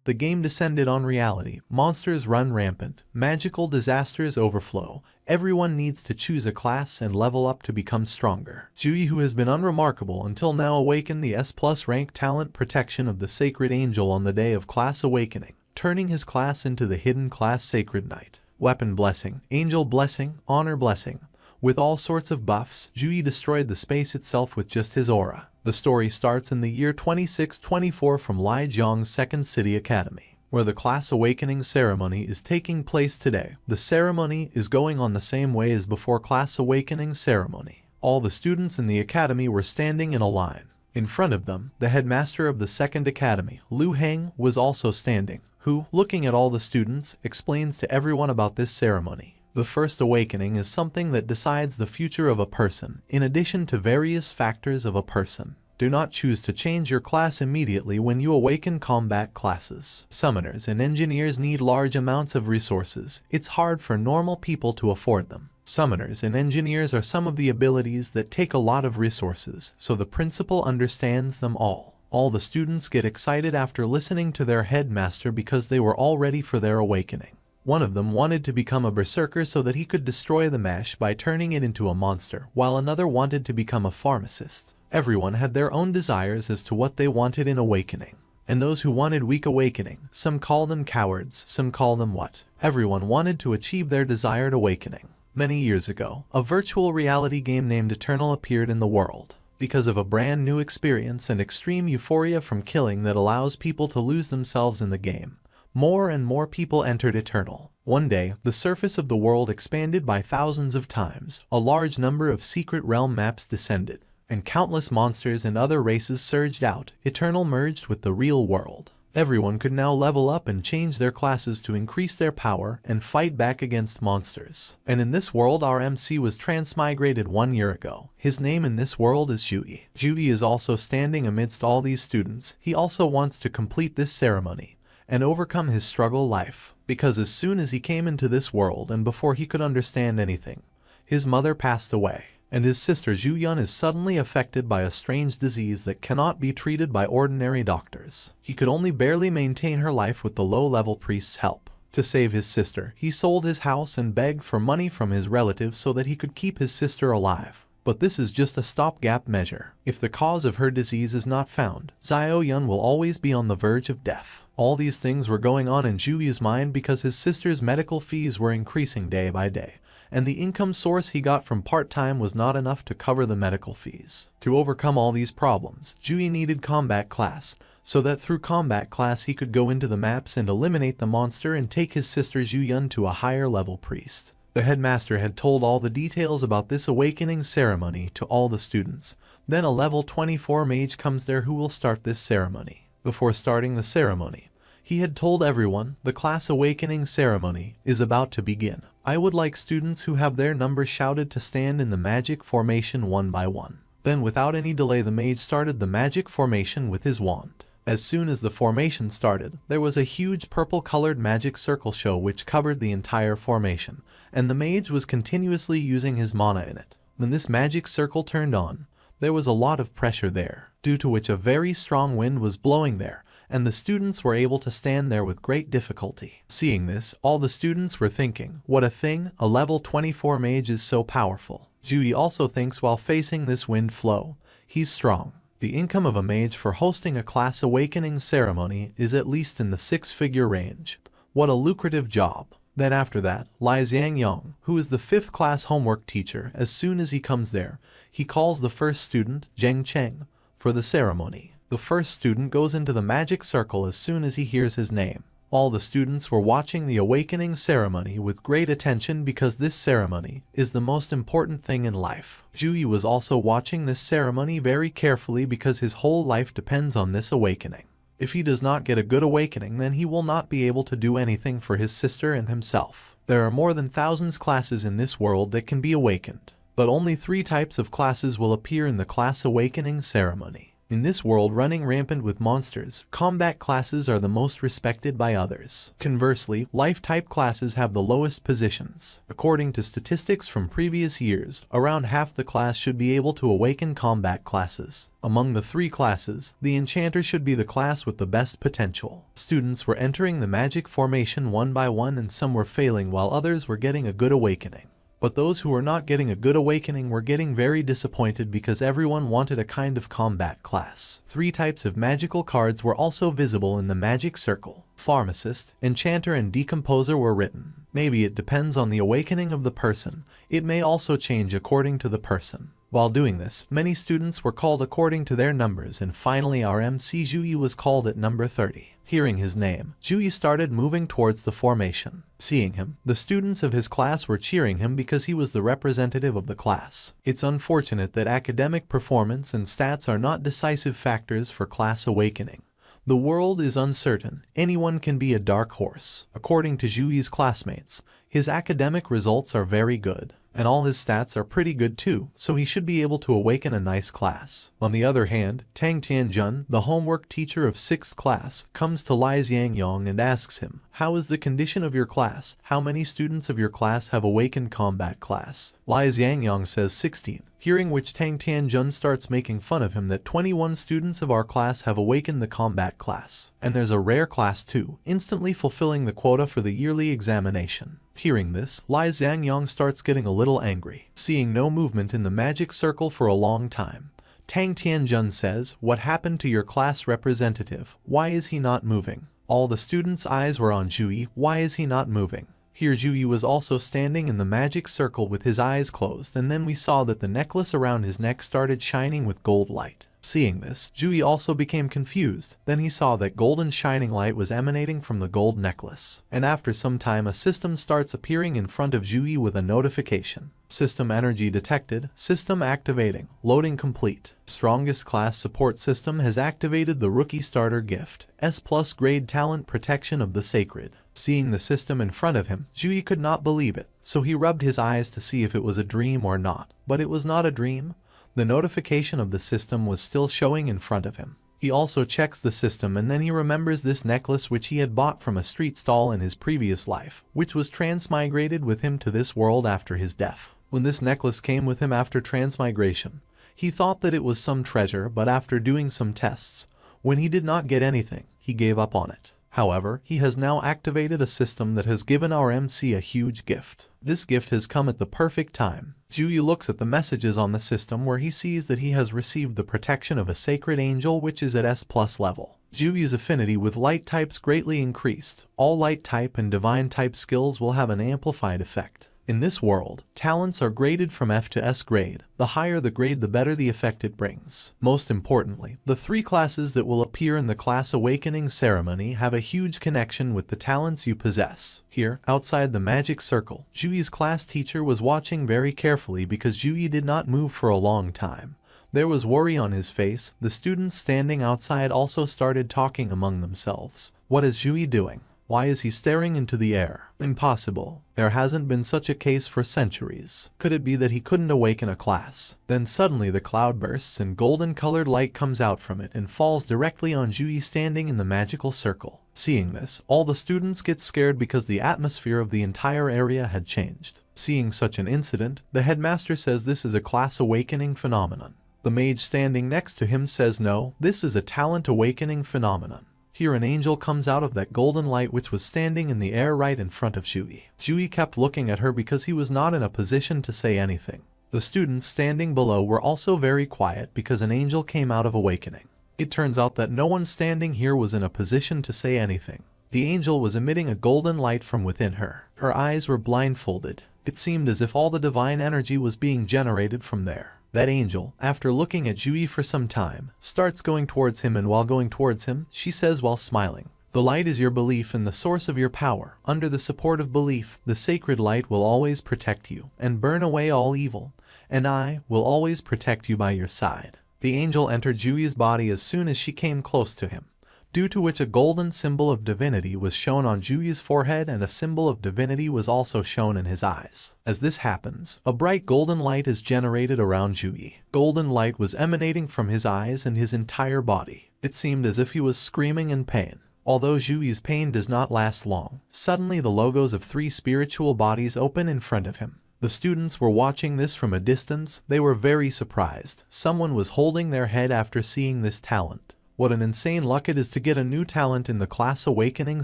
the game descended on reality. Monsters run rampant, magical disasters overflow. Everyone needs to choose a class and level up to become stronger. Jui, who has been unremarkable until now, awakened the S+ rank talent protection of the Sacred Angel on the day of class awakening, turning his class into the hidden class Sacred Knight. Weapon blessing, angel blessing, honor blessing. With all sorts of buffs, Jui destroyed the space itself with just his aura. The story starts in the year 2624 from Lijiang's Second City Academy, where the class awakening ceremony is taking place today. The ceremony is going on the same way as before class awakening ceremony. All the students in the academy were standing in a line. In front of them, the headmaster of the second academy, Lu Heng, was also standing, who, looking at all the students, explains to everyone about this ceremony. The first awakening is something that decides the future of a person, in addition to various factors of a person. Do not choose to change your class immediately when you awaken combat classes. Summoners and engineers need large amounts of resources. It's hard for normal people to afford them. Summoners and engineers are some of the abilities that take a lot of resources, so the principal understands them all. All the students get excited after listening to their headmaster because they were all ready for their awakening. One of them wanted to become a berserker so that he could destroy the mesh by turning it into a monster, while another wanted to become a pharmacist. Everyone had their own desires as to what they wanted in awakening. And those who wanted weak awakening, some call them cowards, some call them what? Everyone wanted to achieve their desired awakening. Many years ago, a virtual reality game named Eternal appeared in the world. Because of a brand new experience and extreme euphoria from killing that allows people to lose themselves in the game, more and more people entered Eternal. One day, the surface of the world expanded by thousands of times. A large number of secret realm maps descended, and countless monsters and other races surged out. Eternal merged with the real world. Everyone could now level up and change their classes to increase their power and fight back against monsters. And in this world, our MC was transmigrated 1 year ago. His name in this world is Jui. Jui is also standing amidst all these students. He also wants to complete this ceremony and overcome his struggle life, because as soon as he came into this world and before he could understand anything, his mother passed away, and his sister Zhuyun is suddenly affected by a strange disease that cannot be treated by ordinary doctors. He could only barely maintain her life with the low-level priest's help. To save his sister, he sold his house and begged for money from his relatives so that he could keep his sister alive. But this is just a stopgap measure. If the cause of her disease is not found, Zhao will always be on the verge of death. All these things were going on in Jui's mind because his sister's medical fees were increasing day by day, and the income source he got from part-time was not enough to cover the medical fees. To overcome all these problems, Jui needed combat class, so that through combat class he could go into the maps and eliminate the monster and take his sister Zhuyun to a higher level priest. The headmaster had told all the details about this awakening ceremony to all the students. Then a level 24 mage comes there who will start this ceremony. Before starting the ceremony, he had told everyone the class awakening ceremony is about to begin. I would like students who have their numbers shouted to stand in the magic formation one by one. Then without any delay the mage started the magic formation with his wand. As soon as the formation started, there was a huge purple-colored magic circle show which covered the entire formation, and the mage was continuously using his mana in it. When this magic circle turned on, there was a lot of pressure there, due to which a very strong wind was blowing there, and the students were able to stand there with great difficulty. Seeing this, all the students were thinking, what a thing, a level 24 mage is so powerful. Jui also thinks while facing this wind flow, he's strong. The income of a mage for hosting a class awakening ceremony is at least in the 6-figure range. What a lucrative job. Then after that, Li Xiangyong, who is the 5th class homework teacher, as soon as he comes there, he calls the first student, Zheng Cheng, for the ceremony. The first student goes into the magic circle as soon as he hears his name. All the students were watching the awakening ceremony with great attention because this ceremony is the most important thing in life. Jui was also watching this ceremony very carefully because his whole life depends on this awakening. If he does not get a good awakening, then he will not be able to do anything for his sister and himself. There are more than thousands classes in this world that can be awakened, but only 3 types of classes will appear in the class awakening ceremony. In this world running rampant with monsters, combat classes are the most respected by others. Conversely, life-type classes have the lowest positions. According to statistics from previous years, around half the class should be able to awaken combat classes. Among the 3 classes, the Enchanter should be the class with the best potential. Students were entering the magic formation one by one, and some were failing while others were getting a good awakening. But those who were not getting a good awakening were getting very disappointed because everyone wanted a kind of combat class. 3 types of magical cards were also visible in the magic circle. Pharmacist, Enchanter, and Decomposer were written. Maybe it depends on the awakening of the person. It may also change according to the person. While doing this, many students were called according to their numbers, and finally our MC Jui was called at number 30. Hearing his name, Jui started moving towards the formation. Seeing him, the students of his class were cheering him because he was the representative of the class. It's unfortunate that academic performance and stats are not decisive factors for class awakening. The world is uncertain. Anyone can be a dark horse. According to Jui's classmates, his academic results are very good, and all his stats are pretty good too, so he should be able to awaken a nice class. On the other hand, Tang Tianjun, the homework teacher of 6th class, comes to Lai Xiangyong and asks him, "How is the condition of your class? How many students of your class have awakened combat class?" Lai Xiangyong says 16, hearing which Tang Tianjun starts making fun of him that 21 students of our class have awakened the combat class. And there's a rare class too, instantly fulfilling the quota for the yearly examination. Hearing this, Lai Xiangyong starts getting a little angry. Seeing no movement in the magic circle for a long time, Tang Tianjun says, "What happened to your class representative? Why is he not moving?" All the students' eyes were on Jui. Why is he not moving? Here Jui was also standing in the magic circle with his eyes closed, and then we saw that the necklace around his neck started shining with gold light. Seeing this, Jui also became confused. Then he saw that golden shining light was emanating from the gold necklace. And after some time a system starts appearing in front of Jui with a notification. System energy detected. System activating. Loading complete. Strongest class support system has activated the rookie starter gift. S+ grade talent protection of the sacred. Seeing the system in front of him, Jui could not believe it, so he rubbed his eyes to see if it was a dream or not. But it was not a dream. The notification of the system was still showing in front of him. He also checks the system, and then he remembers this necklace which he had bought from a street stall in his previous life, which was transmigrated with him to this world after his death. When this necklace came with him after transmigration, he thought that it was some treasure, but after doing some tests, when he did not get anything, he gave up on it. However, he has now activated a system that has given our MC a huge gift. This gift has come at the perfect time. Jui looks at the messages on the system where he sees that he has received the protection of a sacred angel which is at S+ level. Jui's affinity with light types greatly increased. All light type and divine type skills will have an amplified effect. In this world, talents are graded from F to S grade. The higher the grade, the better the effect it brings. Most importantly, the 3 classes that will appear in the class awakening ceremony have a huge connection with the talents you possess. Here, outside the magic circle, Jui's class teacher was watching very carefully because Jui did not move for a long time. There was worry on his face. The students standing outside also started talking among themselves. What is Jui doing? Why is he staring into the air? Impossible. There hasn't been such a case for centuries. Could it be that he couldn't awaken a class? Then suddenly the cloud bursts and golden-colored light comes out from it and falls directly on Jui standing in the magical circle. Seeing this, all the students get scared because the atmosphere of the entire area had changed. Seeing such an incident, the headmaster says this is a class awakening phenomenon. The mage standing next to him says no, this is a talent awakening phenomenon. Here an angel comes out of that golden light which was standing in the air right in front of Jui. Jui kept looking at her because he was not in a position to say anything. The students standing below were also very quiet because an angel came out of awakening. It turns out that no one standing here was in a position to say anything. The angel was emitting a golden light from within her. Her eyes were blindfolded. It seemed as if all the divine energy was being generated from there. That angel, after looking at Jui for some time, starts going towards him, and while going towards him, she says while smiling, "The light is your belief and the source of your power. Under the support of belief, the sacred light will always protect you and burn away all evil, and I will always protect you by your side." The angel entered Jui's body as soon as she came close to him. due to which a golden symbol of divinity was shown on Juyi's forehead and a symbol of divinity was also shown in his eyes. As this happens, a bright golden light is generated around Juyi. Golden light was emanating from his eyes and his entire body. It seemed as if he was screaming in pain. Although Juyi's pain does not last long, suddenly the logos of 3 spiritual bodies open in front of him. The students were watching this from a distance. They were very surprised. Someone was holding their head after seeing this talent. What an insane luck it is to get a new talent in the class awakening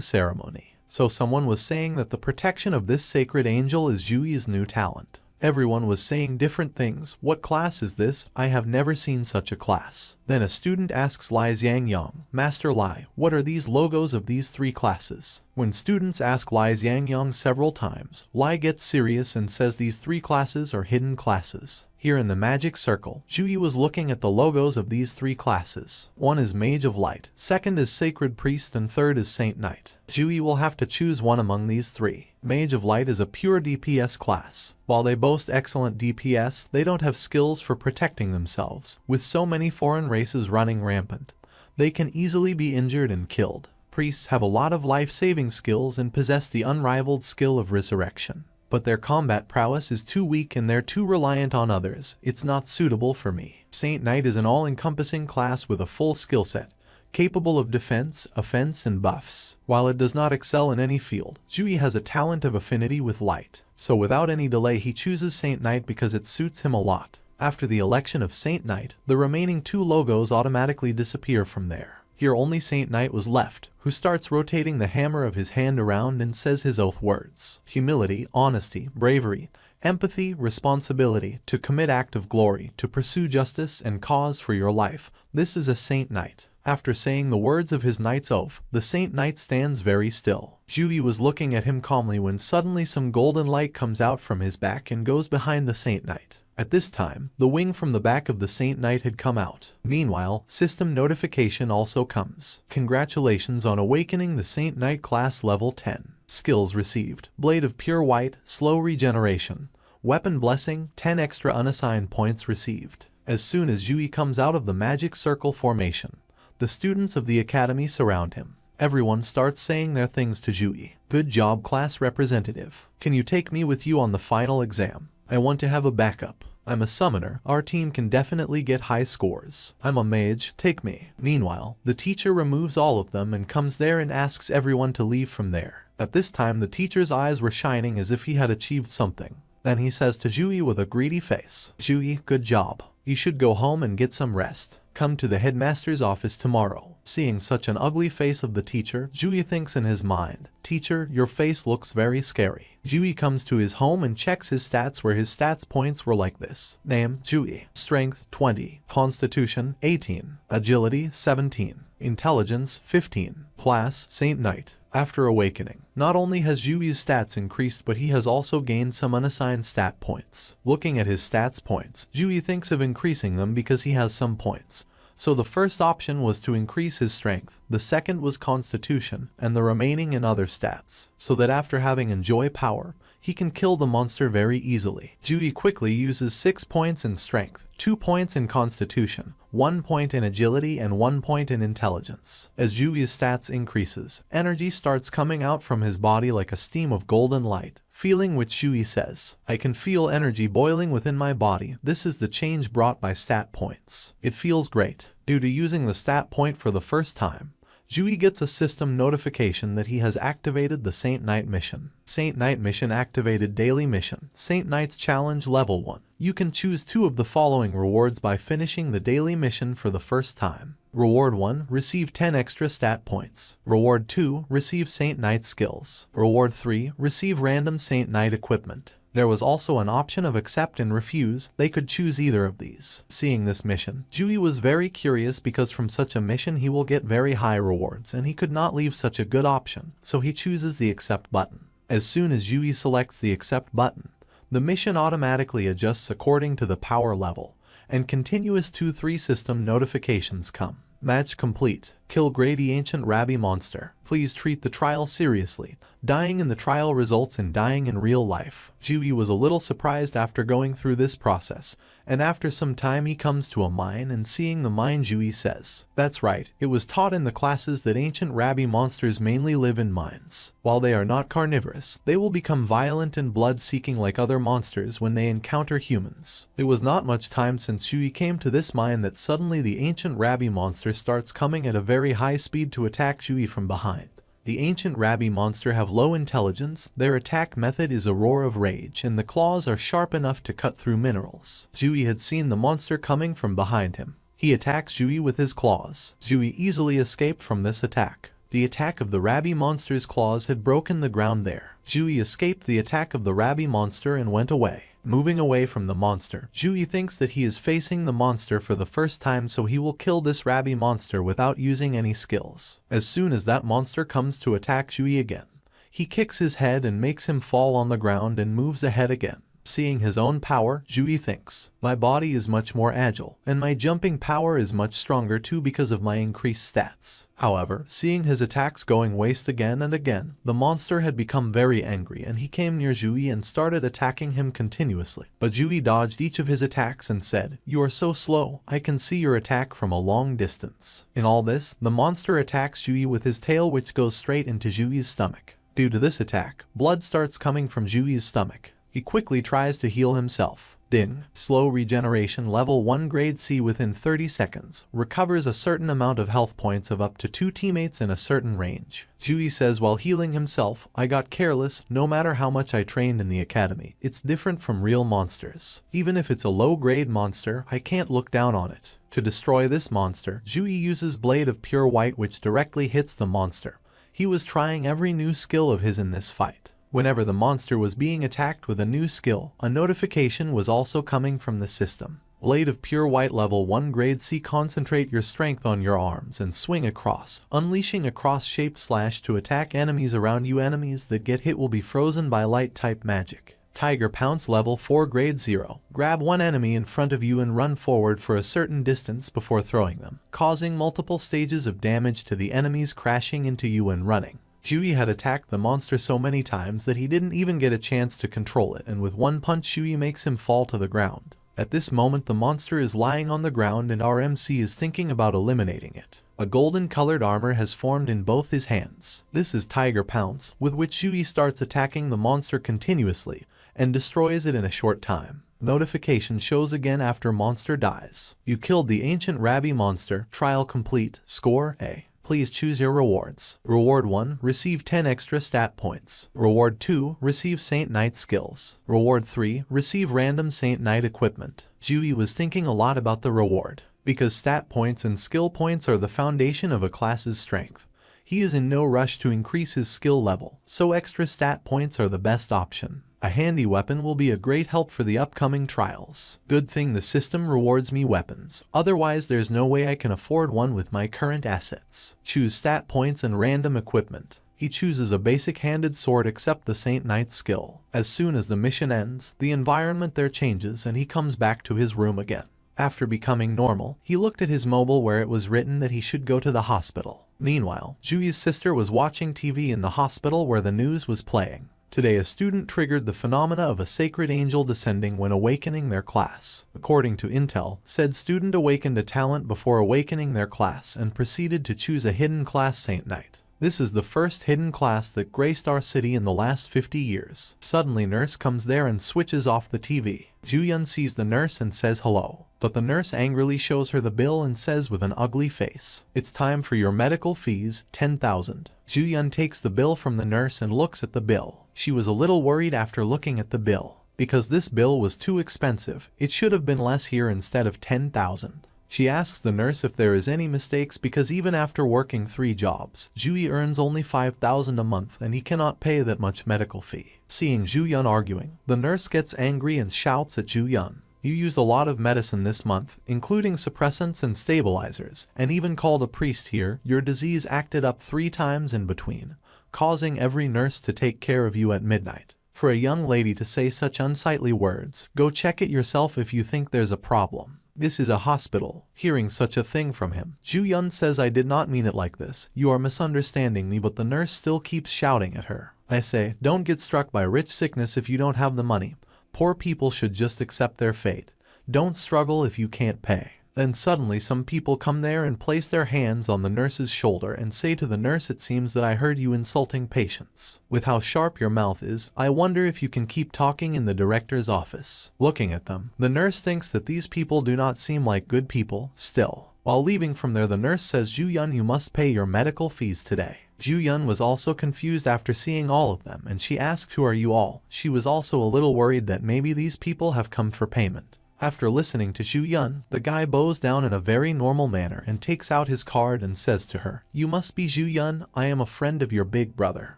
ceremony. So someone was saying that the protection of this sacred angel is Juyi's new talent. Everyone was saying different things. What class is this? I have never seen such a class. Then a student asks Lai Xiangyang, Master Lai, what are these logos of these 3 classes? When students ask Lai Xiangyang several times, Lai gets serious and says these 3 classes are hidden classes. Here in the magic circle, Juyi was looking at the logos of these 3 classes. One is Mage of Light, second is Sacred Priest, and third is Saint Knight. Juyi will have to choose one among these 3. Mage of Light is a pure DPS class. While they boast excellent DPS, they don't have skills for protecting themselves. With so many foreign races running rampant, they can easily be injured and killed. Priests have a lot of life-saving skills and possess the unrivaled skill of resurrection. But their combat prowess is too weak and they're too reliant on others. It's not suitable for me. Saint Knight is an all-encompassing class with a full skill set, capable of defense, offense, and buffs. While it does not excel in any field, Juyi has a talent of affinity with light. So without any delay he chooses Saint Knight because it suits him a lot. After the election of Saint Knight, the remaining 2 logos automatically disappear from there. Here only Saint Knight was left, who starts rotating the hammer of his hand around and says his oath words. Humility, honesty, bravery, empathy, responsibility, to commit act of glory, to pursue justice and cause for your life. This is a Saint Knight. After saying the words of his knight's oath, the Saint Knight stands very still. Juyi was looking at him calmly when suddenly some golden light comes out from his back and goes behind the Saint Knight. At this time, the wing from the back of the Saint Knight had come out. Meanwhile, system notification also comes. Congratulations on awakening the Saint Knight class level 10. Skills received. Blade of Pure White, slow regeneration. Weapon Blessing, 10 extra unassigned points received. As soon as Juyi comes out of the magic circle formation, the students of the academy surround him. Everyone starts saying their things to Juyi. Good job, class representative. Can you take me with you on the final exam? I want to have a backup. I'm a summoner. Our team can definitely get high scores. I'm a mage. Take me. Meanwhile, the teacher removes all of them and comes there and asks everyone to leave from there. At this time, the teacher's eyes were shining as if he had achieved something. Then he says to Juyi with a greedy face, Juyi, good job. You should go home and get some rest. Come to the headmaster's office tomorrow. Seeing such an ugly face of the teacher, Juyi thinks in his mind, Teacher, your face looks very scary. Juyi comes to his home and checks his stats where his stats points were like this. Name, Juyi. Strength, 20. Constitution, 18. Agility, 17. Intelligence, 15. Class, Saint Knight. After awakening, not only has Juyi's stats increased but he has also gained some unassigned stat points. Looking at his stats points, Juyi thinks of increasing them because he has some points. So the first option was to increase his strength, the second was constitution, and the remaining in other stats, so that after having enjoy power, he can kill the monster very easily. Juyi quickly uses 6 points in strength, 2 points in constitution, 1 point in agility and 1 point in intelligence. As Juyi's stats increases, energy starts coming out from his body like a stream of golden light. Feeling which Juyi says, I can feel energy boiling within my body. This is the change brought by stat points. It feels great. Due to using the stat point for the first time, Juyi gets a system notification that he has activated the Saint Knight mission. Saint Knight mission activated. Daily mission. Saint Knight's challenge level 1. You can choose 2 of the following rewards by finishing the daily mission for the first time. Reward 1, receive 10 extra stat points. Reward 2, receive Saint Knight skills. Reward 3, receive random Saint Knight equipment. There was also an option of accept and refuse. They could choose either of these. Seeing this mission, Juyi was very curious because from such a mission he will get very high rewards and he could not leave such a good option, so he chooses the accept button. As soon as Juyi selects the accept button, the mission automatically adjusts according to the power level, and continuous 2-3 system notifications come. Match complete. Kill Grady Ancient Rabbi Monster. Please treat the trial seriously. Dying in the trial results in dying in real life. Jui was a little surprised after going through this process, and after some time he comes to a mine, and seeing the mine, Jui says, "That's right, it was taught in the classes that ancient rabbi monsters mainly live in mines. While they are not carnivorous, they will become violent and blood-seeking like other monsters when they encounter humans." It was not much time since Jui came to this mine that suddenly the ancient rabbi monster starts coming at a very high speed to attack Jui from behind. The ancient rabbi monster have low intelligence, their attack method is a roar of rage, and the claws are sharp enough to cut through minerals. Jui had seen the monster coming from behind him. He attacks Jui with his claws. Jui easily escaped from this attack. The attack of the rabbi monster's claws had broken the ground there. Jui escaped the attack of the rabbi monster and went away. Moving away from the monster, Jui thinks that he is facing the monster for the first time, so he will kill this rabbi monster without using any skills. As soon as that monster comes to attack Jui again, he kicks his head and makes him fall on the ground and moves ahead again. Seeing his own power, Jui thinks, "My body is much more agile, and my jumping power is much stronger too because of my increased stats." However, seeing his attacks going waste again and again, the monster had become very angry, and he came near Jui and started attacking him continuously. But Jui dodged each of his attacks and said, "You are so slow, I can see your attack from a long distance." In all this, the monster attacks Jui with his tail, which goes straight into Jui's stomach. Due to this attack, blood starts coming from Jui's stomach. He quickly tries to heal himself. Ding. Slow regeneration level 1 grade C within 30 seconds. Recovers a certain amount of health points of up to 2 teammates in a certain range. Jui says while healing himself, "I got careless. No matter how much I trained in the academy, it's different from real monsters. Even if it's a low-grade monster, I can't look down on it." To destroy this monster, Jui uses Blade of Pure White, which directly hits the monster. He was trying every new skill of his in this fight. Whenever the monster was being attacked with a new skill, a notification was also coming from the system. Blade of Pure White level 1 grade C. Concentrate your strength on your arms and swing across, unleashing a cross-shaped slash to attack enemies around you. Enemies that get hit will be frozen by light-type magic. Tiger Pounce level 4 grade 0. Grab one enemy in front of you and run forward for a certain distance before throwing them, causing multiple stages of damage to the enemies crashing into you and running. Jui had attacked the monster so many times that he didn't even get a chance to control it, and with one punch Jui makes him fall to the ground. At this moment the monster is lying on the ground and our MC is thinking about eliminating it. A golden colored armor has formed in both his hands. This is Tiger Pounce, with which Jui starts attacking the monster continuously and destroys it in a short time. Notification shows again after monster dies. You killed the ancient rabbi monster. Trial complete. Score A. Please choose your rewards. Reward 1, receive 10 extra stat points. Reward 2, receive Saint Knight skills. Reward 3, receive random Saint Knight equipment. Jui was thinking a lot about the reward, because stat points and skill points are the foundation of a class's strength. He is in no rush to increase his skill level, so extra stat points are the best option. A handy weapon will be a great help for the upcoming trials. Good thing the system rewards me weapons, otherwise there's no way I can afford one with my current assets. Choose stat points and random equipment. He chooses a basic handed sword except the Saint Knight skill. As soon as the mission ends, the environment there changes and he comes back to his room again. After becoming normal, he looked at his mobile where it was written that he should go to the hospital. Meanwhile, Jui's sister was watching TV in the hospital where the news was playing. Today a student triggered the phenomena of a sacred angel descending when awakening their class. According to Intel, said student awakened a talent before awakening their class and proceeded to choose a hidden class Saint Knight. This is the first hidden class that graced our city in the last 50 years. Suddenly nurse comes there and switches off the TV. Ju-yun sees the nurse and says hello, but the nurse angrily shows her the bill and says with an ugly face, "It's time for your medical fees, 10,000. Ju-yun takes the bill from the nurse and looks at the bill. She was a little worried after looking at the bill, because this bill was too expensive. It should have been less here instead of 10,000. She asks the nurse if there is any mistakes because even after working 3 jobs, Ju earns only 5,000 a month and he cannot pay that much medical fee. Seeing Ju-yun arguing, the nurse gets angry and shouts at Ju-yun, "You used a lot of medicine this month, including suppressants and stabilizers, and even called a priest here. Your disease acted up 3 times in between, causing every nurse to take care of you at midnight. For a young lady to say such unsightly words, go check it yourself if you think there's a problem." This is a hospital. Hearing such a thing from him, Ju-yun says, I did not mean it like this. You are misunderstanding me, but the nurse still keeps shouting at her. I say, don't get struck by rich sickness if you don't have the money. Poor people should just accept their fate. Don't struggle if you can't pay. Then suddenly some people come there and place their hands on the nurse's shoulder and say to the nurse, it seems that I heard you insulting patients. With how sharp your mouth is, I wonder if you can keep talking in the director's office. Looking at them, the nurse thinks that these people do not seem like good people. Still, while leaving from there, the nurse says, Ju-yun, you must pay your medical fees today. Ju-yun was also confused after seeing all of them, and she asked, who are you all? She was also a little worried that maybe these people have come for payment. After listening to Ju-yun, the guy bows down in a very normal manner and takes out his card and says to her, you must be Ju-yun, I am a friend of your big brother.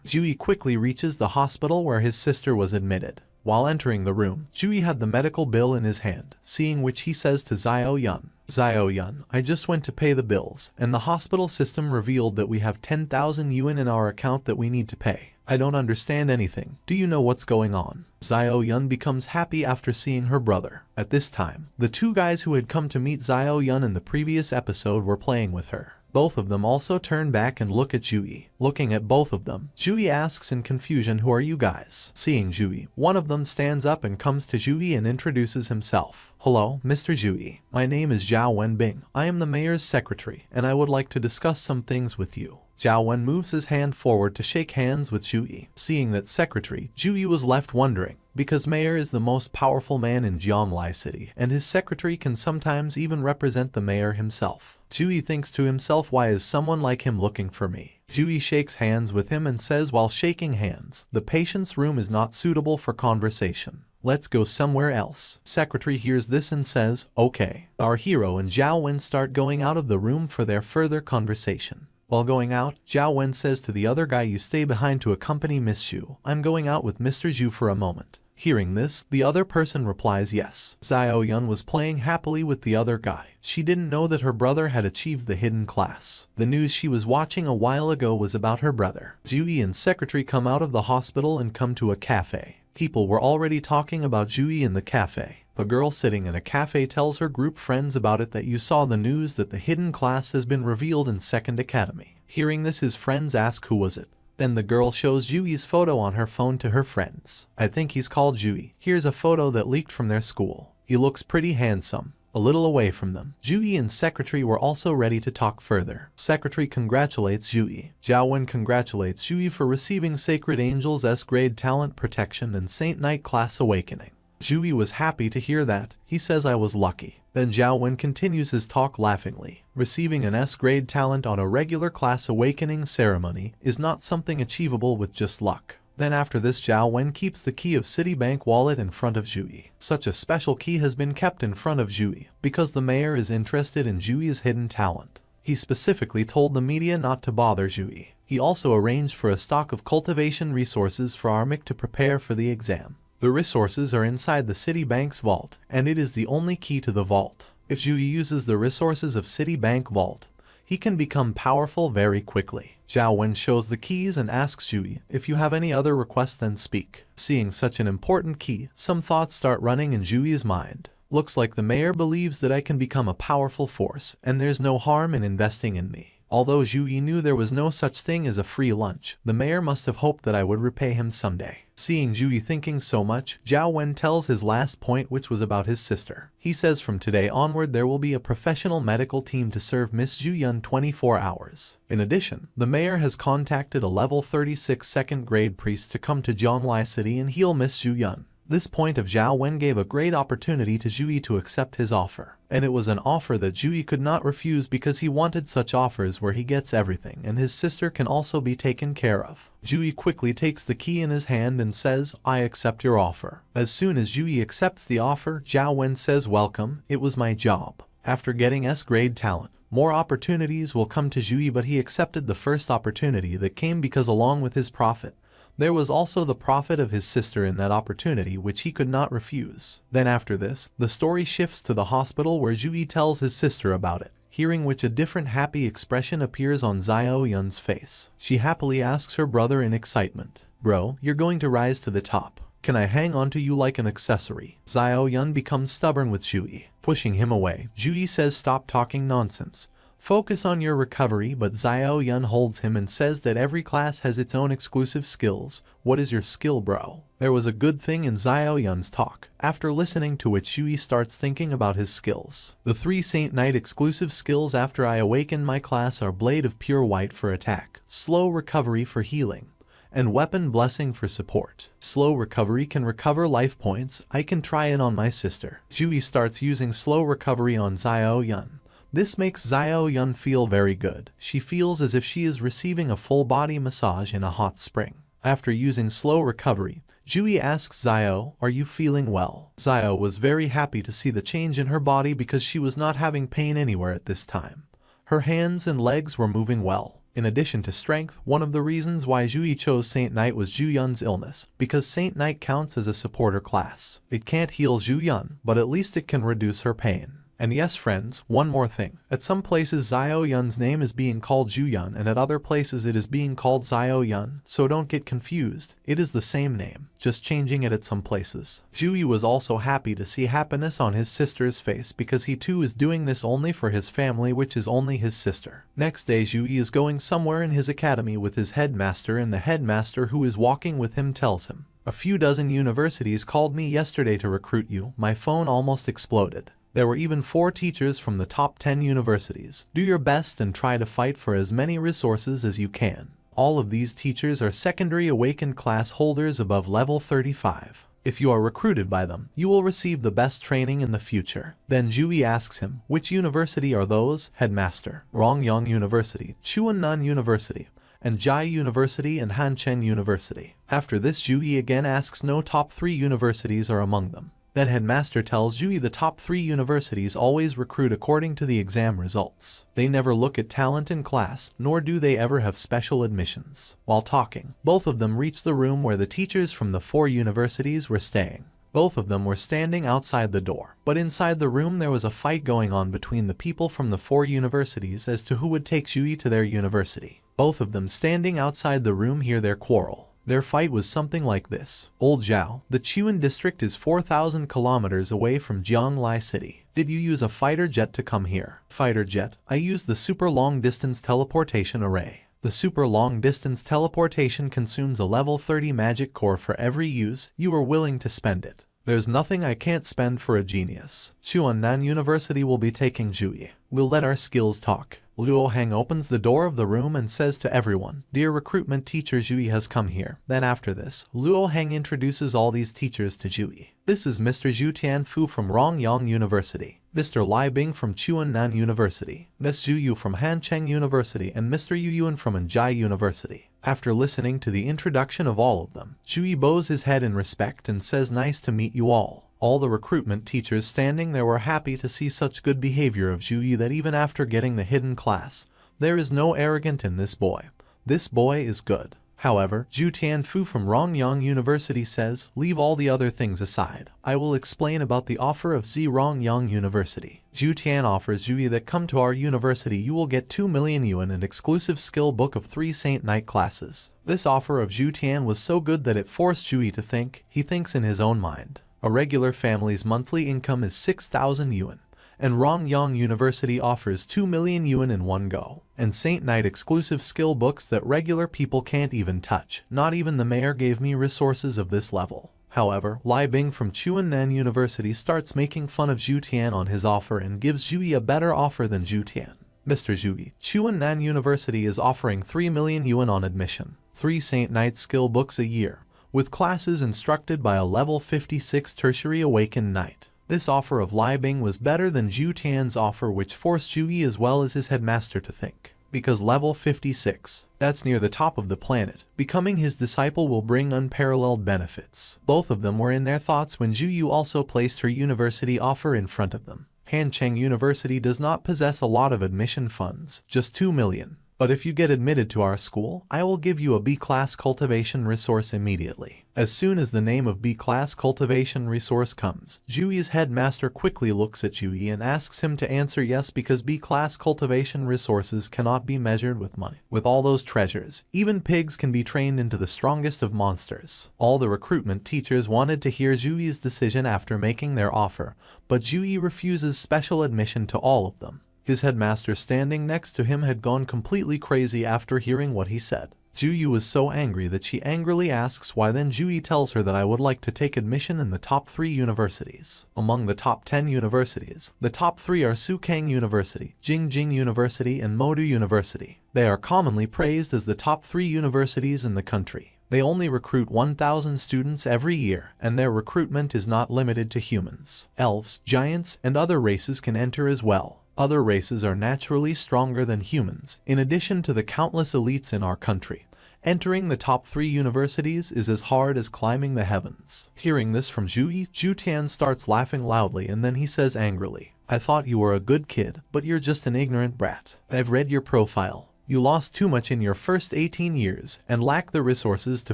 Ju-yi quickly reaches the hospital where his sister was admitted. While entering the room, Ju-yi had the medical bill in his hand, seeing which he says to Zio-yun, Zio-yun, I just went to pay the bills, and the hospital system revealed that we have 10,000 yuan in our account that we need to pay. I don't understand anything. Do you know what's going on? Zio-yun becomes happy after seeing her brother. At this time, the two guys who had come to meet Zio-yun in the previous episode were playing with her. Both of them also turn back and look at Ju-yi. Looking at both of them, Ju-yi asks in confusion, who are you guys? Seeing Ju-yi, one of them stands up and comes to Ju-yi and introduces himself. Hello, Mr. Ju-yi. My name is Zhao Wenbing. I am the mayor's secretary, and I would like to discuss some things with you. Zhao Wen moves his hand forward to shake hands with Ju-yi. Seeing that secretary, Ju-yi was left wondering, because mayor is the most powerful man in Jianglai City, and his secretary can sometimes even represent the mayor himself. Ju-yi thinks to himself, why is someone like him looking for me? Ju-yi shakes hands with him and says while shaking hands, the patient's room is not suitable for conversation. Let's go somewhere else. Secretary hears this and says, okay. Our hero and Zhao Wen start going out of the room for their further conversation. While going out, Zhao Wen says to the other guy, you stay behind to accompany Miss Zhu. I'm going out with Mr. Zhu for a moment. Hearing this, the other person replies yes. Zio-yun was playing happily with the other guy. She didn't know that her brother had achieved the hidden class. The news she was watching a while ago was about her brother. Ju-yi and secretary come out of the hospital and come to a cafe. People were already talking about Ju-yi in the cafe. A girl sitting in a cafe tells her group friends about it that you saw the news that the hidden class has been revealed in Second Academy. Hearing this, his friends ask who was it. Then the girl shows Ju-yi's photo on her phone to her friends. I think he's called Ju-yi. Here's a photo that leaked from their school. He looks pretty handsome. A little away from them, Ju-yi and secretary were also ready to talk further. Secretary congratulates Ju-yi. Zhao Wen congratulates Ju-yi for receiving Sacred Angel's S-grade talent protection and Saint Knight class awakening. Ju-yi was happy to hear that. He says I was lucky. Then Zhao Wen continues his talk laughingly. Receiving an S-grade talent on a regular class awakening ceremony is not something achievable with just luck. Then after this, Zhao Wen keeps the key of Citibank wallet in front of Ju-yi. Such a special key has been kept in front of Ju-yi because the mayor is interested in Ju-yi's hidden talent. He specifically told the media not to bother Ju-yi. He also arranged for a stock of cultivation resources for Armic to prepare for the exam. The resources are inside the Citibank's vault, and it is the only key to the vault. If Ju-yi uses the resources of Citibank vault, he can become powerful very quickly. Zhao Wen shows the keys and asks Ju-yi, if you have any other requests then speak. Seeing such an important key, some thoughts start running in Ju-yi's mind. Looks like the mayor believes that I can become a powerful force, and there's no harm in investing in me. Although Ju-yi knew there was no such thing as a free lunch, the mayor must have hoped that I would repay him someday. Seeing Ju-yi thinking so much, Zhao Wen tells his last point, which was about his sister. He says from today onward there will be a professional medical team to serve Miss Ju-yun 24 hours. In addition, the mayor has contacted a level 36 second grade priest to come to Jianglai City and heal Miss Ju-yun. This point of Zhao Wen gave a great opportunity to Ju-yi to accept his offer. And it was an offer that Ju-yi could not refuse because he wanted such offers where he gets everything and his sister can also be taken care of. Ju-yi quickly takes the key in his hand and says, I accept your offer. As soon as Ju-yi accepts the offer, Zhao Wen says, welcome, it was my job. After getting S-grade talent, more opportunities will come to Ju-yi, but he accepted the first opportunity that came because along with his profit, there was also the profit of his sister in that opportunity which he could not refuse. Then after this, the story shifts to the hospital where Ju-yi tells his sister about it, hearing which a different happy expression appears on Zio-yun's face. She happily asks her brother in excitement, bro, you're going to rise to the top. Can I hang on to you like an accessory? Xiao Yun becomes stubborn with Zhuyi, pushing him away. Zhuyi says stop talking nonsense. Focus on your recovery, but Xiao Yun holds him and says that every class has its own exclusive skills. What is your skill, bro? There was a good thing in Xiao Yun's talk, after listening to which Zhuyi starts thinking about his skills. The 3 Saint Knight exclusive skills after I awaken my class are Blade of Pure White for attack, Slow Recovery for healing, and Weapon Blessing for support. Slow recovery can recover life points. I can try it on my sister. Zhuyi starts using slow recovery on Xiao Yun. This makes Xiao Yun feel very good. She feels as if she is receiving a full body massage in a hot spring. After using slow recovery, Zhuyi asks Xiao, are you feeling well? Xiao was very happy to see the change in her body because she was not having pain anywhere at this time. Her hands and legs were moving well. In addition to strength, one of the reasons why Zhuyi chose Saint Knight was Zhu Yun's illness, because Saint Knight counts as a supporter class. It can't heal Zhu Yun, but at least it can reduce her pain. And yes friends, one more thing. At some places Xiao Yun's name is being called Zhu Yun and at other places it is being called Xiao Yun, so don't get confused. It is the same name, just changing it at some places. Zhuyi was also happy to see happiness on his sister's face because he too is doing this only for his family, which is only his sister. Next day Zhuyi is going somewhere in his academy with his headmaster, and the headmaster who is walking with him tells him, a few dozen universities called me yesterday to recruit you. My phone almost exploded. There were even 4 teachers from the top 10 universities. Do your best and try to fight for as many resources as you can. All of these teachers are secondary awakened class holders above level 35. If you are recruited by them, you will receive the best training in the future. Then Zhuyi asks him, which university are those? Headmaster, Rongyang University, Chuannan University, and Jai University and Hancheng University. After this Zhuyi again asks no top 3 universities are among them. Then Headmaster tells Zhuyi the top 3 universities always recruit according to the exam results. They never look at talent in class, nor do they ever have special admissions. While talking, both of them reach the room where the teachers from the 4 universities were staying. Both of them were standing outside the door, but inside the room there was a fight going on between the people from the 4 universities as to who would take Zhuyi to their university. Both of them standing outside the room hear their quarrel. Their fight was something like this. Old Zhao, the Chuan district is 4,000 kilometers away from Jianglai City. Did you use a fighter jet to come here? Fighter jet, I used the super long distance teleportation array. The super long distance teleportation consumes a level 30 magic core for every use. You are willing to spend it. There's nothing I can't spend for a genius. Chuannan University will be taking Zhuyi. We'll let our skills talk. Luo Heng opens the door of the room and says to everyone, dear recruitment teacher, Zhuyi has come here. Then after this, Luo Heng introduces all these teachers to Zhuyi. This is Mr. Zhu Tianfu from Rongyang University, Mr. Lai Bing from Chuannan University, Ms. Zhu Yu from Hancheng University, and Mr. Yu Yuan from Anjai University. After listening to the introduction of all of them, Zhuyi bows his head in respect and says nice to meet you all. All the recruitment teachers standing there were happy to see such good behavior of Zhuyi that even after getting the hidden class, there is no arrogant in this boy. This boy is good. However, Zhu Tianfu from Rongyang University says, leave all the other things aside. I will explain about the offer of Z Rongyang University. Zhu Tian offers Zhuyi that come to our university you will get 2 million yuan and exclusive skill book of 3 Saint Knight classes. This offer of Zhu Tian was so good that it forced Zhuyi to think. He thinks in his own mind. A regular family's monthly income is 6,000 yuan, and Rongyang University offers 2 million yuan in one go, and Saint Knight exclusive skill books that regular people can't even touch. Not even the mayor gave me resources of this level. However, Lai Bing from Chuannan University starts making fun of Zhu Tian on his offer and gives Zhuyi a better offer than Zhu Tian. Mr. Zhuyi, Chuannan University is offering 3 million yuan on admission, 3 Saint Knight skill books a year, with classes instructed by a level 56 tertiary awakened knight. This offer of Lai Bing was better than Zhu Tian's offer, which forced Zhuyi as well as his headmaster to think. Because level 56, that's near the top of the planet, becoming his disciple will bring unparalleled benefits. Both of them were in their thoughts when Zhu Yu also placed her university offer in front of them. Hancheng University does not possess a lot of admission funds, just 2 million. But if you get admitted to our school, I will give you a B-class cultivation resource immediately. As soon as the name of B-class cultivation resource comes, Jui's headmaster quickly looks at Jui and asks him to answer yes because B-class cultivation resources cannot be measured with money. With all those treasures, even pigs can be trained into the strongest of monsters. All the recruitment teachers wanted to hear Jui's decision after making their offer, but Jui refuses special admission to all of them. His headmaster standing next to him had gone completely crazy after hearing what he said. Juyu was so angry that she angrily asks why. Then Jui tells her that I would like to take admission in the top 3 universities. Among the top 10 universities, the top 3 are Sukang University, Jingjing University and Modu University. They are commonly praised as the top 3 universities in the country. They only recruit 1,000 students every year, and their recruitment is not limited to humans. Elves, giants, and other races can enter as well. Other races are naturally stronger than humans, in addition to the countless elites in our country. Entering the top 3 universities is as hard as climbing the heavens. Hearing this from Jui, Jutian starts laughing loudly and then he says angrily, I thought you were a good kid, but you're just an ignorant brat. I've read your profile. You lost too much in your first 18 years and lack the resources to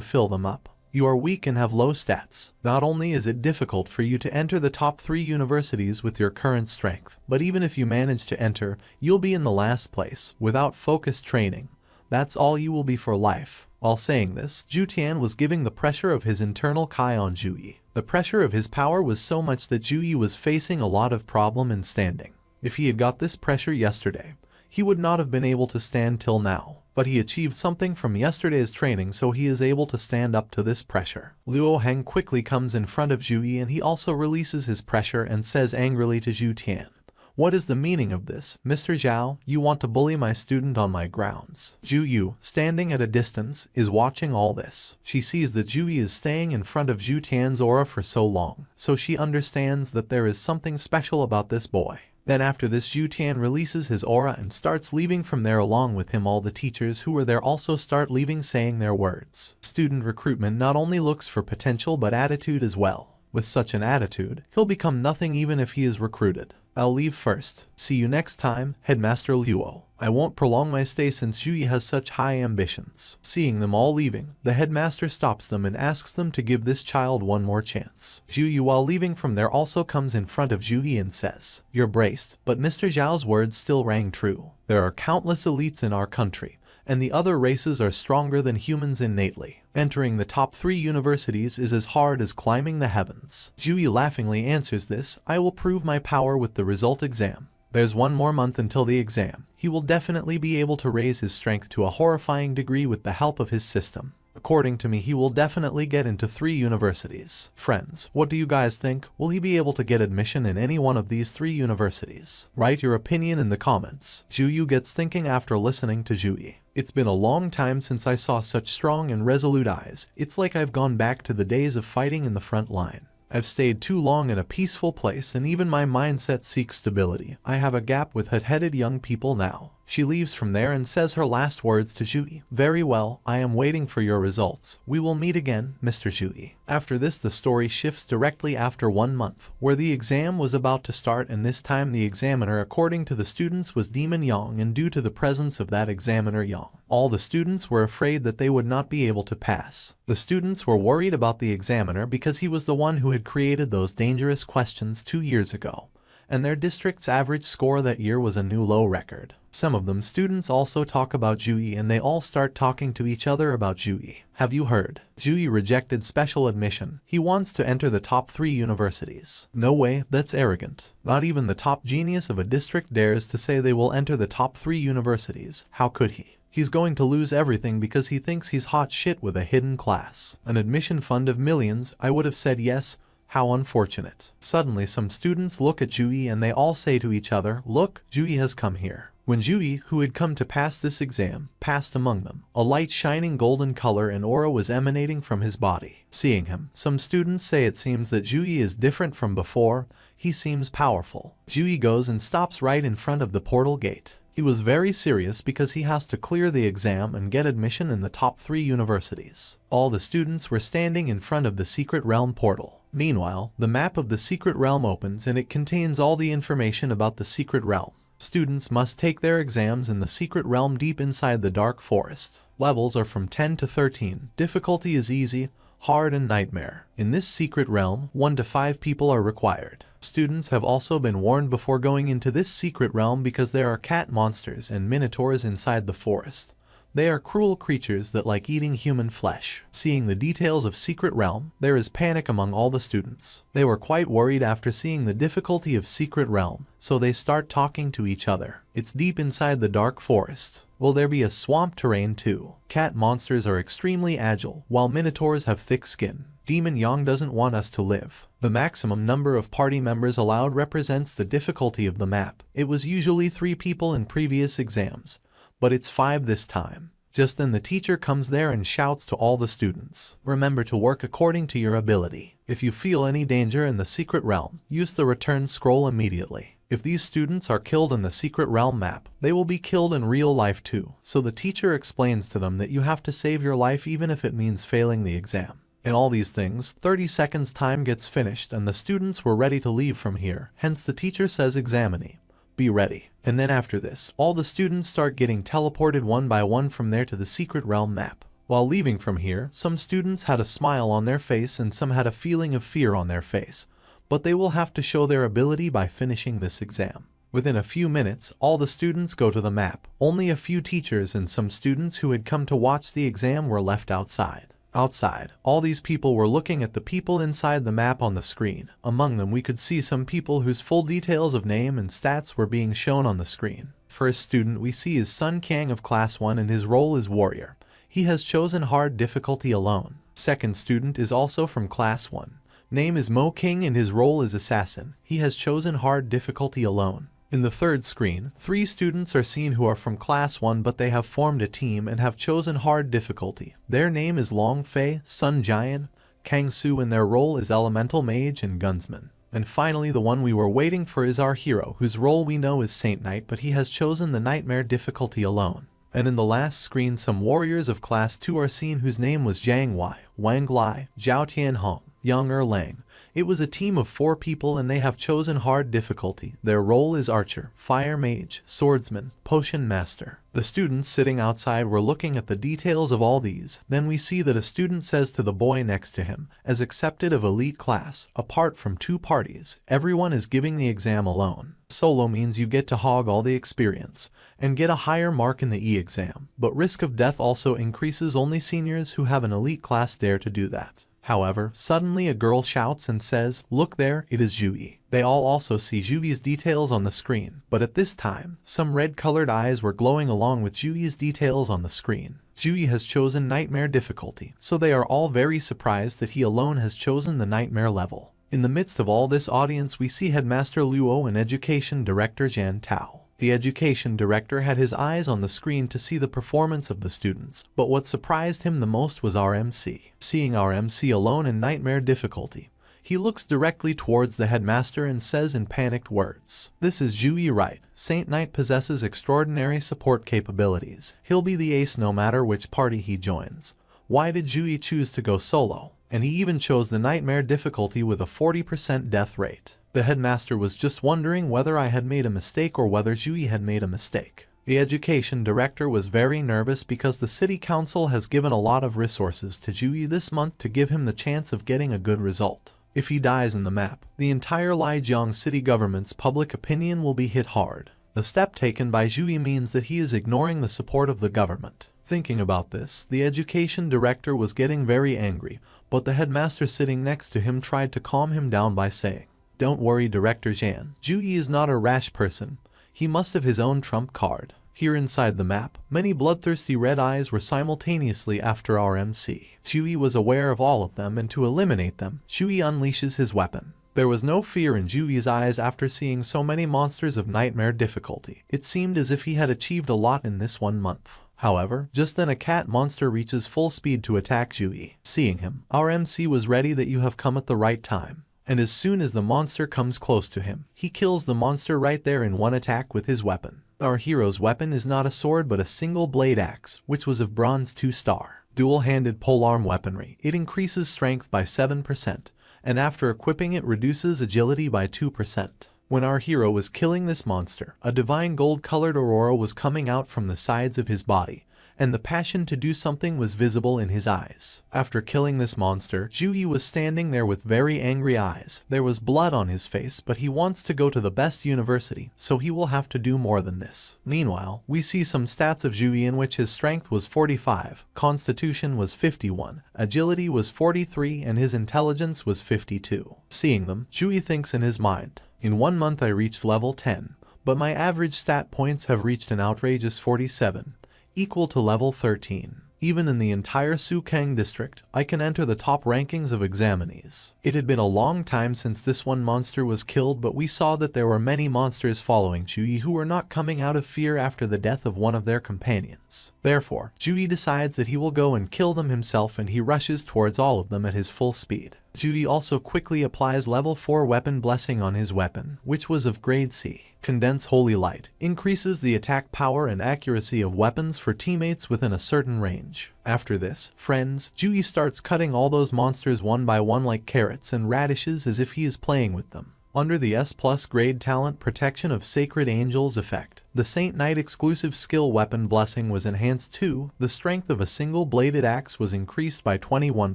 fill them up. You are weak and have low stats. Not only is it difficult for you to enter the top 3 universities with your current strength, but even if you manage to enter, you'll be in the last place, without focused training. That's all you will be for life. While saying this, Jutian was giving the pressure of his internal Kai on Jui. The pressure of his power was so much that Jui was facing a lot of problem in standing. If he had got this pressure yesterday, he would not have been able to stand till now. But he achieved something from yesterday's training, so he is able to stand up to this pressure. Luo Heng quickly comes in front of Jui and he also releases his pressure and says angrily to Zhu Tian, what is the meaning of this, Mr. Zhao? You want to bully my student on my grounds. Zhu Yu, standing at a distance, is watching all this. She sees that Jui is staying in front of Zhu Tian's aura for so long, so she understands that there is something special about this boy. Then after this, Zhu Tian releases his aura and starts leaving from there. Along with him, all the teachers who were there also start leaving, saying their words. Student recruitment not only looks for potential but attitude as well. With such an attitude, he'll become nothing even if he is recruited. I'll leave first. See you next time, Headmaster Luo. I won't prolong my stay since Jui has such high ambitions. Seeing them all leaving, the headmaster stops them and asks them to give this child one more chance. Jui, while leaving from there, also comes in front of Jui and says, you're braced, but Mr. Zhao's words still rang true. There are countless elites in our country, and the other races are stronger than humans innately. Entering the top 3 universities is as hard as climbing the heavens. Jui laughingly answers this, I will prove my power with the result exam. There's 1 more month until the exam. He will definitely be able to raise his strength to a horrifying degree with the help of his system. According to me, he will definitely get into 3 universities. Friends, what do you guys think? Will he be able to get admission in any one of these 3 universities? Write your opinion in the comments. Juyu gets thinking after listening to Jui. It's been a long time since I saw such strong and resolute eyes. It's like I've gone back to the days of fighting in the front line. I've stayed too long in a peaceful place and even my mindset seeks stability. I have a gap with hot-headed young people now. She leaves from there and says her last words to Jui. Very well, I am waiting for your results. We will meet again, Mr. Jui. After this, the story shifts directly after 1 month, where the exam was about to start, and this time the examiner, according to the students, was Demon Yang, and due to the presence of that examiner Yang, all the students were afraid that they would not be able to pass. The students were worried about the examiner because he was the one who had created those dangerous questions 2 years ago, and their district's average score that year was a new low record. Some of them students also talk about Jui, and they all start talking to each other about Jui. Have you heard? Jui rejected special admission. He wants to enter the top 3 universities. No way, that's arrogant. Not even the top genius of a district dares to say they will enter the top 3 universities. How could he? He's going to lose everything because he thinks he's hot shit with a hidden class. An admission fund of millions. I would have said yes. How unfortunate. Suddenly some students look at Jui and they all say to each other, look, Jui has come here. When Jui, who had come to pass this exam, passed among them, a light shining golden color and aura was emanating from his body. Seeing him, some students say it seems that Jui is different from before. He seems powerful. Jui goes and stops right in front of the portal gate. He was very serious because he has to clear the exam and get admission in the top 3 universities. All the students were standing in front of the secret realm portal. Meanwhile, the map of the secret realm opens and it contains all the information about the secret realm. Students must take their exams in the secret realm deep inside the dark forest. Levels are from 10 to 13. Difficulty is easy, hard, and nightmare. In this secret realm, 1 to 5 people are required. Students have also been warned before going into this secret realm because there are cat monsters and minotaurs inside the forest. They are cruel creatures that like eating human flesh. Seeing the details of Secret Realm, there is panic among all the students. They were quite worried after seeing the difficulty of Secret Realm, so they start talking to each other. It's deep inside the dark forest. Will there be a swamp terrain too? Cat monsters are extremely agile, while minotaurs have thick skin. Demon Yang doesn't want us to live. The maximum number of party members allowed represents the difficulty of the map. It was usually 3 people in previous exams, but it's 5 this time. Just then the teacher comes there and shouts to all the students, remember to work according to your ability. If you feel any danger in the secret realm, use the return scroll immediately. If these students are killed in the secret realm map, they will be killed in real life too. So the teacher explains to them that you have to save your life even if it means failing the exam. In all these things, 30 seconds time gets finished and the students were ready to leave from here. Hence the teacher says examinee, be ready. And then after this, all the students start getting teleported one by one from there to the secret realm map. While leaving from here, some students had a smile on their face and some had a feeling of fear on their face. But they will have to show their ability by finishing this exam. Within a few minutes, all the students go to the map. Only a few teachers and some students who had come to watch the exam were left outside. Outside, all these people were looking at the people inside the map on the screen. Among them we could see some people whose full details of name and stats were being shown on the screen. First student we see is Sun Kang of class 1 and his role is warrior. He has chosen hard difficulty alone. Second student is also from class 1. Name is Mo King and his role is assassin. He has chosen hard difficulty alone. In the third screen, 3 students are seen who are from class 1 but they have formed a team and have chosen hard difficulty. Their name is Long Fei, Sun Giant, Kang Su and their role is elemental mage and gunsman. And finally the one we were waiting for is our hero whose role we know is Saint Knight but he has chosen the nightmare difficulty alone. And in the last screen some warriors of class 2 are seen whose name was Jiang Wei, Wang Lai, Zhao Tianhong, Yang Erlang. It was a team of 4 people and they have chosen hard difficulty. Their role is archer, fire mage, swordsman, potion master. The students sitting outside were looking at the details of all these. Then we see that a student says to the boy next to him, as accepted of elite class, apart from 2 parties, everyone is giving the exam alone. Solo means you get to hog all the experience and get a higher mark in the E-exam, but risk of death also increases. Only seniors who have an elite class dare to do that. However, suddenly a girl shouts and says, look there, it is Jui. They all also see Jui's details on the screen, but at this time, some red-colored eyes were glowing along with Jui's details on the screen. Jui has chosen nightmare difficulty, so they are all very surprised that he alone has chosen the nightmare level. In the midst of all this audience we see Headmaster Luo and Education Director Jan Tao. The education director had his eyes on the screen to see the performance of the students, but what surprised him the most was our MC. Seeing our MC alone in nightmare difficulty, he looks directly towards the headmaster and says in panicked words, this is Jui right. Saint Knight possesses extraordinary support capabilities. He'll be the ace no matter which party he joins. Why did Jui choose to go solo? And he even chose the nightmare difficulty with a 40% death rate. The headmaster was just wondering whether I had made a mistake or whether Jui had made a mistake. The education director was very nervous because the city council has given a lot of resources to Jui this month to give him the chance of getting a good result. If he dies in the map, the entire Lijiang city government's public opinion will be hit hard. The step taken by Jui means that he is ignoring the support of the government. Thinking about this, the education director was getting very angry, but the headmaster sitting next to him tried to calm him down by saying, don't worry Director Jan, Jui is not a rash person. He must have his own trump card. Here inside the map, many bloodthirsty red eyes were simultaneously after our MC. Jui was aware of all of them and to eliminate them, Jui unleashes his weapon. There was no fear in Jui's eyes after seeing so many monsters of nightmare difficulty. It seemed as if he had achieved a lot in this 1 month. However, just then a cat monster reaches full speed to attack Jui. Seeing him, our MC was ready that you have come at the right time. And as soon as the monster comes close to him, he kills the monster right there in 1 attack with his weapon. Our hero's weapon is not a sword but a single blade axe, which was of bronze 2-star. Dual-handed polearm weaponry. It increases strength by 7%, and after equipping it reduces agility by 2%. When our hero was killing this monster, a divine gold-colored aurora was coming out from the sides of his body, and the passion to do something was visible in his eyes. After killing this monster, Ju-yi was standing there with very angry eyes. There was blood on his face, but he wants to go to the best university, so he will have to do more than this. Meanwhile, we see some stats of Ju-yi in which his strength was 45, constitution was 51, agility was 43, and his intelligence was 52. Seeing them, Ju-yi thinks in his mind, in 1 month I reached level 10, but my average stat points have reached an outrageous 47. Equal to level 13. Even in the entire Sukang district, I can enter the top rankings of examinees. It had been a long time since this one monster was killed, but we saw that there were many monsters following Ju-yi who were not coming out of fear after the death of one of their companions. Therefore, Ju-yi decides that he will go and kill them himself, and he rushes towards all of them at his full speed. Ju-yi also quickly applies level 4 weapon blessing on his weapon, which was of grade C. Condense Holy Light increases the attack power and accuracy of weapons for teammates within a certain range. After this, friends, Ju-yi starts cutting all those monsters one by one like carrots and radishes as if he is playing with them. Under the S+ grade talent Protection of Sacred Angels effect, the Saint Knight exclusive skill weapon blessing was enhanced too. The strength of a single bladed axe was increased by 21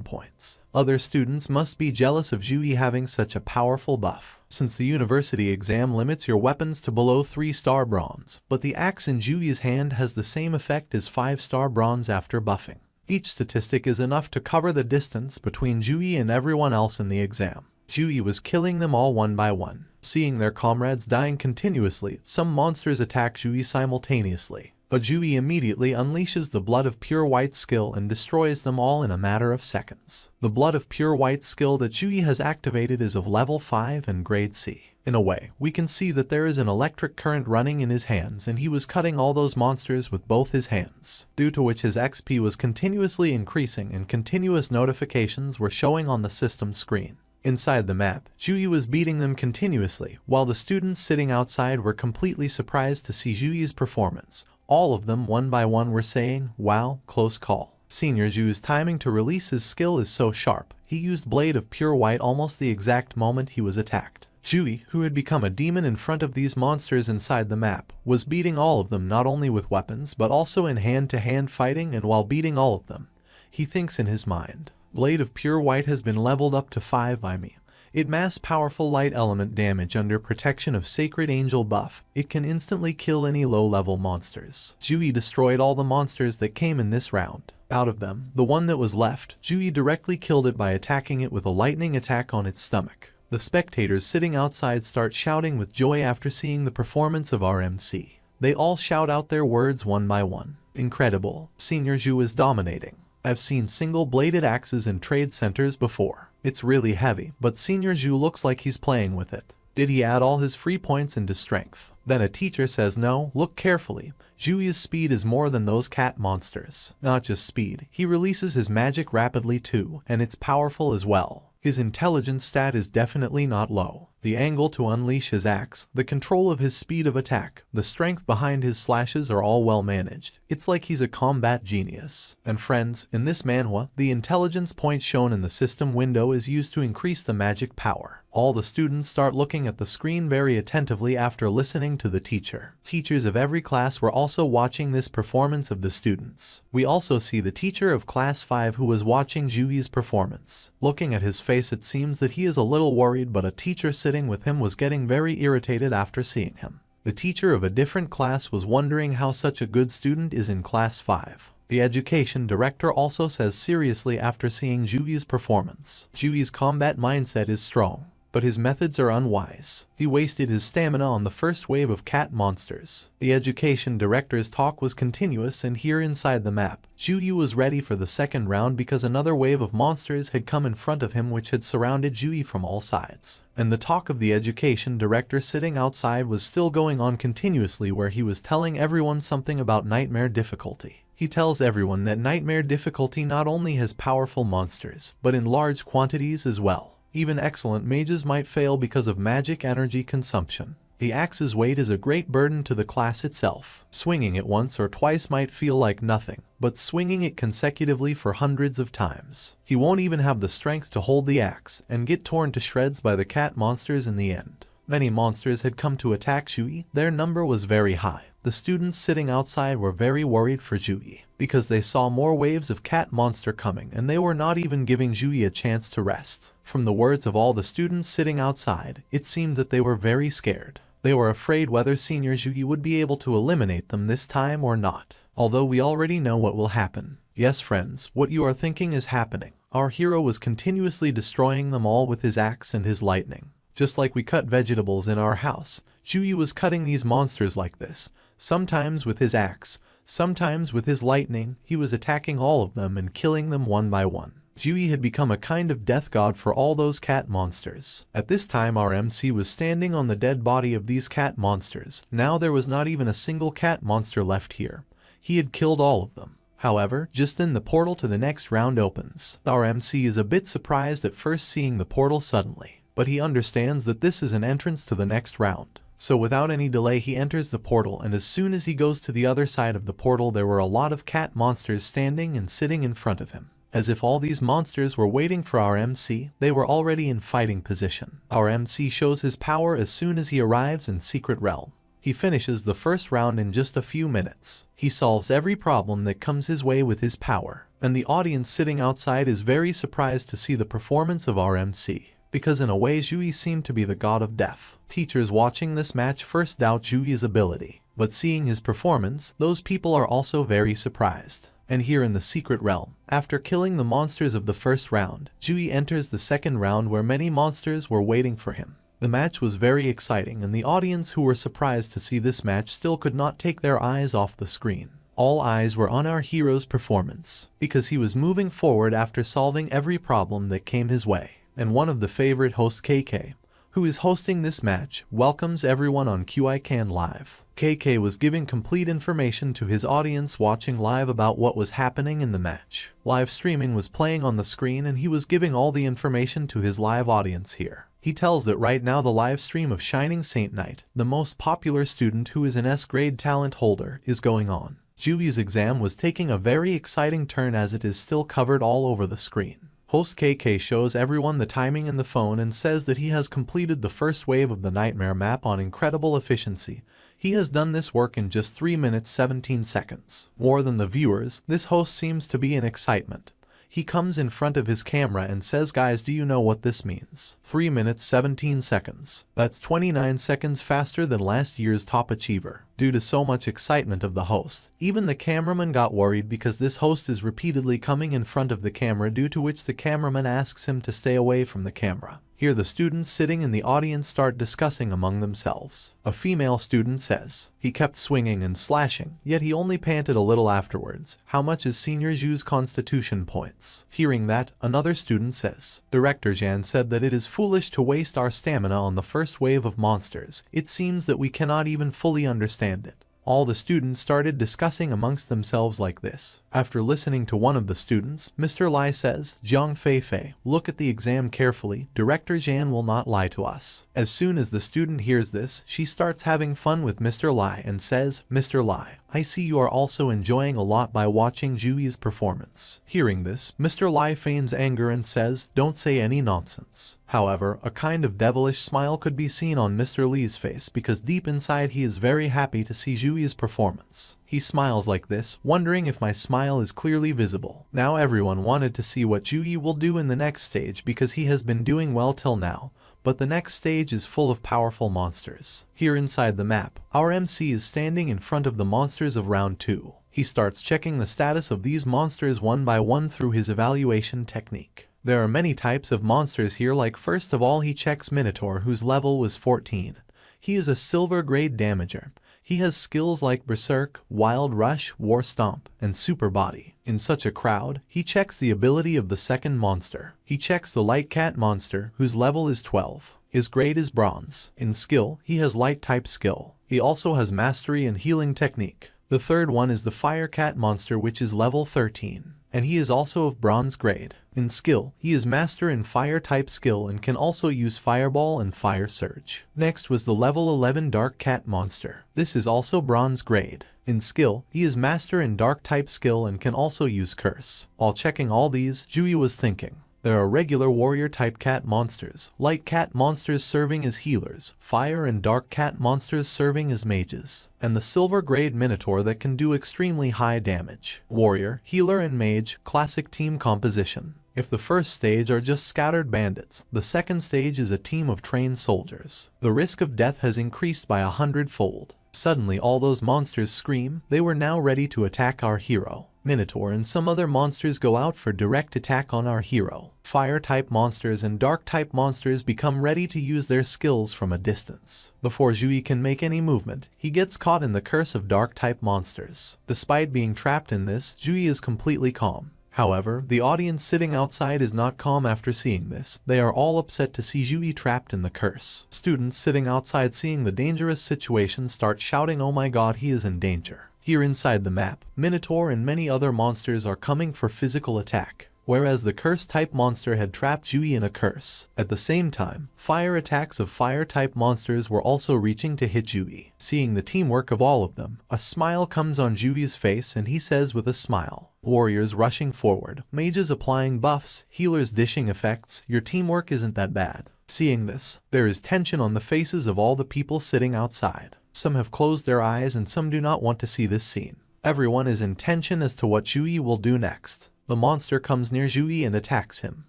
points. Other students must be jealous of Ju-yi having such a powerful buff, since the university exam limits your weapons to below 3-star bronze, but the axe in Ju-yi's hand has the same effect as 5-star bronze after buffing. Each statistic is enough to cover the distance between Ju-yi and everyone else in the exam. Ju-yi was killing them all one by one. Seeing their comrades dying continuously, some monsters attack Ju-yi simultaneously, but Ju-yi immediately unleashes the Blood of Pure White skill and destroys them all in a matter of seconds. The Blood of Pure White skill that Ju-yi has activated is of level 5 and grade C. In a way, we can see that there is an electric current running in his hands, and he was cutting all those monsters with both his hands, due to which his XP was continuously increasing and continuous notifications were showing on the system screen. Inside the map, Ju-yi was beating them continuously, while the students sitting outside were completely surprised to see Ju-yi's performance. All of them one by one were saying, "Wow, close call." Senior Ju's timing to release his skill is so sharp, he used Blade of Pure White almost the exact moment he was attacked. Ju-yi, who had become a demon in front of these monsters inside the map, was beating all of them not only with weapons but also in hand-to-hand fighting, and while beating all of them, he thinks in his mind, Blade of Pure White has been leveled up to 5 by me. It mass powerful light element damage under Protection of Sacred Angel buff. It can instantly kill any low-level monsters. Ju-yi destroyed all the monsters that came in this round. Out of them, the one that was left, Ju-yi directly killed it by attacking it with a lightning attack on its stomach. The spectators sitting outside start shouting with joy after seeing the performance of our MC. They all shout out their words one by one. Incredible. Senior Ju is dominating. I've seen single-bladed axes in trade centers before. It's really heavy, but Senior Ju looks like he's playing with it. Did he add all his free points into strength? Then a teacher says no, look carefully. Ju-yi's speed is more than those cat monsters. Not just speed, he releases his magic rapidly too, and it's powerful as well. His intelligence stat is definitely not low. The angle to unleash his axe, the control of his speed of attack, the strength behind his slashes are all well managed. It's like he's a combat genius. And friends, in this manhwa, the intelligence point shown in the system window is used to increase the magic power. All the students start looking at the screen very attentively after listening to the teacher. Teachers of every class were also watching this performance of the students. We also see the teacher of class 5 who was watching Ju-yi's performance. Looking at his face, it seems that he is a little worried, but a teacher sitting with him was getting very irritated after seeing him. The teacher of a different class was wondering how such a good student is in class 5. The education director also says seriously after seeing Ju-yi's performance. Ju-yi's combat mindset is strong, but his methods are unwise. He wasted his stamina on the first wave of cat monsters. The education director's talk was continuous, and here inside the map, Ju-yi was ready for the second round because another wave of monsters had come in front of him which had surrounded Ju-yi from all sides. And the talk of the education director sitting outside was still going on continuously, where he was telling everyone something about nightmare difficulty. He tells everyone that nightmare difficulty not only has powerful monsters, but in large quantities as well. Even excellent mages might fail because of magic energy consumption. The axe's weight is a great burden to the class itself. Swinging it once or twice might feel like nothing, but swinging it consecutively for hundreds of times, he won't even have the strength to hold the axe and get torn to shreds by the cat monsters in the end. Many monsters had come to attack Jui. Their number was very high. The students sitting outside were very worried for Jui, because they saw more waves of cat monster coming and they were not even giving Jui a chance to rest. From the words of all the students sitting outside, it seemed that they were very scared. They were afraid whether Senior Jui would be able to eliminate them this time or not. Although we already know what will happen. Yes friends, what you are thinking is happening. Our hero was continuously destroying them all with his axe and his lightning. Just like we cut vegetables in our house, Jui was cutting these monsters like this. Sometimes with his axe, sometimes with his lightning, he was attacking all of them and killing them one by one. Jui had become a kind of death god for all those cat monsters. At this time our MC was standing on the dead body of these cat monsters. Now there was not even a single cat monster left here. He had killed all of them. However, just then the portal to the next round opens. Our MC is a bit surprised at first seeing the portal suddenly, but he understands that this is an entrance to the next round. So without any delay he enters the portal, and as soon as he goes to the other side of the portal there were a lot of cat monsters standing and sitting in front of him. As if all these monsters were waiting for our MC, they were already in fighting position. Our MC shows his power as soon as he arrives in Secret Realm. He finishes the first round in just a few minutes. He solves every problem that comes his way with his power, and the audience sitting outside is very surprised to see the performance of our MC. Because in a way Jui seemed to be the god of death. Teachers watching this match first doubt Jui's ability, but seeing his performance, those people are also very surprised. And here in the Secret Realm, after killing the monsters of the first round, Jui enters the second round where many monsters were waiting for him. The match was very exciting and the audience who were surprised to see this match still could not take their eyes off the screen. All eyes were on our hero's performance, because he was moving forward after solving every problem that came his way. And one of the favorite hosts, KK, who is hosting this match, welcomes everyone on QICAN Live. KK was giving complete information to his audience watching live about what was happening in the match. Live streaming was playing on the screen and he was giving all the information to his live audience here. He tells that right now the live stream of Shining Saint Knight, the most popular student who is an S-grade talent holder, is going on. Jui's exam was taking a very exciting turn as it is still covered all over the screen. Host KK shows everyone the timing in the phone and says that he has completed the first wave of the Nightmare map on incredible efficiency. He has done this work in just 3 minutes 17 seconds. More than the viewers, this host seems to be in excitement. He comes in front of his camera and says, "Guys, do you know what this means? 3 minutes 17 seconds. That's 29 seconds faster than last year's top achiever." Due to so much excitement of the host, even the cameraman got worried because this host is repeatedly coming in front of the camera, due to which the cameraman asks him to stay away from the camera. Here the students sitting in the audience start discussing among themselves. A female student says, "He kept swinging and slashing, yet he only panted a little afterwards. How much is Senior Ju's constitution points?" Hearing that, another student says, "Director Jan said that it is foolish to waste our stamina on the first wave of monsters. It seems that we cannot even fully understand it." All the students started discussing amongst themselves like this. After listening to one of the students, Mr. Lai says, "Jiang Feifei, look at the exam carefully. Director Jan will not lie to us." As soon as the student hears this, she starts having fun with Mr. Lai and says, "Mr. Lai, I see you are also enjoying a lot by watching Jui's performance." Hearing this, Mr. Lai feigns anger and says, "Don't say any nonsense." However, a kind of devilish smile could be seen on Mr. Li's face, because deep inside he is very happy to see Jui's performance. He smiles like this, wondering if my smile is clearly visible. Now everyone wanted to see what Jui will do in the next stage, because he has been doing well till now. But the next stage is full of powerful monsters. Here inside the map, our MC is standing in front of the monsters of round 2. He starts checking the status of these monsters one by one through his evaluation technique. There are many types of monsters here, like first of all he checks Minotaur, whose level was 14. He is a silver grade damager. He has skills like Berserk, Wild Rush, War Stomp, and Super Body. In such a crowd, he checks the ability of the second monster. He checks the Light Cat monster, whose level is 12. His grade is Bronze. In skill, he has Light type skill. He also has Mastery and Healing technique. The third one is the Fire Cat monster, which is level 13. And he is also of Bronze grade. In skill, he is Master in Fire type skill and can also use Fireball and Fire Surge. Next was the level 11 Dark Cat monster. This is also Bronze grade. In skill, he is Master in Dark type skill and can also use Curse. While checking all these, Jui was thinking, There are regular warrior-type cat monsters, light cat monsters serving as healers, fire and dark cat monsters serving as mages, and the silver-grade minotaur that can do extremely high damage. Warrior, healer and mage, classic team composition. If the first stage are just scattered bandits, the second stage is a team of trained soldiers. The risk of death has increased by 100-fold. Suddenly all those monsters scream. They were now ready to attack our hero. Minotaur and some other monsters go out for direct attack on our hero. Fire-type monsters and dark-type monsters become ready to use their skills from a distance. Before Jui can make any movement, he gets caught in the curse of dark-type monsters. Despite being trapped in this, Jui is completely calm. However, the audience sitting outside is not calm after seeing this. They are all upset to see Jui trapped in the curse. Students sitting outside seeing the dangerous situation start shouting, "Oh my god, he is in danger." Here inside the map, Minotaur and many other monsters are coming for physical attack, whereas the curse-type monster had trapped Jui in a curse. At the same time, fire attacks of fire-type monsters were also reaching to hit Jui. Seeing the teamwork of all of them, a smile comes on Jui's face and he says with a smile, "Warriors rushing forward, mages applying buffs, healers dishing effects, your teamwork isn't that bad." Seeing this, there is tension on the faces of all the people sitting outside. Some have closed their eyes and some do not want to see this scene. Everyone is in tension as to what Jui will do next. The monster comes near Jui and attacks him.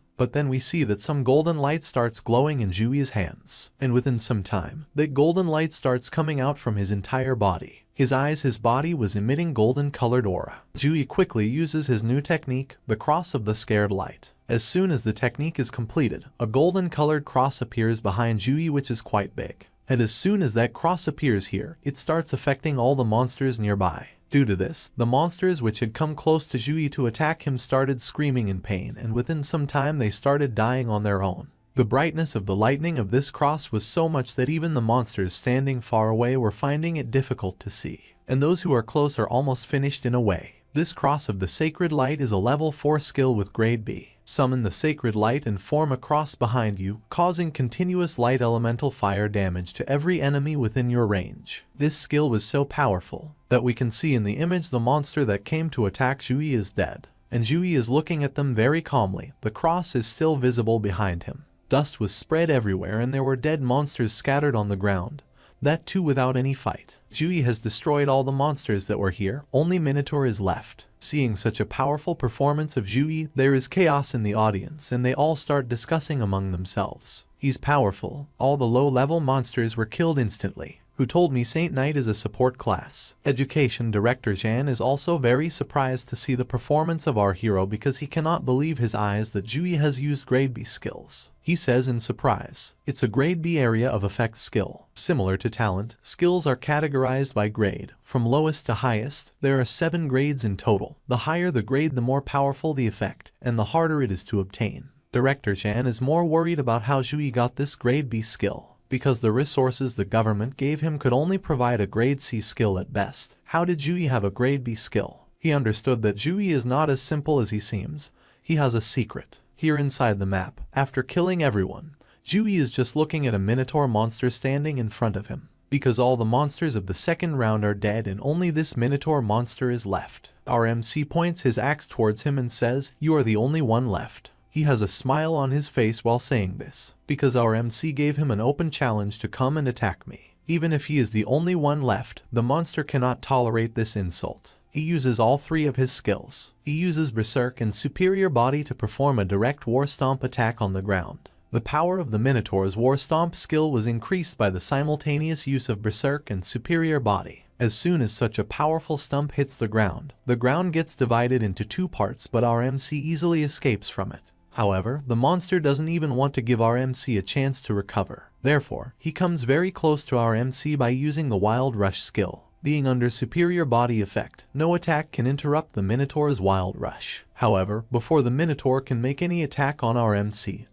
But then we see that some golden light starts glowing in Jui's hands. And within some time, that golden light starts coming out from his entire body. His eyes, his body was emitting golden colored aura. Jui quickly uses his new technique, the cross of the scared light. As soon as the technique is completed, a golden colored cross appears behind Jui, which is quite big. And as soon as that cross appears here, it starts affecting all the monsters nearby. Due to this, the monsters which had come close to Jui to attack him started screaming in pain, and within some time they started dying on their own. The brightness of the lightning of this cross was so much that even the monsters standing far away were finding it difficult to see, and those who are close are almost finished in a way. This cross of the sacred light is a level 4 skill with grade B. Summon the sacred light and form a cross behind you, causing continuous light elemental fire damage to every enemy within your range. This skill was so powerful that we can see in the image the monster that came to attack Jui is dead, and Jui is looking at them very calmly. The cross is still visible behind him. Dust was spread everywhere and there were dead monsters scattered on the ground. That too without any fight. Jui has destroyed all the monsters that were here, only Minotaur is left. Seeing such a powerful performance of Jui, there is chaos in the audience and they all start discussing among themselves. He's powerful. All the low-level monsters were killed instantly. Who told me Saint Knight is a support class? Education Director Jan is also very surprised to see the performance of our hero because he cannot believe his eyes that Jui has used grade B skills. He says in surprise, "It's a grade B area of effect skill. Similar to talent, skills are categorized by grade. From lowest to highest, there are 7 grades in total. The higher the grade, the more powerful the effect, and the harder it is to obtain." Director Jan is more worried about how Jui got this grade B skill, because the resources the government gave him could only provide a grade C skill at best. How did Jui have a grade B skill? He understood that Jui is not as simple as he seems. He has a secret. Here inside the map, after killing everyone, Jui is just looking at a Minotaur monster standing in front of him. Because all the monsters of the second round are dead and only this Minotaur monster is left. Our MC points his axe towards him and says, "You are the only one left." He has a smile on his face while saying this, because our MC gave him an open challenge to come and attack me. Even if he is the only one left, the monster cannot tolerate this insult. He uses all 3 of his skills. He uses Berserk and Superior Body to perform a direct War Stomp attack on the ground. The power of the Minotaur's War Stomp skill was increased by the simultaneous use of Berserk and Superior Body. As soon as such a powerful stump hits the ground gets divided into 2 parts, but our MC easily escapes from it. However, the monster doesn't even want to give our MC a chance to recover. Therefore, he comes very close to our MC by using the Wild Rush skill. Being under Superior Body effect, no attack can interrupt the Minotaur's Wild Rush. However, before the Minotaur can make any attack on our MC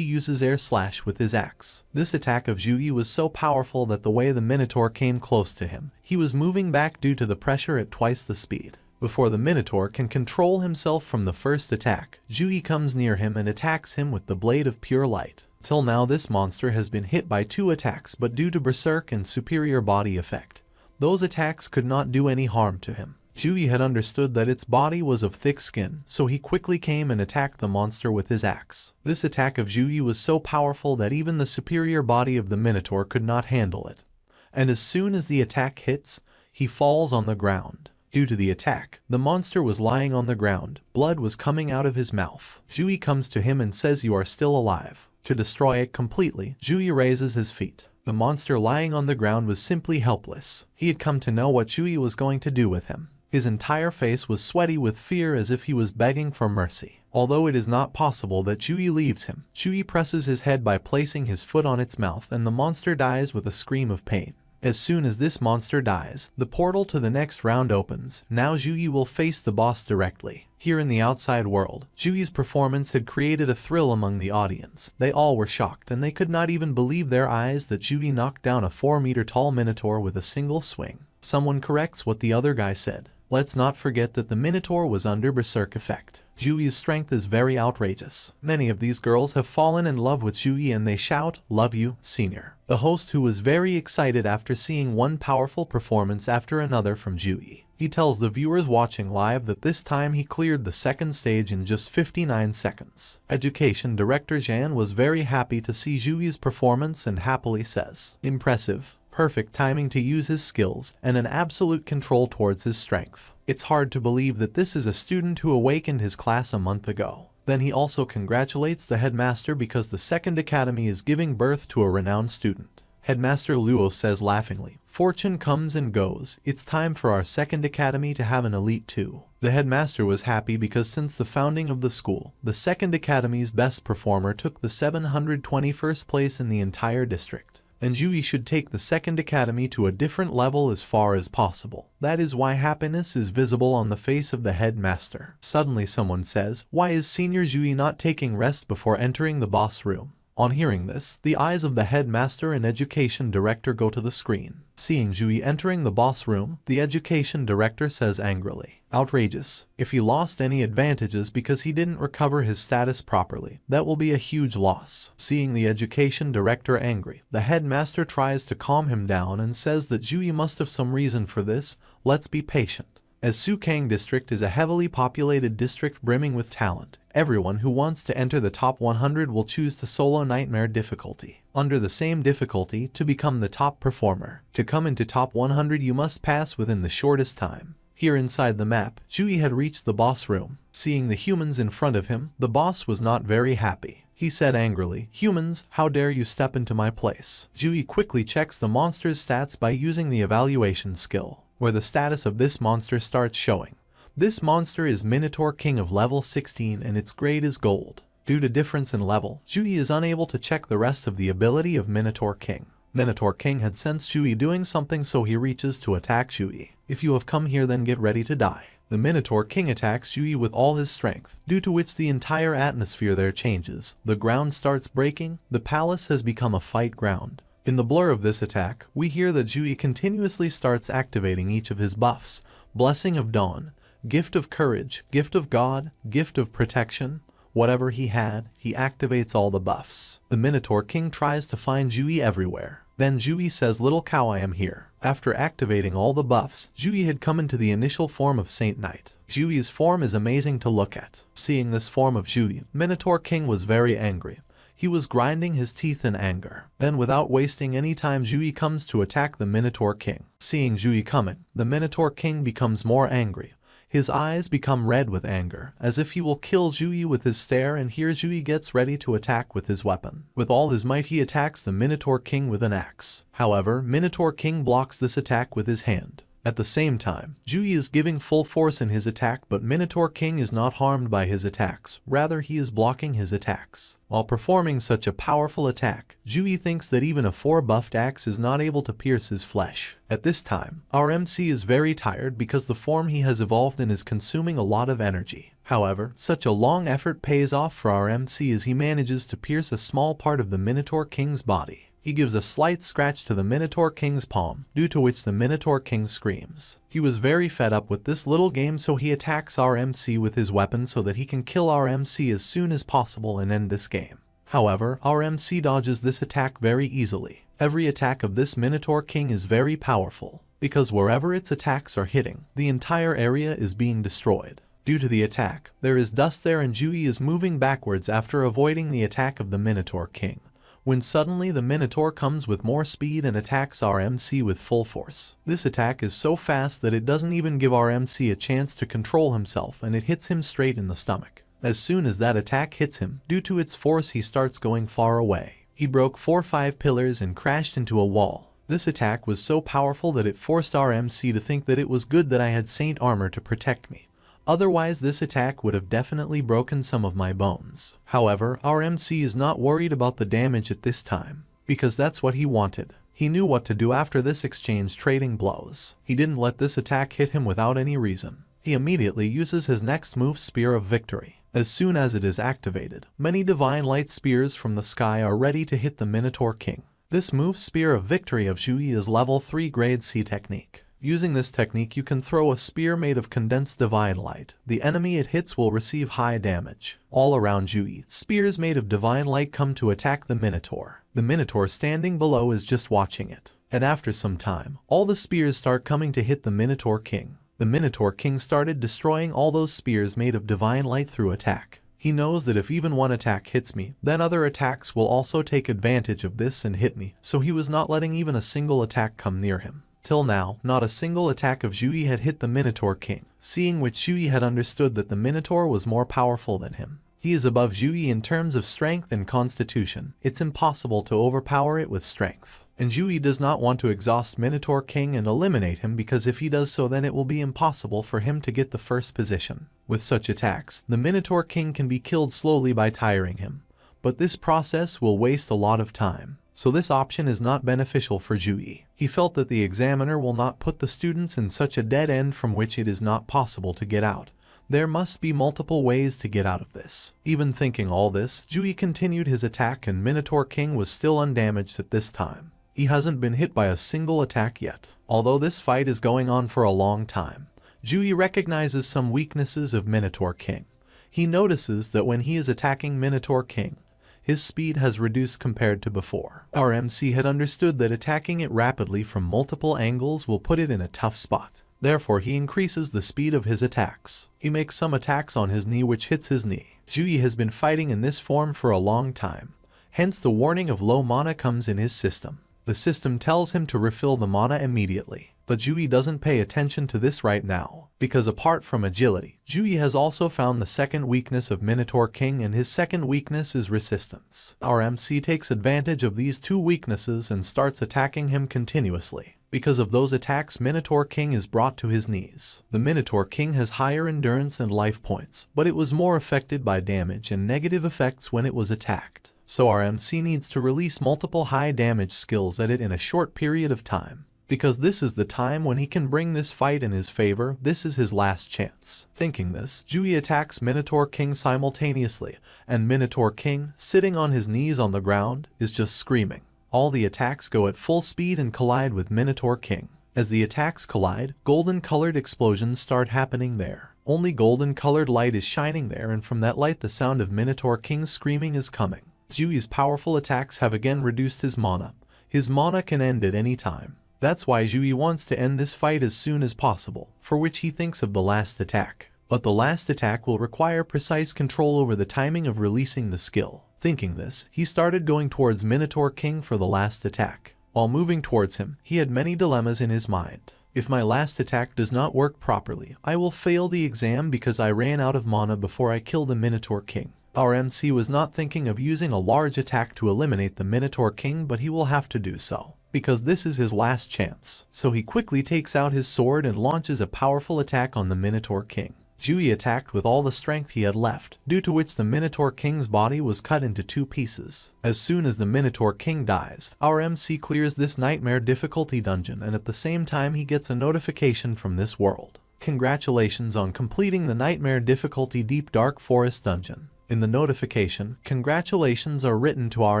uses Air Slash with his axe. This attack of Jui was so powerful that the way the Minotaur came close to him, he was moving back due to the pressure at twice the speed. Before the Minotaur can control himself from the first attack, Jui comes near him and attacks him with the Blade of Pure Light. Till now this monster has been hit by 2 attacks, but due to Berserk and Superior Body effect, those attacks could not do any harm to him. Jui had understood that its body was of thick skin, so he quickly came and attacked the monster with his axe. This attack of Jui was so powerful that even the superior body of the Minotaur could not handle it. And as soon as the attack hits, he falls on the ground. Due to the attack, the monster was lying on the ground, blood was coming out of his mouth. Jui comes to him and says, "You are still alive." To destroy it completely, Jui raises his feet. The monster lying on the ground was simply helpless. He had come to know what Jui was going to do with him. His entire face was sweaty with fear as if he was begging for mercy. Although it is not possible that Jui leaves him, Jui presses his head by placing his foot on its mouth and the monster dies with a scream of pain. As soon as this monster dies, the portal to the next round opens. Now Jui will face the boss directly. Here in the outside world, Jui's performance had created a thrill among the audience. They all were shocked and they could not even believe their eyes that Jui knocked down a 4-meter tall Minotaur with a single swing. Someone corrects what the other guy said. Let's not forget that the Minotaur was under berserk effect. Jui's strength is very outrageous. Many of these girls have fallen in love with Jui and they shout, "Love you, senior." The host, who was very excited after seeing one powerful performance after another from Jui, he tells the viewers watching live that this time he cleared the second stage in just 59 seconds. Education Director Jan was very happy to see Jui's performance and happily says, "Impressive. Perfect timing to use his skills, and an absolute control towards his strength. It's hard to believe that this is a student who awakened his class a month ago." Then he also congratulates the headmaster because the second academy is giving birth to a renowned student. Headmaster Luo says laughingly, "Fortune comes and goes. It's time for our second academy to have an elite too." The headmaster was happy because since the founding of the school, the second academy's best performer took the 721st place in the entire district. And Jui should take the second academy to a different level as far as possible. That is why happiness is visible on the face of the headmaster. Suddenly someone says, "Why is senior Jui not taking rest before entering the boss room?" On hearing this, the eyes of the headmaster and education director go to the screen. Seeing Jui entering the boss room, the education director says angrily, "Outrageous. If he lost any advantages because he didn't recover his status properly, that will be a huge loss." Seeing the education director angry, the headmaster tries to calm him down and says that Jui must have some reason for this. Let's be patient. As Sukang district is a heavily populated district brimming with talent, everyone who wants to enter the top 100 will choose the solo nightmare difficulty. Under the same difficulty, to become the top performer. To come into top 100 you must pass within the shortest time. Here inside the map, Jui had reached the boss room. Seeing the humans in front of him, the boss was not very happy. He said angrily, "Humans, how dare you step into my place?" Jui quickly checks the monster's stats by using the evaluation skill, where the status of this monster starts showing. This monster is Minotaur King of level 16 and its grade is gold. Due to difference in level, Jui is unable to check the rest of the ability of Minotaur King. Minotaur King had sensed Jui doing something, so he reaches to attack Jui. "If you have come here, then get ready to die." The Minotaur King attacks Jui with all his strength, due to which the entire atmosphere there changes. The ground starts breaking, the palace has become a fight ground. In the blur of this attack, we hear that Jui continuously starts activating each of his buffs: Blessing of Dawn, Gift of Courage, Gift of God, Gift of Protection. Whatever he had, he activates all the buffs. The Minotaur King tries to find Jui everywhere. Then Jui says, "Little cow, I am here." After activating all the buffs, Jui had come into the initial form of Saint Knight. Jui's form is amazing to look at. Seeing this form of Jui, Minotaur King was very angry. He was grinding his teeth in anger. Then without wasting any time, Jui comes to attack the Minotaur King. Seeing Jui coming, the Minotaur King becomes more angry. His eyes become red with anger, as if he will kill Jui with his stare, and here Jui gets ready to attack with his weapon. With all his might he attacks the Minotaur King with an axe. However, Minotaur King blocks this attack with his hand. At the same time, Jui is giving full force in his attack, but Minotaur King is not harmed by his attacks, rather he is blocking his attacks. While performing such a powerful attack, Jui thinks that even a 4-buffed axe is not able to pierce his flesh. At this time, our MC is very tired because the form he has evolved in is consuming a lot of energy. However, such a long effort pays off for our MC as he manages to pierce a small part of the Minotaur King's body. He gives a slight scratch to the Minotaur King's palm, due to which the Minotaur King screams. He was very fed up with this little game, so he attacks our MC with his weapon so that he can kill our MC as soon as possible and end this game. However, our MC dodges this attack very easily. Every attack of this Minotaur King is very powerful. because wherever its attacks are hitting, the entire area is being destroyed. Due to the attack, there is dust there and Jui is moving backwards after avoiding the attack of the Minotaur King, when suddenly the Minotaur comes with more speed and attacks our MC with full force. This attack is so fast that it doesn't even give our MC a chance to control himself, and it hits him straight in the stomach. As soon as that attack hits him, due to its force he starts going far away. He broke 4-5 pillars and crashed into a wall. This attack was so powerful that it forced our MC to think that it was good that I had saint armor to protect me. Otherwise this attack would have definitely broken some of my bones. However, our MC is not worried about the damage at this time, because that's what he wanted. He knew what to do after this exchange trading blows. He didn't let this attack hit him without any reason. He immediately uses his next move, Spear of Victory. As soon as it is activated, many divine light spears from the sky are ready to hit the Minotaur King. This move, Spear of Victory of Jui, is level 3 grade C technique. Using this technique you can throw a spear made of condensed divine light. The enemy it hits will receive high damage. All around Jui, spears made of divine light come to attack the Minotaur. The Minotaur standing below is just watching it. And after some time, all the spears start coming to hit the Minotaur King. The Minotaur King started destroying all those spears made of divine light through attack. He knows that if even one attack hits me, then other attacks will also take advantage of this and hit me, so he was not letting even a single attack come near him. Till now, not a single attack of Jui had hit the Minotaur King, seeing which Jui had understood that the Minotaur was more powerful than him. He is above Jui in terms of strength and constitution. It's impossible to overpower it with strength. And Jui does not want to exhaust Minotaur King and eliminate him, because if he does so then it will be impossible for him to get the first position. With such attacks, the Minotaur King can be killed slowly by tiring him, but this process will waste a lot of time. So this option is not beneficial for Jui. He felt that the examiner will not put the students in such a dead end from which it is not possible to get out. There must be multiple ways to get out of this. Even thinking all this, Jui continued his attack and Minotaur King was still undamaged at this time. He hasn't been hit by a single attack yet. Although this fight is going on for a long time, Jui recognizes some weaknesses of Minotaur King. He notices that when he is attacking Minotaur King, his speed has reduced compared to before. Our MC had understood that attacking it rapidly from multiple angles will put it in a tough spot. Therefore he increases the speed of his attacks. He makes some attacks on his knee which hits his knee. Jui has been fighting in this form for a long time. Hence the warning of low mana comes in his system. The system tells him to refill the mana immediately. But Jui doesn't pay attention to this right now, because apart from agility, Jui has also found the second weakness of Minotaur King, and his second weakness is resistance. Our MC takes advantage of these two weaknesses and starts attacking him continuously. Because of those attacks, Minotaur King is brought to his knees. The Minotaur King has higher endurance and life points, but it was more affected by damage and negative effects when it was attacked. So our MC needs to release multiple high damage skills at it in a short period of time. Because this is the time when he can bring this fight in his favor. This is his last chance. Thinking this, Jui attacks Minotaur King simultaneously, and Minotaur King, sitting on his knees on the ground, is just screaming. All the attacks go at full speed and collide with Minotaur King. As the attacks collide, golden-colored explosions start happening there. Only golden-colored light is shining there, and from that light the sound of Minotaur King's screaming is coming. Jui's powerful attacks have again reduced his mana. His mana can end at any time. That's why Jui wants to end this fight as soon as possible, for which he thinks of the last attack. But the last attack will require precise control over the timing of releasing the skill. Thinking this, he started going towards Minotaur King for the last attack. While moving towards him, he had many dilemmas in his mind. If my last attack does not work properly, I will fail the exam because I ran out of mana before I killed the Minotaur King. Our MC was not thinking of using a large attack to eliminate the Minotaur King, but he will have to do so, because this is his last chance. So he quickly takes out his sword and launches a powerful attack on the Minotaur King. Jui attacked with all the strength he had left, due to which the Minotaur King's body was cut into 2 pieces. As soon as the Minotaur King dies, our MC clears this nightmare difficulty dungeon, and at the same time he gets a notification from this world. Congratulations on completing the nightmare difficulty Deep Dark Forest dungeon. In the notification, congratulations are written to our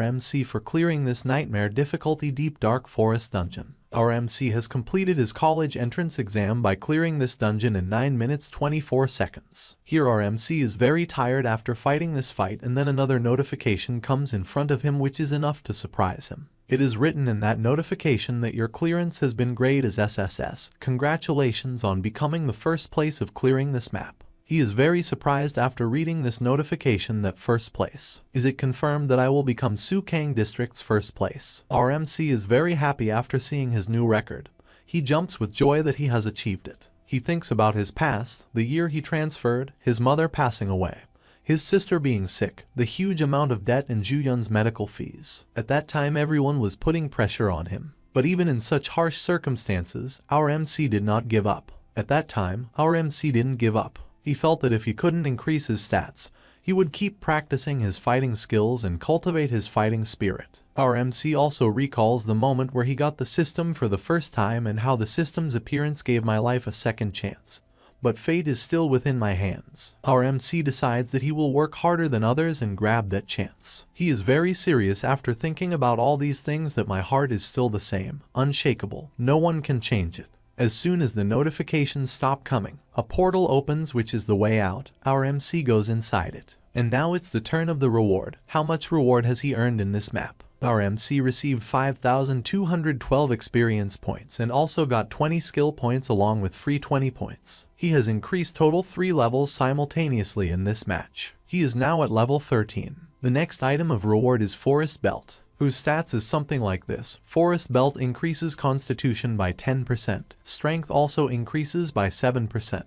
MC for clearing this nightmare difficulty Deep Dark Forest dungeon. Our MC has completed his college entrance exam by clearing this dungeon in 9 minutes 24 seconds. Here our MC is very tired after fighting this fight, and then another notification comes in front of him which is enough to surprise him. It is written in that notification that your clearance has been graded as SSS. Congratulations on becoming the first place of clearing this map. He is very surprised after reading this notification that first place. Is it confirmed that I will become Sukang District's first place? Our MC is very happy after seeing his new record. He jumps with joy that he has achieved it. He thinks about his past, the year he transferred, his mother passing away, his sister being sick, the huge amount of debt and Juyun's medical fees. At that time everyone was putting pressure on him. But even in such harsh circumstances, our MC did not give up. At that time, our MC didn't give up. He felt that if he couldn't increase his stats, he would keep practicing his fighting skills and cultivate his fighting spirit. Our MC also recalls the moment where he got the system for the first time and how the system's appearance gave my life a second chance. But fate is still within my hands. Our MC decides that he will work harder than others and grab that chance. He is very serious after thinking about all these things, that my heart is still the same, unshakable, no one can change it. As soon as the notifications stop coming, a portal opens which is the way out. Our MC goes inside it. And now it's the turn of the reward. How much reward has he earned in this map? Our MC received 5,212 experience points and also got 20 skill points along with free 20 points. He has increased total 3 levels simultaneously in this match. He is now at level 13. The next item of reward is Forest Belt, whose stats is something like this. Forest Belt increases Constitution by 10%. Strength also increases by 7%.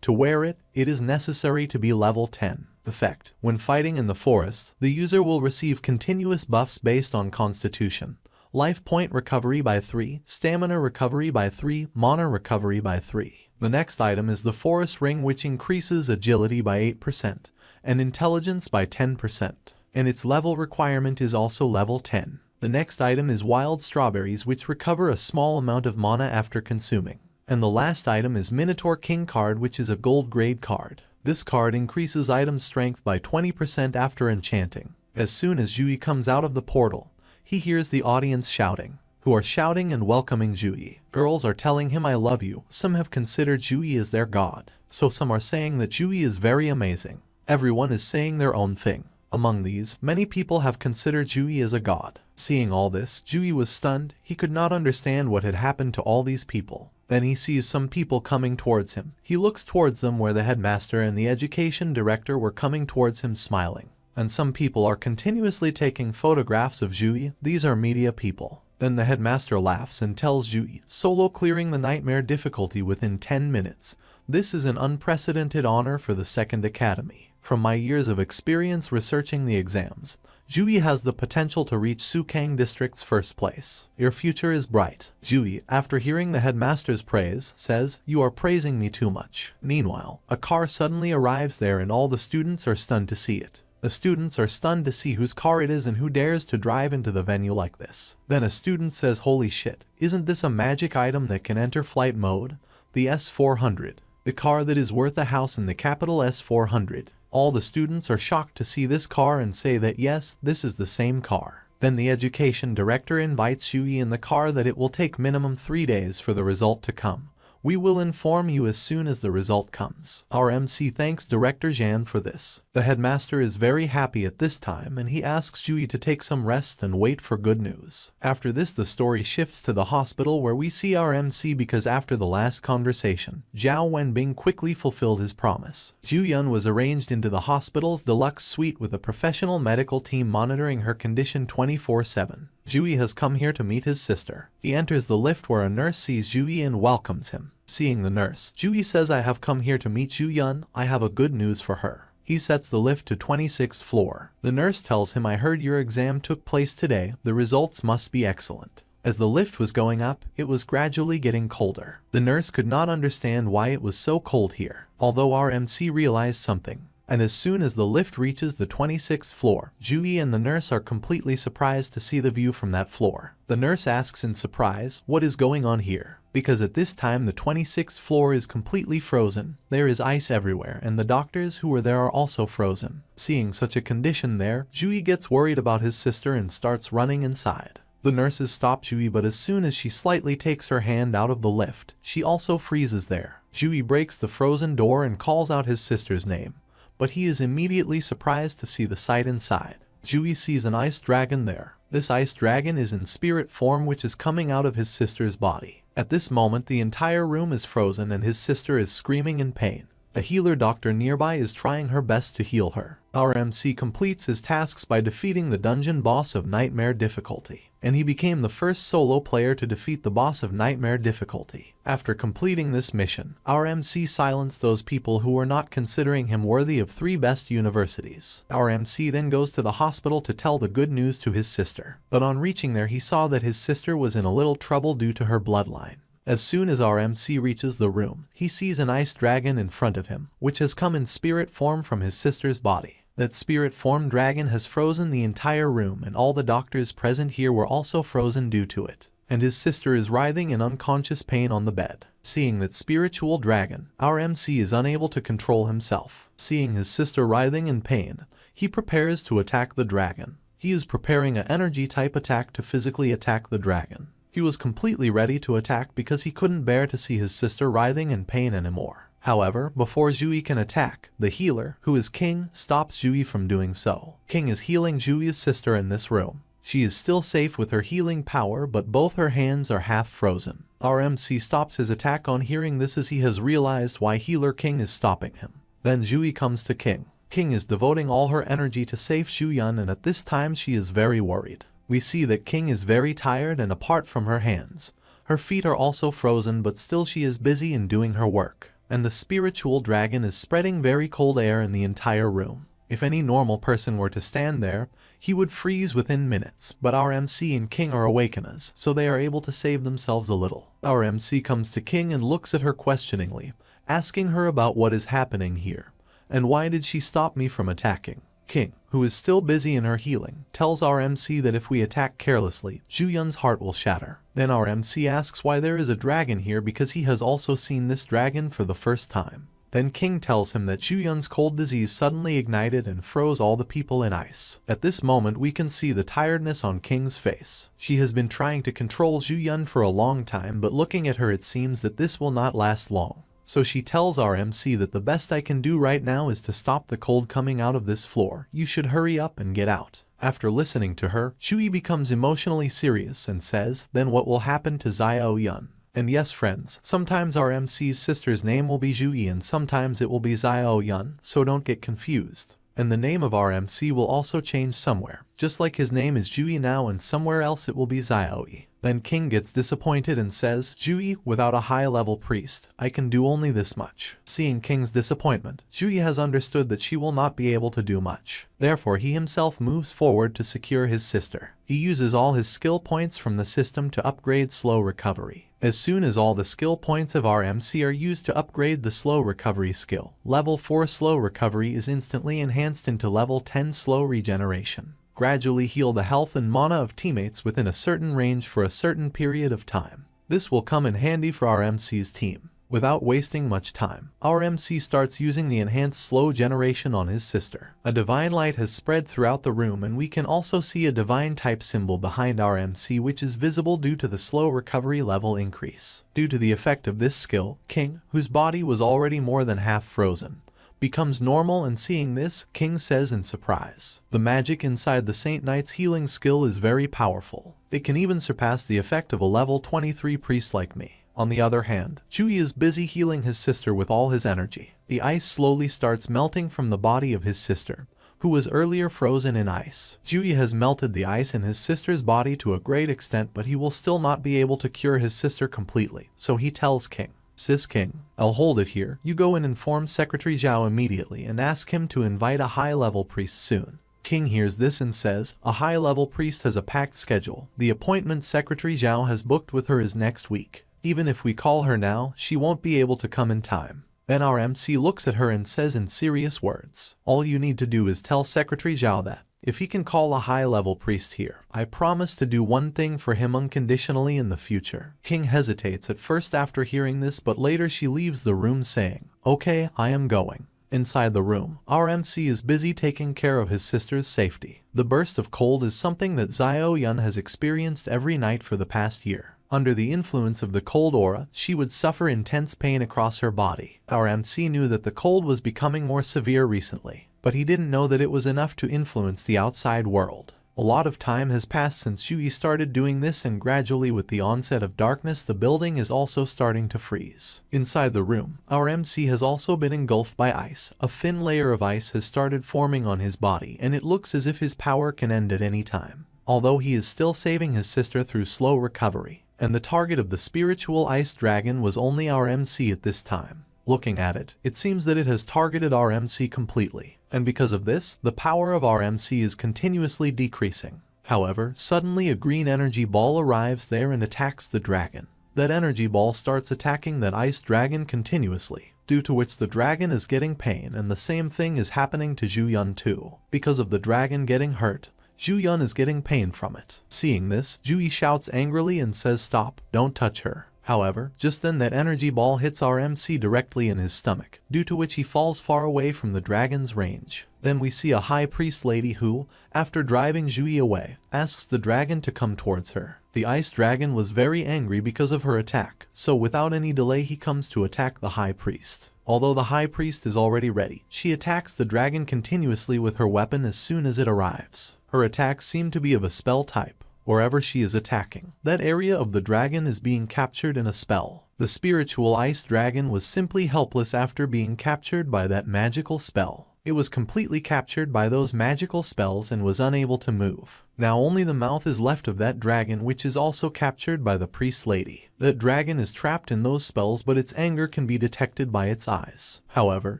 To wear it, it is necessary to be level 10. Effect: when fighting in the forest, the user will receive continuous buffs based on Constitution. Life point recovery by 3, stamina recovery by 3, mana recovery by 3. The next item is the Forest Ring, which increases agility by 8% and intelligence by 10%. And its level requirement is also level 10. The next item is Wild Strawberries, which recover a small amount of mana after consuming. And the last item is Minotaur King card, which is a gold grade card. This card increases item strength by 20% after enchanting. As soon as Jui comes out of the portal, he hears the audience shouting, who are shouting and welcoming Jui. Girls are telling him I love you. Some have considered Jui as their god, so some are saying that Jui is very amazing. Everyone is saying their own thing. Among these, many people have considered Jui as a god. Seeing all this, Jui was stunned. He could not understand what had happened to all these people. Then he sees some people coming towards him. He looks towards them where the headmaster and the education director were coming towards him smiling. And some people are continuously taking photographs of Jui. These are media people. Then the headmaster laughs and tells Jui, solo clearing the nightmare difficulty within 10 minutes. This is an unprecedented honor for the second academy. From my years of experience researching the exams, Jui has the potential to reach Sukang District's first place. Your future is bright. Jui, after hearing the headmaster's praise, says, you are praising me too much. Meanwhile, a car suddenly arrives there and all the students are stunned to see it. The students are stunned to see whose car it is and who dares to drive into the venue like this. Then a student says, holy shit, isn't this a magic item that can enter flight mode? The S400. The car that is worth a house in the capital S400. All the students are shocked to see this car and say that yes, this is the same car. Then the education director invites Jui in the car that it will take minimum 3 days for the result to come. We will inform you as soon as the result comes. Our MC thanks Director Jan for this. The headmaster is very happy at this time and he asks Jui to take some rest and wait for good news. After this the story shifts to the hospital where we see our MC because after the last conversation, Zhao Wenbing quickly fulfilled his promise. Juyun was arranged into the hospital's deluxe suite with a professional medical team monitoring her condition 24/7. Jui has come here to meet his sister. He enters the lift where a nurse sees Jui and welcomes him. Seeing the nurse, Jui says I have come here to meet Juyun, I have a good news for her. He sets the lift to 26th floor. The nurse tells him I heard your exam took place today, the results must be excellent. As the lift was going up, it was gradually getting colder. The nurse could not understand why it was so cold here, although our MC realized something. And as soon as the lift reaches the 26th floor, Jui and the nurse are completely surprised to see the view from that floor. The nurse asks in surprise, what is going on here? Because at this time the 26th floor is completely frozen, there is ice everywhere and the doctors who were there are also frozen. Seeing such a condition there, Jui gets worried about his sister and starts running inside. The nurses stop Jui, but as soon as she slightly takes her hand out of the lift, she also freezes there. Jui breaks the frozen door and calls out his sister's name, but he is immediately surprised to see the sight inside. Jui sees an ice dragon there. This ice dragon is in spirit form, which is coming out of his sister's body. At this moment, the entire room is frozen and his sister is screaming in pain. A healer doctor nearby is trying her best to heal her. Our MC completes his tasks by defeating the dungeon boss of Nightmare difficulty, and he became the first solo player to defeat the boss of Nightmare difficulty. After completing this mission, our MC silenced those people who were not considering him worthy of 3 best universities. Our MC then goes to the hospital to tell the good news to his sister, but on reaching there he saw that his sister was in a little trouble due to her bloodline. As soon as our MC reaches the room, he sees an ice dragon in front of him, which has come in spirit form from his sister's body. That spirit form dragon has frozen the entire room, and all the doctors present here were also frozen due to it. And his sister is writhing in unconscious pain on the bed. Seeing that spiritual dragon, our MC is unable to control himself. Seeing his sister writhing in pain, he prepares to attack the dragon. He is preparing an energy type attack to physically attack the dragon. He was completely ready to attack because he couldn't bear to see his sister writhing in pain anymore. However, before Jui can attack, the healer, who is King, stops Jui from doing so. King is healing Jui's sister in this room. She is still safe with her healing power, but both her hands are half frozen. Our MC stops his attack on hearing this, as he has realized why healer King is stopping him. Then Jui comes to King. King is devoting all her energy to save Shuyan, and at this time she is very worried. We see that King is very tired, and apart from her hands, her feet are also frozen, but still she is busy in doing her work. And the spiritual dragon is spreading very cold air in the entire room. If any normal person were to stand there, he would freeze within minutes, but our MC and King are Awakeners, so they are able to save themselves a little. Our MC comes to King and looks at her questioningly, asking her about what is happening here, and why did she stop me from attacking. King, who is still busy in her healing, tells our MC that if we attack carelessly, Juyun's heart will shatter. Then our MC asks why there is a dragon here, because he has also seen this dragon for the first time. Then King tells him that Juyun's cold disease suddenly ignited and froze all the people in ice. At this moment we can see the tiredness on King's face. She has been trying to control Juyun for a long time, but looking at her it seems that this will not last long. So she tells our MC that the best I can do right now is to stop the cold coming out of this floor. You should hurry up and get out. After listening to her, Chui becomes emotionally serious and says, then what will happen to Xiao Yun? And yes friends, sometimes our MC's sister's name will be Jui and sometimes it will be Xiao Yun, so don't get confused. And the name of our MC will also change somewhere, just like his name is Jui now and somewhere else it will be Xiaoyi. Then King gets disappointed and says, Jui, without a high-level priest, I can do only this much. Seeing King's disappointment, Jui has understood that she will not be able to do much. Therefore he himself moves forward to secure his sister. He uses all his skill points from the system to upgrade slow recovery. As soon as all the skill points of our MC are used to upgrade the slow recovery skill, level 4 slow recovery is instantly enhanced into level 10 slow regeneration. Gradually heal the health and mana of teammates within a certain range for a certain period of time. This will come in handy for our MC's team. Without wasting much time, our MC starts using the enhanced slow generation on his sister. A divine light has spread throughout the room and we can also see a divine type symbol behind our MC, which is visible due to the slow recovery level increase. Due to the effect of this skill, King, whose body was already more than half frozen, becomes normal, and seeing this, King says in surprise, the magic inside the Saint Knight's healing skill is very powerful. It can even surpass the effect of a level 23 priest like me. On the other hand, Jui is busy healing his sister with all his energy. The ice slowly starts melting from the body of his sister, who was earlier frozen in ice. Jui has melted the ice in his sister's body to a great extent, but he will still not be able to cure his sister completely, so he tells King, Sis King, I'll hold it here. You go and inform Secretary Zhao immediately and ask him to invite a high-level priest soon. King hears this and says, a high-level priest has a packed schedule. The appointment Secretary Zhao has booked with her is next week. Even if we call her now, she won't be able to come in time. Then our MC looks at her and says in serious words, all you need to do is tell Secretary Zhao that, if he can call a high-level priest here, I promise to do one thing for him unconditionally in the future. King hesitates at first after hearing this, but later she leaves the room saying, okay, I am going. Inside the room, our MC is busy taking care of his sister's safety. The burst of cold is something that Xiao Yun has experienced every night for the past year. Under the influence of the cold aura, she would suffer intense pain across her body. Our MC knew that the cold was becoming more severe recently, but he didn't know that it was enough to influence the outside world. A lot of time has passed since Yui started doing this, and gradually with the onset of darkness the building is also starting to freeze. Inside the room, our MC has also been engulfed by ice. A thin layer of ice has started forming on his body, and it looks as if his power can end at any time. Although he is still saving his sister through slow recovery, and the target of the spiritual ice dragon was only our MC at this time. Looking at it, it seems that it has targeted our MC completely, and because of this, the power of our MC is continuously decreasing. However, suddenly a green energy ball arrives there and attacks the dragon. That energy ball starts attacking that ice dragon continuously, due to which the dragon is getting pain, and the same thing is happening to Zhu Yun too. Because of the dragon getting hurt, Zhu Yun is getting pain from it. Seeing this, Zhu shouts angrily and says, "Stop, don't touch her." However, just then that energy ball hits our MC directly in his stomach, due to which he falls far away from the dragon's range. Then we see a high priest lady who, after driving Zhu away, asks the dragon to come towards her. The ice dragon was very angry because of her attack, so without any delay he comes to attack the high priest. Although the high priest is already ready, she attacks the dragon continuously with her weapon as soon as it arrives. Her attacks seem to be of a spell type. Wherever she is attacking, that area of the dragon is being captured in a spell. The spiritual ice dragon was simply helpless after being captured by that magical spell. It was completely captured by those magical spells and was unable to move. Now only the mouth is left of that dragon, which is also captured by the priest lady. That dragon is trapped in those spells, but its anger can be detected by its eyes. However,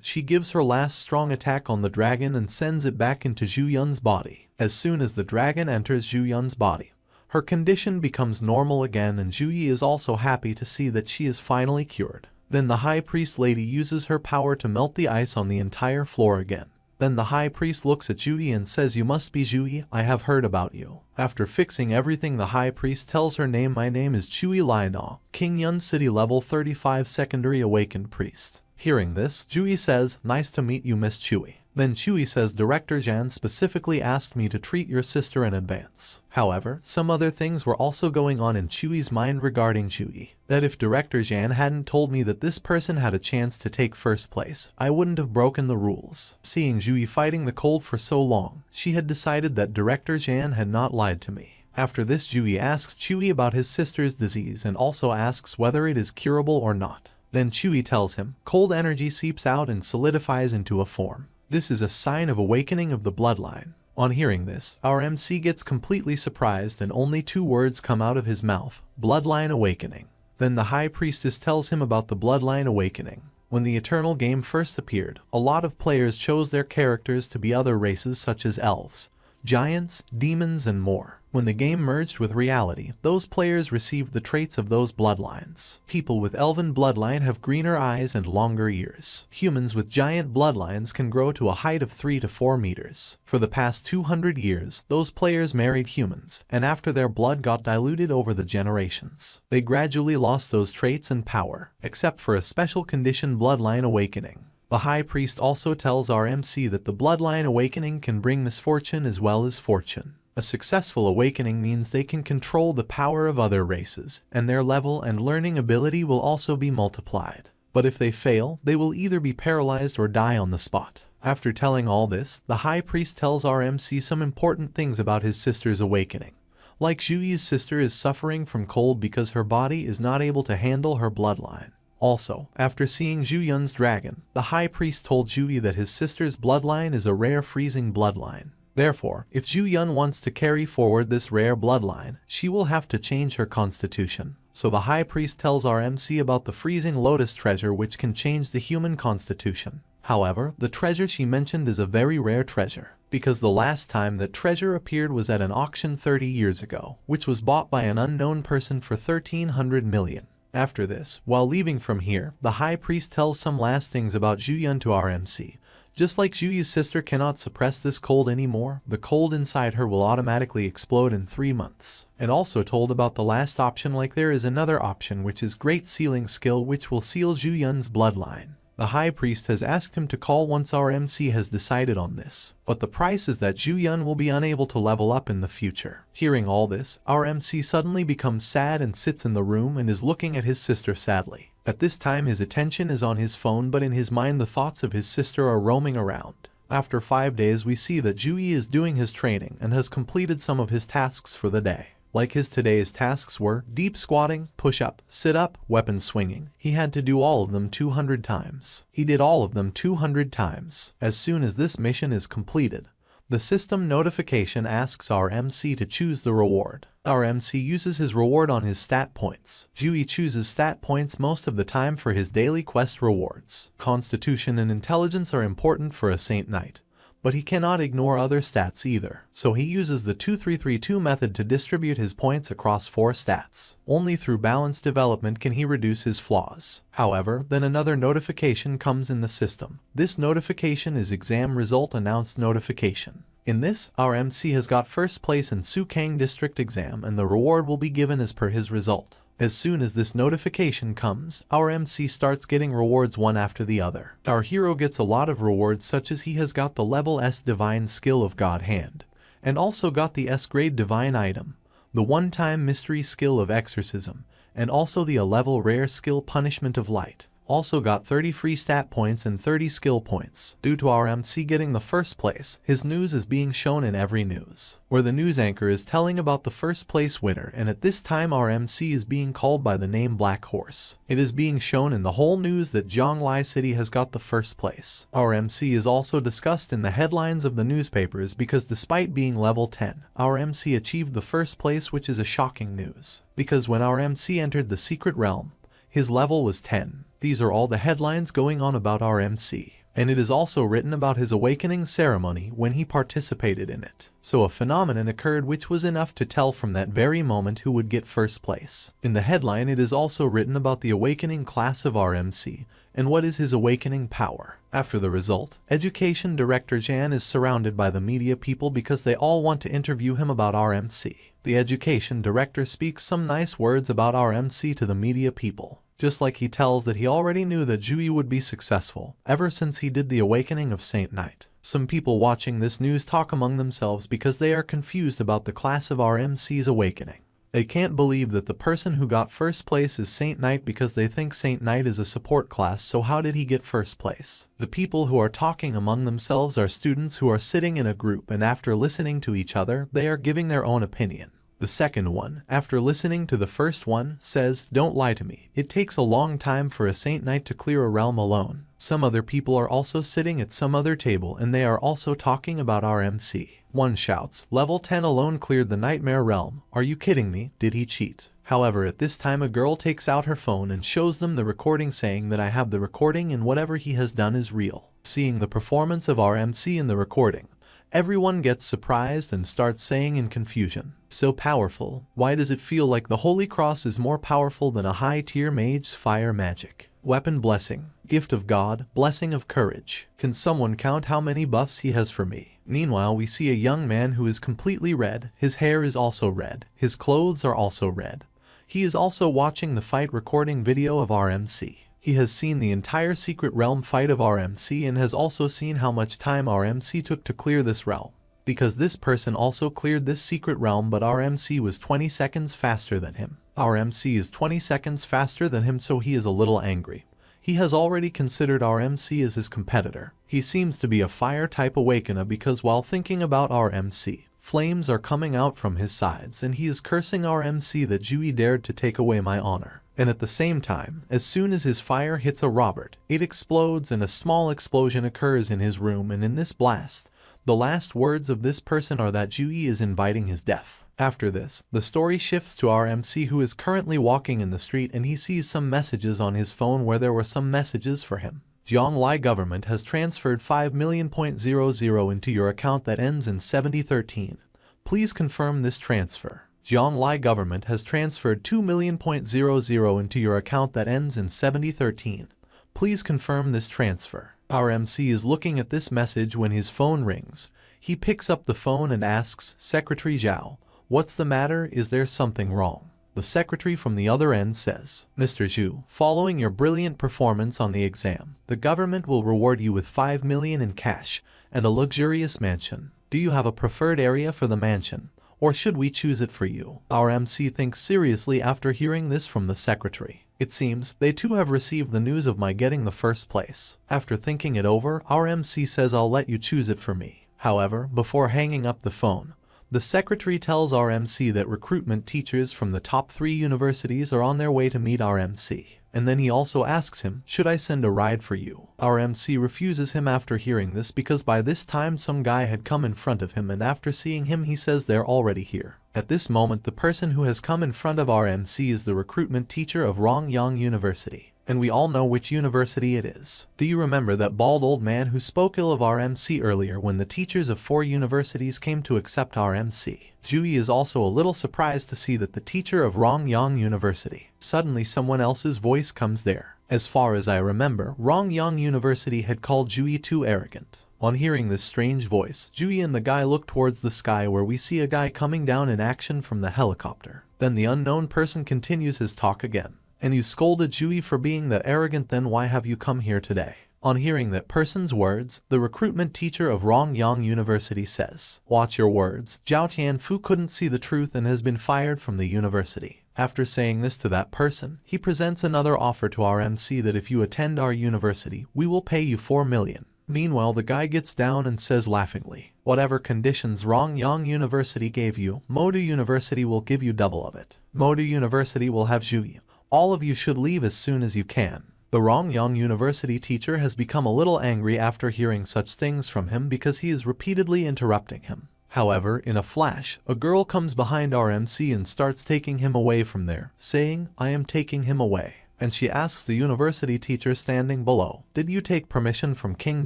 she gives her last strong attack on the dragon and sends it back into Zhu Yun's body. As soon as the dragon enters Zhu Yun's body, her condition becomes normal again, and Zhu Yi is also happy to see that she is finally cured. Then the high priest lady uses her power to melt the ice on the entire floor again. Then the high priest looks at Zhu Yi and says, "You must be Zhu Yi, I have heard about you." After fixing everything, the high priest tells her name. "My name is Zhu Yi Lainao, King Yun City level 35 secondary awakened priest." Hearing this, Zhu Yi says, "Nice to meet you, Miss Chui." Then Chui says, "Director Zhan specifically asked me to treat your sister in advance." However, some other things were also going on in Chui's mind regarding Chui. That if Director Zhan hadn't told me that this person had a chance to take first place, I wouldn't have broken the rules. Seeing Chui fighting the cold for so long, she had decided that Director Zhan had not lied to me. After this, Chui asks Chui about his sister's disease and also asks whether it is curable or not. Then Chui tells him, cold energy seeps out and solidifies into a form. This is a sign of awakening of the bloodline. On hearing this, our MC gets completely surprised and only 2 words come out of his mouth: bloodline awakening. Then the high priestess tells him about the bloodline awakening. When the Eternal game first appeared, a lot of players chose their characters to be other races such as elves, giants, demons, and more. When the game merged with reality, those players received the traits of those bloodlines. People with elven bloodline have greener eyes and longer ears. Humans with giant bloodlines can grow to a height of 3 to 4 meters. For the past 200 years, those players married humans, and after their blood got diluted over the generations, they gradually lost those traits and power, except for a special condition, bloodline awakening. The High Priest also tells our MC that the bloodline awakening can bring misfortune as well as fortune. A successful awakening means they can control the power of other races, and their level and learning ability will also be multiplied. But if they fail, they will either be paralyzed or die on the spot. After telling all this, the High Priest tells our MC some important things about his sister's awakening. Like Zhuyi's sister is suffering from cold because her body is not able to handle her bloodline. Also, after seeing Zhu Yun's dragon, the High Priest told Zhuyi that his sister's bloodline is a rare freezing bloodline. Therefore, if Zhu Yun wants to carry forward this rare bloodline, she will have to change her constitution. So the High Priest tells our MC about the freezing lotus treasure, which can change the human constitution. However, the treasure she mentioned is a very rare treasure, because the last time that treasure appeared was at an auction 30 years ago, which was bought by an unknown person for 1,300 million. After this, while leaving from here, the High Priest tells some last things about Zhu Yun to our MC. Just like Zhuyi's sister cannot suppress this cold anymore, the cold inside her will automatically explode in 3 months. And also told about the last option, like there is another option which is Great Sealing Skill, which will seal Zhu Yun's bloodline. The high priest has asked him to call once our MC has decided on this, but the price is that Ju-yun will be unable to level up in the future. Hearing all this, our MC suddenly becomes sad and sits in the room and is looking at his sister sadly. At this time his attention is on his phone, but in his mind the thoughts of his sister are roaming around. After 5 days we see that Ju-yi is doing his training and has completed some of his tasks for the day. Like his today's tasks were deep squatting, push-up, sit-up, weapon swinging. He had to do all of them 200 times. He did all of them 200 times. As soon as this mission is completed, the system notification asks our MC to choose the reward. Our MC uses his reward on his stat points. Ju-yi chooses stat points most of the time for his daily quest rewards. Constitution and intelligence are important for a Saint Knight, but he cannot ignore other stats either, so he uses the 2-3-3-2 method to distribute his points across 4 stats. Only through balanced development can he reduce his flaws. However, then another notification comes in the system. This notification is exam result announced notification. In this, our MC has got first place in Sukang district exam and the reward will be given as per his result. As soon as this notification comes, our MC starts getting rewards one after the other. Our hero gets a lot of rewards, such as he has got the level S divine skill of God Hand, and also got the S grade divine item, the one-time mystery skill of exorcism, and also the A level rare skill punishment of light. Also got 30 free stat points and 30 skill points. Due to our MC getting the first place, his news is being shown in every news, where the news anchor is telling about the first place winner, and at this time our MC is being called by the name Black Horse. It is being shown in the whole news that Zhonglai City has got the first place. Our MC is also discussed in the headlines of the newspapers because despite being level 10, our MC achieved the first place, which is a shocking news, because when our MC entered the secret realm, his level was 10. These are all the headlines going on about our MC, and it is also written about his awakening ceremony when he participated in it. So a phenomenon occurred which was enough to tell from that very moment who would get first place. In the headline it is also written about the awakening class of our MC and what is his awakening power. After the result, Education Director Jan is surrounded by the media people because they all want to interview him about our MC. The Education Director speaks some nice words about our MC to the media people, just like he tells that he already knew that Ju-yi would be successful ever since he did the awakening of Saint Knight. Some people watching this news talk among themselves because they are confused about the class of our MC's awakening. They can't believe that the person who got first place is Saint Knight because they think Saint Knight is a support class, so how did he get first place? The people who are talking among themselves are students who are sitting in a group, and after listening to each other, they are giving their own opinion. The second one, after listening to the first one, says, "Don't lie to me. It takes a long time for a Saint Knight to clear a realm alone." Some other people are also sitting at some other table and they are also talking about our MC. One shouts, "Level 10 alone cleared the Nightmare Realm. Are you kidding me? Did he cheat?" However, at this time a girl takes out her phone and shows them the recording, saying that I have the recording and whatever he has done is real. Seeing the performance of our MC in the recording, everyone gets surprised and starts saying in confusion, "So powerful, why does it feel like the Holy Cross is more powerful than a high-tier mage's fire magic? Weapon blessing, gift of God, blessing of courage. Can someone count how many buffs he has for me?" Meanwhile, we see a young man who is completely red. His hair is also red. His clothes are also red. He is also watching the fight recording video of our MC. He has seen the entire secret realm fight of our MC and has also seen how much time our MC took to clear this realm. Because this person also cleared this secret realm, but our MC was 20 seconds faster than him. Our MC is 20 seconds faster than him, so he is a little angry. He has already considered our MC as his competitor. He seems to be a fire type Awakener because while thinking about our MC, flames are coming out from his sides and he is cursing our MC that Ju-yi dared to take away my honor. And at the same time, as soon as his fire hits a Robert, it explodes and a small explosion occurs in his room, and in this blast, the last words of this person are that Ju-yi is inviting his death. After this, the story shifts to our MC who is currently walking in the street and he sees some messages on his phone where there were some messages for him. Zhonglai government has transferred 5,000,000 into your account that ends in 7013. Please confirm this transfer. Zhonglai government has transferred 2,000,000 into your account that ends in 7013. Please confirm this transfer. Our MC is looking at this message when his phone rings. He picks up the phone and asks, "Secretary Zhao, what's the matter? Is there something wrong?" The secretary from the other end says, Mr. Zhu, following your brilliant performance on the exam, the government will reward you with 5 million in cash and a luxurious mansion. Do you have a preferred area for the mansion, or should we choose it for you? Our MC thinks seriously after hearing this from the secretary. It seems they too have received the news of my getting the first place. After thinking it over, our MC says I'll let you choose it for me. However, before hanging up the phone, the secretary tells our MC that recruitment teachers from the top 3 universities are on their way to meet our MC. And then he also asks him, should I send a ride for you? Our MC refuses him after hearing this because by this time some guy had come in front of him, and after seeing him he says they're already here. At this moment the person who has come in front of our MC is the recruitment teacher of Rongyang University. And we all know which university it is. Do you remember that bald old man who spoke ill of our MC earlier when the teachers of 4 universities came to accept our MC? Jui is also a little surprised to see that the teacher of Rongyang University. Suddenly someone else's voice comes there. As far as I remember, Rongyang University had called Jui too arrogant. On hearing this strange voice, Jui and the guy look towards the sky where we see a guy coming down in action from the helicopter. Then the unknown person continues his talk again. And you scolded Jui for being that arrogant, then why have you come here today? On hearing that person's words, the recruitment teacher of Rongyang University says, watch your words. Zhao Tianfu couldn't see the truth and has been fired from the university. After saying this to that person, he presents another offer to our MC that if you attend our university, we will pay you 4 million. Meanwhile, the guy gets down and says laughingly, whatever conditions Rongyang University gave you, Modu University will give you double of it. Modu University will have Jui. All of you should leave as soon as you can. The Rongyang University teacher has become a little angry after hearing such things from him because he is repeatedly interrupting him. However, in a flash, a girl comes behind our MC and starts taking him away from there, saying, I am taking him away. And she asks the university teacher standing below, did you take permission from King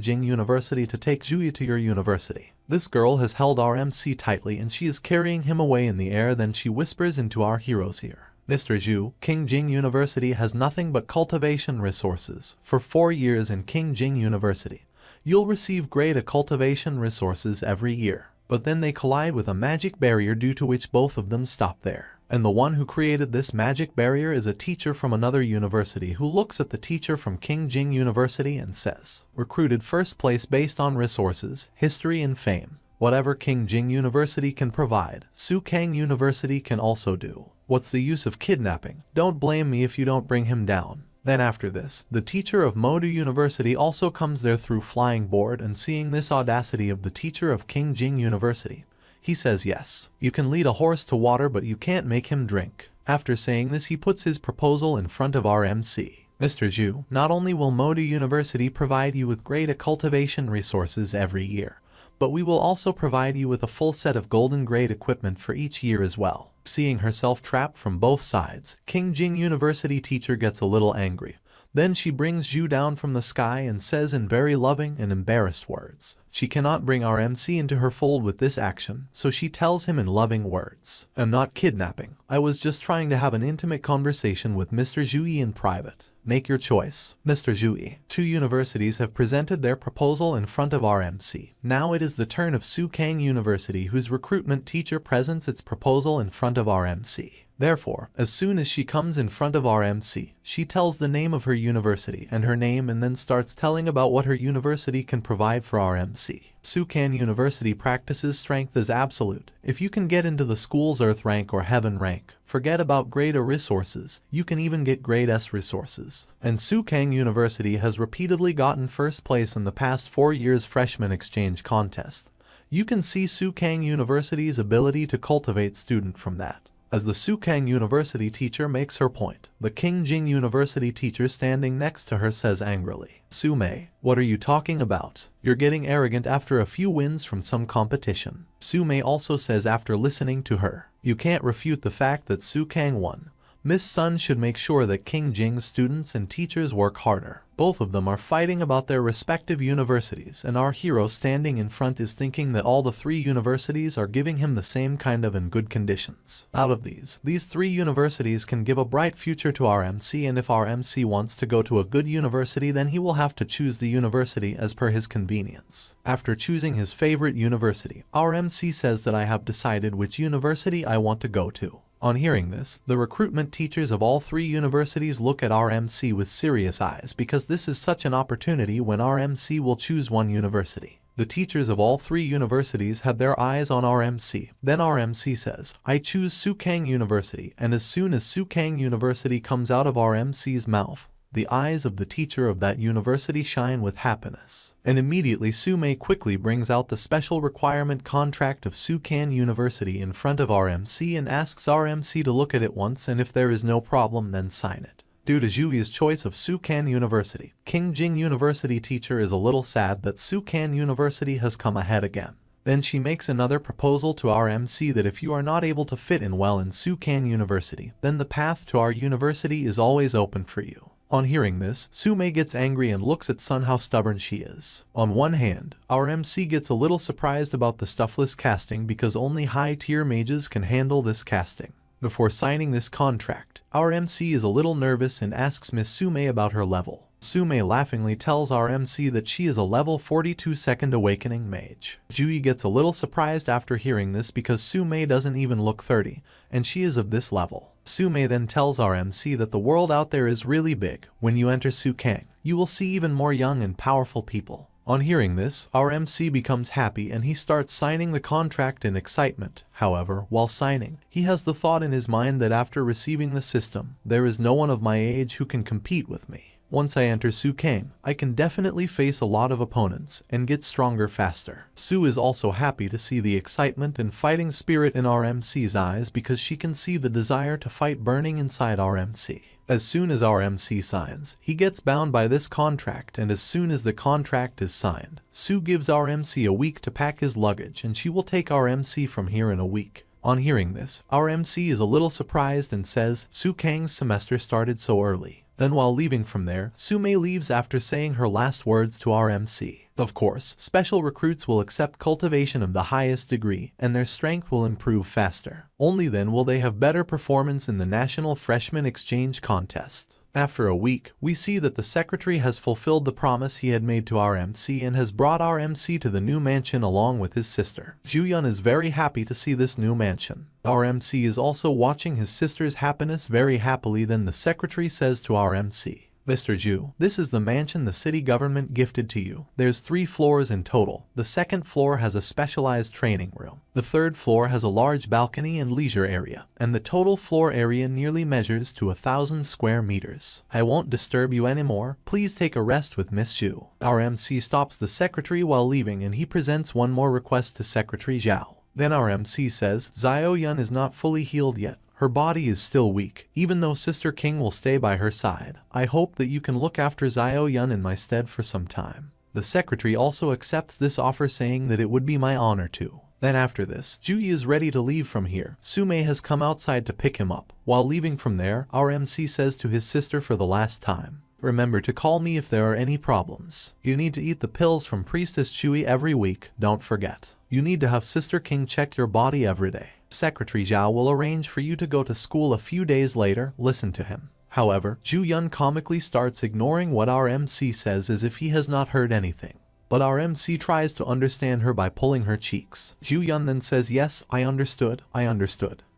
Jing University to take Jui to your university? This girl has held our MC tightly and she is carrying him away in the air. Then she whispers into our hero's ear. Mr. Zhu, King Jing University has nothing but cultivation resources. For 4 years in King Jing University, you'll receive great cultivation resources every year. But then they collide with a magic barrier due to which both of them stop there. And the one who created this magic barrier is a teacher from another university who looks at the teacher from King Jing University and says, recruited first place based on resources, history and fame. Whatever King Jing University can provide, Sukang University can also do. What's the use of kidnapping? Don't blame me if you don't bring him down. Then after this, the teacher of Modu University also comes there through flying board, and seeing this audacity of the teacher of King Jing University, he says yes, you can lead a horse to water but you can't make him drink. After saying this he puts his proposal in front of our MC. Mr. Zhu, not only will Modu University provide you with great cultivation resources every year, but we will also provide you with a full set of golden grade equipment for each year as well. Seeing herself trapped from both sides, King Jing University teacher gets a little angry. Then she brings Zhu down from the sky and says in very loving and embarrassed words, she cannot bring our MC into her fold with this action, so she tells him in loving words, I'm not kidnapping, I was just trying to have an intimate conversation with Mr. Zhui in private. Make your choice, Mr. Zhui. 2 universities have presented their proposal in front of our MC. Now it is the turn of Sukang University, whose recruitment teacher presents its proposal in front of our MC. Therefore, as soon as she comes in front of our MC, she tells the name of her university and her name and then starts telling about what her university can provide for our MC. Sukang University practices strength as absolute. If you can get into the school's Earth rank or Heaven rank, forget about grade A resources, you can even get grade S resources. And Sukang University has repeatedly gotten first place in the past 4 years' freshman exchange contest. You can see Sukang University's ability to cultivate student from that. As the Sukang University teacher makes her point, the King Jing University teacher standing next to her says angrily, Su-mei, what are you talking about? You're getting arrogant after a few wins from some competition. Su-mei also says after listening to her, you can't refute the fact that Sukang won. Miss Sun should make sure that King Jing's students and teachers work harder. Both of them are fighting about their respective universities, and our hero standing in front is thinking that all the 3 universities are giving him the same kind of and good conditions. Out of these 3 universities can give a bright future to our MC, and if our MC wants to go to a good university, then he will have to choose the university as per his convenience. After choosing his favorite university, our MC says that I have decided which university I want to go to. On hearing this, the recruitment teachers of all three universities look at RMC with serious eyes because this is such an opportunity when RMC will choose one university. The teachers of all three universities had their eyes on RMC. Then RMC says, "I choose Sukang University," and as soon as Sukang University comes out of RMC's mouth, the eyes of the teacher of that university shine with happiness. And immediately Sumei quickly brings out the special requirement contract of Sukang University in front of RMC and asks RMC to look at it once, and if there is no problem then sign it. Due to Jui's choice of Sukang University, Kingjing University teacher is a little sad that Sukang University has come ahead again. Then she makes another proposal to RMC that if you are not able to fit in well in Sukang University, then the path to our university is always open for you. On hearing this, Sumei gets angry and looks at Sun how stubborn she is. On one hand, our MC gets a little surprised about the stuffless casting because only high-tier mages can handle this casting. Before signing this contract, our MC is a little nervous and asks Miss Sumei about her level. Sumei laughingly tells our MC that she is a level 42 second awakening mage. Jui gets a little surprised after hearing this because Sumei doesn't even look 30, and she is of this level. Sumei then tells our MC that the world out there is really big. When you enter Sukang, you will see even more young and powerful people. On hearing this, our MC becomes happy and he starts signing the contract in excitement. However, while signing, he has the thought in his mind that after receiving the system, there is no one of my age who can compete with me. Once I enter Sukang, I can definitely face a lot of opponents and get stronger faster. Su is also happy to see the excitement and fighting spirit in RMC's eyes because she can see the desire to fight burning inside RMC. As soon as RMC signs, he gets bound by this contract, and as soon as the contract is signed, Su gives RMC a week to pack his luggage and she will take RMC from here in a week. On hearing this, RMC is a little surprised and says, Sukang's semester started so early. Then while leaving from there, Sumei leaves after saying her last words to RMC. Of course, special recruits will accept cultivation of the highest degree, and their strength will improve faster. Only then will they have better performance in the National Freshman Exchange Contest. After a week, we see that the secretary has fulfilled the promise he had made to RMC and has brought RMC to the new mansion along with his sister. Juyun is very happy to see this new mansion. RMC is also watching his sister's happiness very happily. Then the secretary says to RMC, Mr. Ju, this is the mansion the city government gifted to you. There's 3 floors in total. The second floor has a specialized training room. The third floor has a large balcony and leisure area, and the total floor area nearly measures to 1,000 square meters. I won't disturb you anymore. Please take a rest with Miss Ju. Our MC stops the secretary while leaving and he presents one more request to Secretary Zhao. Then our MC says, Xiao Yun is not fully healed yet. Her body is still weak, even though Sister King will stay by her side. I hope that you can look after Xiao Yun in my stead for some time. The secretary also accepts this offer, saying that it would be my honor to. Then after this, Juyi is ready to leave from here. Sumei has come outside to pick him up. While leaving from there, our MC says to his sister for the last time, remember to call me if there are any problems. You need to eat the pills from Priestess Chui every week, don't forget. You need to have Sister King check your body every day. Secretary Zhao will arrange for you to go to school a few days later. Listen to him. However, Ju Yun comically starts ignoring what our MC says as if he has not heard anything. But our MC tries to understand her by pulling her cheeks. Ju Yun then says, yes, I understood.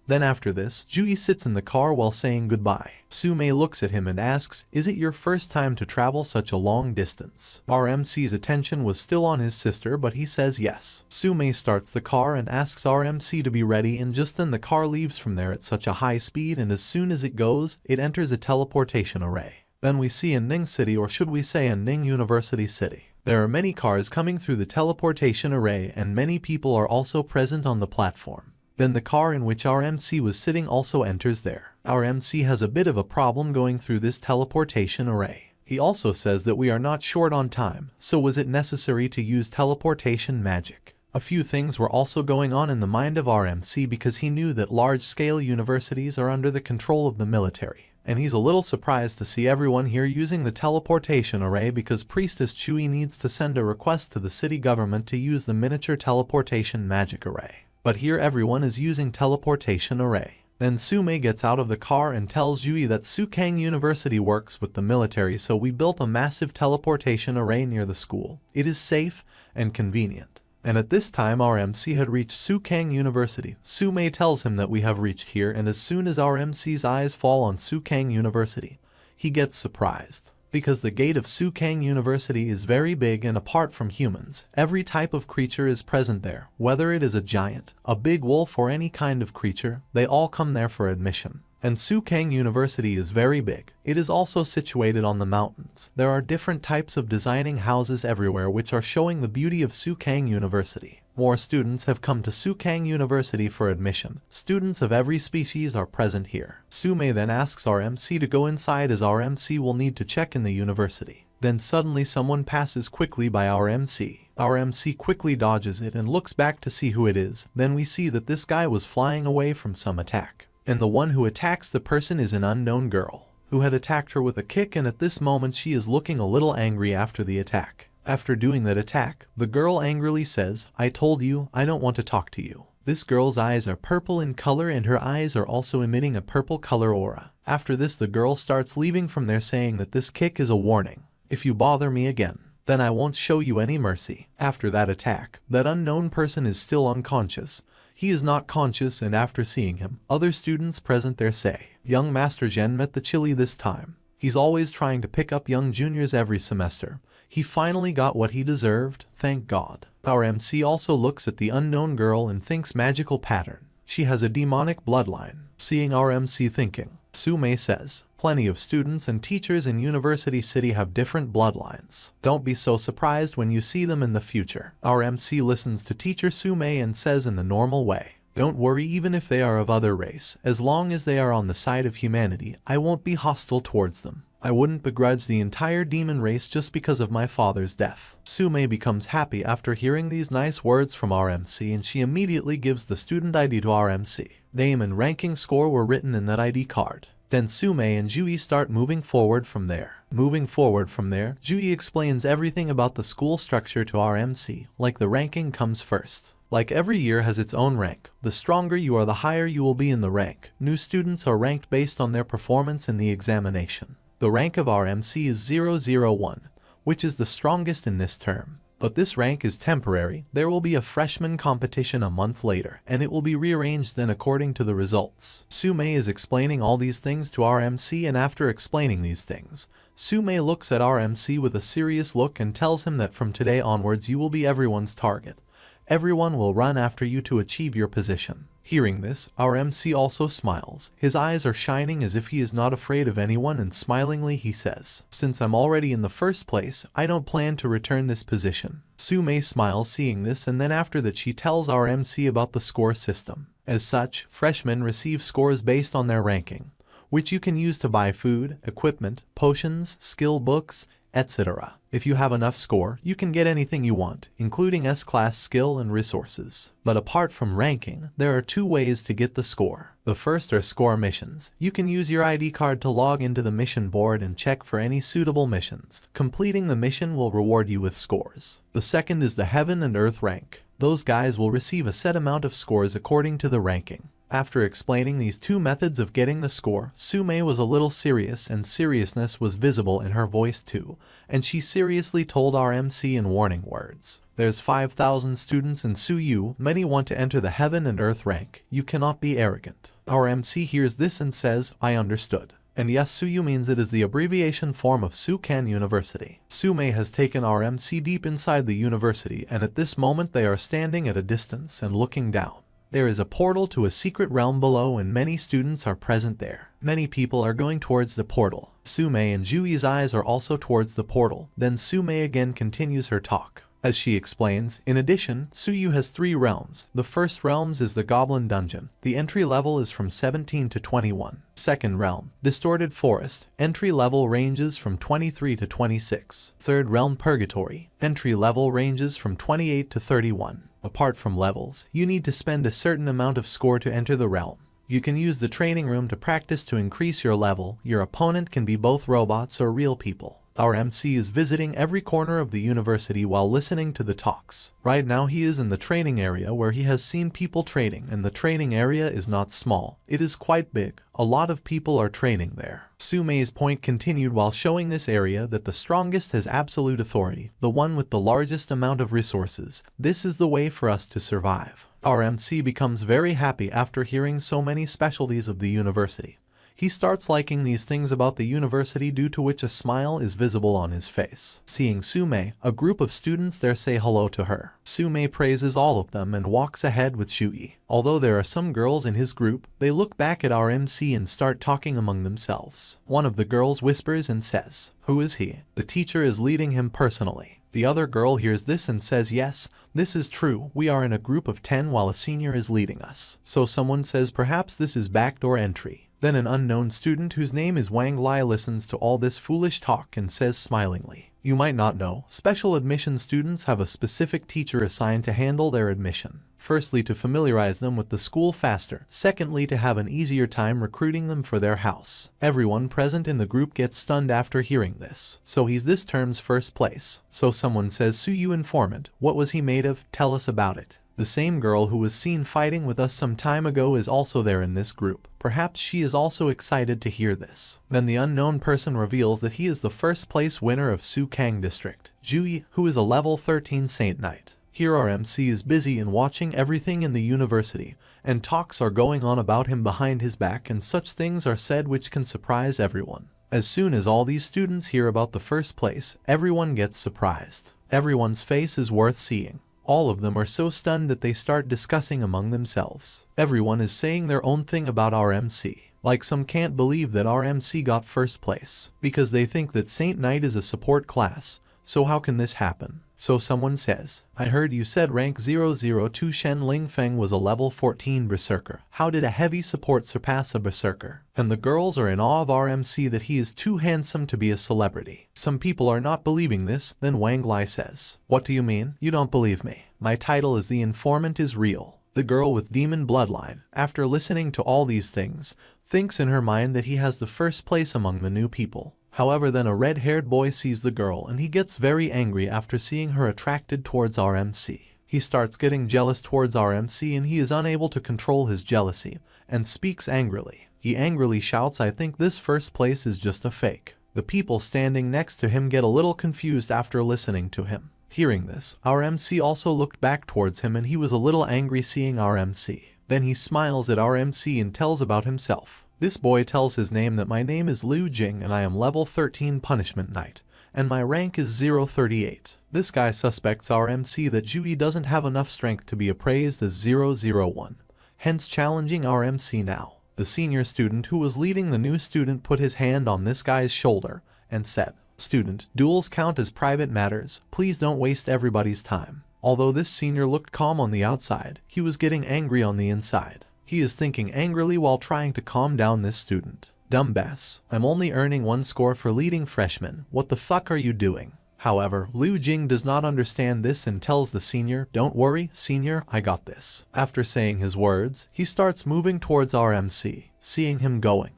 Then after this, Jui sits in the car while saying goodbye. Sumei looks at him and asks, is it your first time to travel such a long distance? Our MC's attention was still on his sister, but he says yes. Sumei starts the car and asks our MC to be ready, and just then the car leaves from there at such a high speed, and as soon as it goes, it enters a teleportation array. Then we see in Ning City, or should we say in Ning University City. There are many cars coming through the teleportation array, and many people are also present on the platform. Then the car in which our MC was sitting also enters there. Our MC has a bit of a problem going through this teleportation array. He also says that we are not short on time, so was it necessary to use teleportation magic? A few things were also going on in the mind of our MC because he knew that large-scale universities are under the control of the military. And he's a little surprised to see everyone here using the teleportation array because Priestess Chui needs to send a request to the city government to use the miniature teleportation magic array. But here everyone is using teleportation array. Then Sumei gets out of the car and tells Jui that Sukang University works with the military, so we built a massive teleportation array near the school. It is safe and convenient. And at this time our MC had reached Sukang University. Su-mei tells him that we have reached here, and as soon as our MC's eyes fall on Sukang University, he gets surprised. Because the gate of Sukang University is very big, and apart from humans, every type of creature is present there. Whether it is a giant, a big wolf, or any kind of creature, they all come there for admission. And Sukang University is very big. It is also situated on the mountains. There are different types of designing houses everywhere which are showing the beauty of Sukang University. More students have come to Sukang University for admission. Students of every species are present here. Su-mei then asks our MC to go inside, as our MC will need to check in the university. Then suddenly someone passes quickly by our MC. Our MC quickly dodges it and looks back to see who it is. Then we see that this guy was flying away from some attack. And the one who attacks the person is an unknown girl, who had attacked her with a kick, and at this moment she is looking a little angry after the attack. After doing that attack, the girl angrily says, "I told you, I don't want to talk to you." This girl's eyes are purple in color, and her eyes are also emitting a purple color aura. After this, the girl starts leaving from there, saying that this kick is a warning. If you bother me again, then I won't show you any mercy. After that attack, that unknown person is still unconscious. He is not conscious, and after seeing him, other students present there say, "Young Master Jen met the chili this time. He's always trying to pick up young juniors every semester. He finally got what he deserved, thank God." Our MC also looks at the unknown girl and thinks magical pattern. She has a demonic bloodline. Seeing our MC thinking, Su-mei says, "Plenty of students and teachers in University City have different bloodlines. Don't be so surprised when you see them in the future." Our MC listens to teacher Su-mei and says in the normal way, "Don't worry, even if they are of other race, as long as they are on the side of humanity, I won't be hostile towards them. I wouldn't begrudge the entire demon race just because of my father's death." Su-mei becomes happy after hearing these nice words from our MC, and she immediately gives the student ID to our MC. Name and ranking score were written in that ID card. Then Su-mei and Jui start moving forward from there. Jui explains everything about the school structure to our MC, like the ranking comes first. Like every year has its own rank. The stronger you are, the higher you will be in the rank. New students are ranked based on their performance in the examination. The rank of our MC is 001, which is the strongest in this term. But this rank is temporary. There will be a freshman competition a month later, and it will be rearranged then according to the results. Su-mei is explaining all these things to our MC, and after explaining these things, Su-mei looks at our MC with a serious look and tells him that from today onwards you will be everyone's target. Everyone will run after you to achieve your position. Hearing this, our MC also smiles. His eyes are shining as if he is not afraid of anyone, and smilingly he says, "Since I'm already in the first place, I don't plan to return this position." Su-mei smiles seeing this, and then after that she tells our MC about the score system. As such, freshmen receive scores based on their ranking, which you can use to buy food, equipment, potions, skill books, etc. If you have enough score, you can get anything you want, including S-class skill and resources. But apart from ranking, there are two ways to get the score. The first are score missions. You can use your ID card to log into the mission board and check for any suitable missions. Completing the mission will reward you with scores. The second is the Heaven and Earth rank. Those guys will receive a set amount of scores according to the ranking. After explaining these two methods of getting the score, Su-mei was a little serious, and seriousness was visible in her voice too, and she seriously told our MC in warning words, "There's 5,000 students in Suyu, many want to enter the Heaven and Earth rank. You cannot be arrogant." Our MC hears this and says, "I understood." And yes, Suyu means it is the abbreviation form of Sukang University. Su-mei has taken our MC deep inside the university, and at this moment they are standing at a distance and looking down. There is a portal to a secret realm below, and many students are present there. Many people are going towards the portal. Su-mei and Jui's eyes are also towards the portal. Then Su-mei again continues her talk. As she explains, in addition, Suyu has 3 realms. The first realm is the Goblin Dungeon. The entry level is from 17 to 21. Second realm, Distorted Forest. Entry level ranges from 23 to 26. Third realm, Purgatory. Entry level ranges from 28 to 31. Apart from levels, you need to spend a certain amount of score to enter the realm. You can use the training room to practice to increase your level. Your opponent can be both robots or real people. Our MC is visiting every corner of the university while listening to the talks. Right now he is in the training area where he has seen people training, and the training area is not small. It is quite big. A lot of people are training there. Sumei's point continued while showing this area that the strongest has absolute authority, the one with the largest amount of resources. This is the way for us to survive. Our MC becomes very happy after hearing so many specialties of the university. He starts liking these things about the university, due to which a smile is visible on his face. Seeing Sumei, a group of students there say hello to her. Sumei praises all of them and walks ahead with Shuyi. Although there are some girls in his group, they look back at our MC and start talking among themselves. One of the girls whispers and says, "Who is he? The teacher is leading him personally." The other girl hears this and says, "Yes, this is true. We are in a group of 10 while a senior is leading us." So someone says perhaps this is backdoor entry. Then an unknown student whose name is Wang Lai listens to all this foolish talk and says smilingly, "You might not know, special admission students have a specific teacher assigned to handle their admission. Firstly, to familiarize them with the school faster. Secondly, to have an easier time recruiting them for their house." Everyone present in the group gets stunned after hearing this. So he's this term's first place. So someone says, "Suyu informant, what was he made of? Tell us about it." The same girl who was seen fighting with us some time ago is also there in this group. Perhaps she is also excited to hear this. Then the unknown person reveals that he is the first place winner of Su Kang District, Juyi, who is a level 13 Saint Knight. Here our MC is busy in watching everything in the university, and talks are going on about him behind his back, and such things are said which can surprise everyone. As soon as all these students hear about the first place, everyone gets surprised. Everyone's face is worth seeing. All of them are so stunned that they start discussing among themselves. Everyone is saying their own thing about our MC. Like some can't believe that our MC got first place, because they think that Saint Knight is a support class. So how can this happen? So someone says, "I heard you said rank 002 Shen Lingfeng was a level 14 berserker. How did a heavy support surpass a berserker?" And the girls are in awe of our MC that he is too handsome to be a celebrity. Some people are not believing this. Then Wang Lai says, "What do you mean? You don't believe me? My title as the informant is real." The girl with demon bloodline, after listening to all these things, thinks in her mind that he has the first place among the new people. However, then a red-haired boy sees the girl and he gets very angry after seeing her attracted towards our MC. He starts getting jealous towards our MC and he is unable to control his jealousy and speaks angrily. He angrily shouts, "I think this first place is just a fake." The people standing next to him get a little confused after listening to him. Hearing this, our MC also looked back towards him and he was a little angry seeing our MC. Then he smiles at our MC and tells about himself. This boy tells his name that my name is Liu Jing and I am level 13 Punishment Knight, and my rank is 038. This guy suspects our MC that Juyi doesn't have enough strength to be appraised as 001, hence challenging our MC now. The senior student who was leading the new student put his hand on this guy's shoulder and said, "Student, duels count as private matters. Please don't waste everybody's time." Although this senior looked calm on the outside, he was getting angry on the inside. He is thinking angrily while trying to calm down this student. "Dumbass, I'm only earning 1 score for leading freshman. What the fuck are you doing?" However, Liu Jing does not understand this and tells the senior, "Don't worry, senior, I got this." After saying his words, he starts moving towards our MC. Seeing him going,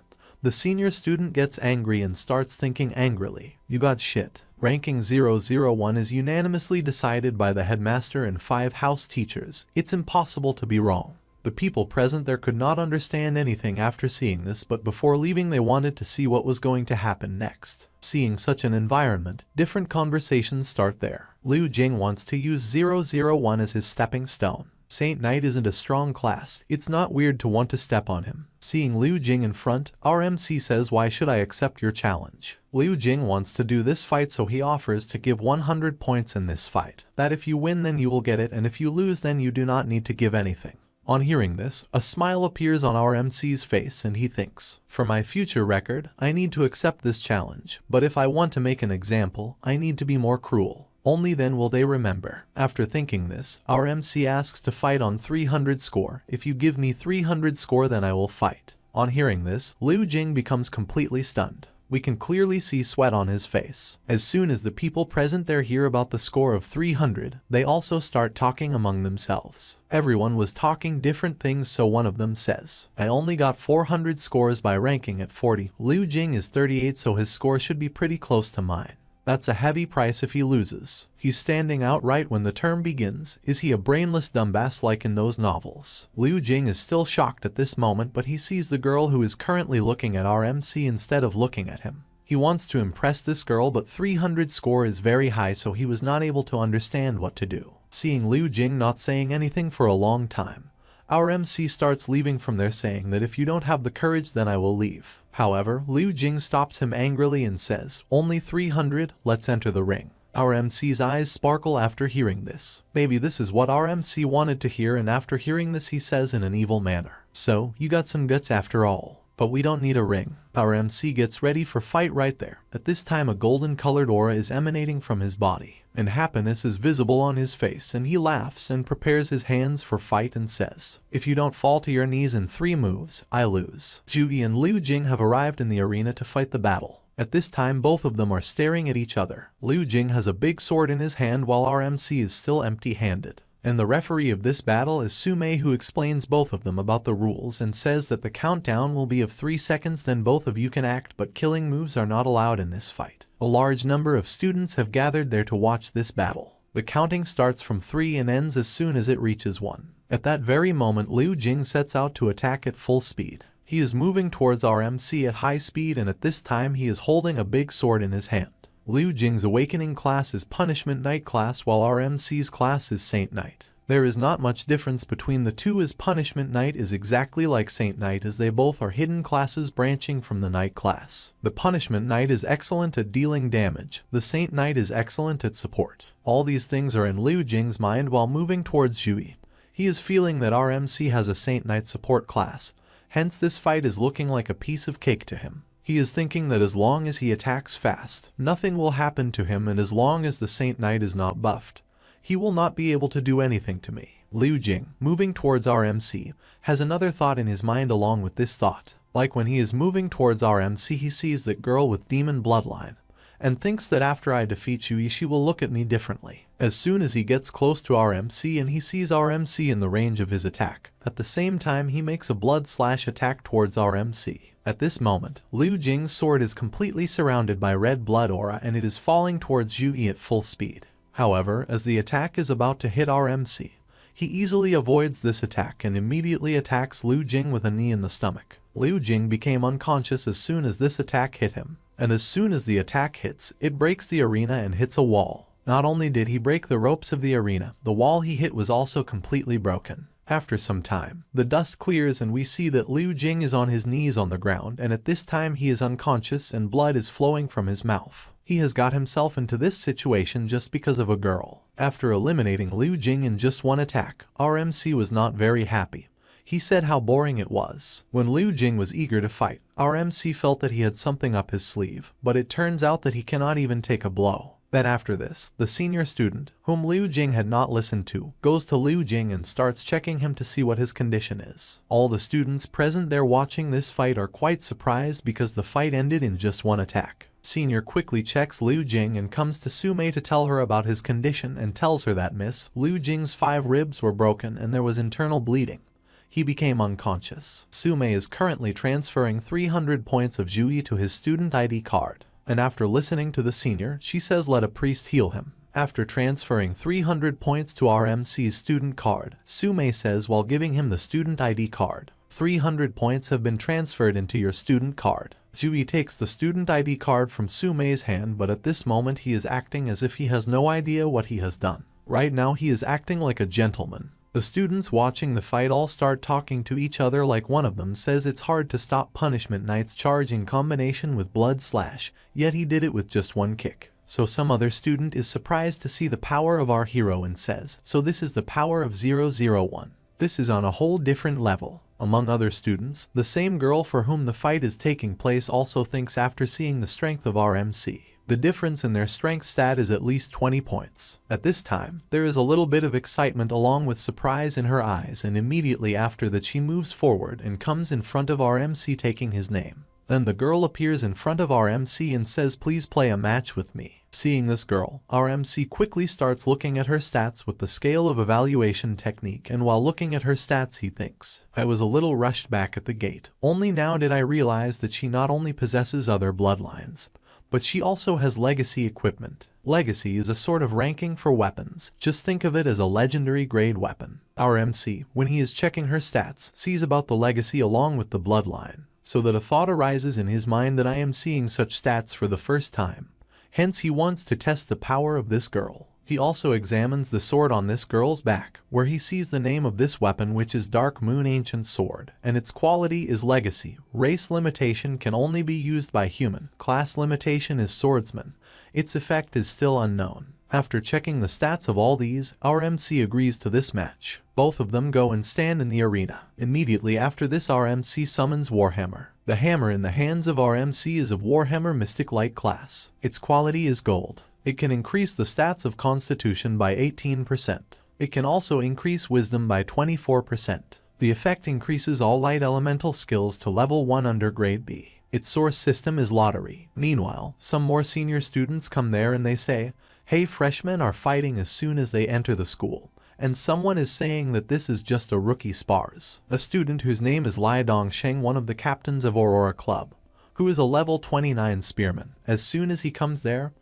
the senior student gets angry and starts thinking angrily, "You got shit." Ranking 001 is unanimously decided by the headmaster and 5 house teachers. It's impossible to be wrong. The people present there could not understand anything after seeing this, but before leaving they wanted to see what was going to happen next. Seeing such an environment, different conversations start there. Liu Jing wants to use 001 as his stepping stone. Saint Knight isn't a strong class. It's not weird to want to step on him. Seeing Liu Jing in front, our MC says, "Why should I accept your challenge?" Liu Jing wants to do this fight, so he offers to give 100 points in this fight. That if you win then you will get it, and if you lose then you do not need to give anything. On hearing this, a smile appears on our MC's face and he thinks, "For my future record, I need to accept this challenge, but if I want to make an example, I need to be more cruel. Only then will they remember." After thinking this, our MC asks to fight on 300 score. "If you give me 300 score then I will fight." On hearing this, Liu Jing becomes completely stunned. We can clearly see sweat on his face. As soon as the people present there hear about the score of 300, they also start talking among themselves. Everyone was talking different things, so one of them says, "I only got 400 scores by ranking at 40. Liu Jing is 38, so his score should be pretty close to mine." That's a heavy price if he loses. He's standing out right when the term begins. Is he a brainless dumbass like in those novels? Liu Jing is still shocked at this moment, but he sees the girl who is currently looking at RMC instead of looking at him. He wants to impress this girl, but 300 score is very high, so he was not able to understand what to do. Seeing Liu Jing not saying anything for a long time, our MC starts leaving from there, saying that if you don't have the courage then I will leave. However, Liu Jing stops him angrily and says, only 300, let's enter the ring. Our MC's eyes sparkle after hearing this. Maybe this is what our MC wanted to hear, and after hearing this he says in an evil manner, so, you got some guts after all. But we don't need a ring. Our MC gets ready for fight right there. At this time a golden colored aura is emanating from his body, and happiness is visible on his face, and he laughs and prepares his hands for fight and says, if you don't fall to your knees in 3 moves, I lose. Judy and Liu Jing have arrived in the arena to fight the battle. At this time both of them are staring at each other. Liu Jing has a big sword in his hand while our MC is still empty-handed. And the referee of this battle is Sume, who explains both of them about the rules and says that the countdown will be of 3 seconds, then both of you can act, but killing moves are not allowed in this fight. A large number of students have gathered there to watch this battle. The counting starts from 3 and ends as soon as it reaches 1. At that very moment Liu Jing sets out to attack at full speed. He is moving towards our MC at high speed, and at this time he is holding a big sword in his hand. Liu Jing's Awakening class is Punishment Knight class, while our MC's class is Saint Knight. There is not much difference between the two, as Punishment Knight is exactly like Saint Knight, as they both are hidden classes branching from the Knight class. The Punishment Knight is excellent at dealing damage, the Saint Knight is excellent at support. All these things are in Liu Jing's mind while moving towards Jui. He is feeling that our MC has a Saint Knight support class, hence this fight is looking like a piece of cake to him. He is thinking that as long as he attacks fast, nothing will happen to him, and as long as the Saint Knight is not buffed, he will not be able to do anything to me. Liu Jing, moving towards our MC, has another thought in his mind along with this thought. Like when he is moving towards our MC, he sees that girl with demon bloodline, and thinks that after I defeat Yui she will look at me differently. As soon as he gets close to our MC and he sees our MC in the range of his attack, at the same time he makes a blood slash attack towards our MC. At this moment, Liu Jing's sword is completely surrounded by red blood aura and it is falling towards Yui at full speed. However, as the attack is about to hit our MC, he easily avoids this attack and immediately attacks Liu Jing with a knee in the stomach. Liu Jing became unconscious as soon as this attack hit him, and as soon as the attack hits, it breaks the arena and hits a wall. Not only did he break the ropes of the arena, the wall he hit was also completely broken. After some time, the dust clears and we see that Liu Jing is on his knees on the ground, and at this time he is unconscious and blood is flowing from his mouth. He has got himself into this situation just because of a girl. After eliminating Liu Jing in just one attack, our MC was not very happy. He said how boring it was. When Liu Jing was eager to fight, our MC felt that he had something up his sleeve, but it turns out that he cannot even take a blow. Then after this, the senior student, whom Liu Jing had not listened to, goes to Liu Jing and starts checking him to see what his condition is. All the students present there watching this fight are quite surprised because the fight ended in just one attack. Senior quickly checks Liu Jing and comes to Sume to tell her about his condition and tells her that Miss Liu Jing's 5 ribs were broken and there was internal bleeding. He became unconscious. Sume is currently transferring 300 points of Jui to his student ID card. And after listening to the senior, she says let a priest heal him. After transferring 300 points to our MC's student card, Sume says while giving him the student ID card, 300 points have been transferred into your student card. Jui takes the student ID card from Sume's hand, but at this moment he is acting as if he has no idea what he has done. Right now he is acting like a gentleman. The students watching the fight all start talking to each other, like one of them says it's hard to stop Punishment Knight's charge in combination with Blood Slash, yet he did it with just one kick. So some other student is surprised to see the power of our hero and says, so this is the power of 001. This is on a whole different level. Among other students, the same girl for whom the fight is taking place also thinks after seeing the strength of our MC. The difference in their strength stat is at least 20 points. At this time, there is a little bit of excitement along with surprise in her eyes, and immediately after that she moves forward and comes in front of our MC taking his name. Then the girl appears in front of our MC and says please play a match with me. Seeing this girl, our MC quickly starts looking at her stats with the scale of evaluation technique, and while looking at her stats he thinks, I was a little rushed back at the gate. Only now did I realize that she not only possesses other bloodlines, but she also has legacy equipment. Legacy is a sort of ranking for weapons. Just think of it as a legendary grade weapon. Our MC, when he is checking her stats, sees about the legacy along with the bloodline, so that a thought arises in his mind that I am seeing such stats for the first time. Hence he wants to test the power of this girl. He also examines the sword on this girl's back, where he sees the name of this weapon, which is Dark Moon Ancient Sword, and its quality is Legacy. Race limitation can only be used by human. Class limitation is Swordsman. Its effect is still unknown. After checking the stats of all these, our MC agrees to this match. Both of them go and stand in the arena. Immediately after this, our MC summons Warhammer. The hammer in the hands of our MC is of Warhammer Mystic Light class. Its quality is gold. It can increase the stats of Constitution by 18%. It can also increase Wisdom by 24%. The effect increases all light elemental skills to level 1 under grade B. Its source system is lottery. Meanwhile, some more senior students come there and they say, "Hey, freshmen are fighting as soon as they enter the school." And someone is saying that this is just a rookie spars. A student whose name is Lai Dongsheng, one of the captains of Aurora Club, who is a level 29 spearman. As soon as he comes there,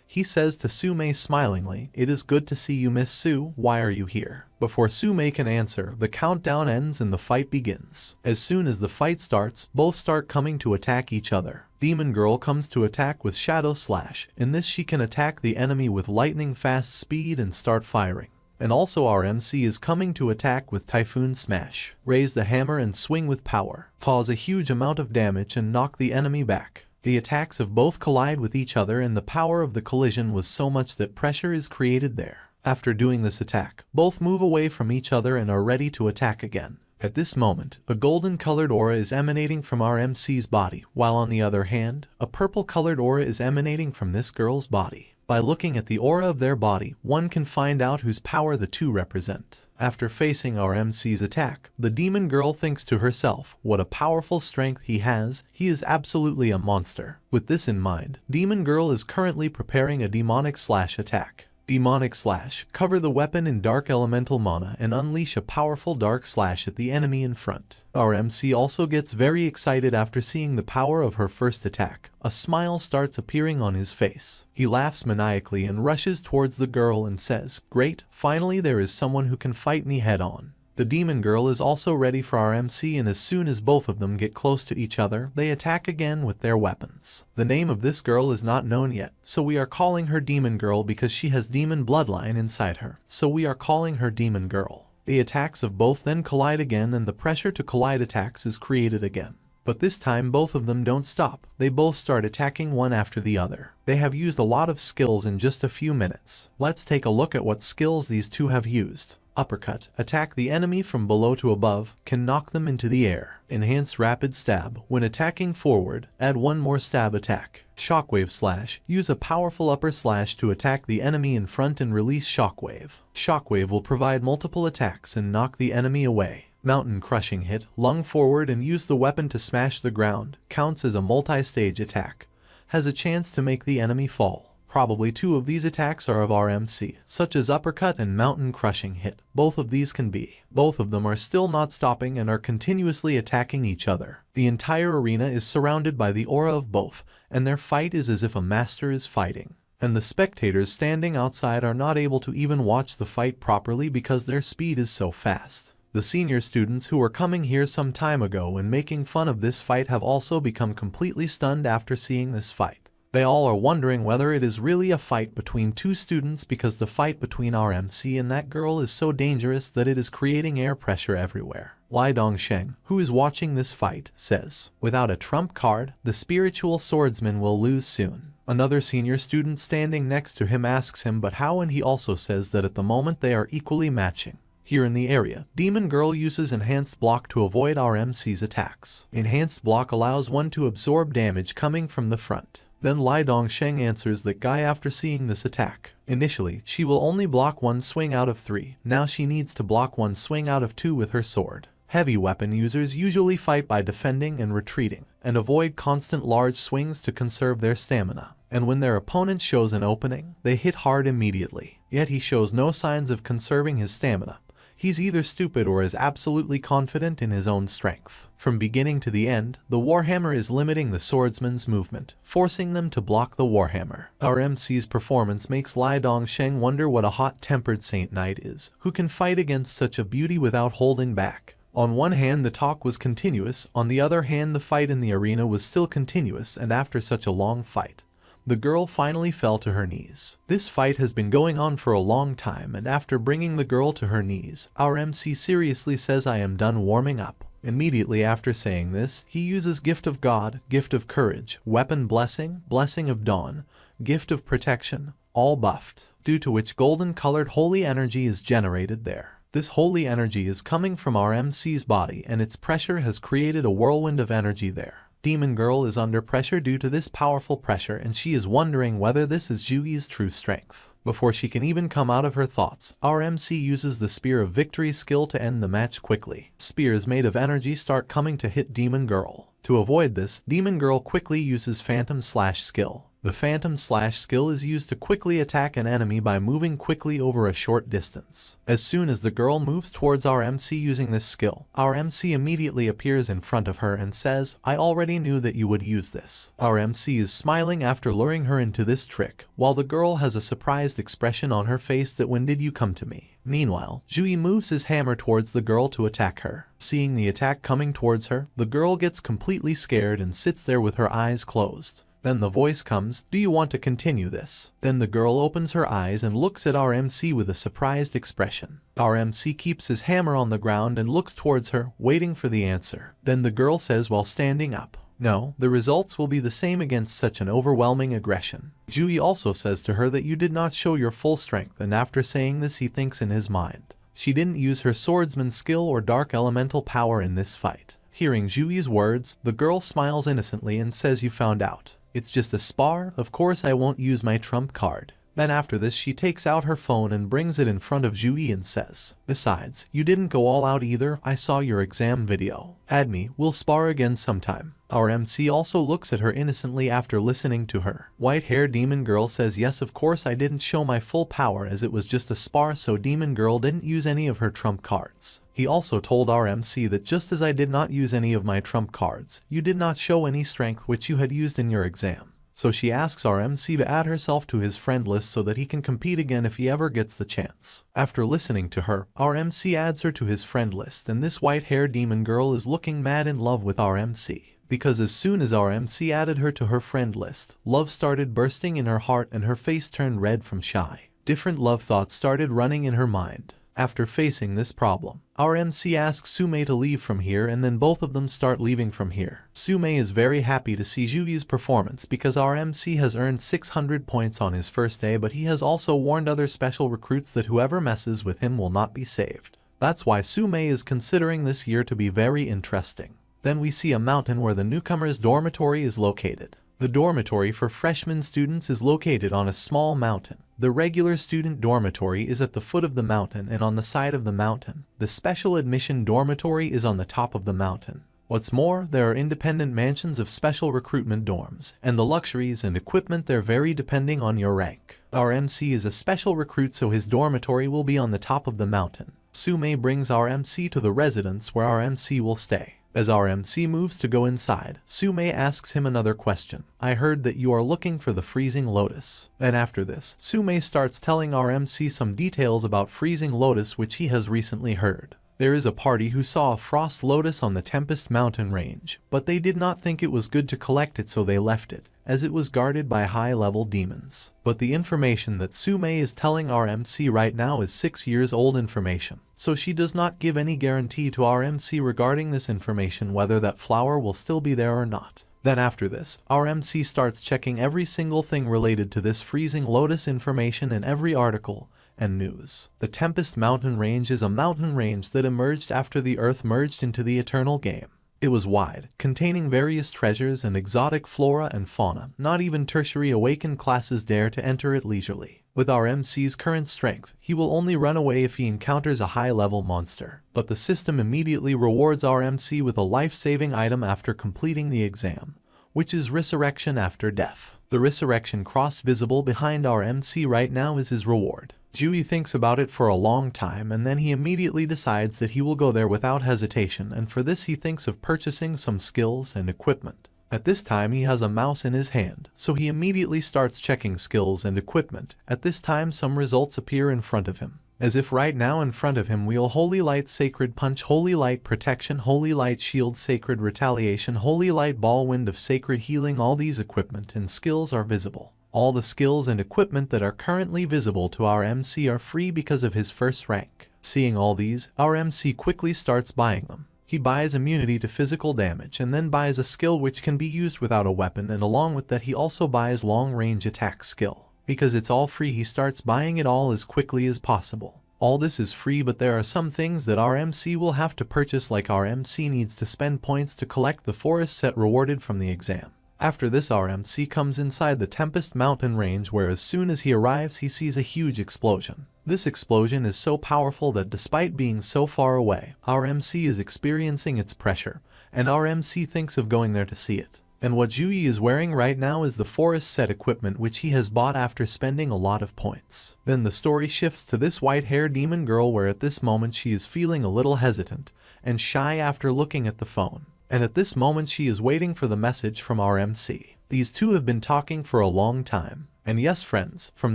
he says to Sume smilingly, "It is good to see you, Miss Sue. Why are you here?" Before Sume can answer, the countdown ends and the fight begins. As soon as the fight starts, both start coming to attack each other. Demon Girl comes to attack with Shadow Slash. In this she can attack the enemy with lightning fast speed and start firing. And also our MC is coming to attack with Typhoon Smash. Raise the hammer and swing with power. Cause a huge amount of damage and knock the enemy back. The attacks of both collide with each other and the power of the collision was so much that pressure is created there. After doing this attack, both move away from each other and are ready to attack again. At this moment, a golden-colored aura is emanating from our MC's body, while on the other hand, a purple-colored aura is emanating from this girl's body. By looking at the aura of their body, one can find out whose power the two represent. After facing our MC's attack, the demon girl thinks to herself, what a powerful strength he has, he is absolutely a monster. With this in mind, demon girl is currently preparing a demonic slash attack. Demonic Slash. Cover the weapon in dark elemental mana and unleash a powerful dark slash at the enemy in front. Our MC also gets very excited after seeing the power of her first attack. A smile starts appearing on his face. He laughs maniacally and rushes towards the girl and says, "Great, finally there is someone who can fight me head on." The demon girl is also ready for our MC, and as soon as both of them get close to each other, they attack again with their weapons. The name of this girl is not known yet, so we are calling her Demon Girl because she has demon bloodline inside her. So we are calling her Demon Girl. The attacks of both then collide again and the pressure to collide attacks is created again. But this time both of them don't stop. They both start attacking one after the other. They have used a lot of skills in just a few minutes. Let's take a look at what skills these two have used. Uppercut. Attack the enemy from below to above, can knock them into the air. Enhanced Rapid Stab. When attacking forward, add one more stab attack. Shockwave Slash. Use a powerful upper slash to attack the enemy in front and release Shockwave. Shockwave will provide multiple attacks and knock the enemy away. Mountain Crushing Hit. Lung forward and use the weapon to smash the ground. Counts as a multi-stage attack. Has a chance to make the enemy fall. Probably two of these attacks are of our MC, such as Uppercut and Mountain Crushing Hit. Both of these can be. Both of them are still not stopping and are continuously attacking each other. The entire arena is surrounded by the aura of both, and their fight is as if a master is fighting. And the spectators standing outside are not able to even watch the fight properly because their speed is so fast. The senior students who were coming here some time ago and making fun of this fight have also become completely stunned after seeing this fight. They all are wondering whether it is really a fight between two students because the fight between our MC and that girl is so dangerous that it is creating air pressure everywhere. Lai Dongsheng, who is watching this fight, says, "Without a trump card, the spiritual swordsman will lose soon." Another senior student standing next to him asks him but how, and he also says that at the moment they are equally matching. Here in the area, Demon Girl uses Enhanced Block to avoid our MC's attacks. Enhanced Block allows one to absorb damage coming from the front. Then Lai Dongsheng answers that guy after seeing this attack. Initially, she will only block one swing out of 3. Now she needs to block one swing out of 2 with her sword. Heavy weapon users usually fight by defending and retreating, and avoid constant large swings to conserve their stamina. And when their opponent shows an opening, they hit hard immediately. Yet he shows no signs of conserving his stamina. He's either stupid or is absolutely confident in his own strength. From beginning to the end, the Warhammer is limiting the swordsman's movement, forcing them to block the Warhammer. Our MC's performance makes Lai Dongsheng wonder what a hot-tempered Saint Knight is, who can fight against such a beauty without holding back. On one hand the talk was continuous, on the other hand the fight in the arena was still continuous, and after such a long fight, the girl finally fell to her knees. This fight has been going on for a long time, and after bringing the girl to her knees, our MC seriously says, "I am done warming up." Immediately after saying this, he uses Gift of God, Gift of Courage, Weapon Blessing, Blessing of Dawn, Gift of Protection, all buffed, due to which golden-colored holy energy is generated there. This holy energy is coming from our MC's body, and its pressure has created a whirlwind of energy there. Demon Girl is under pressure due to this powerful pressure, and she is wondering whether this is Juyi's true strength. Before she can even come out of her thoughts, our MC uses the Spear of Victory skill to end the match quickly. Spears made of energy start coming to hit Demon Girl. To avoid this, Demon Girl quickly uses Phantom Slash skill. The Phantom Slash skill is used to quickly attack an enemy by moving quickly over a short distance. As soon as the girl moves towards our MC using this skill, our MC immediately appears in front of her and says, "I already knew that you would use this." Our MC is smiling after luring her into this trick, while the girl has a surprised expression on her face that "when did you come to me?" Meanwhile, Juyi moves his hammer towards the girl to attack her. Seeing the attack coming towards her, the girl gets completely scared and sits there with her eyes closed. Then the voice comes, "Do you want to continue this?" Then the girl opens her eyes and looks at our MC with a surprised expression. Our MC keeps his hammer on the ground and looks towards her, waiting for the answer. Then the girl says while standing up, "No, the results will be the same against such an overwhelming aggression." Juyi also says to her that you did not show your full strength, and after saying this he thinks in his mind, she didn't use her swordsman skill or dark elemental power in this fight. Hearing Juyi's words, the girl smiles innocently and says, "You found out. It's just a spar, of course I won't use my trump card." Then after this she takes out her phone and brings it in front of Juyi and says, "Besides, you didn't go all out either, I saw your exam video. Add me, we'll spar again sometime." Our MC also looks at her innocently after listening to her. White-haired Demon Girl says, "Yes, of course I didn't show my full power as it was just a spar, so Demon Girl didn't use any of her trump cards." He also told our MC that just as I did not use any of my trump cards, you did not show any strength which you had used in your exam. So she asks our MC to add herself to his friend list so that he can compete again if he ever gets the chance. After listening to her, our MC adds her to his friend list, and this white-haired Demon Girl is looking mad in love with our MC. Because as soon as our MC added her to her friend list, love started bursting in her heart and her face turned red from shy. Different love thoughts started running in her mind. After facing this problem, our MC asks Sume to leave from here, and then both of them start leaving from here. Sume is very happy to see Juyi's performance because our MC has earned 600 points on his first day, but he has also warned other special recruits that whoever messes with him will not be saved. That's why Sume is considering this year to be very interesting. Then we see a mountain where the newcomer's dormitory is located. The dormitory for freshman students is located on a small mountain. The regular student dormitory is at the foot of the mountain and on the side of the mountain. The special admission dormitory is on the top of the mountain. What's more, there are independent mansions of special recruitment dorms, and the luxuries and equipment there vary depending on your rank. Our MC is a special recruit, so his dormitory will be on the top of the mountain. Sume brings our MC to the residence where our MC will stay. As our MC moves to go inside, Sume asks him another question. "I heard that you are looking for the Freezing Lotus." Then after this, Sume starts telling our MC some details about Freezing Lotus which he has recently heard. There is a party who saw a Frost Lotus on the Tempest Mountain range, but they did not think it was good to collect it, so they left it, as it was guarded by high-level demons. But the information that Sume is telling our MC right now is 6 years old information, so she does not give any guarantee to our MC regarding this information whether that flower will still be there or not. Then after this, our MC starts checking every single thing related to this Freezing Lotus information in every article and news. The Tempest Mountain Range is a mountain range that emerged after the Earth merged into the Eternal Game. It was wide, containing various treasures and exotic flora and fauna. Not even tertiary awakened classes dare to enter it leisurely. With our MC's current strength, he will only run away if he encounters a high-level monster. But the system immediately rewards our MC with a life-saving item after completing the exam, which is Resurrection after death. The Resurrection cross visible behind our MC right now is his reward. Jui thinks about it for a long time and then he immediately decides that he will go there without hesitation, and for this he thinks of purchasing some skills and equipment. At this time he has a mouse in his hand, so he immediately starts checking skills and equipment. At this time some results appear in front of him. As if right now in front of him wheel Holy Light Sacred Punch, Holy Light Protection, Holy Light Shield, Sacred Retaliation, Holy Light Ball, Wind of Sacred Healing. All these equipment and skills are visible. All the skills and equipment that are currently visible to our MC are free because of his first rank. Seeing all these, our MC quickly starts buying them. He buys immunity to physical damage and then buys a skill which can be used without a weapon, and along with that he also buys long range attack skill. Because it's all free, he starts buying it all as quickly as possible. All this is free, but there are some things that our MC will have to purchase, like our MC needs to spend points to collect the forest set rewarded from the exam. After this our MC comes inside the Tempest Mountain range, where as soon as he arrives he sees a huge explosion. This explosion is so powerful that despite being so far away, our MC is experiencing its pressure, and our MC thinks of going there to see it. And what Jui is wearing right now is the forest set equipment which he has bought after spending a lot of points. Then the story shifts to this white-haired demon girl, where at this moment she is feeling a little hesitant and shy after looking at the phone. And at this moment she is waiting for the message from our MC. These two have been talking for a long time. And yes friends, from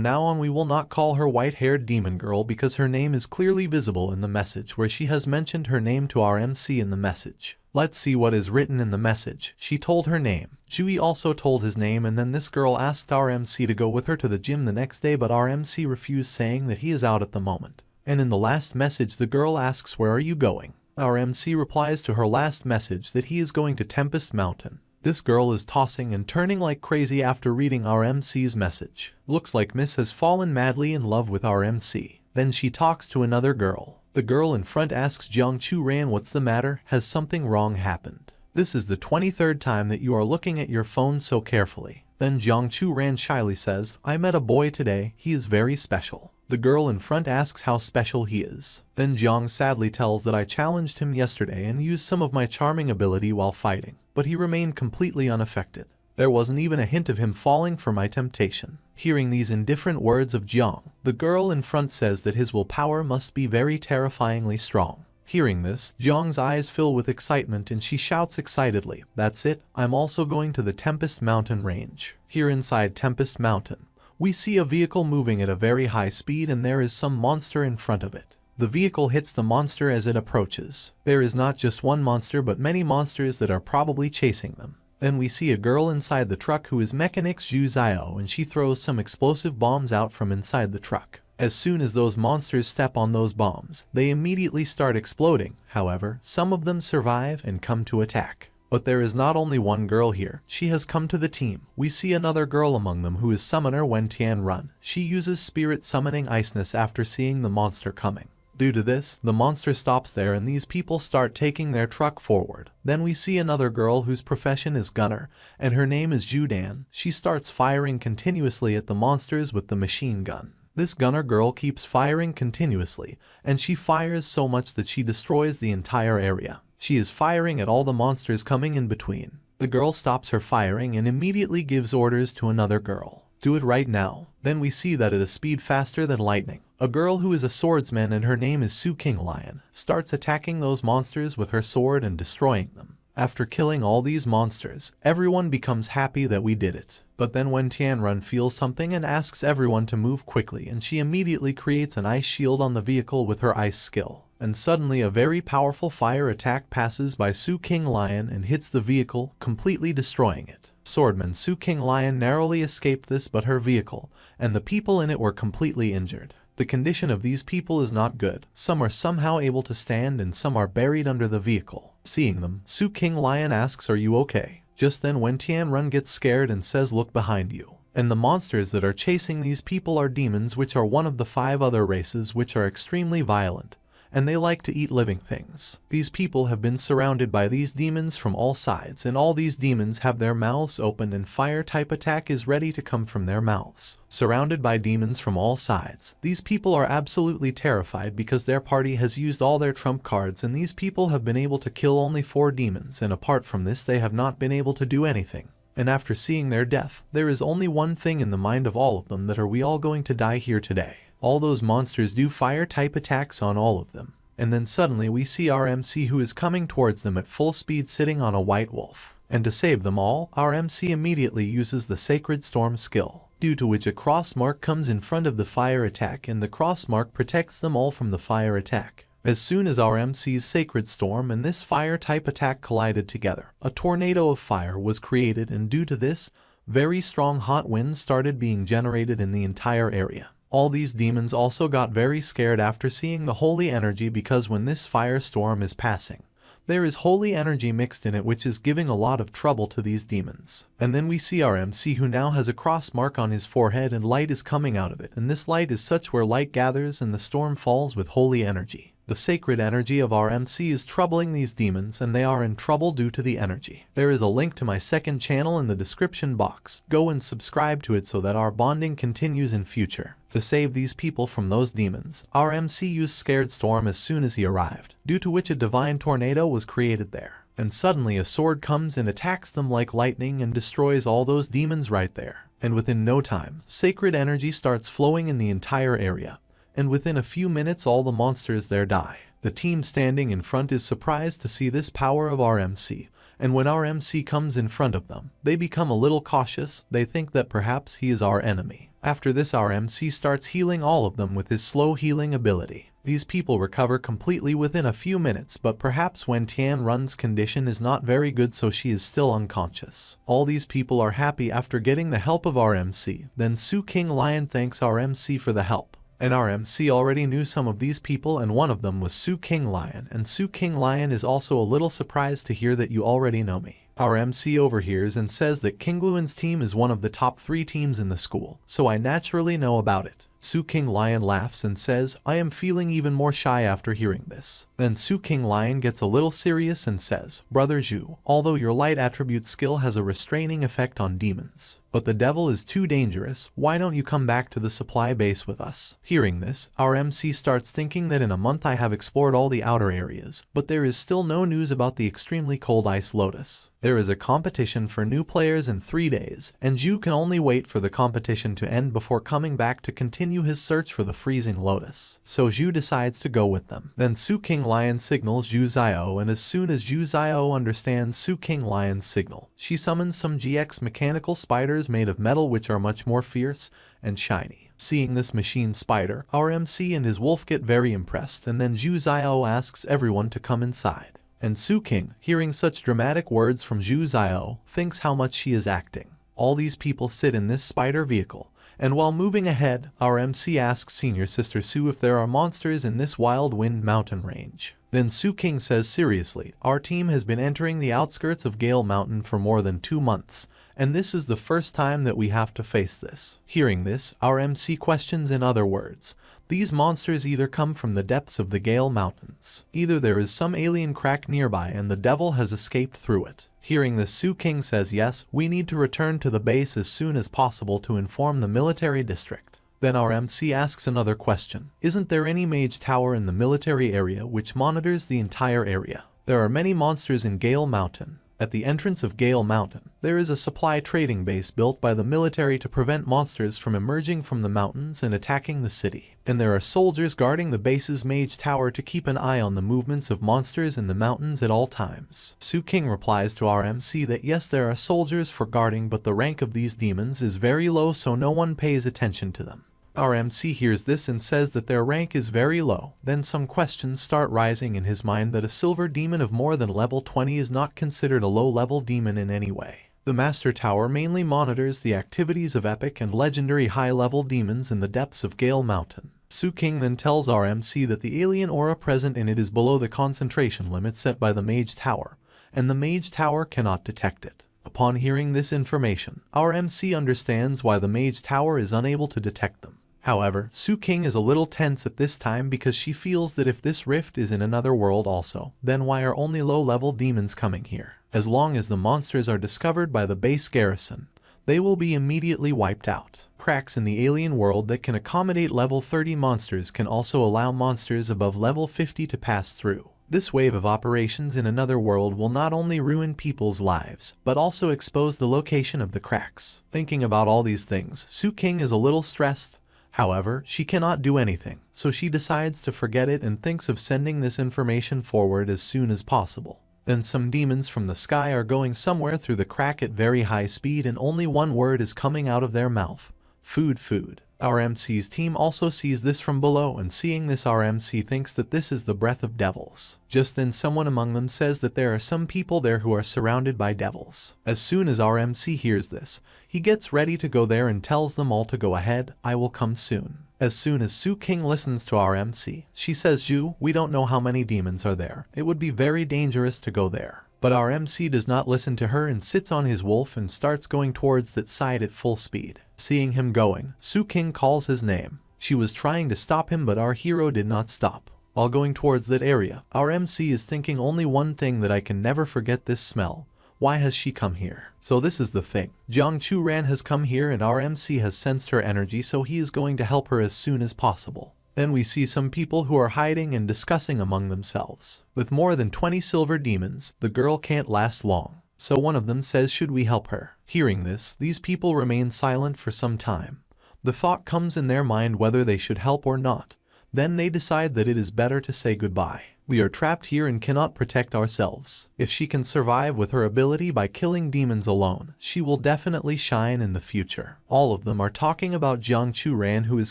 now on we will not call her white-haired demon girl because her name is clearly visible in the message, where she has mentioned her name to our MC in the message. Let's see what is written in the message. She told her name. Jui also told his name, and then this girl asked our MC to go with her to the gym the next day, but our MC refused, saying that he is out at the moment. And in the last message the girl asks, "Where are you going?" Our MC replies to her last message that he is going to Tempest Mountain. This girl is tossing and turning like crazy after reading our MC's message. Looks like Miss has fallen madly in love with our MC. Then she talks to another girl. The girl in front asks Jiang Chu Ran, "What's the matter? Has something wrong happened? This is the 23rd time that you are looking at your phone so carefully." Then Jiang Chu Ran shyly says, "I met a boy today. He is very special." The girl in front asks how special he is. Then Jiang sadly tells that I challenged him yesterday and used some of my charming ability while fighting, but he remained completely unaffected. There wasn't even a hint of him falling for my temptation. Hearing these indifferent words of Jiang, the girl in front says that his willpower must be very terrifyingly strong. Hearing this, Jiang's eyes fill with excitement and she shouts excitedly, "That's it, I'm also going to the Tempest Mountain range." Here inside Tempest Mountain, we see a vehicle moving at a very high speed, and there is some monster in front of it. The vehicle hits the monster as it approaches. There is not just one monster but many monsters that are probably chasing them. Then we see a girl inside the truck who is Mechanics Zhu Zio, and she throws some explosive bombs out from inside the truck. As soon as those monsters step on those bombs, they immediately start exploding. However, some of them survive and come to attack. But there is not only one girl here, she has come to the team. We see another girl among them who is Summoner Wen Tian Run. She uses Spirit Summoning Iceness after seeing the monster coming. Due to this, the monster stops there and these people start taking their truck forward. Then we see another girl whose profession is Gunner, and her name is Judan. She starts firing continuously at the monsters with the machine gun. This gunner girl keeps firing continuously, and she fires so much that she destroys the entire area. She is firing at all the monsters coming in between. The girl stops her firing and immediately gives orders to another girl. "Do it right now." Then we see that at a speed faster than lightning, a girl who is a swordsman and her name is Su King Lion starts attacking those monsters with her sword and destroying them. After killing all these monsters, everyone becomes happy that we did it. But then when Tianrun feels something and asks everyone to move quickly, and she immediately creates an ice shield on the vehicle with her ice skill. And suddenly a very powerful fire attack passes by Su King Lion and hits the vehicle, completely destroying it. Swordman Su King Lion narrowly escaped this, but her vehicle and the people in it were completely injured. The condition of these people is not good. Some are somehow able to stand and some are buried under the vehicle. Seeing them, Su King Lion asks, "Are you okay?" Just then Wen Tianrun gets scared and says, "Look behind you." And the monsters that are chasing these people are demons, which are one of the 5 other races which are extremely violent, and they like to eat living things. These people have been surrounded by these demons from all sides, and all these demons have their mouths open and fire type attack is ready to come from their mouths. Surrounded by demons from all sides, these people are absolutely terrified because their party has used all their trump cards, and these people have been able to kill only 4 demons, and apart from this they have not been able to do anything. And after seeing their death, there is only one thing in the mind of all of them, that are we all going to die here today? All those monsters do fire-type attacks on all of them. And then suddenly we see our MC who is coming towards them at full speed sitting on a white wolf. And to save them all, our MC immediately uses the Sacred Storm skill, due to which a cross mark comes in front of the fire attack and the cross mark protects them all from the fire attack. As soon as our MC's Sacred Storm and this fire-type attack collided together, a tornado of fire was created, and due to this, very strong hot winds started being generated in the entire area. All these demons also got very scared after seeing the holy energy, because when this firestorm is passing, there is holy energy mixed in it, which is giving a lot of trouble to these demons. And then we see our MC who now has a cross mark on his forehead and light is coming out of it, and this light is such where light gathers and the storm falls with holy energy. The sacred energy of our MC is troubling these demons, and they are in trouble due to the energy. There is a link to my second channel in the description box. Go and subscribe to it so that our bonding continues in future. To save these people from those demons, our MC used Scared Storm as soon as he arrived, due to which a divine tornado was created there. And suddenly a sword comes and attacks them like lightning and destroys all those demons right there. And within no time, sacred energy starts flowing in the entire area. And within a few minutes all the monsters there die. The team standing in front is surprised to see this power of our MC, and when our MC comes in front of them, they become a little cautious. They think that perhaps he is our enemy. After this, our MC starts healing all of them with his slow healing ability. These people recover completely within a few minutes, but perhaps when Tian Run's condition is not very good, so she is still unconscious. All these people are happy after getting the help of our MC. Then Su King Lion thanks our MC for the help. And our MC already knew some of these people, and one of them was Su King Lion, and Su King Lion is also a little surprised to hear that you already know me. Our MC overhears and says that King Luan's team is one of the top 3 teams in the school, so I naturally know about it. Su King Lion laughs and says, I am feeling even more shy after hearing this. Then Su King Lion gets a little serious and says, Brother Zhu, although your light attribute skill has a restraining effect on demons, but the devil is too dangerous, why don't you come back to the supply base with us? Hearing this, our MC starts thinking that in a month I have explored all the outer areas, but there is still no news about the extremely cold ice lotus. There is a competition for new players in 3 days, and Zhu can only wait for the competition to end before coming back to continue his search for the freezing lotus. So Zhu decides to go with them. Then Su King Lion signals Zhu Zio, and as soon as Zhu Zio understands Su King Lion's signal, she summons some GX mechanical spiders made of metal which are much more fierce and shiny. Seeing this machine spider, our MC and his wolf get very impressed, and then Zhu Zio asks everyone to come inside. And Su King, hearing such dramatic words from Zhu Zio, thinks how much she is acting. All these people sit in this spider vehicle, and while moving ahead, our MC asks Senior Sister Su if there are monsters in this Wild Wind mountain range. Then Su King says seriously, our team has been entering the outskirts of Gale Mountain for more than 2 months, and this is the first time that we have to face this. Hearing this, our MC questions, in other words, these monsters either come from the depths of the Gale Mountains, either there is some alien crack nearby and the devil has escaped through it. Hearing this, Su King says yes, we need to return to the base as soon as possible to inform the military district. Then our MC asks another question. Isn't there any mage tower in the military area which monitors the entire area? There are many monsters in Gale Mountain. At the entrance of Gale Mountain, there is a supply trading base built by the military to prevent monsters from emerging from the mountains and attacking the city. And there are soldiers guarding the base's mage tower to keep an eye on the movements of monsters in the mountains at all times. Su King replies to our MC that yes, there are soldiers for guarding, but the rank of these demons is very low, so no one pays attention to them. Our MC hears this and says that their rank is very low. Then some questions start rising in his mind that a silver demon of more than level 20 is not considered a low-level demon in any way. The Master Tower mainly monitors the activities of epic and legendary high-level demons in the depths of Gale Mountain. Su King then tells our MC that the alien aura present in it is below the concentration limit set by the Mage Tower, and the Mage Tower cannot detect it. Upon hearing this information, our MC understands why the Mage Tower is unable to detect them. However, Su King is a little tense at this time because she feels that if this rift is in another world also, then why are only low-level demons coming here? As long as the monsters are discovered by the base garrison, they will be immediately wiped out. Cracks in the alien world that can accommodate level 30 monsters can also allow monsters above level 50 to pass through. This wave of operations in another world will not only ruin people's lives, but also expose the location of the cracks. Thinking about all these things, Su King is a little stressed, However, she cannot do anything, so she decides to forget it and thinks of sending this information forward as soon as possible. Then some demons from the sky are going somewhere through the crack at very high speed and only one word is coming out of their mouth. Food, food. Our MC's team also sees this from below, and seeing this our MC thinks that this is the breath of devils. Just then someone among them says that there are some people there who are surrounded by devils. As soon as our MC hears this, he gets ready to go there and tells them all to go ahead, I will come soon. As soon as Su King listens to our MC, she says, Ju, we don't know how many demons are there. It would be very dangerous to go there. But our MC does not listen to her and sits on his wolf and starts going towards that side at full speed. Seeing him going, Su King calls his name. She was trying to stop him, but our hero did not stop. While going towards that area, our MC is thinking only one thing, that I can never forget this smell. Why has she come here? So this is the thing. Jiang Chu-ran has come here and our MC has sensed her energy, so he is going to help her as soon as possible. Then we see some people who are hiding and discussing among themselves. With more than 20 silver demons, the girl can't last long. So one of them says, should we help her? Hearing this, these people remain silent for some time. The thought comes in their mind whether they should help or not. Then they decide that it is better to say goodbye. We are trapped here and cannot protect ourselves. If she can survive with her ability by killing demons alone, she will definitely shine in the future. All of them are talking about Jiang Chu-ran, who is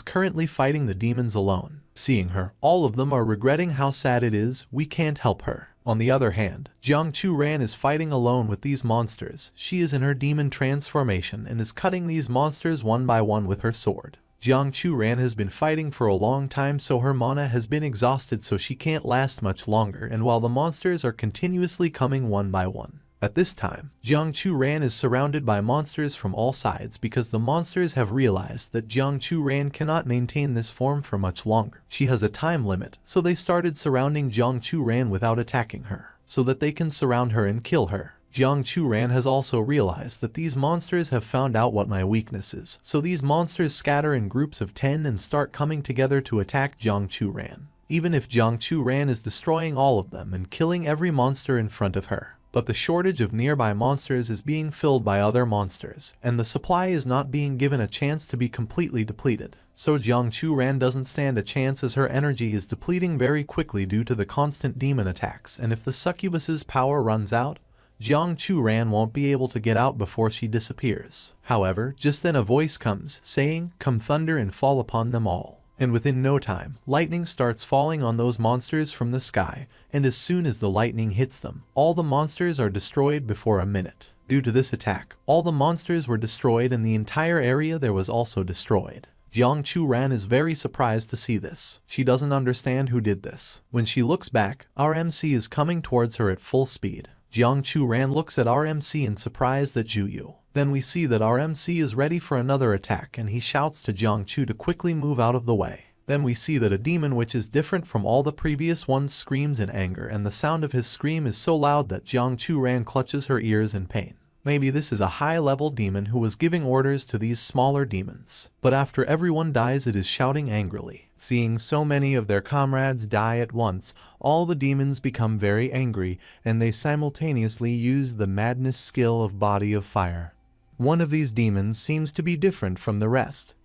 currently fighting the demons alone. Seeing her, all of them are regretting how sad it is, we can't help her. On the other hand, Jiang Chu-ran is fighting alone with these monsters. She is in her demon transformation and is cutting these monsters one by one with her sword. Jiang Chu-ran has been fighting for a long time, so her mana has been exhausted, so she can't last much longer, and while the monsters are continuously coming one by one. At this time, Jiang Chu-ran is surrounded by monsters from all sides because the monsters have realized that Jiang Chu-ran cannot maintain this form for much longer. She has a time limit, so they started surrounding Jiang Chu-ran without attacking her, so that they can surround her and kill her. Jiang Chu-ran has also realized that these monsters have found out what my weakness is, so these monsters scatter in groups of 10 and start coming together to attack Jiang Chu-ran. Even if Jiang Chu-ran is destroying all of them and killing every monster in front of her. But the shortage of nearby monsters is being filled by other monsters, and the supply is not being given a chance to be completely depleted. So Jiang Chu-ran doesn't stand a chance as her energy is depleting very quickly due to the constant demon attacks, and if the succubus's power runs out, Jiang Chu-ran won't be able to get out before she disappears. However, just then a voice comes, saying, "Come thunder and fall upon them all." And within no time, lightning starts falling on those monsters from the sky, and as soon as the lightning hits them, all the monsters are destroyed before a minute. Due to this attack, all the monsters were destroyed and the entire area there was also destroyed. Jiang Chu-ran is very surprised to see this. She doesn't understand who did this. When she looks back, our MC is coming towards her at full speed. Jiang Chu-ran looks at our MC in surprise that Juyu. Then we see that our MC is ready for another attack and he shouts to Jiang Chu to quickly move out of the way. Then we see that a demon which is different from all the previous ones screams in anger, and the sound of his scream is so loud that Jiang Chu-ran clutches her ears in pain. Maybe this is a high-level demon who was giving orders to these smaller demons. But after everyone dies, it is shouting angrily. Seeing so many of their comrades die at once, all the demons become very angry, and they simultaneously use the madness skill of Body of Fire. One of these demons seems to be different from the rest.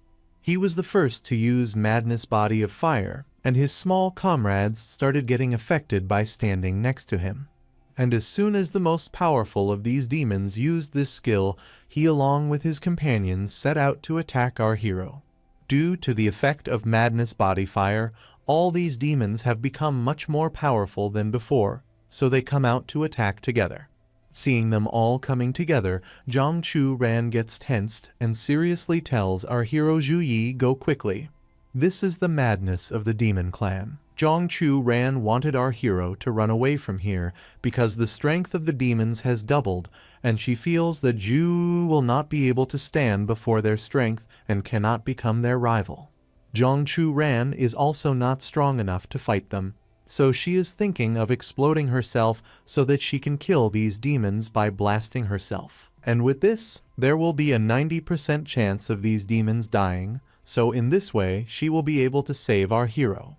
He was the first to use Madness Body of Fire, and his small comrades started getting affected by standing next to him. And as soon as the most powerful of these demons used this skill, he along with his companions set out to attack our hero. Due to the effect of Madness Body Fire, all these demons have become much more powerful than before, so they come out to attack together. Seeing them all coming together, Jiang Chu-ran gets tensed and seriously tells our hero Zhu Yi go quickly. This is the madness of the demon clan. Jiang Chu-ran wanted our hero to run away from here because the strength of the demons has doubled, and she feels that Zhu will not be able to stand before their strength and cannot become their rival. Jiang Chu-ran is also not strong enough to fight them, so she is thinking of exploding herself so that she can kill these demons by blasting herself. And with this, there will be a 90% chance of these demons dying, so in this way she will be able to save our hero.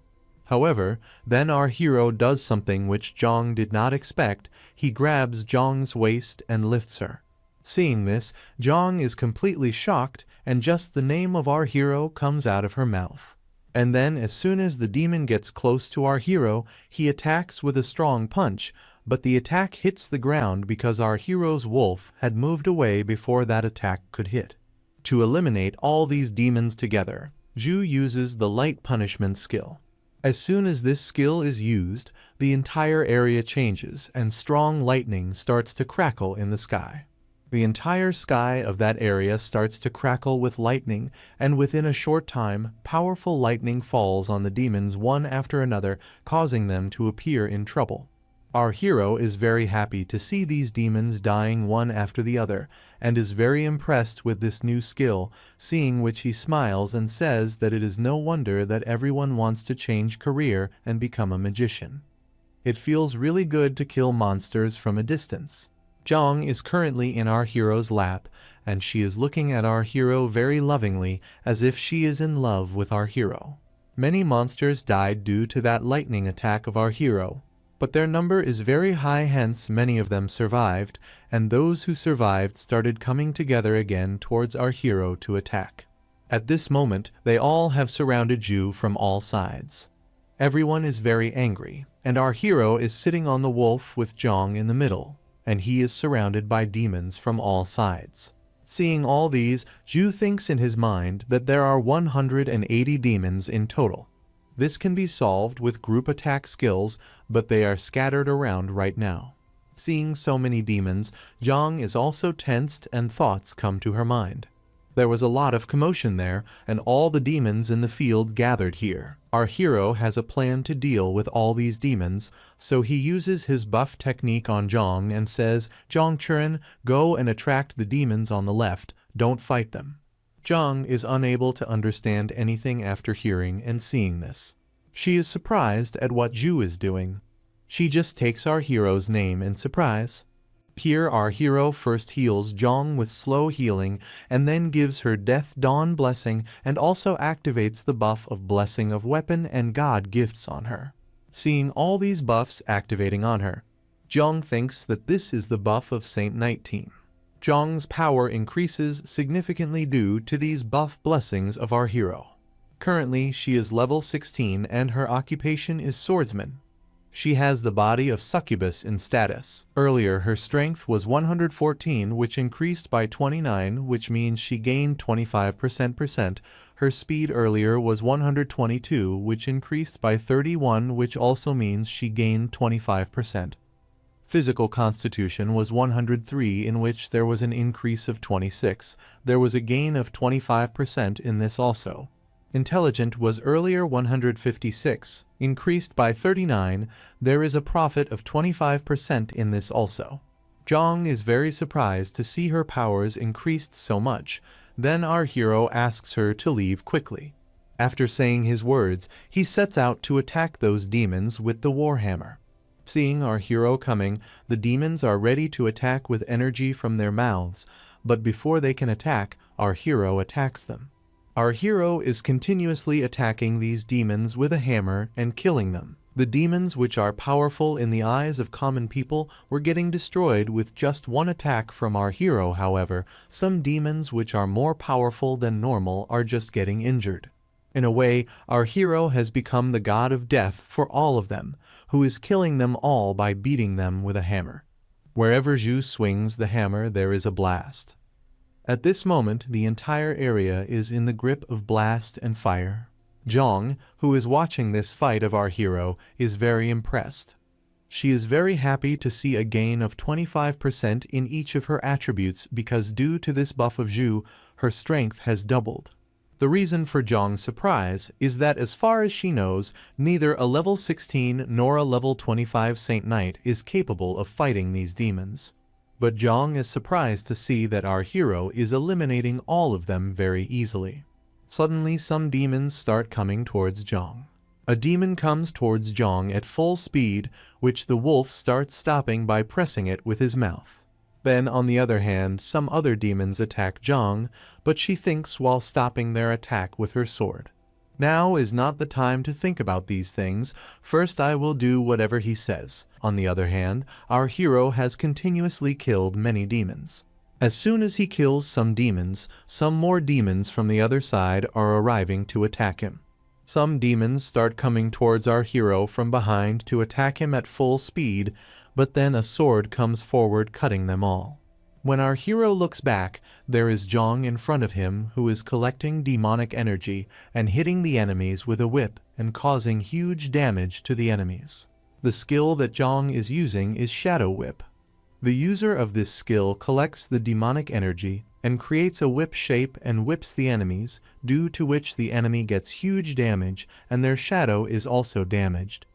However, then our hero does something which Zhang did not expect. He grabs Zhang's waist and lifts her. Seeing this, Jong is completely shocked, and just the name of our hero comes out of her mouth. And then as soon as the demon gets close to our hero, he attacks with a strong punch, but the attack hits the ground because our hero's wolf had moved away before that attack could hit. To eliminate all these demons together, Ju uses the light punishment skill. As soon as this skill is used, the entire area changes and strong lightning starts to crackle in the sky. The entire sky of that area starts to crackle with lightning, and within a short time, powerful lightning falls on the demons one after another, causing them to appear in trouble. Our hero is very happy to see these demons dying one after the other, and is very impressed with this new skill, seeing which he smiles and says that it is no wonder that everyone wants to change career and become a magician. It feels really good to kill monsters from a distance. Jong is currently in our hero's lap, and she is looking at our hero very lovingly, as if she is in love with our hero. Many monsters died due to that lightning attack of our hero, but their number is very high, hence many of them survived, and those who survived started coming together again towards our hero to attack. At this moment, they all have surrounded Ju from all sides. Everyone is very angry, and our hero is sitting on the wolf with Jong in the middle, and he is surrounded by demons from all sides. Seeing all these, Ju thinks in his mind that there are 180 demons in total. This can be solved with group attack skills, but they are scattered around right now. Seeing so many demons, Jong is also tensed and thoughts come to her mind. There was a lot of commotion there, and all the demons in the field gathered here. Our hero has a plan to deal with all these demons, so he uses his buff technique on Jong and says, "Jong Churin, go and attract the demons on the left, don't fight them." Jong is unable to understand anything after hearing and seeing this. She is surprised at what Ju is doing. She just takes our hero's name in surprise. Here our hero first heals Jong with slow healing and then gives her Death Dawn blessing and also activates the buff of Blessing of Weapon and God gifts on her. Seeing all these buffs activating on her, Jong thinks that this is the buff of Saint 19. Jong's power increases significantly due to these buff blessings of our hero. Currently, she is level 16 and her occupation is swordsman. She has the body of succubus in status. Earlier, her strength was 114, which increased by 29, which means she gained 25%. Her speed earlier was 122, which increased by 31, which also means she gained 25%. Physical constitution was 103, in which there was an increase of 26. There was a gain of 25% in this also. Intelligent was earlier 156, increased by 39. There is a profit of 25% in this also. Jong is very surprised to see her powers increased so much. Then our hero asks her to leave quickly. After saying his words, he sets out to attack those demons with the warhammer. Seeing our hero coming, the demons are ready to attack with energy from their mouths, but before they can attack, our hero attacks them. Our hero is continuously attacking these demons with a hammer and killing them. The demons, which are powerful in the eyes of common people, were getting destroyed with just one attack from our hero. However, some demons which are more powerful than normal are just getting injured. In a way, our hero has become the god of death for all of them, who is killing them all by beating them with a hammer. Wherever Ju swings the hammer, there is a blast. At this moment, the entire area is in the grip of blast and fire. Jong, who is watching this fight of our hero, is very impressed. She is very happy to see a gain of 25% in each of her attributes because due to this buff of Ju, her strength has doubled. The reason for Jong's surprise is that as far as she knows, neither a level 16 nor a level 25 Saint Knight is capable of fighting these demons. But Jong is surprised to see that our hero is eliminating all of them very easily. Suddenly some demons start coming towards Jong. A demon comes towards Jong at full speed, which the wolf starts stopping by pressing it with his mouth. Then, on the other hand, some other demons attack Jong, but she thinks while stopping their attack with her sword. Now is not the time to think about these things. First I will do whatever he says. On the other hand, our hero has continuously killed many demons. As soon as he kills some demons, some more demons from the other side are arriving to attack him. Some demons start coming towards our hero from behind to attack him at full speed, but then a sword comes forward cutting them all. When our hero looks back, there is Jong in front of him who is collecting demonic energy and hitting the enemies with a whip and causing huge damage to the enemies. The skill that Jong is using is Shadow Whip. The user of this skill collects the demonic energy and creates a whip shape and whips the enemies, due to which the enemy gets huge damage and their shadow is also damaged.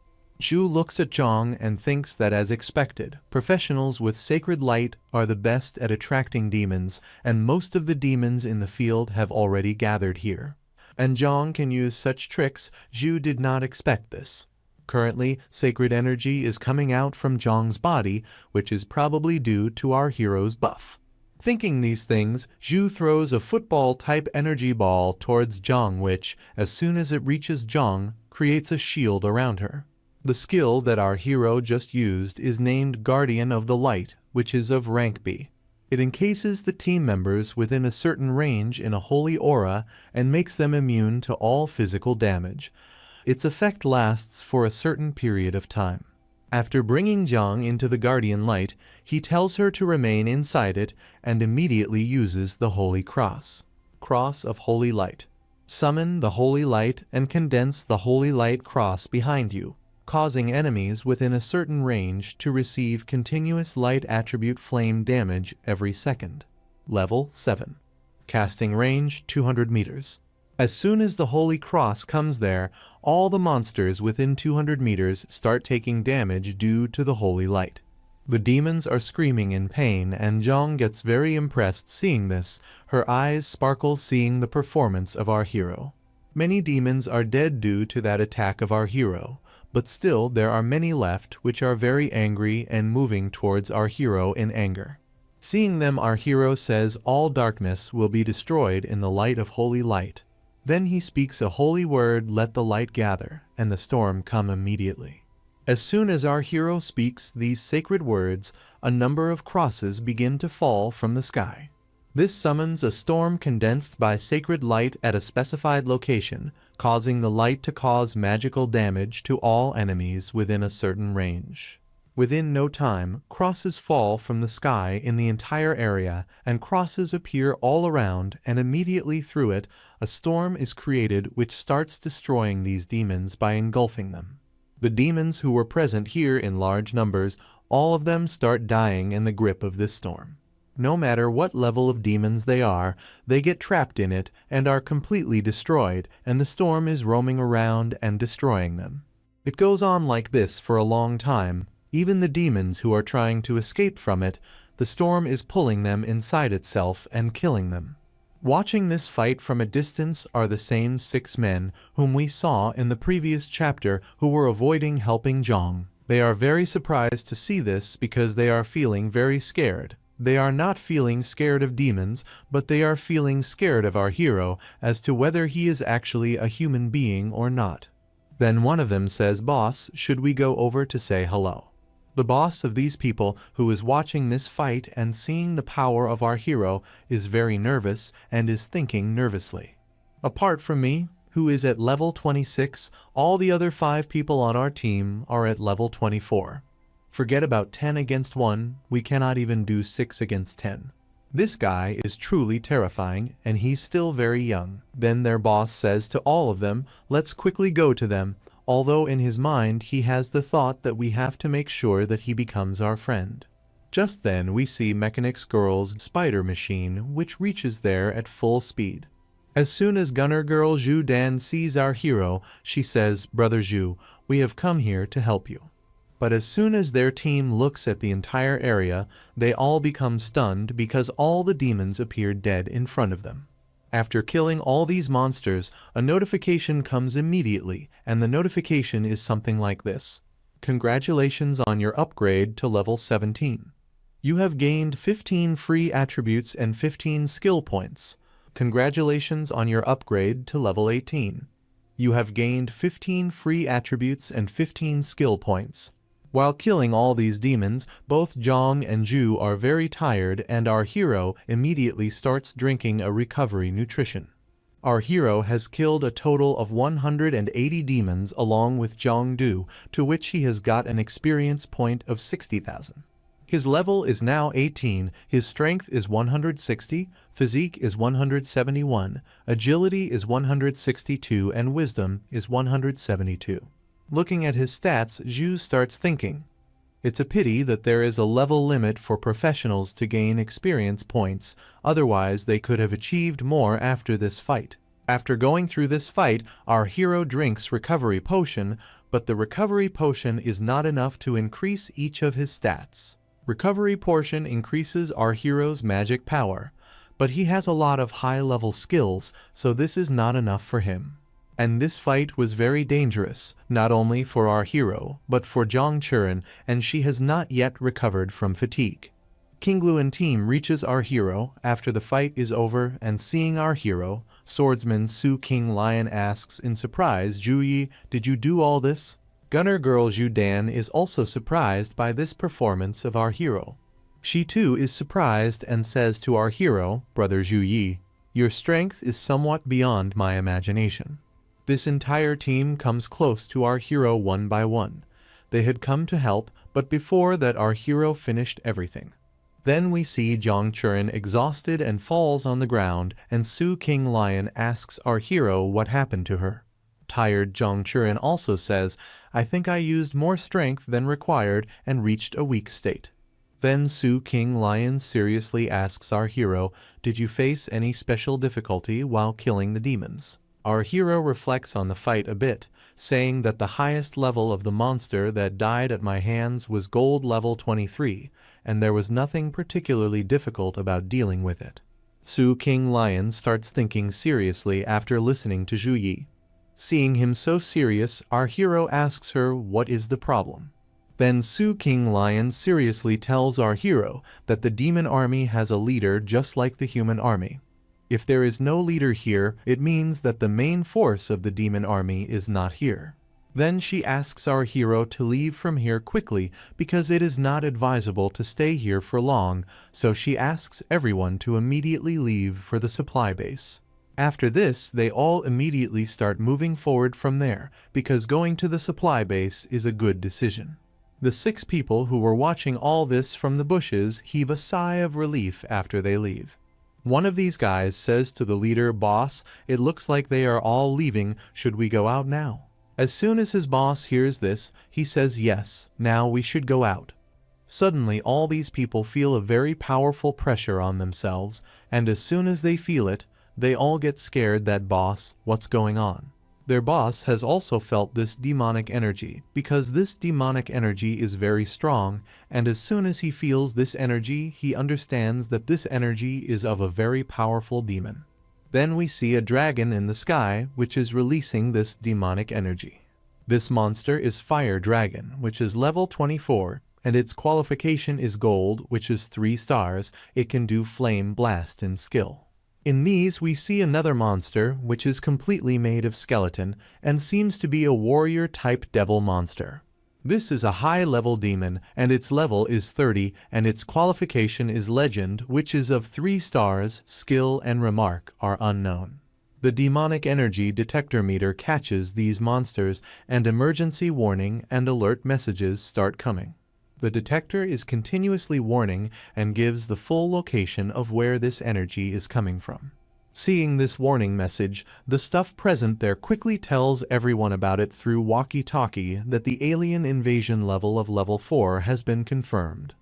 Zhu looks at Jong and thinks that, as expected, professionals with sacred light are the best at attracting demons, and most of the demons in the field have already gathered here. And Jong can use such tricks. Zhu did not expect this. Currently, sacred energy is coming out from Jong's body, which is probably due to our hero's buff. Thinking these things, Zhu throws a football-type energy ball towards Jong, which, as soon as it reaches Jong, creates a shield around her. The skill that our hero just used is named Guardian of the Light, which is of rank B. It encases the team members within a certain range in a holy aura and makes them immune to all physical damage. Its effect lasts for a certain period of time. After bringing Jong into the Guardian Light, he tells her to remain inside it and immediately uses the Holy Cross. Cross of Holy Light. Summon the Holy Light and condense the Holy Light cross behind you, causing enemies within a certain range to receive continuous light attribute flame damage every second. Level 7. Casting range 200 meters. As soon as the Holy Cross comes there, all the monsters within 200 meters start taking damage due to the Holy Light. The demons are screaming in pain, and Jong gets very impressed seeing this. Her eyes sparkle seeing the performance of our hero. Many demons are dead due to that attack of our hero, but still there are many left which are very angry and moving towards our hero in anger. Seeing them, our hero says all darkness will be destroyed in the light of Holy Light. Then he speaks a holy word, let the light gather, and the storm come immediately. As soon as our hero speaks these sacred words, a number of crosses begin to fall from the sky. This summons a storm condensed by sacred light at a specified location, causing the light to cause magical damage to all enemies within a certain range. Within no time, crosses fall from the sky in the entire area, and crosses appear all around, and immediately through it, a storm is created which starts destroying these demons by engulfing them. The demons who were present here in large numbers, all of them start dying in the grip of this storm. No matter what level of demons they are, they get trapped in it and are completely destroyed, and the storm is roaming around and destroying them. It goes on like this for a long time. Even the demons who are trying to escape from it, the storm is pulling them inside itself and killing them. Watching this fight from a distance are the same 6 men whom we saw in the previous chapter who were avoiding helping Jong. They are very surprised to see this because they are feeling very scared. They are not feeling scared of demons, but they are feeling scared of our hero as to whether he is actually a human being or not. Then one of them says, "Boss, should we go over to say hello?" The boss of these people, who is watching this fight and seeing the power of our hero, is very nervous and is thinking nervously. Apart from me, who is at level 26, all the other 5 people on our team are at level 24. Forget about 10 against 1, we cannot even do 6 against 10. This guy is truly terrifying, and he's still very young. Then their boss says to all of them, let's quickly go to them, although in his mind he has the thought that we have to make sure that he becomes our friend. Just then we see Mechanics Girl's spider machine, which reaches there at full speed. As soon as Gunner Girl Zhu Dan sees our hero, she says, "Brother Zhu, we have come here to help you." But as soon as their team looks at the entire area, they all become stunned because all the demons appear dead in front of them. After killing all these monsters, a notification comes immediately, and the notification is something like this. Congratulations on your upgrade to level 17. You have gained 15 free attributes and 15 skill points. Congratulations on your upgrade to level 18. You have gained 15 free attributes and 15 skill points. While killing all these demons, both Zhang and Zhu are very tired, and our hero immediately starts drinking a recovery nutrition. Our hero has killed a total of 180 demons along with Zhangdu, to which he has got an experience point of 60,000. His level is now 18, his strength is 160, physique is 171, agility is 162, and wisdom is 172. Looking at his stats, Zhu starts thinking, it's a pity that there is a level limit for professionals to gain experience points, otherwise they could have achieved more after this fight. After going through this fight, our hero drinks recovery potion, but the recovery potion is not enough to increase each of his stats. Recovery portion increases our hero's magic power, but he has a lot of high-level skills, so this is not enough for him. And this fight was very dangerous, not only for our hero, but for Zhang Churen, and she has not yet recovered from fatigue. King Luan team reaches our hero after the fight is over, and seeing our hero, swordsman Su King Lion asks in surprise, Zhu Yi, did you do all this? Gunner girl Zhu Dan is also surprised by this performance of our hero. She too is surprised and says to our hero, brother Zhu Yi, your strength is somewhat beyond my imagination. This entire team comes close to our hero one by one. They had come to help, but before that our hero finished everything. Then we see Zhang Churen exhausted and falls on the ground, and Su King Lion asks our hero what happened to her. Tired Zhang Churen also says, I think I used more strength than required and reached a weak state. Then Su King Lion seriously asks our hero, did you face any special difficulty while killing the demons? Our hero reflects on the fight a bit, saying that the highest level of the monster that died at my hands was gold level 23, and there was nothing particularly difficult about dealing with it. Su King Lion starts thinking seriously after listening to Zhu Yi. Seeing him so serious, our hero asks her what is the problem. Then Su King Lion seriously tells our hero that the demon army has a leader just like the human army. If there is no leader here, it means that the main force of the demon army is not here. Then she asks our hero to leave from here quickly because it is not advisable to stay here for long, so she asks everyone to immediately leave for the supply base. After this, they all immediately start moving forward from there, because going to the supply base is a good decision. The 6 people who were watching all this from the bushes heave a sigh of relief after they leave. One of these guys says to the leader, boss, it looks like they are all leaving, should we go out now? As soon as his boss hears this, he says yes, now we should go out. Suddenly all these people feel a very powerful pressure on themselves, and as soon as they feel it, they all get scared that boss, what's going on? Their boss has also felt this demonic energy, because this demonic energy is very strong, and as soon as he feels this energy, he understands that this energy is of a very powerful demon. Then we see a dragon in the sky, which is releasing this demonic energy. This monster is Fire Dragon, which is level 24, and its qualification is Gold, which is 3 stars. It can do Flame Blast in skill. In these we see another monster which is completely made of skeleton and seems to be a warrior-type devil monster. This is a high-level demon and its level is 30 and its qualification is Legend, which is of 3 stars. Skill and Remark are unknown. The demonic energy detector meter catches these monsters and emergency warning and alert messages start coming. The detector is continuously warning and gives the full location of where this energy is coming from. Seeing this warning message, the stuff present there quickly tells everyone about it through walkie-talkie that the alien invasion level of level 4 has been confirmed.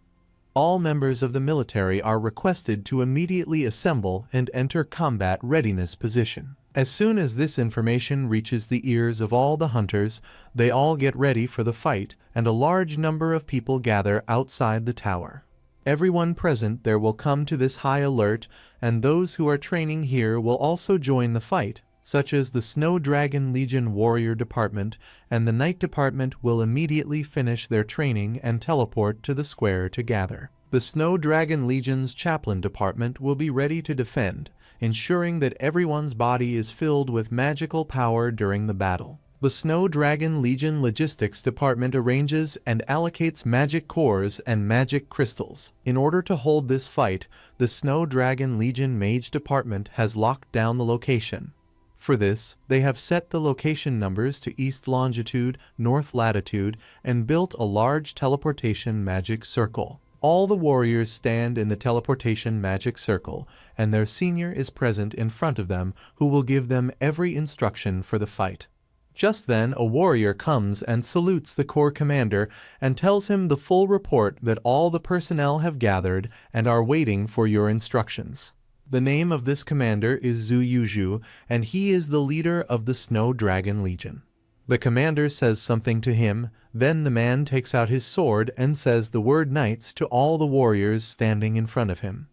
All members of the military are requested to immediately assemble and enter combat readiness position. As soon as this information reaches the ears of all the hunters, they all get ready for the fight, and a large number of people gather outside the tower. Everyone present there will come to this high alert, and those who are training here will also join the fight, such as the Snow Dragon Legion Warrior Department and the Night Department will immediately finish their training and teleport to the square to gather. The Snow Dragon Legion's Chaplain Department will be ready to defend, ensuring that everyone's body is filled with magical power during the battle. The Snow Dragon Legion Logistics Department arranges and allocates magic cores and magic crystals. In order to hold this fight, the Snow Dragon Legion Mage Department has locked down the location. For this, they have set the location numbers to east longitude, north latitude, and built a large teleportation magic circle. All the warriors stand in the teleportation magic circle, and their senior is present in front of them, who will give them every instruction for the fight. Just then, a warrior comes and salutes the corps commander and tells him the full report that all the personnel have gathered and are waiting for your instructions. The name of this commander is Zhu Yuzhu, and he is the leader of the Snow Dragon Legion. The commander says something to him, then the man takes out his sword and says the word knights to all the warriors standing in front of him.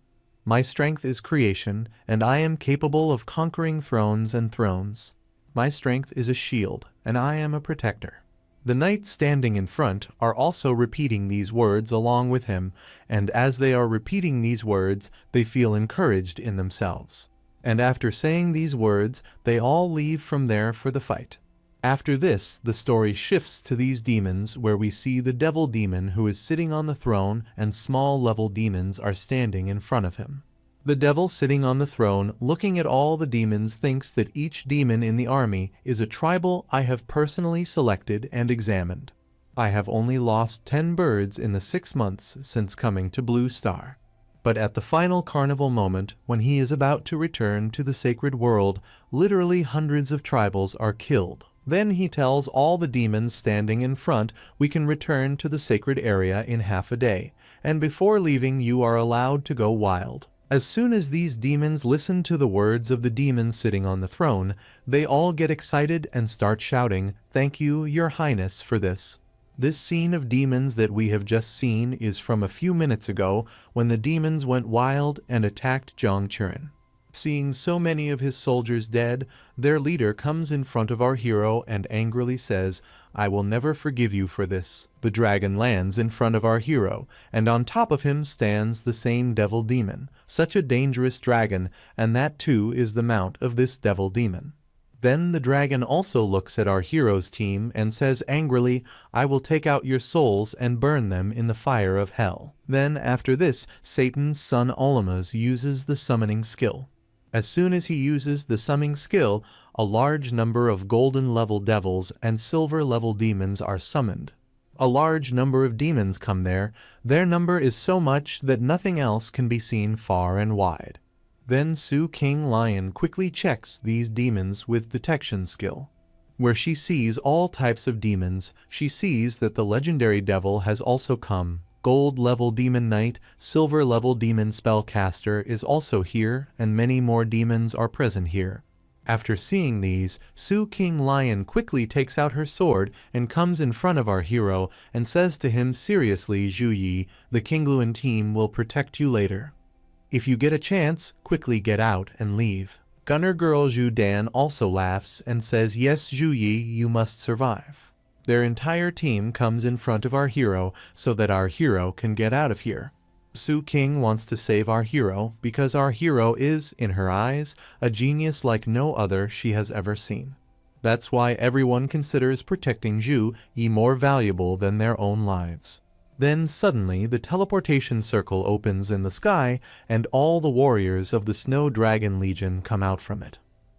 My strength is creation, and I am capable of conquering thrones and thrones. My strength is a shield, and I am a protector. The knights standing in front are also repeating these words along with him, and as they are repeating these words, they feel encouraged in themselves. And after saying these words, they all leave from there for the fight. After this, the story shifts to these demons, where we see the devil demon who is sitting on the throne and small level demons are standing in front of him. The devil sitting on the throne, looking at all the demons, thinks that each demon in the army is a tribal I have personally selected and examined. I have only lost 10 birds in the 6 months since coming to Blue Star. But at the final carnival moment, when he is about to return to the sacred world, literally hundreds of tribals are killed. Then he tells all the demons standing in front we can return to the sacred area in half a day, and before leaving you are allowed to go wild. As soon as these demons listen to the words of the demon sitting on the throne, they all get excited and start shouting, "Thank you, Your Highness, for this." This scene of demons that we have just seen is from a few minutes ago when the demons went wild and attacked Zhongchuan. Seeing so many of his soldiers dead, their leader comes in front of our hero and angrily says, "I will never forgive you for this." The dragon lands in front of our hero, and on top of him stands the same devil demon, such a dangerous dragon, and that too is the mount of this devil demon. Then the dragon also looks at our hero's team and says angrily, "I will take out your souls and burn them in the fire of hell." Then after this, Satan's son Olamas uses the summoning skill. As soon as he uses the summoning skill, a large number of golden-level devils and silver-level demons are summoned. A large number of demons come there. Their number is so much that nothing else can be seen far and wide. Then Su King Lion quickly checks these demons with detection skill. Where she sees all types of demons, she sees that the legendary devil has also come. Gold-level demon knight, silver-level demon spellcaster is also here, and many more demons are present here. After seeing these, Su King Lion quickly takes out her sword and comes in front of our hero and says to him seriously, "Zhu Yi, the Kingluan team will protect you later. If you get a chance, quickly get out and leave." Gunner girl Zhu Dan also laughs and says, "Yes, Zhu Yi, you must survive." Their entire team comes in front of our hero so that our hero can get out of here. Su King wants to save our hero because our hero is, in her eyes, a genius like no other she has ever seen. That's why everyone considers protecting Zhu Yi more valuable than their own lives. Then suddenly the teleportation circle opens in the sky and all the warriors of the Snow Dragon Legion come out from it.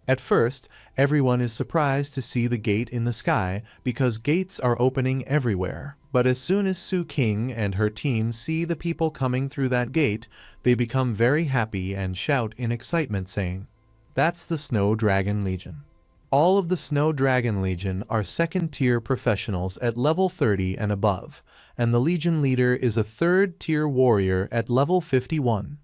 At first, everyone is surprised to see the gate in the sky because gates are opening everywhere. But as soon as Su King and her team see the people coming through that gate, they become very happy and shout in excitement saying, "That's the Snow Dragon Legion." All of the Snow Dragon Legion are second-tier professionals at level 30 and above, and the Legion leader is a third-tier warrior at level 51.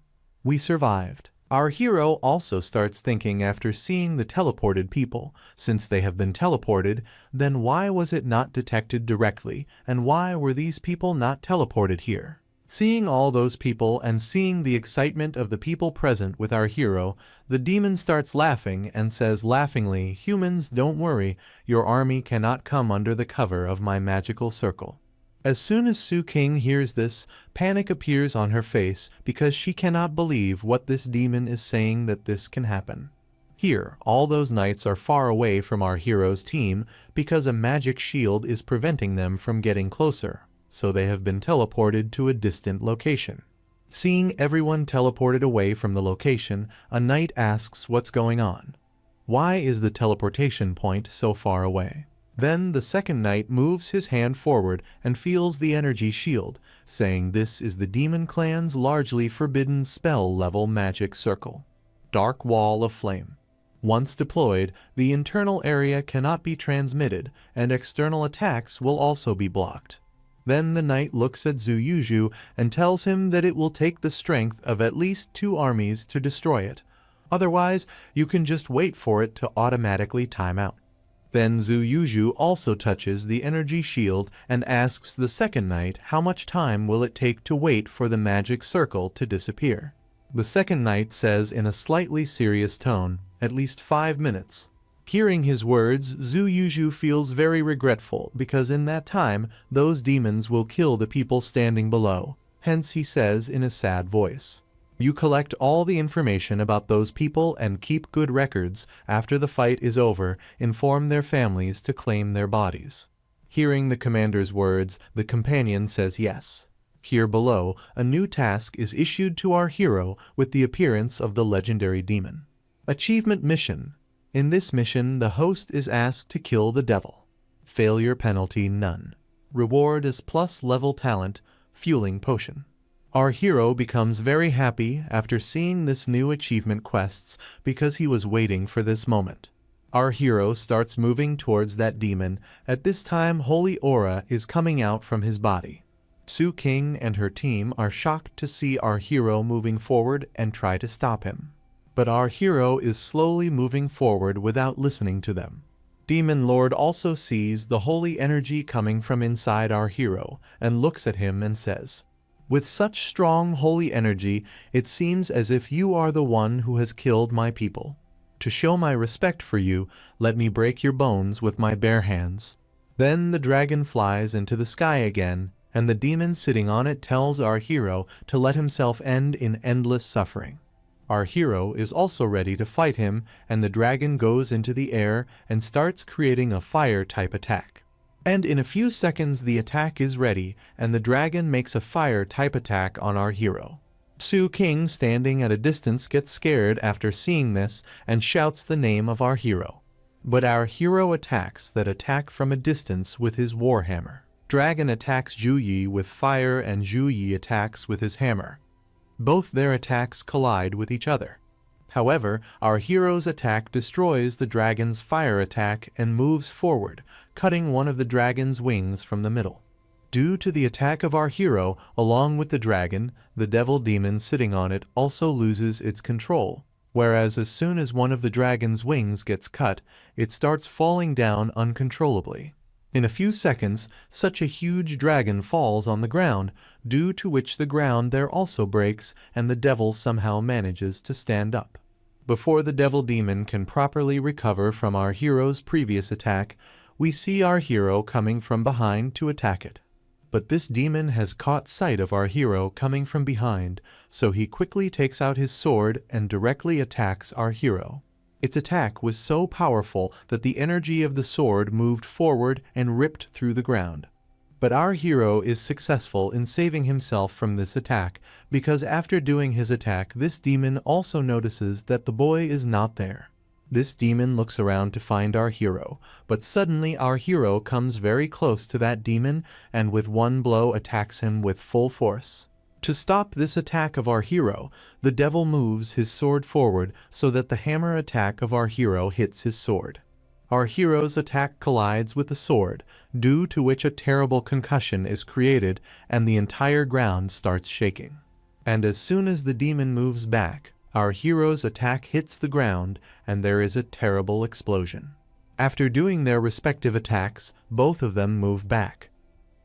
We survived. Our hero also starts thinking after seeing the teleported people, since they have been teleported, then why was it not detected directly, and why were these people not teleported here? Seeing all those people and seeing the excitement of the people present with our hero, the demon starts laughing and says laughingly, "Humans, don't worry, your army cannot come under the cover of my magical circle." As soon as Su King hears this, panic appears on her face because she cannot believe what this demon is saying that this can happen. Here, all those knights are far away from our hero's team because a magic shield is preventing them from getting closer, so they have been teleported to a distant location. Seeing everyone teleported away from the location, a knight asks what's going on. Why is the teleportation point so far away? Then the second knight moves his hand forward and feels the energy shield, saying this is the demon clan's largely forbidden spell-level magic circle. Dark Wall of Flame. Once deployed, the internal area cannot be transmitted, and external attacks will also be blocked. Then the knight looks at Zhu Yuzhu and tells him that it will take the strength of at least 2 armies to destroy it. Otherwise, you can just wait for it to automatically time out. Then Zhu Yuzhu also touches the energy shield and asks the second knight how much time will it take to wait for the magic circle to disappear. The second knight says in a slightly serious tone, at least 5 minutes. Hearing his words, Zhu Yuzhu feels very regretful because in that time, those demons will kill the people standing below. Hence he says in a sad voice, "You collect all the information about those people and keep good records. After the fight is over, inform their families to claim their bodies." Hearing the commander's words, the companion says yes. Here below, a new task is issued to our hero with the appearance of the legendary demon. Achievement Mission. In this mission, the host is asked to kill the devil. Failure penalty none. Reward is plus level talent, fueling potion. Our hero becomes very happy after seeing this new achievement quests because he was waiting for this moment. Our hero starts moving towards that demon. At this time, holy aura is coming out from his body. Su King and her team are shocked to see our hero moving forward and try to stop him. But our hero is slowly moving forward without listening to them. Demon Lord also sees the holy energy coming from inside our hero and looks at him and says, "With such strong holy energy, it seems as if you are the one who has killed my people. To show my respect for you, let me break your bones with my bare hands." Then the dragon flies into the sky again, and the demon sitting on it tells our hero to let himself end in endless suffering. Our hero is also ready to fight him, and the dragon goes into the air and starts creating a fire-type attack. And in a few seconds the attack is ready, and the dragon makes a fire-type attack on our hero. Su King, standing at a distance, gets scared after seeing this and shouts the name of our hero. But our hero attacks that attack from a distance with his warhammer. Dragon attacks Zhu Yi with fire and Zhu Yi attacks with his hammer. Both their attacks collide with each other. However, our hero's attack destroys the dragon's fire attack and moves forward, cutting one of the dragon's wings from the middle. Due to the attack of our hero, along with the dragon, the devil demon sitting on it also loses its control, whereas as soon as one of the dragon's wings gets cut, it starts falling down uncontrollably. In a few seconds, such a huge dragon falls on the ground, due to which the ground there also breaks and the devil somehow manages to stand up. Before the devil demon can properly recover from our hero's previous attack, we see our hero coming from behind to attack it. But this demon has caught sight of our hero coming from behind, so he quickly takes out his sword and directly attacks our hero. Its attack was so powerful that the energy of the sword moved forward and ripped through the ground. But our hero is successful in saving himself from this attack, because after doing his attack, this demon also notices that the boy is not there. This demon looks around to find our hero, but suddenly our hero comes very close to that demon and with one blow attacks him with full force. To stop this attack of our hero, the devil moves his sword forward so that the hammer attack of our hero hits his sword. Our hero's attack collides with the sword, due to which a terrible concussion is created and the entire ground starts shaking. And as soon as the demon moves back, our hero's attack hits the ground and there is a terrible explosion. After doing their respective attacks, both of them move back.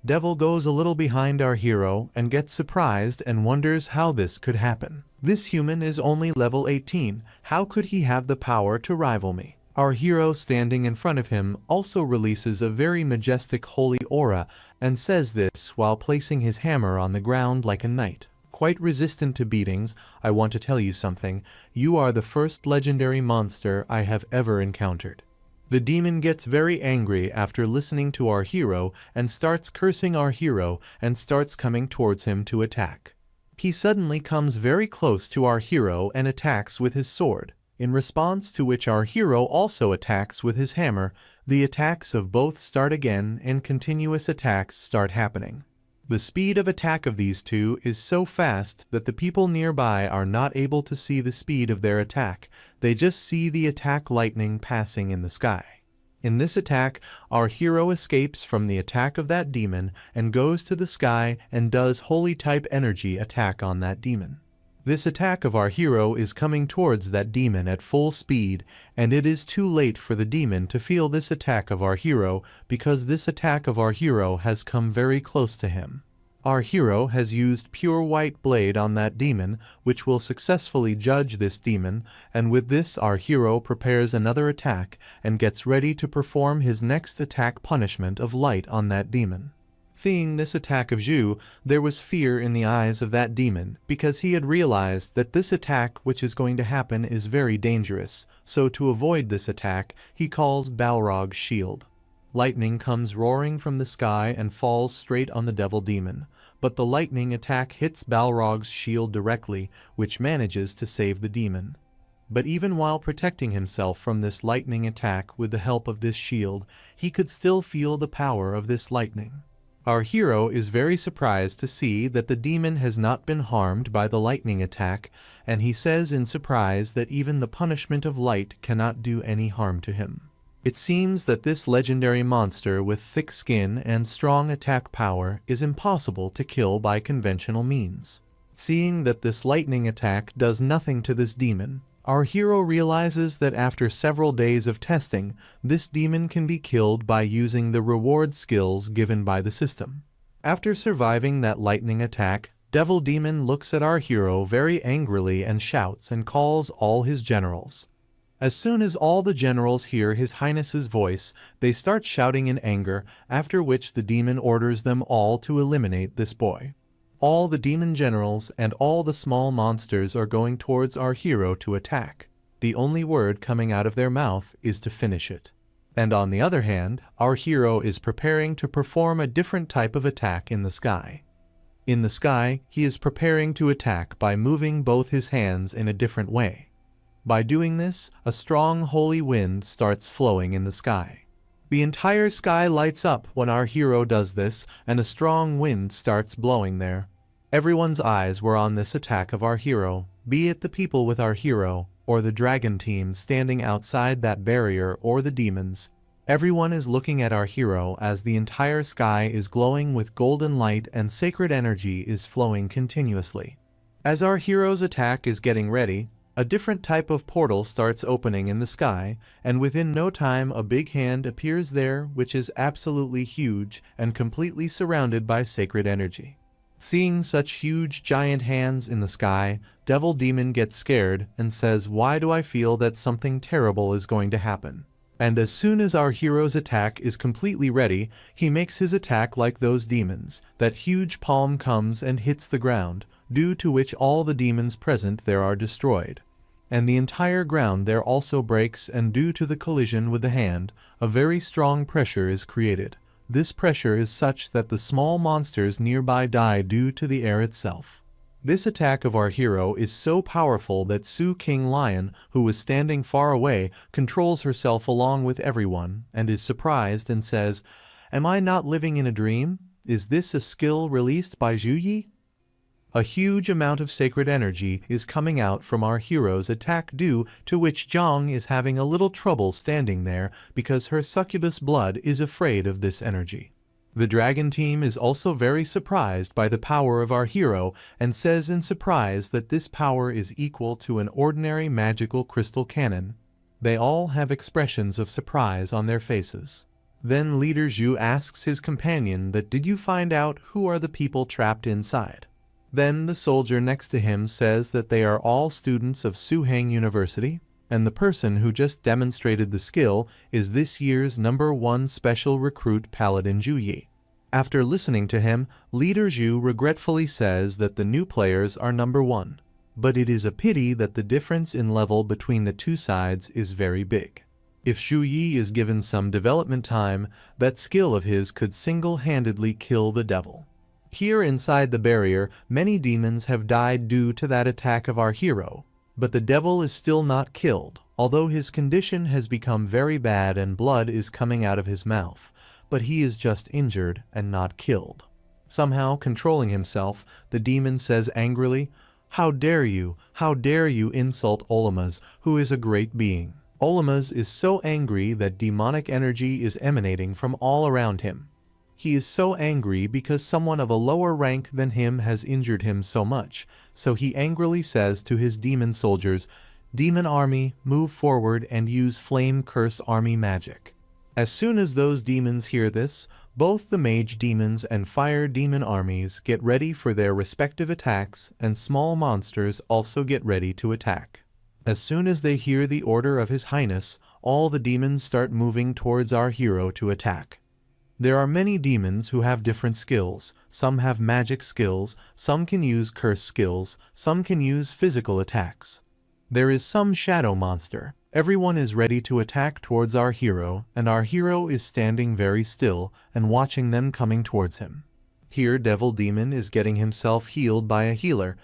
Devil goes a little behind our hero and gets surprised and wonders how this could happen. This human is only level 18, how could he have the power to rival me? Our hero standing in front of him also releases a very majestic holy aura and says this while placing his hammer on the ground like a knight. quite resistant to beatings. I want to tell you something. You are the first legendary monster I have ever encountered. The demon gets very angry after listening to our hero and starts cursing our hero and starts coming towards him to attack. He suddenly comes very close to our hero and attacks with his sword, in response to which our hero also attacks with his hammer. The attacks of both start again and continuous attacks start happening. The speed of attack of these two is so fast that the people nearby are not able to see the speed of their attack, they just see the attack lightning passing in the sky. In this attack, our hero escapes from the attack of that demon and goes to the sky and does holy type energy attack on that demon. This attack of our hero is coming towards that demon at full speed, and it is too late for the demon to feel this attack of our hero because this attack of our hero has come very close to him. Our hero has used pure white blade on that demon, which will successfully judge this demon, and with this our hero prepares another attack and gets ready to perform his next attack punishment of light on that demon. Seeing this attack of Zhu, there was fear in the eyes of that demon, because he had realized that this attack which is going to happen is very dangerous, so to avoid this attack, he calls Balrog's shield. Lightning comes roaring from the sky and falls straight on the devil demon, but the lightning attack hits Balrog's shield directly, which manages to save the demon. But even while protecting himself from this lightning attack with the help of this shield, he could still feel the power of this lightning. Our hero is very surprised to see that the demon has not been harmed by the lightning attack, and he says in surprise that even the punishment of light cannot do any harm to him. It seems that this legendary monster with thick skin and strong attack power is impossible to kill by conventional means. Seeing that this lightning attack does nothing to this demon, our hero realizes that after several days of testing, this demon can be killed by using the reward skills given by the system. After surviving that lightning attack, Devil Demon looks at our hero very angrily and shouts and calls all his generals. As soon as all the generals hear His Highness's voice, they start shouting in anger, after which the demon orders them all to eliminate this boy. All the demon generals and all the small monsters are going towards our hero to attack. The only word coming out of their mouth is to finish it. And on the other hand, our hero is preparing to perform a different type of attack in the sky. In the sky, he is preparing to attack by moving both his hands in a different way. By doing this, a strong holy wind starts flowing in the sky. The entire sky lights up when our hero does this, and a strong wind starts blowing there. Everyone's eyes were on this attack of our hero, be it the people with our hero, or the dragon team standing outside that barrier, or the demons. Everyone is looking at our hero as the entire sky is glowing with golden light and sacred energy is flowing continuously. As our hero's attack is getting ready, a different type of portal starts opening in the sky, and within no time a big hand appears there which is absolutely huge and completely surrounded by sacred energy. Seeing such huge giant hands in the sky, Devil Demon gets scared and says, "Why do I feel that something terrible is going to happen?" And as soon as our hero's attack is completely ready, he makes his attack like those demons. That huge palm comes and hits the ground, due to which all the demons present there are destroyed. And the entire ground there also breaks, and due to the collision with the hand, a very strong pressure is created. This pressure is such that the small monsters nearby die due to the air itself. This attack of our hero is so powerful that Su King Lion, who was standing far away, controls herself along with everyone, and is surprised and says, "Am I not living in a dream? Is this a skill released by Zhu Yi?" A huge amount of sacred energy is coming out from our hero's attack, due to which Zhang is having a little trouble standing there because her succubus blood is afraid of this energy. The dragon team is also very surprised by the power of our hero and says in surprise that this power is equal to an ordinary magical crystal cannon. They all have expressions of surprise on their faces. Then Leader Zhu asks his companion that, "Did you find out who are the people trapped inside?" Then the soldier next to him says that they are all students of Suhang University, and the person who just demonstrated the skill is this year's #1 special recruit Paladin Zhu Yi. After listening to him, Leader Zhu regretfully says that the new players are number 1. But it is a pity that the difference in level between the two sides is very big. If Zhu Yi is given some development time, that skill of his could single-handedly kill the devil. Here inside the barrier, many demons have died due to that attack of our hero, but the devil is still not killed, although his condition has become very bad and blood is coming out of his mouth, but he is just injured and not killed. Somehow, controlling himself, the demon says angrily, how dare you insult Olamas, who is a great being." Olamas is so angry that demonic energy is emanating from all around him. He is so angry because someone of a lower rank than him has injured him so much, so he angrily says to his demon soldiers, "Demon army, move forward and use flame curse army magic." As soon as those demons hear this, both the mage demons and fire demon armies get ready for their respective attacks, and small monsters also get ready to attack. As soon as they hear the order of His Highness, all the demons start moving towards our hero to attack. There are many demons who have different skills. Some have magic skills, some can use curse skills, some can use physical attacks. There is some shadow monster. Everyone is ready to attack towards our hero, and our hero is standing very still and watching them coming towards him. Here Devil Demon is getting himself healed by a healer.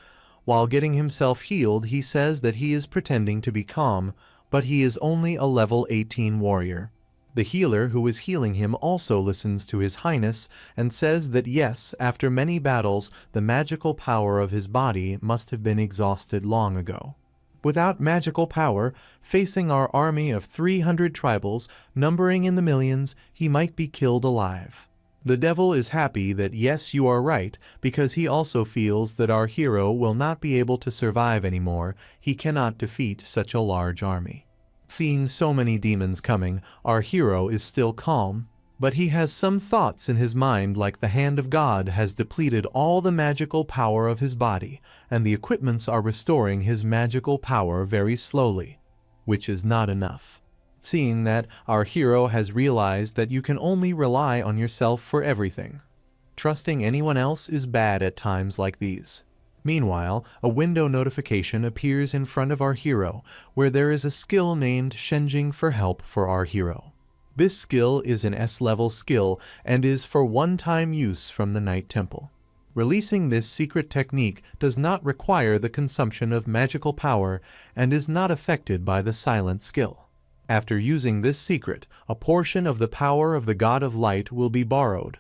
While getting himself healed, he says that he is pretending to be calm, but he is only a level 18 warrior. The healer who is healing him also listens to His Highness and says that yes, after many battles, the magical power of his body must have been exhausted long ago. Without magical power, facing our army of 300 tribals, numbering in the millions, he might be killed alive. The devil is happy that yes, you are right, because he also feels that our hero will not be able to survive anymore. He cannot defeat such a large army. Seeing so many demons coming, our hero is still calm, but he has some thoughts in his mind like the hand of God has depleted all the magical power of his body, and the equipments are restoring his magical power very slowly, which is not enough. Seeing that, our hero has realized that you can only rely on yourself for everything. Trusting anyone else is bad at times like these. Meanwhile, a window notification appears in front of our hero, where there is a skill named Shenjing for help for our hero. This skill is an S-level skill and is for one-time use from the Night Temple. Releasing this secret technique does not require the consumption of magical power and is not affected by the silent skill. After using this secret, a portion of the power of the God of Light will be borrowed.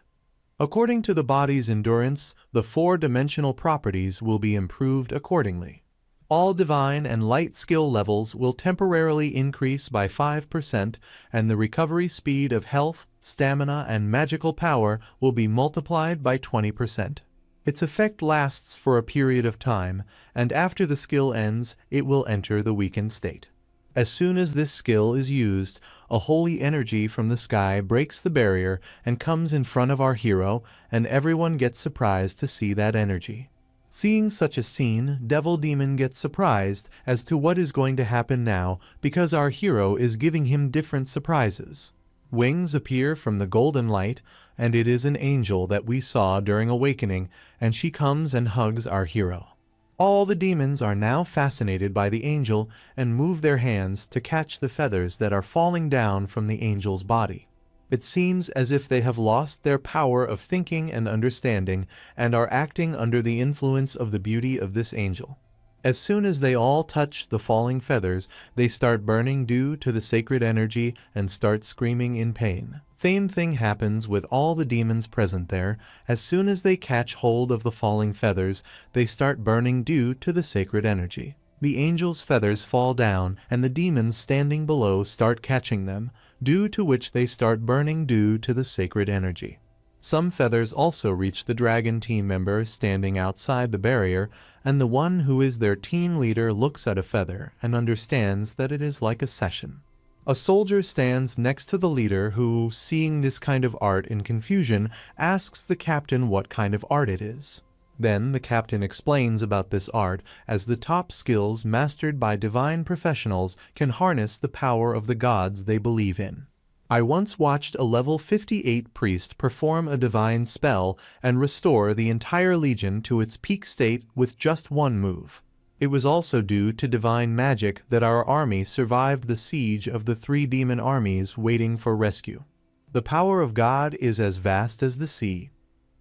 According to the body's endurance, the 4-dimensional properties will be improved accordingly. All divine and light skill levels will temporarily increase by 5%, and the recovery speed of health, stamina, and magical power will be multiplied by 20%. Its effect lasts for a period of time, and after the skill ends, it will enter the weakened state. As soon as this skill is used, a holy energy from the sky breaks the barrier and comes in front of our hero, and everyone gets surprised to see that energy. Seeing such a scene, Devil Demon gets surprised as to what is going to happen now because our hero is giving him different surprises. Wings appear from the golden light, and it is an angel that we saw during Awakening, and she comes and hugs our hero. All the demons are now fascinated by the angel and move their hands to catch the feathers that are falling down from the angel's body. It seems as if they have lost their power of thinking and understanding and are acting under the influence of the beauty of this angel. As soon as they all touch the falling feathers, they start burning due to the sacred energy and start screaming in pain. Same thing happens with all the demons present there. As soon as they catch hold of the falling feathers, they start burning due to the sacred energy. The angel's feathers fall down, and the demons standing below start catching them, due to which they start burning due to the sacred energy. Some feathers also reach the dragon team member standing outside the barrier, and the one who is their team leader looks at a feather and understands that it is like a session. A soldier stands next to the leader who, seeing this kind of art in confusion, asks the captain what kind of art it is. Then the captain explains about this art as the top skills mastered by divine professionals can harness the power of the gods they believe in. I once watched a level 58 priest perform a divine spell and restore the entire legion to its peak state with just one move. It was also due to divine magic that our army survived the siege of the 3 demon armies waiting for rescue. The power of God is as vast as the sea.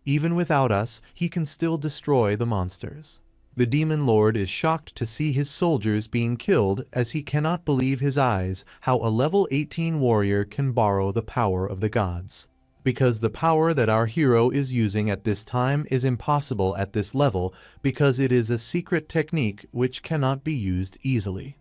Even without us, he can still destroy the monsters. The demon lord is shocked to see his soldiers being killed, as he cannot believe his eyes how a level 18 warrior can borrow the power of the gods. Because the power that our hero is using at this time is impossible at this level, because it is a secret technique which cannot be used easily.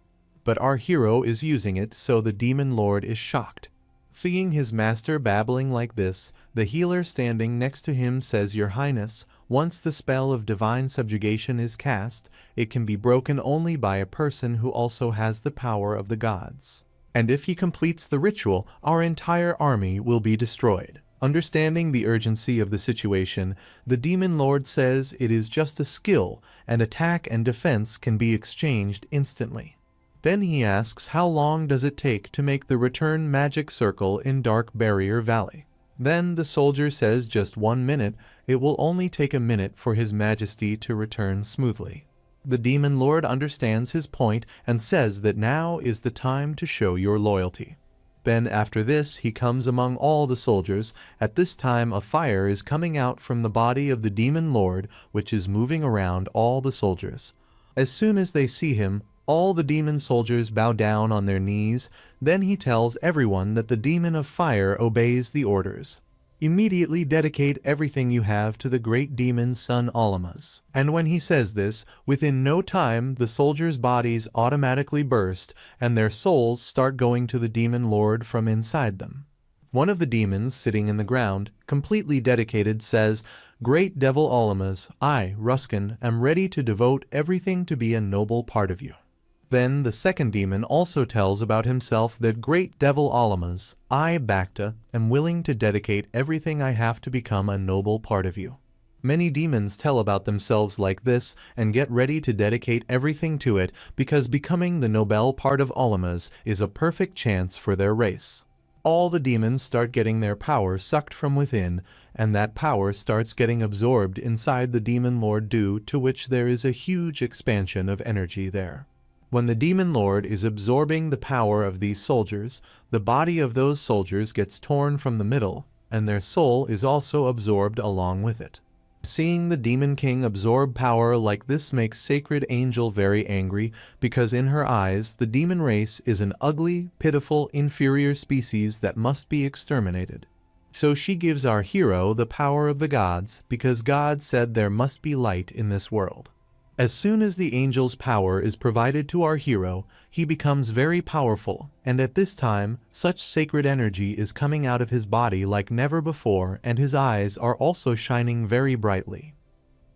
But our hero is using it, so the demon lord is shocked. Seeing his master babbling like this, the healer standing next to him says, "Your Highness, once the spell of divine subjugation is cast, it can be broken only by a person who also has the power of the gods. And if he completes the ritual, our entire army will be destroyed." Understanding the urgency of the situation, the demon lord says it is just a skill, and attack and defense can be exchanged instantly. Then he asks how long does it take to make the return magic circle in Dark Barrier Valley. Then the soldier says just 1 minute, it will only take a minute for his majesty to return smoothly. The demon lord understands his point and says that now is the time to show your loyalty. Then after this he comes among all the soldiers. At this time a fire is coming out from the body of the demon lord, which is moving around all the soldiers. As soon as they see him, all the demon soldiers bow down on their knees. Then he tells everyone that the demon of fire obeys the orders. Immediately dedicate everything you have to the great demon's son Alamas. And when he says this, within no time the soldiers' bodies automatically burst, and their souls start going to the demon lord from inside them. One of the demons sitting in the ground, completely dedicated, says, "Great devil Alamas, I, Ruskin, am ready to devote everything to be a noble part of you." Then the second demon also tells about himself that "Great devil Alamas, I, Bacta, am willing to dedicate everything I have to become a noble part of you." Many demons tell about themselves like this and get ready to dedicate everything to it, because becoming the noble part of Alamas is a perfect chance for their race. All the demons start getting their power sucked from within, and that power starts getting absorbed inside the demon lord, due to which there is a huge expansion of energy there. When the demon lord is absorbing the power of these soldiers, the body of those soldiers gets torn from the middle, and their soul is also absorbed along with it. Seeing the demon king absorb power like this makes Sacred Angel very angry, because in her eyes the demon race is an ugly, pitiful, inferior species that must be exterminated. So she gives our hero the power of the gods, because God said there must be light in this world. As soon as the angel's power is provided to our hero, he becomes very powerful, and at this time, such sacred energy is coming out of his body like never before, and his eyes are also shining very brightly.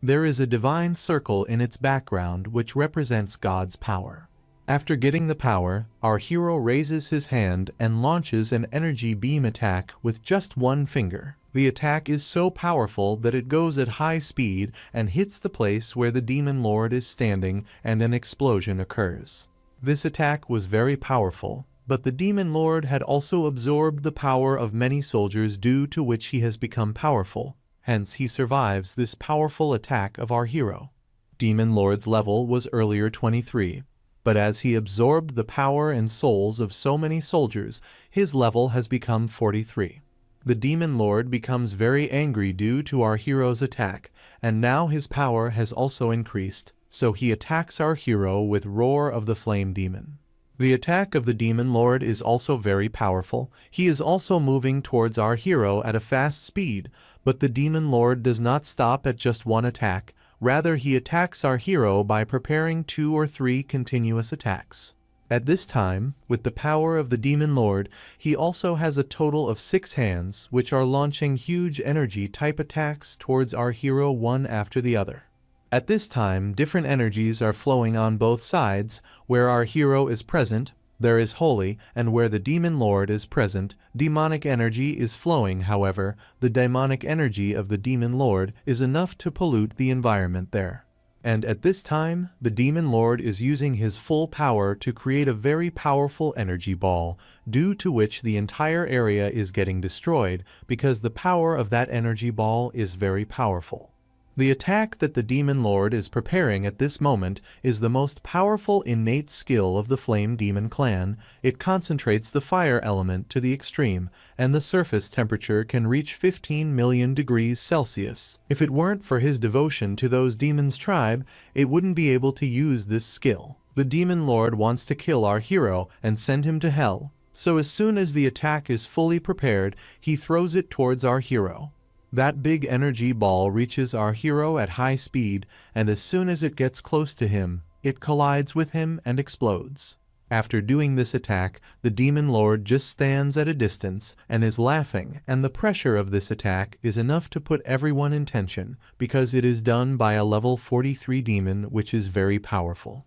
There is a divine circle in its background which represents God's power. After getting the power, our hero raises his hand and launches an energy beam attack with just one finger. The attack is so powerful that it goes at high speed and hits the place where the demon lord is standing, and an explosion occurs. This attack was very powerful, but the demon lord had also absorbed the power of many soldiers, due to which he has become powerful. Hence he survives this powerful attack of our hero. Demon lord's level was earlier 23. But as he absorbed the power and souls of so many soldiers, his level has become 43. The demon lord becomes very angry due to our hero's attack, and now his power has also increased, so he attacks our hero with Roar of the Flame Demon. The attack of the demon lord is also very powerful. He is also moving towards our hero at a fast speed, but the demon lord does not stop at just one attack. Rather, he attacks our hero by preparing 2 or 3 continuous attacks. At this time, with the power of the demon lord, he also has a total of 6 hands, which are launching huge energy type attacks towards our hero one after the other. At this time, different energies are flowing on both sides. Where our hero is present, there is holy, and where the demon lord is present, demonic energy is flowing. However, the demonic energy of the demon lord is enough to pollute the environment there. And at this time, the Demon Lord is using his full power to create a very powerful energy ball, due to which the entire area is getting destroyed because the power of that energy ball is very powerful. The attack that the Demon Lord is preparing at this moment is the most powerful innate skill of the Flame Demon clan. It concentrates the fire element to the extreme, and the surface temperature can reach 15 million degrees Celsius. If it weren't for his devotion to those demons' tribe, it wouldn't be able to use this skill. The Demon Lord wants to kill our hero and send him to hell, so as soon as the attack is fully prepared, he throws it towards our hero. That big energy ball reaches our hero at high speed, and as soon as it gets close to him, it collides with him and explodes. After doing this attack, the Demon Lord just stands at a distance and is laughing, and the pressure of this attack is enough to put everyone in tension, because it is done by a level 43 demon, which is very powerful.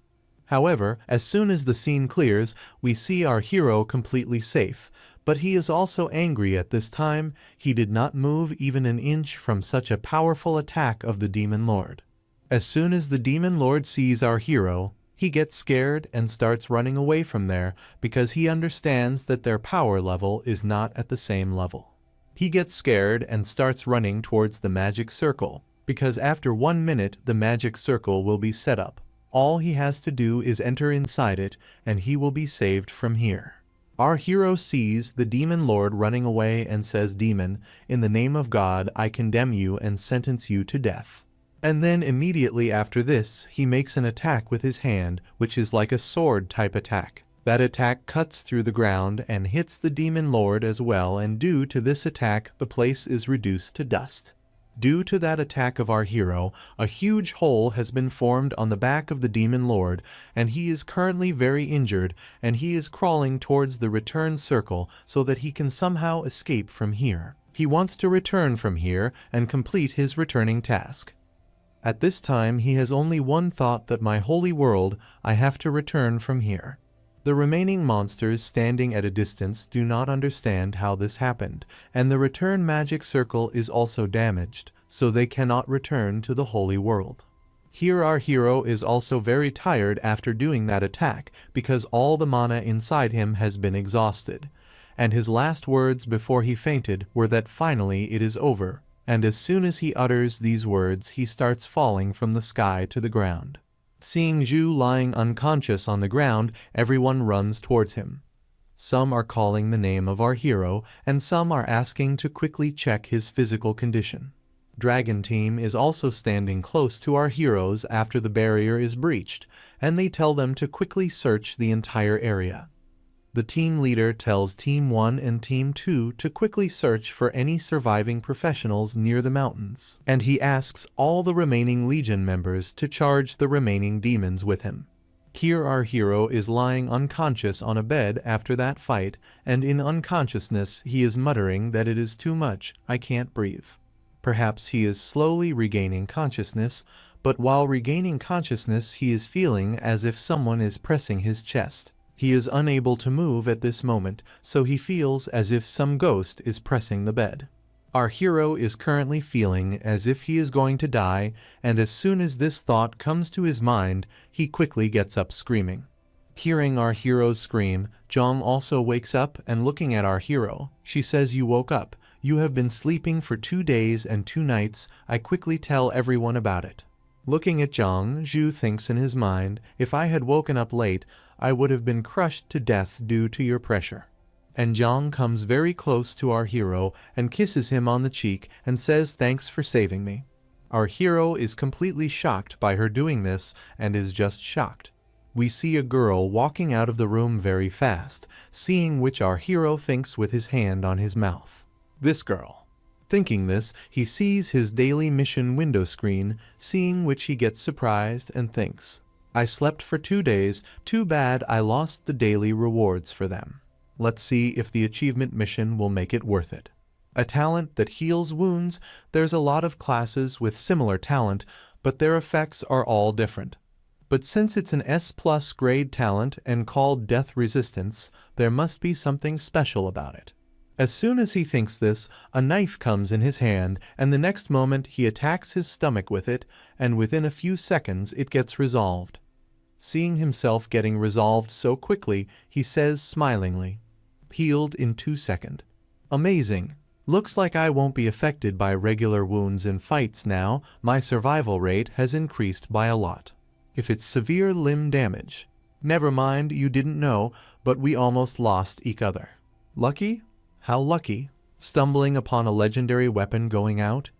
However, as soon as the scene clears, we see our hero completely safe, but he is also angry at this time. He did not move even an inch from such a powerful attack of the Demon Lord. As soon as the Demon Lord sees our hero, he gets scared and starts running away from there because he understands that their power level is not at the same level. He gets scared and starts running towards the magic circle, because after 1 minute the magic circle will be set up. All he has to do is enter inside it, and he will be saved from here. Our hero sees the Demon Lord running away and says, "Demon, in the name of God, I condemn you and sentence you to death." And then immediately after this, he makes an attack with his hand, which is like a sword-type attack. That attack cuts through the ground and hits the Demon Lord as well, and due to this attack, the place is reduced to dust. Due to that attack of our hero, a huge hole has been formed on the back of the Demon Lord, and he is currently very injured, and he is crawling towards the return circle so that he can somehow escape from here. He wants to return from here and complete his returning task. At this time, he has only one thought: that my holy world, I have to return from here. The remaining monsters standing at a distance do not understand how this happened, and the return magic circle is also damaged, so they cannot return to the holy world. Here our hero is also very tired after doing that attack, because all the mana inside him has been exhausted, and his last words before he fainted were that finally it is over, and as soon as he utters these words he starts falling from the sky to the ground. Seeing Zhu lying unconscious on the ground, everyone runs towards him. Some are calling the name of our hero, and some are asking to quickly check his physical condition. Dragon Team is also standing close to our heroes after the barrier is breached, and they tell them to quickly search the entire area. The team leader tells Team 1 and Team 2 to quickly search for any surviving professionals near the mountains, and he asks all the remaining Legion members to charge the remaining demons with him. Here our hero is lying unconscious on a bed after that fight, and in unconsciousness he is muttering that it is too much, I can't breathe. Perhaps he is slowly regaining consciousness, but while regaining consciousness he is feeling as if someone is pressing his chest. He is unable to move at this moment, so he feels as if some ghost is pressing the bed. Our hero is currently feeling as if he is going to die, and as soon as this thought comes to his mind, he quickly gets up screaming. Hearing our hero's scream, Zhang also wakes up, and looking at our hero, she says, "You woke up. You have been sleeping for 2 days and 2 nights. I quickly tell everyone about it." Looking at Zhang, Zhu thinks in his mind, "If I had woken up late, I would have been crushed to death due to your pressure." And Zhang comes very close to our hero and kisses him on the cheek and says, "Thanks for saving me." Our hero is completely shocked by her doing this and is just shocked. We see a girl walking out of the room very fast, seeing which our hero thinks with his hand on his mouth. This girl. Thinking this, he sees his daily mission window screen, seeing which he gets surprised and thinks, "I slept for 2 days, too bad I lost the daily rewards for them. Let's see if the achievement mission will make it worth it." A talent that heals wounds. There's a lot of classes with similar talent, but their effects are all different. But since it's an S+ grade talent and called Death Resistance, there must be something special about it. As soon as he thinks this, a knife comes in his hand, and the next moment he attacks his stomach with it, and within a few seconds it gets resolved. Seeing himself getting resolved so quickly, he says smilingly, "Healed in 2 seconds. Amazing. Looks like I won't be affected by regular wounds in fights now. My survival rate has increased by a lot. If it's severe limb damage. Never mind, you didn't know, but we almost lost each other. Lucky? How lucky? Stumbling upon a legendary weapon going out?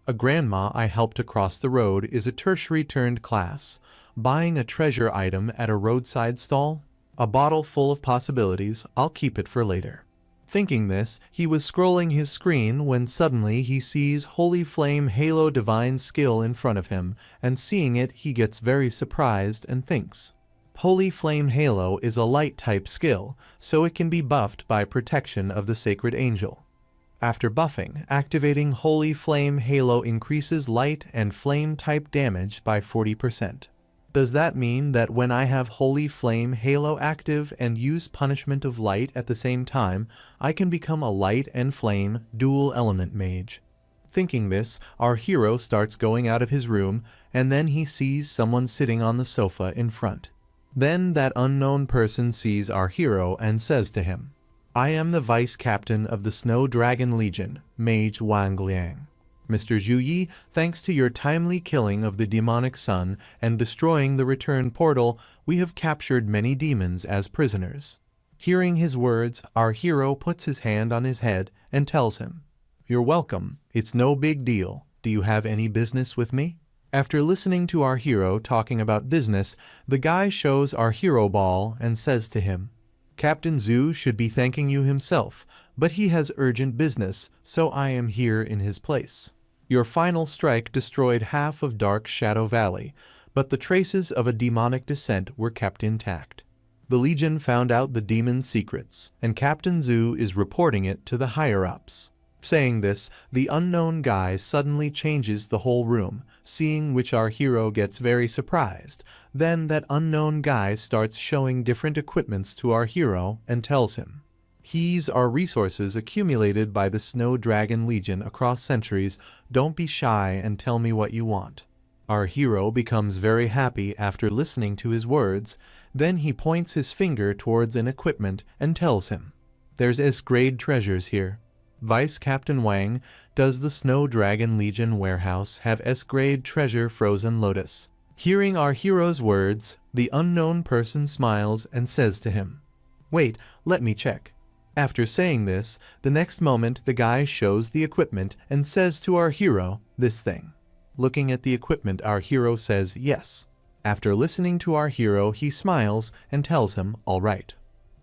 A grandma I helped across the road is a tertiary turned class. Buying a treasure item at a roadside stall? A bottle full of possibilities, I'll keep it for later." Thinking this, he was scrolling his screen when suddenly he sees Holy Flame Halo Divine Skill in front of him, and seeing it he gets very surprised and thinks, Holy Flame Halo is a light type skill, so it can be buffed by protection of the Sacred Angel. After buffing, activating Holy Flame Halo increases light and flame type damage by 40%. Does that mean that when I have Holy Flame Halo active and use Punishment of Light at the same time, I can become a light and flame dual element mage? Thinking this, our hero starts going out of his room, and then he sees someone sitting on the sofa in front. Then that unknown person sees our hero and says to him, "I am the vice captain of the Snow Dragon Legion, Mage Wang Liang. Mr. Zhu Yi, thanks to your timely killing of the demonic sun and destroying the return portal, we have captured many demons as prisoners." Hearing his words, our hero puts his hand on his head and tells him, "You're welcome. It's no big deal. Do you have any business with me?" After listening to our hero talking about business, the guy shows our hero ball and says to him, "Captain Zhu should be thanking you himself, but he has urgent business, so I am here in his place. Your final strike destroyed half of Dark Shadow Valley, but the traces of a demonic descent were kept intact. The Legion found out the demon's secrets, and Captain Zhu is reporting it to the higher-ups." Saying this, the unknown guy suddenly changes the whole room, seeing which our hero gets very surprised. Then that unknown guy starts showing different equipments to our hero and tells him, "These are resources accumulated by the Snow Dragon Legion across centuries. Don't be shy and tell me what you want." Our hero becomes very happy after listening to his words. Then he points his finger towards an equipment and tells him, "There's S-grade treasures here." Vice Captain Wang, does the Snow Dragon Legion warehouse have S-grade treasure Frozen Lotus? Hearing our hero's words, the unknown person smiles and says to him, "Wait, let me check." After saying this, the next moment the guy shows the equipment and says to our hero, "This thing." Looking at the equipment, our hero says yes. After listening to our hero, he smiles and tells him, "All right.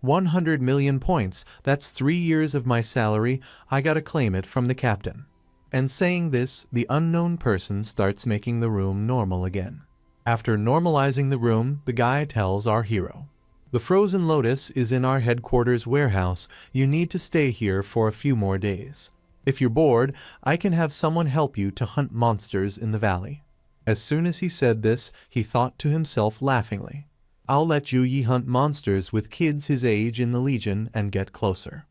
100 million points, that's 3 years of my salary, I gotta claim it from the captain." And saying this, the unknown person starts making the room normal again. After normalizing the room, the guy tells our hero, "The Frozen Lotus is in our headquarters warehouse. You need to stay here for a few more days. If you're bored, I can have someone help you to hunt monsters in the valley." As soon as he said this, he thought to himself laughingly, "I'll let Zhu Yi hunt monsters with kids his age in the Legion and get closer."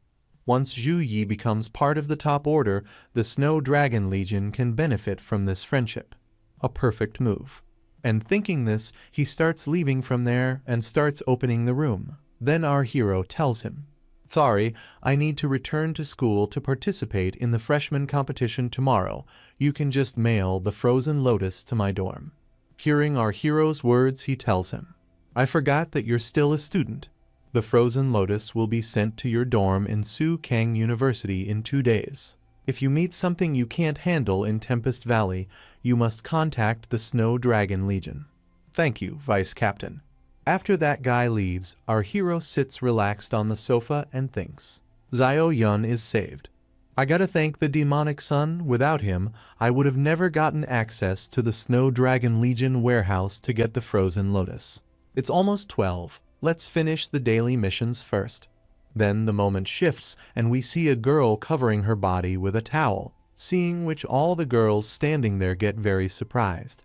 Once Zhu Yi becomes part of the top order, the Snow Dragon Legion can benefit from this friendship. A perfect move. And thinking this, he starts leaving from there and starts opening the room. Then our hero tells him, "Sorry, I need to return to school to participate in the freshman competition tomorrow. You can just mail the Frozen Lotus to my dorm." Hearing our hero's words, he tells him, "I forgot that you're still a student. The Frozen Lotus will be sent to your dorm in Su Kang University in 2 days. If you meet something you can't handle in Tempest Valley, you must contact the Snow Dragon Legion." "Thank you, Vice Captain." After that guy leaves, our hero sits relaxed on the sofa and thinks, "Xiao Yun is saved. I gotta thank the demonic sun. Without him, I would have never gotten access to the Snow Dragon Legion warehouse to get the Frozen Lotus. It's almost 12. Let's finish the daily missions first." Then the moment shifts and we see a girl covering her body with a towel, seeing which all the girls standing there get very surprised.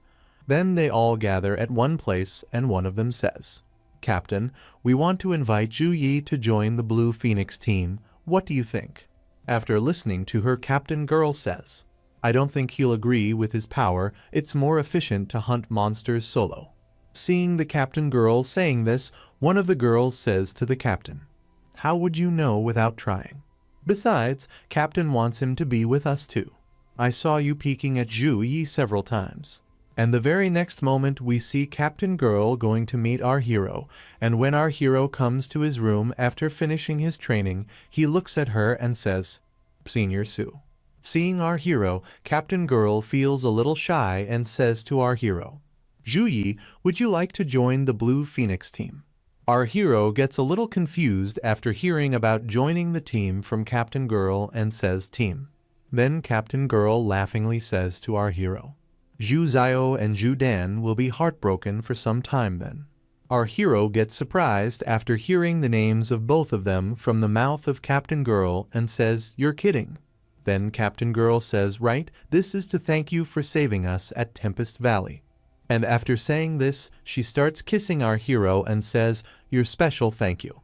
Then they all gather at one place and one of them says, "Captain, we want to invite Zhu Yi to join the Blue Phoenix team. What do you think?" After listening to her, Captain Girl says, I don't think he'll agree with his power. It's more efficient to hunt monsters solo. Seeing the Captain Girl saying this, one of the girls says to the captain, how would you know without trying? Besides, Captain wants him to be with us too. I saw you peeking at Zhu Yi several times. And the very next moment we see Captain Girl going to meet our hero, and when our hero comes to his room after finishing his training, he looks at her and says, Senior Sue. Seeing our hero, Captain Girl feels a little shy and says to our hero, Zhu Yi, would you like to join the Blue Phoenix team? Our hero gets a little confused after hearing about joining the team from Captain Girl and says team. Then Captain Girl laughingly says to our hero, Zhu Xiao and Zhu Dan will be heartbroken for some time then. Our hero gets surprised after hearing the names of both of them from the mouth of Captain Girl and says, you're kidding. Then Captain Girl says, right, this is to thank you for saving us at Tempest Valley. And after saying this, she starts kissing our hero and says, your special thank you.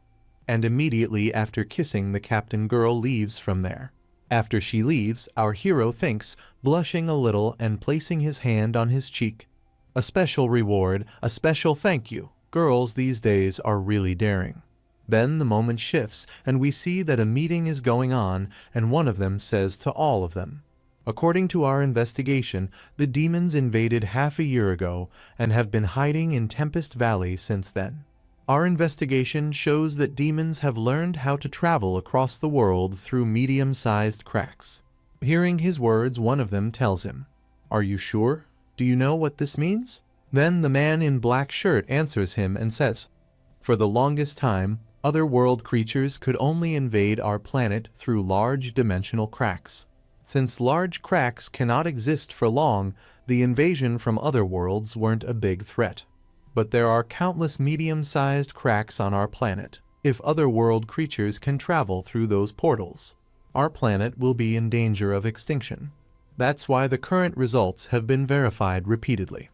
And immediately after kissing, the Captain Girl leaves from there. After she leaves, our hero thinks, blushing a little and placing his hand on his cheek. A special reward, a special thank you. Girls these days are really daring. Then the moment shifts and we see that a meeting is going on and one of them says to all of them, according to our investigation, the demons invaded half a year ago and have been hiding in Tempest Valley since then. Our investigation shows that demons have learned how to travel across the world through medium-sized cracks. Hearing his words, one of them tells him, are you sure? Do you know what this means? Then the man in black shirt answers him and says, for the longest time, other world creatures could only invade our planet through large dimensional cracks. Since large cracks cannot exist for long, the invasion from other worlds weren't a big threat. But there are countless medium-sized cracks on our planet. If other world creatures can travel through those portals, our planet will be in danger of extinction. That's why the current results have been verified repeatedly.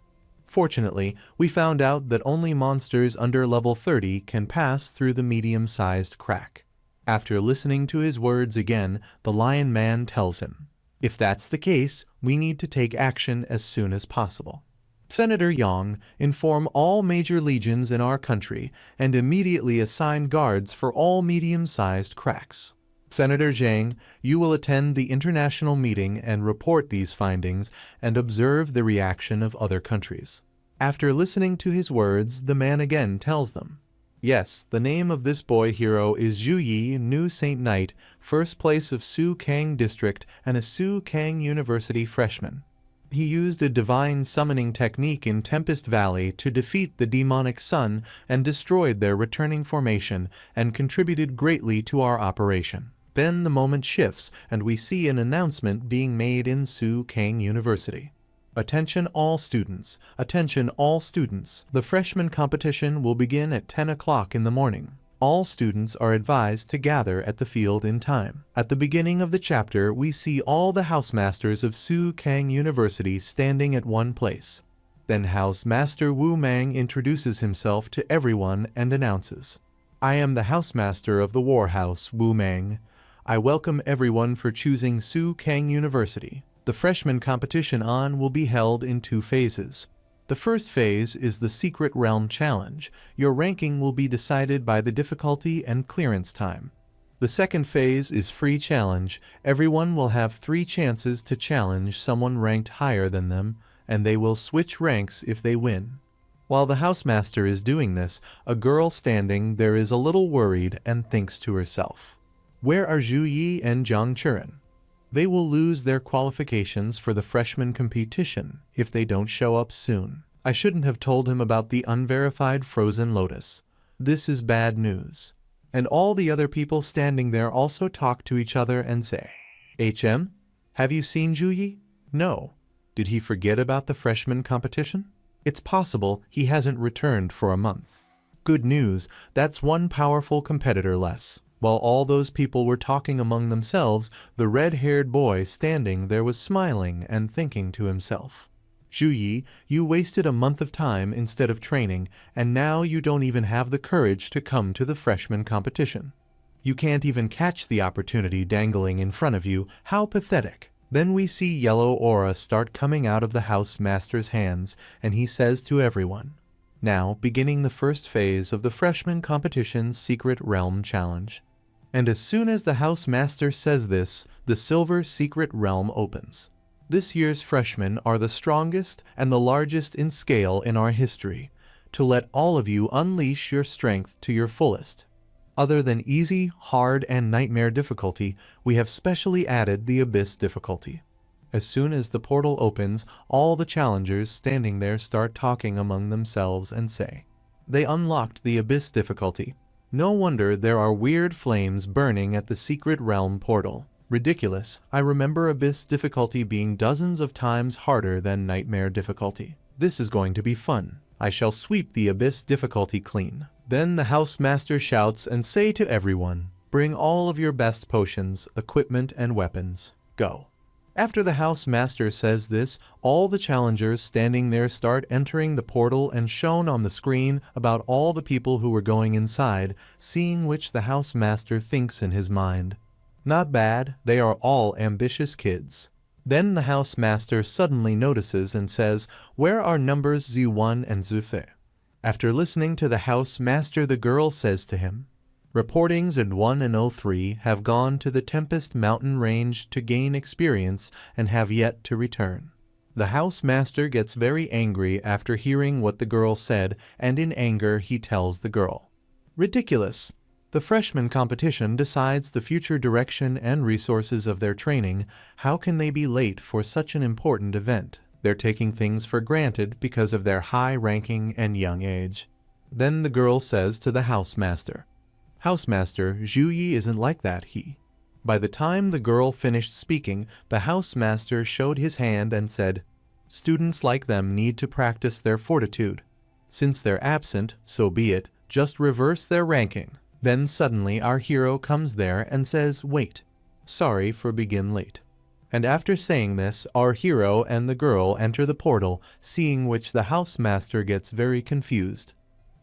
Fortunately, we found out that only monsters under level 30 can pass through the medium-sized crack. After listening to his words again, the Lion Man tells him, if that's the case, we need to take action as soon as possible. Senator Yang, inform all major legions in our country and immediately assign guards for all medium-sized cracks. Senator Zhang, you will attend the international meeting and report these findings and observe the reaction of other countries. After listening to his words, the man again tells them, yes, the name of this boy hero is Zhu Yi, new Saint Knight, first place of Su Kang District and a Su Kang University freshman. He used a divine summoning technique in Tempest Valley to defeat the demonic sun and destroyed their returning formation and contributed greatly to our operation. Then the moment shifts and we see an announcement being made in Su Kang University. Attention all students, attention all students. The freshman competition will begin at 10 o'clock in the morning. All students are advised to gather at the field in time. At the beginning of the chapter, we see all the housemasters of Su Kang University standing at one place. Then Housemaster Wu Mang introduces himself to everyone and announces, I am the housemaster of the War House, Wu Mang. I welcome everyone for choosing Su Kang University. The freshman competition will be held in 2 phases. The first phase is the Secret Realm Challenge. Your ranking will be decided by the difficulty and clearance time. The second phase is Free Challenge. Everyone will have 3 chances to challenge someone ranked higher than them, and they will switch ranks if they win. While the housemaster is doing this, a girl standing there is a little worried and thinks to herself, where are Zhu Yi and Zhang Churen? They will lose their qualifications for the freshman competition if they don't show up soon. I shouldn't have told him about the unverified frozen lotus. This is bad news. And all the other people standing there also talk to each other and say, HM, have you seen Zhu Yi? No. Did he forget about the freshman competition? It's possible he hasn't returned for a month. Good news, that's one powerful competitor less. While all those people were talking among themselves, the red-haired boy standing there was smiling and thinking to himself, Zhu Yi, you wasted a month of time instead of training, and now you don't even have the courage to come to the freshman competition. You can't even catch the opportunity dangling in front of you. How pathetic. Then we see yellow aura start coming out of the house master's hands, and he says to everyone, "Now beginning the first phase of the freshman competition's Secret Realm Challenge." And as soon as the house master says this, the silver secret realm opens. This year's freshmen are the strongest and the largest in scale in our history, to let all of you unleash your strength to your fullest. Other than easy, hard, and nightmare difficulty, we have specially added the abyss difficulty. As soon as the portal opens, all the challengers standing there start talking among themselves and say, "They unlocked the abyss difficulty. No wonder there are weird flames burning at the secret realm portal. Ridiculous. I remember abyss difficulty being dozens of times harder than nightmare difficulty. This is going to be fun. I shall sweep the abyss difficulty clean." Then the house master shouts and say to everyone, "Bring all of your best potions, equipment, and weapons. Go." After the house master says this, all the challengers standing there start entering the portal and shown on the screen about all the people who were going inside, seeing which the house master thinks in his mind, "Not bad, they are all ambitious kids." Then the house master suddenly notices and says, "Where are numbers Z1 and Z3? After listening to the house master, the girl says to him, "Reportings in 1 and 03 have gone to the Tempest Mountain Range to gain experience and have yet to return." The house master gets very angry after hearing what the girl said, and in anger he tells the girl, "Ridiculous. The freshman competition decides the future direction and resources of their training. How can they be late for such an important event? They're taking things for granted because of their high ranking and young age." Then the girl says to the housemaster, "Housemaster, Zhu Yi isn't like that, he." By the time the girl finished speaking, the housemaster showed his hand and said, "Students like them need to practice their fortitude. Since they're absent, so be it, just reverse their ranking." Then suddenly our hero comes there and says, "Wait. Sorry for begin late." And after saying this, our hero and the girl enter the portal, seeing which the housemaster gets very confused.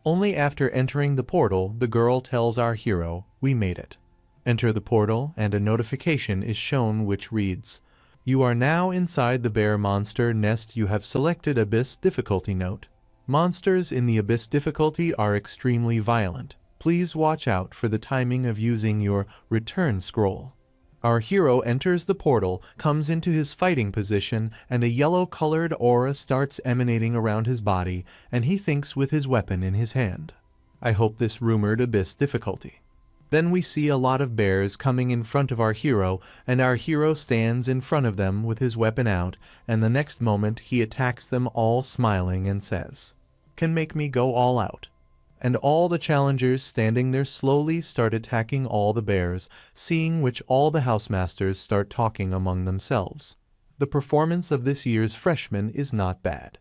Only after entering the portal, the girl tells our hero, "We made it." Enter the portal, and a notification is shown which reads, "You are now inside the bear monster nest. You have selected Abyss difficulty note. Monsters in the Abyss difficulty are extremely violent. Please watch out for the timing of using your return scroll." Our hero enters the portal, comes into his fighting position, and a yellow-colored aura starts emanating around his body, and he thinks with his weapon in his hand, "I hope this rumored abyss difficulty." Then we see a lot of bears coming in front of our hero, and our hero stands in front of them with his weapon out, and the next moment he attacks them all smiling and says, "Can make me go all out." And all the challengers standing there slowly start attacking all the bears, seeing which all the housemasters start talking among themselves. The performance of this year's freshmen is not bad.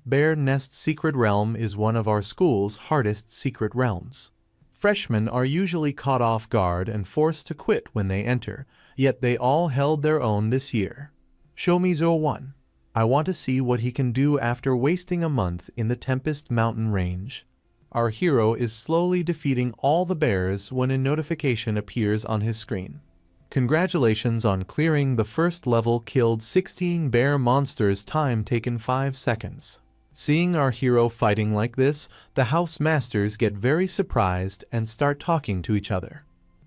Bear Nest Secret Realm is one of our school's hardest secret realms. Freshmen are usually caught off guard and forced to quit when they enter, yet they all held their own this year. Show me Zo1. I want to see what he can do after wasting a month in the Tempest Mountain Range. Our hero is slowly defeating all the bears when a notification appears on his screen. Congratulations on clearing the first level, killed 16 bear monsters, time taken 5 seconds. Seeing our hero fighting like this, the house masters get very surprised and start talking to each other.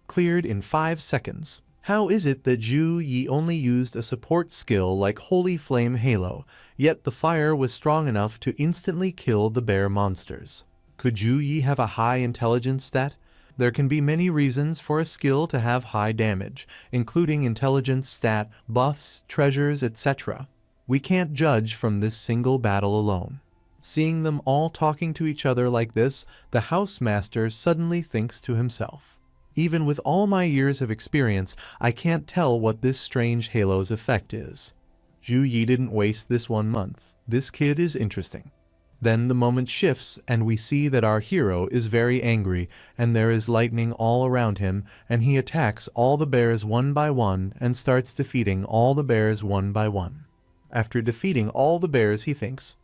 Cleared in 5 seconds. How is it that Zhu Yi only used a support skill like Holy Flame Halo, yet the fire was strong enough to instantly kill the bear monsters? Could Zhu Yi have a high intelligence stat? There can be many reasons for a skill to have high damage, including intelligence stat, buffs, treasures, etc. We can't judge from this single battle alone. Seeing them all talking to each other like this, the housemaster suddenly thinks to himself, "Even with all my years of experience, I can't tell what this strange halo's effect is. Zhu Yi didn't waste this 1 month. This kid is interesting." Then the moment shifts and we see that our hero is very angry, and there is lightning all around him, and he attacks all the bears one by one and starts defeating all the bears one by one. After defeating all the bears, he thinks,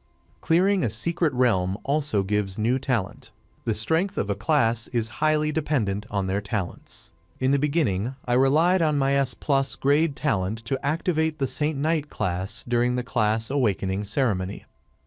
clearing a secret realm also gives new talent. The strength of a class is highly dependent on their talents. In the beginning, I relied on my S+ grade talent to activate the Saint Knight class during the class awakening ceremony.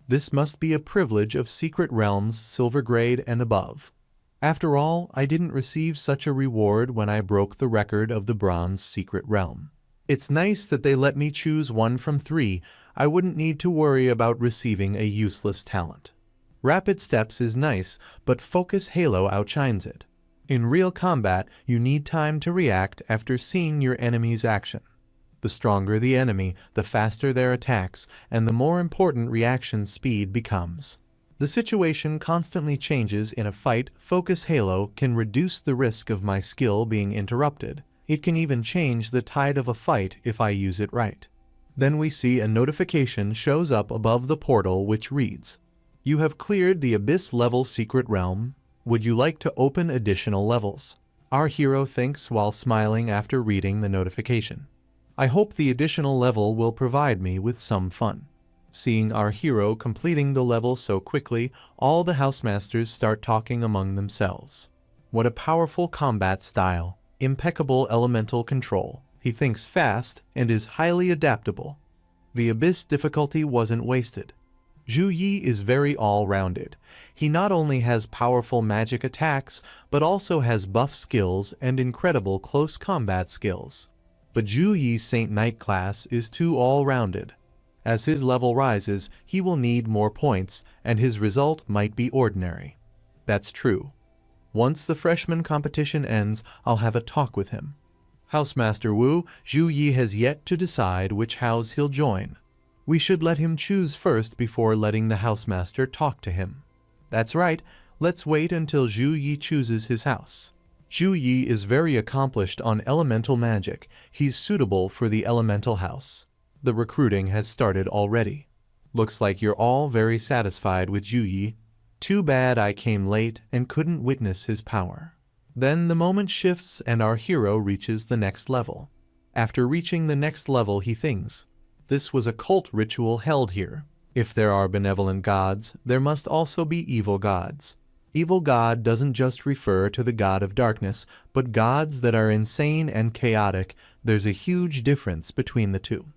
This must be a privilege of Secret Realms Silver grade and above. After all, I didn't receive such a reward when I broke the record of the Bronze Secret Realm. It's nice that they let me choose 1 from 3. I wouldn't need to worry about receiving a useless talent. Rapid Steps is nice, but Focus Halo outshines it. In real combat, you need time to react after seeing your enemy's action. The stronger the enemy, the faster their attacks, and the more important reaction speed becomes. The situation constantly changes in a fight. Focus Halo can reduce the risk of my skill being interrupted. It can even change the tide of a fight if I use it right. Then we see a notification shows up above the portal which reads, "You have cleared the Abyss level Secret Realm. Would you like to open additional levels?" Our hero thinks while smiling after reading the notification. I hope the additional level will provide me with some fun. Seeing our hero completing the level so quickly, all the housemasters start talking among themselves. What a powerful combat style. Impeccable elemental control. He thinks fast and is highly adaptable. The Abyss difficulty wasn't wasted. Zhu Yi is very all-rounded. He not only has powerful magic attacks, but also has buff skills and incredible close combat skills. But Zhu Yi's Saint Knight class is too all-rounded. As his level rises, he will need more points, and his result might be ordinary. That's true. Once the freshman competition ends, I'll have a talk with him. Housemaster Wu, Zhu Yi has yet to decide which house he'll join. We should let him choose first before letting the housemaster talk to him. That's right, let's wait until Zhu Yi chooses his house. Zhu Yi is very accomplished on elemental magic. He's suitable for the elemental house. The recruiting has started already. Looks like you're all very satisfied with Zhu Yi. Too bad I came late and couldn't witness his power. Then the moment shifts and our hero reaches the next level. After reaching the next level, he thinks, this was a cult ritual held here. If there are benevolent gods, there must also be evil gods. Evil god doesn't just refer to the god of darkness, but gods that are insane and chaotic. There's a huge difference between the two.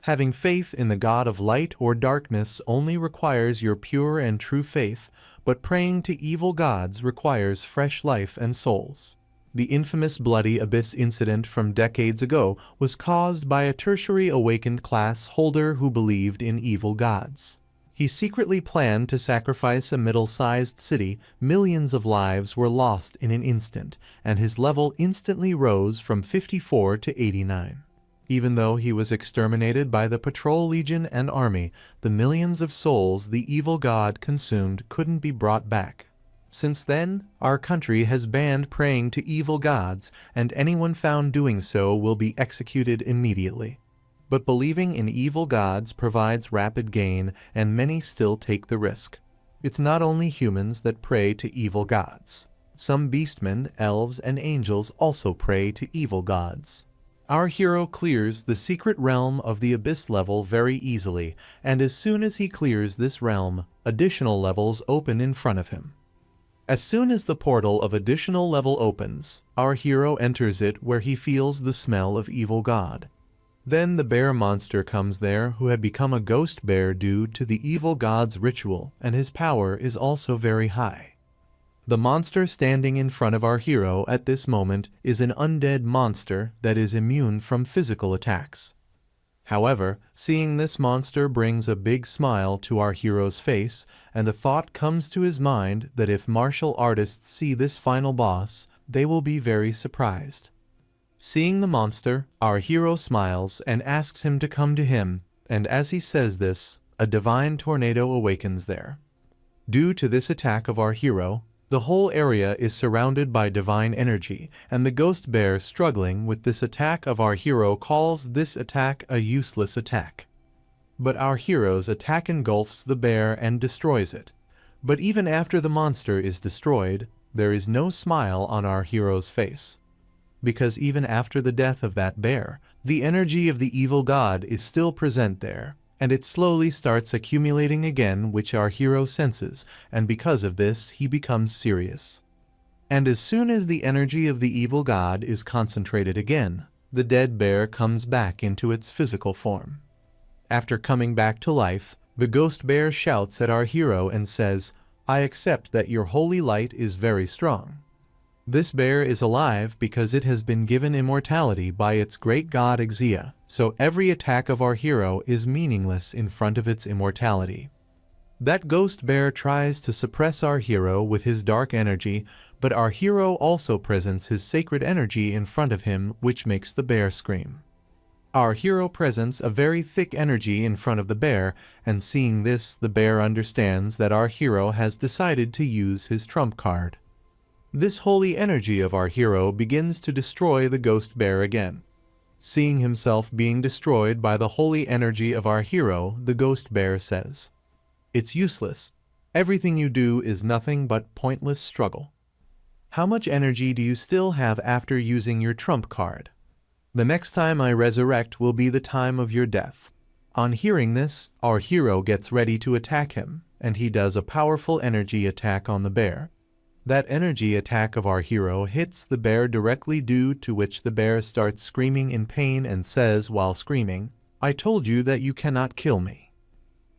Having faith in the god of light or darkness only requires your pure and true faith, but praying to evil gods requires fresh life and souls. The infamous Bloody Abyss incident from decades ago was caused by a tertiary awakened class holder who believed in evil gods. He secretly planned to sacrifice a middle-sized city. Millions of lives were lost in an instant, and his level instantly rose from 54 to 89. Even though he was exterminated by the Patrol Legion and Army, the millions of souls the evil god consumed couldn't be brought back. Since then, our country has banned praying to evil gods, and anyone found doing so will be executed immediately. But believing in evil gods provides rapid gain, and many still take the risk. It's not only humans that pray to evil gods. Some beastmen, elves, and angels also pray to evil gods. Our hero clears the secret realm of the Abyss level very easily, and as soon as he clears this realm, additional levels open in front of him. As soon as the portal of additional level opens, our hero enters it where he feels the smell of evil god. Then the bear monster comes there who had become a ghost bear due to the evil god's ritual, and his power is also very high. The monster standing in front of our hero at this moment is an undead monster that is immune from physical attacks. However, seeing this monster brings a big smile to our hero's face, and the thought comes to his mind that if martial artists see this final boss, they will be very surprised. Seeing the monster, our hero smiles and asks him to come to him, and as he says this, a divine tornado awakens there. Due to this attack of our hero, the whole area is surrounded by divine energy, and the ghost bear struggling with this attack of our hero calls this attack a useless attack. But our hero's attack engulfs the bear and destroys it. But even after the monster is destroyed, there is no smile on our hero's face. Because even after the death of that bear, the energy of the evil god is still present there, and it slowly starts accumulating again, which our hero senses, and because of this he becomes serious. And as soon as the energy of the evil god is concentrated again, the dead bear comes back into its physical form. After coming back to life, the ghost bear shouts at our hero and says, "I accept that your holy light is very strong." This bear is alive because it has been given immortality by its great god Exia, so every attack of our hero is meaningless in front of its immortality. That ghost bear tries to suppress our hero with his dark energy, but our hero also presents his sacred energy in front of him, which makes the bear scream. Our hero presents a very thick energy in front of the bear, and seeing this, the bear understands that our hero has decided to use his trump card. This holy energy of our hero begins to destroy the ghost bear again. Seeing himself being destroyed by the holy energy of our hero, the ghost bear says, "It's useless. Everything you do is nothing but pointless struggle. How much energy do you still have after using your trump card? The next time I resurrect will be the time of your death." On hearing this, our hero gets ready to attack him, and he does a powerful energy attack on the bear. That energy attack of our hero hits the bear directly, due to which the bear starts screaming in pain and says while screaming, "I told you that you cannot kill me."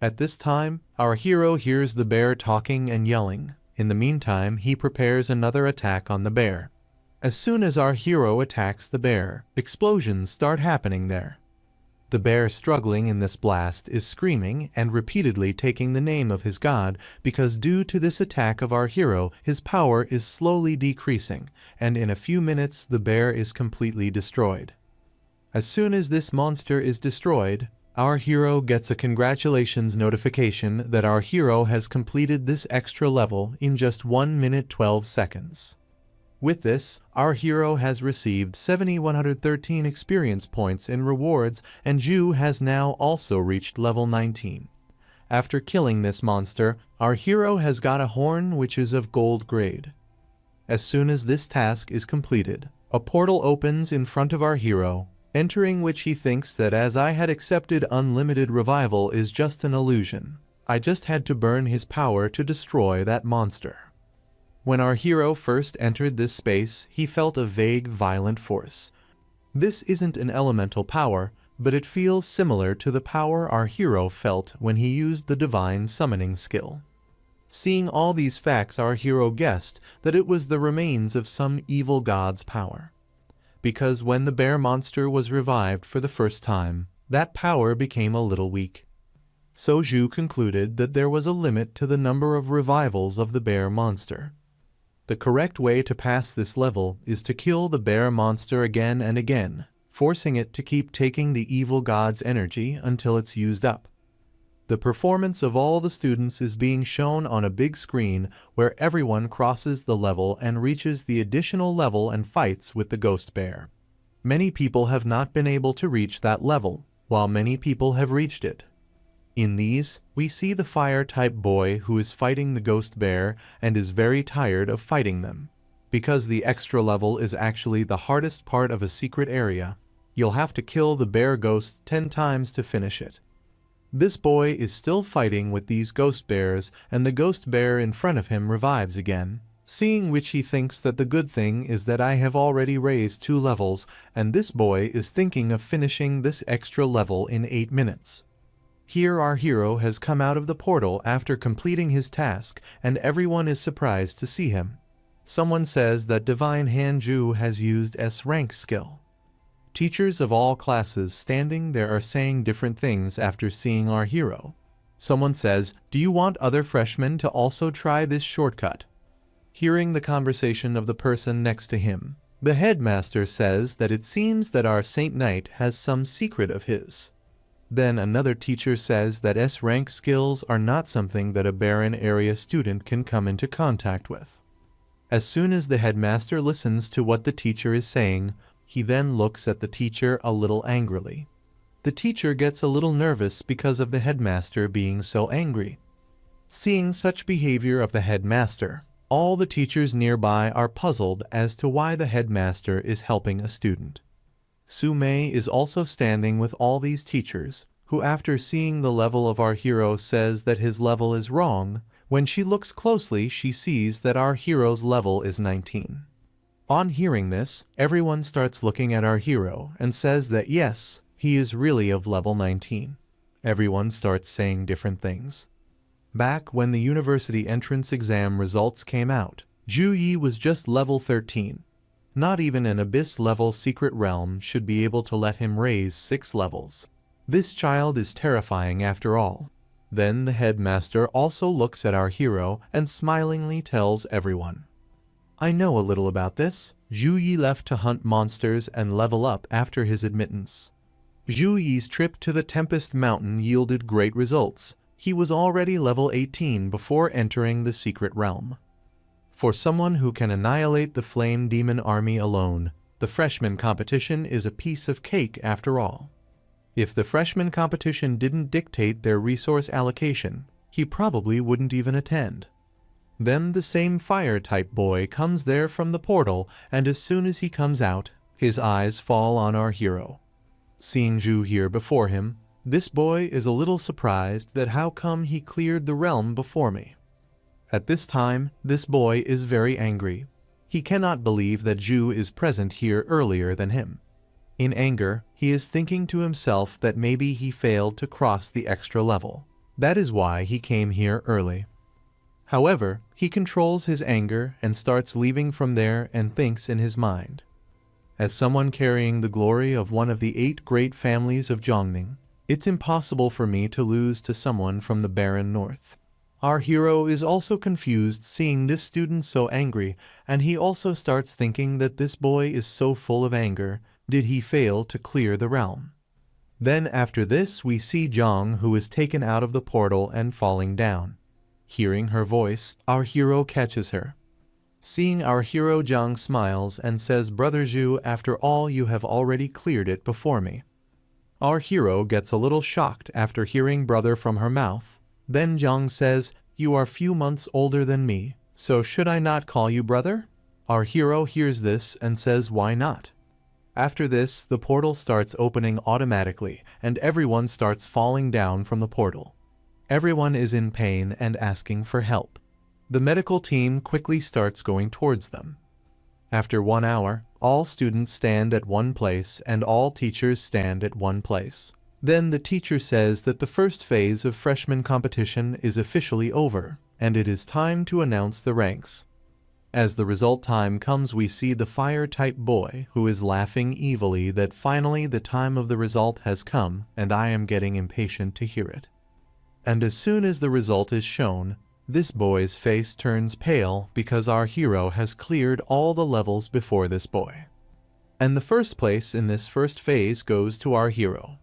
At this time, our hero hears the bear talking and yelling. In the meantime, he prepares another attack on the bear. As soon as our hero attacks the bear, explosions start happening there. The bear struggling in this blast is screaming and repeatedly taking the name of his god, because due to this attack of our hero, his power is slowly decreasing, and in a few minutes the bear is completely destroyed. As soon as this monster is destroyed, our hero gets a congratulations notification that our hero has completed this extra level in just 1 minute 12 seconds. With this, our hero has received 7,113 experience points in rewards, and Ju has now also reached level 19. After killing this monster, our hero has got a horn which is of gold grade. As soon as this task is completed, a portal opens in front of our hero, entering which he thinks that as I had accepted unlimited revival is just an illusion. I just had to burn his power to destroy that monster. When our hero first entered this space, he felt a vague, violent force. This isn't an elemental power, but it feels similar to the power our hero felt when he used the divine summoning skill. Seeing all these facts, our hero guessed that it was the remains of some evil god's power. Because when the bear monster was revived for the first time, that power became a little weak. So Ju concluded that there was a limit to the number of revivals of the bear monster. The correct way to pass this level is to kill the bear monster again and again, forcing it to keep taking the evil god's energy until it's used up. The performance of all the students is being shown on a big screen where everyone crosses the level and reaches the additional level and fights with the ghost bear. Many people have not been able to reach that level, while many people have reached it. In these, we see the fire-type boy who is fighting the ghost bear and is very tired of fighting them. Because the extra level is actually the hardest part of a secret area, you'll have to kill the bear ghost 10 times to finish it. This boy is still fighting with these ghost bears, and the ghost bear in front of him revives again, seeing which he thinks that the good thing is that I have already raised 2 levels, and this boy is thinking of finishing this extra level in 8 minutes. Here our hero has come out of the portal after completing his task, and everyone is surprised to see him. Someone says that Divine Hand Ju has used S-rank skill. Teachers of all classes standing there are saying different things after seeing our hero. Someone says, "Do you want other freshmen to also try this shortcut?" Hearing the conversation of the person next to him, the headmaster says that it seems that our Saint Knight has some secret of his. Then another teacher says that S-rank skills are not something that a barren area student can come into contact with. As soon as the headmaster listens to what the teacher is saying, he then looks at the teacher a little angrily. The teacher gets a little nervous because of the headmaster being so angry. Seeing such behavior of the headmaster, all the teachers nearby are puzzled as to why the headmaster is helping a student. Su Mei is also standing with all these teachers, who after seeing the level of our hero says that his level is wrong, When she looks closely, she sees that our hero's level is 19. On hearing this, everyone starts looking at our hero and says that yes, he is really of level 19. Everyone starts saying different things. Back when the university entrance exam results came out, Ju Yi was just level 13. Not even an abyss-level secret realm should be able to let him raise 6 levels. This child is terrifying after all. Then the headmaster also looks at our hero and smilingly tells everyone, I know a little about this. Ju Yi left to hunt monsters and level up after his admittance. Ju Yi's trip to the Tempest Mountain yielded great results. He was already level 18 before entering the secret realm. For someone who can annihilate the Flame Demon army alone, the freshman competition is a piece of cake after all. If the freshman competition didn't dictate their resource allocation, he probably wouldn't even attend. Then the same fire-type boy comes there from the portal, and as soon as he comes out, his eyes fall on our hero. Seeing Ju here before him, this boy is a little surprised that how come he cleared the realm before me. At this time, this boy is very angry. He cannot believe that Ju is present here earlier than him. In anger, he is thinking to himself that maybe he failed to cross the extra level. That is why he came here early. However, he controls his anger and starts leaving from there and thinks in his mind. As someone carrying the glory of one of the 8 great families of Zhongning, it's impossible for me to lose to someone from the barren north. Our hero is also confused seeing this student so angry, and he also starts thinking that this boy is so full of anger. Did he fail to clear the realm? Then after this we see Zhang, who is taken out of the portal and falling down. Hearing her voice, our hero catches her. Seeing our hero, Zhang smiles and says, Brother Zhu, after all you have already cleared it before me. Our hero gets a little shocked after hearing brother from her mouth. Then Zhang says, you are few months older than me, so should I not call you brother? Our hero hears this and says, why not? After this, the portal starts opening automatically, and everyone starts falling down from the portal. Everyone is in pain and asking for help. The medical team quickly starts going towards them. After 1 hour, all students stand at one place and all teachers stand at one place. Then the teacher says that the first phase of freshman competition is officially over, and it is time to announce the ranks. As the result time comes, we see the fire-type boy who is laughing evilly that finally the time of the result has come, and I am getting impatient to hear it. And as soon as the result is shown, this boy's face turns pale because our hero has cleared all the levels before this boy. And the first place in this first phase goes to our hero.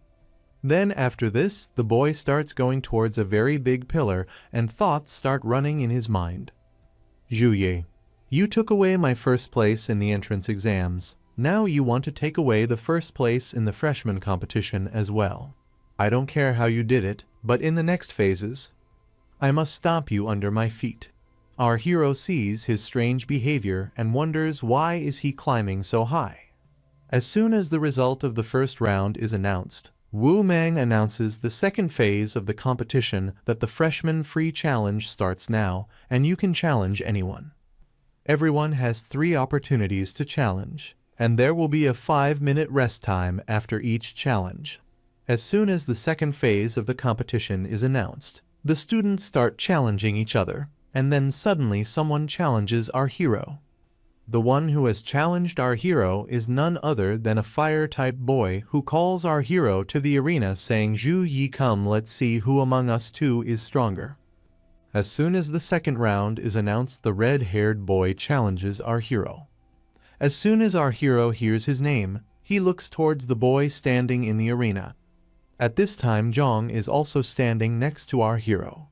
Then after this, the boy starts going towards a very big pillar and thoughts start running in his mind. Zhu Yi, you took away my first place in the entrance exams. Now you want to take away the first place in the freshman competition as well. I don't care how you did it, but in the next phases, I must stomp you under my feet. Our hero sees his strange behavior and wonders why is he climbing so high. As soon as the result of the first round is announced, Wu Mang announces the second phase of the competition that the freshman free challenge starts now, and you can challenge anyone. Everyone has 3 opportunities to challenge, and there will be a 5-minute rest time after each challenge. As soon as the second phase of the competition is announced, the students start challenging each other, and then suddenly someone challenges our hero. The one who has challenged our hero is none other than a fire-type boy who calls our hero to the arena saying, Zhu Yi, come, let's see who among us two is stronger. As soon as the second round is announced, the red-haired boy challenges our hero. As soon as our hero hears his name, he looks towards the boy standing in the arena. At this time, Zhang is also standing next to our hero.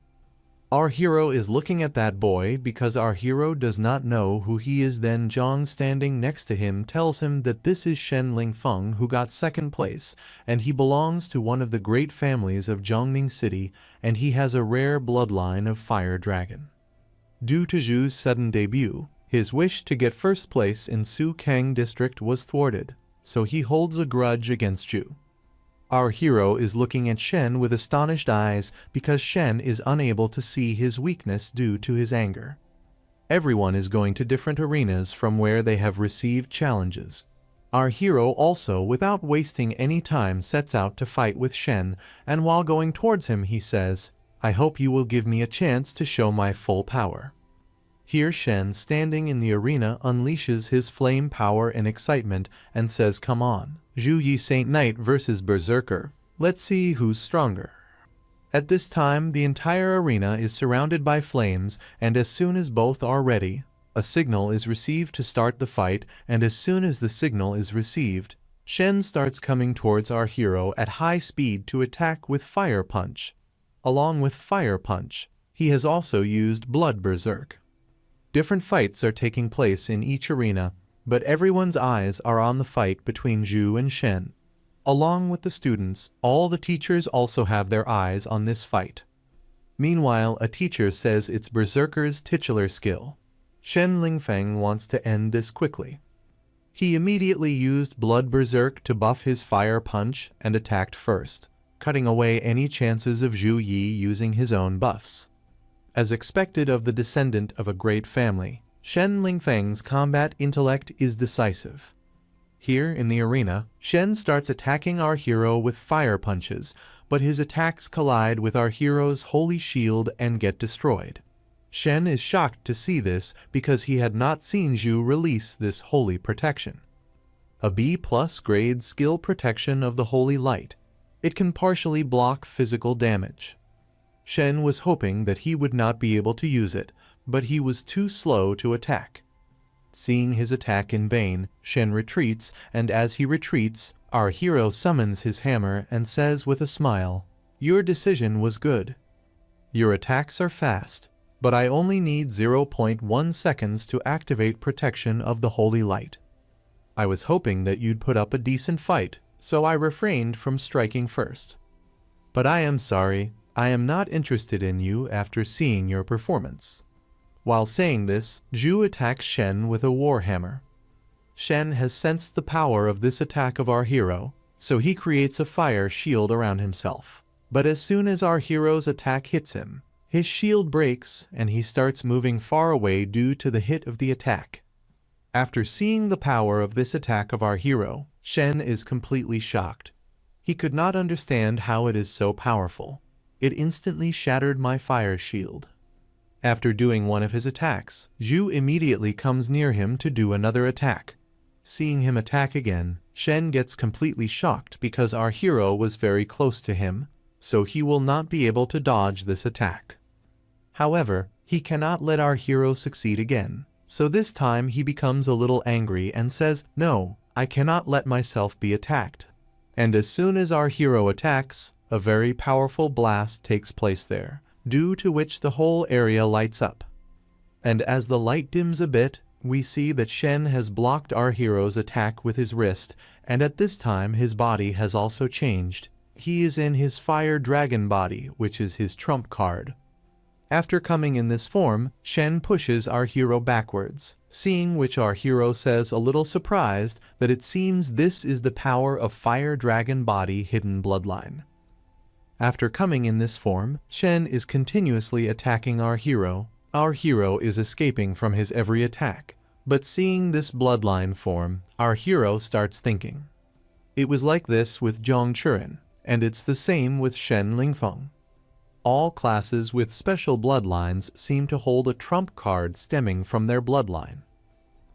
Our hero is looking at that boy because our hero does not know who he is. Then Zhang, standing next to him, tells him that this is Shen Lingfeng, who got second place, and he belongs to one of the great families of Zhongning City, and he has a rare bloodline of fire dragon. Due to Zhu's sudden debut, his wish to get first place in Su Kang district was thwarted, so he holds a grudge against Zhu. Our hero is looking at Shen with astonished eyes because Shen is unable to see his weakness due to his anger. Everyone is going to different arenas from where they have received challenges. Our hero also, without wasting any time, sets out to fight with Shen, and while going towards him he says, "I hope you will give me a chance to show my full power." Here Shen, standing in the arena, unleashes his flame power in excitement and says, "Come on, Zhu Yi Saint Knight versus Berserker. Let's see who's stronger." At this time, the entire arena is surrounded by flames, and as soon as both are ready, a signal is received to start the fight, and as soon as the signal is received, Shen starts coming towards our hero at high speed to attack with Fire Punch. Along with Fire Punch, he has also used Blood Berserk. Different fights are taking place in each arena, but everyone's eyes are on the fight between Zhu and Shen. Along with the students, all the teachers also have their eyes on this fight. Meanwhile, a teacher says it's Berserker's titular skill. Shen Lingfeng wants to end this quickly. He immediately used Blood Berserk to buff his Fire Punch and attacked first, cutting away any chances of Zhu Yi using his own buffs. As expected of the descendant of a great family, Shen Lingfeng's combat intellect is decisive. Here in the arena, Shen starts attacking our hero with fire punches, but his attacks collide with our hero's holy shield and get destroyed. Shen is shocked to see this because he had not seen Zhu release this holy protection. A B+ grade skill protection of the holy light. It can partially block physical damage. Shen was hoping that he would not be able to use it, but he was too slow to attack. Seeing his attack in vain, Shen retreats, and as he retreats, our hero summons his hammer and says with a smile, "Your decision was good. Your attacks are fast, but I only need 0.1 seconds to activate protection of the holy light. I was hoping that you'd put up a decent fight, so I refrained from striking first. But I am sorry, I am not interested in you after seeing your performance." While saying this, Zhu attacks Shen with a warhammer. Shen has sensed the power of this attack of our hero, so he creates a fire shield around himself. But as soon as our hero's attack hits him, his shield breaks and he starts moving far away due to the hit of the attack. After seeing the power of this attack of our hero, Shen is completely shocked. He could not understand how it is so powerful. It instantly shattered my fire shield. After doing one of his attacks, Zhu immediately comes near him to do another attack. Seeing him attack again, Shen gets completely shocked because our hero was very close to him, so he will not be able to dodge this attack. However, he cannot let our hero succeed again, so this time he becomes a little angry and says, "No, I cannot let myself be attacked." And as soon as our hero attacks, a very powerful blast takes place there, due to which the whole area lights up. And as the light dims a bit, we see that Shen has blocked our hero's attack with his wrist, and at this time his body has also changed. He is in his Fire Dragon body, which is his trump card. After coming in this form, Shen pushes our hero backwards, seeing which our hero says a little surprised that it seems this is the power of Fire Dragon body hidden bloodline. After coming in this form, Shen is continuously attacking our hero. Our hero is escaping from his every attack, but seeing this bloodline form, our hero starts thinking. It was like this with Zhong Churen, and it's the same with Shen Lingfeng. All classes with special bloodlines seem to hold a trump card stemming from their bloodline.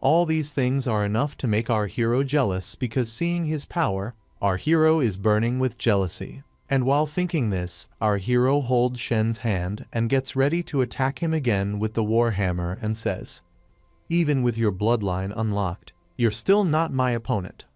All these things are enough to make our hero jealous because seeing his power, our hero is burning with jealousy. And while thinking this, our hero holds Shen's hand and gets ready to attack him again with the warhammer and says, "Even with your bloodline unlocked, you're still not my opponent."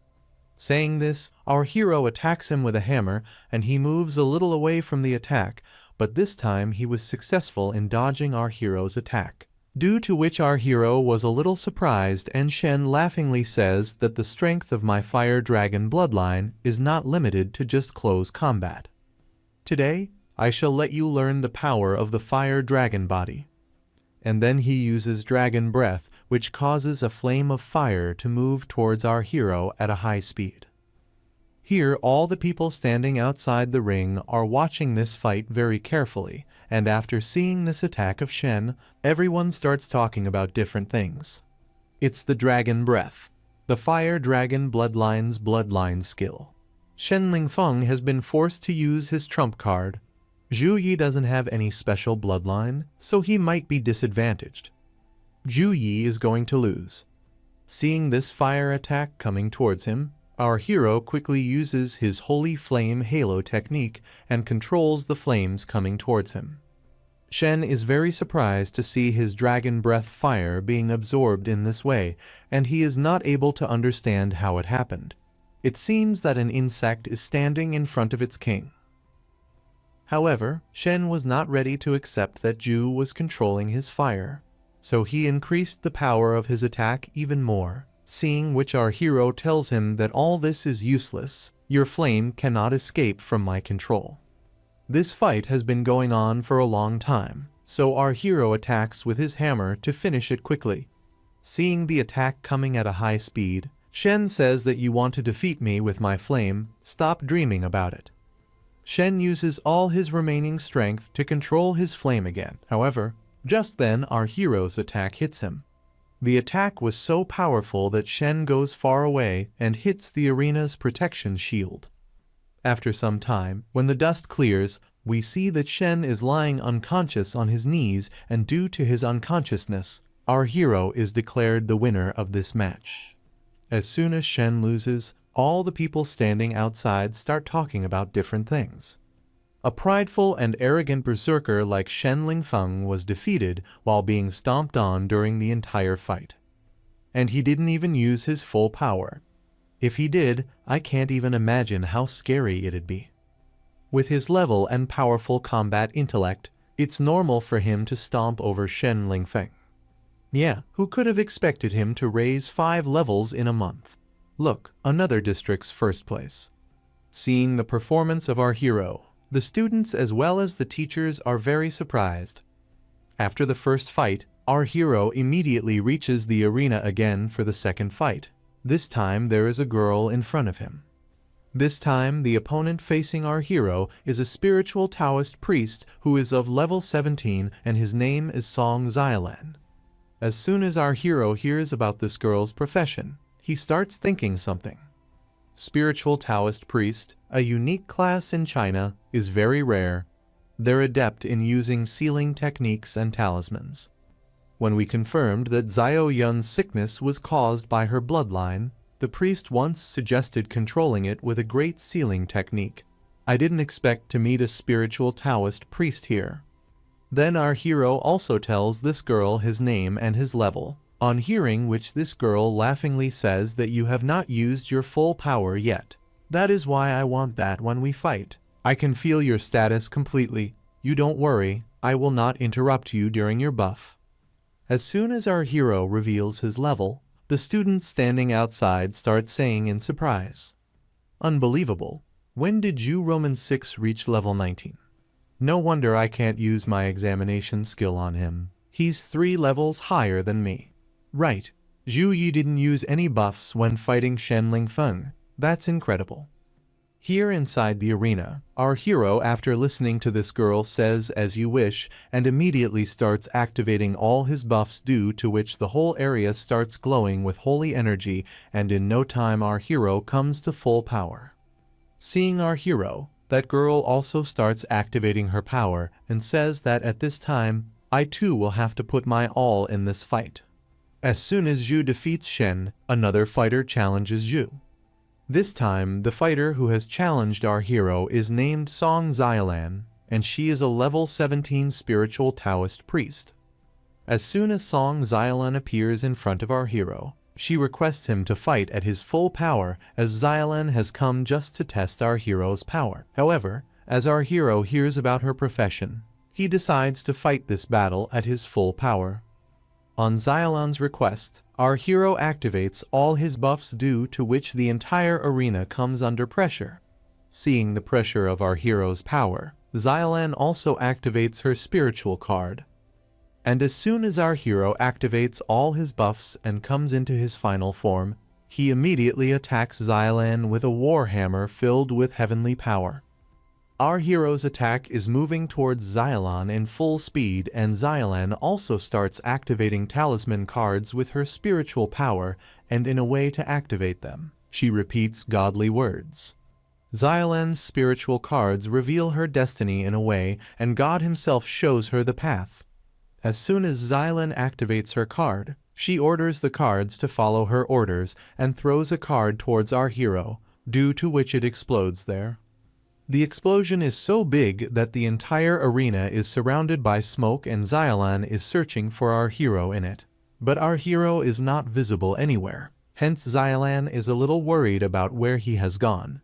Saying this, our hero attacks him with a hammer and he moves a little away from the attack, but this time he was successful in dodging our hero's attack. Due to which our hero was a little surprised and Shen laughingly says that the strength of my Fire Dragon bloodline is not limited to just close combat. Today, I shall let you learn the power of the Fire Dragon body. And then he uses Dragon Breath, which causes a flame of fire to move towards our hero at a high speed. Here, all the people standing outside the ring are watching this fight very carefully, and after seeing this attack of Shen, everyone starts talking about different things. It's the Dragon Breath, the Fire Dragon Bloodline's bloodline skill. Shen Lingfeng has been forced to use his trump card. Zhu Yi doesn't have any special bloodline, so he might be disadvantaged. Zhu Yi is going to lose. Seeing this fire attack coming towards him, our hero quickly uses his Holy Flame Halo technique and controls the flames coming towards him. Shen is very surprised to see his Dragon Breath fire being absorbed in this way, and he is not able to understand how it happened. It seems that an insect is standing in front of its king. However, Shen was not ready to accept that Zhu was controlling his fire, so he increased the power of his attack even more, seeing which our hero tells him that all this is useless, your flame cannot escape from my control. This fight has been going on for a long time, so our hero attacks with his hammer to finish it quickly. Seeing the attack coming at a high speed, Shen says that you want to defeat me with my flame, stop dreaming about it. Shen uses all his remaining strength to control his flame again. However, just then our hero's attack hits him. The attack was so powerful that Shen goes far away and hits the arena's protection shield. After some time, when the dust clears, we see that Shen is lying unconscious on his knees, and due to his unconsciousness, our hero is declared the winner of this match. As soon as Shen loses, all the people standing outside start talking about different things. A prideful and arrogant berserker like Shen Lingfeng was defeated while being stomped on during the entire fight. And he didn't even use his full power. If he did, I can't even imagine how scary it'd be. With his level and powerful combat intellect, it's normal for him to stomp over Shen Lingfeng. Yeah, who could have expected him to raise 5 levels in a month? Look, another district's first place. Seeing the performance of our hero, the students as well as the teachers are very surprised. After the first fight, our hero immediately reaches the arena again for the second fight. This time there is a girl in front of him. This time the opponent facing our hero is a spiritual Taoist priest who is of level 17, and his name is Song Xiaolan. As soon as our hero hears about this girl's profession, he starts thinking something. Spiritual Taoist priest, a unique class in China, is very rare. They're adept in using sealing techniques and talismans. When we confirmed that Xiao Yun's sickness was caused by her bloodline, the priest once suggested controlling it with a great sealing technique. I didn't expect to meet a spiritual Taoist priest here. Then our hero also tells this girl his name and his level, on hearing which this girl laughingly says that you have not used your full power yet. That is why I want that when we fight. I can feel your status completely. You don't worry, I will not interrupt you during your buff. As soon as our hero reveals his level, the students standing outside start saying in surprise, "Unbelievable, when did Zhu Roman 6 reach level 19? No wonder I can't use my examination skill on him. He's 3 levels higher than me." Right, Zhu Yi didn't use any buffs when fighting Shen Lingfeng. That's incredible. Here inside the arena, our hero, after listening to this girl, says "as you wish" and immediately starts activating all his buffs, due to which the whole area starts glowing with holy energy, and in no time our hero comes to full power. Seeing our hero, that girl also starts activating her power and says that at this time, I too will have to put my all in this fight. As soon as Zhu defeats Shen, another fighter challenges Zhu. This time, the fighter who has challenged our hero is named Song Xiaolan, and she is a level 17 spiritual Taoist priest. As soon as Song Xiaolan appears in front of our hero, she requests him to fight at his full power, as Xiaolan has come just to test our hero's power. However, as our hero hears about her profession, he decides to fight this battle at his full power. On Xiaolan's request, our hero activates all his buffs, due to which the entire arena comes under pressure. Seeing the pressure of our hero's power, Xiaolan also activates her spiritual card. And as soon as our hero activates all his buffs and comes into his final form, he immediately attacks Xylan with a warhammer filled with heavenly power. Our hero's attack is moving towards Xylan in full speed, and Xylan also starts activating talisman cards with her spiritual power, and in a way to activate them, she repeats godly words. Xylan's spiritual cards reveal her destiny in a way, and God himself shows her the path. As soon as Xylan activates her card, she orders the cards to follow her orders and throws a card towards our hero, due to which it explodes there. The explosion is so big that the entire arena is surrounded by smoke, and Xylan is searching for our hero in it. But our hero is not visible anywhere, hence Xylan is a little worried about where he has gone.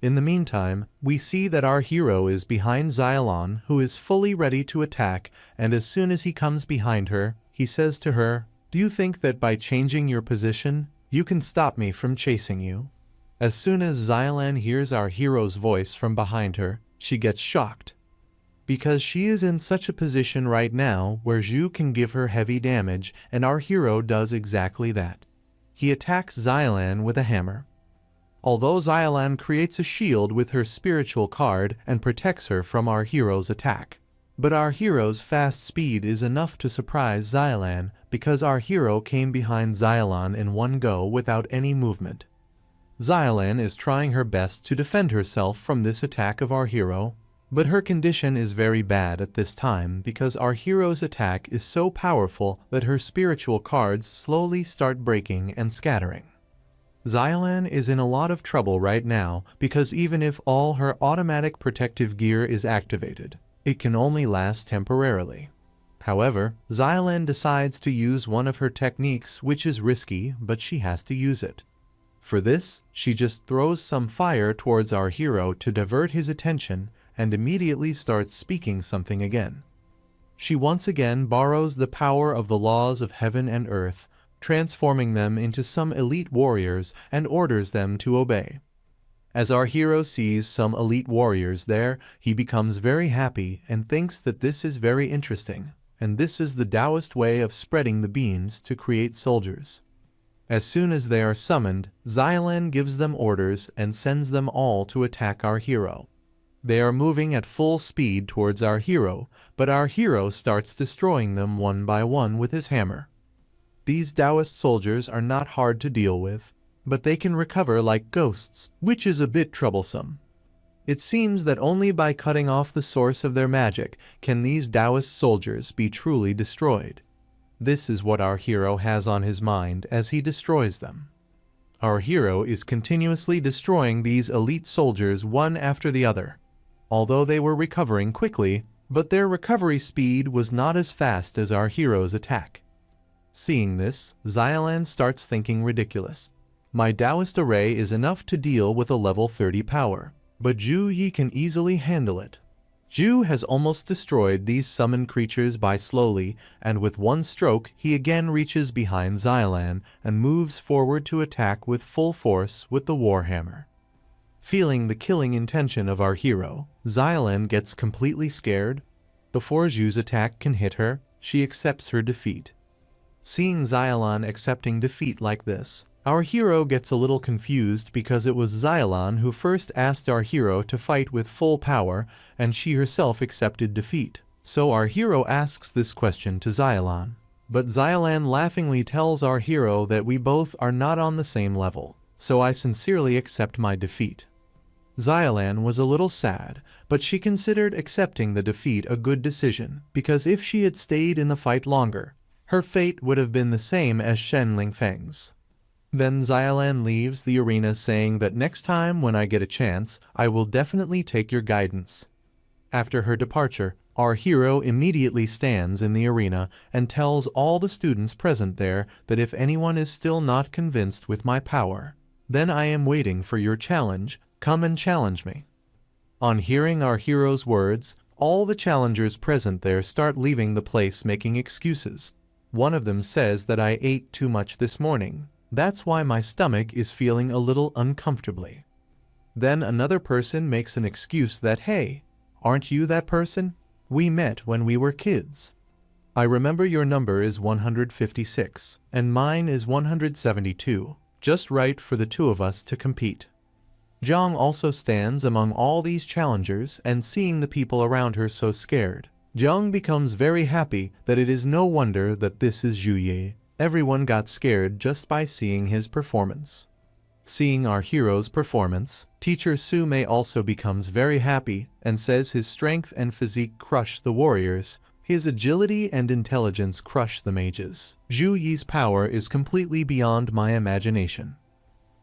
In the meantime, we see that our hero is behind Xylan, who is fully ready to attack, and as soon as he comes behind her, he says to her, "Do you think that by changing your position, you can stop me from chasing you?" As soon as Xylan hears our hero's voice from behind her, she gets shocked. Because she is in such a position right now where Zhu can give her heavy damage, and our hero does exactly that. He attacks Xylan with a hammer. Although Xylan creates a shield with her spiritual card and protects her from our hero's attack. But our hero's fast speed is enough to surprise Xylan, because our hero came behind Xylan in one go without any movement. Xylan is trying her best to defend herself from this attack of our hero, but her condition is very bad at this time because our hero's attack is so powerful that her spiritual cards slowly start breaking and scattering. Xylan is in a lot of trouble right now because even if all her automatic protective gear is activated, it can only last temporarily. However, Xylan decides to use one of her techniques, which is risky, but she has to use it. For this, she just throws some fire towards our hero to divert his attention and immediately starts speaking something again. She once again borrows the power of the laws of heaven and earth, transforming them into some elite warriors and orders them to obey. As our hero sees some elite warriors there, he becomes very happy and thinks that this is very interesting, and this is the Taoist way of spreading the beans to create soldiers. As soon as they are summoned, Xylan gives them orders and sends them all to attack our hero. They are moving at full speed towards our hero, but our hero starts destroying them one by one with his hammer. These Taoist soldiers are not hard to deal with, but they can recover like ghosts, which is a bit troublesome. It seems that only by cutting off the source of their magic can these Taoist soldiers be truly destroyed. This is what our hero has on his mind as he destroys them. Our hero is continuously destroying these elite soldiers one after the other. Although they were recovering quickly, but their recovery speed was not as fast as our hero's attack. Seeing this, Xylan starts thinking ridiculous. My Taoist array is enough to deal with a level 30 power, but Zhu Yi can easily handle it. Zhu has almost destroyed these summoned creatures by slowly, and with one stroke he again reaches behind Xylan and moves forward to attack with full force with the warhammer. Feeling the killing intention of our hero, Xylan gets completely scared. Before Zhu's attack can hit her, she accepts her defeat. Seeing Xylan accepting defeat like this, our hero gets a little confused because it was Xylan who first asked our hero to fight with full power, and she herself accepted defeat. So our hero asks this question to Xylan. But Xylan laughingly tells our hero that we both are not on the same level, so I sincerely accept my defeat. Xylan was a little sad, but she considered accepting the defeat a good decision, because if she had stayed in the fight longer, her fate would have been the same as Shen Lingfeng's. Then Xylan leaves the arena saying that next time when I get a chance, I will definitely take your guidance. After her departure, our hero immediately stands in the arena and tells all the students present there that if anyone is still not convinced with my power, then I am waiting for your challenge, come and challenge me. On hearing our hero's words, all the challengers present there start leaving the place making excuses. One of them says that I ate too much this morning. That's why my stomach is feeling a little uncomfortably. Then another person makes an excuse that, hey, aren't you that person? We met when we were kids. I remember your number is 156, and mine is 172. just right for the two of us to compete. Zhang also stands among all these challengers, and seeing the people around her so scared, Zhang becomes very happy that it is no wonder that this is Zhu Ye. Everyone got scared just by seeing his performance. Seeing our hero's performance, teacher Su Mei also becomes very happy and says his strength and physique crush the warriors, his agility and intelligence crush the mages. Zhu Yi's power is completely beyond my imagination.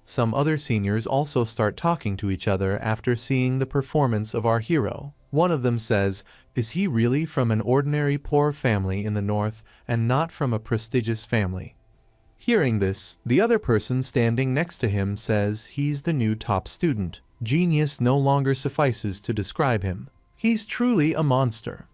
Some other seniors also start talking to each other after seeing the performance of our hero. One of them says, "Is he really from an ordinary poor family in the north and not from a prestigious family?" Hearing this, the other person standing next to him says he's the new top student. Genius no longer suffices to describe him. He's truly a monster.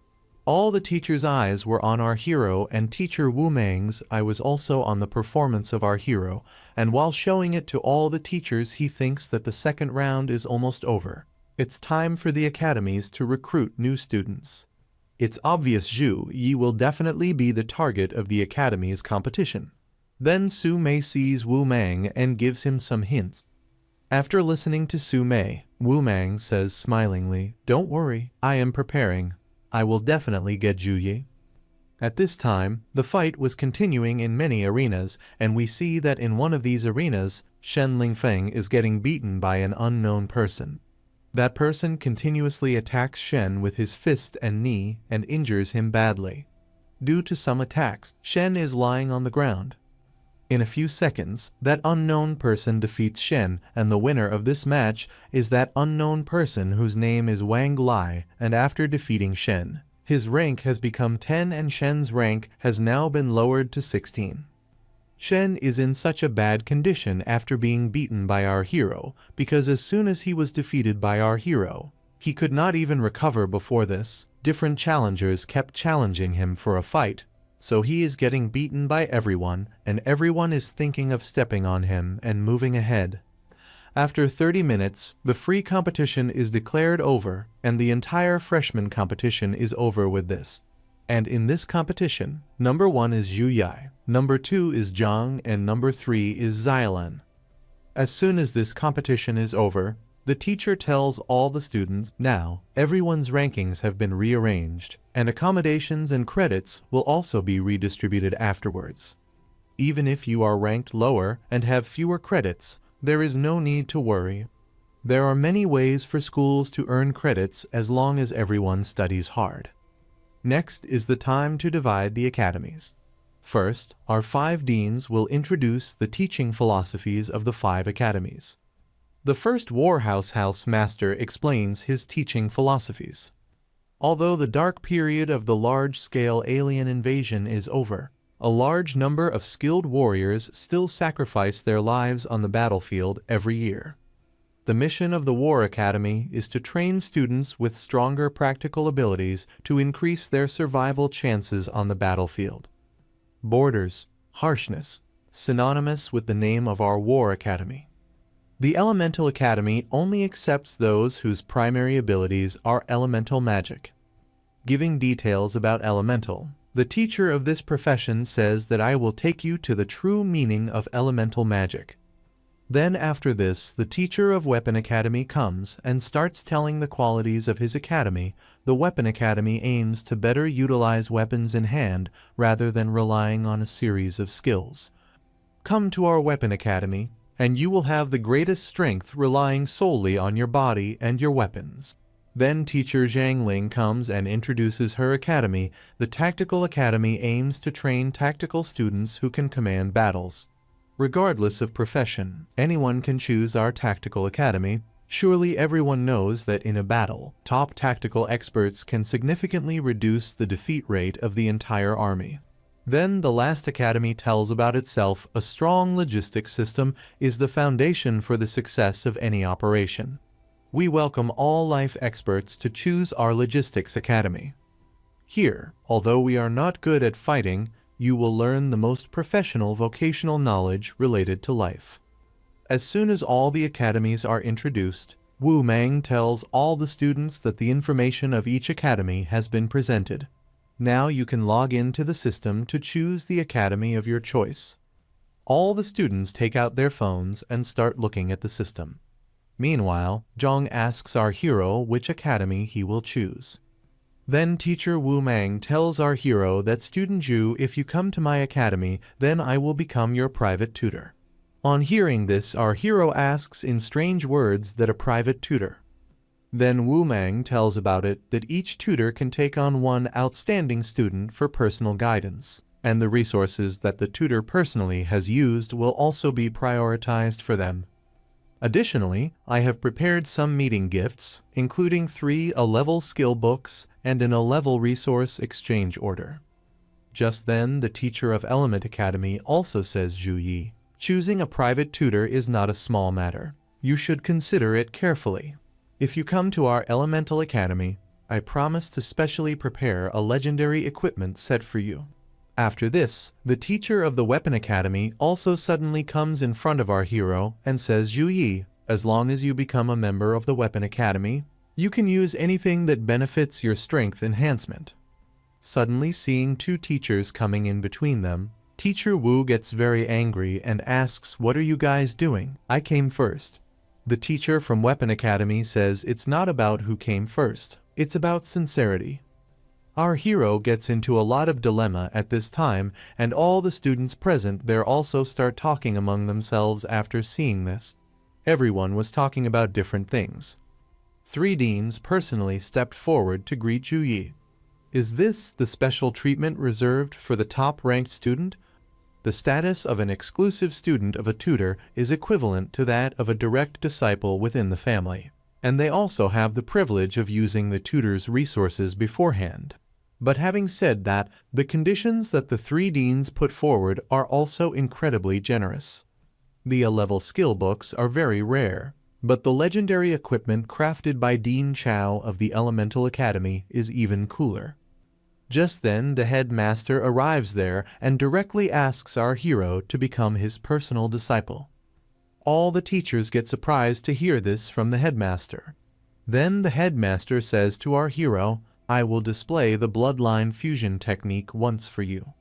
All the teacher's eyes were on our hero, and teacher Wu Mang's eye was also on the performance of our hero, and while showing it to all the teachers, he thinks that the second round is almost over. It's time for the academies to recruit new students. It's obvious Zhu Yi will definitely be the target of the academy's competition. Then Su Mei sees Wu Mang and gives him some hints. After listening to Su Mei, Wu Mang says smilingly, "Don't worry, I am preparing. I will definitely get Zhu Yi." At this time, the fight was continuing in many arenas, and we see that in one of these arenas, Shen Lingfeng is getting beaten by an unknown person. That person continuously attacks Shen with his fist and knee and injures him badly. Due to some attacks, Shen is lying on the ground. In a few seconds, that unknown person defeats Shen, and the winner of this match is that unknown person whose name is Wang Lai, and after defeating Shen, his rank has become 10 and Shen's rank has now been lowered to 16. Shen is in such a bad condition after being beaten by our hero, because as soon as he was defeated by our hero, he could not even recover before this. Different challengers kept challenging him for a fight. So he is getting beaten by everyone, and everyone is thinking of stepping on him and moving ahead. After 30 minutes, the free competition is declared over, and the entire freshman competition is over with this. And in this competition, number 1 is Zhu Yi, number 2 is Zhang, and number 3 is Xiaolan. As soon as this competition is over, the teacher tells all the students, now, everyone's rankings have been rearranged, and accommodations and credits will also be redistributed afterwards. Even if you are ranked lower and have fewer credits, there is no need to worry. There are many ways for schools to earn credits as long as everyone studies hard. Next is the time to divide the academies. First, our 5 deans will introduce the teaching philosophies of the 5 academies. The first Warhouse Master explains his teaching philosophies. Although the dark period of the large-scale alien invasion is over, a large number of skilled warriors still sacrifice their lives on the battlefield every year. The mission of the War Academy is to train students with stronger practical abilities to increase their survival chances on the battlefield. Borders, harshness, synonymous with the name of our War Academy. The Elemental Academy only accepts those whose primary abilities are elemental magic. Giving details about elemental, the teacher of this profession says that I will take you to the true meaning of elemental magic. Then after this, the teacher of Weapon Academy comes and starts telling the qualities of his academy. The Weapon Academy aims to better utilize weapons in hand rather than relying on a series of skills. Come to our Weapon Academy, and you will have the greatest strength relying solely on your body and your weapons. Then teacher Zhang Ling comes and introduces her academy. The Tactical Academy aims to train tactical students who can command battles. Regardless of profession, anyone can choose our Tactical Academy. Surely everyone knows that in a battle, top tactical experts can significantly reduce the defeat rate of the entire army. Then the last academy tells about itself. A strong logistics system is the foundation for the success of any operation. We welcome all life experts to choose our logistics academy. Here, although we are not good at fighting, you will learn the most professional vocational knowledge related to life. As soon as all the academies are introduced, Wu Mang tells all the students that the information of each academy has been presented. Now you can log into the system to choose the academy of your choice. All the students take out their phones and start looking at the system. Meanwhile, Zhang asks our hero which academy he will choose. Then teacher Wu Mang tells our hero that student Zhu, if you come to my academy, then I will become your private tutor. On hearing this, our hero asks in strange words that a private tutor. Then Wu Mang tells about it that each tutor can take on one outstanding student for personal guidance, and the resources that the tutor personally has used will also be prioritized for them. Additionally, I have prepared some meeting gifts, including 3 A-level skill books and an A-level resource exchange order. Just then, the teacher of Element Academy also says, Zhu Yi, choosing a private tutor is not a small matter. You should consider it carefully. If you come to our Elemental Academy, I promise to specially prepare a legendary equipment set for you. After this, the teacher of the Weapon Academy also suddenly comes in front of our hero and says, Zhu Yi, as long as you become a member of the Weapon Academy, you can use anything that benefits your strength enhancement. Suddenly seeing 2 teachers coming in between them, Teacher Wu gets very angry and asks, what are you guys doing? I came first. The teacher from Weapon Academy says it's not about who came first, it's about sincerity. Our hero gets into a lot of dilemma at this time, and all the students present there also start talking among themselves after seeing this. Everyone was talking about different things. 3 deans personally stepped forward to greet Zhu Yi. Is this the special treatment reserved for the top-ranked student? The status of an exclusive student of a tutor is equivalent to that of a direct disciple within the family, and they also have the privilege of using the tutor's resources beforehand. But having said that, the conditions that the 3 deans put forward are also incredibly generous. The A-level skill books are very rare, but the legendary equipment crafted by Dean Chao of the Elemental Academy is even cooler. Just then, the headmaster arrives there and directly asks our hero to become his personal disciple. All the teachers get surprised to hear this from the headmaster. Then the headmaster says to our hero, I will display the bloodline fusion technique once for you.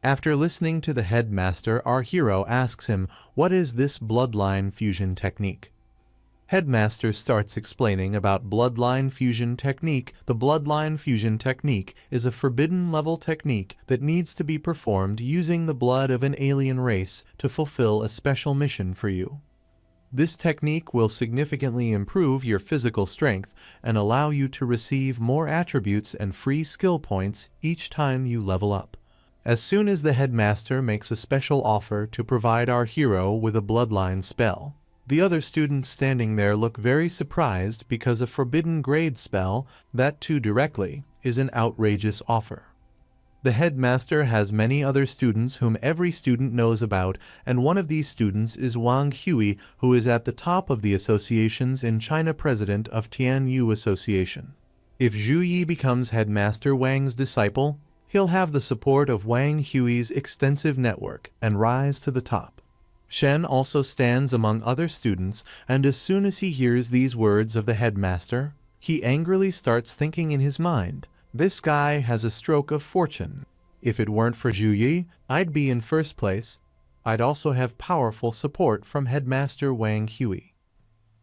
After listening to the headmaster, our hero asks him, what is this bloodline fusion technique? Headmaster starts explaining about bloodline fusion technique. The bloodline fusion technique is a forbidden level technique that needs to be performed using the blood of an alien race to fulfill a special mission for you. This technique will significantly improve your physical strength and allow you to receive more attributes and free skill points each time you level up. As soon as the headmaster makes a special offer to provide our hero with a bloodline spell, the other students standing there look very surprised because a forbidden grade spell, that too directly, is an outrageous offer. The headmaster has many other students whom every student knows about, and one of these students is Wang Hui, who is at the top of the associations in China, president of Tianyu Association. If Zhu Yi becomes headmaster Wang's disciple, he'll have the support of Wang Hui's extensive network and rise to the top. Shen also stands among other students, and as soon as he hears these words of the headmaster, he angrily starts thinking in his mind, this guy has a stroke of fortune. If it weren't for Zhu Yi, I'd be in first place. I'd also have powerful support from Headmaster Wang Hui.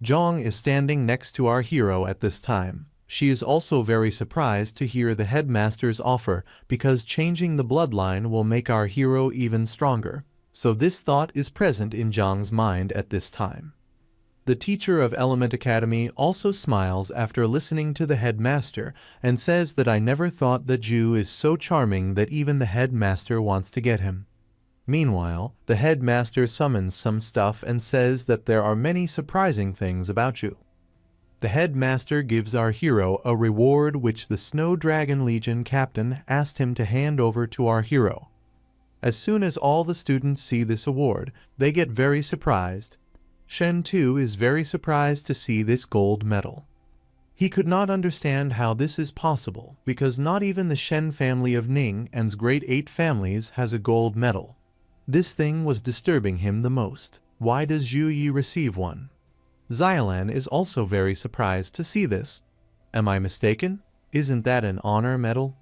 Zhang is standing next to our hero at this time. She is also very surprised to hear the headmaster's offer because changing the bloodline will make our hero even stronger. So this thought is present in Zhang's mind at this time. The teacher of Element Academy also smiles after listening to the headmaster and says that I never thought that Zhu is so charming that even the headmaster wants to get him. Meanwhile, the headmaster summons some stuff and says that there are many surprising things about Zhu. The headmaster gives our hero a reward which the Snow Dragon Legion captain asked him to hand over to our hero. As soon as all the students see this award, they get very surprised. Shen too is very surprised to see this gold medal. He could not understand how this is possible because not even the Shen family of Ning and's great 8 families has a gold medal. This thing was disturbing him the most. Why does Zhu Yi receive one? Xialan is also very surprised to see this. Am I mistaken? Isn't that an honor medal?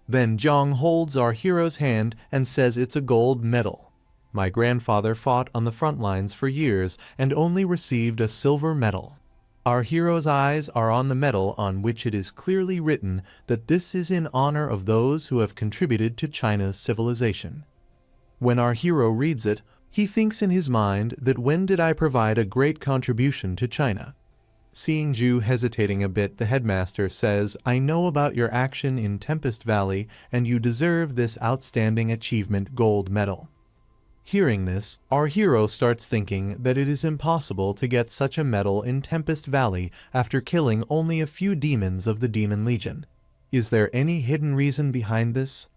Then Zhang holds our hero's hand and says it's a gold medal. My grandfather fought on the front lines for years and only received a silver medal. Our hero's eyes are on the medal, on which it is clearly written that this is in honor of those who have contributed to China's civilization. When our hero reads it, he thinks in his mind that when did I provide a great contribution to China? Seeing Zhu hesitating a bit, the headmaster says, I know about your action in Tempest Valley and you deserve this outstanding achievement gold medal. Hearing this, our hero starts thinking that it is impossible to get such a medal in Tempest Valley after killing only a few demons of the Demon Legion. Is there any hidden reason behind this?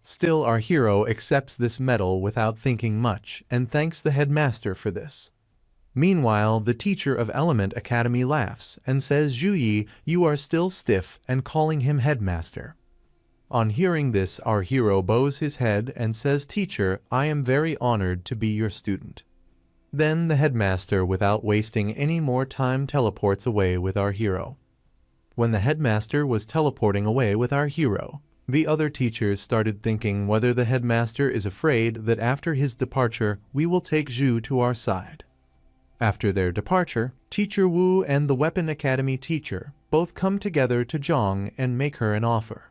Still, our hero accepts this medal without thinking much and thanks the headmaster for this. Meanwhile, the teacher of Element Academy laughs and says, Zhu Yi, you are still stiff, and calling him headmaster. On hearing this, our hero bows his head and says, Teacher, I am very honored to be your student. Then the headmaster, without wasting any more time, teleports away with our hero. When the headmaster was teleporting away with our hero, the other teachers started thinking whether the headmaster is afraid that after his departure we will take Zhu to our side. After their departure, Teacher Wu and the Weapon Academy teacher both come together to Zhang and make her an offer.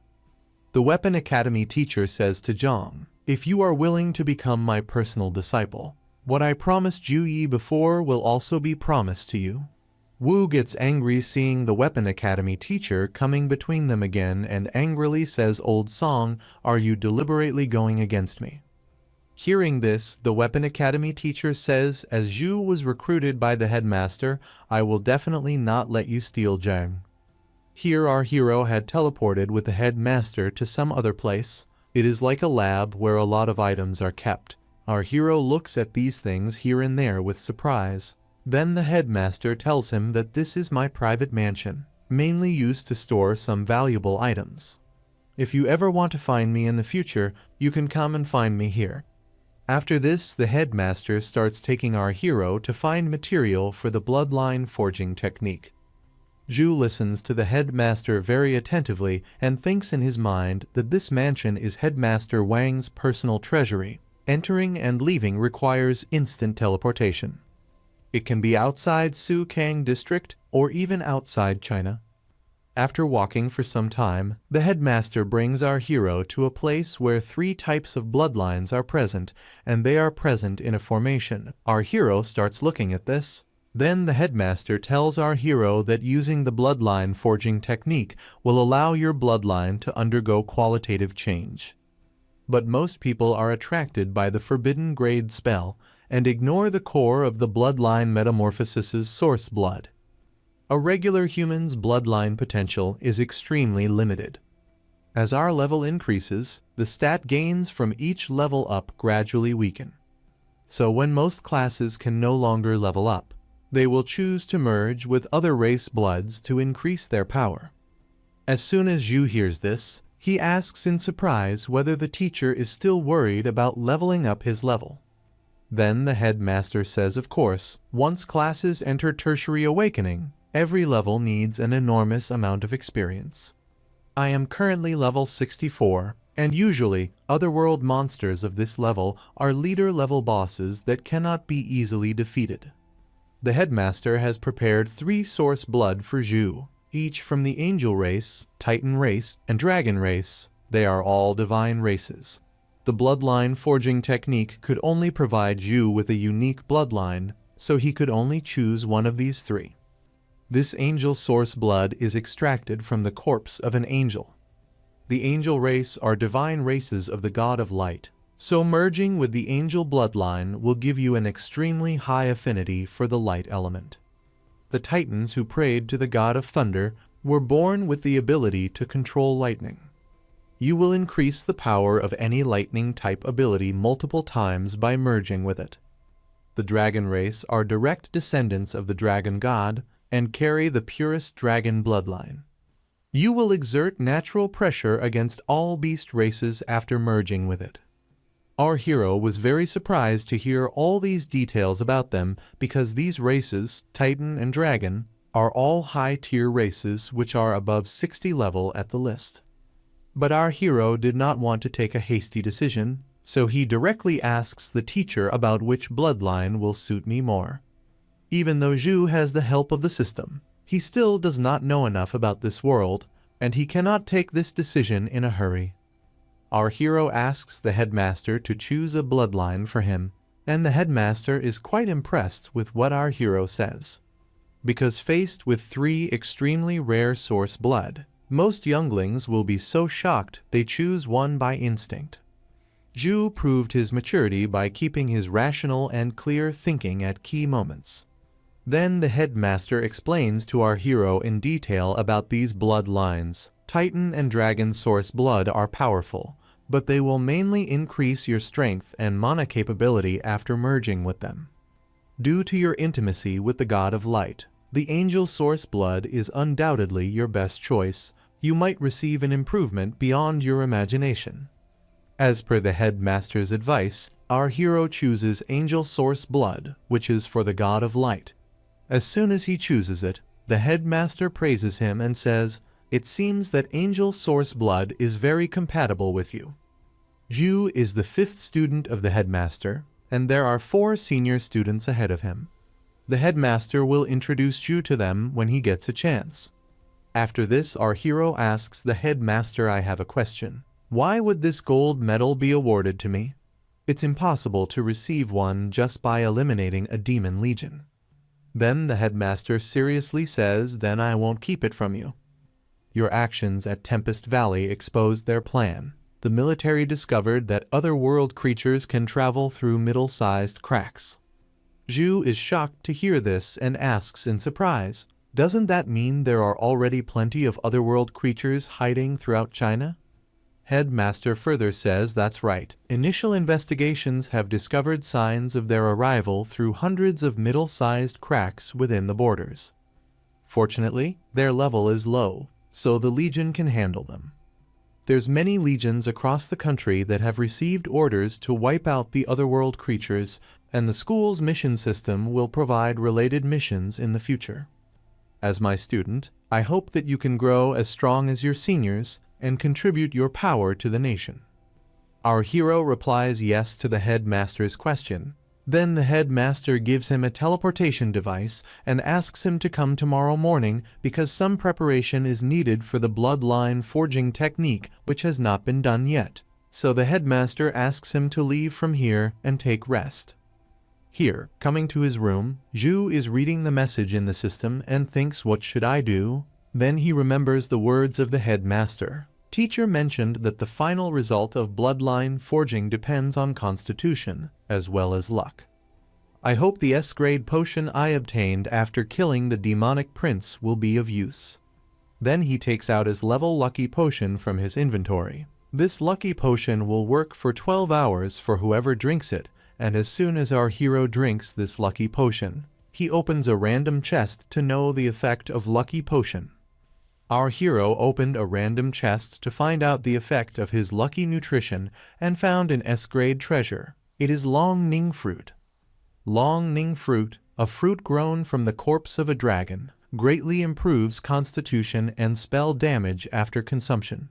The Weapon Academy teacher says to Zhang, if you are willing to become my personal disciple, what I promised Zhu Yi before will also be promised to you. Wu gets angry seeing the Weapon Academy teacher coming between them again and angrily says, Old Song, are you deliberately going against me? Hearing this, the Weapon Academy teacher says, as Zhu was recruited by the headmaster, I will definitely not let you steal Zhang. Here our hero had teleported with the headmaster to some other place. It is like a lab where a lot of items are kept. Our hero looks at these things here and there with surprise. Then the headmaster tells him that this is my private mansion, mainly used to store some valuable items. If you ever want to find me in the future, you can come and find me here. After this, the headmaster starts taking our hero to find material for the bloodline forging technique. Zhu listens to the headmaster very attentively and thinks in his mind that this mansion is Headmaster Wang's personal treasury. Entering and leaving requires instant teleportation. It can be outside Sukang district or even outside China. After walking for some time, the headmaster brings our hero to a place where 3 types of bloodlines are present, and they are present in a formation. Our hero starts looking at this. Then the headmaster tells our hero that using the bloodline forging technique will allow your bloodline to undergo qualitative change. But most people are attracted by the forbidden grade spell and ignore the core of the bloodline metamorphosis's source blood. A regular human's bloodline potential is extremely limited. As our level increases, the stat gains from each level up gradually weaken. So when most classes can no longer level up, they will choose to merge with other race bloods to increase their power. As soon as Zhu hears this, he asks in surprise whether the teacher is still worried about leveling up his level. Then the headmaster says, of course, once classes enter Tertiary Awakening, every level needs an enormous amount of experience. I am currently level 64, and usually, otherworld monsters of this level are leader-level bosses that cannot be easily defeated. The headmaster has prepared 3 source blood for Zhu, each from the Angel race, Titan race, and Dragon race. They are all divine races. The bloodline forging technique could only provide Zhu with a unique bloodline, so he could only choose one of these 3. This angel source blood is extracted from the corpse of an angel. The angel race are divine races of the god of light, so merging with the angel bloodline will give you an extremely high affinity for the light element. The Titans who prayed to the god of thunder were born with the ability to control lightning. You will increase the power of any lightning type ability multiple times by merging with it. The dragon race are direct descendants of the dragon god, and carry the purest dragon bloodline. You will exert natural pressure against all beast races after merging with it. Our hero was very surprised to hear all these details about them because these races, Titan and Dragon, are all high-tier races which are above 60 level at the list. But our hero did not want to take a hasty decision, So he directly asks the teacher about which bloodline will suit me more. Even though Zhu has the help of the system, he still does not know enough about this world, and he cannot take this decision in a hurry. Our hero asks the headmaster to choose a bloodline for him, and the headmaster is quite impressed with what our hero says. Because faced with 3 extremely rare source blood, most younglings will be so shocked they choose one by instinct. Zhu proved his maturity by keeping his rational and clear thinking at key moments. Then the headmaster explains to our hero in detail about these bloodlines. Titan and Dragon source blood are powerful, but they will mainly increase your strength and mana capability after merging with them. Due to your intimacy with the God of Light, the Angel source blood is undoubtedly your best choice. You might receive an improvement beyond your imagination. As per the headmaster's advice, our hero chooses Angel source blood, which is for the God of Light. As soon as he chooses it, the headmaster praises him and says, "It seems that Angel source blood is very compatible with you." Zhu is the 5th student of the headmaster, and there are 4 senior students ahead of him. The headmaster will introduce Zhu to them when he gets a chance. After this, our hero asks the headmaster, "I have a question. Why would this gold medal be awarded to me? It's impossible to receive one just by eliminating a demon legion." Then the headmaster seriously says, "Then I won't keep it from you. Your actions at Tempest Valley exposed their plan. The military discovered that other-world creatures can travel through middle-sized cracks." Zhu is shocked to hear this and asks in surprise, "Doesn't that mean there are already plenty of otherworld creatures hiding throughout China?" Headmaster further says that's right. Initial investigations have discovered signs of their arrival through hundreds of middle-sized cracks within the borders. Fortunately, their level is low, so the Legion can handle them. There's many legions across the country that have received orders to wipe out the otherworld creatures, and the school's mission system will provide related missions in the future. As my student, I hope that you can grow as strong as your seniors and contribute your power to the nation. Our hero replies yes to the headmaster's question. Then the headmaster gives him a teleportation device and asks him to come tomorrow morning because some preparation is needed for the bloodline forging technique which has not been done yet. So the headmaster asks him to leave from here and take rest. Here, coming to his room, Zhu is reading the message in the system and thinks, "What should I do?" Then he remembers the words of the headmaster. Teacher mentioned that the final result of bloodline forging depends on constitution, as well as luck. I hope the S-grade potion I obtained after killing the demonic prince will be of use. Then he takes out his level lucky potion from his inventory. This lucky potion will work for 12 hours for whoever drinks it, and as soon as our hero drinks this lucky potion, he opens a random chest to know the effect of lucky potion. Our hero opened a random chest to find out the effect of his lucky nutrition and found an S-grade treasure. It is Long Ning fruit. Long Ning fruit, a fruit grown from the corpse of a dragon, greatly improves constitution and spell damage after consumption.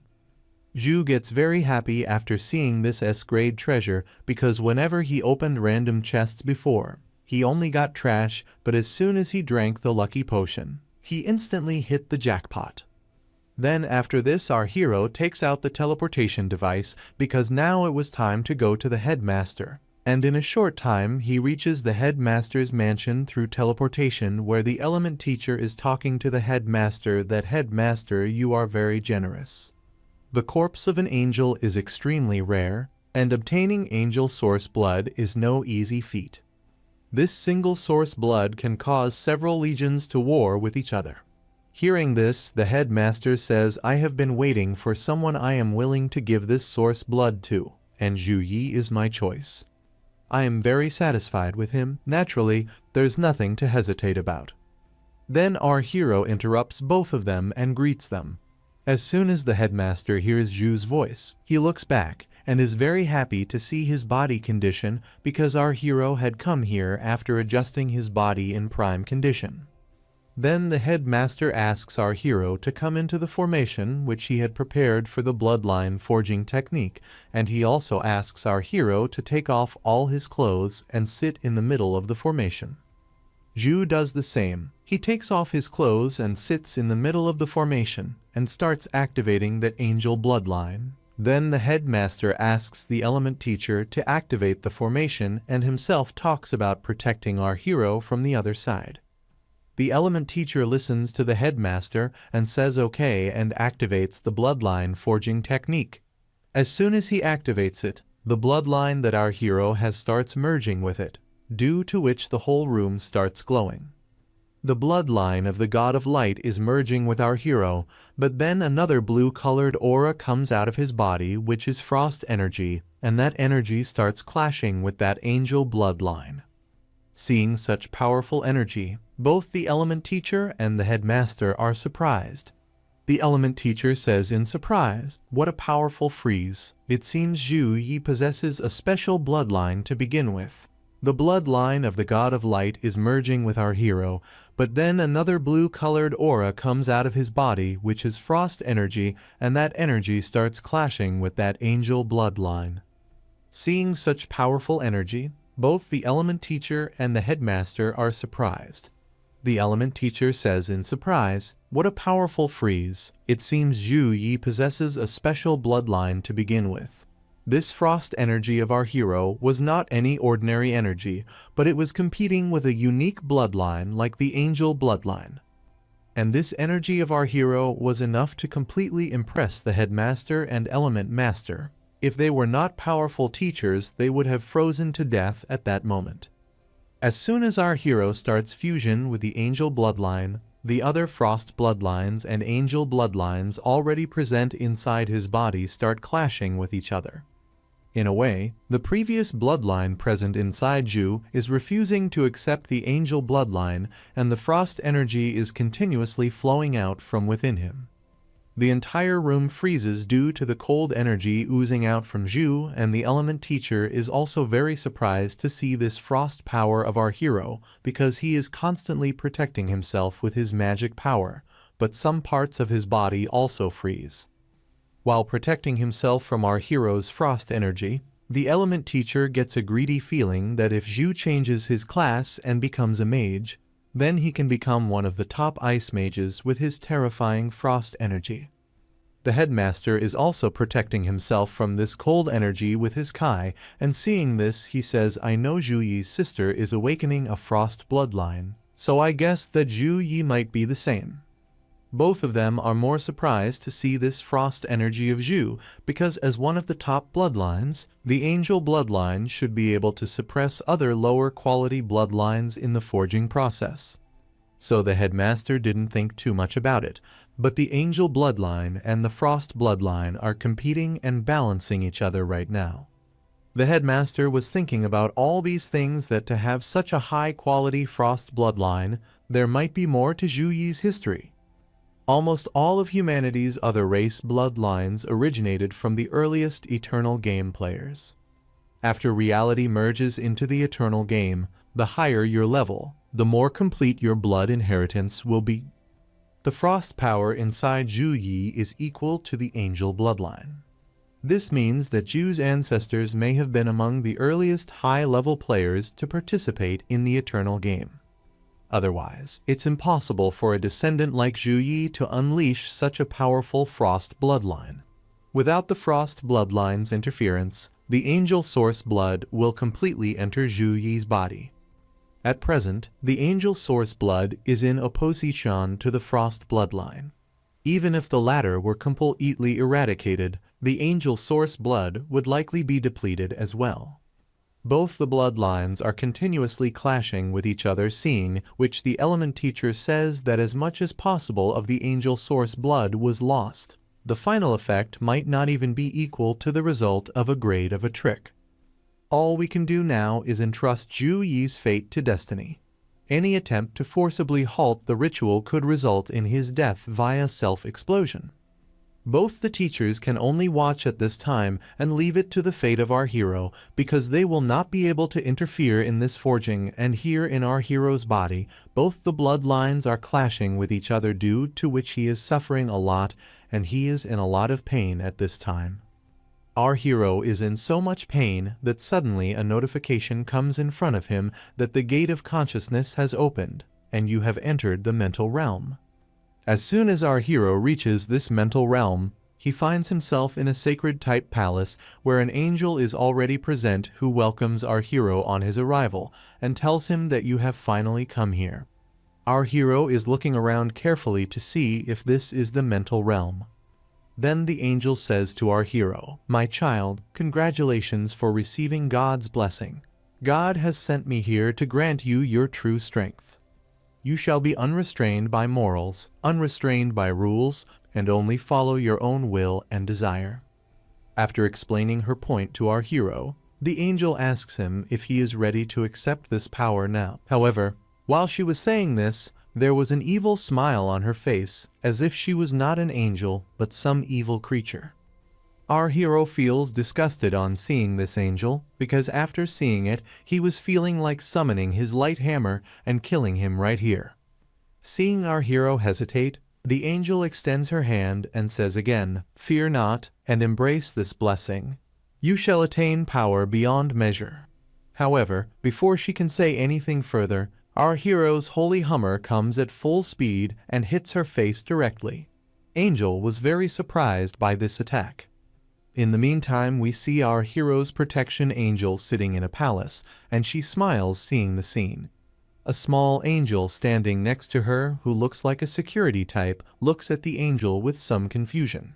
Zhu gets very happy after seeing this S-grade treasure because whenever he opened random chests before, he only got trash, but as soon as he drank the lucky potion, he instantly hit the jackpot. Then after this, our hero takes out the teleportation device because now it was time to go to the headmaster. And in a short time, he reaches the headmaster's mansion through teleportation where the element teacher is talking to the headmaster that, "Headmaster, you are very generous. The corpse of an angel is extremely rare, and obtaining angel source blood is no easy feat. This single source blood can cause several legions to war with each other." Hearing this, the headmaster says, "I have been waiting for someone I am willing to give this source blood to, and Zhu Yi is my choice. I am very satisfied with him. Naturally, there's nothing to hesitate about." Then our hero interrupts both of them and greets them. As soon as the headmaster hears Zhu's voice, he looks back and is very happy to see his body condition because our hero had come here after adjusting his body in prime condition. Then the headmaster asks our hero to come into the formation which he had prepared for the bloodline forging technique, and he also asks our hero to take off all his clothes and sit in the middle of the formation. Zhu does the same. He takes off his clothes and sits in the middle of the formation and starts activating that angel bloodline. Then the headmaster asks the element teacher to activate the formation and himself talks about protecting our hero from the other side. The element teacher listens to the headmaster and says okay and activates the bloodline forging technique. As soon as he activates it, the bloodline that our hero has starts merging with it, due to which the whole room starts glowing. The bloodline of the god of light is merging with our hero, but then another blue-colored aura comes out of his body, which is frost energy, and that energy starts clashing with that angel bloodline. Seeing such powerful energy, both the element teacher and the headmaster are surprised. The element teacher says in surprise, "What a powerful freeze. It seems Zhu Yi possesses a special bloodline to begin with." The bloodline of the god of light is merging with our hero, but then another blue-colored aura comes out of his body, which is frost energy, and that energy starts clashing with that angel bloodline. Seeing such powerful energy, both the element teacher and the headmaster are surprised. The element teacher says in surprise, "What a powerful freeze. It seems Zhu Yi possesses a special bloodline to begin with." This frost energy of our hero was not any ordinary energy, but it was competing with a unique bloodline like the angel bloodline. And this energy of our hero was enough to completely impress the headmaster and element master. If they were not powerful teachers, they would have frozen to death at that moment. As soon as our hero starts fusion with the angel bloodline, the other frost bloodlines and angel bloodlines already present inside his body start clashing with each other. In a way, the previous bloodline present inside Zhu is refusing to accept the angel bloodline, and the frost energy is continuously flowing out from within him. The entire room freezes due to the cold energy oozing out from Zhu, and the element teacher is also very surprised to see this frost power of our hero, because he is constantly protecting himself with his magic power, but some parts of his body also freeze. While protecting himself from our hero's frost energy, the element teacher gets a greedy feeling that if Zhu changes his class and becomes a mage, then he can become one of the top ice mages with his terrifying frost energy. The headmaster is also protecting himself from this cold energy with his kai, and seeing this he says, "I know Zhu Yi's sister is awakening a frost bloodline, so I guess that Zhu Yi might be the same." Both of them are more surprised to see this frost energy of Zhu, because as one of the top bloodlines, the angel bloodline should be able to suppress other lower quality bloodlines in the forging process. So the headmaster didn't think too much about it, but the angel bloodline and the frost bloodline are competing and balancing each other right now. The headmaster was thinking about all these things, that to have such a high quality frost bloodline, there might be more to Zhu Yi's history. Almost all of humanity's other race bloodlines originated from the earliest eternal game players. After reality merges into the eternal game, the higher your level, the more complete your blood inheritance will be. The frost power inside Zhu Yi is equal to the angel bloodline. This means that Zhu's ancestors may have been among the earliest high-level players to participate in the eternal game. Otherwise, it's impossible for a descendant like Zhu Yi to unleash such a powerful frost bloodline. Without the frost bloodline's interference, the angel source blood will completely enter Zhu Yi's body. At present, the angel source blood is in opposition to the frost bloodline. Even if the latter were completely eradicated, the angel source blood would likely be depleted as well. Both the bloodlines are continuously clashing with each other, seeing which the element teacher says that as much as possible of the angel source blood was lost. The final effect might not even be equal to the result of a grade of a trick. All we can do now is entrust Zhu Yi's fate to destiny. Any attempt to forcibly halt the ritual could result in his death via self-explosion. Both the teachers can only watch at this time and leave it to the fate of our hero, because they will not be able to interfere in this forging, and here in our hero's body, both the bloodlines are clashing with each other, due to which he is suffering a lot, and he is in a lot of pain at this time. Our hero is in so much pain that suddenly a notification comes in front of him that the gate of consciousness has opened, and you have entered the mental realm. As soon as our hero reaches this mental realm, he finds himself in a sacred type palace where an angel is already present who welcomes our hero on his arrival and tells him that you have finally come here. Our hero is looking around carefully to see if this is the mental realm. Then the angel says to our hero, "My child, congratulations for receiving God's blessing. God has sent me here to grant you your true strength. You shall be unrestrained by morals, unrestrained by rules, and only follow your own will and desire." After explaining her point to our hero, the angel asks him if he is ready to accept this power now. However, while she was saying this, there was an evil smile on her face, as if she was not an angel, but some evil creature. Our hero feels disgusted on seeing this angel, because after seeing it, he was feeling like summoning his light hammer and killing him right here. Seeing our hero hesitate, the angel extends her hand and says again, "Fear not, and embrace this blessing. You shall attain power beyond measure." However, before she can say anything further, our hero's holy hummer comes at full speed and hits her face directly. Angel was very surprised by this attack. In the meantime, we see our hero's protection angel sitting in a palace, and she smiles seeing the scene. A small angel standing next to her, who looks like a security type, looks at the angel with some confusion.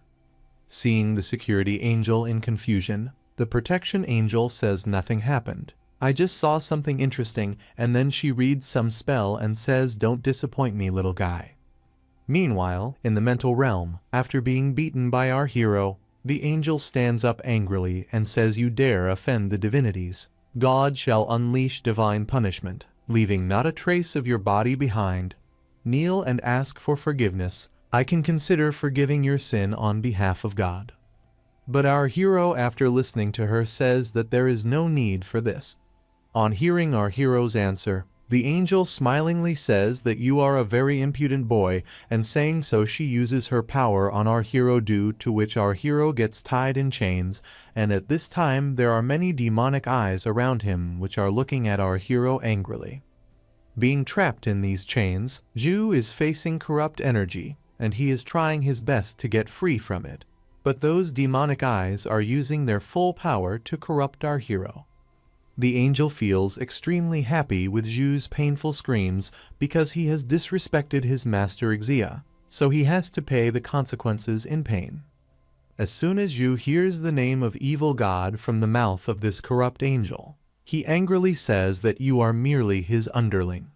Seeing the security angel in confusion, the protection angel says nothing happened. "I just saw something interesting," and then she reads some spell and says, "Don't disappoint me, little guy." Meanwhile, in the mental realm, after being beaten by our hero, the angel stands up angrily and says, "You dare offend the divinities. God shall unleash divine punishment, leaving not a trace of your body behind. Kneel and ask for forgiveness. I can consider forgiving your sin on behalf of God." But our hero, after listening to her, says that there is no need for this. On hearing our hero's answer, the angel smilingly says that you are a very impudent boy, and saying so she uses her power on our hero, due to which our hero gets tied in chains, and at this time there are many demonic eyes around him which are looking at our hero angrily. Being trapped in these chains, Ju is facing corrupt energy, and he is trying his best to get free from it. But those demonic eyes are using their full power to corrupt our hero. The angel feels extremely happy with Ju's painful screams because he has disrespected his master Xia, so he has to pay the consequences in pain. As soon as Ju hears the name of evil God from the mouth of this corrupt angel, he angrily says that you are merely his underling.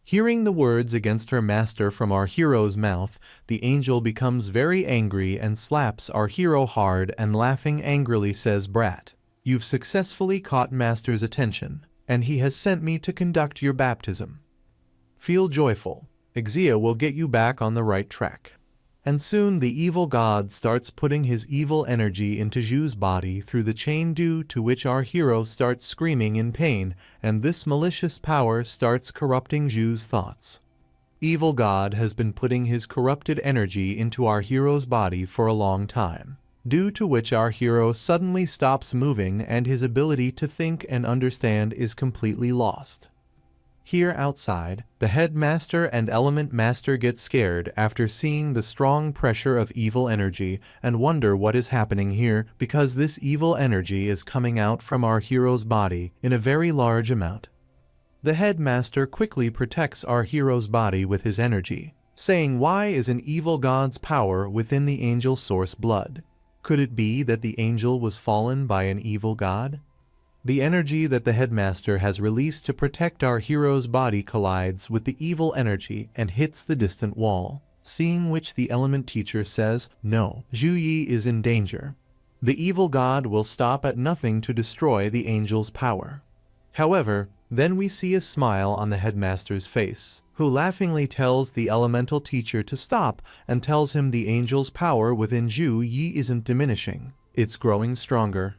Hearing the words against her master from our hero's mouth, the angel becomes very angry and slaps our hero hard and laughing angrily says, "Brat, you've successfully caught Master's attention, and he has sent me to conduct your baptism. Feel joyful. Xia will get you back on the right track." And soon the evil god starts putting his evil energy into Ju's body through the chain, due to which our hero starts screaming in pain, and this malicious power starts corrupting Ju's thoughts. Evil god has been putting his corrupted energy into our hero's body for a long time, due to which our hero suddenly stops moving and his ability to think and understand is completely lost. Here outside, the headmaster and element master get scared after seeing the strong pressure of evil energy and wonder what is happening here, because this evil energy is coming out from our hero's body in a very large amount. The headmaster quickly protects our hero's body with his energy, saying, "Why is an evil god's power within the angel source blood? Could it be that the angel was fallen by an evil god?" The energy that the headmaster has released to protect our hero's body collides with the evil energy and hits the distant wall, seeing which the element teacher says, "No, Zhu Yi is in danger. The evil god will stop at nothing to destroy the angel's power." However, Then we see a smile on the headmaster's face, who laughingly tells the elemental teacher to stop and tells him the angel's power within Zhu Yi isn't diminishing, it's growing stronger.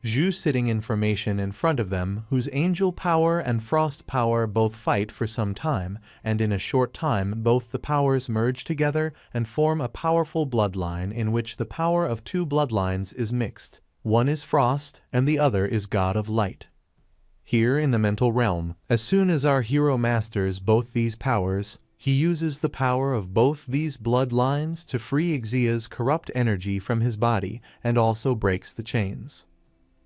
Zhu sitting in formation in front of them, whose angel power and frost power both fight for some time, and in a short time both the powers merge together and form a powerful bloodline in which the power of two bloodlines is mixed. One is frost and the other is god of light. Here in the mental realm, as soon as our hero masters both these powers, he uses the power of both these bloodlines to free Xia's corrupt energy from his body and also breaks the chains.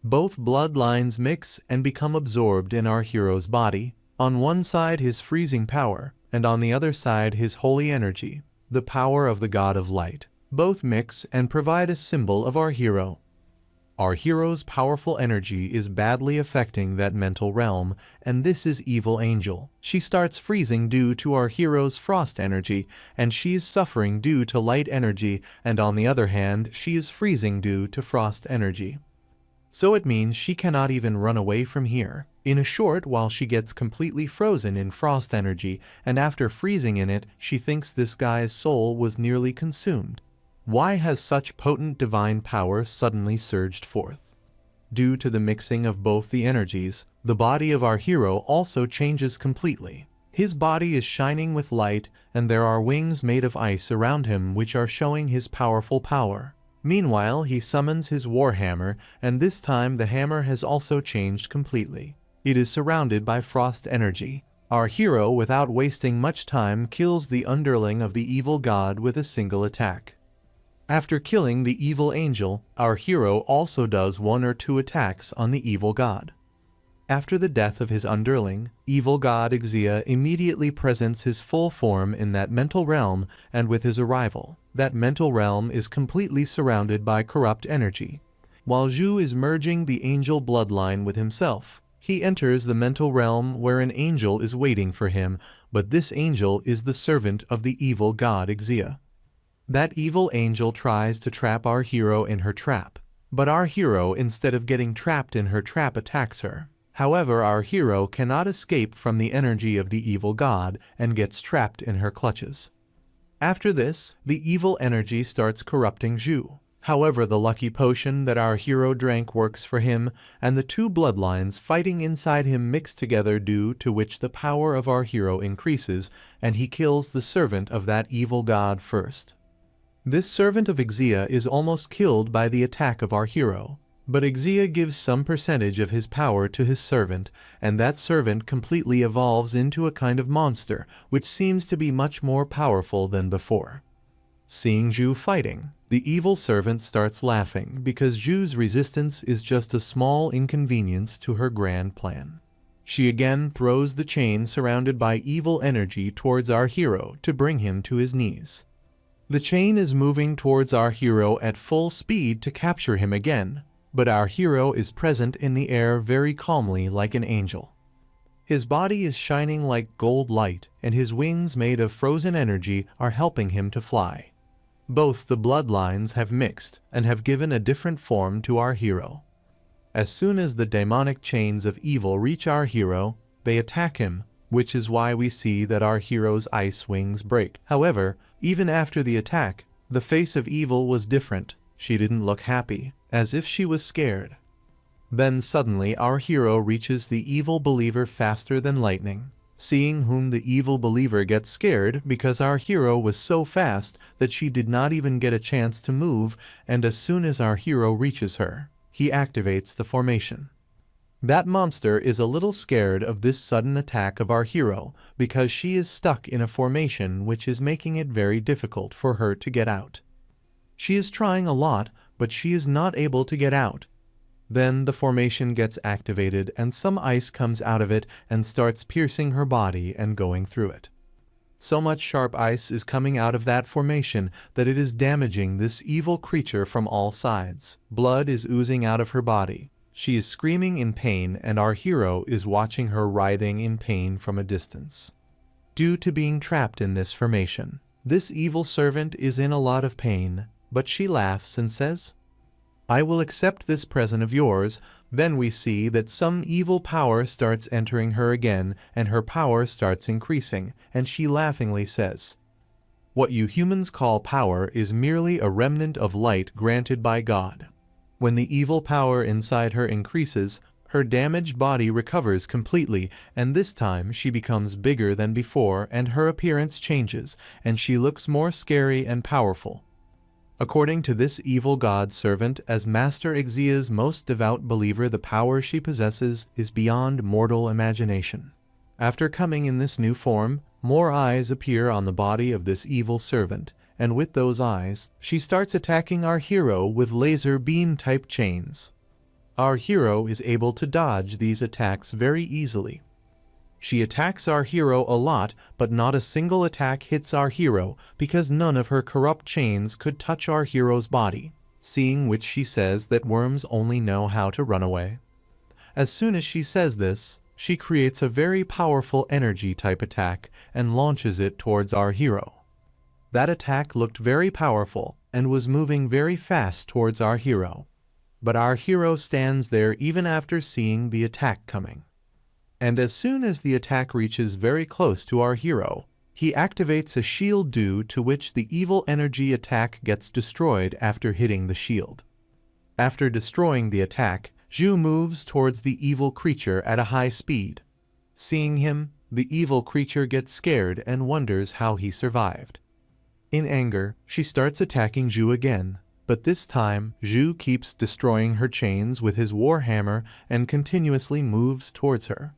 Both bloodlines mix and become absorbed in our hero's body, on one side his freezing power, and on the other side his holy energy, the power of the god of light. Both mix and provide a symbol of our hero. Our hero's powerful energy is badly affecting that mental realm, and this is Evil Angel. She starts freezing due to our hero's frost energy, and she is suffering due to light energy, and on the other hand, she is freezing due to frost energy. So it means she cannot even run away from here. In a short while she gets completely frozen in frost energy, and after freezing in it, she thinks this guy's soul was nearly consumed. Why has such potent divine power suddenly surged forth? Due to the mixing of both the energies, the body of our hero also changes completely. His body is shining with light, and there are wings made of ice around him which are showing his powerful power. Meanwhile, he summons his warhammer, and this time the hammer has also changed completely. It is surrounded by frost energy. Our hero, without wasting much time, kills the underling of the evil god with a single attack. After killing the evil angel, our hero also does 1 or 2 attacks on the evil god. After the death of his underling, evil god Xia immediately presents his full form in that mental realm, and with his arrival, that mental realm is completely surrounded by corrupt energy. While Zhu is merging the angel bloodline with himself, he enters the mental realm where an angel is waiting for him, but this angel is the servant of the evil god Xia. That evil angel tries to trap our hero in her trap, but our hero, instead of getting trapped in her trap, attacks her. However, our hero cannot escape from the energy of the evil god and gets trapped in her clutches. After this, the evil energy starts corrupting Zhu. However, the lucky potion that our hero drank works for him, and the two bloodlines fighting inside him mix together, due to which the power of our hero increases, and he kills the servant of that evil god first. This servant of Xia is almost killed by the attack of our hero, but Xia gives some percentage of his power to his servant, and that servant completely evolves into a kind of monster, which seems to be much more powerful than before. Seeing Zhu fighting, the evil servant starts laughing because Zhu's resistance is just a small inconvenience to her grand plan. She again throws the chain surrounded by evil energy towards our hero to bring him to his knees. The chain is moving towards our hero at full speed to capture him again, but our hero is present in the air very calmly like an angel. His body is shining like gold light, and his wings made of frozen energy are helping him to fly. Both the bloodlines have mixed and have given a different form to our hero. As soon as the demonic chains of evil reach our hero, they attack him, which is why we see that our hero's ice wings break. However, even after the attack, the face of evil was different. She didn't look happy, as if she was scared. Then suddenly our hero reaches the evil believer faster than lightning. Seeing whom, the evil believer gets scared because our hero was so fast that she did not even get a chance to move, and as soon as our hero reaches her, he activates the formation. That monster is a little scared of this sudden attack of our hero because she is stuck in a formation which is making it very difficult for her to get out. She is trying a lot, but she is not able to get out. Then the formation gets activated and some ice comes out of it and starts piercing her body and going through it. So much sharp ice is coming out of that formation that it is damaging this evil creature from all sides. Blood is oozing out of her body. She is screaming in pain, and our hero is watching her writhing in pain from a distance. Due to being trapped in this formation, this evil servant is in a lot of pain, but she laughs and says, I will accept this present of yours. Then we see that some evil power starts entering her again, and her power starts increasing, and she laughingly says, "What you humans call power is merely a remnant of light granted by God." When the evil power inside her increases, her damaged body recovers completely, and this time she becomes bigger than before, and her appearance changes, and she looks more scary and powerful. According to this evil god servant, as Master Xia's most devout believer, the power she possesses is beyond mortal imagination. After coming in this new form, more eyes appear on the body of this evil servant, and with those eyes, she starts attacking our hero with laser beam type chains. Our hero is able to dodge these attacks very easily. She attacks our hero a lot, but not a single attack hits our hero because none of her corrupt chains could touch our hero's body, seeing which she says that worms only know how to run away. As soon as she says this, she creates a very powerful energy type attack and launches it towards our hero. That attack looked very powerful and was moving very fast towards our hero. But our hero stands there even after seeing the attack coming. And as soon as the attack reaches very close to our hero, he activates a shield due to which the evil energy attack gets destroyed after hitting the shield. After destroying the attack, Zhu moves towards the evil creature at a high speed. Seeing him, the evil creature gets scared and wonders how he survived. In anger, she starts attacking Zhu again, but this time Zhu keeps destroying her chains with his warhammer and continuously moves towards her.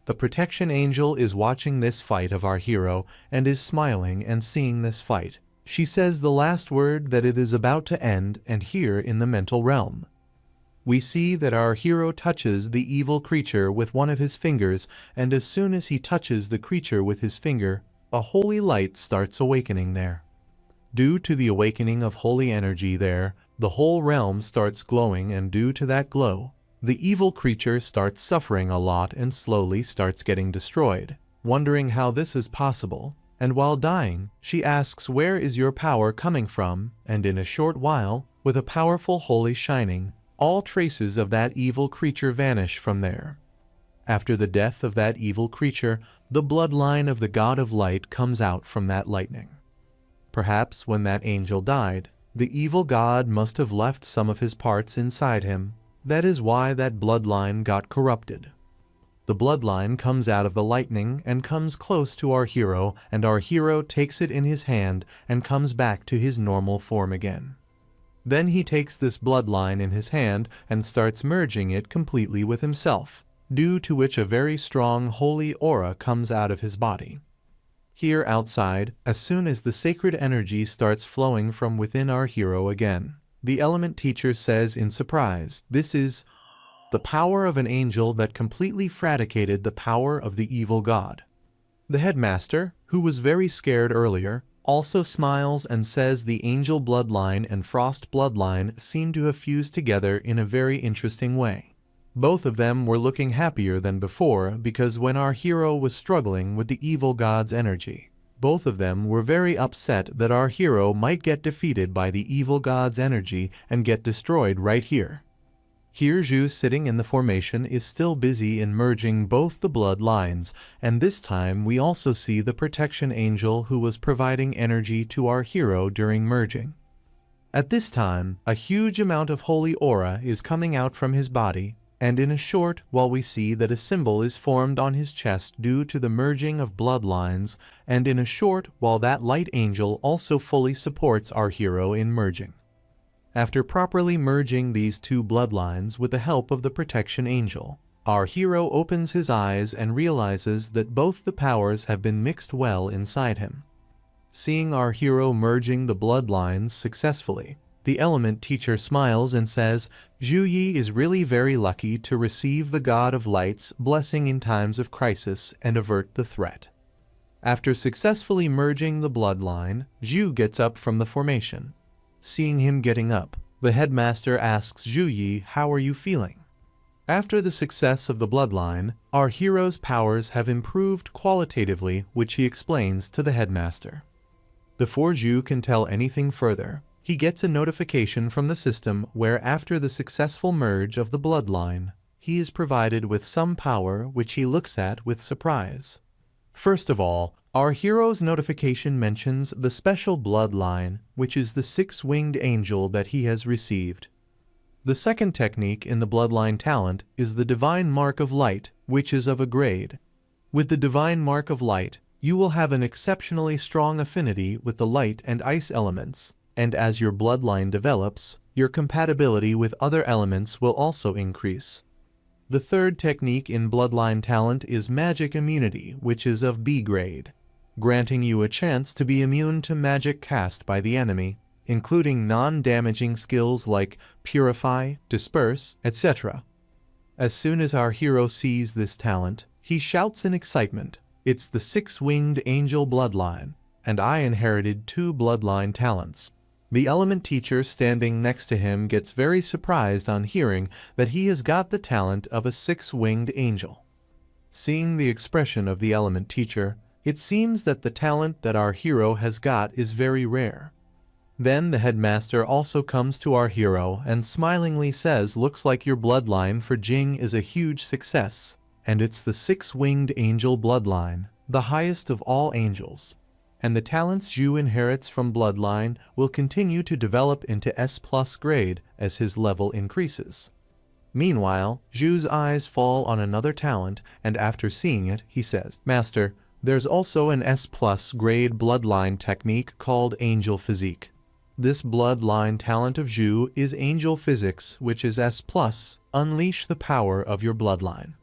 The protection angel is watching this fight of our hero and is smiling and seeing this fight. She says the last word that it is about to end, and here in the mental realm. We see that our hero touches the evil creature with one of his fingers, and as soon as he touches the creature with his finger, a holy light starts awakening there. Due to the awakening of holy energy there, the whole realm starts glowing, and due to that glow, the evil creature starts suffering a lot and slowly starts getting destroyed, wondering how this is possible, and while dying, she asks, "Where is your power coming from?" And in a short while, with a powerful holy shining, all traces of that evil creature vanish from there. After the death of that evil creature, the bloodline of the God of Light comes out from that lightning. Perhaps when that angel died, the evil god must have left some of his parts inside him. That is why that bloodline got corrupted. The bloodline comes out of the lightning and comes close to our hero, and our hero takes it in his hand and comes back to his normal form again. Then he takes this bloodline in his hand and starts merging it completely with himself, due to which a very strong holy aura comes out of his body. Here outside, as soon as the sacred energy starts flowing from within our hero again, the element teacher says in surprise, "This is the power of an angel that completely eradicated the power of the evil god." The headmaster, who was very scared earlier, also smiles and says the angel bloodline and frost bloodline seem to have fused together in a very interesting way. Both of them were looking happier than before because when our hero was struggling with the evil god's energy, both of them were very upset that our hero might get defeated by the evil god's energy and get destroyed right here. Here Zhu, sitting in the formation, is still busy in merging both the bloodlines, and this time we also see the protection angel who was providing energy to our hero during merging. At this time, a huge amount of holy aura is coming out from his body, and in a short while we see that a symbol is formed on his chest due to the merging of bloodlines, and in a short while that light angel also fully supports our hero in merging. After properly merging these two bloodlines with the help of the protection angel, our hero opens his eyes and realizes that both the powers have been mixed well inside him. Seeing our hero merging the bloodlines successfully, the element teacher smiles and says, "Zhu Yi is really very lucky to receive the God of Light's blessing in times of crisis and avert the threat." After successfully merging the bloodline, Zhu gets up from the formation. Seeing him getting up, the headmaster asks Zhu Yi, "How are you feeling?" After the success of the bloodline, our hero's powers have improved qualitatively, which he explains to the headmaster. Before Zhu can tell anything further, He gets a notification from the system where after the successful merge of the bloodline, he is provided with some power which he looks at with surprise. First of all, our hero's notification mentions the special bloodline, which is the six-winged angel that he has received. The second technique in the bloodline talent is the divine mark of light, which is of a grade. With the divine mark of light, you will have an exceptionally strong affinity with the light and ice elements, and as your bloodline develops, your compatibility with other elements will also increase. The third technique in bloodline talent is magic immunity, which is of B grade, granting you a chance to be immune to magic cast by the enemy, including non-damaging skills like purify, disperse, etc. As soon as our hero sees this talent, he shouts in excitement, "It's the six-winged angel bloodline, and I inherited 2 bloodline talents." The element teacher standing next to him gets very surprised on hearing that he has got the talent of a six-winged angel. Seeing the expression of the element teacher, it seems that the talent that our hero has got is very rare. Then the headmaster also comes to our hero and smilingly says, "Looks like your bloodline for Jing is a huge success, and it's the six-winged angel bloodline, the highest of all angels. And the talents Zhu inherits from bloodline will continue to develop into S+ grade as his level increases." Meanwhile, Zhu's eyes fall on another talent, and after seeing it, he says, "Master, there's also an S+ grade bloodline technique called Angel Physique. This bloodline talent of Zhu is Angel Physics, which is S+. Unleash the power of your bloodline.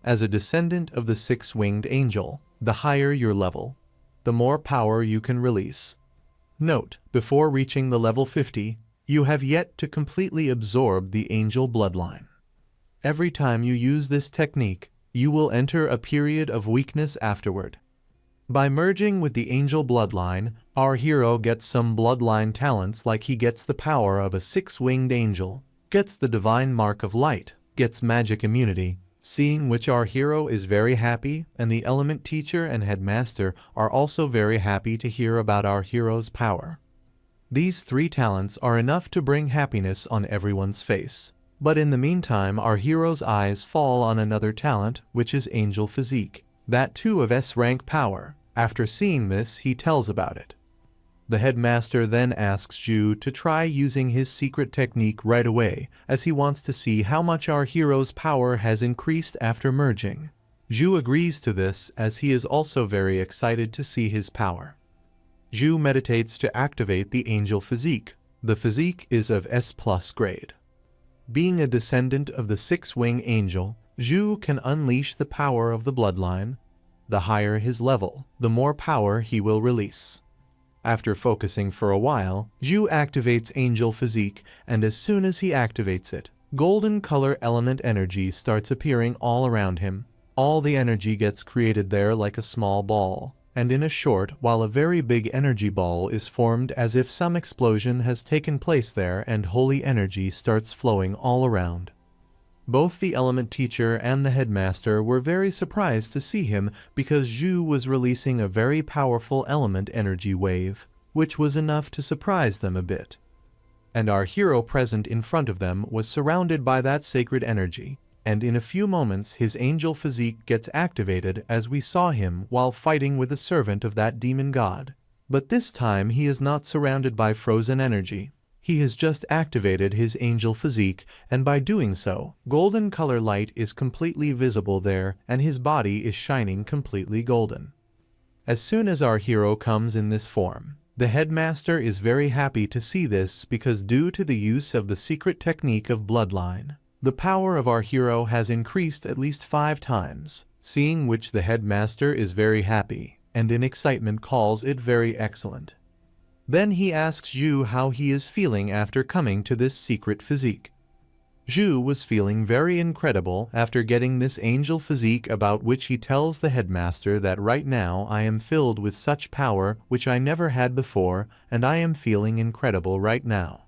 As a descendant of the six-winged angel, the higher your level, the more power you can release. Note, before reaching the level 50, you have yet to completely absorb the angel bloodline. Every time you use this technique, you will enter a period of weakness afterward. By merging with the angel bloodline, our hero gets some bloodline talents like he gets the power of a six-winged angel, gets the divine mark of light, gets magic immunity, seeing which our hero is very happy, and the element teacher and headmaster are also very happy to hear about our hero's power. These 3 talents are enough to bring happiness on everyone's face. But in the meantime, our hero's eyes fall on another talent, which is Angel Physique, that too of S-rank power. After seeing this, he tells about it. The headmaster then asks Zhu to try using his secret technique right away, as he wants to see how much our hero's power has increased after merging. Zhu agrees to this as he is also very excited to see his power. Zhu meditates to activate the Angel Physique. The physique is of S+ grade. Being a descendant of the six-wing angel, Zhu can unleash the power of the bloodline. The higher his level, the more power he will release. After focusing for a while, Zhu activates Angel Physique, and as soon as he activates it, golden color element energy starts appearing all around him. All the energy gets created there like a small ball, and in a short while a very big energy ball is formed as if some explosion has taken place there, and holy energy starts flowing all around. Both the element teacher and the headmaster were very surprised to see him because Zhu was releasing a very powerful element energy wave, which was enough to surprise them a bit. And our hero present in front of them was surrounded by that sacred energy, and in a few moments his angel physique gets activated as we saw him while fighting with the servant of that demon god. But this time he is not surrounded by frozen energy. He has just activated his angel physique, and by doing so, golden color light is completely visible there, and his body is shining completely golden. As soon as our hero comes in this form, the headmaster is very happy to see this because due to the use of the secret technique of bloodline, the power of our hero has increased at least 5 times, seeing which the headmaster is very happy, and in excitement calls it very excellent. Then he asks Zhu how he is feeling after coming to this secret physique. Zhu was feeling very incredible after getting this angel physique, about which he tells the headmaster that right now I am filled with such power which I never had before, and I am feeling incredible right now.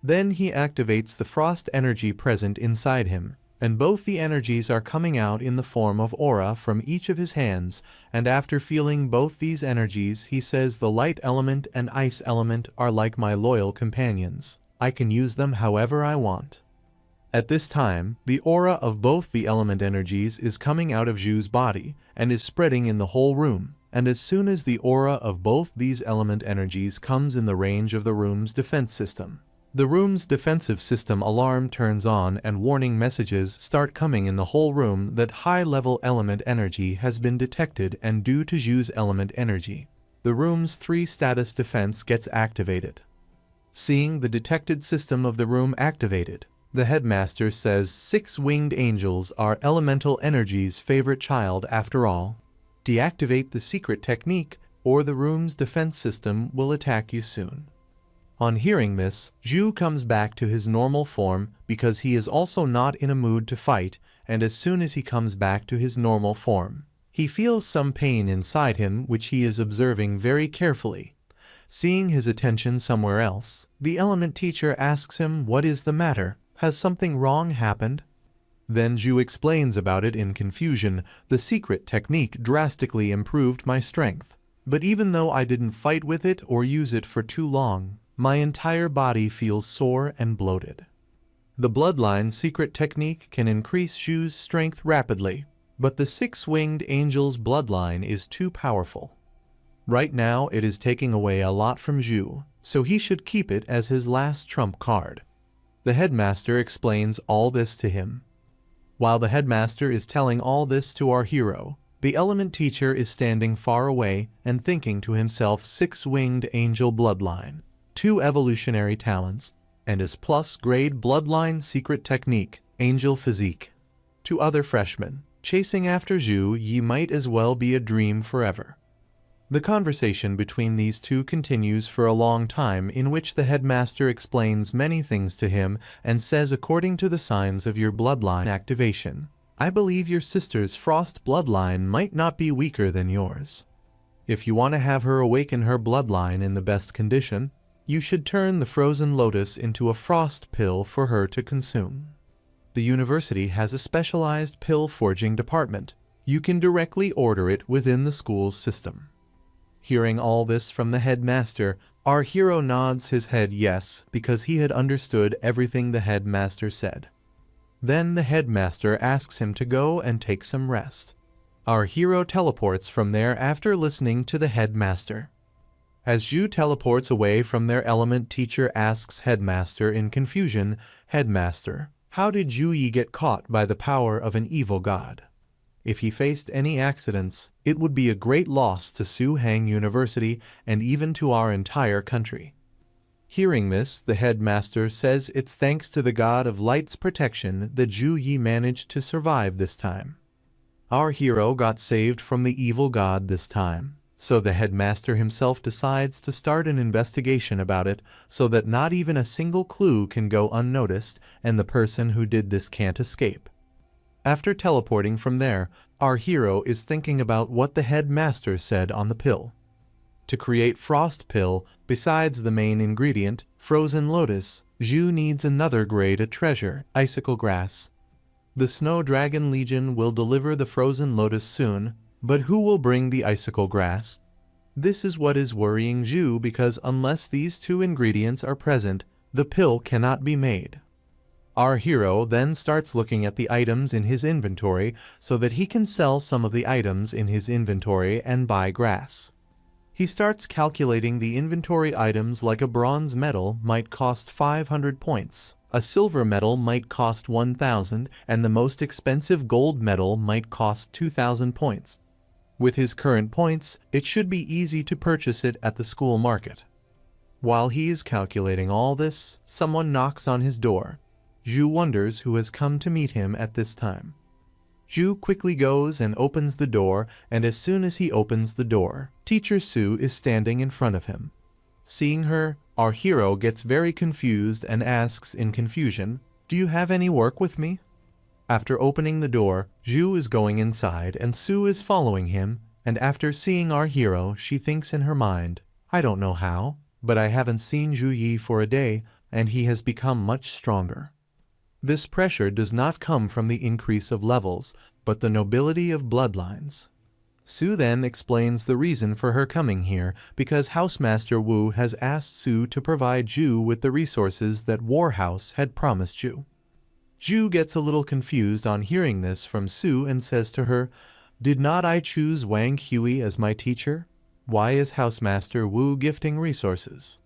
Then he activates the frost energy present inside him, and both the energies are coming out in the form of aura from each of his hands, and after feeling both these energies, he says the light element and ice element are like my loyal companions. I can use them however I want. At this time, the aura of both the element energies is coming out of Zhu's body and is spreading in the whole room, and as soon as the aura of both these element energies comes in the range of the room's defense system, the room's defensive system alarm turns on and warning messages start coming in the whole room that high-level element energy has been detected, and due to Zhu's element energy, the room's 3-status defense gets activated. Seeing the detected system of the room activated, the headmaster says 6 winged angels are elemental energy's favorite child after all. Deactivate the secret technique or the room's defense system will attack you soon. On hearing this, Zhu comes back to his normal form because he is also not in a mood to fight, and as soon as he comes back to his normal form, he feels some pain inside him which he is observing very carefully. Seeing his attention somewhere else, the element teacher asks him what is the matter, has something wrong happened? Then Zhu explains about it in confusion. The secret technique drastically improved my strength, but even though I didn't fight with it or use it for too long, my entire body feels sore and bloated. The bloodline secret technique can increase Zhu's strength rapidly, but the 6-winged angel's bloodline is too powerful. Right now it is taking away a lot from Zhu, so he should keep it as his last trump card. The headmaster explains all this to him. While the headmaster is telling all this to our hero, the element teacher is standing far away and thinking to himself 6-winged angel bloodline, 2 evolutionary talents, and his plus-grade bloodline secret technique, angel physique. To other freshmen, chasing after Zhu Yi might as well be a dream forever. The conversation between these two continues for a long time, in which the headmaster explains many things to him and says according to the signs of your bloodline activation, I believe your sister's frost bloodline might not be weaker than yours. If you want to have her awaken her bloodline in the best condition, you should turn the frozen lotus into a frost pill for her to consume. The university has a specialized pill forging department. You can directly order it within the school's system. Hearing all this from the headmaster, our hero nods his head yes, because he had understood everything the headmaster said. Then the headmaster asks him to go and take some rest. Our hero teleports from there after listening to the headmaster. As Zhu teleports away from their element teacher asks headmaster in confusion, Headmaster, how did Zhu Yi get caught by the power of an evil god? If he faced any accidents, it would be a great loss to Su Hang University and even to our entire country. Hearing this, the headmaster says it's thanks to the god of light's protection that Zhu Yi managed to survive this time. Our hero got saved from the evil god this time, so the headmaster himself decides to start an investigation about it so that not even a single clue can go unnoticed and the person who did this can't escape. After teleporting from there, our hero is thinking about what the headmaster said on the pill. To create frost pill, besides the main ingredient, frozen lotus, Zhu needs another grade of treasure, icicle grass. The Snow Dragon Legion will deliver the frozen lotus soon, but who will bring the icicle grass? This is what is worrying Zhu, because unless these 2 ingredients are present, the pill cannot be made. Our hero then starts looking at the items in his inventory so that he can sell some of the items in his inventory and buy grass. He starts calculating the inventory items, like a bronze medal might cost 500 points, a silver medal might cost 1,000, and the most expensive gold medal might cost 2,000 points. With his current points, it should be easy to purchase it at the school market. While he is calculating all this, someone knocks on his door. Zhu wonders who has come to meet him at this time. Zhu quickly goes and opens the door, and as soon as he opens the door, Teacher Su is standing in front of him. Seeing her, our hero gets very confused and asks in confusion, "Do you have any work with me?" After opening the door, Zhu is going inside and Su is following him, and after seeing our hero, she thinks in her mind, I don't know how, but I haven't seen Zhu Yi for a day, and he has become much stronger. This pressure does not come from the increase of levels, but the nobility of bloodlines. Su then explains the reason for her coming here, because Housemaster Wu has asked Su to provide Zhu with the resources that Warhouse had promised Zhu. Zhu gets a little confused on hearing this from Su and says to her, "Did not I choose Wang Hui as my teacher? Why is Housemaster Wu gifting resources?"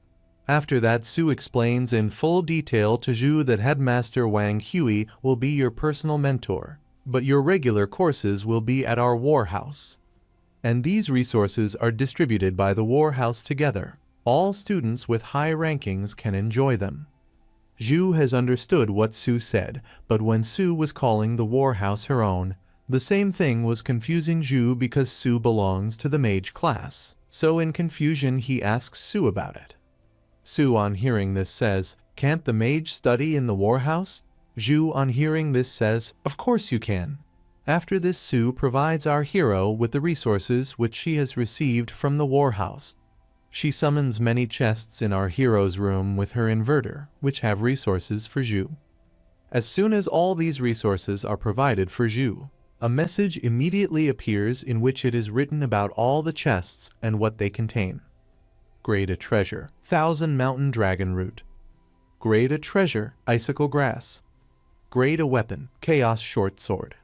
After that, Su explains in full detail to Zhu that Headmaster Wang Hui will be your personal mentor, but your regular courses will be at our Warhouse. And these resources are distributed by the Warhouse together. All students with high rankings can enjoy them. Zhu has understood what Su said, but when Su was calling the Warhouse her own, the same thing was confusing Zhu because Su belongs to the mage class. So in confusion he asks Su about it. Su on hearing this says, "Can't the mage study in the Warhouse?" Zhu on hearing this says, "Of course you can." After this, Su provides our hero with the resources which she has received from the Warhouse. She summons many chests in our hero's room with her inverter, which have resources for Zhu. As soon as all these resources are provided for Zhu, a message immediately appears in which it is written about all the chests and what they contain. Grade a treasure, 1,000 mountain dragon root. Grade a treasure, icicle grass. Grade a weapon, chaos short sword.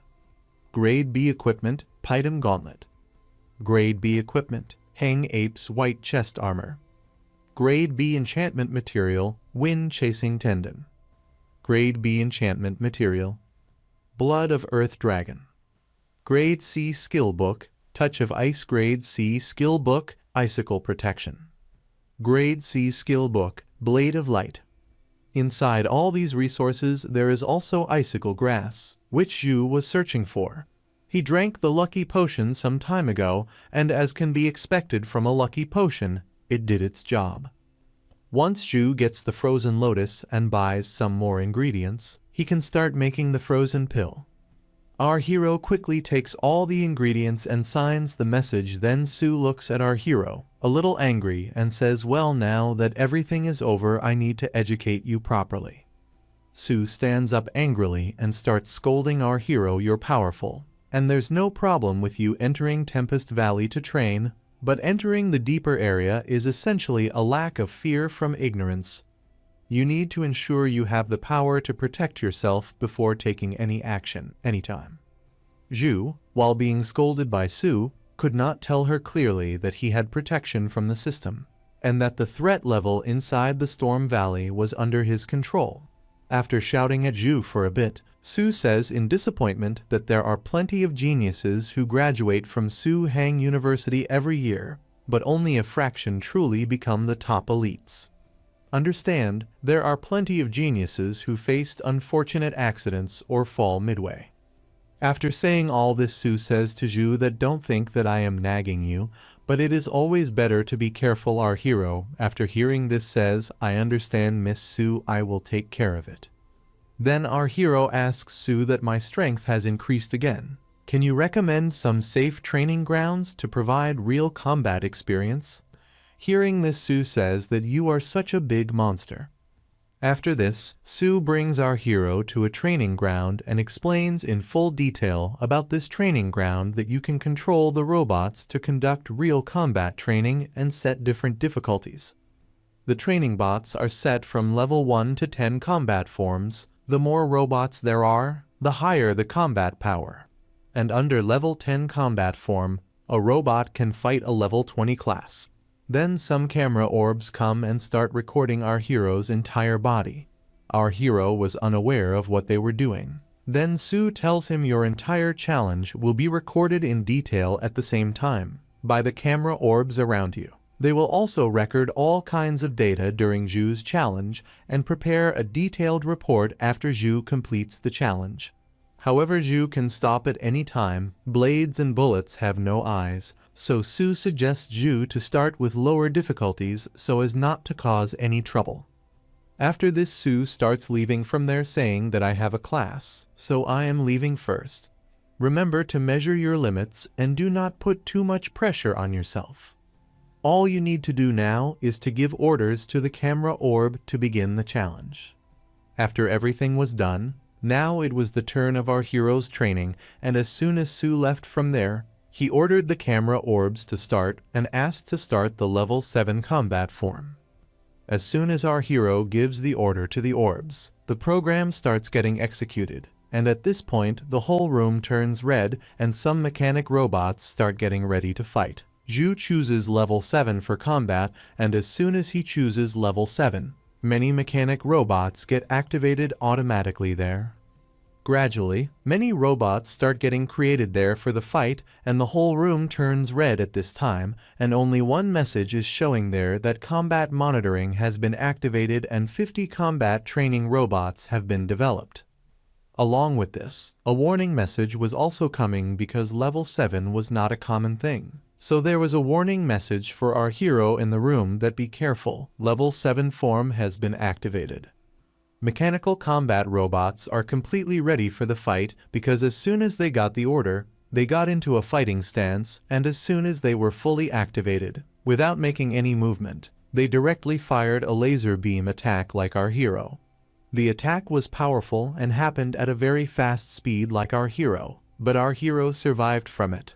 Grade B equipment, Python gauntlet. Grade B equipment, Hang Ape's white chest armor. Grade B enchantment material, Wind chasing tendon. Grade B enchantment material, Blood of Earth Dragon. Grade C skill book, Touch of Ice. Grade C skill book, Icicle protection. Grade C skill book, Blade of Light. Inside all these resources there is also icicle grass, which Zhu was searching for. He drank the lucky potion some time ago, and as can be expected from a lucky potion, it did its job. Once Zhu gets the frozen lotus and buys some more ingredients, he can start making the frozen pill. Our hero quickly takes all the ingredients and signs the message. Then Su looks at our hero, a little angry, and says, "Well, now that everything is over, I need to educate you properly." Su stands up angrily and starts scolding our hero, "You're powerful, and there's no problem with you entering Tempest Valley to train, but entering the deeper area is essentially a lack of fear from ignorance. You need to ensure you have the power to protect yourself before taking any action, anytime." Zhu, while being scolded by Su, could not tell her clearly that he had protection from the system, and that the threat level inside the Storm Valley was under his control. After shouting at Zhu for a bit, Su says in disappointment that there are plenty of geniuses who graduate from Su Hang University every year, but only a fraction truly become the top elites. Understand, there are plenty of geniuses who faced unfortunate accidents or fall midway. After saying all this, Su says to Zhu that don't think that I am nagging you, but it is always better to be careful. Our hero, after hearing this, says, "I understand, Miss Su, I will take care of it." Then our hero asks Su that my strength has increased again. Can you recommend some safe training grounds to provide real combat experience? Hearing this, Su says that you are such a big monster. After this, Su brings our hero to a training ground and explains in full detail about this training ground that you can control the robots to conduct real combat training and set different difficulties. The training bots are set from level 1 to 10 combat forms. The more robots there are, the higher the combat power. And under level 10 combat form, a robot can fight a level 20 class. Then some camera orbs come and start recording our hero's entire body. Our hero was unaware of what they were doing. Then Su tells him your entire challenge will be recorded in detail at the same time by the camera orbs around you. They will also record all kinds of data during Zhu's challenge and prepare a detailed report after Zhu completes the challenge. However, Zhu can stop at any time. Blades and bullets have no eyes, so Su suggests Zhu to start with lower difficulties so as not to cause any trouble. After this, Su starts leaving from there, saying that I have a class, so I am leaving first. Remember to measure your limits and do not put too much pressure on yourself. All you need to do now is to give orders to the camera orb to begin the challenge. After everything was done, Now it was the turn of our hero's training, and as soon as Su left from there, he ordered the camera orbs to start and asked to start the level 7 combat form. As soon as our hero gives the order to the orbs, the program starts getting executed, and at this point the whole room turns red and some mechanic robots start getting ready to fight. Zhu chooses level 7 for combat, and as soon as he chooses level 7, many mechanic robots get activated automatically there. Gradually, many robots start getting created there for the fight, and the whole room turns red at this time, and only one message is showing there that combat monitoring has been activated and 50 combat training robots have been developed. Along with this, a warning message was also coming because level 7 was not a common thing. So there was a warning message for our hero in the room that be careful, level 7 form has been activated. Mechanical combat robots are completely ready for the fight because as soon as they got the order, they got into a fighting stance, and as soon as they were fully activated, without making any movement, they directly fired a laser beam attack like our hero. The attack was powerful and happened at a very fast speed like our hero, but our hero survived from it.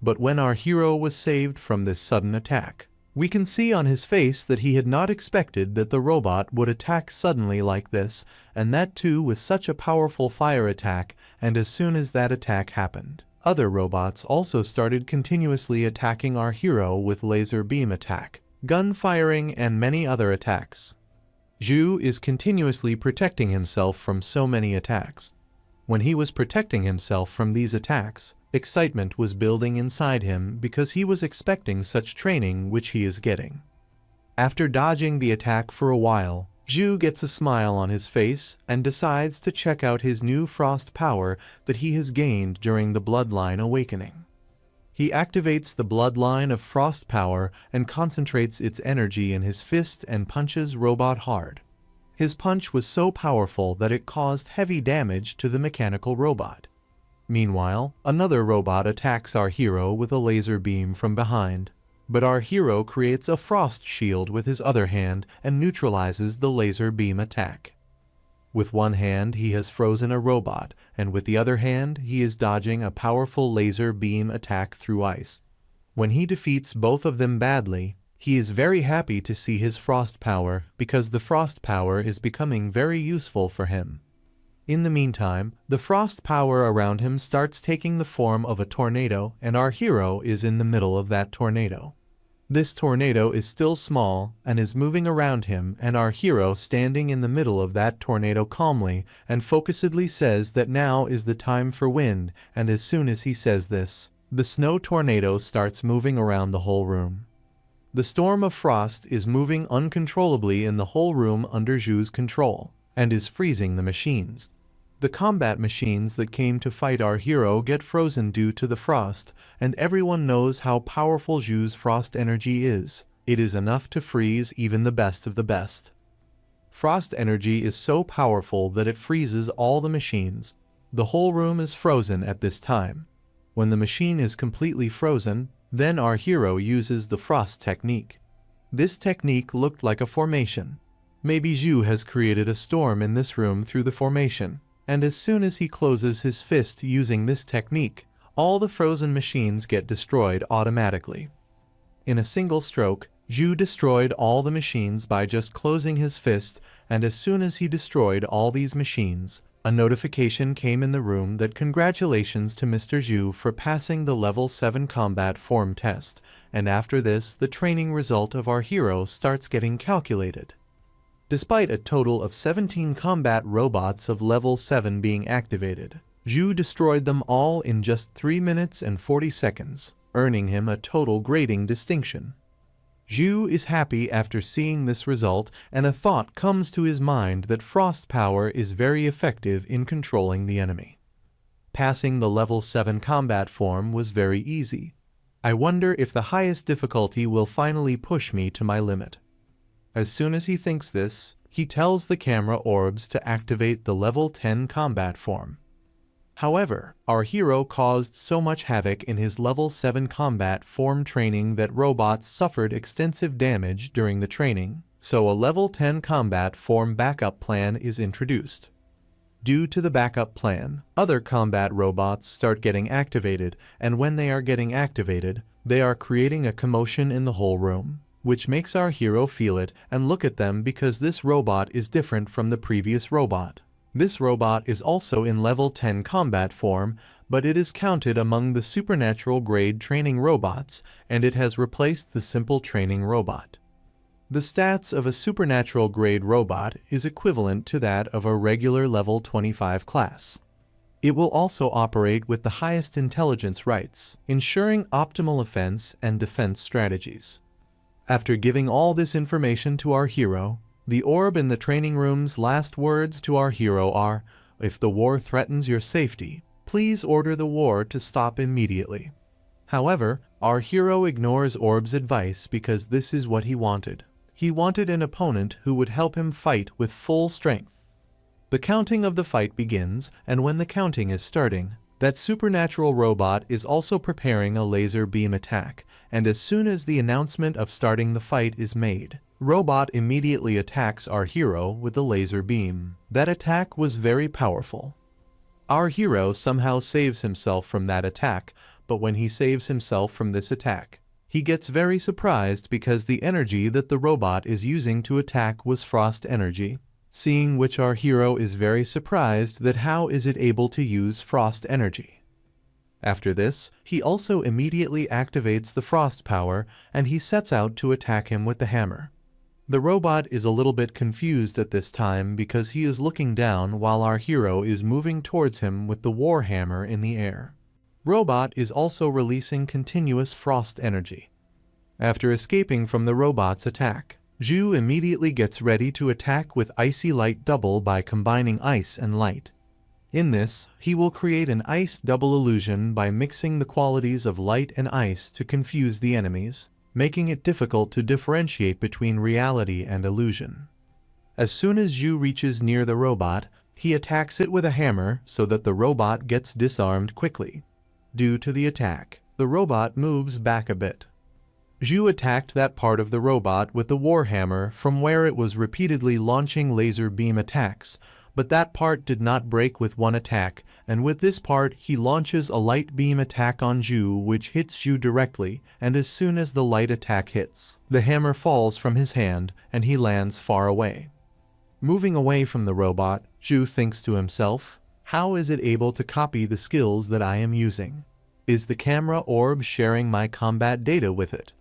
But when our hero was saved from this sudden attack, we can see on his face that he had not expected that the robot would attack suddenly like this, and that too with such a powerful fire attack, and as soon as that attack happened, other robots also started continuously attacking our hero with laser beam attack, gun firing, and many other attacks. Zhu is continuously protecting himself from so many attacks. When he was protecting himself from these attacks, excitement was building inside him because he was expecting such training which he is getting. After dodging the attack for a while, Zhu gets a smile on his face and decides to check out his new frost power that he has gained during the Bloodline Awakening. He activates the Bloodline of Frost power and concentrates its energy in his fist and punches robot hard. His punch was so powerful that it caused heavy damage to the mechanical robot. Meanwhile, another robot attacks our hero with a laser beam from behind, but our hero creates a frost shield with his other hand and neutralizes the laser beam attack. With one hand he has frozen a robot, and with the other hand he is dodging a powerful laser beam attack through ice. When he defeats both of them badly, he is very happy to see his frost power because the frost power is becoming very useful for him. In the meantime, the frost power around him starts taking the form of a tornado, and our hero is in the middle of that tornado. This tornado is still small and is moving around him, and our hero standing in the middle of that tornado calmly and focusedly says that now is the time for wind, and as soon as he says this, the snow tornado starts moving around the whole room. The storm of frost is moving uncontrollably in the whole room under Zhu's control, and is freezing the machines. The combat machines that came to fight our hero get frozen due to the frost, and everyone knows how powerful Zhu's frost energy is. It is enough to freeze even the best of the best. Frost energy is so powerful that it freezes all the machines. The whole room is frozen at this time. When the machine is completely frozen, then our hero uses the frost technique. This technique looked like a formation. Maybe Zhu has created a storm in this room through the formation, and as soon as he closes his fist using this technique, all the frozen machines get destroyed automatically. In a single stroke, Zhu destroyed all the machines by just closing his fist, and as soon as he destroyed all these machines, a notification came in the room that congratulations to Mr. Zhu for passing the level 7 combat form test, and after this the training result of our hero starts getting calculated. Despite a total of 17 combat robots of level 7 being activated, Zhu destroyed them all in just 3 minutes and 40 seconds, earning him a total grading distinction. Zhu is happy after seeing this result, and a thought comes to his mind that frost power is very effective in controlling the enemy. Passing the level 7 combat form was very easy. I wonder if the highest difficulty will finally push me to my limit. As soon as he thinks this, he tells the camera orbs to activate the level 10 combat form. However, our hero caused so much havoc in his level 7 combat form training that robots suffered extensive damage during the training, so a level 10 combat form backup plan is introduced. Due to the backup plan, other combat robots start getting activated, and when they are getting activated, they are creating a commotion in the whole room, which makes our hero feel it and look at them because this robot is different from the previous robot. This robot is also in level 10 combat form, but it is counted among the supernatural grade training robots, and it has replaced the simple training robot. The stats of a supernatural grade robot is equivalent to that of a regular level 25 class. It will also operate with the highest intelligence rights, ensuring optimal offense and defense strategies. After giving all this information to our hero, the orb in the training room's last words to our hero are, "If the war threatens your safety, please order the war to stop immediately." However, our hero ignores Orb's advice because this is what he wanted. He wanted an opponent who would help him fight with full strength. The counting of the fight begins, and when the counting is starting, that supernatural robot is also preparing a laser beam attack, and as soon as the announcement of starting the fight is made, robot immediately attacks our hero with the laser beam. That attack was very powerful. Our hero somehow saves himself from that attack, but when he saves himself from this attack, he gets very surprised because the energy that the robot is using to attack was frost energy. Seeing which our hero is very surprised that how is it able to use frost energy. After this, he also immediately activates the frost power and he sets out to attack him with the hammer. The robot is a little bit confused at this time because he is looking down while our hero is moving towards him with the war hammer in the air. Robot is also releasing continuous frost energy. After escaping from the robot's attack, Zhu immediately gets ready to attack with Icy Light Double by combining ice and light. In this, he will create an ice double illusion by mixing the qualities of light and ice to confuse the enemies, making it difficult to differentiate between reality and illusion. As soon as Zhu reaches near the robot, he attacks it with a hammer so that the robot gets disarmed quickly. Due to the attack, the robot moves back a bit. Zhu attacked that part of the robot with the warhammer from where it was repeatedly launching laser beam attacks, but that part did not break with one attack, and with this part he launches a light beam attack on Zhu which hits Zhu directly, and as soon as the light attack hits, the hammer falls from his hand and he lands far away. Moving away from the robot, Zhu thinks to himself, how is it able to copy the skills that I am using? Is the camera orb sharing my combat data with it?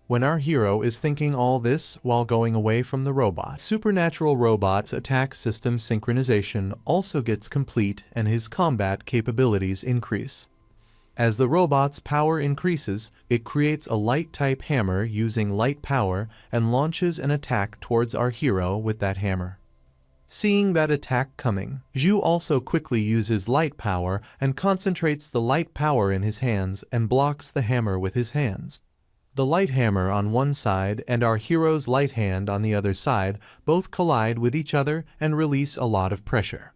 When our hero is thinking all this while going away from the robot, supernatural robot's attack system synchronization also gets complete and his combat capabilities increase. As the robot's power increases, it creates a light-type hammer using light power and launches an attack towards our hero with that hammer. Seeing that attack coming, Zhu also quickly uses light power and concentrates the light power in his hands and blocks the hammer with his hands. The light hammer on one side and our hero's light hand on the other side both collide with each other and release a lot of pressure.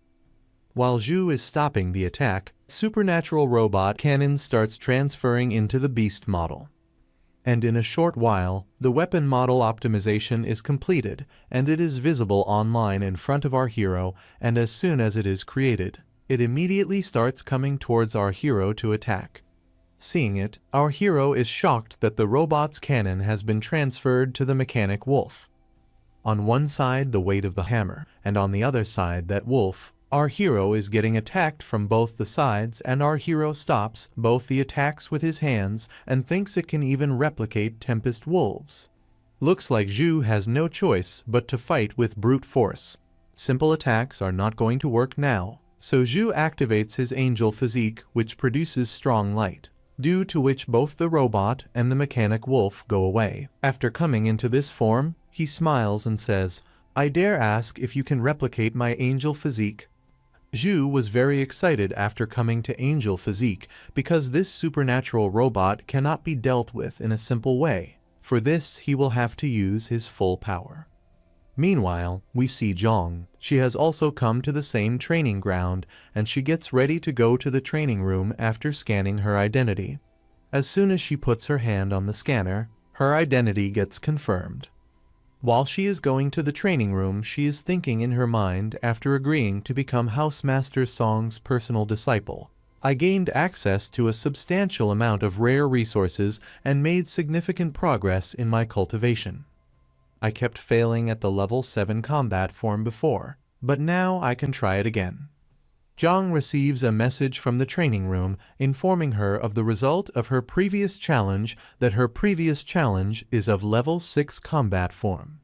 While Zhu is stopping the attack, supernatural robot cannon starts transferring into the beast model. And in a short while, the weapon model optimization is completed and it is visible online in front of our hero, and as soon as it is created, it immediately starts coming towards our hero to attack. Seeing it, our hero is shocked that the robot's cannon has been transferred to the mechanic wolf. On one side the weight of the hammer, and on the other side that wolf, our hero is getting attacked from both the sides, and our hero stops both the attacks with his hands and thinks it can even replicate Tempest wolves. Looks like Zhu has no choice but to fight with brute force. Simple attacks are not going to work now, so Zhu activates his angel physique which produces strong light, due to which both the robot and the mechanic wolf go away. After coming into this form, he smiles and says, "I dare ask if you can replicate my angel physique." Zhu was very excited after coming to angel physique because this supernatural robot cannot be dealt with in a simple way. For this he will have to use his full power. Meanwhile, we see Zhong. She has also come to the same training ground and she gets ready to go to the training room after scanning her identity. As soon as she puts her hand on the scanner, her identity gets confirmed. While she is going to the training room, she is thinking in her mind after agreeing to become Housemaster Song's personal disciple. I gained access to a substantial amount of rare resources and made significant progress in my cultivation. I kept failing at the level 7 combat form before, but now I can try it again. Zhang receives a message from the training room informing her of the result of her previous challenge, that her previous challenge is of level 6 combat form.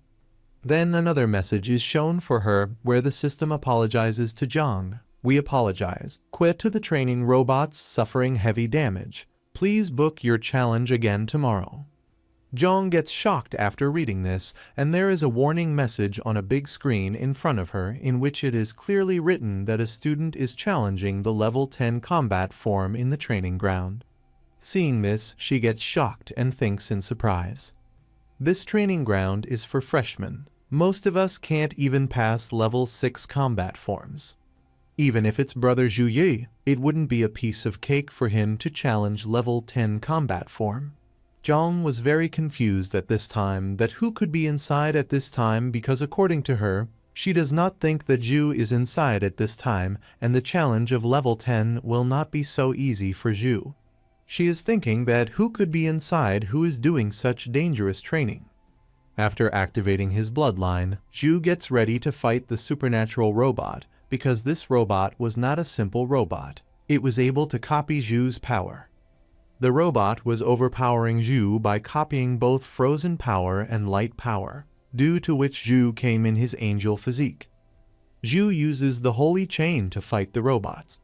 Then another message is shown for her where the system apologizes to Zhang. We apologize. Quit to the training robots suffering heavy damage. Please book your challenge again tomorrow. Zhang gets shocked after reading this, and there is a warning message on a big screen in front of her in which it is clearly written that a student is challenging the level 10 combat form in the training ground. Seeing this, she gets shocked and thinks in surprise. This training ground is for freshmen. Most of us can't even pass level 6 combat forms. Even if it's brother Zhu Yi, it wouldn't be a piece of cake for him to challenge level 10 combat form. Zhang was very confused at this time that who could be inside at this time, because according to her, she does not think that Zhu is inside at this time, and the challenge of level 10 will not be so easy for Zhu. She is thinking that who could be inside who is doing such dangerous training. After activating his bloodline, Zhu gets ready to fight the supernatural robot, because this robot was not a simple robot. It was able to copy Zhu's power. The robot was overpowering Zhu by copying both frozen power and light power, due to which Zhu came in his angel physique. Zhu uses the holy chain to fight the robots.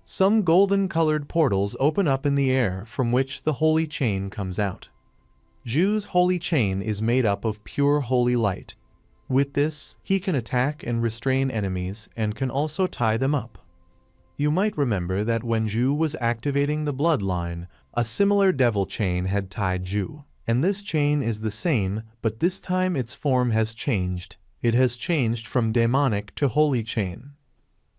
Some golden-colored portals open up in the air from which the holy chain comes out. Zhu's holy chain is made up of pure holy light. With this, he can attack and restrain enemies and can also tie them up. You might remember that when Zhu was activating the bloodline, a similar devil chain had tied Zhu, and this chain is the same, but this time its form has changed. It has changed from demonic to holy chain.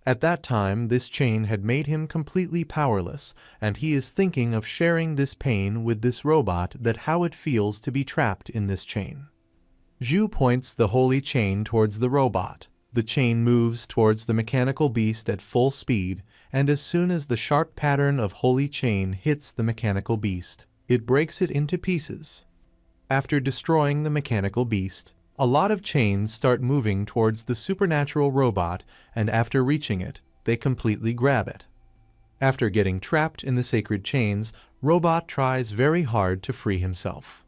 At that time, this chain had made him completely powerless, and he is thinking of sharing this pain with this robot, that how it feels to be trapped in this chain. Zhu points the holy chain towards the robot. The chain moves towards the mechanical beast at full speed, and as soon as the sharp pattern of holy chain hits the mechanical beast, it breaks it into pieces. After destroying the mechanical beast, a lot of chains start moving towards the supernatural robot, and after reaching it, they completely grab it. After getting trapped in the sacred chains, Robot tries very hard to free himself.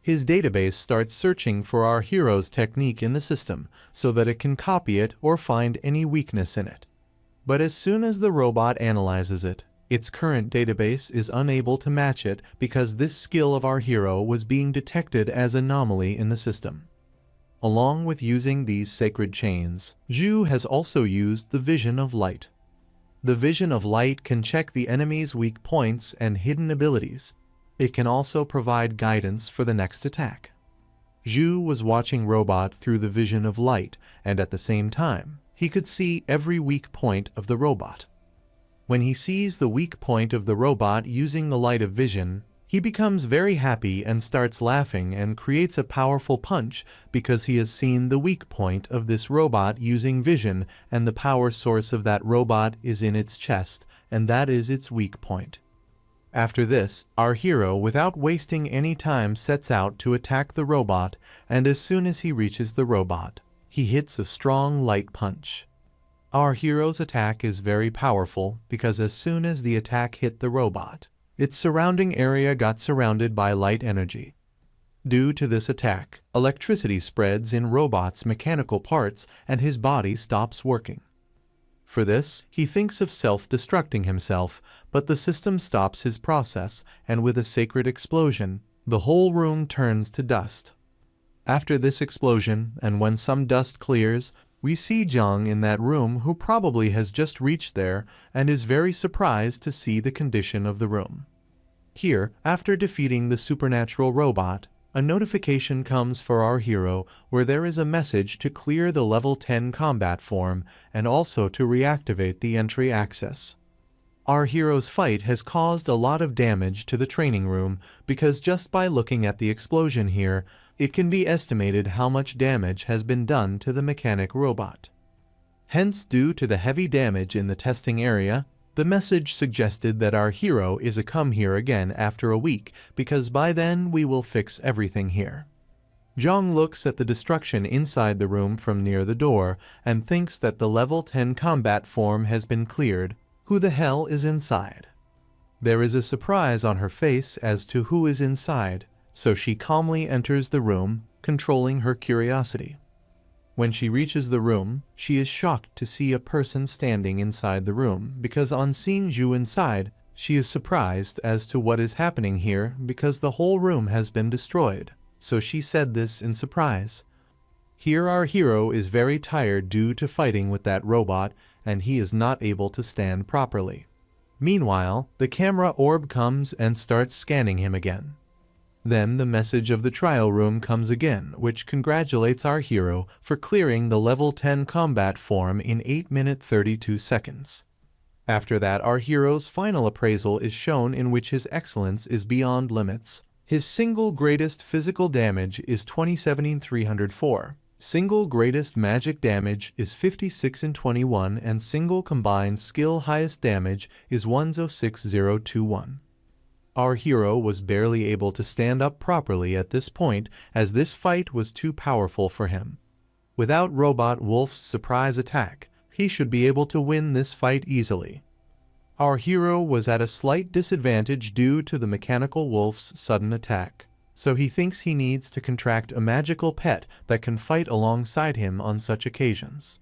His database starts searching for our hero's technique in the system so that it can copy it or find any weakness in it. But as soon as the robot analyzes it, its current database is unable to match it because this skill of our hero was being detected as anomaly in the system. Along with using these sacred chains, Zhu has also used the Vision of Light. The Vision of Light can check the enemy's weak points and hidden abilities. It can also provide guidance for the next attack. Zhu was watching Robot through the Vision of Light, and at the same time, he could see every weak point of the robot. When he sees the weak point of the robot using the light of vision, he becomes very happy and starts laughing and creates a powerful punch because he has seen the weak point of this robot using vision, and the power source of that robot is in its chest, and that is its weak point. After this, our hero, without wasting any time, sets out to attack the robot, and as soon as he reaches the robot, he hits a strong light punch. Our hero's attack is very powerful because as soon as the attack hit the robot, its surrounding area got surrounded by light energy. Due to this attack, electricity spreads in Robot's mechanical parts and his body stops working. For this, he thinks of self-destructing himself, but the system stops his process, and with a sacred explosion, the whole room turns to dust. After this explosion, and when some dust clears, we see Zhang in that room, who probably has just reached there and is very surprised to see the condition of the room. Here, after defeating the supernatural robot, a notification comes for our hero where there is a message to clear the level 10 combat form and also to reactivate the entry access. Our hero's fight has caused a lot of damage to the training room because just by looking at the explosion here, it can be estimated how much damage has been done to the mechanic robot. Hence, due to the heavy damage in the testing area, the message suggested that our hero is to come here again after a week, because by then we will fix everything here. Jong looks at the destruction inside the room from near the door and thinks that the level 10 combat form has been cleared. Who the hell is inside? There is a surprise on her face as to who is inside, so she calmly enters the room, controlling her curiosity. When she reaches the room, she is shocked to see a person standing inside the room, because on seeing Zhu inside, she is surprised as to what is happening here because the whole room has been destroyed. So she said this in surprise. Here our hero is very tired due to fighting with that robot, and he is not able to stand properly. Meanwhile, the camera orb comes and starts scanning him again. Then the message of the trial room comes again, which congratulates our hero for clearing the level 10 combat form in 8 minutes 32 seconds. After that, our hero's final appraisal is shown, in which his excellence is beyond limits. His single greatest physical damage is 27,304. Single greatest magic damage is 56 in 21, and single combined skill highest damage is 106021. Our hero was barely able to stand up properly at this point, as this fight was too powerful for him. Without Robot Wolf's surprise attack, he should be able to win this fight easily. Our hero was at a slight disadvantage due to the mechanical wolf's sudden attack, so he thinks he needs to contract a magical pet that can fight alongside him on such occasions.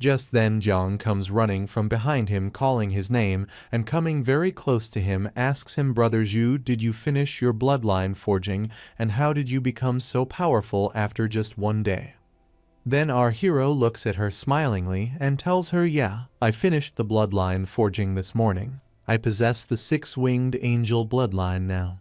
Just then Zhang comes running from behind him, calling his name, and coming very close to him asks him, "Brother Zhu, did you finish your bloodline forging, and how did you become so powerful after just one day?" Then our hero looks at her smilingly and tells her, "Yeah, I finished the bloodline forging this morning. I possess the 6-winged angel bloodline now."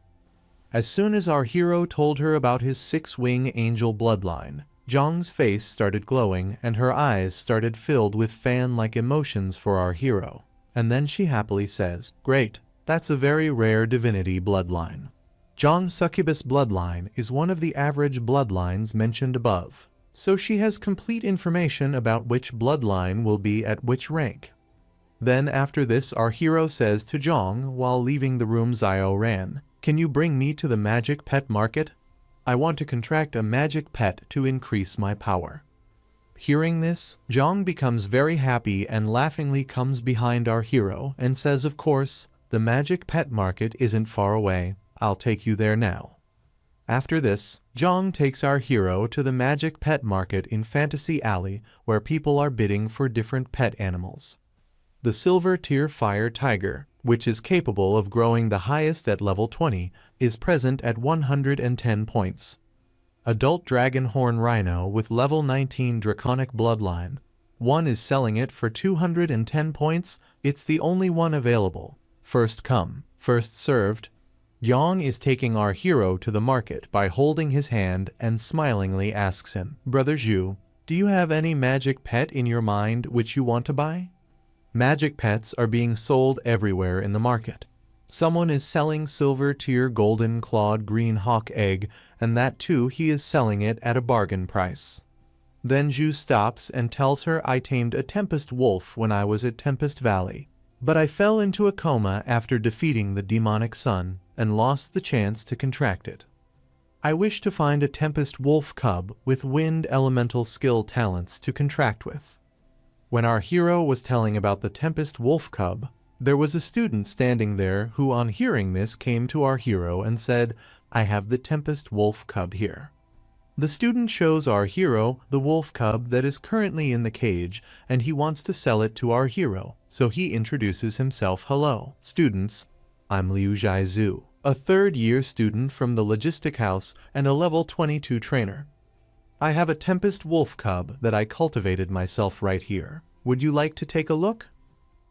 As soon as our hero told her about his 6-winged angel bloodline, Zhang's face started glowing and her eyes started filled with fan-like emotions for our hero. And then she happily says, "Great, that's a very rare divinity bloodline." Zhang's succubus bloodline is one of the average bloodlines mentioned above, so she has complete information about which bloodline will be at which rank. Then after this, our hero says to Zhang while leaving the room, "Zio Ran, can you bring me to the magic pet market? I want to contract a magic pet to increase my power." Hearing this, Zhang becomes very happy and laughingly comes behind our hero and says, "Of course, the magic pet market isn't far away. I'll take you there now." After this, Zhang takes our hero to the magic pet market in Fantasy Alley, where people are bidding for different pet animals. The silver tier fire tiger, which is capable of growing the highest at level 20, is present at 110 points. Adult dragon horn rhino with level 19 draconic bloodline. One is selling it for 210 points. It's the only one available. First come, first served. Yang is taking our hero to the market by holding his hand and smilingly asks him, "Brother Zhu, do you have any magic pet in your mind which you want to buy?" Magic pets are being sold everywhere in the market. Someone is selling silver tier golden clawed green hawk egg, and that too he is selling it at a bargain price. Then Zhu stops and tells her, "I tamed a tempest wolf when I was at Tempest Valley, but I fell into a coma after defeating the demonic sun and lost the chance to contract it. I wish to find a tempest wolf cub with wind elemental skill talents to contract with." When our hero was telling about the Tempest Wolf Cub, there was a student standing there who, on hearing this, came to our hero and said, "I have the Tempest Wolf Cub here." The student shows our hero the wolf cub that is currently in the cage, and he wants to sell it to our hero, so he introduces himself. "Hello, students. I'm Liu Zhaizu, a third-year student from the Logistic House and a level 22 trainer. I have a Tempest Wolf Cub that I cultivated myself right here. Would you like to take a look?"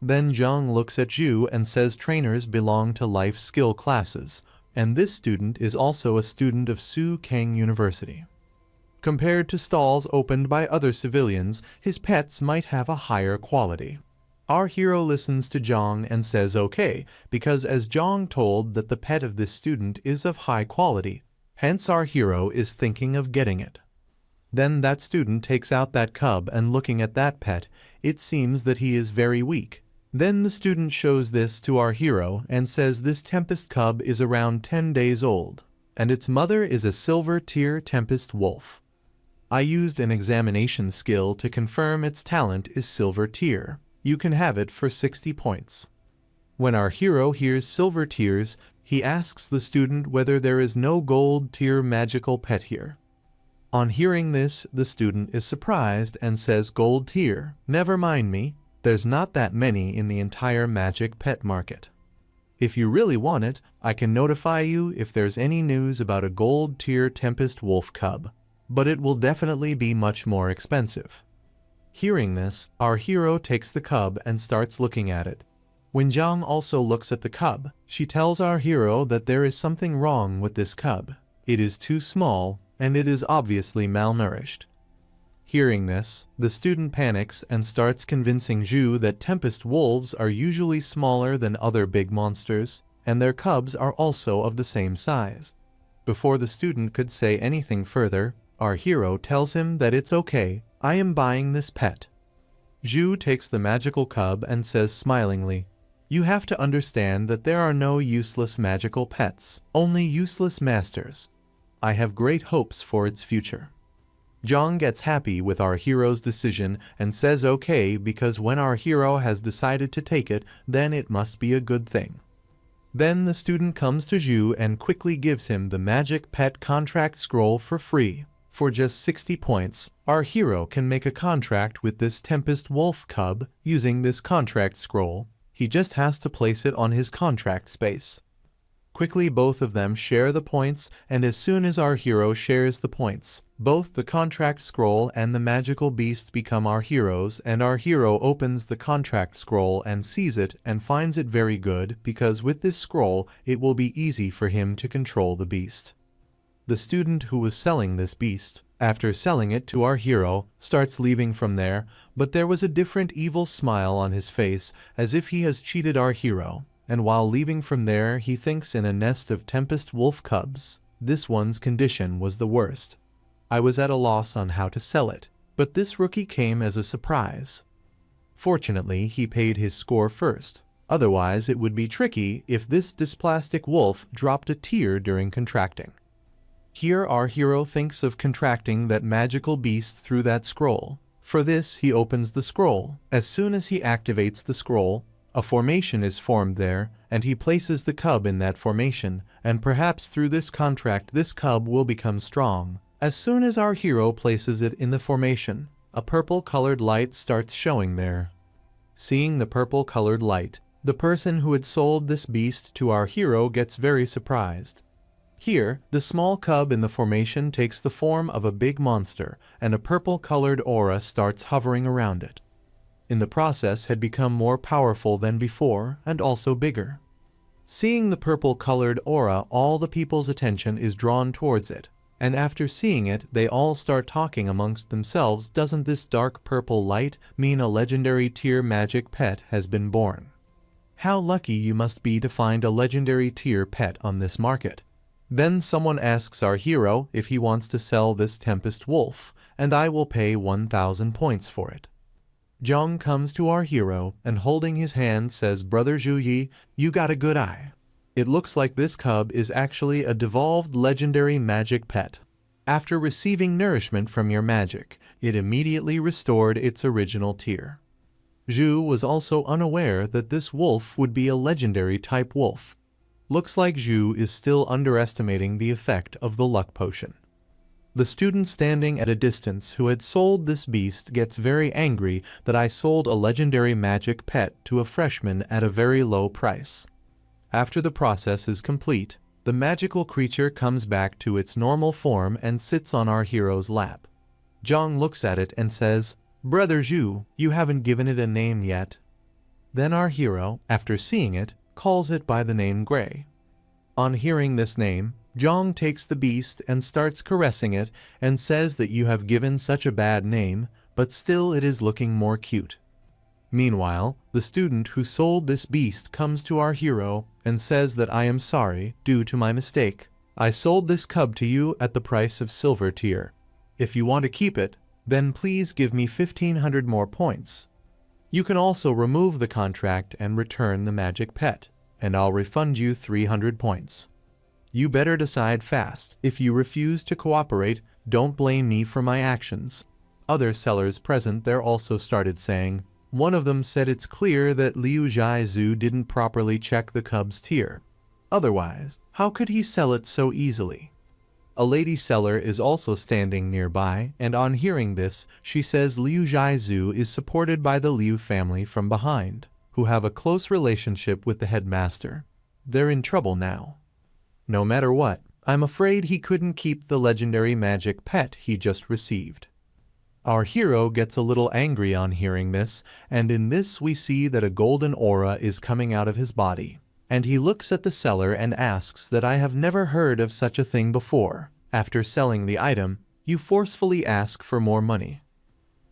Then Zhang looks at Zhu and says trainers belong to life skill classes, and this student is also a student of Su Kang University. Compared to stalls opened by other civilians, his pets might have a higher quality. Our hero listens to Zhang and says okay, because as Zhang told that the pet of this student is of high quality, Hence our hero is thinking of getting it. Then that student takes out that cub and looking at that pet, it seems that he is very weak. Then the student shows this to our hero and says this Tempest cub is around 10 days old, and its mother is a silver tier Tempest wolf. I used an examination skill to confirm its talent is silver tier. You can have it for 60 points. When our hero hears silver tiers, he asks the student whether there is no gold tier magical pet here. On hearing this, the student is surprised and says gold tier, never mind me, there's not that many in the entire magic pet market. If you really want it, I can notify you if there's any news about a gold tier Tempest wolf cub, but it will definitely be much more expensive. Hearing this, our hero takes the cub and starts looking at it. When Zhang also looks at the cub, she tells our hero that there is something wrong with this cub. It is too small, and it is obviously malnourished. Hearing this, the student panics and starts convincing Zhu that Tempest wolves are usually smaller than other big monsters, and their cubs are also of the same size. Before the student could say anything further, our hero tells him that it's okay, I am buying this pet. Zhu takes the magical cub and says smilingly, you have to understand that there are no useless magical pets, only useless masters. I have great hopes for its future. Zhang gets happy with our hero's decision and says okay because when our hero has decided to take it, then it must be a good thing. Then the student comes to Zhu and quickly gives him the magic pet contract scroll for free. For just 60 points, our hero can make a contract with this Tempest wolf cub using this contract scroll. He just has to place it on his contract space. Quickly both of them share the points, and as soon as our hero shares the points, both the contract scroll and the magical beast become our heroes, and our hero opens the contract scroll and sees it and finds it very good because with this scroll it will be easy for him to control the beast. The student who was selling this beast, after selling it to our hero, starts leaving from there, but there was a different evil smile on his face as if he has cheated our hero. And while leaving from there he thinks in a nest of Tempest wolf cubs. This one's condition was the worst. I was at a loss on how to sell it, but this rookie came as a surprise. Fortunately, he paid his score first. Otherwise it would be tricky if this dysplastic wolf dropped a tear during contracting. Here our hero thinks of contracting that magical beast through that scroll. For this he opens the scroll. As soon as he activates the scroll, a formation is formed there, and he places the cub in that formation, and perhaps through this contract this cub will become strong. As soon as our hero places it in the formation, a purple-colored light starts showing there. Seeing the purple-colored light, the person who had sold this beast to our hero gets very surprised. Here, the small cub in the formation takes the form of a big monster, and a purple-colored aura starts hovering around it. In the process had become more powerful than before and also bigger. Seeing the purple-colored aura, all the people's attention is drawn towards it, and after seeing it, they all start talking amongst themselves, doesn't this dark purple light mean a legendary tier magic pet has been born? How lucky you must be to find a legendary tier pet on this market. Then someone asks our hero if he wants to sell this Tempest wolf, and I will pay 1,000 points for it. Zhang comes to our hero and holding his hand says, Brother Zhu Yi, you got a good eye. It looks like this cub is actually a devolved legendary magic pet. After receiving nourishment from your magic, it immediately restored its original tier. Zhu was also unaware that this wolf would be a legendary type wolf. Looks like Zhu is still underestimating the effect of the luck potion. The student standing at a distance who had sold this beast gets very angry that I sold a legendary magic pet to a freshman at a very low price. After the process is complete, the magical creature comes back to its normal form and sits on our hero's lap. Zhang looks at it and says, Brother Zhu, you haven't given it a name yet. Then our hero, after seeing it, calls it by the name Gray. On hearing this name, Zhang takes the beast and starts caressing it and says that you have given such a bad name, but still it is looking more cute. Meanwhile, the student who sold this beast comes to our hero and says that I am sorry due to my mistake. I sold this cub to you at the price of silver tier. If you want to keep it, then please give me 1500 more points. You can also remove the contract and return the magic pet, and I'll refund you 300 points. You better decide fast. If you refuse to cooperate, don't blame me for my actions." Other sellers present there also started saying. One of them said it's clear that Liu Zhaizu didn't properly check the cub's tier. Otherwise, how could he sell it so easily? A lady seller is also standing nearby, and on hearing this, she says Liu Zhaizu is supported by the Liu family from behind, who have a close relationship with the headmaster. They're in trouble now. No matter what, I'm afraid he couldn't keep the legendary magic pet he just received. Our hero gets a little angry on hearing this, and in this we see that a golden aura is coming out of his body. And he looks at the seller and asks that I have never heard of such a thing before. After selling the item, you forcefully ask for more money.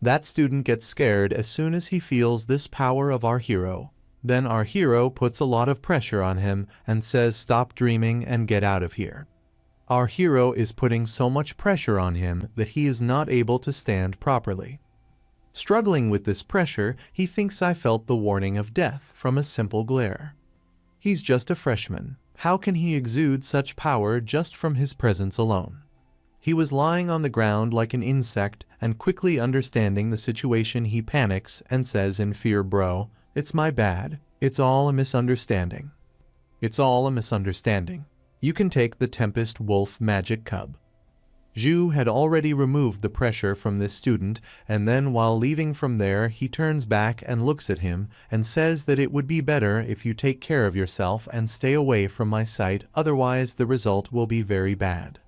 That student gets scared as soon as he feels this power of our hero. Then our hero puts a lot of pressure on him and says stop dreaming and get out of here. Our hero is putting so much pressure on him that he is not able to stand properly. Struggling with this pressure, he thinks I felt the warning of death from a simple glare. He's just a freshman. How can he exude such power just from his presence alone? He was lying on the ground like an insect, and quickly understanding the situation he panics and says in fear, "Bro, it's my bad. It's all a misunderstanding. It's all a misunderstanding. You can take the Tempest Wolf magic cub." Zhu had already removed the pressure from this student, and then while leaving from there he turns back and looks at him and says that it would be better if you take care of yourself and stay away from my sight, otherwise the result will be very bad.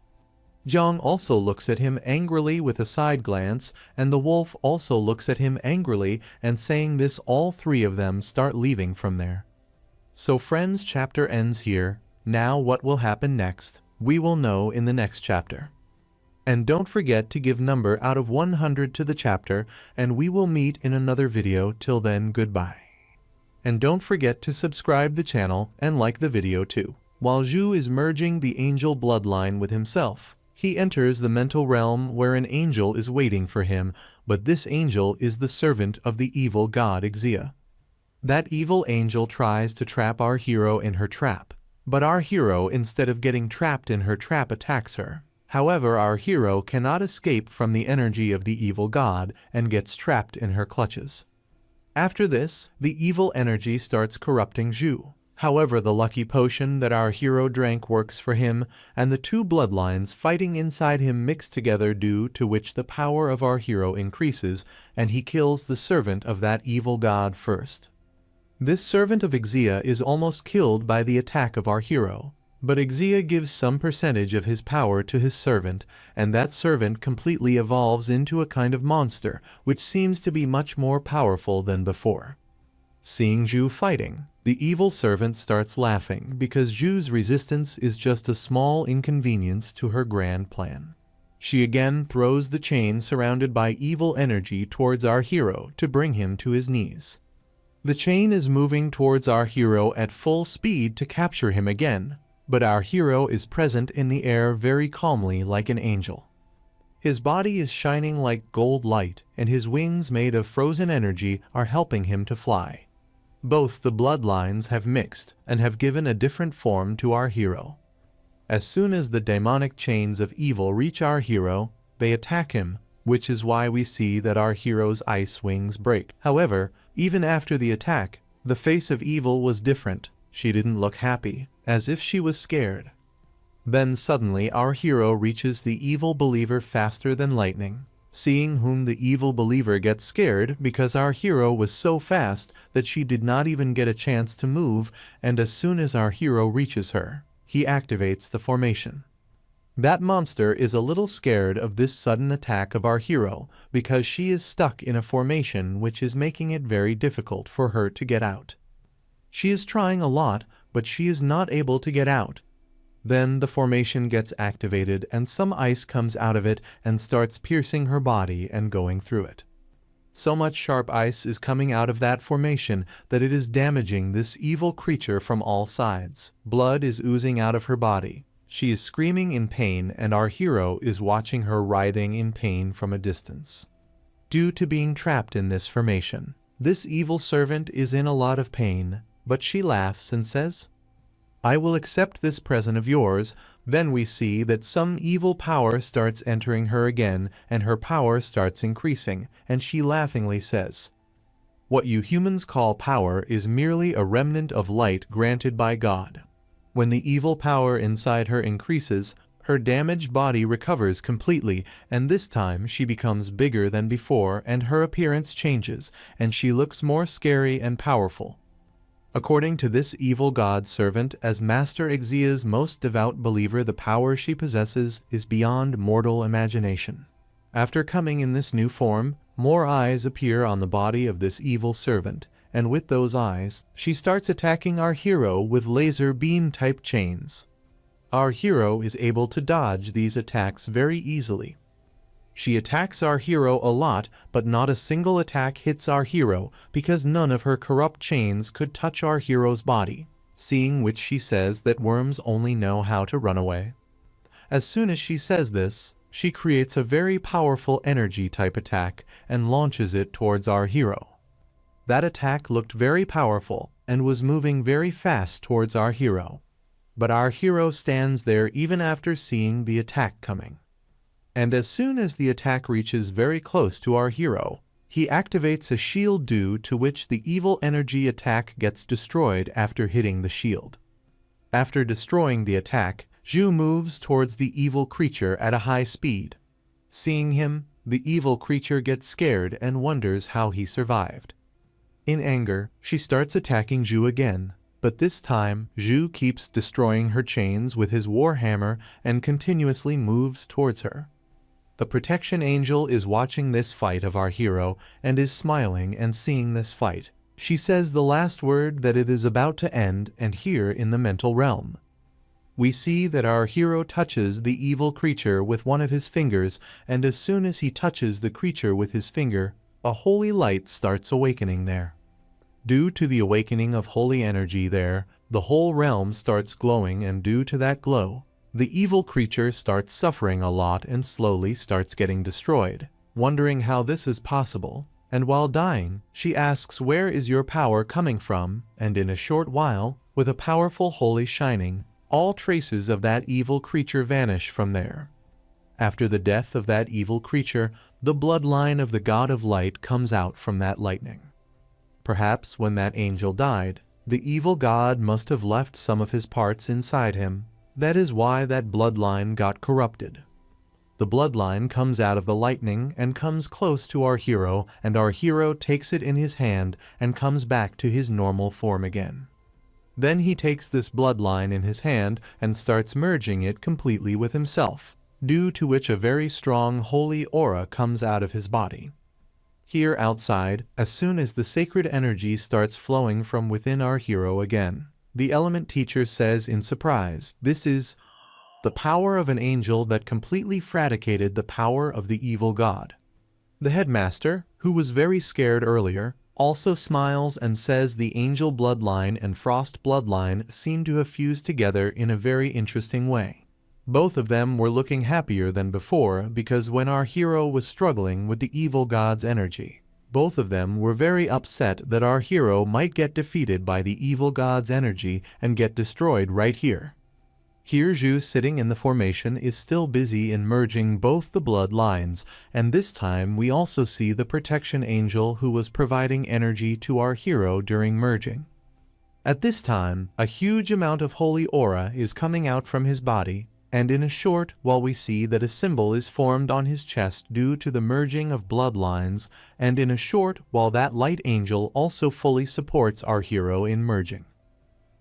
Zhang also looks at him angrily with a side glance, and the wolf also looks at him angrily, and saying this all three of them start leaving from there. So friends, chapter ends here. Now what will happen next, we will know in the next chapter. And don't forget to give number out of 100 to the chapter, and we will meet in another video. Till then, goodbye. And don't forget to subscribe the channel and like the video too. While Zhu is merging the angel bloodline with himself, he enters the mental realm where an angel is waiting for him, but this angel is the servant of the evil god Xia. That evil angel tries to trap our hero in her trap, but our hero, instead of getting trapped in her trap, attacks her. However, our hero cannot escape from the energy of the evil god and gets trapped in her clutches. After this, the evil energy starts corrupting Zhu. However, the lucky potion that our hero drank works for him, and the two bloodlines fighting inside him mix together, due to which the power of our hero increases, and he kills the servant of that evil god first. This servant of Xia is almost killed by the attack of our hero. But Xia gives some percentage of his power to his servant, and that servant completely evolves into a kind of monster, which seems to be much more powerful than before. Seeing Zhu fighting, the evil servant starts laughing because Zhu's resistance is just a small inconvenience to her grand plan. She again throws the chain surrounded by evil energy towards our hero to bring him to his knees. The chain is moving towards our hero at full speed to capture him again, but our hero is present in the air very calmly like an angel. His body is shining like gold light, and his wings made of frozen energy are helping him to fly. Both the bloodlines have mixed and have given a different form to our hero. As soon as the demonic chains of evil reach our hero, they attack him, which is why we see that our hero's ice wings break. However, even after the attack, the face of evil was different. She didn't look happy, as if she was scared. Then suddenly our hero reaches the evil believer faster than lightning, seeing whom the evil believer gets scared because our hero was so fast that she did not even get a chance to move, and as soon as our hero reaches her, he activates the formation. That monster is a little scared of this sudden attack of our hero because she is stuck in a formation which is making it very difficult for her to get out. She is trying a lot, but she is not able to get out. Then the formation gets activated and some ice comes out of it and starts piercing her body and going through it. So much sharp ice is coming out of that formation that it is damaging this evil creature from all sides. Blood is oozing out of her body. She is screaming in pain, and our hero is watching her writhing in pain from a distance. Due to being trapped in this formation, this evil servant is in a lot of pain, but she laughs and says, "I will accept this present of yours." Then we see that some evil power starts entering her again, and her power starts increasing, and she laughingly says, "What you humans call power is merely a remnant of light granted by God." When the evil power inside her increases, her damaged body recovers completely, and this time she becomes bigger than before, and her appearance changes, and she looks more scary and powerful. According to this evil god servant, as Master Xia's most devout believer, the power she possesses is beyond mortal imagination. After coming in this new form, more eyes appear on the body of this evil servant, and with those eyes, she starts attacking our hero with laser beam type chains. Our hero is able to dodge these attacks very easily. She attacks our hero a lot, but not a single attack hits our hero because none of her corrupt chains could touch our hero's body, seeing which she says that worms only know how to run away. As soon as she says this, she creates a very powerful energy type attack and launches it towards our hero. That attack looked very powerful and was moving very fast towards our hero. But our hero stands there even after seeing the attack coming. And as soon as the attack reaches very close to our hero, he activates a shield due to which the evil energy attack gets destroyed after hitting the shield. After destroying the attack, Zhu moves towards the evil creature at a high speed. Seeing him, the evil creature gets scared and wonders how he survived. In anger, she starts attacking Zhu again, but this time Zhu keeps destroying her chains with his warhammer and continuously moves towards her. The protection angel is watching this fight of our hero and is smiling and seeing this fight. She says the last word that it is about to end, and here in the mental realm, we see that our hero touches the evil creature with one of his fingers, and as soon as he touches the creature with his finger, a holy light starts awakening there. Due to the awakening of holy energy there, the whole realm starts glowing, and due to that glow, the evil creature starts suffering a lot and slowly starts getting destroyed, wondering how this is possible. And while dying, she asks, "Where is your power coming from?" And in a short while, with a powerful holy shining, all traces of that evil creature vanish from there. After the death of that evil creature, the bloodline of the God of Light comes out from that lightning. Perhaps when that angel died, the evil god must have left some of his parts inside him. That is why that bloodline got corrupted. The bloodline comes out of the lightning and comes close to our hero, and our hero takes it in his hand and comes back to his normal form again. Then he takes this bloodline in his hand and starts merging it completely with himself, due to which a very strong holy aura comes out of his body. Here outside, as soon as the sacred energy starts flowing from within our hero again, the element teacher says in surprise, "This is the power of an angel that completely fraticated the power of the evil god." The headmaster, who was very scared earlier, also smiles and says the angel bloodline and frost bloodline seem to have fused together in a very interesting way. Both of them were looking happier than before because when our hero was struggling with the evil god's energy, both of them were very upset that our hero might get defeated by the evil god's energy and get destroyed right here. Here Zhu, sitting in the formation, is still busy in merging both the bloodlines, and this time we also see the protection angel who was providing energy to our hero during merging. At this time, a huge amount of holy aura is coming out from his body, and in a short while we see that a symbol is formed on his chest due to the merging of bloodlines, and in a short while that light angel also fully supports our hero in merging.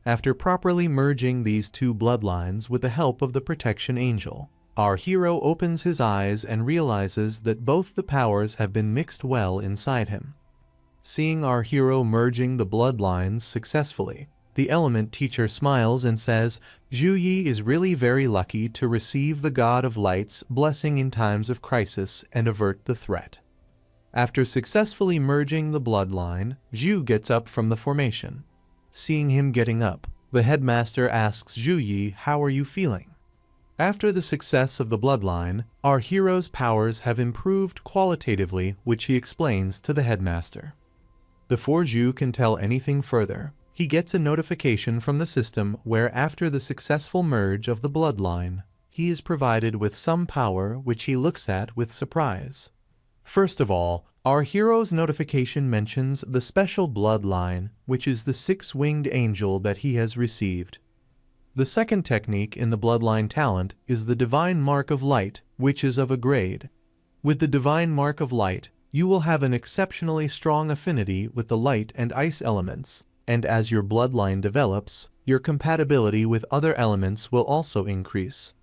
After properly merging these two bloodlines with the help of the protection angel, our hero opens his eyes and realizes that both the powers have been mixed well inside him. Seeing our hero merging the bloodlines successfully, the element teacher smiles and says, "Zhu Yi is really very lucky to receive the God of Light's blessing in times of crisis and avert the threat." After successfully merging the bloodline, Zhu gets up from the formation. Seeing him getting up, the headmaster asks Zhu Yi, "How are you feeling?" After the success of the bloodline, our hero's powers have improved qualitatively, which he explains to the headmaster. Before Zhu can tell anything further, he gets a notification from the system where after the successful merge of the bloodline, he is provided with some power which he looks at with surprise. First of all, our hero's notification mentions the special bloodline, which is the six-winged angel that he has received. The second technique in the bloodline talent is the divine mark of light, which is of a grade. With the divine mark of light, you will have an exceptionally strong affinity with the light and ice elements, and as your bloodline develops, your compatibility with other elements will also increase.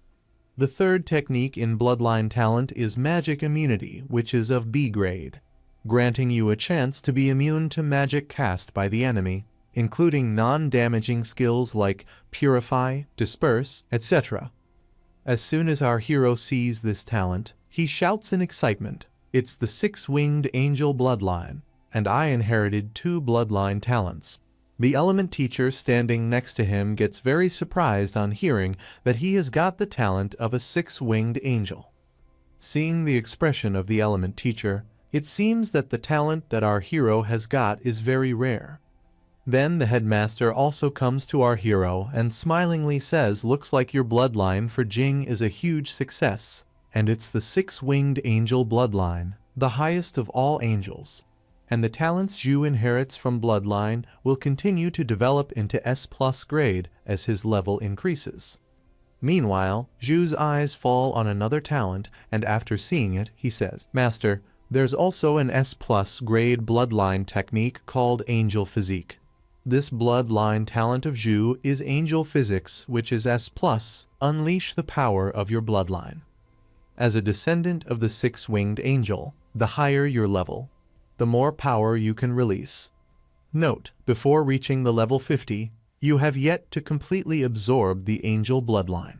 The third technique in bloodline talent is magic immunity, which is of B grade, granting you a chance to be immune to magic cast by the enemy, including non-damaging skills like purify, disperse, etc. As soon as our hero sees this talent, he shouts in excitement, "It's the six-winged angel bloodline, and I inherited 2 bloodline talents." The element teacher standing next to him gets very surprised on hearing that he has got the talent of a six-winged angel. Seeing the expression of the element teacher, it seems that the talent that our hero has got is very rare. Then the headmaster also comes to our hero and smilingly says, "Looks like your bloodline for Jing is a huge success, and it's the six-winged angel bloodline, the highest of all angels. And the talents Zhu inherits from bloodline will continue to develop into S+ grade as his level increases." Meanwhile, Zhu's eyes fall on another talent, and after seeing it, he says, "Master, there's also an S+ grade bloodline technique called Angel Physique. This bloodline talent of Zhu is Angel Physics, which is S+. Unleash the power of your bloodline. As a descendant of the six-winged angel, the higher your level, the more power you can release. Note, before reaching the level 50, you have yet to completely absorb the angel bloodline.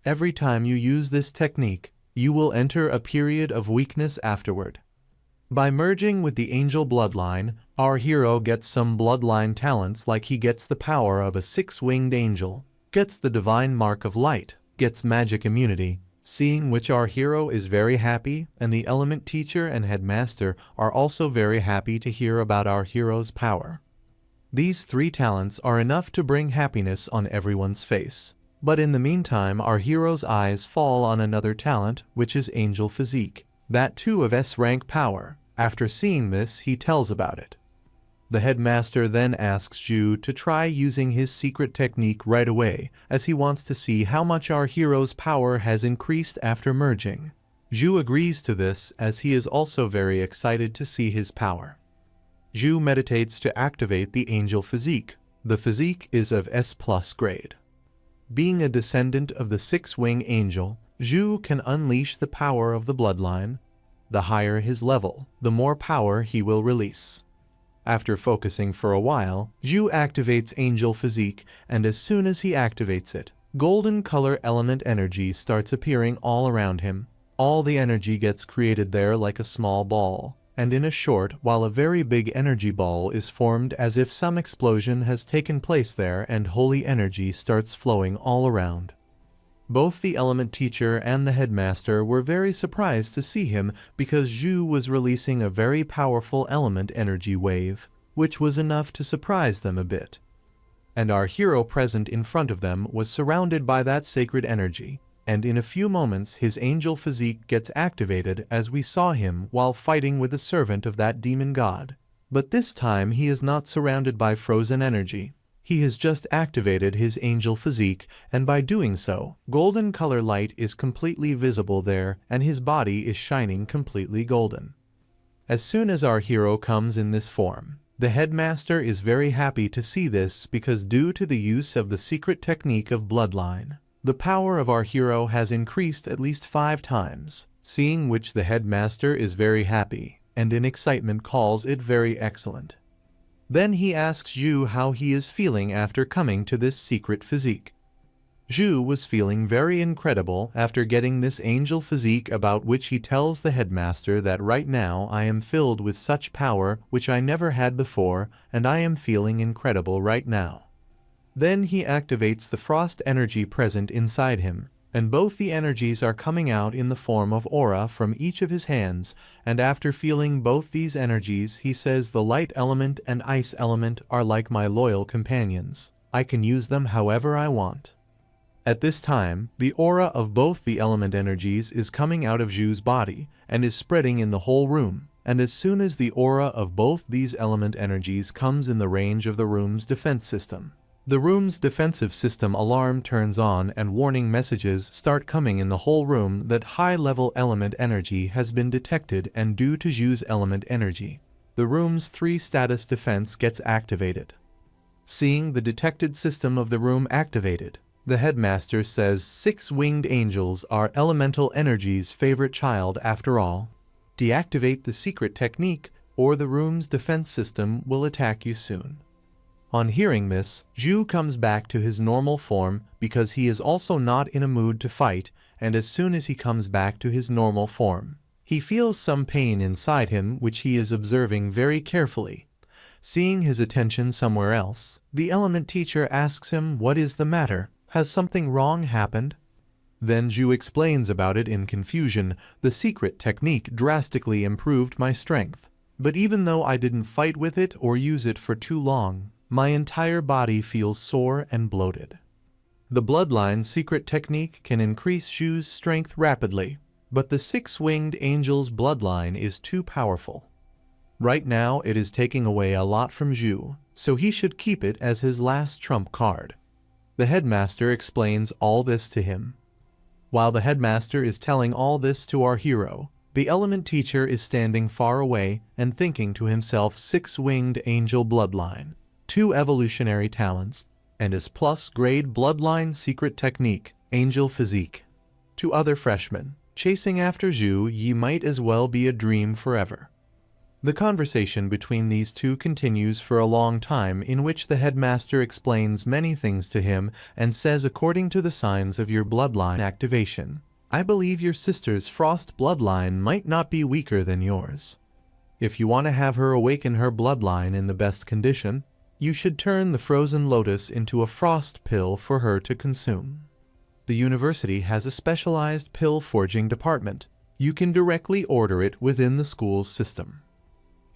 Every time you use this technique, you will enter a period of weakness afterward. By merging with the angel bloodline, our hero gets some bloodline talents like he gets the power of a six-winged angel, gets the divine mark of light, gets magic immunity, seeing which our hero is very happy, and the element teacher and headmaster are also very happy to hear about our hero's power. These 3 talents are enough to bring happiness on everyone's face. But in the meantime, our hero's eyes fall on another talent, which is Angel Physique, that too of S-rank power. After seeing this, he tells about it. The headmaster then asks Zhu to try using his secret technique right away, as he wants to see how much our hero's power has increased after merging. Zhu agrees to this as he is also very excited to see his power. Zhu meditates to activate the Angel Physique. The physique is of S+ grade. Being a descendant of the six-wing angel, Zhu can unleash the power of the bloodline. The higher his level, the more power he will release. After focusing for a while, Zhu activates Angel Physique, and as soon as he activates it, golden color element energy starts appearing all around him. All the energy gets created there like a small ball, and in a short while a very big energy ball is formed as if some explosion has taken place there, and holy energy starts flowing all around. Both the element teacher and the headmaster were very surprised to see him because Zhu was releasing a very powerful element energy wave, which was enough to surprise them a bit. And our hero present in front of them was surrounded by that sacred energy, and in a few moments his angel physique gets activated as we saw him while fighting with the servant of that demon god. But this time he is not surrounded by frozen energy. He has just activated his angel physique, and by doing so, golden color light is completely visible there, and his body is shining completely golden. As soon as our hero comes in this form, the headmaster is very happy to see this because due to the use of the secret technique of bloodline, the power of our hero has increased at least 5 times, seeing which the headmaster is very happy, and in excitement calls it very excellent. Then he asks Zhu how he is feeling after coming to this secret physique. Zhu was feeling very incredible after getting this angel physique, about which he tells the headmaster that right now I am filled with such power which I never had before, and I am feeling incredible right now. Then he activates the frost energy present inside him, and both the energies are coming out in the form of aura from each of his hands, and after feeling both these energies, he says the light element and ice element are like my loyal companions. I can use them however I want. At this time, the aura of both the element energies is coming out of Zhu's body and is spreading in the whole room, and as soon as the aura of both these element energies comes in the range of the room's defense system, the room's defensive system alarm turns on and warning messages start coming in the whole room that high-level element energy has been detected, and due to Zhu's element energy, the room's 3-status defense gets activated. Seeing the detected system of the room activated, the headmaster says 6 winged angels are elemental energy's favorite child after all. Deactivate the secret technique or the room's defense system will attack you soon. On hearing this, Zhu comes back to his normal form because he is also not in a mood to fight, and as soon as he comes back to his normal form, he feels some pain inside him which he is observing very carefully. Seeing his attention somewhere else, the element teacher asks him what is the matter. Has something wrong happened? Then Zhu explains about it in confusion. The secret technique drastically improved my strength, but even though I didn't fight with it or use it for too long, my entire body feels sore and bloated. The bloodline secret technique can increase Zhu's strength rapidly, but the 6-winged angel's bloodline is too powerful. Right now it is taking away a lot from Zhu, so he should keep it as his last trump card. The headmaster explains all this to him. While the headmaster is telling all this to our hero, the element teacher is standing far away and thinking to himself 6-winged angel bloodline, 2 evolutionary talents, and his plus-grade bloodline secret technique, angel physique. To other freshmen, chasing after Zhu Yi might as well be a dream forever. The conversation between these two continues for a long time, in which the headmaster explains many things to him and says according to the signs of your bloodline activation, I believe your sister's frost bloodline might not be weaker than yours. If you want to have her awaken her bloodline in the best condition, you should turn the frozen lotus into a frost pill for her to consume. The university has a specialized pill forging department. You can directly order it within the school's system.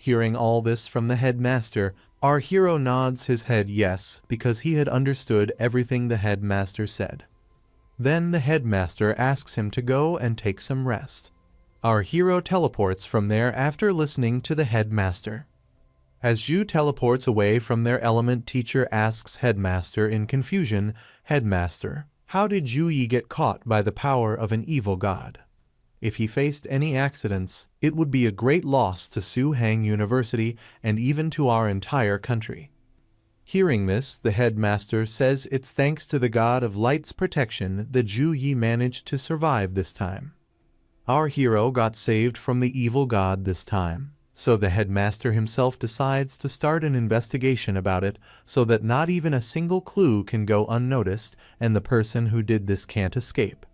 Hearing all this from the headmaster, our hero nods his head yes, because he had understood everything the headmaster said. Then the headmaster asks him to go and take some rest. Our hero teleports from there after listening to the headmaster. As Zhu teleports away from their element teacher asks headmaster in confusion, Headmaster, how did Zhu Yi get caught by the power of an evil god? If he faced any accidents, it would be a great loss to Su-Hang University and even to our entire country. Hearing this, the headmaster says it's thanks to the god of light's protection that Zhu Yi managed to survive this time. Our hero got saved from the evil god this time, so the headmaster himself decides to start an investigation about it so that not even a single clue can go unnoticed and the person who did this can't escape.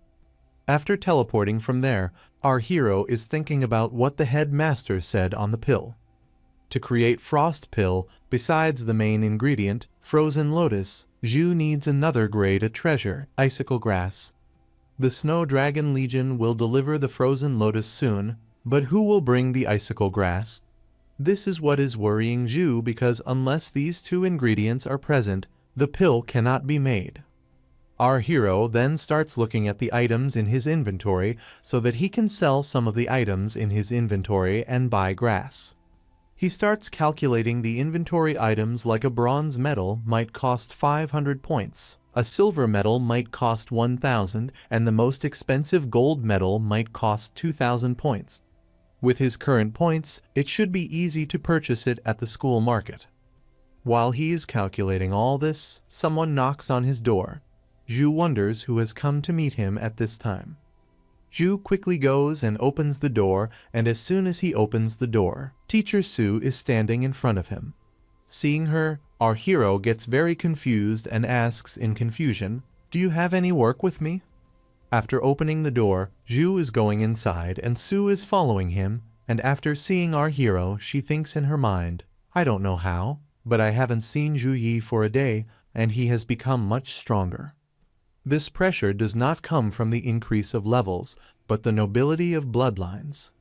After teleporting from there, our hero is thinking about what the headmaster said on the pill. To create frost pill, besides the main ingredient, frozen lotus, Zhu needs another grade of treasure, icicle grass. The Snow Dragon Legion will deliver the frozen lotus soon, but who will bring the icicle grass? This is what is worrying Zhu, because unless these 2 ingredients are present, the pill cannot be made. Our hero then starts looking at the items in his inventory so that he can sell some of the items in his inventory and buy grass. He starts calculating the inventory items like a bronze medal might cost 500 points, a silver medal might cost 1,000, and the most expensive gold medal might cost 2,000 points. With his current points, it should be easy to purchase it at the school market. While he is calculating all this, someone knocks on his door. Zhu wonders who has come to meet him at this time. Zhu quickly goes and opens the door, and as soon as he opens the door, Teacher Su is standing in front of him. Seeing her, our hero gets very confused and asks in confusion, "Do you have any work with me?" After opening the door, Zhu is going inside and Su is following him, and after seeing our hero, she thinks in her mind, I don't know how, but I haven't seen Zhu Yi for a day, and he has become much stronger. This pressure does not come from the increase of levels, but the nobility of bloodlines.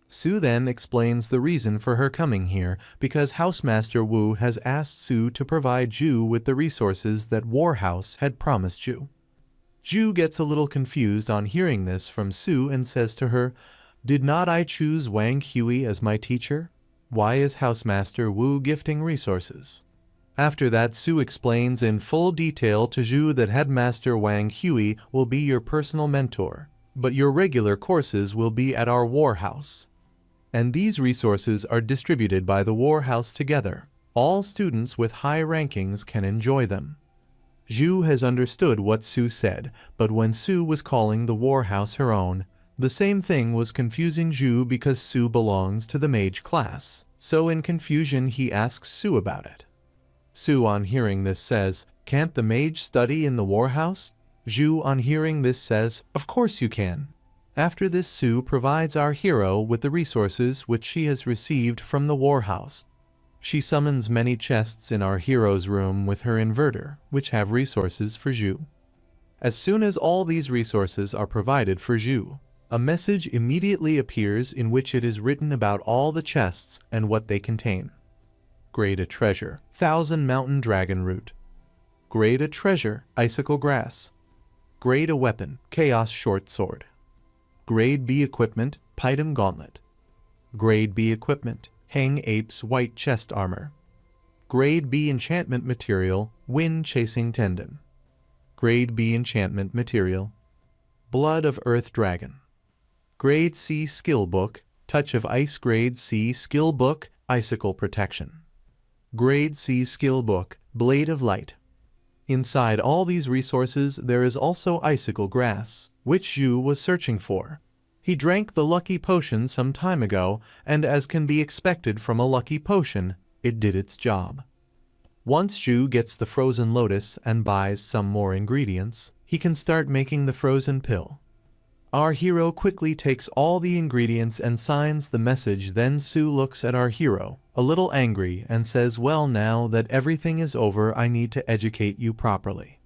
Su then explains the reason for her coming here, because Housemaster Wu has asked Su to provide Ju with the resources that Warhouse had promised Ju. Ju gets a little confused on hearing this from Su and says to her, "Did not I choose Wang Hui as my teacher? Why is Housemaster Wu gifting resources?" After that, Su explains in full detail to Ju that Headmaster Wang Hui will be your personal mentor, but your regular courses will be at our Warhouse. And these resources are distributed by the Warhouse together. All students with high rankings can enjoy them. Ju has understood what Su said, but when Su was calling the Warhouse her own, the same thing was confusing Ju because Su belongs to the mage class. So in confusion he asks Su about it. Su on hearing this says, "Can't the mage study in the Warhouse?" Ju on hearing this says, "Of course you can." After this, Su provides our hero with the resources which she has received from the Warhouse. She summons many chests in our hero's room with her inverter, which have resources for Ju. As soon as all these resources are provided for Ju, a message immediately appears in which it is written about all the chests and what they contain. Grade a treasure, 1,000 mountain dragon root. Grade a treasure, icicle grass. Grade a weapon, chaos short sword. Grade B equipment, Python gauntlet. Grade B equipment, Hang Ape's white chest armor. Grade B enchantment material, wind chasing tendon. Grade B enchantment material, blood of earth dragon. Grade C skill book, touch of ice. Grade C skill book, icicle protection. Grade C skill book, blade of light. Inside all these resources there is also icicle grass, which Ju was searching for. He drank the lucky potion some time ago, and as can be expected from a lucky potion, it did its job. Once Ju gets the frozen lotus and buys some more ingredients, he can start making the frozen pill. Our hero quickly takes all the ingredients and signs the message. Then Su looks at our hero, a little angry, and says, "Well, now that everything is over, I need to educate you properly."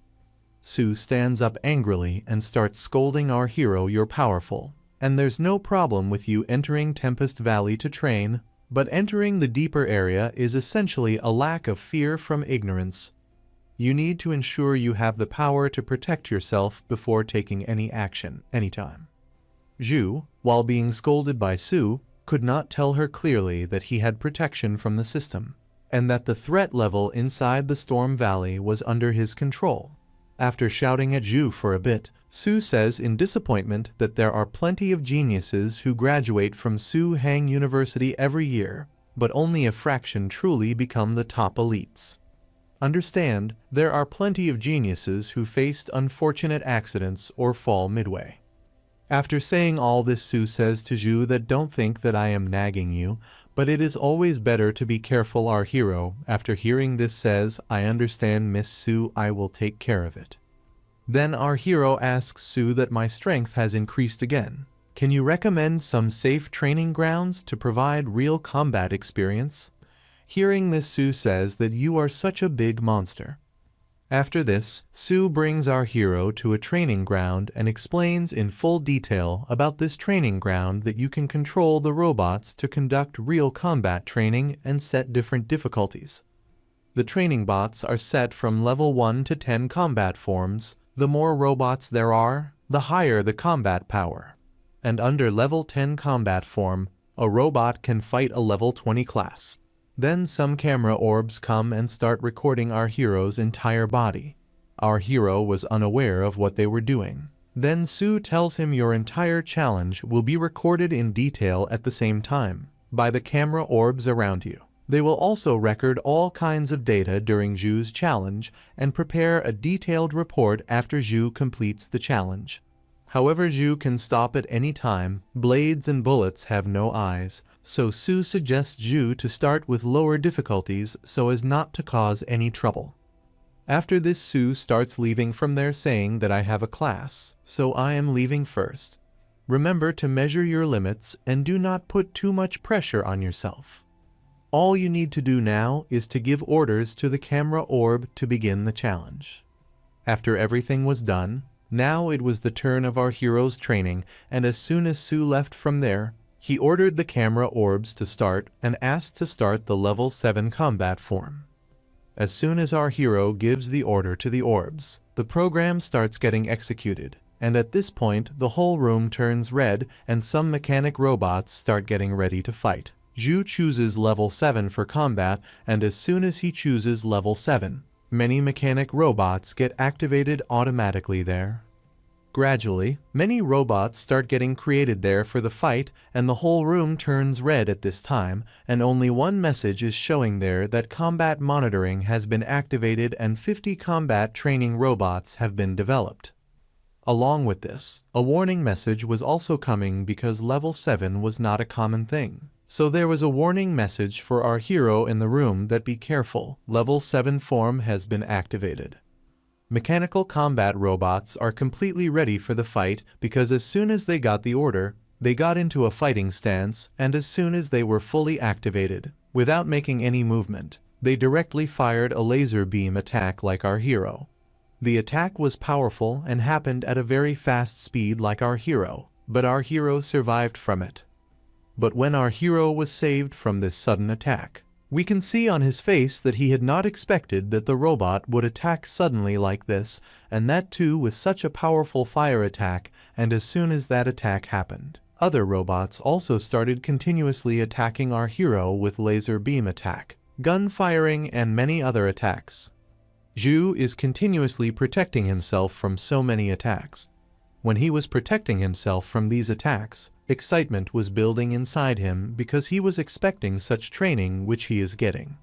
Su stands up angrily and starts scolding our hero. "You're powerful, and there's no problem with you entering Tempest Valley to train, but entering the deeper area is essentially a lack of fear from ignorance. You need to ensure you have the power to protect yourself before taking any action, anytime." Ju, while being scolded by Su, could not tell her clearly that he had protection from the system, and that the threat level inside the Storm Valley was under his control. After shouting at Ju for a bit, Su says in disappointment that there are plenty of geniuses who graduate from Su Hang University every year, but only a fraction truly become the top elites. Understand, there are plenty of geniuses who faced unfortunate accidents or fall midway. After saying all this, Su says to Ju that don't think that I am nagging you, but it is always better to be careful. Our hero, after hearing this, says, "I understand, Miss Su, I will take care of it." Then our hero asks Su that my strength has increased again. Can you recommend some safe training grounds to provide real combat experience? Hearing this, Su says that you are such a big monster. After this, Su brings our hero to a training ground and explains in full detail about this training ground that you can control the robots to conduct real combat training and set different difficulties. The training bots are set from level 1 to 10 combat forms. The more robots there are, the higher the combat power. And under level 10 combat form, a robot can fight a level 20 class. Then some camera orbs come and start recording our hero's entire body. Our hero was unaware of what they were doing. Then Su tells him your entire challenge will be recorded in detail at the same time by the camera orbs around you. They will also record all kinds of data during Ju's challenge and prepare a detailed report after Ju completes the challenge. However, Ju can stop at any time. Blades and bullets have no eyes, so Su suggests Ju to start with lower difficulties so as not to cause any trouble. After this, Su starts leaving from there, saying that I have a class, so I am leaving first. Remember to measure your limits and do not put too much pressure on yourself. All you need to do now is to give orders to the camera orb to begin the challenge. After everything was done, Now it was the turn of our hero's training, and as soon as Su left from there, he ordered the camera orbs to start and asked to start the level 7 combat form. As soon as our hero gives the order to the orbs, the program starts getting executed, and at this point the whole room turns red and some mechanic robots start getting ready to fight. Zhu chooses level 7 for combat, and as soon as he chooses level 7, many mechanic robots get activated automatically there. Gradually, many robots start getting created there for the fight, and the whole room turns red at this time, and only one message is showing there that combat monitoring has been activated and 50 combat training robots have been developed. Along with this, a warning message was also coming because level 7 was not a common thing. So there was a warning message for our hero in the room that be careful, level 7 form has been activated. Mechanical combat robots are completely ready for the fight because as soon as they got the order, they got into a fighting stance, and as soon as they were fully activated, without making any movement, they directly fired a laser beam attack like our hero. The attack was powerful and happened at a very fast speed like our hero, but our hero survived from it. But when our hero was saved from this sudden attack, we can see on his face that he had not expected that the robot would attack suddenly like this, and that too with such a powerful fire attack, and as soon as that attack happened, other robots also started continuously attacking our hero with laser beam attack, gun firing, and many other attacks. Zhu is continuously protecting himself from so many attacks. When he was protecting himself from these attacks, excitement was building inside him because he was expecting such training which he is getting.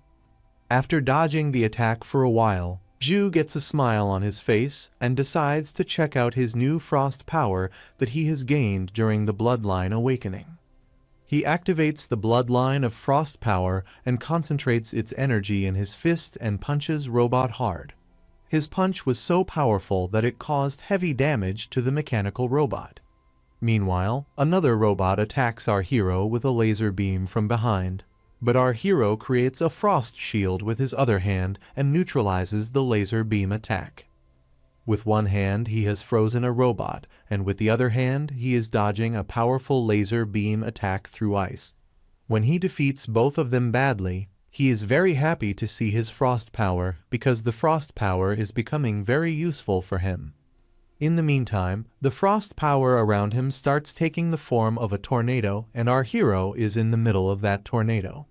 After dodging the attack for a while, Zhu gets a smile on his face and decides to check out his new frost power that he has gained during the Bloodline Awakening. He activates the Bloodline of Frost power and concentrates its energy in his fist and punches robot hard. His punch was so powerful that it caused heavy damage to the mechanical robot. Meanwhile, another robot attacks our hero with a laser beam from behind, but our hero creates a frost shield with his other hand and neutralizes the laser beam attack. With one hand he has frozen a robot, and with the other hand he is dodging a powerful laser beam attack through ice. When he defeats both of them badly, he is very happy to see his frost power because the frost power is becoming very useful for him. In the meantime, the frost power around him starts taking the form of a tornado, and our hero is in the middle of that tornado.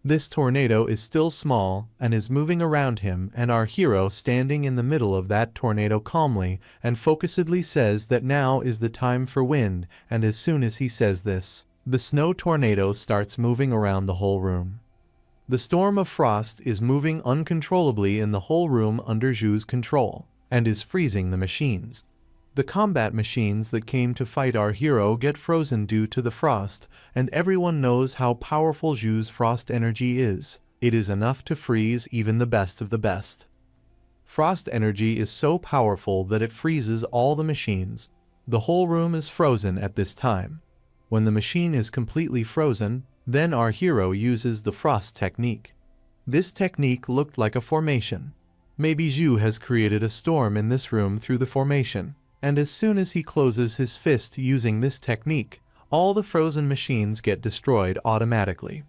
This tornado is still small and is moving around him, and our hero standing in the middle of that tornado calmly and focusedly says that now is the time for wind, and as soon as he says this, the snow tornado starts moving around the whole room. The storm of frost is moving uncontrollably in the whole room under Zhu's control, and is freezing the machines. The combat machines that came to fight our hero get frozen due to the frost, and everyone knows how powerful Zhu's frost energy is. It is enough to freeze even the best of the best. Frost energy is so powerful that it freezes all the machines. The whole room is frozen at this time. When the machine is completely frozen, then our hero uses the frost technique. This technique looked like a formation. Maybe Zhu has created a storm in this room through the formation, and as soon as he closes his fist using this technique, all the frozen machines get destroyed automatically.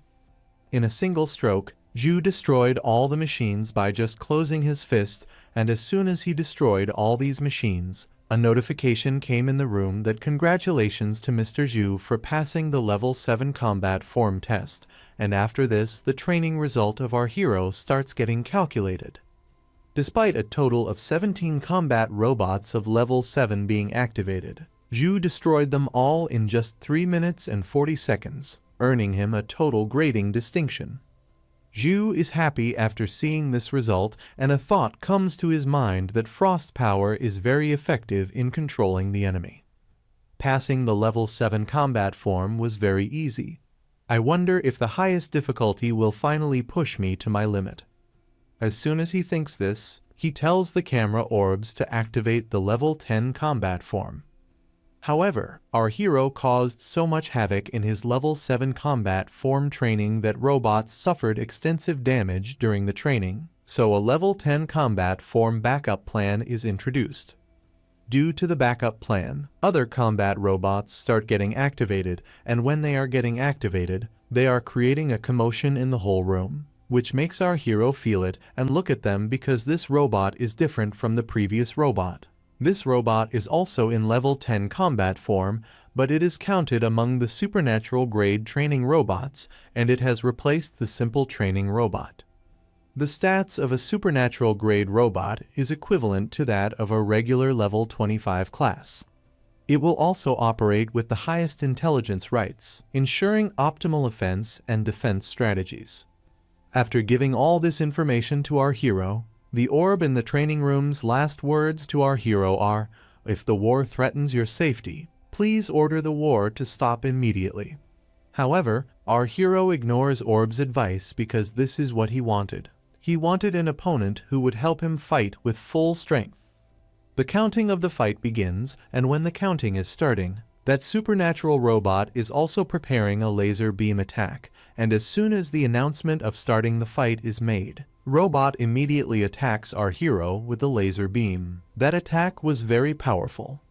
In a single stroke, Zhu destroyed all the machines by just closing his fist, and as soon as he destroyed all these machines, a notification came in the room that congratulations to Mr. Zhu for passing the level 7 combat form test, and after this the training result of our hero starts getting calculated. Despite a total of 17 combat robots of level 7 being activated, Zhu destroyed them all in just 3 minutes and 40 seconds, earning him a total grading distinction. Zhu is happy after seeing this result, and a thought comes to his mind that frost power is very effective in controlling the enemy. Passing the level 7 combat form was very easy. I wonder if the highest difficulty will finally push me to my limit. As soon as he thinks this, he tells the camera orbs to activate the level 10 combat form. However, our hero caused so much havoc in his level 7 combat form training that robots suffered extensive damage during the training, so a level 10 combat form backup plan is introduced. Due to the backup plan, other combat robots start getting activated, and when they are getting activated, they are creating a commotion in the whole room, which makes our hero feel it and look at them because this robot is different from the previous robot. This robot is also in level 10 combat form, but it is counted among the supernatural grade training robots, and it has replaced the simple training robot. The stats of a supernatural grade robot is equivalent to that of a regular level 25 class. It will also operate with the highest intelligence rights, ensuring optimal offense and defense strategies. After giving all this information to our hero, the orb in the training room's last words to our hero are, "If the war threatens your safety, please order the war to stop immediately." However, our hero ignores Orb's advice because this is what he wanted. He wanted an opponent who would help him fight with full strength. The counting of the fight begins, and when the counting is starting, that supernatural robot is also preparing a laser beam attack, and as soon as the announcement of starting the fight is made, robot immediately attacks our hero with a laser beam. That attack was very powerful.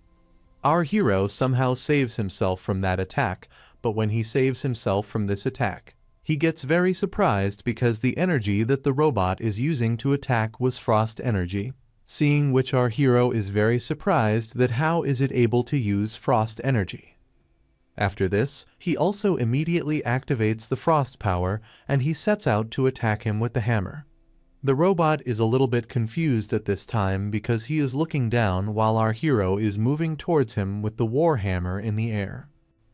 Our hero somehow saves himself from that attack, but when he saves himself from this attack, he gets very surprised because the energy that the robot is using to attack was frost energy. Seeing which our hero is very surprised that how is it able to use frost energy. After this, he also immediately activates the frost power and he sets out to attack him with the hammer. The robot is a little bit confused at this time because he is looking down while our hero is moving towards him with the war hammer in the air.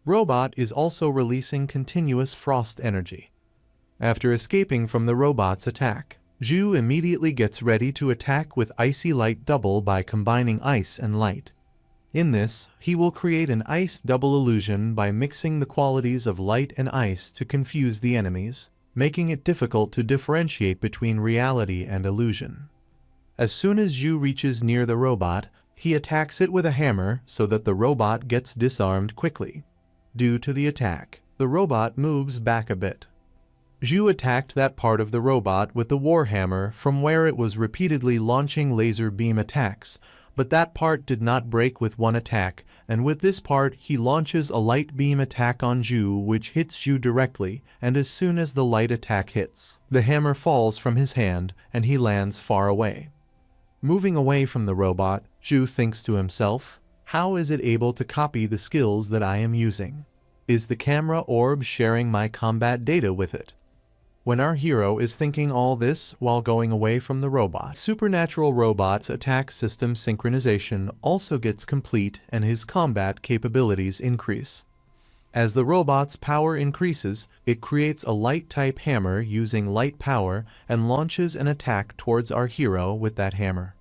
Robot is also releasing continuous frost energy. After escaping from the robot's attack, Zhu immediately gets ready to attack with Icy Light Double by combining ice and light. In this, he will create an ice double illusion by mixing the qualities of light and ice to confuse the enemies, making it difficult to differentiate between reality and illusion. As soon as Zhu reaches near the robot, he attacks it with a hammer so that the robot gets disarmed quickly. Due to the attack, the robot moves back a bit. Zhu attacked that part of the robot with the warhammer from where it was repeatedly launching laser beam attacks, but that part did not break with one attack, and with this part he launches a light beam attack on Zhu which hits Zhu directly, and as soon as the light attack hits, the hammer falls from his hand and he lands far away. Moving away from the robot, Zhu thinks to himself, how is it able to copy the skills that I am using? Is the camera orb sharing my combat data with it? When our hero is thinking all this while going away from the robot, supernatural robot's attack system synchronization also gets complete and his combat capabilities increase. As the robot's power increases, it creates a light-type hammer using light power and launches an attack towards our hero with that hammer.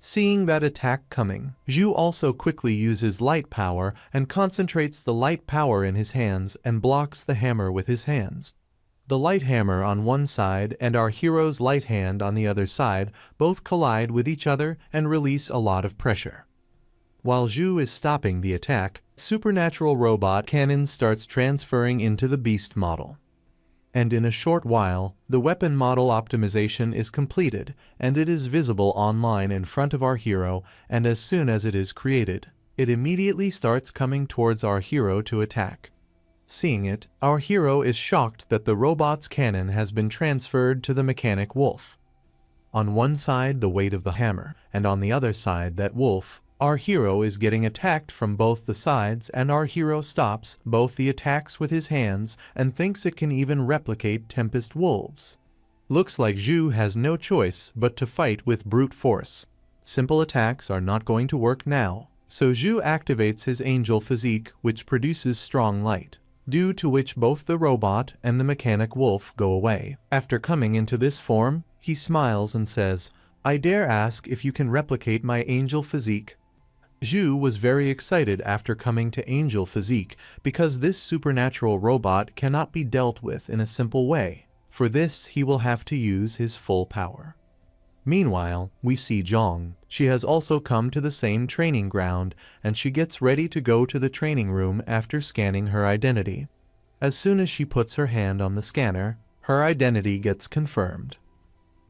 Seeing that attack coming, Zhu also quickly uses light power and concentrates the light power in his hands and blocks the hammer with his hands. The light hammer on one side and our hero's light hand on the other side both collide with each other and release a lot of pressure. While Zhu is stopping the attack, supernatural robot cannon starts transferring into the beast model. And in a short while, the weapon model optimization is completed and it is visible online in front of our hero, and as soon as it is created, it immediately starts coming towards our hero to attack. Seeing it, our hero is shocked that the robot's cannon has been transferred to the mechanic wolf. On one side the weight of the hammer, and on the other side that wolf, our hero is getting attacked from both the sides, and our hero stops both the attacks with his hands and thinks it can even replicate Tempest wolves. Looks like Zhu has no choice but to fight with brute force. Simple attacks are not going to work now, so Zhu activates his angel physique which produces strong light, due to which both the robot and the mechanic wolf go away. After coming into this form, he smiles and says, "I dare ask if you can replicate my angel physique." Zhu was very excited after coming to angel physique because this supernatural robot cannot be dealt with in a simple way. For this he will have to use his full power. Meanwhile, we see Zhong. She has also come to the same training ground and she gets ready to go to the training room after scanning her identity. As soon as she puts her hand on the scanner, her identity gets confirmed.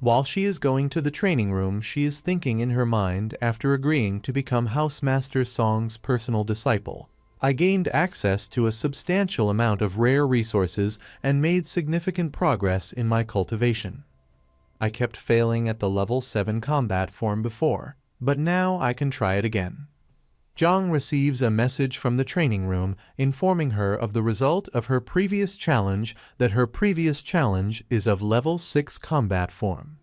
While she is going to the training room, she is thinking in her mind after agreeing to become Housemaster Song's personal disciple. I gained access to a substantial amount of rare resources and made significant progress in my cultivation. I kept failing at the level 7 combat form before, but now I can try it again. Zhang receives a message from the training room informing her of the result of her previous challenge, that her previous challenge is of level 6 combat form.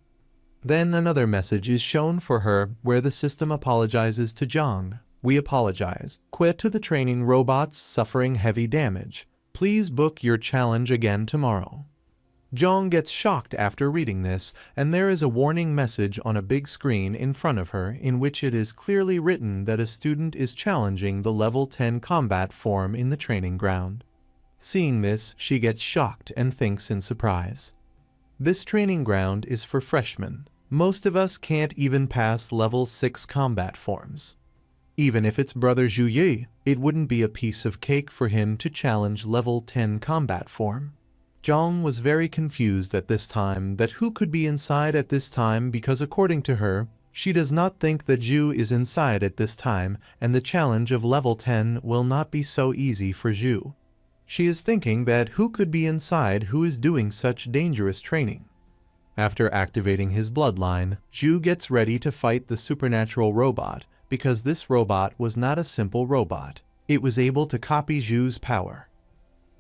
Then another message is shown for her where the system apologizes to Zhang. We apologize. Quit to the training robots suffering heavy damage. Please book your challenge again tomorrow. Zhang gets shocked after reading this, and there is a warning message on a big screen in front of her in which it is clearly written that a student is challenging the level 10 combat form in the training ground. Seeing this, she gets shocked and thinks in surprise. This training ground is for freshmen. Most of us can't even pass level 6 combat forms. Even if it's brother Zhu Yi, it wouldn't be a piece of cake for him to challenge level 10 combat form. Zhang was very confused at this time that who could be inside at this time, because according to her, she does not think that Zhu is inside at this time, and the challenge of level 10 will not be so easy for Zhu. She is thinking that who could be inside who is doing such dangerous training. After activating his bloodline, Zhu gets ready to fight the supernatural robot, because this robot was not a simple robot. It was able to copy Zhu's power.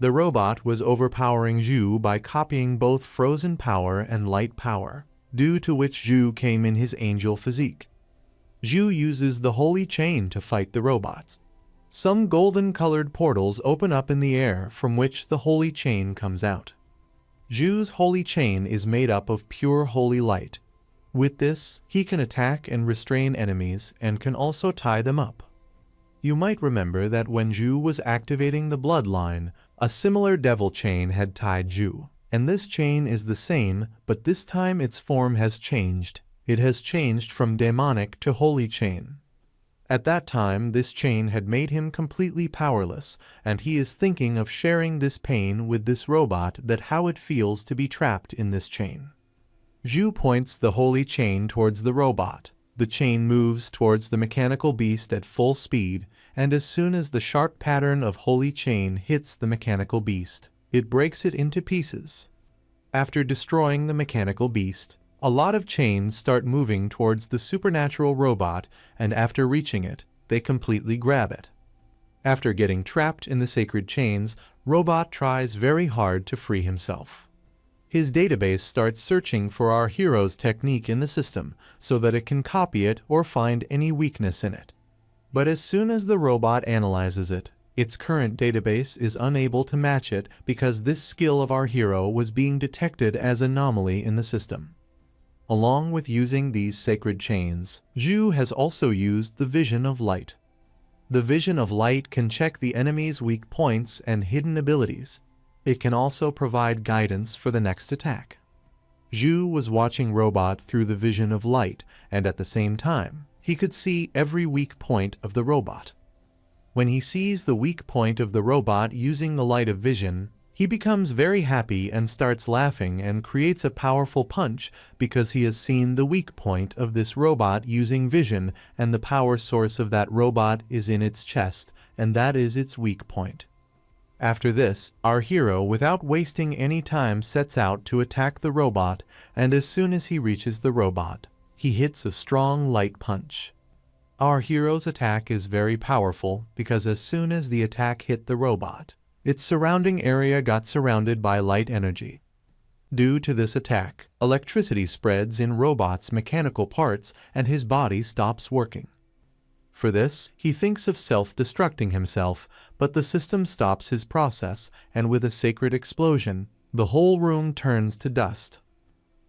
The robot was overpowering Zhu by copying both frozen power and light power, due to which Zhu came in his angel physique. Zhu uses the holy chain to fight the robots. Some golden-colored portals open up in the air from which the holy chain comes out. Zhu's holy chain is made up of pure holy light. With this, he can attack and restrain enemies and can also tie them up. You might remember that when Zhu was activating the bloodline, a similar devil chain had tied Zhu. And this chain is the same, but this time its form has changed. It has changed from demonic to holy chain. At that time, this chain had made him completely powerless, and he is thinking of sharing this pain with this robot, that how it feels to be trapped in this chain. Zhu points the holy chain towards the robot. The chain moves towards the mechanical beast at full speed, and as soon as the sharp pattern of holy chain hits the mechanical beast, it breaks it into pieces. After destroying the mechanical beast, a lot of chains start moving towards the supernatural robot, and after reaching it, they completely grab it. After getting trapped in the sacred chains, Robot tries very hard to free himself. His database starts searching for our hero's technique in the system so that it can copy it or find any weakness in it. But as soon as the robot analyzes it, its current database is unable to match it because this skill of our hero was being detected as anomaly in the system. Along with using these sacred chains, Zhu has also used the Vision of Light. The Vision of Light can check the enemy's weak points and hidden abilities. It can also provide guidance for the next attack. Zhu was watching Robot through the Vision of Light, and at the same time, he could see every weak point of the robot. When he sees the weak point of the robot using the light of vision, he becomes very happy and starts laughing and creates a powerful punch because he has seen the weak point of this robot using vision, and the power source of that robot is in its chest, and that is its weak point. After this, our hero, without wasting any time, sets out to attack the robot, and as soon as he reaches the robot, he hits a strong light punch. Our hero's attack is very powerful because as soon as the attack hit the robot, its surrounding area got surrounded by light energy. Due to this attack, electricity spreads in Robot's mechanical parts and his body stops working. For this, he thinks of self-destructing himself, but the system stops his process, and with a sacred explosion, the whole room turns to dust.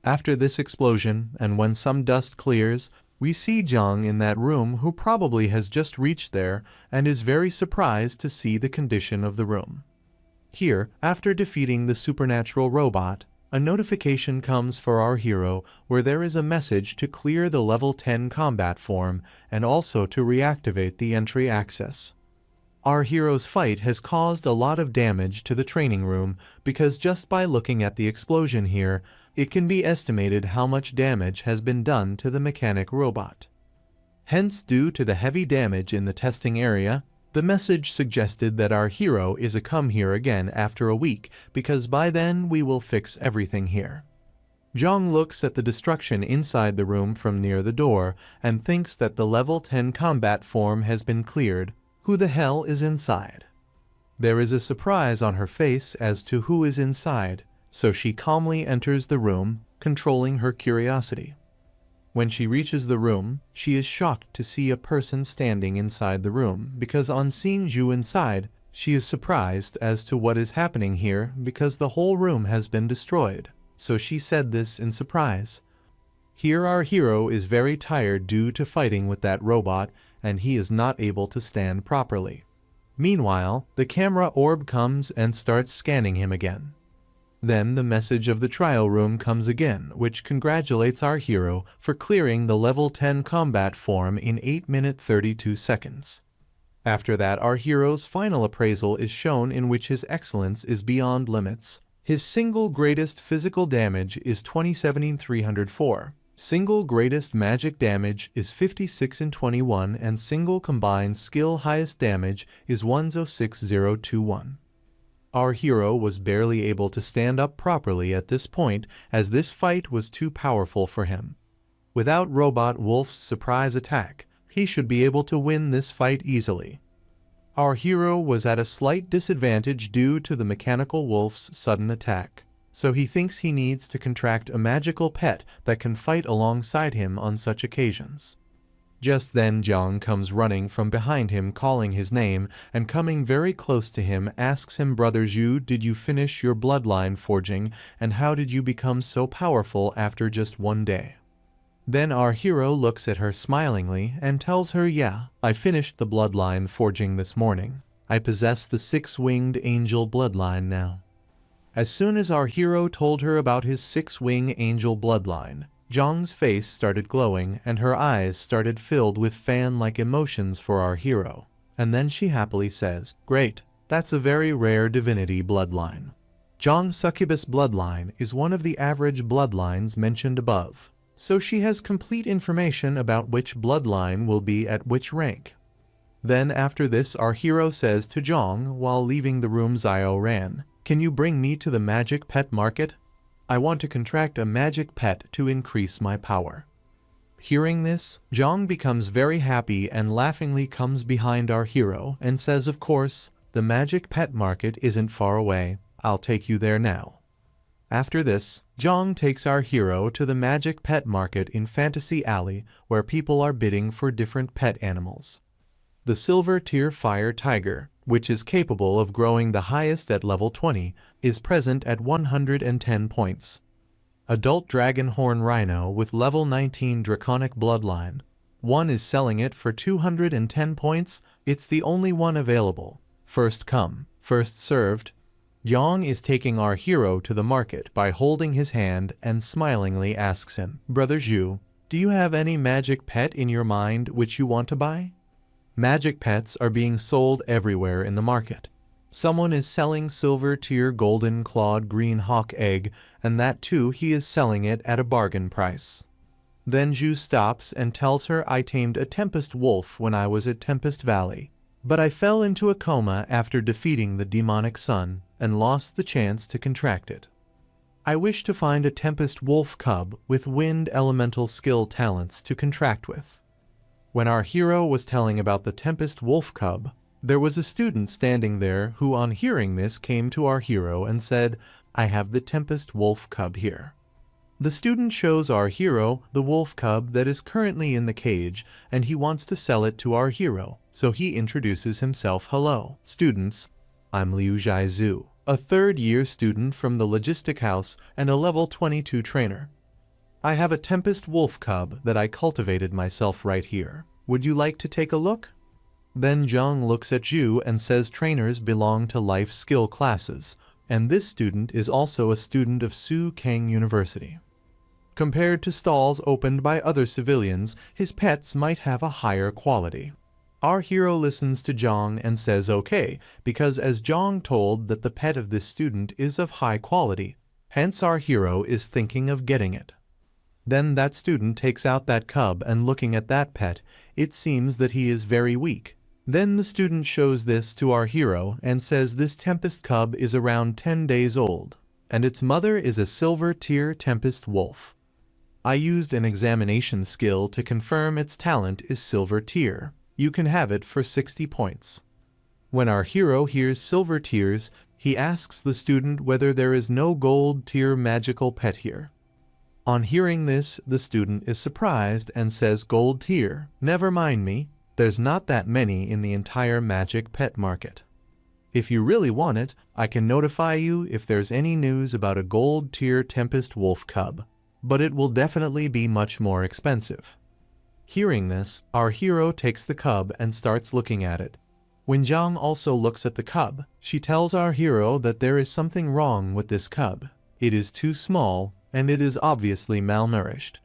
After this explosion, and when some dust clears, we see Zhang in that room, who probably has just reached there and is very surprised to see the condition of the room. Here, after defeating the supernatural robot, a notification comes for our hero where there is a message to clear the level 10 combat form and also to reactivate the entry access. Our hero's fight has caused a lot of damage to the training room because just by looking at the explosion here, it can be estimated how much damage has been done to the mechanic robot. Hence, due to the heavy damage in the testing area, the message suggested that our hero is to come here again after a week because by then we will fix everything here. Jong looks at the destruction inside the room from near the door and thinks that the level 10 combat form has been cleared. Who the hell is inside? There is a surprise on her face as to who is inside, so she calmly enters the room, controlling her curiosity. When she reaches the room, she is shocked to see a person standing inside the room because on seeing Zhu inside, she is surprised as to what is happening here because the whole room has been destroyed. So she said this in surprise. Here our hero is very tired due to fighting with that robot and he is not able to stand properly. Meanwhile, the camera orb comes and starts scanning him again. Then the message of the trial room comes again, which congratulates our hero for clearing the level 10 combat form in 8 minutes 32 seconds. After that, our hero's final appraisal is shown in which his excellence is beyond limits. His single greatest physical damage is 27,304. Single greatest magic damage is 56,021 and single combined skill highest damage is 106021. Our hero was barely able to stand up properly at this point as this fight was too powerful for him. Without Robot Wolf's surprise attack, he should be able to win this fight easily. Our hero was at a slight disadvantage due to the mechanical wolf's sudden attack, so he thinks he needs to contract a magical pet that can fight alongside him on such occasions. Just then Jong comes running from behind him calling his name and coming very close to him asks him, "Brother Zhu, did you finish your bloodline forging and how did you become so powerful after just one day?" Then our hero looks at her smilingly and tells her, "Yeah, I finished the bloodline forging this morning. I possess the 6-winged angel bloodline now." As soon as our hero told her about his 6-winged angel bloodline, Jong's face started glowing and her eyes started filled with fan-like emotions for our hero. And then she happily says, "Great, that's a very rare divinity bloodline." Jong's succubus bloodline is one of the average bloodlines mentioned above, so she has complete information about which bloodline will be at which rank. Then after this our hero says to Jong while leaving the room, "Zio Ran, can you bring me to the magic pet market? I want to contract a magic pet to increase my power." Hearing this, Jong becomes very happy and laughingly comes behind our hero and says, "Of course, the magic pet market isn't far away. I'll take you there now." After this, Jong takes our hero to the magic pet market in Fantasy Alley where people are bidding for different pet animals. The silver tier fire tiger, which is capable of growing the highest at level 20, is present at 110 points. Adult dragon horn rhino with level 19 draconic bloodline. One is selling it for 210 points. It's the only one available. First come, first served. Jong is taking our hero to the market by holding his hand and smilingly asks him, "Brother Zhu, do you have any magic pet in your mind which you want to buy?" Magic pets are being sold everywhere in the market. Someone is selling silver tier golden clawed green hawk egg, and that too he is selling it at a bargain price. Then Zhu stops and tells her, "I tamed a tempest wolf when I was at Tempest Valley, but I fell into a coma after defeating the demonic sun and lost the chance to contract it. I wish to find a tempest wolf cub with wind elemental skill talents to contract with." When our hero was telling about the tempest wolf cub, there was a student standing there who on hearing this came to our hero and said, "I have the tempest wolf cub here." The student shows our hero the wolf cub that is currently in the cage and he wants to sell it to our hero, so he introduces himself. "Hello, students. I'm Liu Zhaizu, a third-year student from the Logistic House and a level 22 trainer. I have a tempest wolf cub that I cultivated myself right here. Would you like to take a look?" Then Jong looks at Zhu and says trainers belong to life skill classes, and this student is also a student of Su Kang University. Compared to stalls opened by other civilians, his pets might have a higher quality. Our hero listens to Jong and says okay, because as Jong told that the pet of this student is of high quality, Hence our hero is thinking of getting it. Then that student takes out that cub and looking at that pet, it seems that he is very weak. Then the student shows this to our hero and says this Tempest cub is around 10 days old, and its mother is a silver tier Tempest wolf. I used an examination skill to confirm its talent is silver tier. You can have it for 60 points. When our hero hears silver tiers, he asks the student whether there is no gold tier magical pet here. On hearing this, the student is surprised and says gold tier. Never mind me, there's not that many in the entire magic pet market. If you really want it, I can notify you if there's any news about a gold tier Tempest wolf cub, but it will definitely be much more expensive. Hearing this, our hero takes the cub and starts looking at it. When Zhang also looks at the cub, she tells our hero that there is something wrong with this cub. It is too small, and it is obviously malnourished.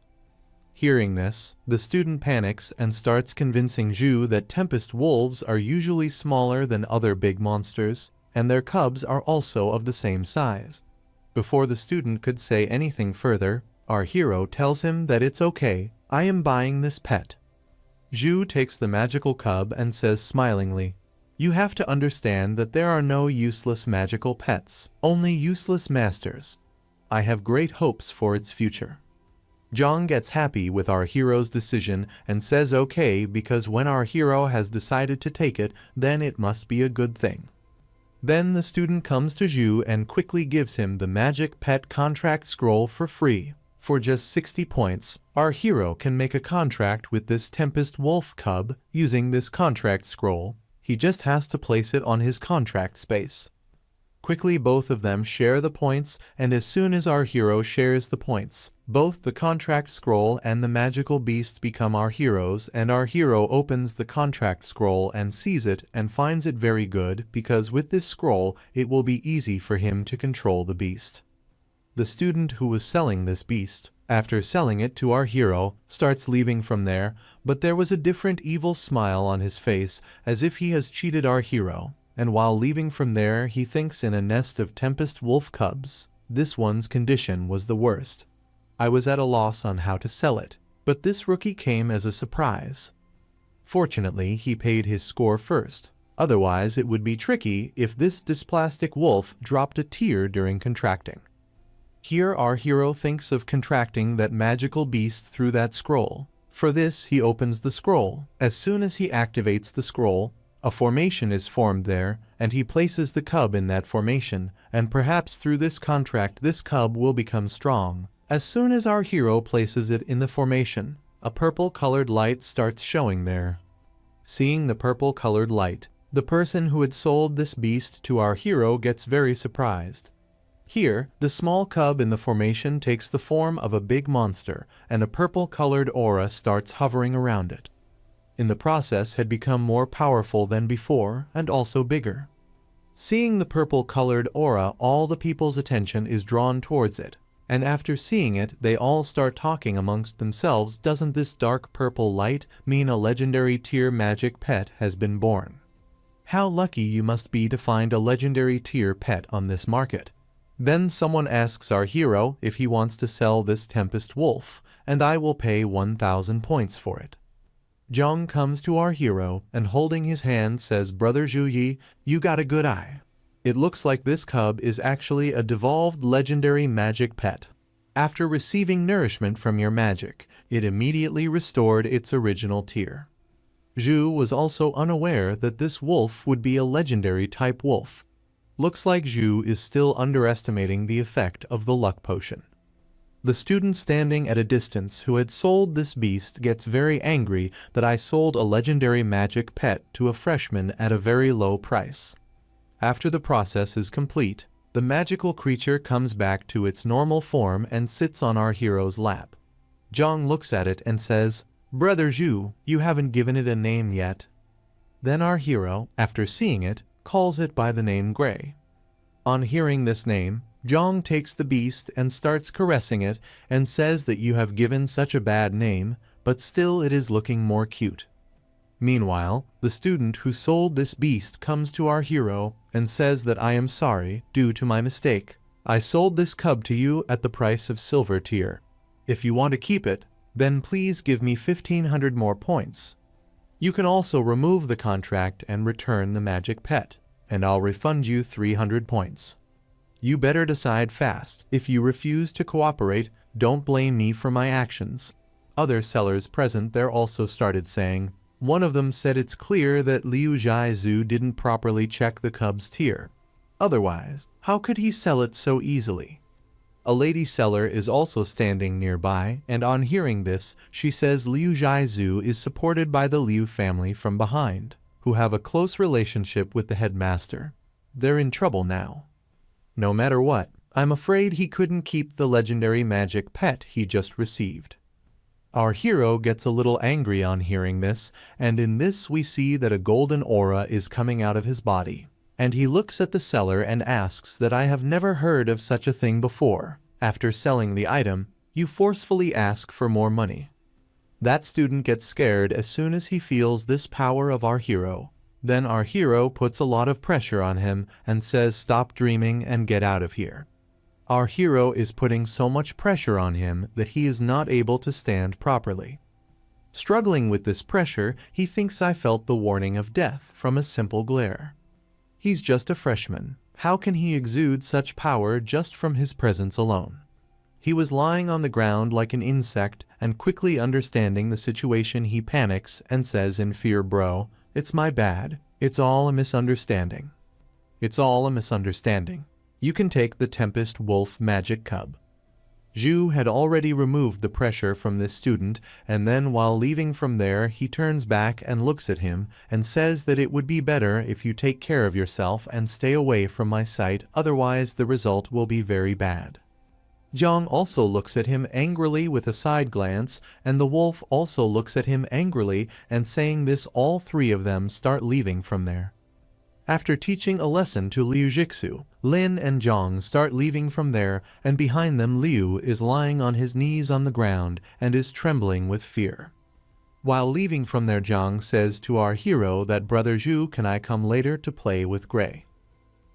Hearing this, the student panics and starts convincing Zhu that Tempest wolves are usually smaller than other big monsters, and their cubs are also of the same size. Before the student could say anything further, our hero tells him that it's okay, I am buying this pet. Zhu takes the magical cub and says smilingly, "You have to understand that there are no useless magical pets, only useless masters. I have great hopes for its future." Zhang gets happy with our hero's decision and says okay because when our hero has decided to take it, then it must be a good thing. Then the student comes to Zhu and quickly gives him the magic pet contract scroll for free. For just 60 points, our hero can make a contract with this Tempest wolf cub using this contract scroll. He just has to place it on his contract space. Quickly both of them share the points, and as soon as our hero shares the points, both the contract scroll and the magical beast become our heroes, and our hero opens the contract scroll and sees it and finds it very good because with this scroll it will be easy for him to control the beast. The student who was selling this beast, after selling it to our hero, starts leaving from there, but there was a different evil smile on his face as if he has cheated our hero. And while leaving from there he thinks in a nest of Tempest wolf cubs. This one's condition was the worst. I was at a loss on how to sell it, but this rookie came as a surprise. Fortunately, he paid his score first. Otherwise it would be tricky if this dysplastic wolf dropped a tier during contracting. Here our hero thinks of contracting that magical beast through that scroll. For this he opens the scroll. As soon as he activates the scroll, a formation is formed there, and he places the cub in that formation, and perhaps through this contract this cub will become strong. As soon as our hero places it in the formation, a purple-colored light starts showing there. Seeing the purple-colored light, the person who had sold this beast to our hero gets very surprised. Here, the small cub in the formation takes the form of a big monster, and a purple-colored aura starts hovering around it. In the process had become more powerful than before and also bigger. Seeing the purple-colored aura, all the people's attention is drawn towards it, and after seeing it they all start talking amongst themselves, doesn't this dark purple light mean a legendary tier magic pet has been born? How lucky you must be to find a legendary tier pet on this market. Then someone asks our hero if he wants to sell this Tempest wolf, and I will pay 1,000 points for it. Zhang comes to our hero and holding his hand says, "Brother Zhu Yi, you got a good eye. It looks like this cub is actually a devolved legendary magic pet. After receiving nourishment from your magic, it immediately restored its original tier." Zhu was also unaware that this wolf would be a legendary type wolf. Looks like Zhu is still underestimating the effect of the luck potion. The student standing at a distance who had sold this beast gets very angry that I sold a legendary magic pet to a freshman at a very low price. After the process is complete, the magical creature comes back to its normal form and sits on our hero's lap. Zhang looks at it and says, "Brother Zhu, you haven't given it a name yet." Then our hero, after seeing it, calls it by the name Gray. On hearing this name, Zhang takes the beast and starts caressing it and says that you have given such a bad name, but still it is looking more cute. Meanwhile, the student who sold this beast comes to our hero and says that I am sorry due to my mistake. I sold this cub to you at the price of silver tier. If you want to keep it, then please give me 1,500 more points. You can also remove the contract and return the magic pet, and I'll refund you 300 points. You better decide fast. If you refuse to cooperate, don't blame me for my actions." Other sellers present there also started saying. One of them said it's clear that Liu Jiazu didn't properly check the cub's tier. Otherwise, how could he sell it so easily? A lady seller is also standing nearby, and on hearing this, she says Liu Jiazu is supported by the Liu family from behind, who have a close relationship with the headmaster. They're in trouble now. No matter what, I'm afraid he couldn't keep the legendary magic pet he just received. Our hero gets a little angry on hearing this, and in this we see that a golden aura is coming out of his body. And he looks at the seller and asks that I have never heard of such a thing before. After selling the item, you forcefully ask for more money. That student gets scared as soon as he feels this power of our hero. Then our hero puts a lot of pressure on him and says stop dreaming and get out of here. Our hero is putting so much pressure on him that he is not able to stand properly. Struggling with this pressure, he thinks I felt the warning of death from a simple glare. He's just a freshman. How can he exude such power just from his presence alone? He was lying on the ground like an insect, and quickly understanding the situation he panics and says in fear, "Bro, it's my bad. It's all a misunderstanding. It's all a misunderstanding. You can take the Tempest Wolf magic cub." Zhu had already removed the pressure from this student, and then while leaving from there he turns back and looks at him and says that it would be better if you take care of yourself and stay away from my sight, otherwise the result will be very bad. Jiang also looks at him angrily with a side glance, and the wolf also looks at him angrily, and saying this all three of them start leaving from there. After teaching a lesson to Liu Jixu, Lin and Zhang start leaving from there, and behind them Liu is lying on his knees on the ground and is trembling with fear. While leaving from there, Zhang says to our hero that "Brother Zhu, can I come later to play with Gray?"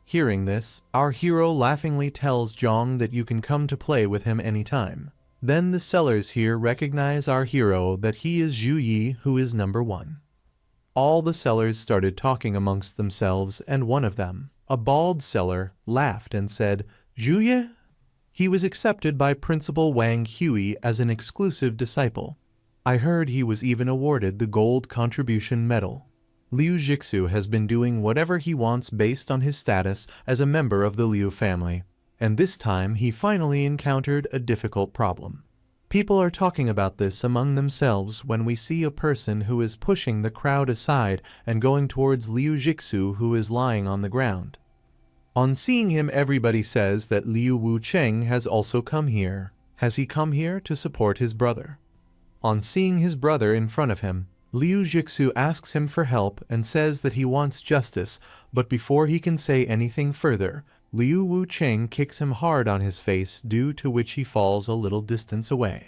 Hearing this, our hero laughingly tells Zhang that you can come to play with him anytime. Then the sellers here recognize our hero that he is Zhu Yi, who is number 1. All the sellers started talking amongst themselves, and one of them, a bald seller, laughed and said, "Zhu Yi?" He was accepted by Principal Wang Hui as an exclusive disciple. I heard he was even awarded the Gold Contribution Medal. Liu Jixu has been doing whatever he wants based on his status as a member of the Liu family, and this time he finally encountered a difficult problem. People are talking about this among themselves when we see a person who is pushing the crowd aside and going towards Liu Jixu, who is lying on the ground. On seeing him, everybody says that Liu Wucheng has also come here. Has he come here to support his brother? On seeing his brother in front of him, Liu Jixu asks him for help and says that he wants justice, but before he can say anything further, Liu Wucheng kicks him hard on his face, due to which he falls a little distance away.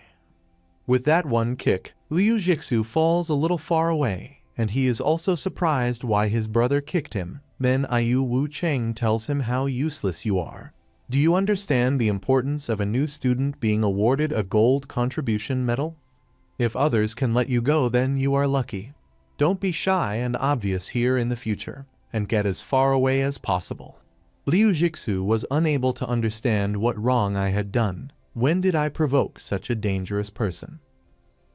With that one kick, Liu Jixu falls a little far away, and he is also surprised why his brother kicked him. Then Liu Wucheng tells him how useless you are. Do you understand the importance of a new student being awarded a gold contribution medal? If others can let you go, then you are lucky. Don't be shy and obvious here in the future, and get as far away as possible. Liu Jixu was unable to understand what wrong I had done. When did I provoke such a dangerous person?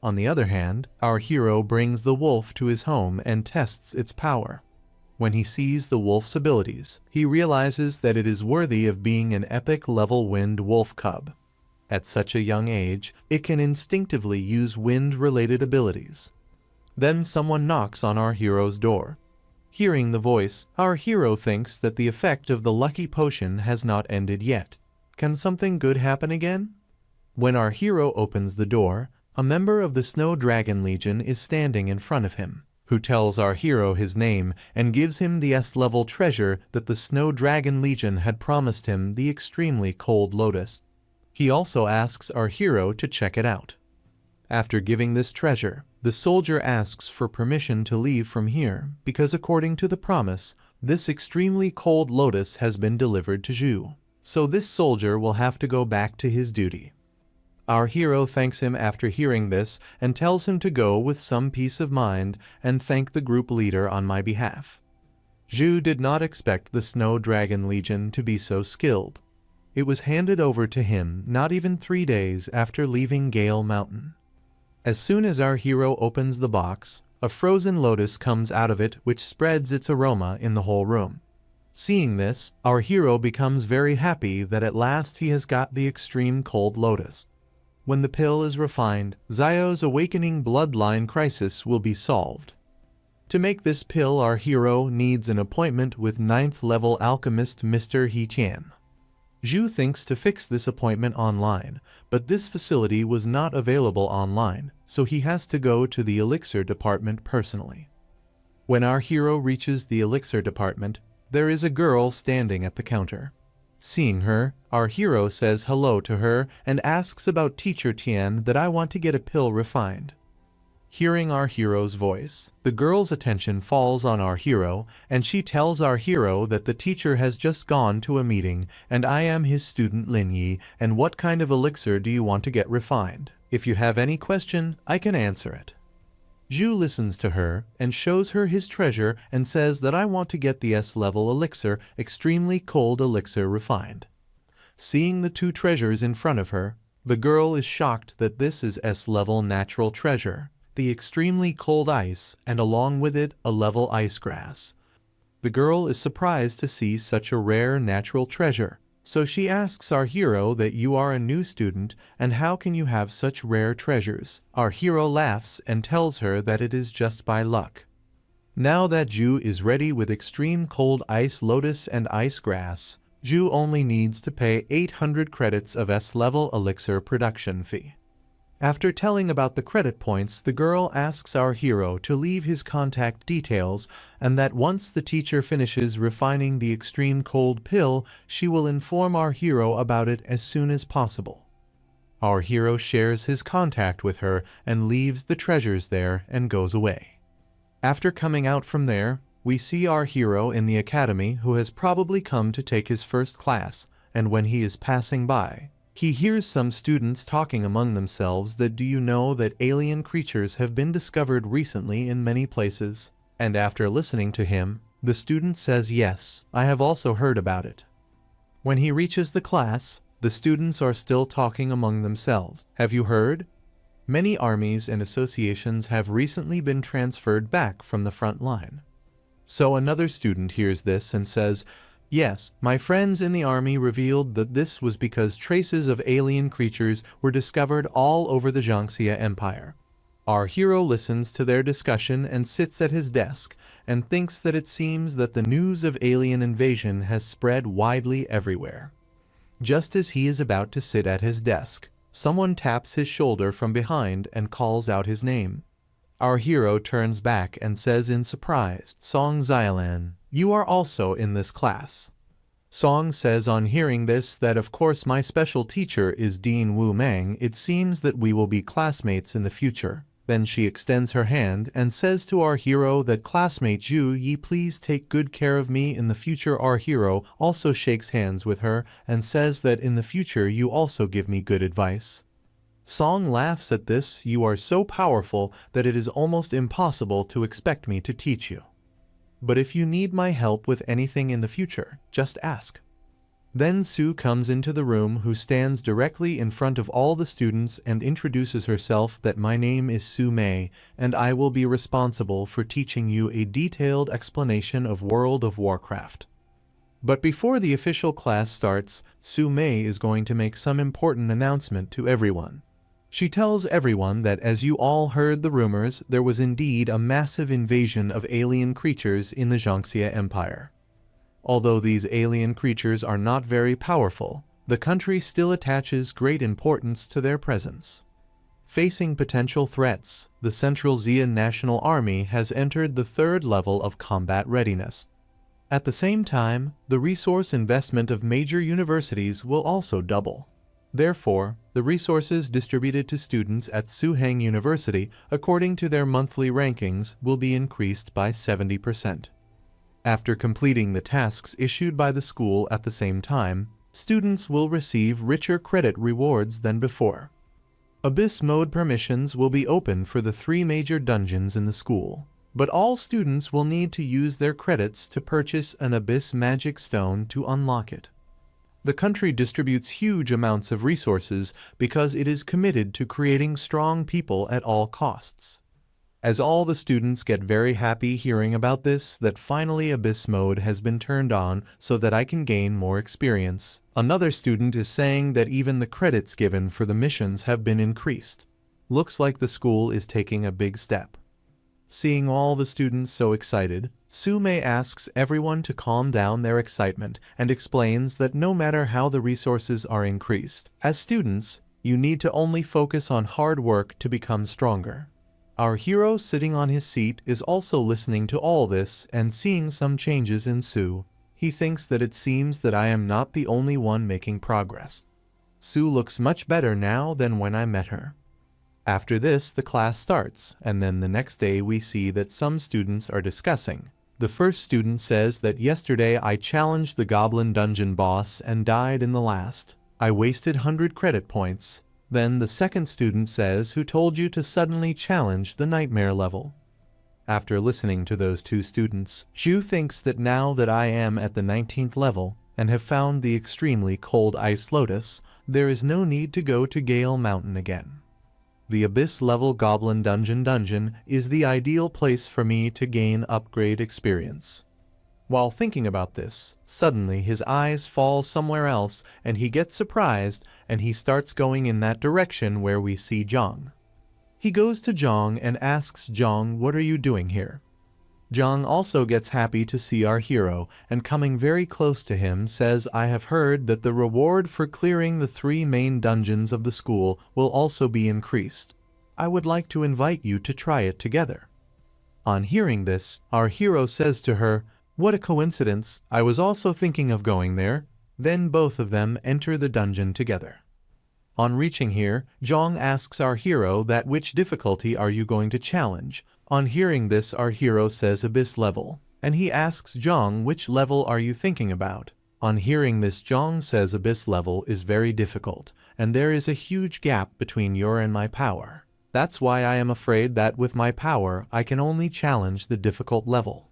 On the other hand, our hero brings the wolf to his home and tests its power. When he sees the wolf's abilities, he realizes that it is worthy of being an epic level wind wolf cub. At such a young age, it can instinctively use wind-related abilities. Then someone knocks on our hero's door. Hearing the voice, our hero thinks that the effect of the lucky potion has not ended yet. Can something good happen again? When our hero opens the door, a member of the Snow Dragon Legion is standing in front of him, who tells our hero his name and gives him the S-level treasure that the Snow Dragon Legion had promised him, the extremely cold lotus. He also asks our hero to check it out. After giving this treasure, the soldier asks for permission to leave from here because according to the promise, this extremely cold lotus has been delivered to Zhu. so this soldier will have to go back to his duty. Our hero thanks him after hearing this and tells him to go with some peace of mind and thank the group leader on my behalf. Zhu did not expect the Snow Dragon Legion to be so skilled. It was handed over to him not even 3 days after leaving Gale Mountain. As soon as our hero opens the box, a frozen lotus comes out of it which spreads its aroma in the whole room. Seeing this, our hero becomes very happy that at last he has got the extreme cold lotus. When the pill is refined, Zio's awakening bloodline crisis will be solved. To make this pill, our hero needs an appointment with 9th level alchemist Mr. He Tian. Zhu thinks to fix this appointment online, but this facility was not available online, so he has to go to the elixir department personally. When our hero reaches the elixir department, there is a girl standing at the counter. Seeing her, our hero says hello to her and asks about Teacher Tian that I want to get a pill refined. Hearing our hero's voice, the girl's attention falls on our hero, and she tells our hero that the teacher has just gone to a meeting and I am his student Lin Yi, and what kind of elixir do you want to get refined? If you have any question, I can answer it. Zhu listens to her and shows her his treasure and says that I want to get the S-level elixir, extremely cold elixir refined. Seeing the 2 treasures in front of her, the girl is shocked that this is S-level natural treasure, the extremely cold ice, and along with it a level ice grass. The girl is surprised to see such a rare natural treasure, so she asks our hero that you are a new student and how can you have such rare treasures. Our hero laughs and tells her that it is just by luck. Now that Zhu is ready with extreme cold ice lotus and ice grass, Zhu only needs to pay 800 credits of S-level elixir production fee. After telling about the credit points, the girl asks our hero to leave his contact details and that once the teacher finishes refining the extreme cold pill, she will inform our hero about it as soon as possible. Our hero shares his contact with her and leaves the treasures there and goes away. After coming out from there, we see our hero in the academy who has probably come to take his first class, and when he is passing by, he hears some students talking among themselves that do you know that alien creatures have been discovered recently in many places? And after listening to him, the student says yes, I have also heard about it. When he reaches the class, the students are still talking among themselves. Have you heard? Many armies and associations have recently been transferred back from the front line. So another student hears this and says, yes, my friends in the army revealed that this was because traces of alien creatures were discovered all over the Jiangxia Empire. Our hero listens to their discussion and sits at his desk and thinks that it seems that the news of alien invasion has spread widely everywhere. Just as he is about to sit at his desk, someone taps his shoulder from behind and calls out his name. Our hero turns back and says in surprise, Song Xialan, you are also in this class. Song says on hearing this that of course my special teacher is Dean Wu Mang, it seems that we will be classmates in the future. Then she extends her hand and says to our hero that classmate Zhu Yi please take good care of me in the future. Our hero also shakes hands with her and says that in the future you also give me good advice. Song laughs at this, you are so powerful that it is almost impossible to expect me to teach you. But if you need my help with anything in the future, just ask. Then Sue comes into the room who stands directly in front of all the students and introduces herself that my name is Su Mei and I will be responsible for teaching you a detailed explanation of World of Warcraft. But before the official class starts, Su Mei is going to make some important announcement to everyone. She tells everyone that as you all heard the rumors, there was indeed a massive invasion of alien creatures in the Jiangxia Empire. Although these alien creatures are not very powerful, the country still attaches great importance to their presence. Facing potential threats, the Central Xia National Army has entered the 3rd level of combat readiness. At the same time, the resource investment of major universities will also double. Therefore, the resources distributed to students at Suheng University according to their monthly rankings will be increased by 70%. After completing the tasks issued by the school at the same time, students will receive richer credit rewards than before. Abyss mode permissions will be open for the 3 major dungeons in the school, but all students will need to use their credits to purchase an Abyss magic stone to unlock it. The country distributes huge amounts of resources because it is committed to creating strong people at all costs. As all the students get very happy hearing about this, that finally Abyss mode has been turned on so that I can gain more experience. Another student is saying that even the credits given for the missions have been increased. Looks like the school is taking a big step. Seeing all the students so excited, Sume asks everyone to calm down their excitement and explains that no matter how the resources are increased, as students, you need to only focus on hard work to become stronger. Our hero sitting on his seat is also listening to all this and seeing some changes in Sue. He thinks that it seems that I am not the only one making progress. Sue looks much better now than when I met her. After this, the class starts, and then the next day we see that some students are discussing. The first student says that yesterday I challenged the Goblin Dungeon boss and died in the last. I wasted 100 credit points. Then the second student says, who told you to suddenly challenge the nightmare level? After listening to those 2 students, Zhu thinks that now that I am at the 19th level and have found the extremely cold ice lotus, there is no need to go to Gale Mountain again. The Abyss level Goblin Dungeon is the ideal place for me to gain upgrade experience. While thinking about this, suddenly his eyes fall somewhere else and he gets surprised and he starts going in that direction where we see Zhang. He goes to Zhang and asks Zhang, "What are you doing here?" Zhang also gets happy to see our hero and coming very close to him says, "I have heard that the reward for clearing the 3 main dungeons of the school will also be increased. I would like to invite you to try it together." On hearing this, our hero says to her, "What a coincidence, I was also thinking of going there." Then both of them enter the dungeon together. On reaching here, Zhang asks our hero that which difficulty are you going to challenge. On hearing this, our hero says Abyss level, and he asks Zhang which level are you thinking about. On hearing this, Zhang says Abyss level is very difficult, and there is a huge gap between your and my power. That's why I am afraid that with my power I can only challenge the difficult level.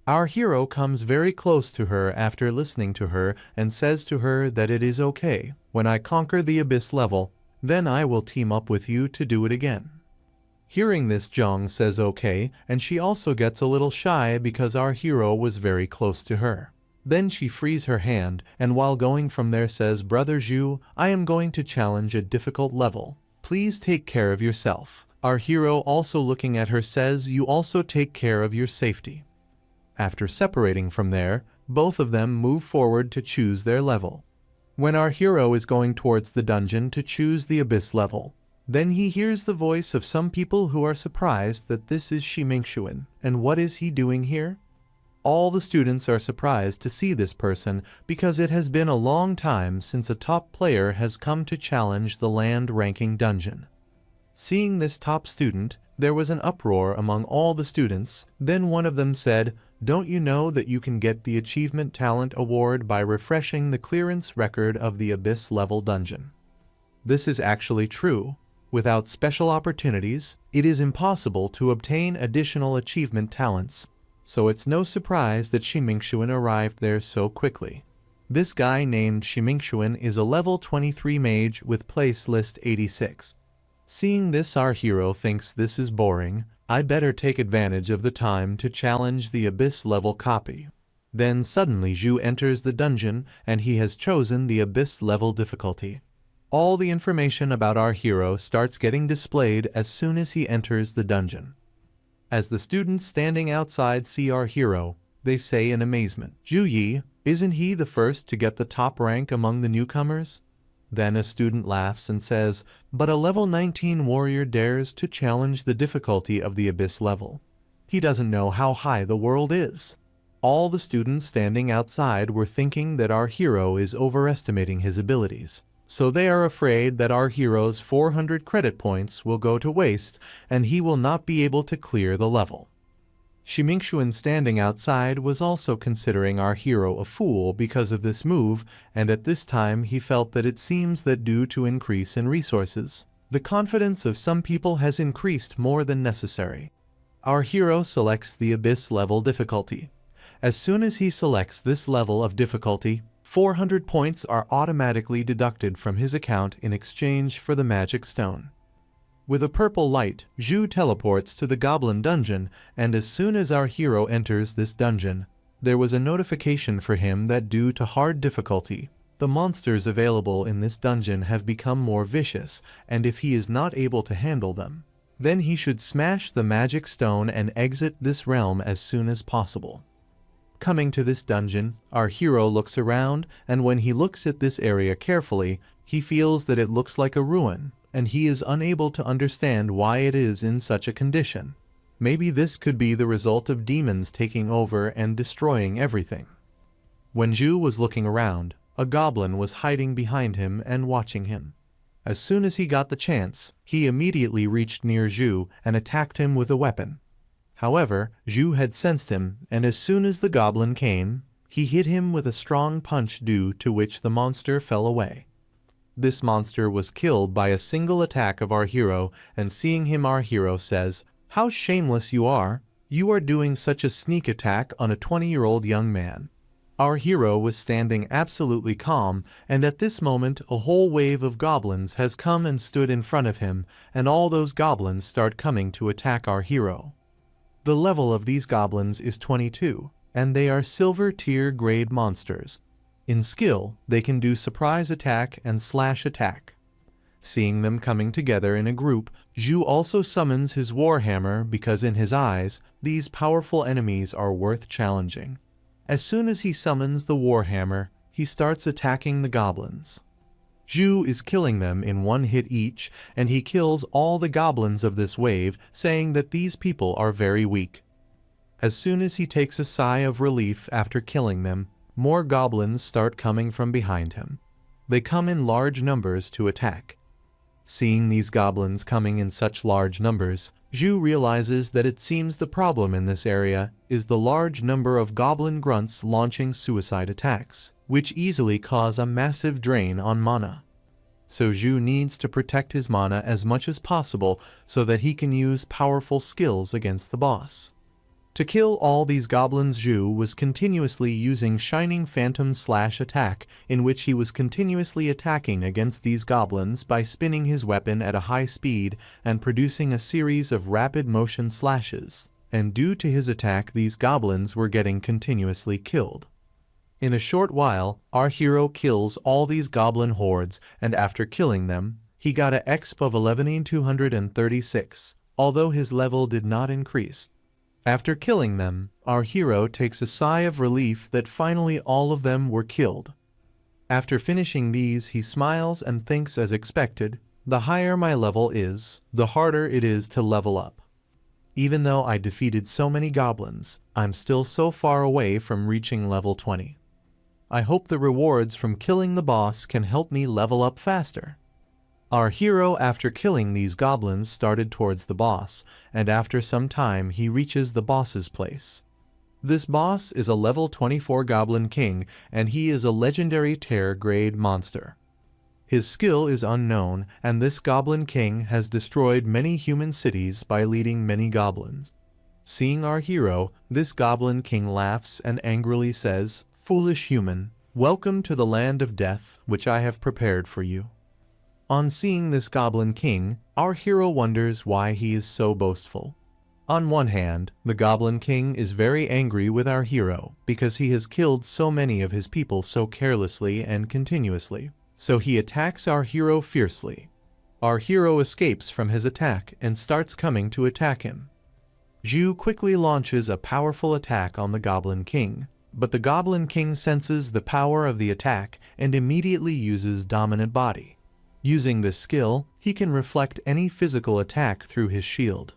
Our hero comes very close to her after listening to her and says to her that it is okay. When I conquer the Abyss level, then I will team up with you to do it again. Hearing this, Zhang says okay, and she also gets a little shy because our hero was very close to her. Then she frees her hand, and while going from there says, "Brother Zhu, I am going to challenge a difficult level. Please take care of yourself." Our hero also looking at her says, "You also take care of your safety." After separating from there, both of them move forward to choose their level. When our hero is going towards the dungeon to choose the Abyss level, then he hears the voice of some people who are surprised that this is Shimingxuan, and what is he doing here? All the students are surprised to see this person because it has been a long time since a top player has come to challenge the land ranking dungeon. Seeing this top student, there was an uproar among all the students. Then one of them said, "Don't you know that you can get the Achievement Talent Award by refreshing the clearance record of the Abyss level dungeon?" This is actually true. Without special opportunities, it is impossible to obtain additional achievement talents. So it's no surprise that Shimingxuan arrived there so quickly. This guy named Shimingxuan is a level 23 mage with place list 86. Seeing this, our hero thinks this is boring. I better take advantage of the time to challenge the Abyss level copy. Then suddenly Zhu enters the dungeon and he has chosen the Abyss level difficulty. All the information about our hero starts getting displayed as soon as he enters the dungeon. As the students standing outside see our hero, they say in amazement, "Zhu Yi, isn't he the first to get the top rank among the newcomers?" Then a student laughs and says, "But a level 19 warrior dares to challenge the difficulty of the Abyss level. He doesn't know how high the world is." All the students standing outside were thinking that our hero is overestimating his abilities. So they are afraid that our hero's 400 credit points will go to waste and he will not be able to clear the level. Shimingshuan standing outside was also considering our hero a fool because of this move, and at this time he felt that it seems that due to increase in resources, the confidence of some people has increased more than necessary. Our hero selects the Abyss level difficulty. As soon as he selects this level of difficulty, 400 points are automatically deducted from his account in exchange for the magic stone. With a purple light, Zhu teleports to the goblin dungeon, and as soon as our hero enters this dungeon, there was a notification for him that due to hard difficulty, the monsters available in this dungeon have become more vicious, and if he is not able to handle them, then he should smash the magic stone and exit this realm as soon as possible. Coming to this dungeon, our hero looks around, and when he looks at this area carefully, he feels that it looks like a ruin, and he is unable to understand why it is in such a condition. Maybe this could be the result of demons taking over and destroying everything. When Zhu was looking around, a goblin was hiding behind him and watching him. As soon as he got the chance, he immediately reached near Zhu and attacked him with a weapon. However, Zhu had sensed him, and as soon as the goblin came, he hit him with a strong punch due to which the monster fell away. This monster was killed by a single attack of our hero, and seeing him our hero says, "How shameless you are! You are doing such a sneak attack on a 20-year-old young man." Our hero was standing absolutely calm, and at this moment a whole wave of goblins has come and stood in front of him, and all those goblins start coming to attack our hero. The level of these goblins is 22, and they are silver tier grade monsters. In skill, they can do surprise attack and slash attack. Seeing them coming together in a group, Zhu also summons his warhammer because in his eyes, these powerful enemies are worth challenging. As soon as he summons the warhammer, he starts attacking the goblins. Zhu is killing them in one hit each, and he kills all the goblins of this wave, saying that these people are very weak. As soon as he takes a sigh of relief after killing them, more goblins start coming from behind him. They come in large numbers to attack. Seeing these goblins coming in such large numbers, Zhu realizes that it seems the problem in this area is the large number of goblin grunts launching suicide attacks, which easily cause a massive drain on mana. So Zhu needs to protect his mana as much as possible so that he can use powerful skills against the boss. To kill all these goblins, Zhu was continuously using Shining Phantom slash attack, in which he was continuously attacking against these goblins by spinning his weapon at a high speed and producing a series of rapid motion slashes, and due to his attack these goblins were getting continuously killed. In a short while, our hero kills all these goblin hordes, and after killing them, he got a exp of 11,236, although his level did not increase. After killing them, our hero takes a sigh of relief that finally all of them were killed. After finishing these, he smiles and thinks as expected, the higher my level is, the harder it is to level up. Even though I defeated so many goblins, I'm still so far away from reaching level 20. I hope the rewards from killing the boss can help me level up faster. Our hero, after killing these goblins, started towards the boss, and after some time he reaches the boss's place. This boss is a level 24 Goblin King, and he is a legendary tier grade monster. His skill is unknown, and this Goblin King has destroyed many human cities by leading many goblins. Seeing our hero, this Goblin King laughs and angrily says, "Foolish human, welcome to the land of death, which I have prepared for you." On seeing this Goblin King, our hero wonders why he is so boastful. On one hand, the Goblin King is very angry with our hero because he has killed so many of his people so carelessly and continuously, so he attacks our hero fiercely. Our hero escapes from his attack and starts coming to attack him. Zhu quickly launches a powerful attack on the Goblin King, but the Goblin King senses the power of the attack and immediately uses Dominant Body. Using this skill, he can reflect any physical attack through his shield.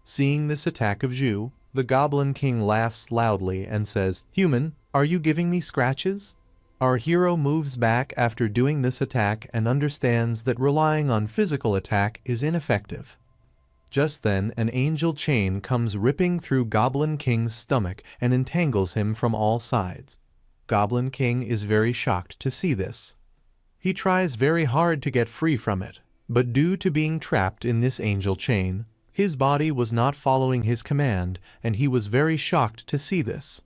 Seeing this attack of Zhu, the Goblin King laughs loudly and says, "Human, are you giving me scratches?" Our hero moves back after doing this attack and understands that relying on physical attack is ineffective. Just then, an angel chain comes ripping through Goblin King's stomach and entangles him from all sides. Goblin King is very shocked to see this. He tries very hard to get free from it, but due to being trapped in this angel chain, his body was not following his command, and he was very shocked to see this.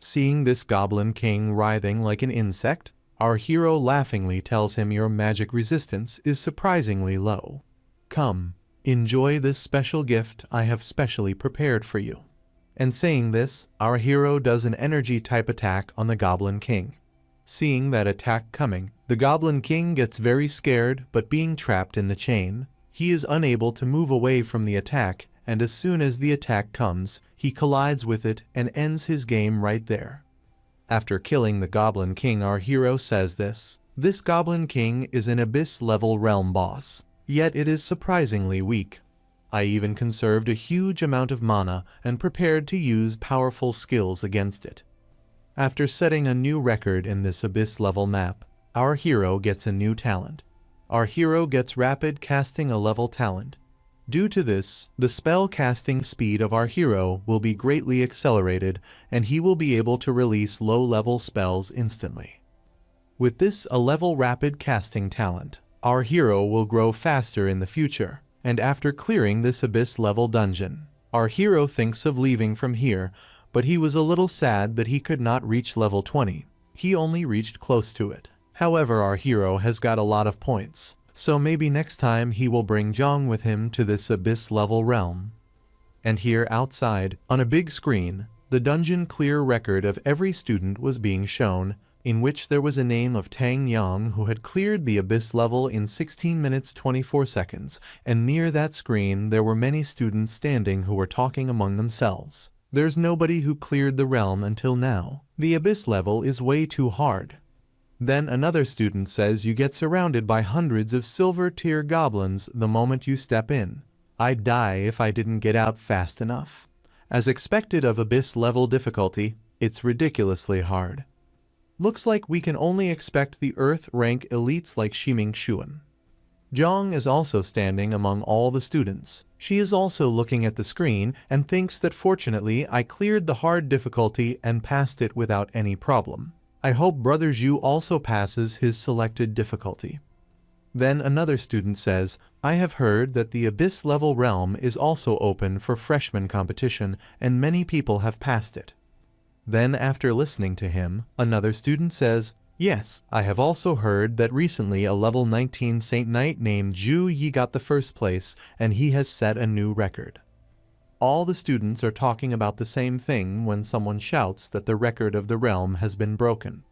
Seeing this Goblin King writhing like an insect, our hero laughingly tells him your magic resistance is surprisingly low. Come, enjoy this special gift I have specially prepared for you. And saying this, our hero does an energy type attack on the Goblin King. Seeing that attack coming, the Goblin King gets very scared, but being trapped in the chain, he is unable to move away from the attack, and as soon as the attack comes, he collides with it and ends his game right there. After killing the Goblin King, our hero says this Goblin King is an abyss-level realm boss, yet it is surprisingly weak. I even conserved a huge amount of mana and prepared to use powerful skills against it. After setting a new record in this abyss-level map, our hero gets a new talent. Our hero gets rapid casting a level talent. Due to this, the spell casting speed of our hero will be greatly accelerated, and he will be able to release low-level spells instantly. With this level rapid casting talent, our hero will grow faster in the future, and after clearing this abyss-level dungeon, our hero thinks of leaving from here, but he was a little sad that he could not reach level 20. He only reached close to it. However, our hero has got a lot of points, so maybe next time he will bring Zhang with him to this abyss-level realm. And here outside, on a big screen, the dungeon clear record of every student was being shown, in which there was a name of Tang Yang who had cleared the abyss level in 16 minutes 24 seconds, and near that screen there were many students standing who were talking among themselves. There's nobody who cleared the realm until now. The abyss level is way too hard. Then another student says you get surrounded by hundreds of silver tier goblins the moment you step in. I'd die if I didn't get out fast enough. As expected of abyss level difficulty, it's ridiculously hard. Looks like we can only expect the Earth rank elites like Shiming Xuan. Zhang is also standing among all the students. She is also looking at the screen and thinks that fortunately I cleared the hard difficulty and passed it without any problem. I hope Brother Zhu also passes his selected difficulty. Then another student says, I have heard that the abyss level realm is also open for freshman competition and many people have passed it. Then after listening to him, another student says, yes, I have also heard that recently a level 19 Saint Knight named Zhu Yi got the first place and he has set a new record. All the students are talking about the same thing when someone shouts that the record of the realm has been broken.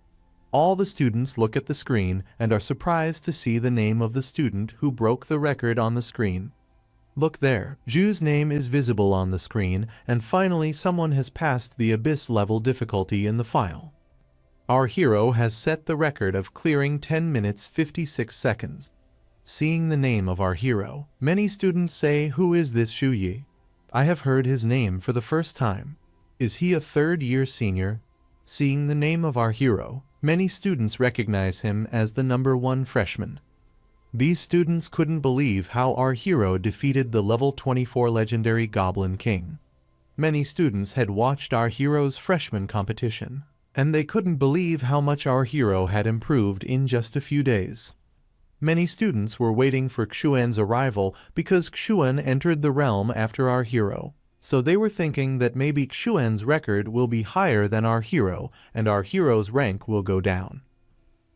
All the students look at the screen and are surprised to see the name of the student who broke the record on the screen. Look there, Zhu's name is visible on the screen, and finally someone has passed the abyss level difficulty in the file. Our hero has set the record of clearing 10 minutes 56 seconds. Seeing the name of our hero, many students say, who is this Zhu Yi? I have heard his name for the first time. Is he a third-year senior? Seeing the name of our hero, many students recognize him as the #1 freshman. These students couldn't believe how our hero defeated the level 24 legendary Goblin King. Many students had watched our hero's freshman competition, and they couldn't believe how much our hero had improved in just a few days. Many students were waiting for Xuan's arrival because Xuan entered the realm after our hero, so they were thinking that maybe Xuan's record will be higher than our hero and our hero's rank will go down.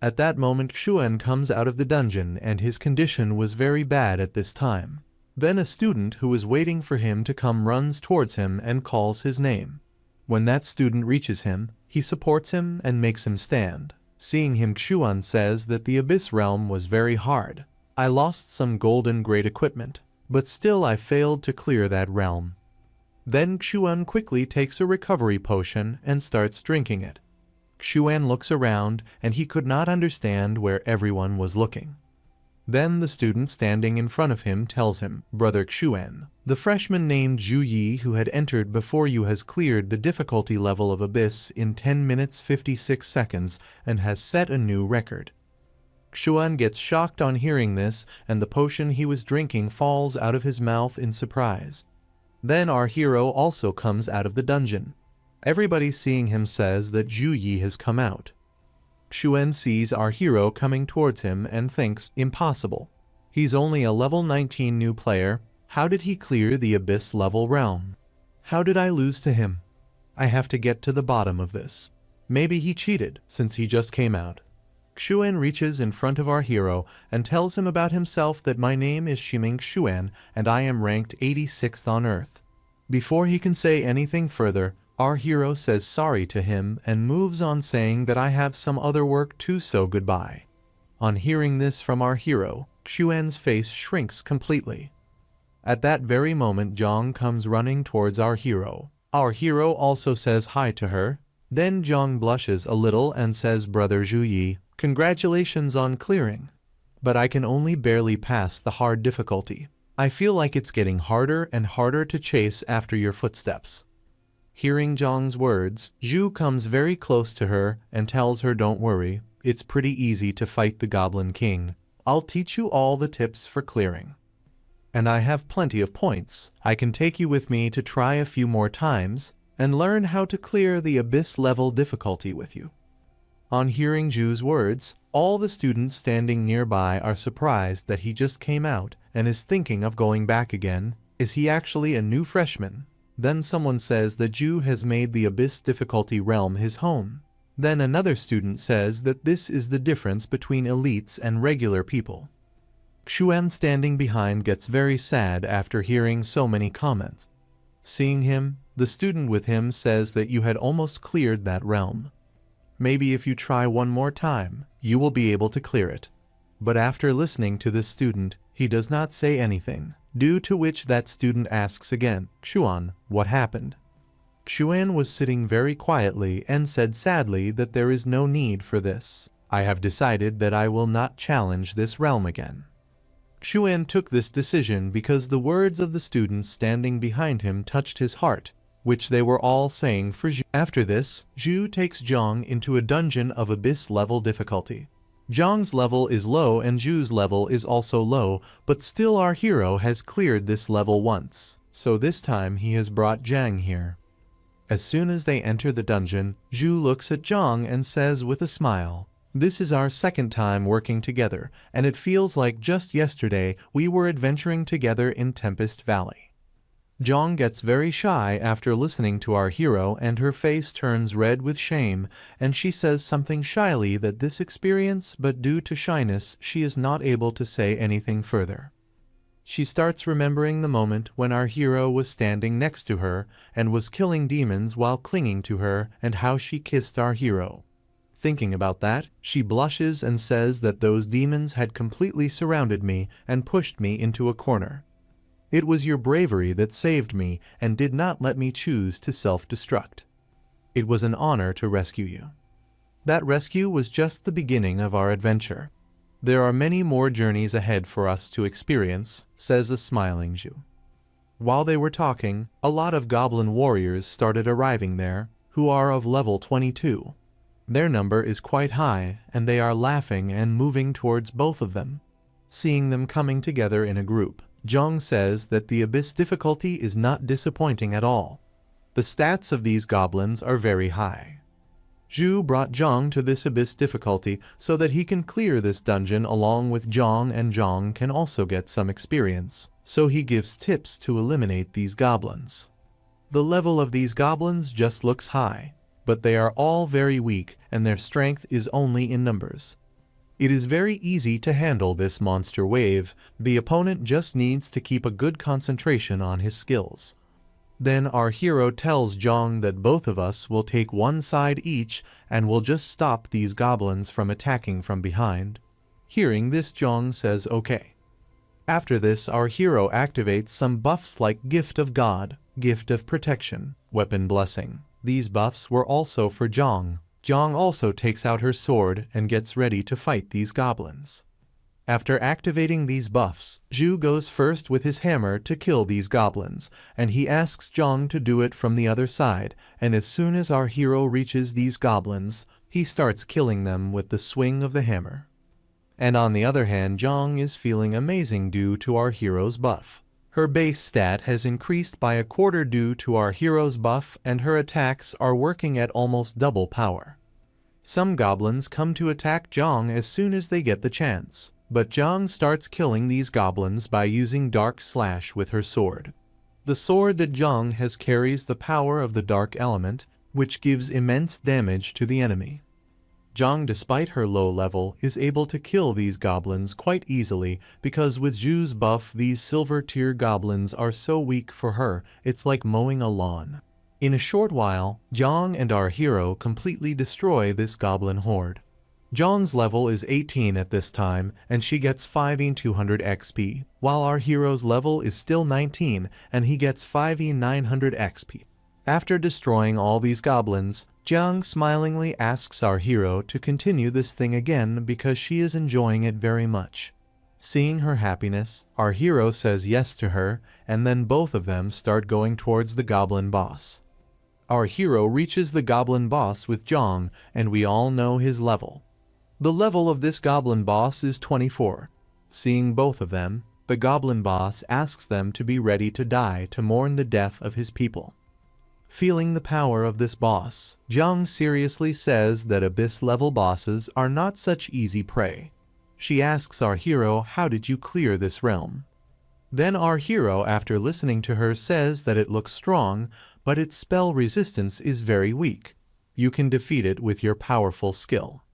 At that moment Xuan comes out of the dungeon and his condition was very bad at this time. Then a student who was waiting for him to come runs towards him and calls his name. When that student reaches him, he supports him and makes him stand. Seeing him, Xuan says that the Abyss Realm was very hard. I lost some golden great equipment, but still I failed to clear that realm. Then Xuan quickly takes a recovery potion and starts drinking it. Xuan looks around and he could not understand where everyone was looking. Then the student standing in front of him tells him, Brother Xuan, the freshman named Zhu Yi who had entered before you has cleared the difficulty level of Abyss in 10 minutes 56 seconds and has set a new record. Xuan gets shocked on hearing this, and the potion he was drinking falls out of his mouth in surprise. Then our hero also comes out of the dungeon. Everybody seeing him says that Zhu Yi has come out. Xuan sees our hero coming towards him and thinks, impossible. He's only a level 19 new player. How did he clear the Abyss level realm? How did I lose to him? I have to get to the bottom of this. Maybe he cheated, since he just came out. Xuan reaches in front of our hero and tells him about himself, that my name is Shiming Xuan and I am ranked 86th on Earth. Before he can say anything further, our hero says sorry to him and moves on, saying that I have some other work too, so goodbye. On hearing this from our hero, Xuan's face shrinks completely. At that very moment, Zhang comes running towards our hero. Our hero also says hi to her. Then Zhang blushes a little and says, Brother Zhu Yi, congratulations on clearing. But I can only barely pass the hard difficulty. I feel like it's getting harder and harder to chase after your footsteps. Hearing Zhang's words, Zhu comes very close to her and tells her, don't worry, it's pretty easy to fight the Goblin King. I'll teach you all the tips for clearing. And I have plenty of points. I can take you with me to try a few more times and learn how to clear the Abyss level difficulty with you. On hearing Zhu's words, all the students standing nearby are surprised that he just came out and is thinking of going back again. Is he actually a new freshman? Then someone says that Zhu has made the Abyss difficulty realm his home. Then another student says that this is the difference between elites and regular people. Xuan, standing behind, gets very sad after hearing so many comments. Seeing him, the student with him says that you had almost cleared that realm. Maybe if you try one more time, you will be able to clear it. But after listening to this student, he does not say anything, due to which that student asks again, Xuan, what happened? Xuan was sitting very quietly and said sadly that there is no need for this. I have decided that I will not challenge this realm again. Xuan took this decision because the words of the students standing behind him touched his heart, which they were all saying for Zhu. After this, Zhu takes Zhang into a dungeon of Abyss level difficulty. Zhang's level is low and Zhu's level is also low, but still our hero has cleared this level once, so this time he has brought Zhang here. As soon as they enter the dungeon, Zhu looks at Zhang and says with a smile, this is our second time working together, and it feels like just yesterday we were adventuring together in Tempest Valley. Zhang gets very shy after listening to our hero, and her face turns red with shame, and she says something shyly that this experience, but due to shyness she is not able to say anything further. She starts remembering the moment when our hero was standing next to her and was killing demons while clinging to her, and how she kissed our hero. Thinking about that, she blushes and says that those demons had completely surrounded me and pushed me into a corner. It was your bravery that saved me and did not let me choose to self-destruct. It was an honor to rescue you. That rescue was just the beginning of our adventure. There are many more journeys ahead for us to experience, says a smiling Zhu. While they were talking, a lot of goblin warriors started arriving there, who are of level 22. Their number is quite high, and they are laughing and moving towards both of them. Seeing them coming together in a group, Zhang says that the Abyss difficulty is not disappointing at all. The stats of these goblins are very high. Zhu brought Zhang to this Abyss difficulty so that he can clear this dungeon along with Zhang, and Zhang can also get some experience, so he gives tips to eliminate these goblins. The level of these goblins just looks high, but they are all very weak and their strength is only in numbers. It is very easy to handle this monster wave. The opponent just needs to keep a good concentration on his skills. Then our hero tells Zhang that both of us will take one side each and will just stop these goblins from attacking from behind. Hearing this, Zhang says okay. After this, our hero activates some buffs like Gift of God, Gift of Protection, Weapon Blessing. These buffs were also for Zhang. Zhang also takes out her sword and gets ready to fight these goblins. After activating these buffs, Zhu goes first with his hammer to kill these goblins, and he asks Zhang to do it from the other side, and as soon as our hero reaches these goblins, he starts killing them with the swing of the hammer. And on the other hand, Jong is feeling amazing due to our hero's buff. Her base stat has increased by a quarter due to our hero's buff, and her attacks are working at almost double power. Some goblins come to attack Jong as soon as they get the chance, but Jong starts killing these goblins by using Dark Slash with her sword. The sword that Jong has carries the power of the dark element, which gives immense damage to the enemy. Jong, despite her low level, is able to kill these goblins quite easily because with Zhu's buff these silver tier goblins are so weak for her, it's like mowing a lawn. In a short while, Jong and our hero completely destroy this goblin horde. Jong's level is 18 at this time, and she gets 5e200 XP, while our hero's level is still 19 and he gets 5e900 XP. After destroying all these goblins, Jong smilingly asks our hero to continue this thing again because she is enjoying it very much. Seeing her happiness, our hero says yes to her, and then both of them start going towards the goblin boss. Our hero reaches the goblin boss with Jong, and we all know his level. The level of this goblin boss is 24. Seeing both of them, the goblin boss asks them to be ready to die to mourn the death of his people. Feeling the power of this boss, Jong seriously says that abyss-level bosses are not such easy prey. She asks our hero, how did you clear this realm? Then our hero, after listening to her, says that it looks strong, but its spell resistance is very weak. You can defeat it with your powerful skill.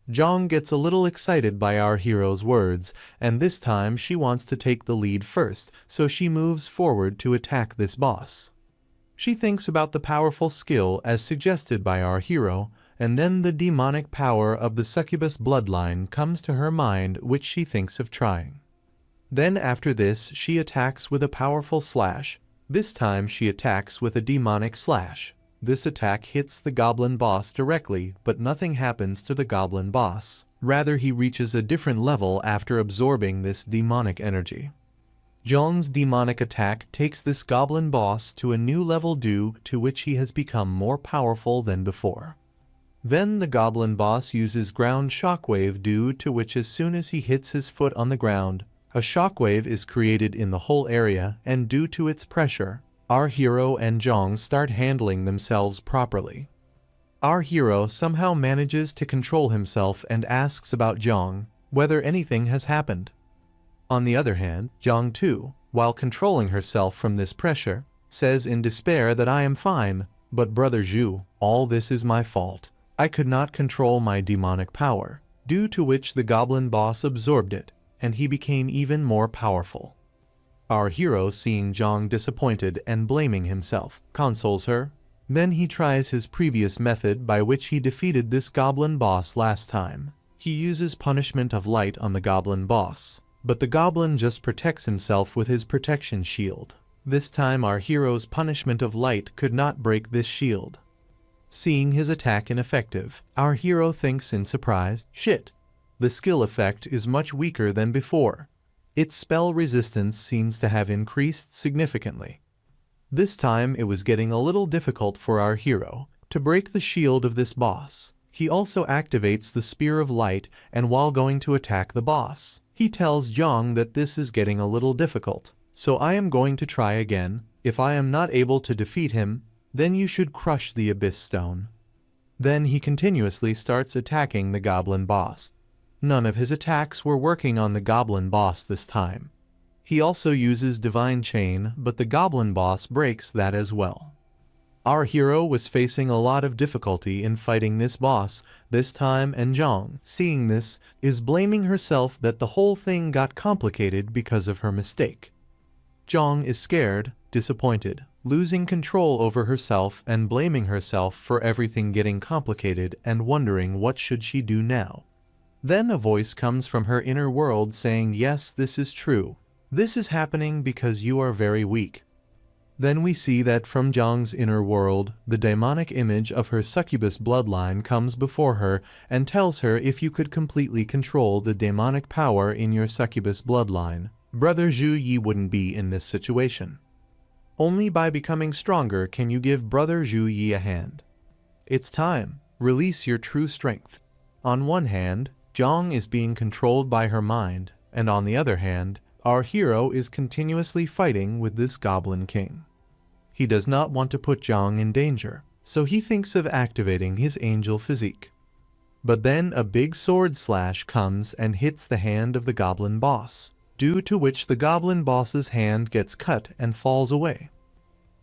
Jong gets a little excited by our hero's words, and this time she wants to take the lead first, so she moves forward to attack this boss. She thinks about the powerful skill as suggested by our hero, and then the demonic power of the succubus bloodline comes to her mind, which she thinks of trying. Then after this she attacks with a powerful slash. This time she attacks with a demonic slash. This attack hits the goblin boss directly, but nothing happens to the goblin boss. Rather, he reaches a different level after absorbing this demonic energy. Jong's demonic attack takes this goblin boss to a new level due to which he has become more powerful than before. Then the goblin boss uses ground shockwave due to which as soon as he hits his foot on the ground, a shockwave is created in the whole area, and due to its pressure, our hero and Jong start handling themselves properly. Our hero somehow manages to control himself and asks about Jong, whether anything has happened. On the other hand, Jong too, while controlling herself from this pressure, says in despair that I am fine, but brother Zhu, all this is my fault. I could not control my demonic power, due to which the goblin boss absorbed it, and he became even more powerful. Our hero, seeing Jong disappointed and blaming himself, consoles her. Then he tries his previous method by which he defeated this goblin boss last time. He uses punishment of light on the goblin boss, but the goblin just protects himself with his protection shield. This time our hero's punishment of light could not break this shield. Seeing his attack ineffective, our hero thinks in surprise, shit, the skill effect is much weaker than before. Its spell resistance seems to have increased significantly. This time it was getting a little difficult for our hero to break the shield of this boss. He also activates the Spear of Light, and while going to attack the boss, he tells Jong that this is getting a little difficult, so I am going to try again. If I am not able to defeat him, then you should crush the Abyss Stone. Then he continuously starts attacking the goblin boss. None of his attacks were working on the goblin boss this time. He also uses Divine Chain, but the goblin boss breaks that as well. Our hero was facing a lot of difficulty in fighting this boss this time, and Jong, seeing this, is blaming herself that the whole thing got complicated because of her mistake. Jong is scared, disappointed, losing control over herself and blaming herself for everything getting complicated and wondering what should she do now. Then a voice comes from her inner world saying, yes, this is true. This is happening because you are very weak. Then we see that from Jong's inner world, the demonic image of her succubus bloodline comes before her and tells her if you could completely control the demonic power in your succubus bloodline, brother Zhu Yi wouldn't be in this situation. Only by becoming stronger can you give brother Zhu Yi a hand. It's time. Release your true strength. On one hand, Zhang is being controlled by her mind, and on the other hand, our hero is continuously fighting with this Goblin King. He does not want to put Zhang in danger, so he thinks of activating his angel physique. But then a big sword slash comes and hits the hand of the Goblin boss, due to which the Goblin boss's hand gets cut and falls away.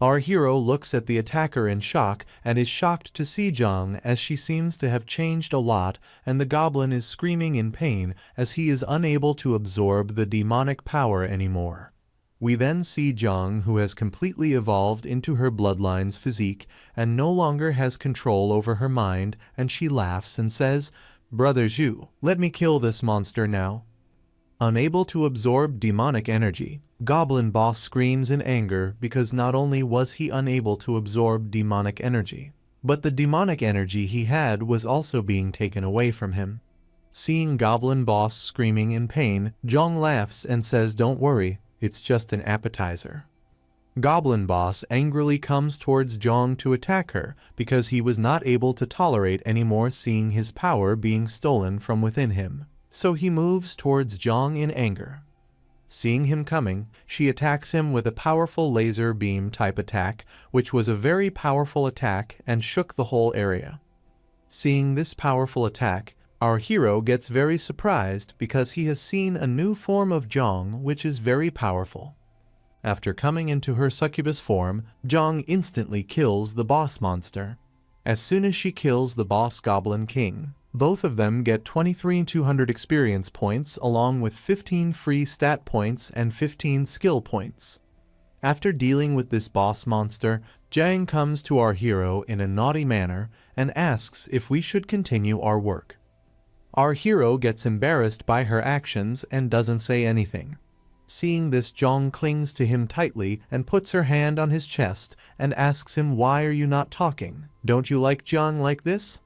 Our hero looks at the attacker in shock and is shocked to see Zhang, as she seems to have changed a lot, and the goblin is screaming in pain as he is unable to absorb the demonic power anymore. We then see Zhang, who has completely evolved into her bloodline's physique and no longer has control over her mind, and she laughs and says, "Brother Zhu, let me kill this monster now." Unable to absorb demonic energy, Goblin Boss screams in anger because not only was he unable to absorb demonic energy, but the demonic energy he had was also being taken away from him. Seeing Goblin Boss screaming in pain, Zhang laughs and says, "Don't worry, it's just an appetizer." Goblin Boss angrily comes towards Zhang to attack her because he was not able to tolerate anymore seeing his power being stolen from within him. So he moves towards Zhang in anger. Seeing him coming, she attacks him with a powerful laser beam type attack, which was a very powerful attack and shook the whole area. Seeing this powerful attack, our hero gets very surprised because he has seen a new form of Zhang which is very powerful. After coming into her succubus form, Zhang instantly kills the boss monster. As soon as she kills the boss Goblin King, both of them get 23,200 experience points along with 15 free stat points and 15 skill points. After dealing with this boss monster, Zhang comes to our hero in a naughty manner and asks if we should continue our work. Our hero gets embarrassed by her actions and doesn't say anything. Seeing this, Zhang clings to him tightly and puts her hand on his chest and asks him, "Why are you not talking? Don't you like Zhang like this?"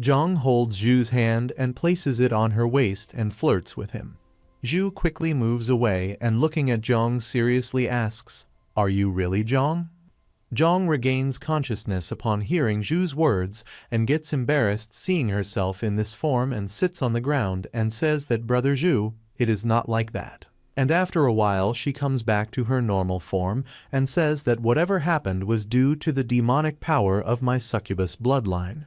Zhang holds Zhu's hand and places it on her waist and flirts with him. Zhu quickly moves away and looking at Zhang seriously asks, "Are you really Zhang?" Zhang regains consciousness upon hearing Zhu's words and gets embarrassed seeing herself in this form and sits on the ground and says that, "Brother Zhu, it is not like that." And after a while she comes back to her normal form and says that whatever happened was due to the demonic power of my succubus bloodline.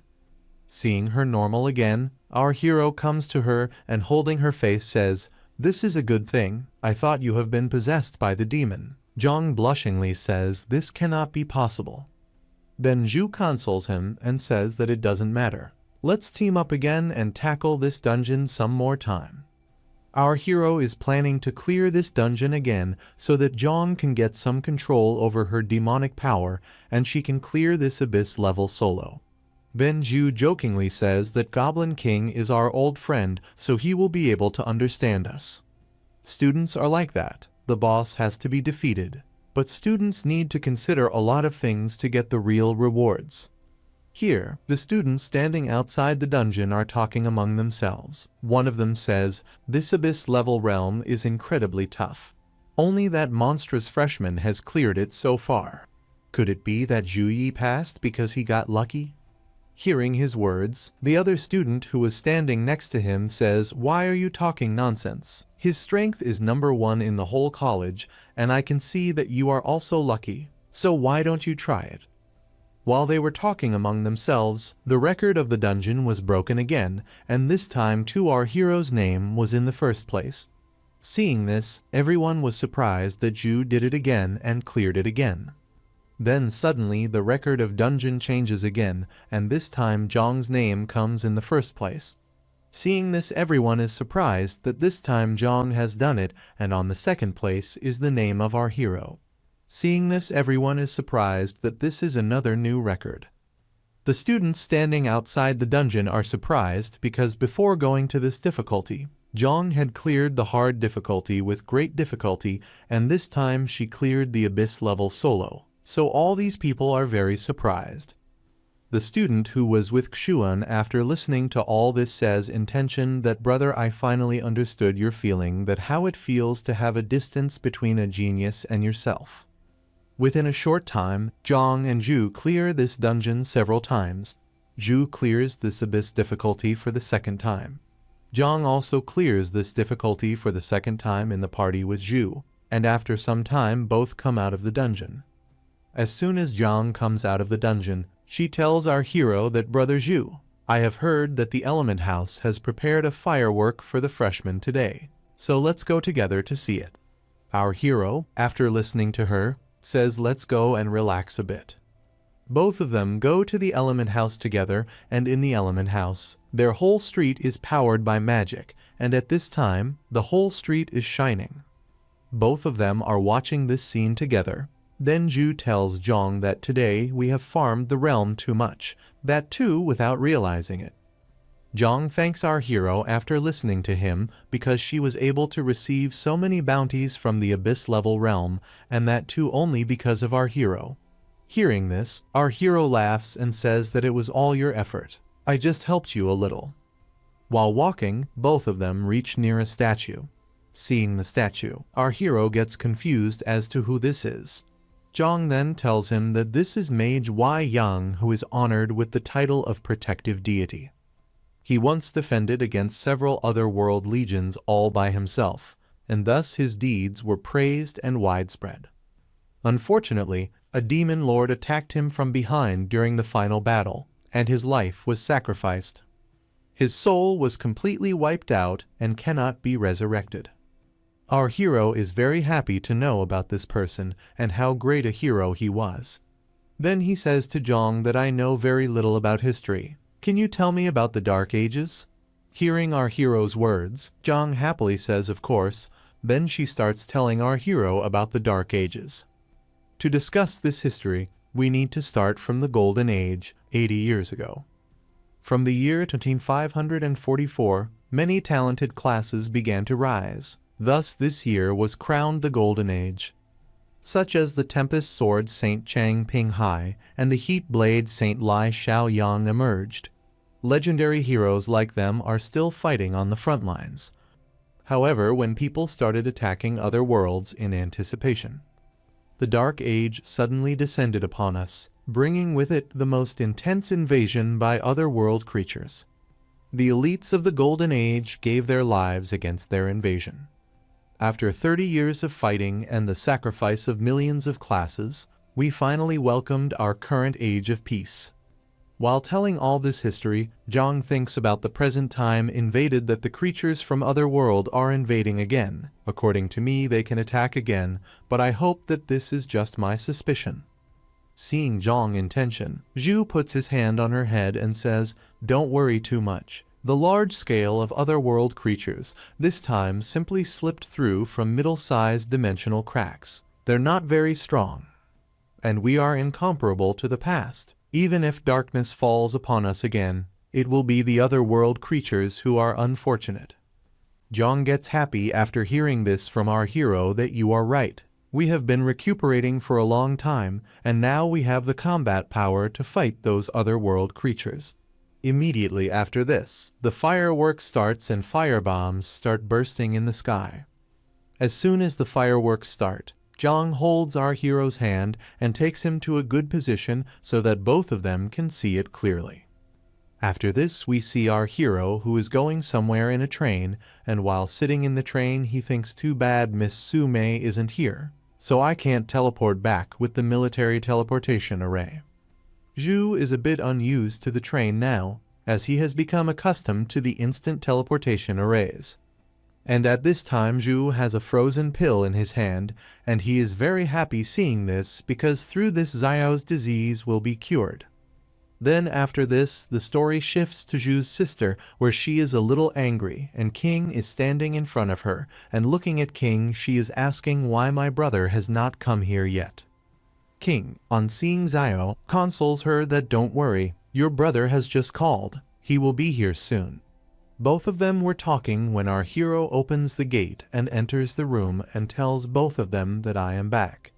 Seeing her normal again, our hero comes to her and holding her face says, "This is a good thing. I thought you have been possessed by the demon." Zhang blushingly says this cannot be possible. Then Zhu consoles him and says that it doesn't matter. Let's team up again and tackle this dungeon some more time. Our hero is planning to clear this dungeon again so that Zhang can get some control over her demonic power and she can clear this abyss level solo. Then Zhu jokingly says that Goblin King is our old friend, so he will be able to understand us. Students are like that. The boss has to be defeated. But students need to consider a lot of things to get the real rewards. Here, the students standing outside the dungeon are talking among themselves. One of them says, "This abyss level realm is incredibly tough. Only that monstrous freshman has cleared it so far. Could it be that Zhu Yi passed because he got lucky?" Hearing his words, the other student who was standing next to him says, "Why are you talking nonsense? His strength is #1 in the whole college, and I can see that you are also lucky, so why don't you try it?" While they were talking among themselves, the record of the dungeon was broken again, and this time too our hero's name was in the first place. Seeing this, everyone was surprised that Zhu did it again and cleared it again. Then suddenly the record of dungeon changes again, and this time Zhang's name comes in the first place. Seeing this, everyone is surprised that this time Zhang has done it, and on the second place is the name of our hero. Seeing this, everyone is surprised that this is another new record. The students standing outside the dungeon are surprised because before going to this difficulty, Zhang had cleared the hard difficulty with great difficulty, and this time she cleared the abyss level solo. So all these people are very surprised. The student who was with Xuan after listening to all this says in tension that, "Brother, I finally understood your feeling that how it feels to have a distance between a genius and yourself." Within a short time, Zhang and Zhu clear this dungeon several times. Zhu clears this abyss difficulty for the second time. Zhang also clears this difficulty for the second time in the party with Zhu, and after some time both come out of the dungeon. As soon as Zhang comes out of the dungeon, she tells our hero that Brother Zhu, I have heard that the Element House has prepared a firework for the freshmen today, so let's go together to see it. Our hero, after listening to her, says let's go and relax a bit. Both of them go to the Element House together, and in the Element House, their whole street is powered by magic, and at this time, the whole street is shining. Both of them are watching this scene together. Then Zhu tells Zhang that today we have farmed the realm too much, that too without realizing it. Zhang thanks our hero after listening to him because she was able to receive so many bounties from the abyss-level realm, and that too only because of our hero. Hearing this, our hero laughs and says that it was all your effort. I just helped you a little. While walking, both of them reach near a statue. Seeing the statue, our hero gets confused as to who this is. Zhang then tells him that this is Mage Wei Yang, who is honored with the title of Protective Deity. He once defended against several other world legions all by himself, and thus his deeds were praised and widespread. Unfortunately, a demon lord attacked him from behind during the final battle, and his life was sacrificed. His soul was completely wiped out and cannot be resurrected. Our hero is very happy to know about this person and how great a hero he was. Then he says to Zhang that I know very little about history. Can you tell me about the Dark Ages? Hearing our hero's words, Zhang happily says of course. Then she starts telling our hero about the Dark Ages. To discuss this history, we need to start from the Golden Age, 80 years ago. From the year 2544, many talented classes began to rise. Thus this year was crowned the Golden Age. Such as the Tempest Sword Saint Chang Ping Hai and the Heat Blade Saint Lai Xiao Yang emerged. Legendary heroes like them are still fighting on the front lines. However, when people started attacking other worlds in anticipation, the Dark Age suddenly descended upon us, bringing with it the most intense invasion by other world creatures. The elites of the Golden Age gave their lives against their invasion. After 30 years of fighting and the sacrifice of millions of classes, we finally welcomed our current age of peace. While telling all this history, Zhang thinks about the present time invaded that the creatures from other world are invading again. According to me, they can attack again, but I hope that this is just my suspicion. Seeing Zhang's intention, Zhu puts his hand on her head and says, don't worry too much. The large scale of other world creatures this time simply slipped through from middle-sized dimensional cracks. They're not very strong. And we are incomparable to the past. Even if darkness falls upon us again, it will be the other world creatures who are unfortunate. Zhang gets happy after hearing this from our hero that you are right. We have been recuperating for a long time, and now we have the combat power to fight those other world creatures. Immediately after this, the fireworks starts and firebombs start bursting in the sky. As soon as the fireworks start, Zhang holds our hero's hand and takes him to a good position so that both of them can see it clearly. After this, we see our hero who is going somewhere in a train, and while sitting in the train he thinks too bad Miss Su Mei isn't here, so I can't teleport back with the military teleportation array. Zhu is a bit unused to the train now, as he has become accustomed to the instant teleportation arrays. And at this time Zhu has a frozen pill in his hand, and he is very happy seeing this because through this Xiao's disease will be cured. Then after this, the story shifts to Zhu's sister, where she is a little angry, and King is standing in front of her, and looking at King she is asking why my brother has not come here yet. King, on seeing Xiao, consoles her that don't worry, your brother has just called. He will be here soon. Both of them were talking when our hero opens the gate and enters the room and tells both of them that I am back.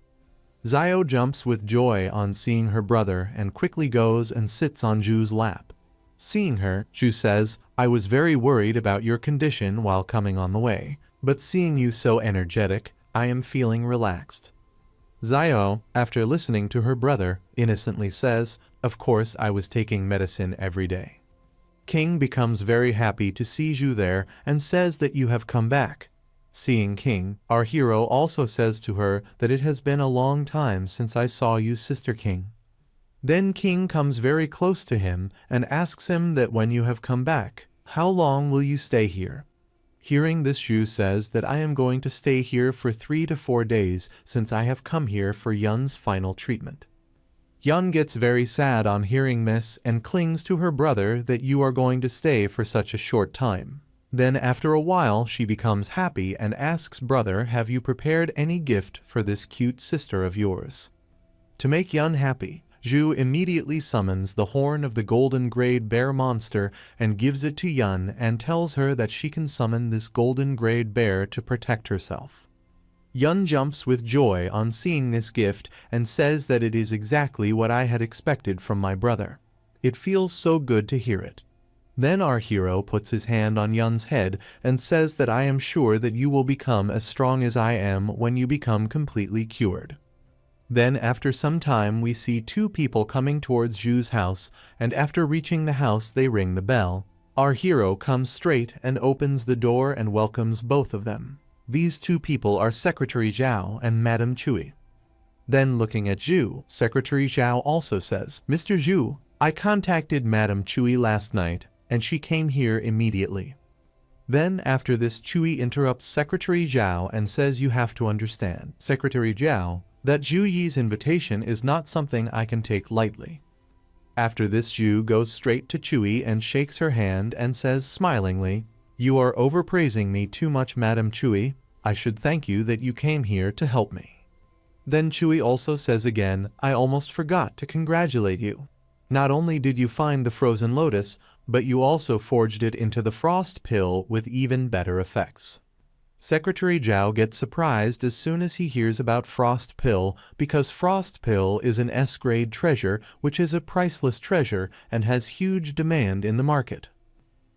Xiao jumps with joy on seeing her brother and quickly goes and sits on Zhu's lap. Seeing her, Zhu says, I was very worried about your condition while coming on the way, but seeing you so energetic, I am feeling relaxed. Xiao, after listening to her brother, innocently says, of course I was taking medicine every day. King becomes very happy to see Zhu there and says that you have come back. Seeing King, our hero also says to her that it has been a long time since I saw you, Sister King. Then King comes very close to him and asks him that when you have come back, how long will you stay here? Hearing this, Zhu says that I am going to stay here for 3 to 4 days since I have come here for Yun's final treatment. Yun gets very sad on hearing this and clings to her brother that you are going to stay for such a short time. Then after a while she becomes happy and asks brother, have you prepared any gift for this cute sister of yours? To make Yun happy, Zhu immediately summons the horn of the golden grade bear monster and gives it to Yun and tells her that she can summon this golden grade bear to protect herself. Yun jumps with joy on seeing this gift and says that it is exactly what I had expected from my brother. It feels so good to hear it. Then our hero puts his hand on Yun's head and says that I am sure that you will become as strong as I am when you become completely cured. Then after some time we see 2 people coming towards Zhu's house, and after reaching the house they ring the bell. Our hero comes straight and opens the door and welcomes both of them. These 2 people are Secretary Zhao and Madame Chui. Then looking at Zhu, Secretary Zhao also says, Mr. Zhu, I contacted Madame Chui last night and she came here immediately. Then after this Chui interrupts Secretary Zhao and says you have to understand, Secretary Zhao, that Zhu Yi's invitation is not something I can take lightly. After this Zhu goes straight to Chui and shakes her hand and says smilingly, you are overpraising me too much, Madame Chui. I should thank you that you came here to help me. Then Chui also says again, I almost forgot to congratulate you. Not only did you find the frozen lotus, but you also forged it into the frost pill with even better effects. Secretary Zhao gets surprised as soon as he hears about frost pill because frost pill is an S-grade treasure which is a priceless treasure and has huge demand in the market.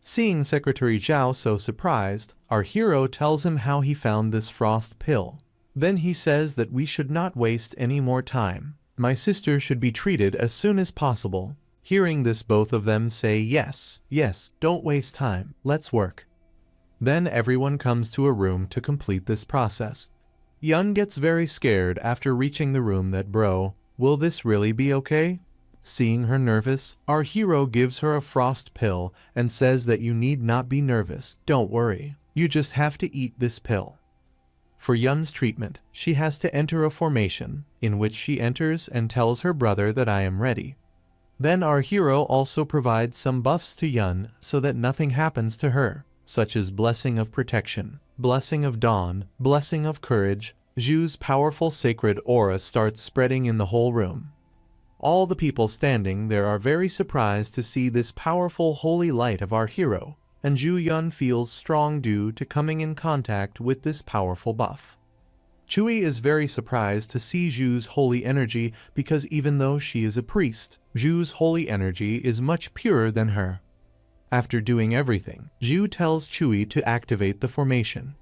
Seeing Secretary Zhao so surprised, our hero tells him how he found this frost pill. Then he says that we should not waste any more time. My sister should be treated as soon as possible. Hearing this, both of them say yes, don't waste time, let's work. Then everyone comes to a room to complete this process. Yun gets very scared after reaching the room that bro, will this really be okay? Seeing her nervous, our hero gives her a frost pill and says that you need not be nervous, don't worry, you just have to eat this pill. For Yun's treatment, she has to enter a formation, in which she enters and tells her brother that I am ready. Then our hero also provides some buffs to Yun so that nothing happens to her, such as Blessing of Protection, Blessing of Dawn, Blessing of Courage. Zhu's powerful sacred aura starts spreading in the whole room. All the people standing there are very surprised to see this powerful holy light of our hero, and Zhu Yun feels strong due to coming in contact with this powerful buff. Chui is very surprised to see Zhu's holy energy because even though she is a priest, Zhu's holy energy is much purer than her. After doing everything, Zhu tells Chui to activate the formation.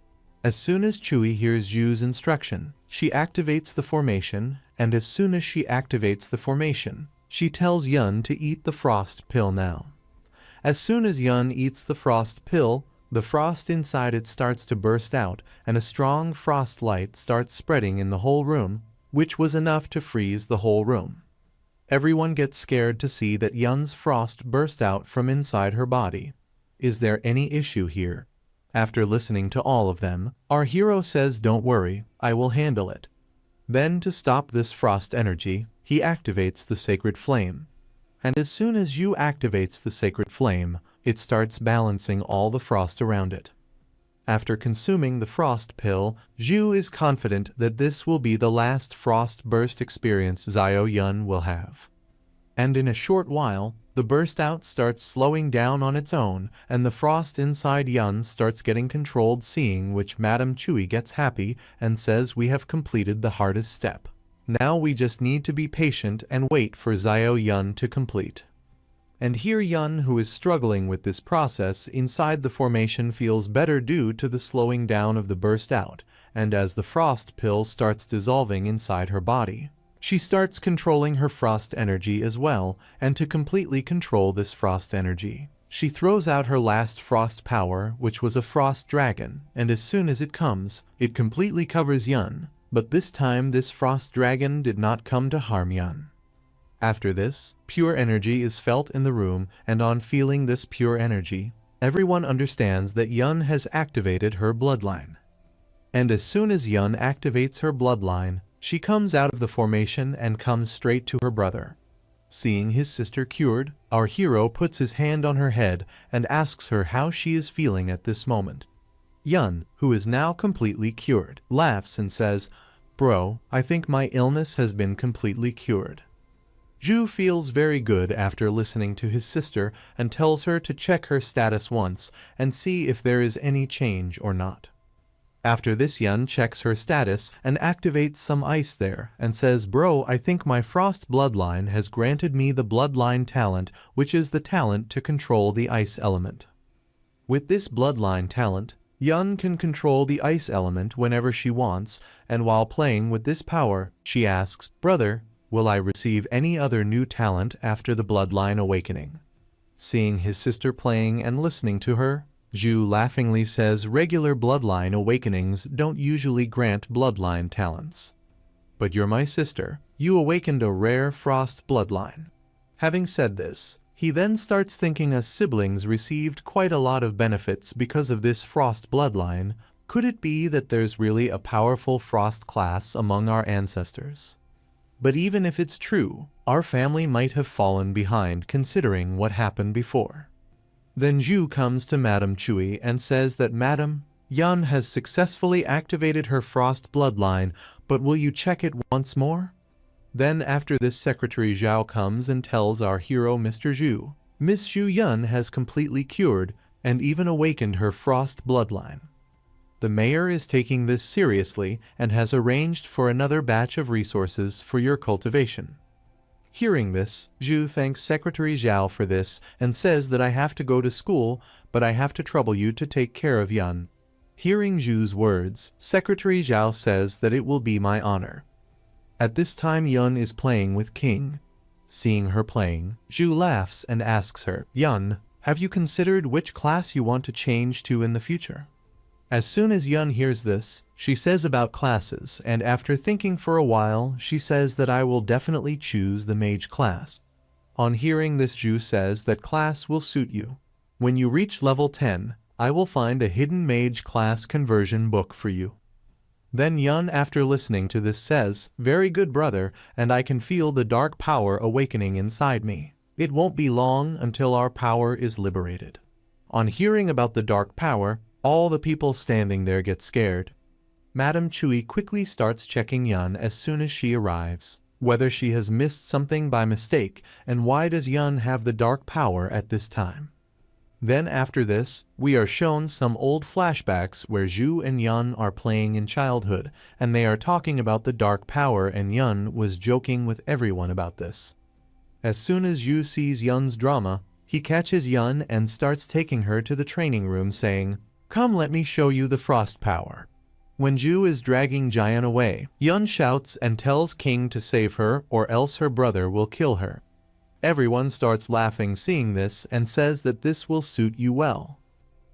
As soon as Chui hears Zhu's instruction, she activates the formation, and as soon as she activates the formation, she tells Yun to eat the frost pill now. As soon as Yun eats the frost pill, the frost inside it starts to burst out, and a strong frost light starts spreading in the whole room, which was enough to freeze the whole room. Everyone gets scared to see that Yun's frost burst out from inside her body. Is there any issue here? After listening to all of them, our hero says don't worry, I will handle it. Then to stop this frost energy, he activates the sacred flame. And as soon as Zhu activates the sacred flame, it starts balancing all the frost around it. After consuming the frost pill, Zhu is confident that this will be the last frost burst experience Xiao Yun will have. And in a short while, the burst out starts slowing down on its own, and the frost inside Yun starts getting controlled, seeing which Madame Chui gets happy and says we have completed the hardest step. Now we just need to be patient and wait for Xiao Yun to complete. And here Yun, who is struggling with this process inside the formation, feels better due to the slowing down of the burst out, and as the frost pill starts dissolving inside her body, she starts controlling her frost energy as well, and to completely control this frost energy, She throws out her last frost power, which was a frost dragon, and as soon as it comes, it completely covers Yun, but this time this frost dragon did not come to harm Yun. After this, pure energy is felt in the room, and on feeling this pure energy, everyone understands that Yun has activated her bloodline. And as soon as Yun activates her bloodline, she comes out of the formation and comes straight to her brother. Seeing his sister cured, our hero puts his hand on her head and asks her how she is feeling at this moment. Yun, who is now completely cured, laughs and says, "Bro, I think my illness has been completely cured." Ju feels very good after listening to his sister and tells her to check her status once and see if there is any change or not. After this, Yun checks her status and activates some ice there and says, "Bro, I think my frost bloodline has granted me the bloodline talent, which is the talent to control the ice element." With this bloodline talent, Yun can control the ice element whenever she wants, and while playing with this power, she asks, "Brother, will I receive any other new talent after the bloodline awakening?" Seeing his sister playing and listening to her, Ju laughingly says regular bloodline awakenings don't usually grant bloodline talents. "But you're my sister, you awakened a rare frost bloodline." Having said this, he then starts thinking us siblings received quite a lot of benefits because of this frost bloodline. Could it be that there's really a powerful frost class among our ancestors? But even if it's true, our family might have fallen behind considering what happened before. Then Ju comes to Madame Chui and says that Madam, Yun has successfully activated her frost bloodline, but will you check it once more? Then after this, Secretary Zhao comes and tells our hero Mr. Zhu, Miss Zhu Yun has completely cured and even awakened her frost bloodline. The mayor is taking this seriously and has arranged for another batch of resources for your cultivation. Hearing this, Zhu thanks Secretary Zhao for this and says that I have to go to school, but I have to trouble you to take care of Yun. Hearing Zhu's words, Secretary Zhao says that it will be my honor. At this time, Yun is playing with King. Seeing her playing, Zhu laughs and asks her, "Yun, have you considered which class you want to change to in the future?" As soon as Yun hears this, she says about classes, and after thinking for a while, she says that I will definitely choose the mage class. On hearing this, Zhu says that class will suit you. When you reach level 10, I will find a hidden mage class conversion book for you. Then Yun, after listening to this, says, "Very good, brother, and I can feel the dark power awakening inside me. It won't be long until our power is liberated." On hearing about the dark power, all the people standing there get scared. Madame Chui quickly starts checking Yun as soon as she arrives, whether she has missed something by mistake, and why does Yun have the dark power at this time. Then after this, we are shown some old flashbacks where Zhu and Yun are playing in childhood, and they are talking about the dark power, and Yun was joking with everyone about this. As soon as Zhu sees Yun's drama, he catches Yun and starts taking her to the training room saying, "Come, let me show you the frost power." When Zhu is dragging Jian away, Yun shouts and tells King to save her or else her brother will kill her. Everyone starts laughing seeing this and says that this will suit you well.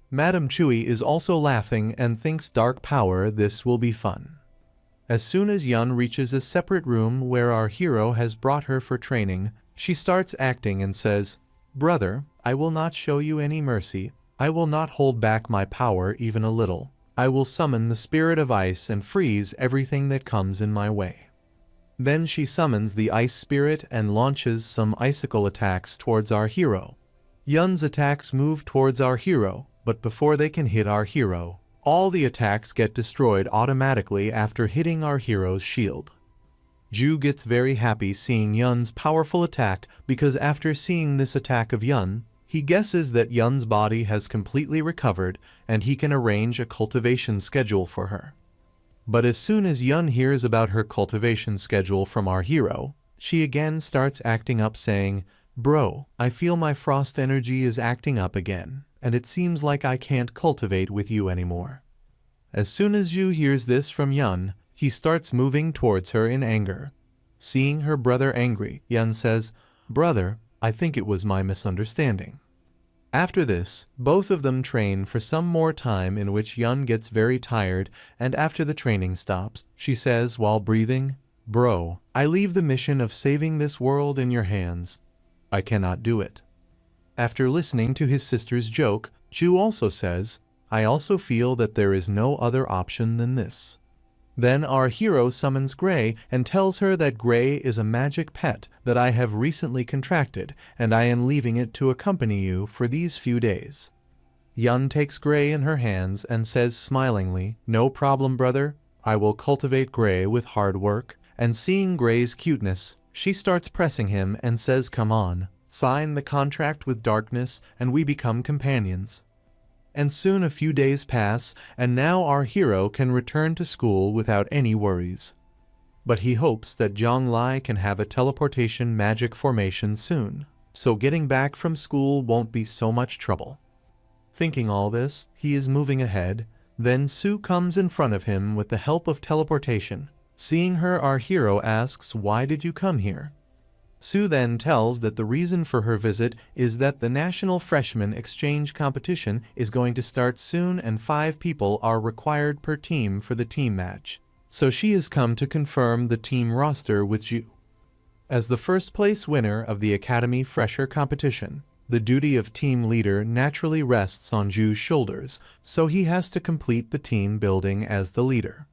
Madame Chui is also laughing and thinks dark power, this will be fun. As soon as Yun reaches a separate room where our hero has brought her for training, she starts acting and says, "Brother, I will not show you any mercy. I will not hold back my power even a little. I will summon the spirit of ice and freeze everything that comes in my way." Then she summons the ice spirit and launches some icicle attacks towards our hero. Yun's attacks move towards our hero, but before they can hit our hero, all the attacks get destroyed automatically after hitting our hero's shield. Zhu gets very happy seeing Yun's powerful attack because after seeing this attack of Yun, he guesses that Yun's body has completely recovered and he can arrange a cultivation schedule for her. But as soon as Yun hears about her cultivation schedule from our hero, she again starts acting up saying, "Bro, I feel my frost energy is acting up again, and it seems like I can't cultivate with you anymore." As soon as Zhu hears this from Yun, he starts moving towards her in anger. Seeing her brother angry, Yun says, "Brother, I think it was my misunderstanding." After this, both of them train for some more time, in which Yun gets very tired, and after the training stops, she says while breathing, "Bro, I leave the mission of saving this world in your hands. I cannot do it." After listening to his sister's joke, Ju also says, "I also feel that there is no other option than this." Then our hero summons Gray and tells her that Gray is a magic pet that I have recently contracted, and I am leaving it to accompany you for these few days. Yun takes Gray in her hands and says smilingly, "No problem, brother. I will cultivate Gray with hard work." And seeing Gray's cuteness, she starts pressing him and says, "Come on, sign the contract with darkness and we become companions." And soon a few days pass, and now our hero can return to school without any worries. But he hopes that Zhonglai can have a teleportation magic formation soon, so getting back from school won't be so much trouble. Thinking all this, he is moving ahead. Then Sue comes in front of him with the help of teleportation. Seeing her, our hero asks, "Why did you come here?" Sue then tells that the reason for her visit is that the National Freshman Exchange Competition is going to start soon and 5 people are required per team for the team match. So she has come to confirm the team roster with Ju. As the first place winner of the Academy Fresher Competition, the duty of team leader naturally rests on Ju's shoulders, so he has to complete the team building as the leader.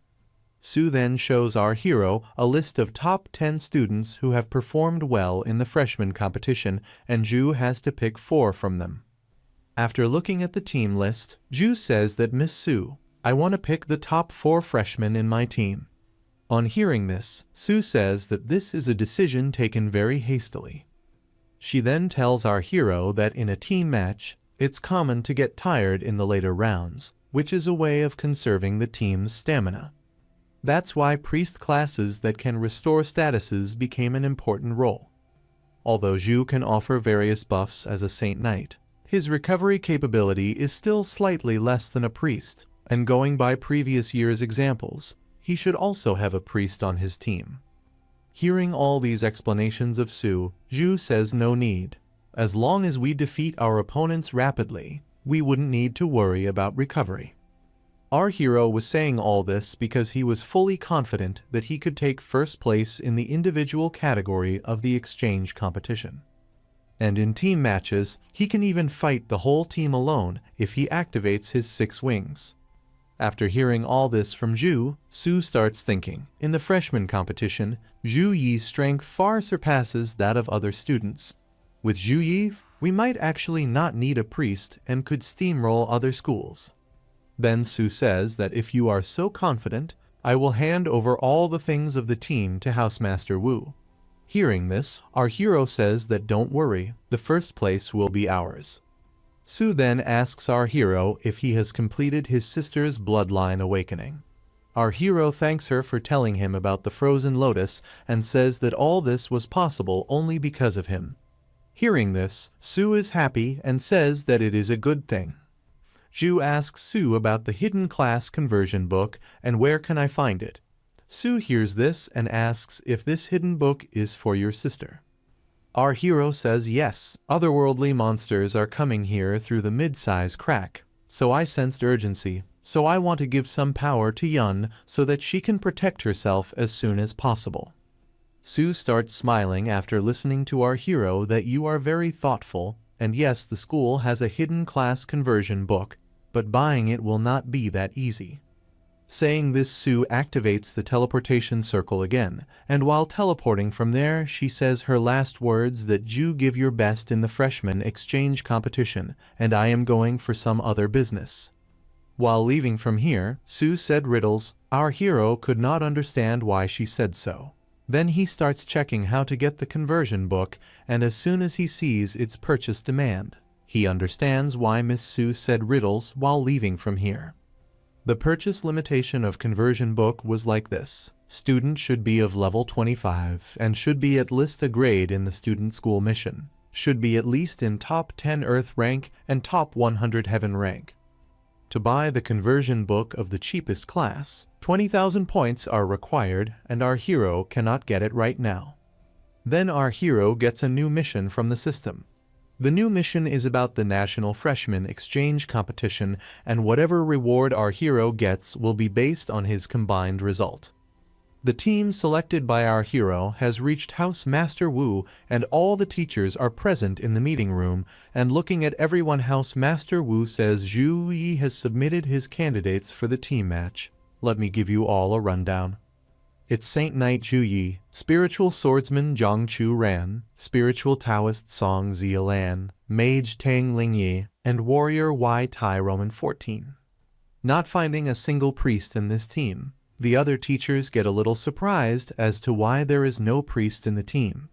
Sue then shows our hero a list of top 10 students who have performed well in the freshman competition, and Ju has to pick 4 from them. After looking at the team list, Ju says that, "Miss Sue, I want to pick the top 4 freshmen in my team." On hearing this, Sue says that this is a decision taken very hastily. She then tells our hero that in a team match, it's common to get tired in the later rounds, which is a way of conserving the team's stamina. That's why priest classes that can restore statuses became an important role. Although Ju can offer various buffs as a Saint Knight, his recovery capability is still slightly less than a priest, and going by previous year's examples, he should also have a priest on his team. Hearing all these explanations of Sue, Ju says no need. As long as we defeat our opponents rapidly, we wouldn't need to worry about recovery. Our hero was saying all this because he was fully confident that he could take first place in the individual category of the exchange competition. And in team matches, he can even fight the whole team alone if he activates his 6 wings. After hearing all this from Ju, Sue starts thinking, in the freshman competition, Ju Yi's strength far surpasses that of other students. With Ju Yi, we might actually not need a priest and could steamroll other schools. Then Sue says that if you are so confident, I will hand over all the things of the team to Housemaster Wu. Hearing this, our hero says that don't worry, the first place will be ours. Sue then asks our hero if he has completed his sister's bloodline awakening. Our hero thanks her for telling him about the frozen lotus and says that all this was possible only because of him. Hearing this, Sue is happy and says that it is a good thing. Ju asks Sue about the hidden class conversion book and where can I find it. Sue hears this and asks if this hidden book is for your sister. Our hero says yes, otherworldly monsters are coming here through the mid-size crack, so I sensed urgency, so I want to give some power to Yun so that she can protect herself as soon as possible. Sue starts smiling after listening to our hero that you are very thoughtful, and yes, the school has a hidden class conversion book, but buying it will not be that easy. Saying this, Sue activates the teleportation circle again, and while teleporting from there, she says her last words that Ju give your best in the freshman exchange competition, and I am going for some other business. While leaving from here, Sue said riddles. Our hero could not understand why she said so. Then he starts checking how to get the conversion book, and as soon as he sees its purchase demand, he understands why Miss Sue said riddles while leaving from here. The purchase limitation of conversion book was like this. Student should be of level 25 and should be at least a grade in the student school mission. Should be at least in top 10 earth rank and top 100 heaven rank. To buy the conversion book of the cheapest class, 20,000 points are required and our hero cannot get it right now. Then our hero gets a new mission from the system. The new mission is about the National Freshman Exchange Competition, and whatever reward our hero gets will be based on his combined result. The team selected by our hero has reached House Master Wu, and all the teachers are present in the meeting room, and looking at everyone, House Master Wu says Zhu Yi has submitted his candidates for the team match. Let me give you all a rundown. It's Saint Knight Zhu Yi, Spiritual Swordsman Zhang Chu Ran, Spiritual Taoist Song Zia Lan, Mage Tang Ling Yi, and Warrior Y Tai Roman 14. Not finding a single priest in this team, the other teachers get a little surprised as to why there is no priest in the team.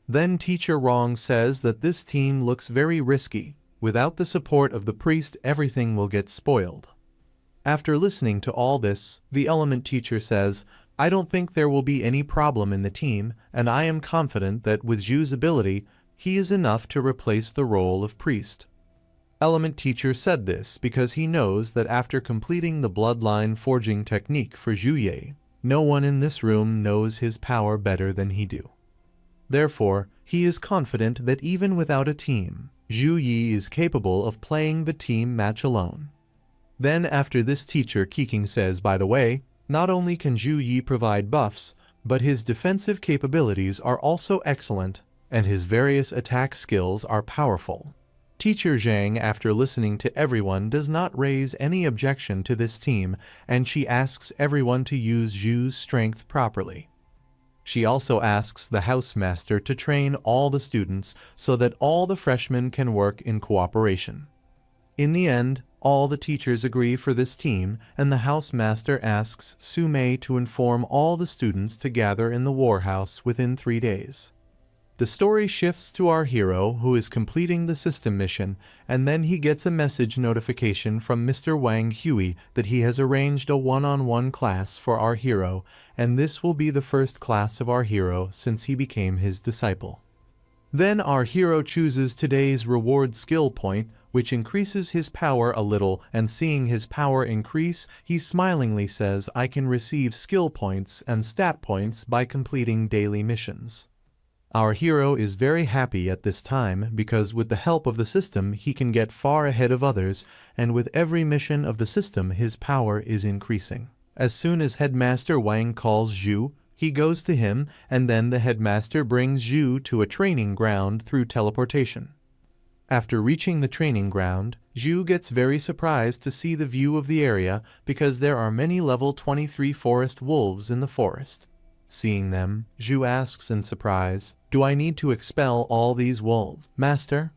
Then Teacher Rong says that this team looks very risky. Without the support of the priest, everything will get spoiled. After listening to all this, the element teacher says, I don't think there will be any problem in the team, and I am confident that with Zhu's ability, he is enough to replace the role of priest. Element teacher said this because he knows that after completing the bloodline forging technique for Zhu Yi, no one in this room knows his power better than he do. Therefore, he is confident that even without a team, Zhu Yi is capable of playing the team match alone. Then after this, teacher Keking says, by the way, not only can Zhu Yi provide buffs, but his defensive capabilities are also excellent, and his various attack skills are powerful. Teacher Zhang, after listening to everyone, does not raise any objection to this team, and she asks everyone to use Zhu's strength properly. She also asks the housemaster to train all the students so that all the freshmen can work in cooperation. In the end, all the teachers agree for this team, and the housemaster asks Su Mei to inform all the students to gather in the warhouse within 3 days. The story shifts to our hero, who is completing the system mission, and then he gets a message notification from Mr. Wang Hui that he has arranged a one-on-one class for our hero, and this will be the first class of our hero since he became his disciple. Then our hero chooses today's reward skill point, which increases his power a little, and seeing his power increase, he smilingly says, I can receive skill points and stat points by completing daily missions. Our hero is very happy at this time because with the help of the system he can get far ahead of others, and with every mission of the system his power is increasing. As soon as Headmaster Wang calls Zhu, he goes to him, and then the headmaster brings Zhu to a training ground through teleportation. After reaching the training ground, Zhu gets very surprised to see the view of the area because there are many level 23 forest wolves in the forest. Seeing them, Zhu asks in surprise, Do I need to expel all these wolves, master?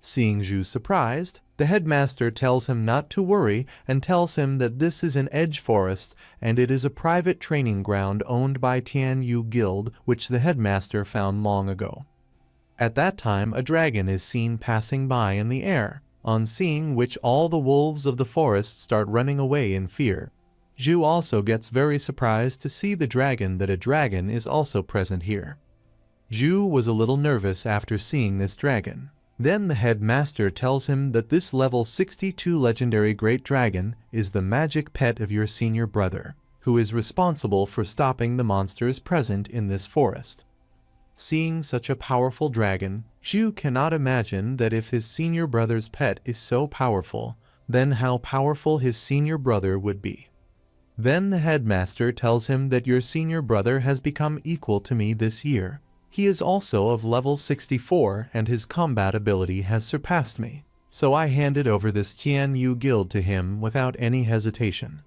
Seeing Zhu surprised, the headmaster tells him not to worry and tells him that this is an edge forest and it is a private training ground owned by Tian Yu Guild, which the headmaster found long ago. At that time, a dragon is seen passing by in the air, on seeing which all the wolves of the forest start running away in fear. Zhu also gets very surprised to see the dragon that a dragon is also present here. Zhu was a little nervous after seeing this dragon. Then the headmaster tells him that this level 62 legendary great dragon is the magic pet of your senior brother, who is responsible for stopping the monsters present in this forest. Seeing such a powerful dragon, Zhu cannot imagine that if his senior brother's pet is so powerful, then how powerful his senior brother would be. Then the headmaster tells him that your senior brother has become equal to me this year. He is also of level 64 and his combat ability has surpassed me, so I handed over this Tian Yu Guild to him without any hesitation.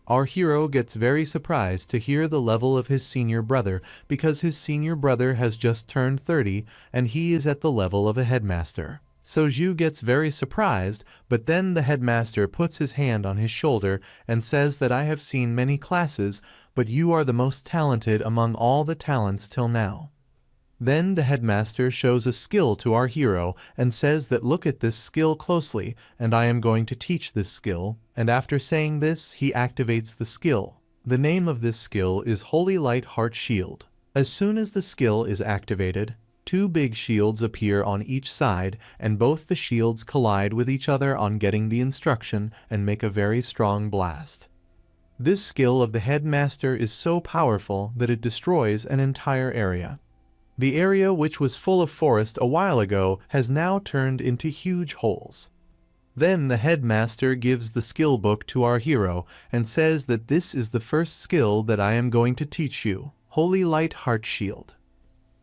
Our hero gets very surprised to hear the level of his senior brother because his senior brother has just turned 30 and he is at the level of a headmaster. So Zhu gets very surprised, but then the headmaster puts his hand on his shoulder and says that I have seen many classes, but you are the most talented among all the talents till now. Then the headmaster shows a skill to our hero and says that look at this skill closely and I am going to teach this skill, and after saying this he activates the skill. The name of this skill is Holy Light Heart Shield. As soon as the skill is activated, 2 big shields appear on each side and both the shields collide with each other on getting the instruction and make a very strong blast. This skill of the headmaster is so powerful that it destroys an entire area. The area which was full of forest a while ago has now turned into huge holes. Then the headmaster gives the skill book to our hero and says that this is the first skill that I am going to teach you, Holy Light Heart Shield.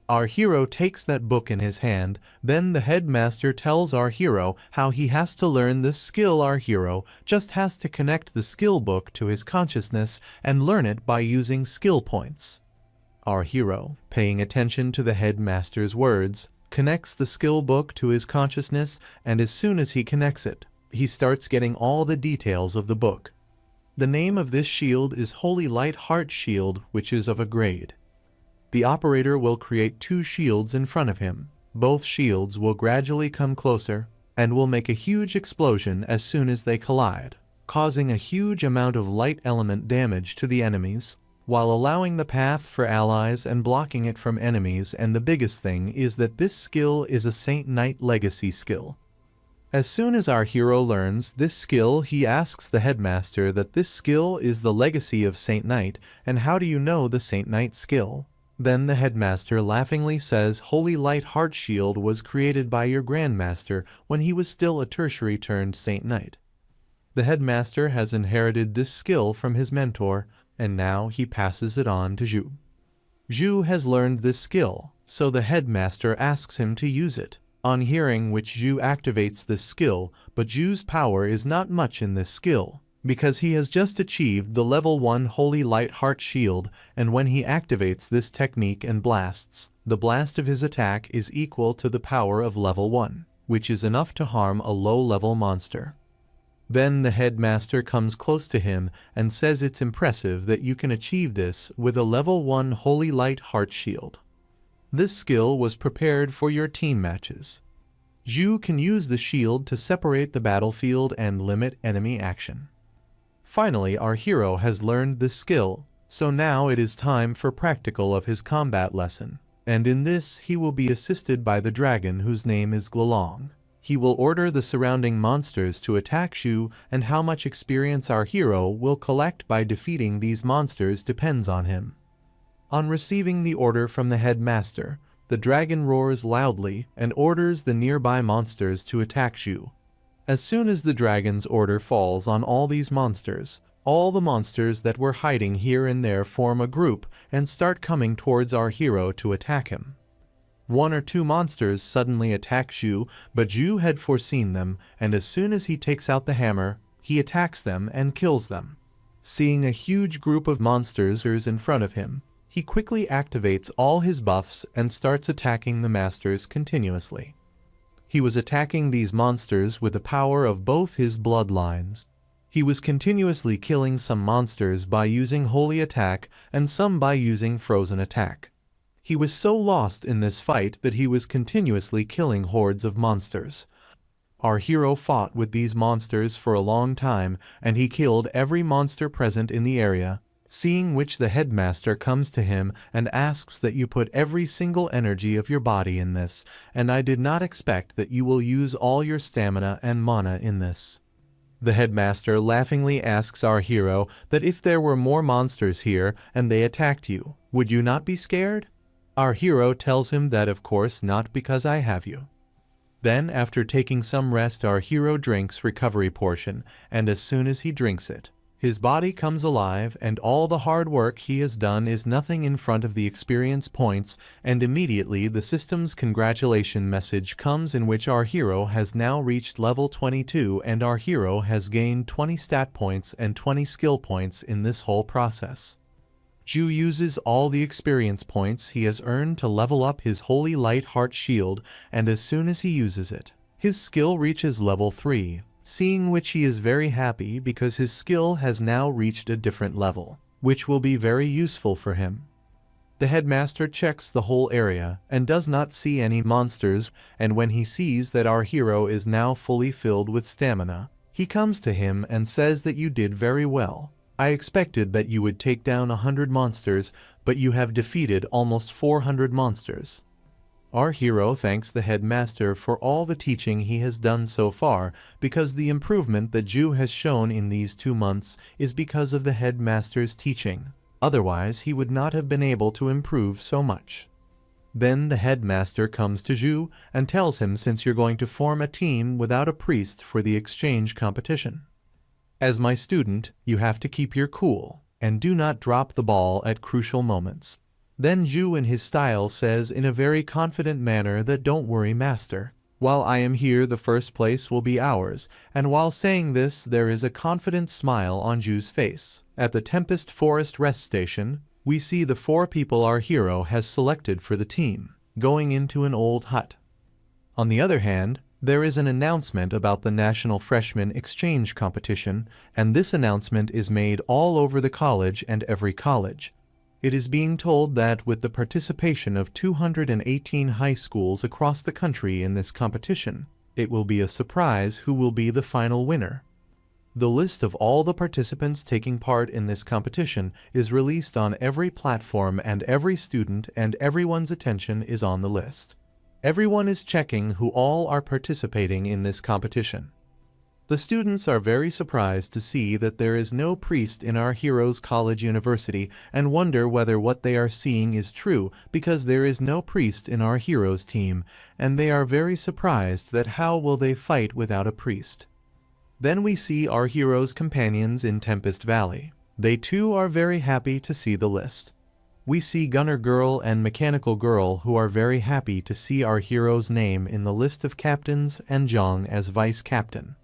Our hero takes that book in his hand. Then the headmaster tells our hero how he has to learn this skill. Our hero just has to connect the skill book to his consciousness and learn it by using skill points. Our hero, paying attention to the headmaster's words, connects the skill book to his consciousness, and as soon as he connects it, he starts getting all the details of the book. The name of this shield is Holy Light Heart Shield, which is of a grade. The operator will create 2 shields in front of him. Both shields will gradually come closer and will make a huge explosion as soon as they collide, causing a huge amount of light element damage to the enemies, while allowing the path for allies and blocking it from enemies. And the biggest thing is that this skill is a Saint Knight legacy skill. As soon as our hero learns this skill, he asks the headmaster that this skill is the legacy of Saint Knight, and how do you know the Saint Knight skill? Then the headmaster laughingly says Holy Light Heart Shield was created by your grandmaster when he was still a tertiary turned Saint Knight. The headmaster has inherited this skill from his mentor, and now he passes it on to Zhu. Zhu has learned this skill, so the headmaster asks him to use it. On hearing which, Zhu activates this skill, but Zhu's power is not much in this skill, because he has just achieved the level 1 Holy Light Heart Shield, and when he activates this technique and blasts, the blast of his attack is equal to the power of level 1, which is enough to harm a low-level monster. Then the headmaster comes close to him and says it's impressive that you can achieve this with a level 1 Holy Light Heart Shield. This skill was prepared for your team matches. Zhu can use the shield to separate the battlefield and limit enemy action. Finally, our hero has learned this skill, so now it is time for practical of his combat lesson, and in this he will be assisted by the dragon whose name is Glolong. He will order the surrounding monsters to attack Zhu, and how much experience our hero will collect by defeating these monsters depends on him. On receiving the order from the headmaster, the dragon roars loudly and orders the nearby monsters to attack Zhu. As soon as the dragon's order falls on all these monsters, all the monsters that were hiding here and there form a group and start coming towards our hero to attack him. 1 or 2 monsters suddenly attack Zhu, but Zhu had foreseen them, and as soon as he takes out the hammer, he attacks them and kills them. Seeing a huge group of monsters in front of him, he quickly activates all his buffs and starts attacking the masters continuously. He was attacking these monsters with the power of both his bloodlines. He was continuously killing some monsters by using Holy Attack and some by using Frozen Attack. He was so lost in this fight that he was continuously killing hordes of monsters. Our hero fought with these monsters for a long time, and he killed every monster present in the area, seeing which the headmaster comes to him and asks that you put every single energy of your body in this, and I did not expect that you will use all your stamina and mana in this. The headmaster laughingly asks our hero that if there were more monsters here and they attacked you, would you not be scared? Our hero tells him that of course not, because I have you. Then after taking some rest, our hero drinks recovery portion, and as soon as he drinks it, his body comes alive, and all the hard work he has done is nothing in front of the experience points, and immediately the system's congratulation message comes in which our hero has now reached level 22 and our hero has gained 20 stat points and 20 skill points in this whole process. Zhu uses all the experience points he has earned to level up his Holy Light Heart Shield, and as soon as he uses it, his skill reaches level 3. Seeing which he is very happy because his skill has now reached a different level, which will be very useful for him. The headmaster checks the whole area and does not see any monsters, and when he sees that our hero is now fully filled with stamina, he comes to him and says that you did very well. I expected that you would take down 100 monsters, but you have defeated almost 400 monsters. Our hero thanks the headmaster for all the teaching he has done so far, because the improvement that Zhu has shown in these 2 months is because of the headmaster's teaching. Otherwise, he would not have been able to improve so much. Then the headmaster comes to Zhu and tells him since you're going to form a team without a priest for the exchange competition. As my student, you have to keep your cool, and do not drop the ball at crucial moments. Then Zhu in his style says in a very confident manner that don't worry master. While I am here the first place will be ours, and while saying this there is a confident smile on Zhu's face. At the Tempest Forest rest station, we see the 4 people our hero has selected for the team, going into an old hut. On the other hand, there is an announcement about the National Freshman Exchange Competition, and this announcement is made all over the college and every college. It is being told that with the participation of 218 high schools across the country in this competition, it will be a surprise who will be the final winner. The list of all the participants taking part in this competition is released on every platform, and every student and everyone's attention is on the list. Everyone is checking who all are participating in this competition. The students are very surprised to see that there is no priest in our hero's college university and wonder whether what they are seeing is true because there is no priest in our hero's team, and they are very surprised that how will they fight without a priest. Then we see our hero's companions in Tempest Valley. They too are very happy to see the list. We see Gunner Girl and Mechanical Girl who are very happy to see our hero's name in the list of captains and Zhang as vice captain.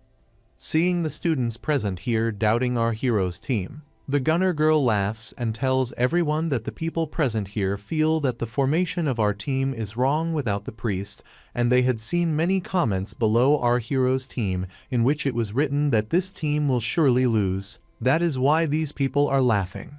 Seeing the students present here doubting our hero's team, the Gunner Girl laughs and tells everyone that the people present here feel that the formation of our team is wrong without the priest, and they had seen many comments below our hero's team in which it was written that this team will surely lose. That is why these people are laughing.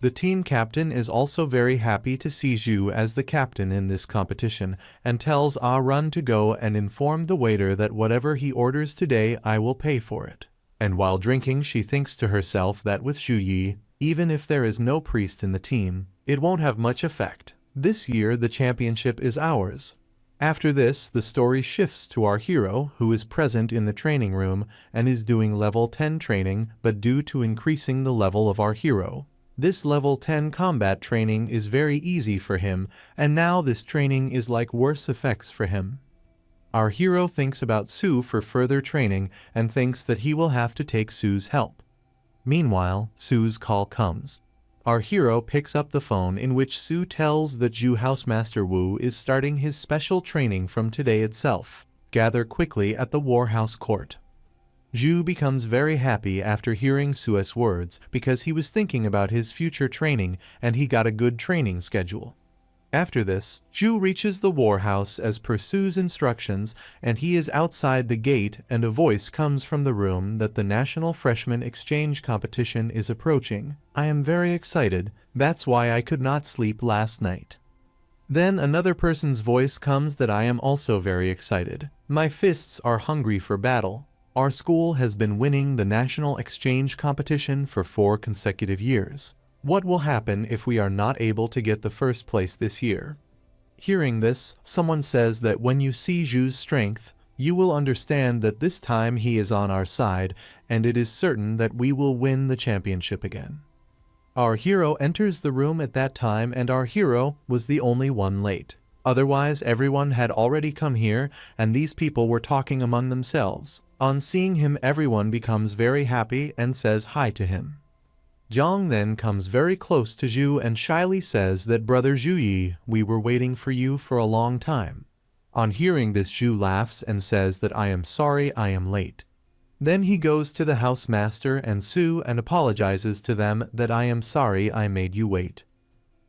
The team captain is also very happy to see Zhu as the captain in this competition and tells Ah Run to go and inform the waiter that whatever he orders today I will pay for it. And while drinking she thinks to herself that with Zhu Yi, even if there is no priest in the team, it won't have much effect. This year the championship is ours. After this, the story shifts to our hero, who is present in the training room and is doing level 10 training, but due to increasing the level of our hero, this level 10 combat training is very easy for him, and now this training is like worse effects for him. Our hero thinks about Sue for further training and thinks that he will have to take Sue's help. Meanwhile, Sue's call comes. Our hero picks up the phone in which Sue tells that Zhu Housemaster Wu is starting his special training from today itself. Gather quickly at the Warhouse Court. Zhu becomes very happy after hearing Sue's words because he was thinking about his future training and he got a good training schedule. After this, Zhu reaches the Warhouse as per Sue's instructions, and he is outside the gate and a voice comes from the room that the National Freshman Exchange Competition is approaching. I am very excited, that's why I could not sleep last night. Then another person's voice comes that I am also very excited. My fists are hungry for battle. Our school has been winning the National Exchange Competition for 4 consecutive years. What will happen if we are not able to get the first place this year? Hearing this, someone says that when you see Zhu's strength, you will understand that this time he is on our side, and it is certain that we will win the championship again. Our hero enters the room at that time, and our hero was the only one late. Otherwise, everyone had already come here, and these people were talking among themselves. On seeing him, everyone becomes very happy and says hi to him. Zhang then comes very close to Zhu and shyly says that Brother Zhu Yi, we were waiting for you for a long time. On hearing this, Zhu laughs and says that I am sorry I am late. Then he goes to the housemaster and Sue and apologizes to them that I am sorry I made you wait.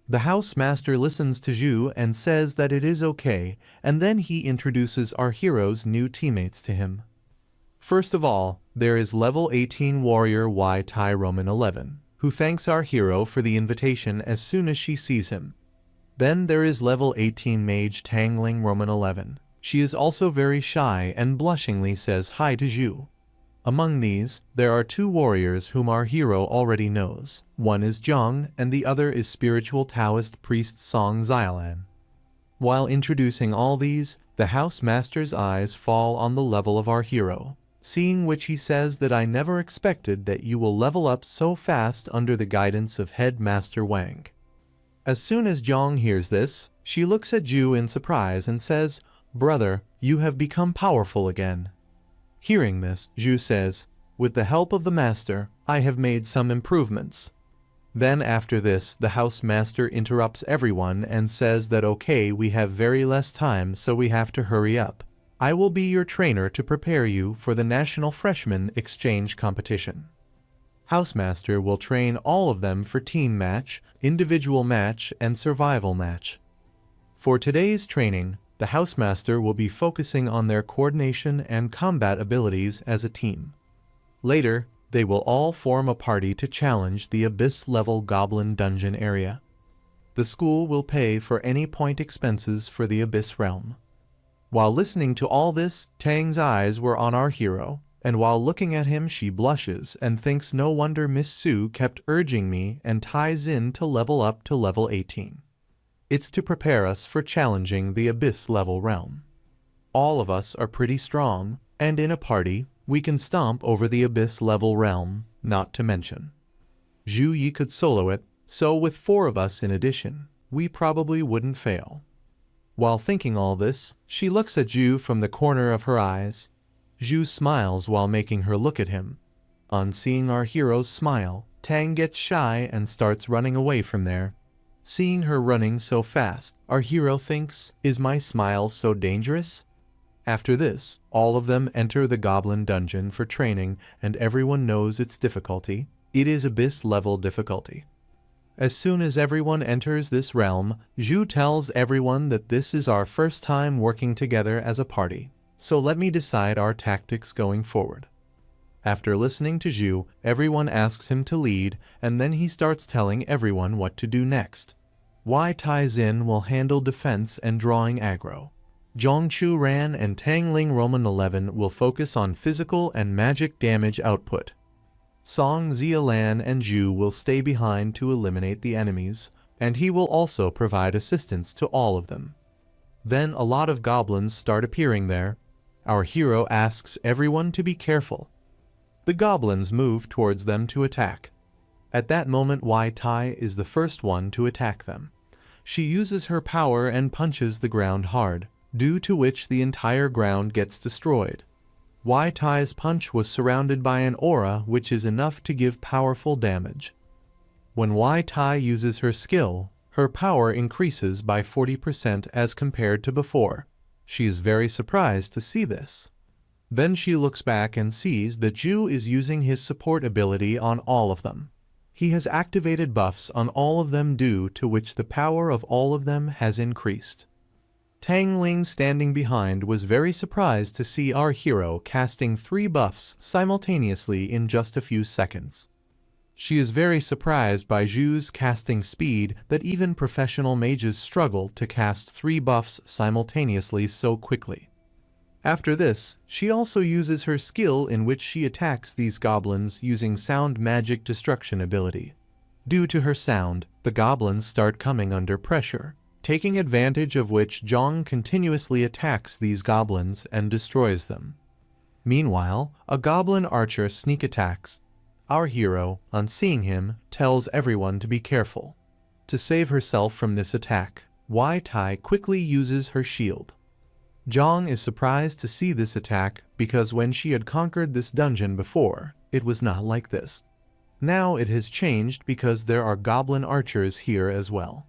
The housemaster listens to Zhu and says that it is okay, and then he introduces our hero's new teammates to him. First of all, there is level 18 warrior Y Tai Roman 11, who thanks our hero for the invitation as soon as she sees him. Then there is level 18 mage Tangling Roman 11. She is also very shy and blushingly says hi to Zhu. Among these, there are 2 warriors whom our hero already knows. One is Zhang and the other is spiritual Taoist priest Song Xiaolan. While introducing all these, the housemaster's eyes fall on the level of our hero, seeing which he says that I never expected that you will level up so fast under the guidance of Headmaster Wang. As soon as Jong hears this, she looks at Ju in surprise and says, "Brother, you have become powerful again." Hearing this, Ju says, "With the help of the master, I have made some improvements." Then after this, the house master interrupts everyone and says that okay, we have very less time, so we have to hurry up. I will be your trainer to prepare you for the National Freshman Exchange Competition. Housemaster will train all of them for team match, individual match, and survival match. For today's training, the housemaster will be focusing on their coordination and combat abilities as a team. Later, they will all form a party to challenge the Abyss-level Goblin Dungeon area. The school will pay for any point expenses for the Abyss realm. While listening to all this, Tang's eyes were on our hero, and while looking at him she blushes and thinks no wonder Miss Sue kept urging me and ties in to level up to level 18. It's to prepare us for challenging the Abyss-level realm. All of us are pretty strong, and in a party, we can stomp over the Abyss-level realm, not to mention. Zhu Yi could solo it, so with 4 of us in addition, we probably wouldn't fail. While thinking all this, she looks at Zhu from the corner of her eyes. Zhu smiles while making her look at him. On seeing our hero's smile, Tang gets shy and starts running away from there. Seeing her running so fast, our hero thinks, "Is my smile so dangerous?" After this, all of them enter the Goblin Dungeon for training, and everyone knows its difficulty. It is Abyss-level difficulty. As soon as everyone enters this realm, Zhu tells everyone that this is our first time working together as a party, so let me decide our tactics going forward. After listening to Zhu, everyone asks him to lead, and then he starts telling everyone what to do next. Wai Tai Xin will handle defense and drawing aggro. Zhongchu Ran and Tang Ling Roman 11 will focus on physical and magic damage output. Song Zialan and Zhu will stay behind to eliminate the enemies, and he will also provide assistance to all of them. Then a lot of goblins start appearing there. Our hero asks everyone to be careful. The goblins move towards them to attack. At that moment, Wai Tai is the first one to attack them. She uses her power and punches the ground hard, due to which the entire ground gets destroyed. Wai Tai's punch was surrounded by an aura which is enough to give powerful damage. When Wai Tai uses her skill, her power increases by 40% as compared to before. She is very surprised to see this. Then she looks back and sees that Zhu is using his support ability on all of them. He has activated buffs on all of them, due to which the power of all of them has increased. Tang Ling, standing behind, was very surprised to see our hero casting 3 buffs simultaneously in just a few seconds. She is very surprised by Zhu's casting speed, that even professional mages struggle to cast 3 buffs simultaneously so quickly. After this, she also uses her skill in which she attacks these goblins using sound magic destruction ability. Due to her sound, the goblins start coming under pressure, taking advantage of which Zhong continuously attacks these goblins and destroys them. Meanwhile, a goblin archer sneak attacks. Our hero, on seeing him, tells everyone to be careful. To save herself from this attack, Wai Tai quickly uses her shield. Zhong is surprised to see this attack because when she had conquered this dungeon before, it was not like this. Now it has changed because there are goblin archers here as well.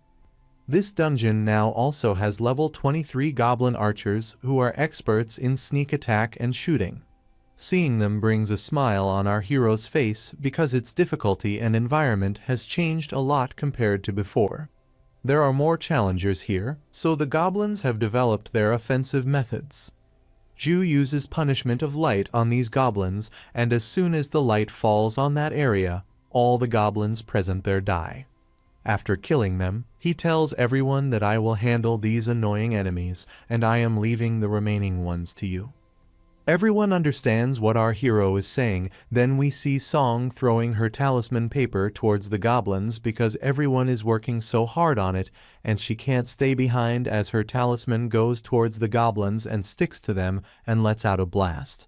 This dungeon now also has level 23 goblin archers who are experts in sneak attack and shooting. Seeing them brings a smile on our hero's face because its difficulty and environment has changed a lot compared to before. There are more challengers here, so the goblins have developed their offensive methods. Zhu uses punishment of light on these goblins, and as soon as the light falls on that area, all the goblins present there die. After killing them, he tells everyone that I will handle these annoying enemies, and I am leaving the remaining ones to you. Everyone understands what our hero is saying. Then we see Song throwing her talisman paper towards the goblins because everyone is working so hard on it, and she can't stay behind as her talisman goes towards the goblins and sticks to them and lets out a blast.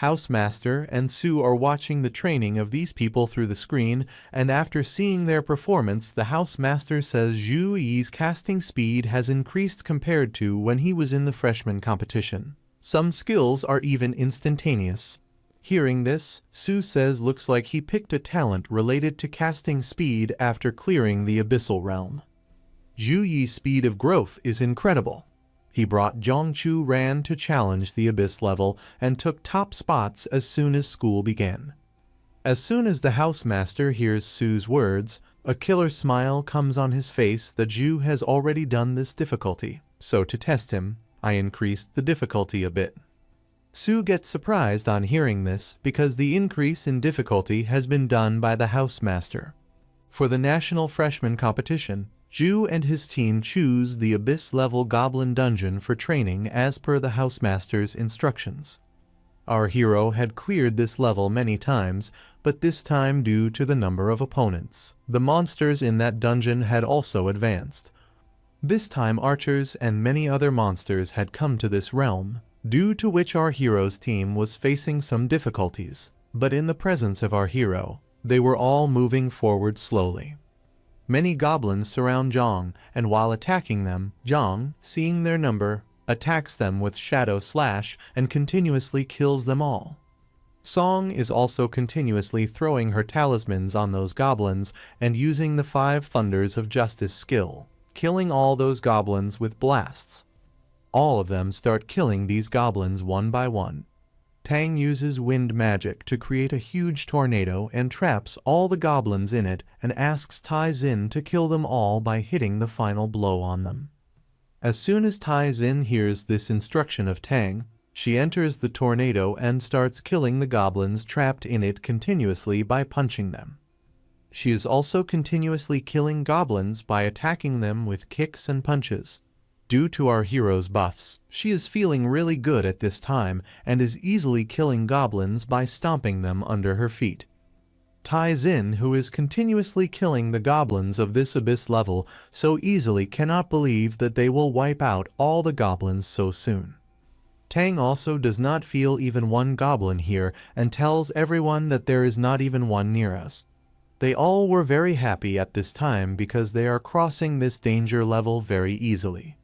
Housemaster and Sue are watching the training of these people through the screen, and after seeing their performance, the Housemaster says Zhu Yi's casting speed has increased compared to when he was in the freshman competition. Some skills are even instantaneous. Hearing this, Sue says looks like he picked a talent related to casting speed after clearing the Abyssal Realm. Zhu Yi's speed of growth is incredible. He brought Zhongchu Ran to challenge the Abyss level and took top spots as soon as school began. As soon as the Housemaster hears Sue's words, a killer smile comes on his face that Zhu has already done this difficulty, so to test him, I increased the difficulty a bit. Sue gets surprised on hearing this because the increase in difficulty has been done by the Housemaster. For the National Freshman Competition, Zhu and his team choose the Abyss-level Goblin Dungeon for training as per the Housemaster's instructions. Our hero had cleared this level many times, but this time due to the number of opponents, the monsters in that dungeon had also advanced. This time archers and many other monsters had come to this realm, due to which our hero's team was facing some difficulties, but in the presence of our hero, they were all moving forward slowly. Many goblins surround Zhang, and while attacking them, Zhang, seeing their number, attacks them with Shadow Slash and continuously kills them all. Song is also continuously throwing her talismans on those goblins and using the 5 Thunders of Justice skill, killing all those goblins with blasts. All of them start killing these goblins one by one. Tang uses wind magic to create a huge tornado and traps all the goblins in it and asks Tai Xin to kill them all by hitting the final blow on them. As soon as Tai Xin hears this instruction of Tang, she enters the tornado and starts killing the goblins trapped in it continuously by punching them. She is also continuously killing goblins by attacking them with kicks and punches. Due to our hero's buffs, she is feeling really good at this time and is easily killing goblins by stomping them under her feet. Tai Xin, who is continuously killing the goblins of this abyss level so easily, cannot believe that they will wipe out all the goblins so soon. Tang also does not feel even one goblin here and tells everyone that there is not even one near us. They all were very happy at this time because they are crossing this danger level very easily.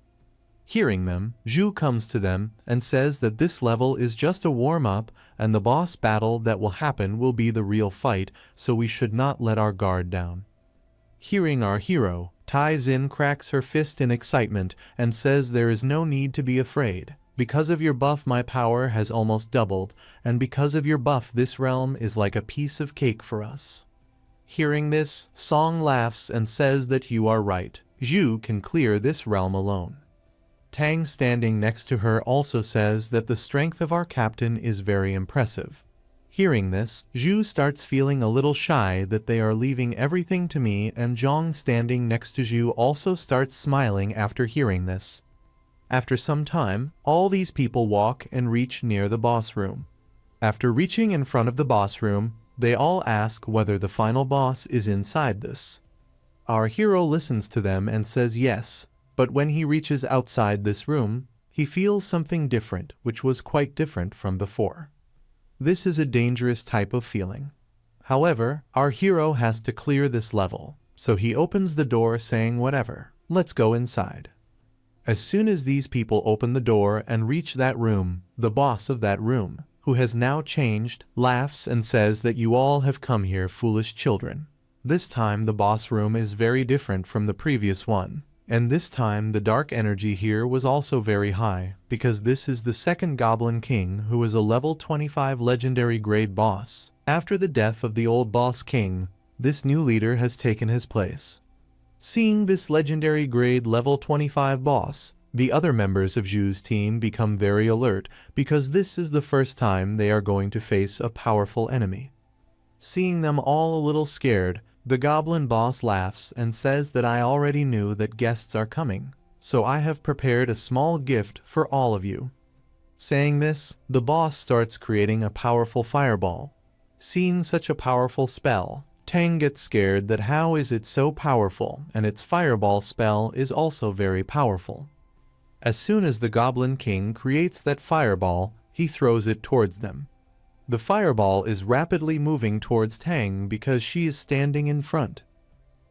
Hearing them, Zhu comes to them and says that this level is just a warm-up and the boss battle that will happen will be the real fight, so we should not let our guard down. Hearing our hero, Tai Xin cracks her fist in excitement and says there is no need to be afraid. Because of your buff my power has almost doubled, and because of your buff this realm is like a piece of cake for us. Hearing this, Song laughs and says that you are right. Zhu can clear this realm alone. Tang, standing next to her, also says that the strength of our captain is very impressive. Hearing this, Zhu starts feeling a little shy that they are leaving everything to me, and Zhang, standing next to Zhu, also starts smiling after hearing this. After some time, all these people walk and reach near the boss room. After reaching in front of the boss room, they all ask whether the final boss is inside this. Our hero listens to them and says yes. But when he reaches outside this room, he feels something different, which was quite different from before. This is a dangerous type of feeling. However, our hero has to clear this level, so he opens the door saying whatever, let's go inside. As soon as these people open the door and reach that room, the boss of that room, who has now changed, laughs and says that you all have come here, foolish children. This time the boss room is very different from the previous one. And this time the dark energy here was also very high, because this is the second Goblin King who is a level 25 legendary grade boss. After the death of the old boss king, this new leader has taken his place. Seeing this legendary grade level 25 boss, the other members of Zhu's team become very alert because this is the first time they are going to face a powerful enemy. Seeing them all a little scared, the goblin boss laughs and says that I already knew that guests are coming, so I have prepared a small gift for all of you. Saying this, the boss starts creating a powerful fireball. Seeing such a powerful spell, Tang gets scared that how is it so powerful, and its fireball spell is also very powerful. As soon as the Goblin King creates that fireball, he throws it towards them. The fireball is rapidly moving towards Tang because she is standing in front.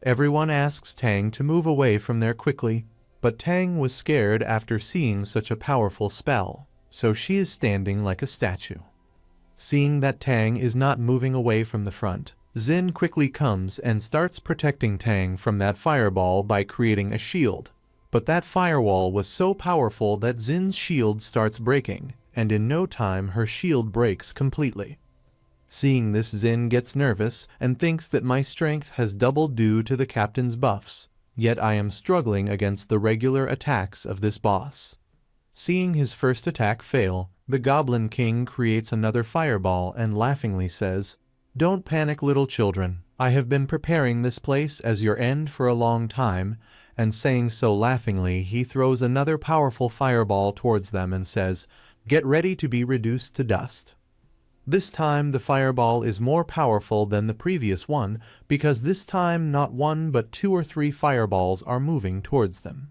Everyone asks Tang to move away from there quickly, but Tang was scared after seeing such a powerful spell, so she is standing like a statue. Seeing that Tang is not moving away from the front, Xin quickly comes and starts protecting Tang from that fireball by creating a shield. But that firewall was so powerful that Xin's shield starts breaking, and in no time her shield breaks completely. Seeing this, Xin gets nervous and thinks that my strength has doubled due to the captain's buffs, yet I am struggling against the regular attacks of this boss. Seeing his first attack fail, the Goblin King creates another fireball and laughingly says, "Don't panic, little children. I have been preparing this place as your end for a long time," and saying so laughingly, he throws another powerful fireball towards them and says, "Get ready to be reduced to dust." This time the fireball is more powerful than the previous one because this time not one but 2 or 3 fireballs are moving towards them.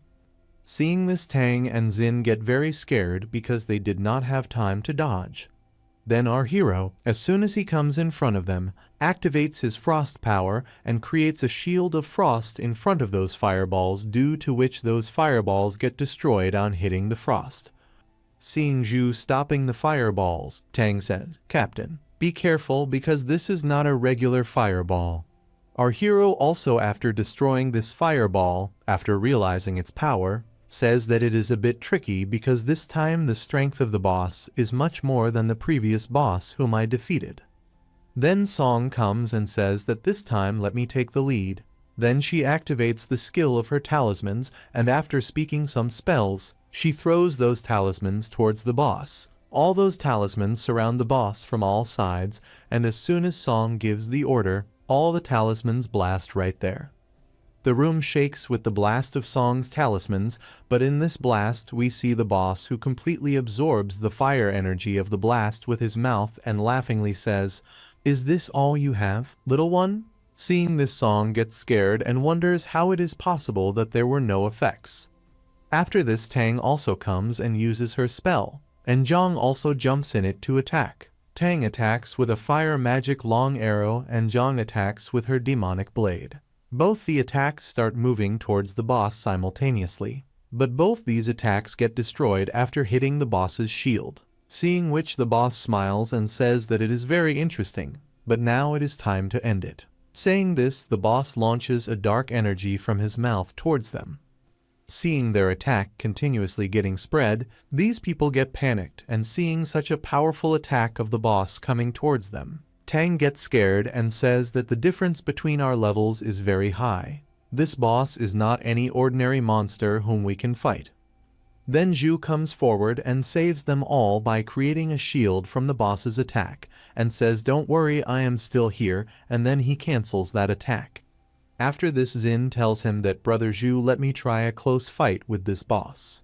Seeing this, Tang and Xin get very scared because they did not have time to dodge. Then our hero, as soon as he comes in front of them, activates his frost power and creates a shield of frost in front of those fireballs, due to which those fireballs get destroyed on hitting the frost. Seeing Zhu stopping the fireballs, Tang says, "Captain, be careful because this is not a regular fireball." Our hero also, after destroying this fireball, after realizing its power, says that it is a bit tricky because this time the strength of the boss is much more than the previous boss whom I defeated. Then Song comes and says that this time let me take the lead. Then she activates the skill of her talismans, and after speaking some spells, she throws those talismans towards the boss. All those talismans surround the boss from all sides, and as soon as Song gives the order, all the talismans blast right there. The room shakes with the blast of Song's talismans, but in this blast we see the boss who completely absorbs the fire energy of the blast with his mouth and laughingly says, "Is this all you have, little one?" Seeing this, Song gets scared and wonders how it is possible that there were no effects. After this, Tang also comes and uses her spell, and Zhang also jumps in it to attack. Tang attacks with a fire magic long arrow and Zhang attacks with her demonic blade. Both the attacks start moving towards the boss simultaneously, but both these attacks get destroyed after hitting the boss's shield. Seeing which, the boss smiles and says that it is very interesting, but now it is time to end it. Saying this, the boss launches a dark energy from his mouth towards them. Seeing their attack continuously getting spread, these people get panicked, and seeing such a powerful attack of the boss coming towards them, Tang gets scared and says that the difference between our levels is very high. This boss is not any ordinary monster whom we can fight. Then Zhu comes forward and saves them all by creating a shield from the boss's attack, and says, "Don't worry, I am still here," and then he cancels that attack. After this, Xin tells him that, "Brother Zhu, let me try a close fight with this boss."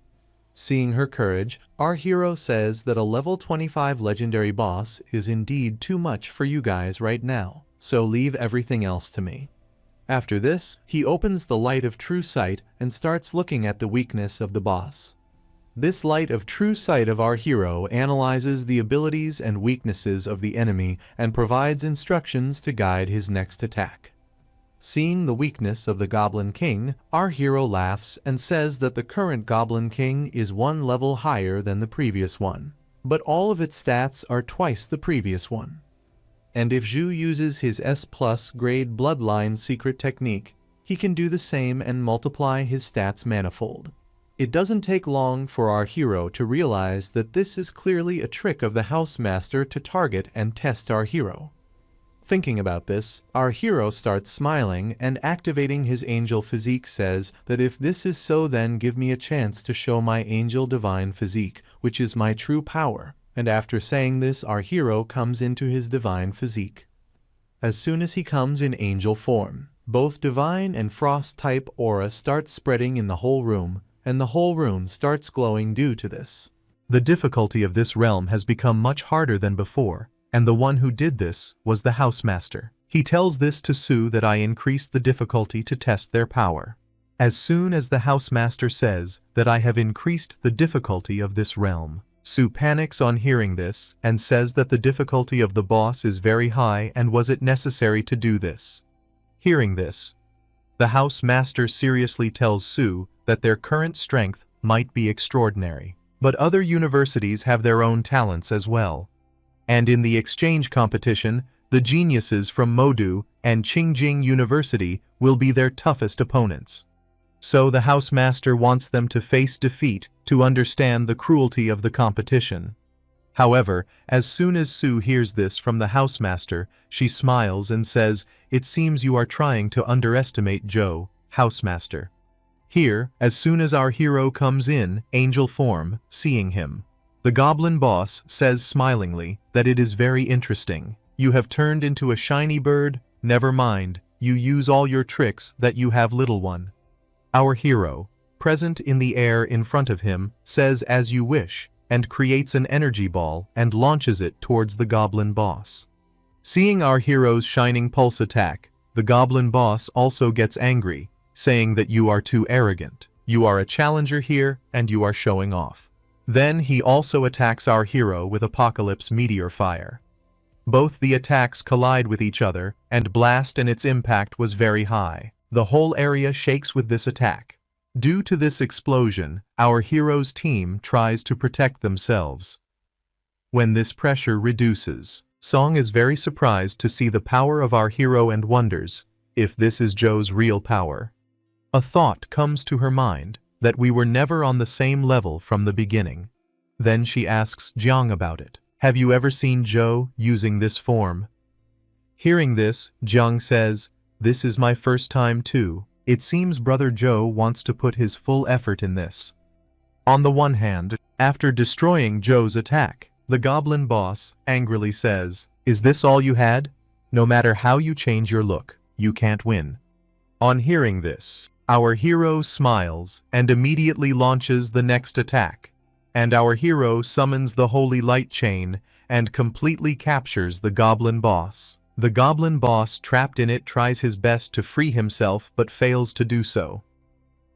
Seeing her courage, our hero says that a level 25 legendary boss is indeed too much for you guys right now, so leave everything else to me. After this, he opens the light of true sight and starts looking at the weakness of the boss. This light of true sight of our hero analyzes the abilities and weaknesses of the enemy and provides instructions to guide his next attack. Seeing the weakness of the Goblin King, our hero laughs and says that the current Goblin King is 1 level higher than the previous one, but all of its stats are twice the previous one. And if Zhu uses his S+ grade bloodline secret technique, he can do the same and multiply his stats manifold. It doesn't take long for our hero to realize that this is clearly a trick of the Housemaster to target and test our hero. Thinking about this, our hero starts smiling and activating his angel physique says that if this is so, then give me a chance to show my angel divine physique, which is my true power. And after saying this, our hero comes into his divine physique. As soon as he comes in angel form, both divine and frost type aura starts spreading in the whole room, and the whole room starts glowing due to this. The difficulty of this realm has become much harder than before, and the one who did this was the Housemaster. He tells this to Sue that I increased the difficulty to test their power. As soon as the Housemaster says that I have increased the difficulty of this realm, Su panics on hearing this and says that the difficulty of the boss is very high and was it necessary to do this. Hearing this, the house master seriously tells Su that their current strength might be extraordinary. But other universities have their own talents as well. And in the exchange competition, the geniuses from Modu and Qingjing University will be their toughest opponents. So the housemaster wants them to face defeat to understand the cruelty of the competition. However, as soon as Su hears this from the housemaster, she smiles and says, "It seems you are trying to underestimate Joe, housemaster." Here, as soon as our hero comes in angel form, seeing him, the goblin boss says smilingly that it is very interesting. "You have turned into a shiny bird? Never mind, you use all your tricks that you have, little one." Our hero, present in the air in front of him, says "as you wish," and creates an energy ball and launches it towards the goblin boss. Seeing our hero's shining pulse attack, the goblin boss also gets angry, saying that "you are too arrogant. You are a challenger here and you are showing off." Then he also attacks our hero with Apocalypse Meteor Fire. Both the attacks collide with each other and blast, and its impact was very high. The whole area shakes with this attack. Due to this explosion, our hero's team tries to protect themselves. When this pressure reduces, Song is very surprised to see the power of our hero and wonders if this is Joe's real power. A thought comes to her mind that we were never on the same level from the beginning. Then she asks Jiang about it. "Have you ever seen Joe using this form?" Hearing this, Jiang says, "This is my first time too." It seems Brother Joe wants to put his full effort in this. On the one hand, after destroying Joe's attack, the goblin boss angrily says, "Is this all you had? No matter how you change your look, you can't win." On hearing this, our hero smiles and immediately launches the next attack, and our hero summons the Holy Light Chain and completely captures the goblin boss. The goblin boss trapped in it tries his best to free himself but fails to do so.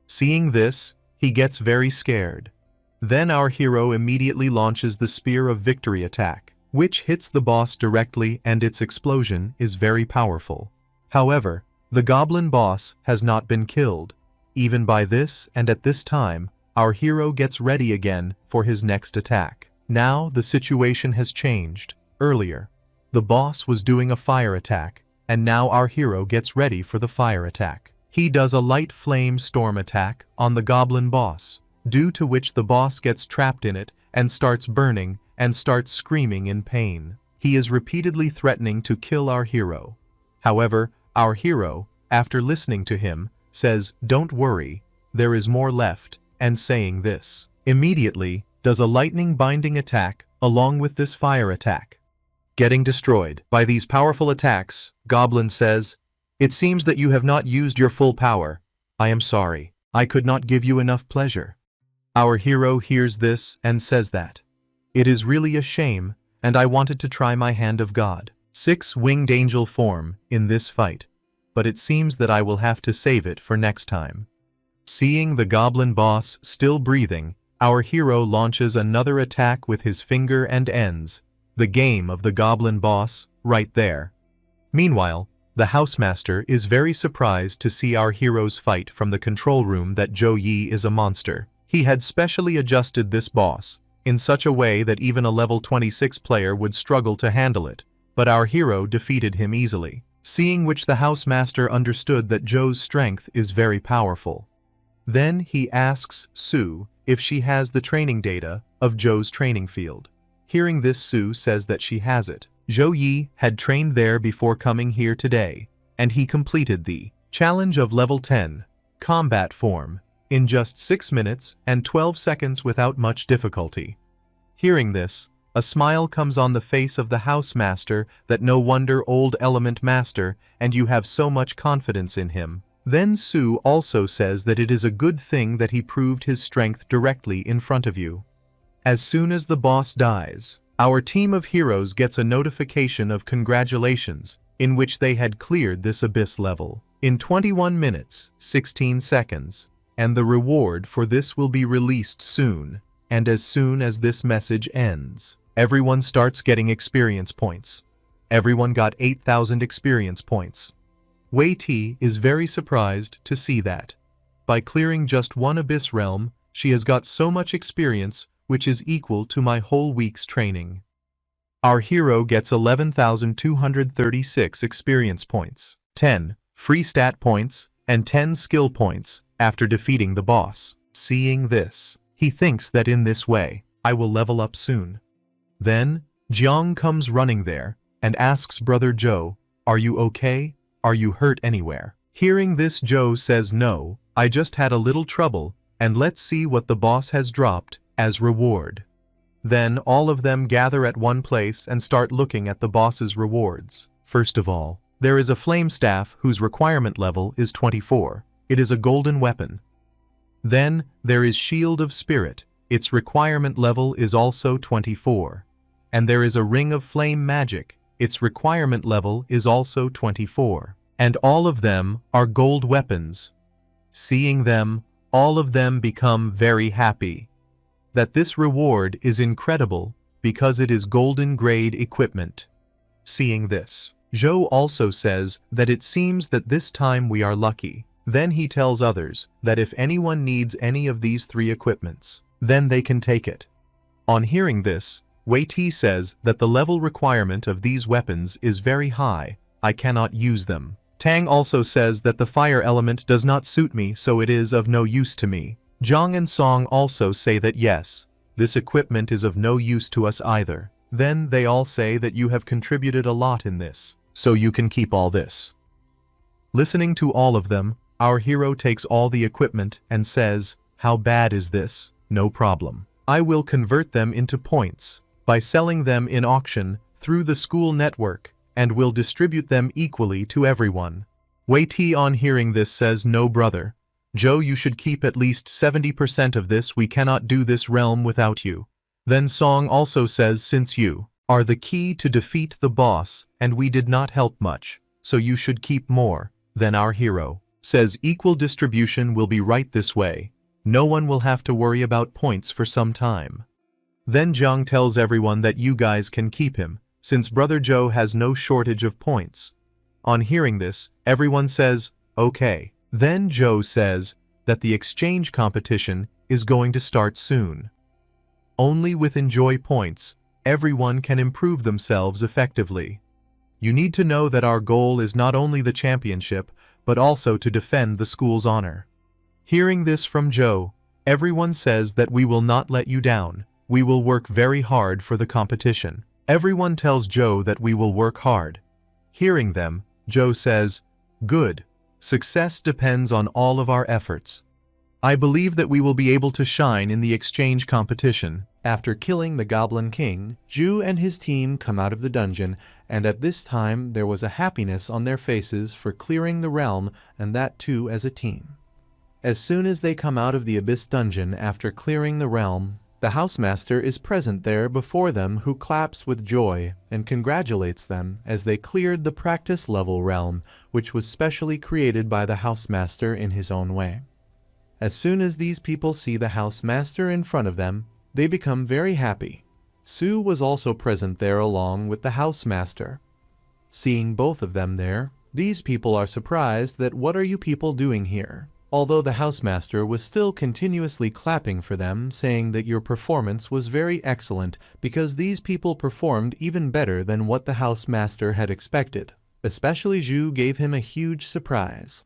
Seeing this, he gets very scared. Then our hero immediately launches the Spear of Victory attack, which hits the boss directly, and its explosion is very powerful. However, the goblin boss has not been killed. Even by this, and at this time, our hero gets ready again for his next attack. Now the situation has changed. Earlier, the boss was doing a fire attack, and now our hero gets ready for the fire attack. He does a light flame storm attack on the goblin boss, due to which the boss gets trapped in it and starts burning and starts screaming in pain. He is repeatedly threatening to kill our hero. However, our hero, after listening to him, says, "Don't worry, there is more left," and saying this, immediately does a lightning binding attack along with this fire attack. Getting destroyed by these powerful attacks, Goblin says, "It seems that you have not used your full power. I am sorry. I could not give you enough pleasure." Our hero hears this and says that, "It is really a shame, and I wanted to try my hand of God, 6-winged angel form, in this fight, but it seems that I will have to save it for next time." Seeing the goblin boss still breathing, our hero launches another attack with his finger and ends the game of the goblin boss right there. Meanwhile, the housemaster is very surprised to see our hero's fight from the control room that Zhou Yi is a monster. He had specially adjusted this boss in such a way that even a level 26 player would struggle to handle it, but our hero defeated him easily, seeing which the housemaster understood that Zhou's strength is very powerful. Then he asks Su if she has the training data of Zhou's training field. Hearing this, Su says that she has it. Zhou Yi had trained there before coming here today, and he completed the challenge of level 10, combat form, in just 6 minutes and 12 seconds without much difficulty. Hearing this, a smile comes on the face of the housemaster that no wonder old element master, and you have so much confidence in him. Then Su also says that it is a good thing that he proved his strength directly in front of you. As soon as the boss dies, our team of heroes gets a notification of congratulations, in which they had cleared this abyss level in 21 minutes, 16 seconds, and the reward for this will be released soon, and as soon as this message ends, everyone starts getting experience points. Everyone got 8,000 experience points. Wei Ti is very surprised to see that. By clearing just one abyss realm, she has got so much experience, which is equal to my whole week's training. Our hero gets 11,236 experience points, 10 free stat points, and 10 skill points after defeating the boss. Seeing this, he thinks that in this way, I will level up soon. Then, Jiang comes running there and asks Brother Joe, "Are you okay? Are you hurt anywhere?" Hearing this, Joe says, "No, I just had a little trouble, and let's see what the boss has dropped as reward." Then all of them gather at one place and start looking at the boss's rewards. First of all, there is a flame staff whose requirement level is 24. It is a golden weapon. Then there is Shield of Spirit. Its requirement level is also 24. And there is a Ring of Flame Magic. Its requirement level is also 24. And all of them are gold weapons. Seeing them, all of them become very happy. That this reward is incredible because it is golden grade equipment. Seeing this, Zhou also says that it seems that this time we are lucky. Then he tells others that if anyone needs any of these 3 equipments, then they can take it. On hearing this, Wei Ti says that the level requirement of these weapons is very high. I cannot use them. Tang also says that the fire element does not suit me, so it is of no use to me. Zhang and Song also say that yes, this equipment is of no use to us either. Then they all say that you have contributed a lot in this, so you can keep all this. Listening to all of them, our hero takes all the equipment and says, "How bad is this? No problem. I will convert them into points by selling them in auction through the school network and will distribute them equally to everyone." Wei Ti on hearing this says, "No brother. Joe, you should keep at least 70% of this. We cannot do this realm without you." Then Song also says, "Since you are the key to defeat the boss and we did not help much, so you should keep more." Then our hero says, "Equal distribution will be right this way. No one will have to worry about points for some time." Then Jiang tells everyone that you guys can keep him, since Brother Joe has no shortage of points. On hearing this, everyone says, "Okay." Then Joe says that the exchange competition is going to start soon. Only with enjoy points, everyone can improve themselves effectively. You need to know that our goal is not only the championship, but also to defend the school's honor. Hearing this from Joe, everyone says that we will not let you down. We will work very hard for the competition. Everyone tells Joe that we will work hard. Hearing them, Joe says, "Good. Success depends on all of our efforts. I believe that we will be able to shine in the exchange competition." After killing the Goblin King, Zhu and his team come out of the dungeon, and at this time there was a happiness on their faces for clearing the realm, and that too as a team. As soon as they come out of the Abyss dungeon after clearing the realm, the housemaster is present there before them, who claps with joy and congratulates them as they cleared the practice level realm, which was specially created by the housemaster in his own way. As soon as these people see the housemaster in front of them, they become very happy. Sue was also present there along with the housemaster. Seeing both of them there, these people are surprised that what are you people doing here? Although the housemaster was still continuously clapping for them, saying that your performance was very excellent because these people performed even better than what the housemaster had expected. Especially Zhu gave him a huge surprise.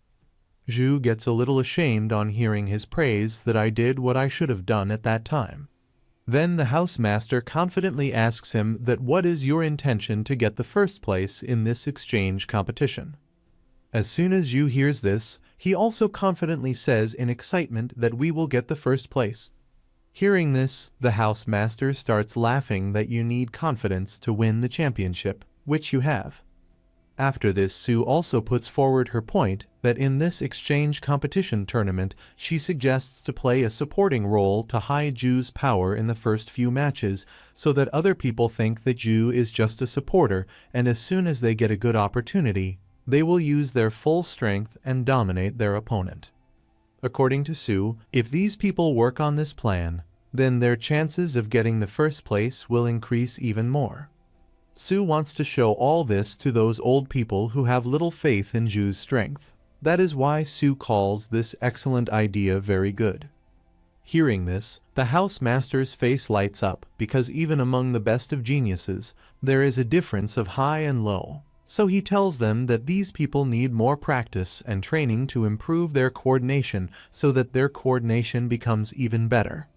Zhu gets a little ashamed on hearing his praise that I did what I should have done at that time. Then the housemaster confidently asks him that what is your intention to get the first place in this exchange competition. As soon as Zhu hears this, he also confidently says in excitement that we will get the first place. Hearing this, the housemaster starts laughing that you need confidence to win the championship, which you have. After this, Sue also puts forward her point that in this exchange competition tournament, she suggests to play a supporting role to hide Zhu's power in the first few matches, so that other people think that Zhu is just a supporter, and as soon as they get a good opportunity, they will use their full strength and dominate their opponent. According to Sue, if these people work on this plan, then their chances of getting the first place will increase even more. Sue wants to show all this to those old people who have little faith in Ju's strength. That is why Sue calls this excellent idea very good. Hearing this, the housemaster's face lights up because even among the best of geniuses, there is a difference of high and low. So he tells them that these people need more practice and training to improve their coordination so that their coordination becomes even better.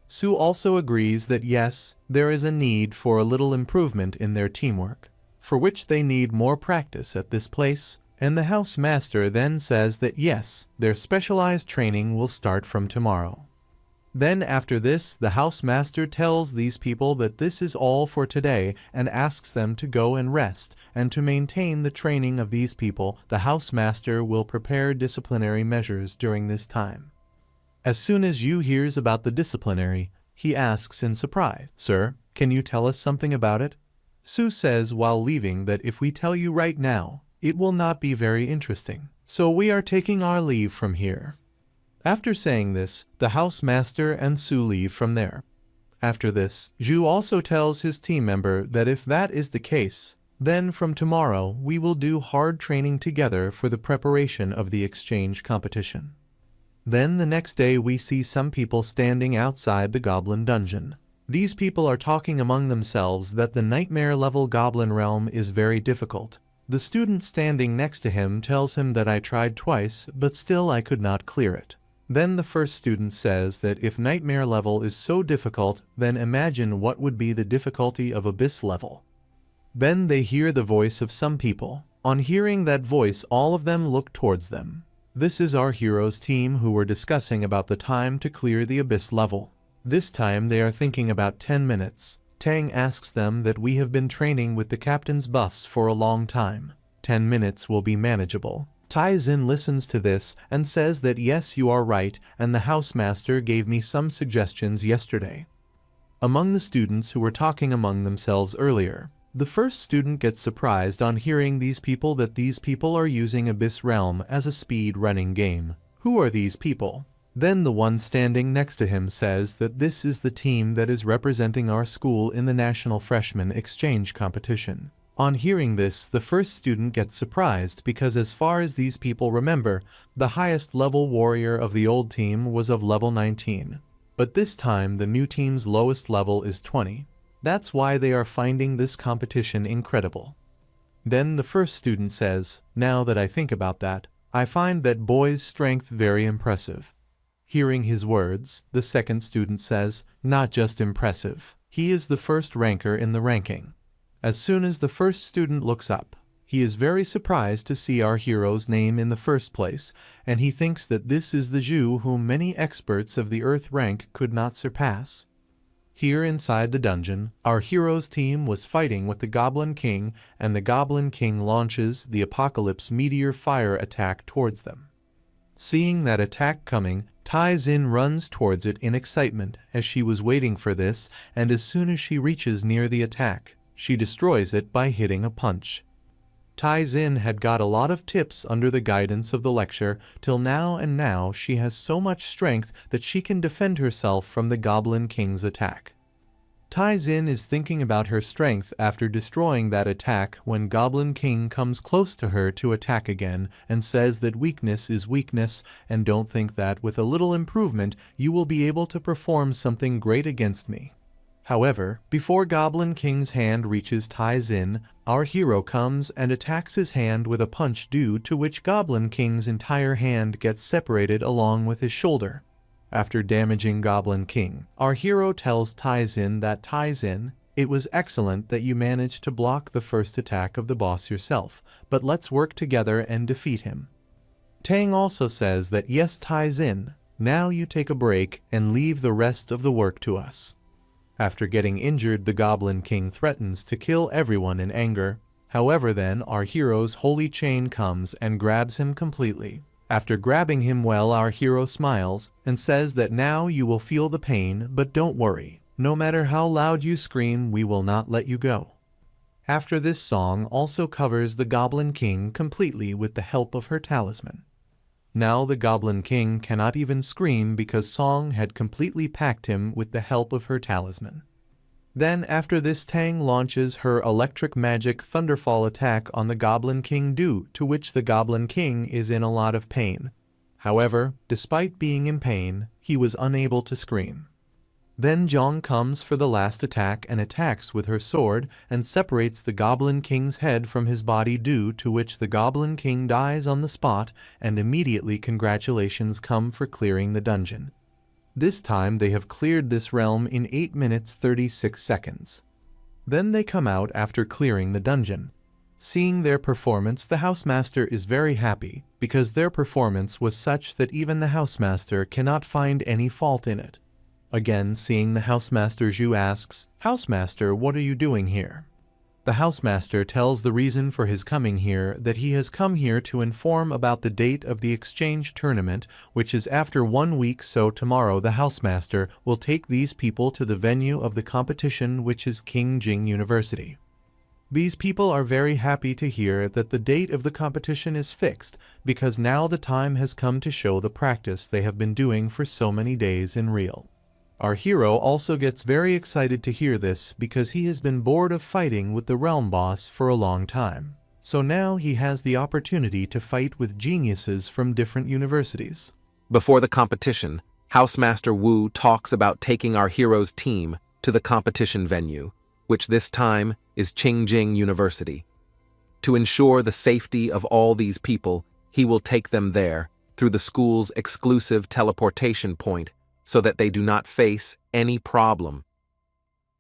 Sue also agrees that yes, there is a need for a little improvement in their teamwork, for which they need more practice at this place, and the housemaster then says that yes, their specialized training will start from tomorrow. Then after this, the housemaster tells these people that this is all for today and asks them to go and rest, and to maintain the training of these people, the housemaster will prepare disciplinary measures during this time. As soon as Yu hears about the disciplinary, he asks in surprise, "Sir, can you tell us something about it?" Sue says while leaving that if we tell you right now, it will not be very interesting, so we are taking our leave from here. After saying this, the housemaster and Sue leave from there. After this, Ju also tells his team member that if that is the case, then from tomorrow we will do hard training together for the preparation of the exchange competition. Then the next day we see some people standing outside the goblin dungeon. These people are talking among themselves that the nightmare-level goblin realm is very difficult. The student standing next to him tells him that I tried twice, but still I could not clear it. Then the first student says that if nightmare level is so difficult, then imagine what would be the difficulty of abyss level. Then they hear the voice of some people. On hearing that voice, all of them look towards them. This is our heroes team who were discussing about the time to clear the abyss level. This time they are thinking about 10 minutes. Tang asks them that we have been training with the captain's buffs for a long time. 10 minutes will be manageable. Tai Xin listens to this and says that yes, you are right, and the housemaster gave me some suggestions yesterday. Among the students who were talking among themselves earlier, the first student gets surprised on hearing these people that these people are using Abyss Realm as a speed running game. Who are these people? Then the one standing next to him says that this is the team that is representing our school in the National Freshman Exchange Competition. On hearing this, the first student gets surprised because as far as these people remember, the highest level warrior of the old team was of level 19. But this time the new team's lowest level is 20. That's why they are finding this competition incredible. Then the first student says, now that I think about that, I find that boy's strength very impressive. Hearing his words, the second student says, not just impressive, he is the first ranker in the ranking. As soon as the first student looks up, he is very surprised to see our hero's name in the first place, and he thinks that this is the Zhu whom many experts of the Earth rank could not surpass. Here inside the dungeon, our hero's team was fighting with the Goblin King, and the Goblin King launches the Apocalypse Meteor Fire attack towards them. Seeing that attack coming, Tai Xin runs towards it in excitement as she was waiting for this, and as soon as she reaches near the attack, she destroys it by hitting a punch. Tai Xin had got a lot of tips under the guidance of the lecture till now, and now she has so much strength that she can defend herself from the Goblin King's attack. Tai Xin is thinking about her strength after destroying that attack when Goblin King comes close to her to attack again and says that weakness is weakness, and don't think that with a little improvement you will be able to perform something great against me. However, before Goblin King's hand reaches Tai Xin, our hero comes and attacks his hand with a punch, due to which Goblin King's entire hand gets separated along with his shoulder. After damaging Goblin King, our hero tells Tai Xin that Tai Xin, it was excellent that you managed to block the first attack of the boss yourself, but let's work together and defeat him. Tang also says that yes, Tai Xin, now you take a break and leave the rest of the work to us. After getting injured, the Goblin King threatens to kill everyone in anger. However, then our hero's holy chain comes and grabs him completely. After grabbing him well, our hero smiles and says that now you will feel the pain, but don't worry. No matter how loud you scream, we will not let you go. After this song also covers the Goblin King completely with the help of her talisman. Now the Goblin King cannot even scream because Song had completely packed him with the help of her talisman. Then after this, Tang launches her electric magic thunderfall attack on the Goblin King, due to which the Goblin King is in a lot of pain. However, despite being in pain, he was unable to scream. Then Zhang comes for the last attack and attacks with her sword and separates the Goblin King's head from his body, due to which the Goblin King dies on the spot, and immediately congratulations come for clearing the dungeon. This time they have cleared this realm in 8 minutes 36 seconds. Then they come out after clearing the dungeon. Seeing their performance, the housemaster is very happy, because their performance was such that even the housemaster cannot find any fault in it. Again, seeing the housemaster, Zhu asks, "Housemaster, what are you doing here?" The housemaster tells the reason for his coming here, that he has come here to inform about the date of the exchange tournament, which is after 1 week, so tomorrow the housemaster will take these people to the venue of the competition, which is King Jing University. These people are very happy to hear that the date of the competition is fixed, because now the time has come to show the practice they have been doing for so many days in real. Our hero also gets very excited to hear this, because he has been bored of fighting with the realm boss for a long time. So now he has the opportunity to fight with geniuses from different universities. Before the competition, Housemaster Wu talks about taking our hero's team to the competition venue, which this time is Qingjing University. To ensure the safety of all these people, he will take them there through the school's exclusive teleportation point, so that they do not face any problem.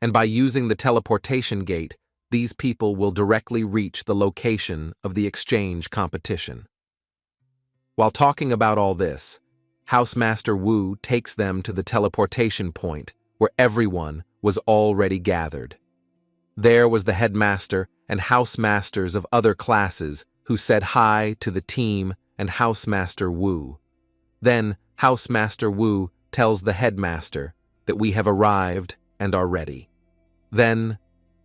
And by using the teleportation gate, these people will directly reach the location of the exchange competition. While talking about all this, Housemaster Wu takes them to the teleportation point, where everyone was already gathered. There was the headmaster and housemasters of other classes who said hi to the team and Housemaster Wu. Then Housemaster Wu tells the headmaster that we have arrived and are ready. Then,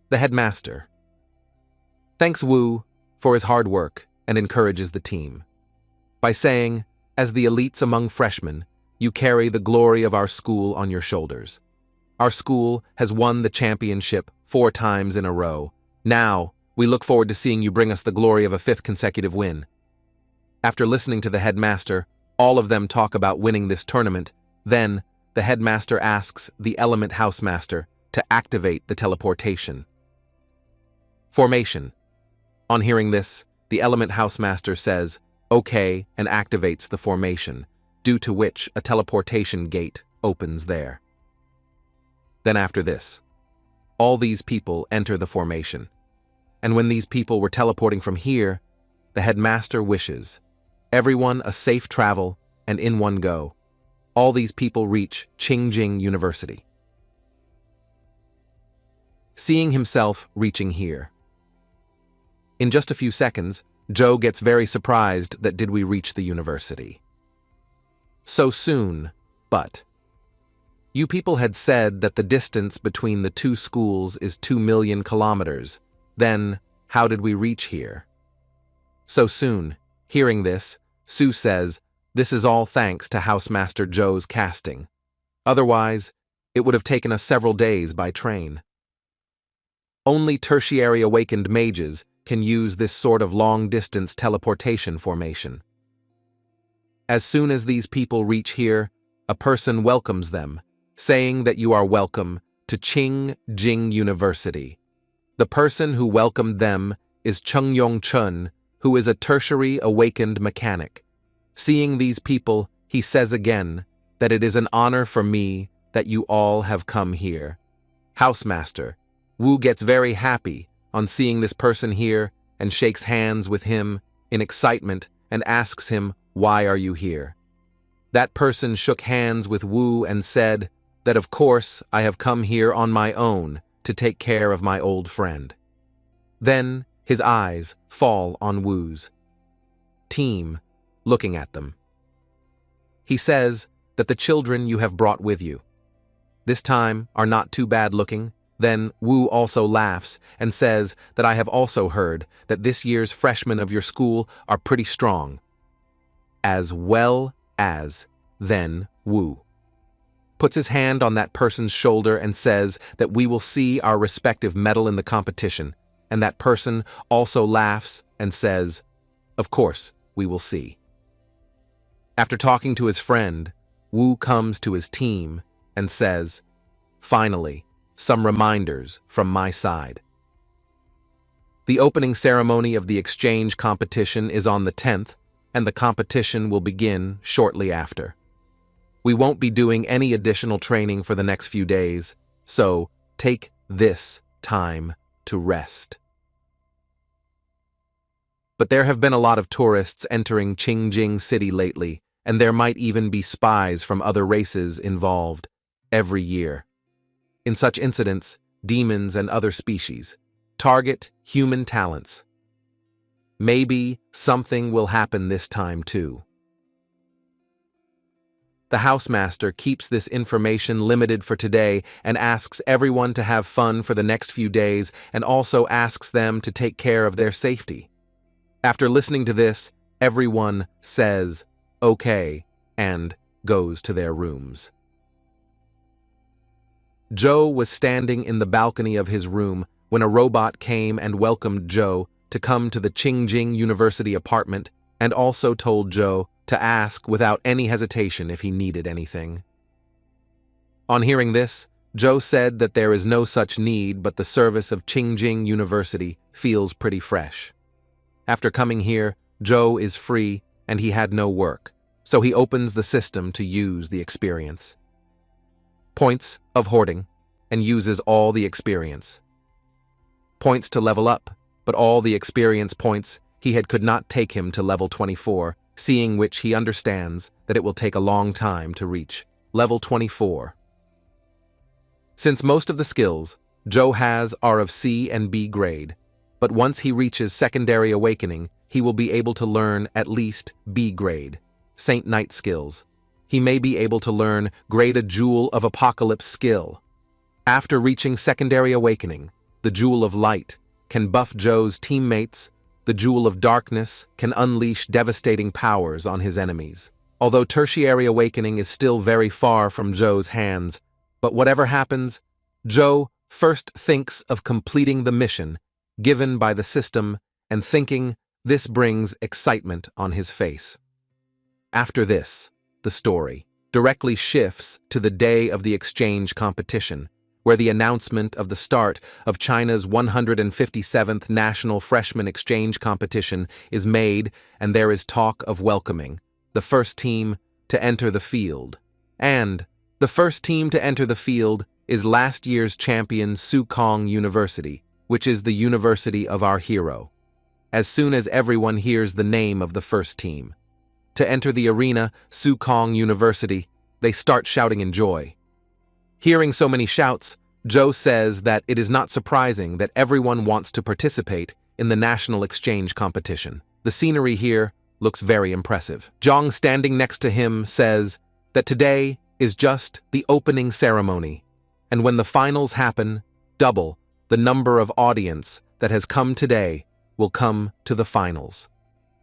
the headmaster thanks Wu for his hard work and encourages the team by saying, "As the elites among freshmen, you carry the glory of our school on your shoulders. Our school has won the championship 4 times in a row. Now, we look forward to seeing you bring us the glory of a 5th consecutive win." After listening to the headmaster, all of them talk about winning this tournament. Then, the headmaster asks the element housemaster to activate the teleportation. Formation. On hearing this, the element housemaster says, "Okay," and activates the formation, due to which a teleportation gate opens there. Then after this, all these people enter the formation. And when these people were teleporting from here, the headmaster wishes everyone a safe travel, and in one go, all these people reach Qingjing University. Seeing himself reaching here. In just a few seconds, Joe gets very surprised that did we reach the university so soon, but you people had said that the distance between the 2 schools is 2 million kilometers. Then, how did we reach here so soon? Hearing this, Sue says, "This is all thanks to Housemaster Joe's casting. Otherwise, it would have taken us several days by train. Only tertiary awakened mages can use this sort of long-distance teleportation formation. As soon as these people reach here, a person welcomes them, saying that you are welcome to Qingjing University. The person who welcomed them is Cheng Yong Chun, who is a tertiary awakened mechanic. Seeing these people, he says again that it is an honor for me that you all have come here. Housemaster Wu gets very happy on seeing this person here and shakes hands with him in excitement and asks him, "Why are you here?" That person shook hands with Wu and said that of course I have come here on my own to take care of my old friend. Then his eyes fall on Wu's team, looking at them. He says that the children you have brought with you this time are not too bad looking. Then Wu also laughs and says that I have also heard that this year's freshmen of your school are pretty strong. as well as, then Wu puts his hand on that person's shoulder and says that we will see our respective medal in the competition, and that person also laughs and says, of course, we will see. After talking to his friend, Wu comes to his team and says, finally, some reminders from my side. The opening ceremony of the exchange competition is on the 10th, and the competition will begin shortly after. We won't be doing any additional training for the next few days, so take this time to rest. But there have been a lot of tourists entering Qingjing City lately, and there might even be spies from other races involved every year. In such incidents, demons and other species target human talents. Maybe something will happen this time too. The housemaster keeps this information limited for today and asks everyone to have fun for the next few days and also asks them to take care of their safety. After listening to this, everyone says, okay, and goes to their rooms. Joe was standing in the balcony of his room when a robot came and welcomed Joe to come to the Qingjing University apartment and also told Joe to ask without any hesitation if he needed anything. On hearing this, Joe said that there is no such need, but the service of Qingjing University feels pretty fresh. After coming here, Joe is free and he had no work, so he opens the system to use the experience. Points of hoarding, and uses all the experience. Points to level up, but all the experience points could not take him to level 24, seeing which he understands that it will take a long time to reach level 24. Since most of the skills Joe has are of C and B grade, but once he reaches secondary awakening, he will be able to learn at least B grade, Saint Knight skills. He may be able to learn grade a Jewel of Apocalypse skill. After reaching secondary awakening, the Jewel of Light can buff Joe's teammates. The Jewel of Darkness can unleash devastating powers on his enemies. Although tertiary awakening is still very far from Joe's hands, but whatever happens, Joe first thinks of completing the mission given by the system and thinking this brings excitement on his face. After this, the story directly shifts to the day of the exchange competition, where the announcement of the start of China's 157th National Freshman Exchange Competition is made, and there is talk of welcoming the first team to enter the field. And the first team to enter the field is last year's champion Sukong University, which is the university of our hero. As soon as everyone hears the name of the first team to enter the arena, Sukong University, they start shouting in joy. Hearing so many shouts, Joe says that it is not surprising that everyone wants to participate in the national exchange competition. The scenery here looks very impressive. Zhang, standing next to him, says that today is just the opening ceremony, and when the finals happen, double the number of audience that has come today will come to the finals.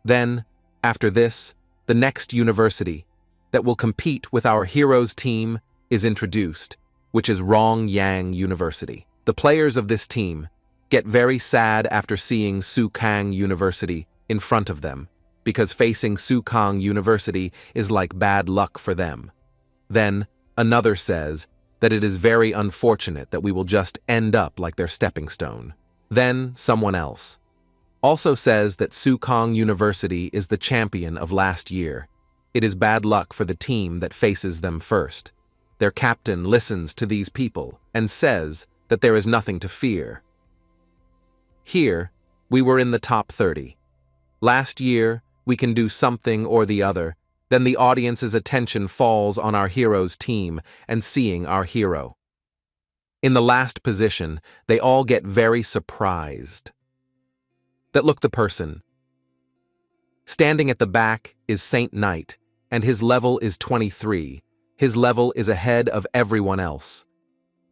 Then, after this, the next university that will compete with our heroes team is introduced, which is Rongyang University. The players of this team get very sad after seeing Sukang University in front of them, because facing Sukang University is like bad luck for them. Then, another says that it is very unfortunate that we will just end up like their stepping stone. Then, someone else also says that Sukang University is the champion of last year. It is bad luck for the team that faces them first. Their captain listens to these people and says that there is nothing to fear. Here, we were in the top 30. Last year, we can do something or the other. Then the audience's attention falls on our hero's team and seeing our hero. In the last position, they all get very surprised. That look, the person standing at the back is Saint Knight, and his level is 23. His level is ahead of everyone else.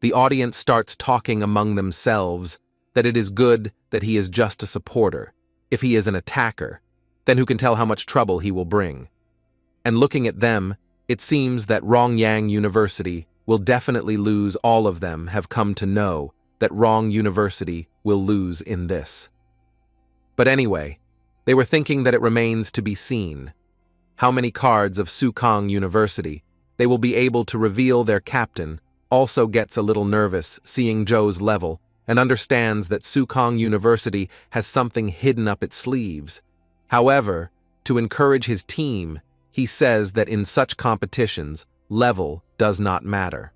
The audience starts talking among themselves that it is good that he is just a supporter. If he is an attacker, then who can tell how much trouble he will bring? And looking at them, it seems that Rongyang University will definitely lose. All of them have come to know that Rong University will lose in this. But anyway, they were thinking that it remains to be seen how many cards of Sukong University they will be able to reveal. Their captain also gets a little nervous seeing Zhou's level and understands that Sukong University has something hidden up its sleeves. However, to encourage his team, he says that in such competitions, level does not matter.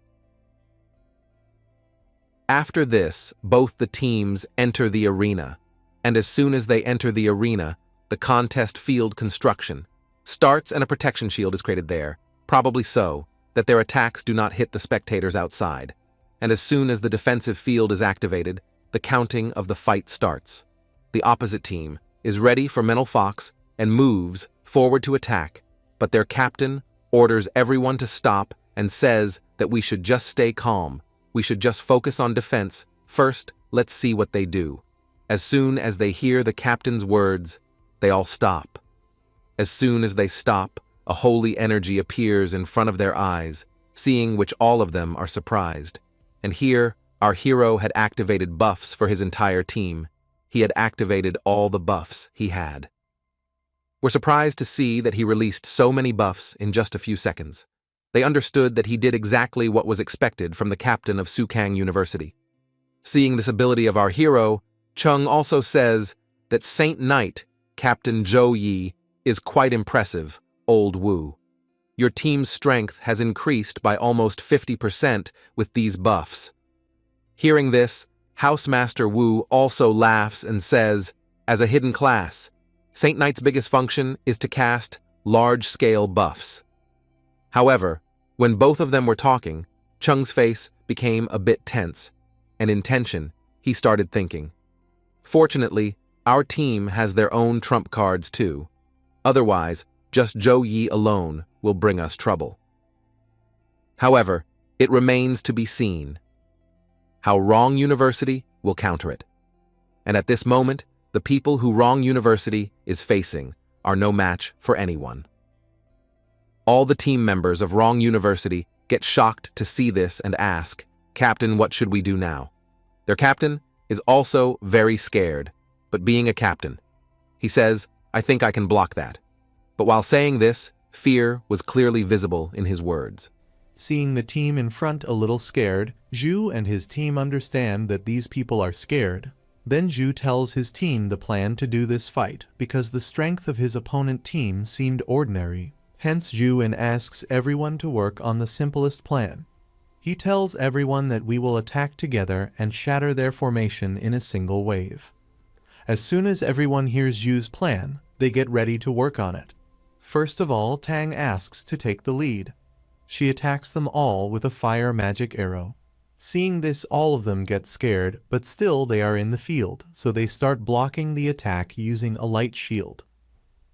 After this, both the teams enter the arena, and as soon as they enter the arena, the contest field construction starts and a protection shield is created there, probably so that their attacks do not hit the spectators outside. And as soon as the defensive field is activated, the counting of the fight starts. The opposite team is ready for Mental Fox and moves forward to attack, but their captain orders everyone to stop and says that we should just stay calm. We should just focus on defense. First, let's see what they do. As soon as they hear the captain's words, they all stop. As soon as they stop, a holy energy appears in front of their eyes, seeing which all of them are surprised. And here, our hero had activated buffs for his entire team. He had activated all the buffs he had. We're surprised to see that he released so many buffs in just a few seconds. They understood that he did exactly what was expected from the captain of Sukang University. Seeing this ability of our hero, Chung also says that Saint Knight, Captain Zhou Yi, is quite impressive, Old Wu. Your team's strength has increased by almost 50% with these buffs. Hearing this, Housemaster Wu also laughs and says, as a hidden class, Saint Knight's biggest function is to cast large-scale buffs. However, when both of them were talking, Chung's face became a bit tense, and in tension, he started thinking. Fortunately, our team has their own trump cards too. Otherwise, just Zhou Yi alone will bring us trouble. However, it remains to be seen how Rong University will counter it. And at this moment, the people who Rong University is facing are no match for anyone. All the team members of Rong University get shocked to see this and ask, Captain, what should we do now? Their captain is also very scared, but being a captain, he says, I think I can block that. But while saying this, fear was clearly visible in his words. Seeing the team in front a little scared, Zhu and his team understand that these people are scared. Then Zhu tells his team the plan to do this fight because the strength of his opponent team seemed ordinary. Hence Zhu asks everyone to work on the simplest plan. He tells everyone that we will attack together and shatter their formation in a single wave. As soon as everyone hears Zhu's plan, they get ready to work on it. First of all, Tang asks to take the lead. She attacks them all with a fire magic arrow. Seeing this, all of them get scared, but still they are in the field, so they start blocking the attack using a light shield.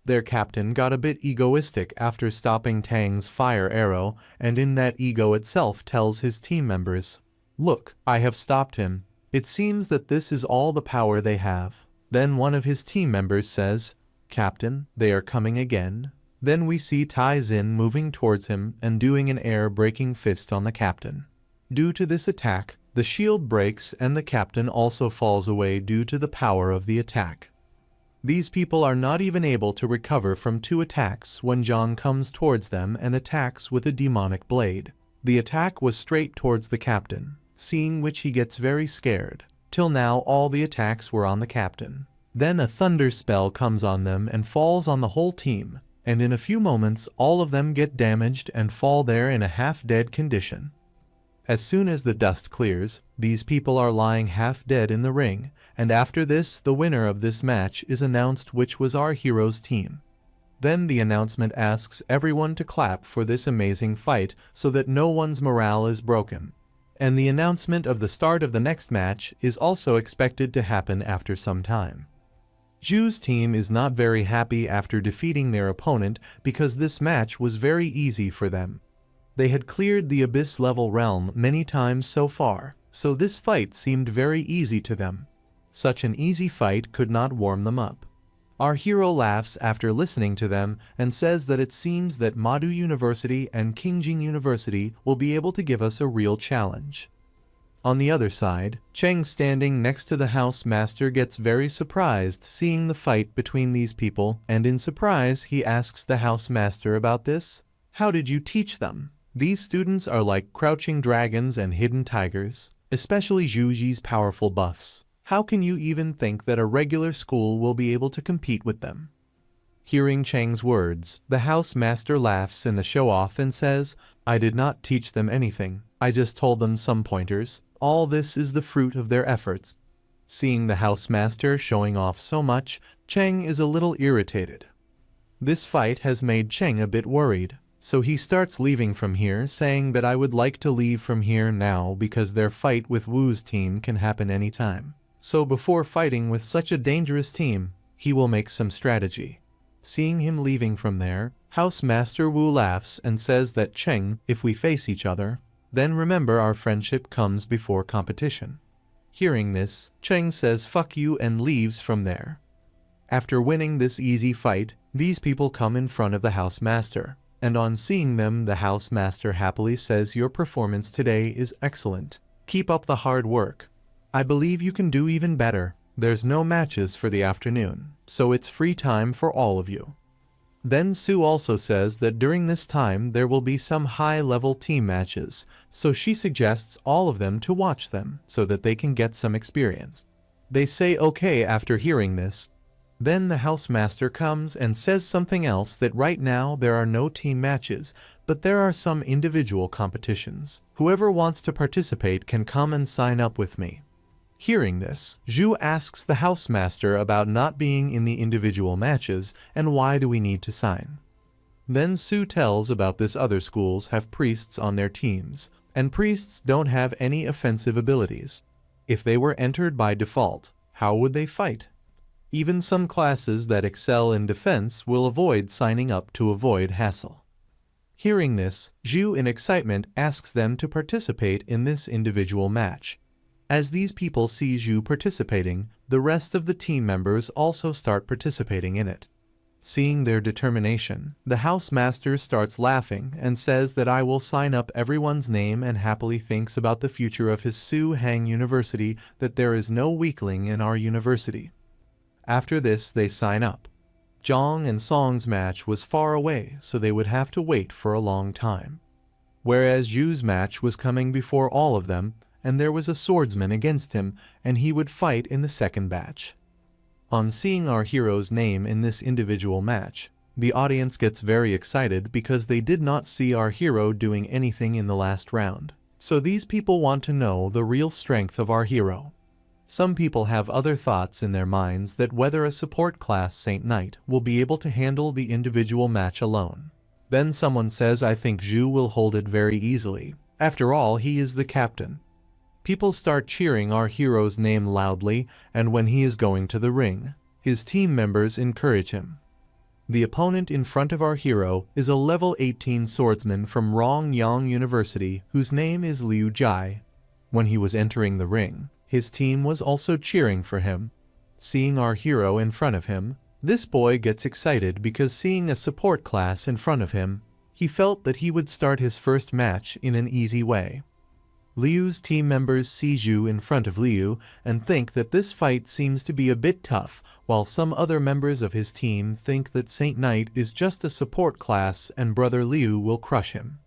Their captain got a bit egoistic after stopping Tang's fire arrow, and in that ego itself tells his team members, Look, I have stopped him. It seems that this is all the power they have. Then one of his team members says, Captain, they are coming again. Then we see Tai Xin moving towards him and doing an air-breaking fist on the captain. Due to this attack, the shield breaks and the captain also falls away due to the power of the attack. These people are not even able to recover from 2 attacks when Zhang comes towards them and attacks with a demonic blade. The attack was straight towards the captain, seeing which he gets very scared. Till now all the attacks were on the captain. Then a thunder spell comes on them and falls on the whole team, and in a few moments all of them get damaged and fall there in a half-dead condition. As soon as the dust clears, these people are lying half-dead in the ring, and after this the winner of this match is announced, which was our hero's team. Then the announcement asks everyone to clap for this amazing fight so that no one's morale is broken. And the announcement of the start of the next match is also expected to happen after some time. Zhu's team is not very happy after defeating their opponent because this match was very easy for them. They had cleared the Abyss level realm many times so far, so this fight seemed very easy to them. Such an easy fight could not warm them up. Our hero laughs after listening to them and says that it seems that Madu University and Qingjing University will be able to give us a real challenge. On the other side, Cheng standing next to the house master gets very surprised seeing the fight between these people, and in surprise he asks the house master about this. How did you teach them? These students are like crouching dragons and hidden tigers, especially Zhuji's powerful buffs. How can you even think that a regular school will be able to compete with them? Hearing Cheng's words, the house master laughs in the show-off and says, I did not teach them anything, I just told them some pointers. All this is the fruit of their efforts. Seeing the housemaster showing off so much, Cheng is a little irritated. This fight has made Cheng a bit worried, so he starts leaving from here, saying that I would like to leave from here now because their fight with Wu's team can happen anytime. So before fighting with such a dangerous team, he will make some strategy. Seeing him leaving from there, Housemaster Wu laughs and says that Cheng, if we face each other, then remember our friendship comes before competition. Hearing this, Cheng says fuck you and leaves from there. After winning this easy fight, these people come in front of the housemaster, and on seeing them the housemaster happily says your performance today is excellent. Keep up the hard work. I believe you can do even better. There's no matches for the afternoon, so it's free time for all of you. Then Sue also says that during this time there will be some high-level team matches, so she suggests all of them to watch them so that they can get some experience. They say okay after hearing this. Then the housemaster comes and says something else, that right now there are no team matches, but there are some individual competitions. Whoever wants to participate can come and sign up with me. Hearing this, Zhu asks the housemaster about not being in the individual matches and why do we need to sign. Then Sue tells about this other schools have priests on their teams, and priests don't have any offensive abilities. If they were entered by default, how would they fight? Even some classes that excel in defense will avoid signing up to avoid hassle. Hearing this, Zhu in excitement asks them to participate in this individual match. As these people see Zhu participating, the rest of the team members also start participating in it. Seeing their determination, the housemaster starts laughing and says that I will sign up everyone's name and happily thinks about the future of his Su Hang University, that there is no weakling in our university. After this they sign up. Zhang and Song's match was far away, so they would have to wait for a long time. Whereas Zhu's match was coming before all of them, and there was a swordsman against him, and he would fight in the second batch. On seeing our hero's name in this individual match, the audience gets very excited because they did not see our hero doing anything in the last round. So these people want to know the real strength of our hero. Some people have other thoughts in their minds that whether a support class Saint Knight will be able to handle the individual match alone. Then someone says I think Zhu will hold it very easily. After all, he is the captain. People start cheering our hero's name loudly, and when he is going to the ring, his team members encourage him. The opponent in front of our hero is a level 18 swordsman from Rongyang University whose name is Liu Jai. When he was entering the ring, his team was also cheering for him. Seeing our hero in front of him, this boy gets excited because seeing a support class in front of him, he felt that he would start his first match in an easy way. Liu's team members see Zhu in front of Liu and think that this fight seems to be a bit tough, while some other members of his team think that Saint Knight is just a support class and brother Liu will crush him.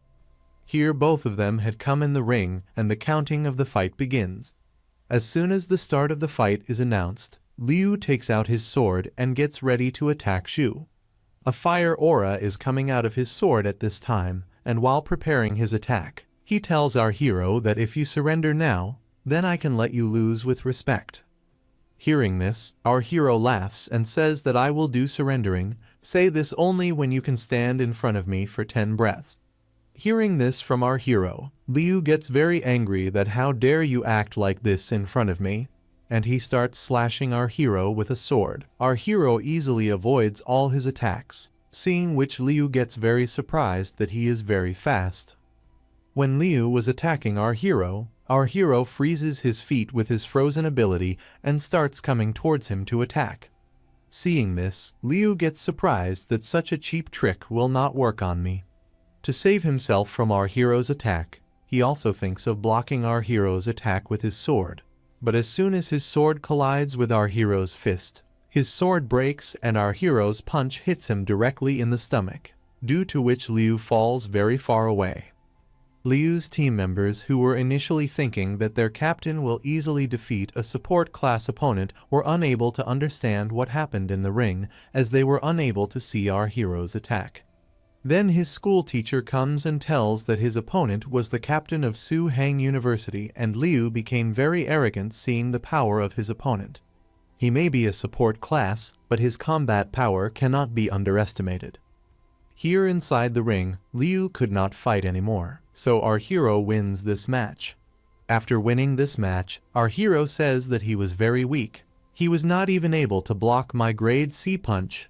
Here both of them had come in the ring and the counting of the fight begins. As soon as the start of the fight is announced, Liu takes out his sword and gets ready to attack Zhu. A fire aura is coming out of his sword at this time, and while preparing his attack, he tells our hero that if you surrender now, then I can let you lose with respect. Hearing this, our hero laughs and says that I will do surrendering, say this only when you can stand in front of me for 10 breaths. Hearing this from our hero, Liu gets very angry that how dare you act like this in front of me, and he starts slashing our hero with a sword. Our hero easily avoids all his attacks, seeing which Liu gets very surprised that he is very fast. When Liu was attacking our hero freezes his feet with his frozen ability and starts coming towards him to attack. Seeing this, Liu gets surprised that such a cheap trick will not work on me. To save himself from our hero's attack, he also thinks of blocking our hero's attack with his sword. But as soon as his sword collides with our hero's fist, his sword breaks and our hero's punch hits him directly in the stomach, due to which Liu falls very far away. Liu's team members, who were initially thinking that their captain will easily defeat a support class opponent, were unable to understand what happened in the ring, as they were unable to see our hero's attack. Then his school teacher comes and tells that his opponent was the captain of Su Hang University, and Liu became very arrogant seeing the power of his opponent. He may be a support class, but his combat power cannot be underestimated. Here inside the ring, Liu could not fight anymore, so our hero wins this match. After winning this match, our hero says that he was very weak. He was not even able to block my grade C punch.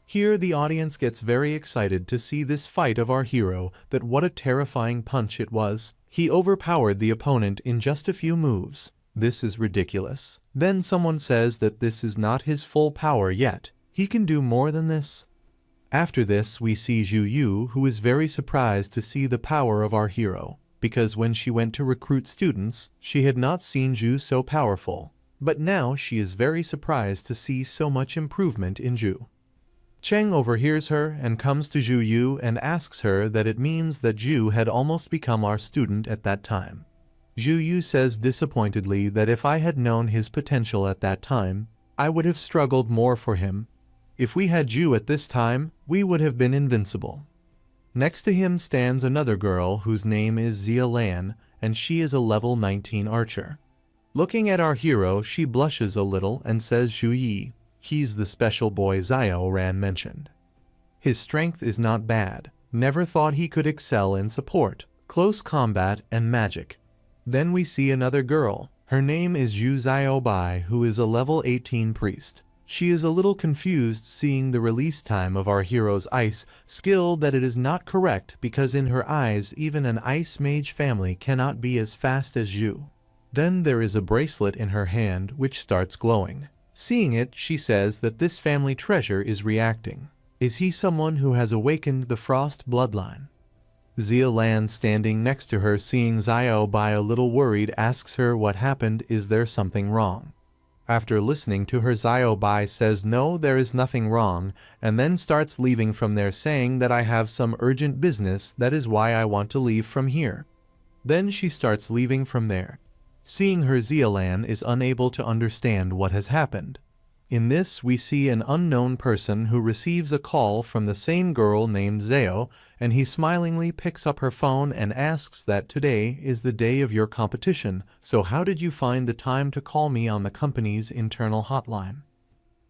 Here the audience gets very excited to see this fight of our hero, that what a terrifying punch it was. He overpowered the opponent in just a few moves. This is ridiculous. Then someone says that this is not his full power yet. He can do more than this. After this, we see Zhu Yu, who is very surprised to see the power of our hero, because when she went to recruit students, she had not seen Zhu so powerful. But now she is very surprised to see so much improvement in Zhu. Cheng overhears her and comes to Zhu Yu and asks her that it means that Zhu had almost become our student at that time. Zhu Yu says disappointedly that if I had known his potential at that time, I would have struggled more for him. If we had Zhu at this time, we would have been invincible. Next to him stands another girl whose name is Xia Lan, and she is a level 19 archer. Looking at our hero, she blushes a little and says Zhu Yi. He's the special boy Xiao Ran mentioned. His strength is not bad. Never thought he could excel in support, close combat, and magic. Then we see another girl. Her name is Zhu Xiao Bai, who is a level 18 priest. She is a little confused seeing the release time of our hero's ice skill, that it is not correct because in her eyes even an ice mage family cannot be as fast as Zhu. Then there is a bracelet in her hand which starts glowing. Seeing it, she says that this family treasure is reacting. Is he someone who has awakened the frost bloodline? Xia Lan, standing next to her, seeing Xiao Bai a little worried, asks her what happened. Is there something wrong? After listening to her, Xiao Bai says no, there is nothing wrong, and then starts leaving from there saying that I have some urgent business, that is why I want to leave from here. Then she starts leaving from there. Seeing her, Xia Lan is unable to understand what has happened. In this, we see an unknown person who receives a call from the same girl named Zhao, and he smilingly picks up her phone and asks that today is the day of your competition, so how did you find the time to call me on the company's internal hotline?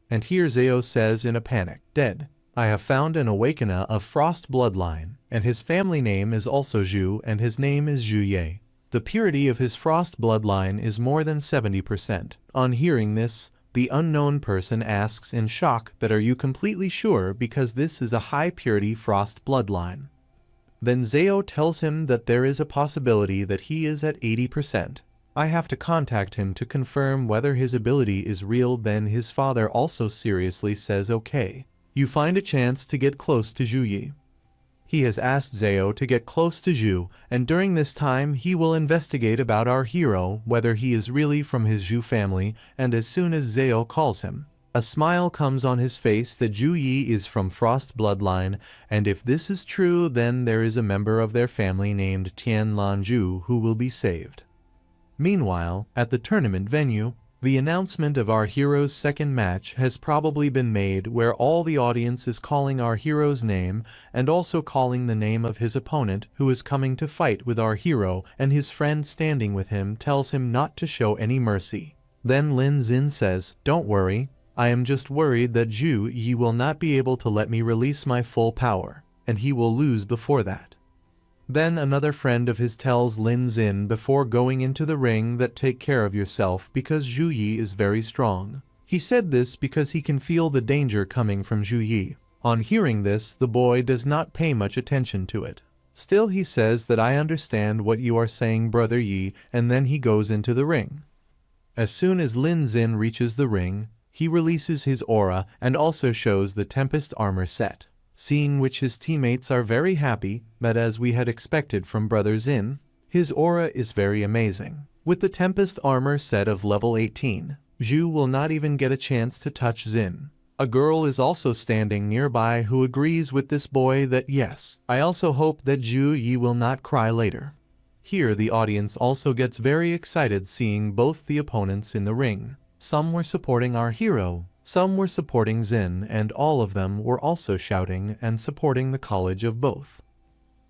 And here Zhao says in a panic, dead. I have found an Awakener of Frost bloodline, and his family name is also Zhu, and his name is Zhu Ye. The purity of his Frost bloodline is more than 70%. On hearing this, the unknown person asks in shock that are you completely sure because this is a high purity Frost bloodline? Then Zhao tells him that there is a possibility that he is at 80%. I have to contact him to confirm whether his ability is real. Then his father also seriously says okay. You find a chance to get close to Zhu Yi. He has asked Zhao to get close to Zhu, and during this time he will investigate about our hero, whether he is really from his Zhu family, and as soon as Zhao calls him, a smile comes on his face that Zhu Yi is from Frost bloodline, and if this is true, then there is a member of their family named Tian Lan Zhu who will be saved. Meanwhile, at the tournament venue, the announcement of our hero's second match has probably been made, where all the audience is calling our hero's name and also calling the name of his opponent who is coming to fight with our hero, and his friend standing with him tells him not to show any mercy. Then Lin Xin says, don't worry, I am just worried that Zhu Yi will not be able to let me release my full power, and he will lose before that. Then another friend of his tells Lin Xin before going into the ring that take care of yourself because Zhu Yi is very strong. He said this because he can feel the danger coming from Zhu Yi. On hearing this, the boy does not pay much attention to it. Still he says that I understand what you are saying, brother Yi, and then he goes into the ring. As soon as Lin Xin reaches the ring, He releases his aura and also shows the Tempest armor set, seeing which his teammates are very happy, but as we had expected from Brother Zin, his aura is very amazing. With the Tempest armor set of level 18, Zhu will not even get a chance to touch Zin. A girl is also standing nearby who agrees with this boy that yes, I also hope that Zhu Yi will not cry later. Here the audience also gets very excited seeing both the opponents in the ring. Some were supporting our hero, some were supporting Zin, and all of them were also shouting and supporting the college of both.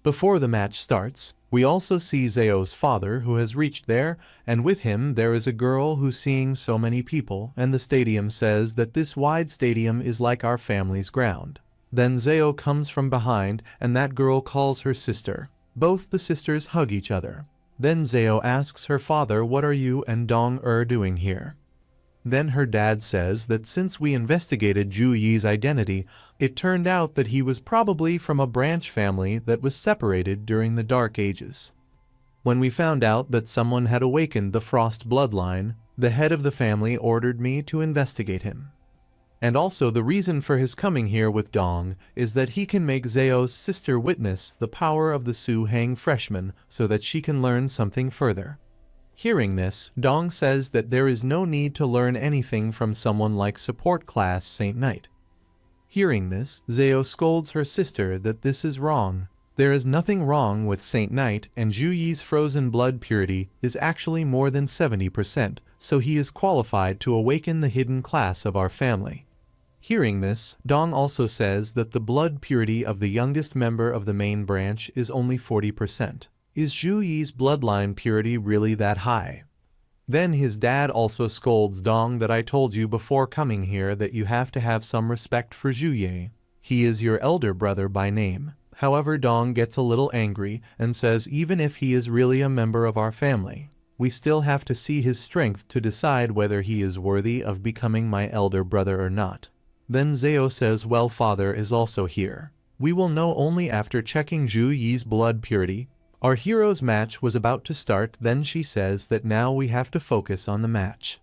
Before the match starts, we also see Zeo's father who has reached there, and with him there is a girl who's seeing so many people, and the stadium says that this wide stadium is like our family's ground. Then Zeo comes from behind, and that girl calls her sister. Both the sisters hug each other. Then Zeo asks her father, "What are you and Dong-er doing here?" Then her dad says that since we investigated Zhu Yi's identity, it turned out that he was probably from a branch family that was separated during the Dark Ages. When we found out that someone had awakened the Frost bloodline, the head of the family ordered me to investigate him. And also the reason for his coming here with Dong is that he can make Zeo's sister witness the power of the Su Hang freshman so that she can learn something further. Hearing this, Dong says that there is no need to learn anything from someone like support class Saint Knight. Hearing this, Zeo scolds her sister that this is wrong. There is nothing wrong with Saint Knight, and Zhu Yi's frozen blood purity is actually more than 70%, so he is qualified to awaken the hidden class of our family. Hearing this, Dong also says that the blood purity of the youngest member of the main branch is only 40%. Is Zhu Yi's bloodline purity really that high? Then his dad also scolds Dong that I told you before coming here that you have to have some respect for Zhu Yi. He is your elder brother by name. However, Dong gets a little angry and says even if he is really a member of our family, we still have to see his strength to decide whether he is worthy of becoming my elder brother or not. Then Zeo says, well, father is also here. We will know only after checking Zhu Yi's blood purity. Our hero's match was about to start, then she says that now we have to focus on the match.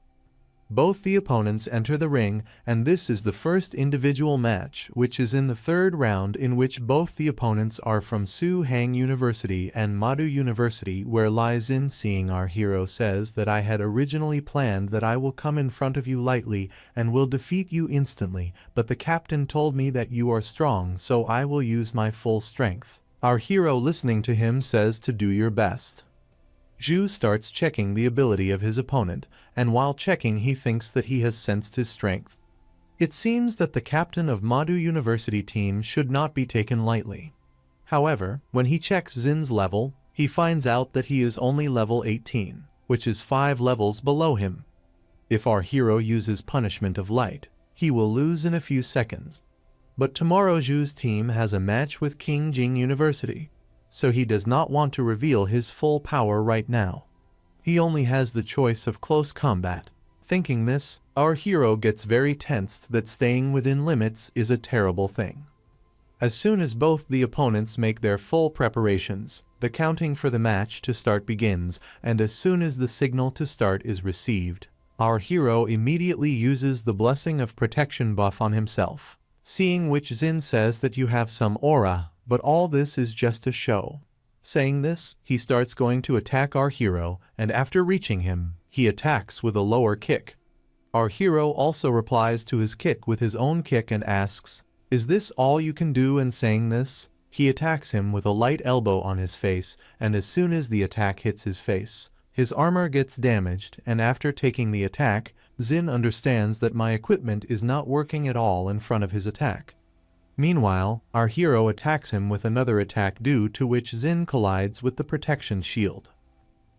Both the opponents enter the ring, and this is the first individual match, which is in the third round, in which both the opponents are from Su Hang University and Madu University, where Li Xin, seeing our hero, says that I had originally planned that I will come in front of you lightly and will defeat you instantly, but the captain told me that you are strong, so I will use my full strength. Our hero, listening to him, says to do your best. Zhu starts checking the ability of his opponent, and while checking he thinks that he has sensed his strength. It seems that the captain of Madu University team should not be taken lightly. However, when he checks Zin's level, he finds out that he is only level 18, which is 5 levels below him. If our hero uses Punishment of Light, he will lose in a few seconds. But tomorrow Zhu's team has a match with King Jing University, so he does not want to reveal his full power right now. He only has the choice of close combat. Thinking this, our hero gets very tensed that staying within limits is a terrible thing. As soon as both the opponents make their full preparations, the counting for the match to start begins, and as soon as the signal to start is received, our hero immediately uses the Blessing of Protection buff on himself. Seeing which Zin says that you have some aura, but all this is just a show. Saying this, he starts going to attack our hero, and after reaching him, he attacks with a lower kick. Our hero also replies to his kick with his own kick and asks, "Is this all you can do?" And saying this, he attacks him with a light elbow on his face, and as soon as the attack hits his face, his armor gets damaged, and after taking the attack, Zin understands that my equipment is not working at all in front of his attack. Meanwhile, our hero attacks him with another attack, due to which Zin collides with the protection shield.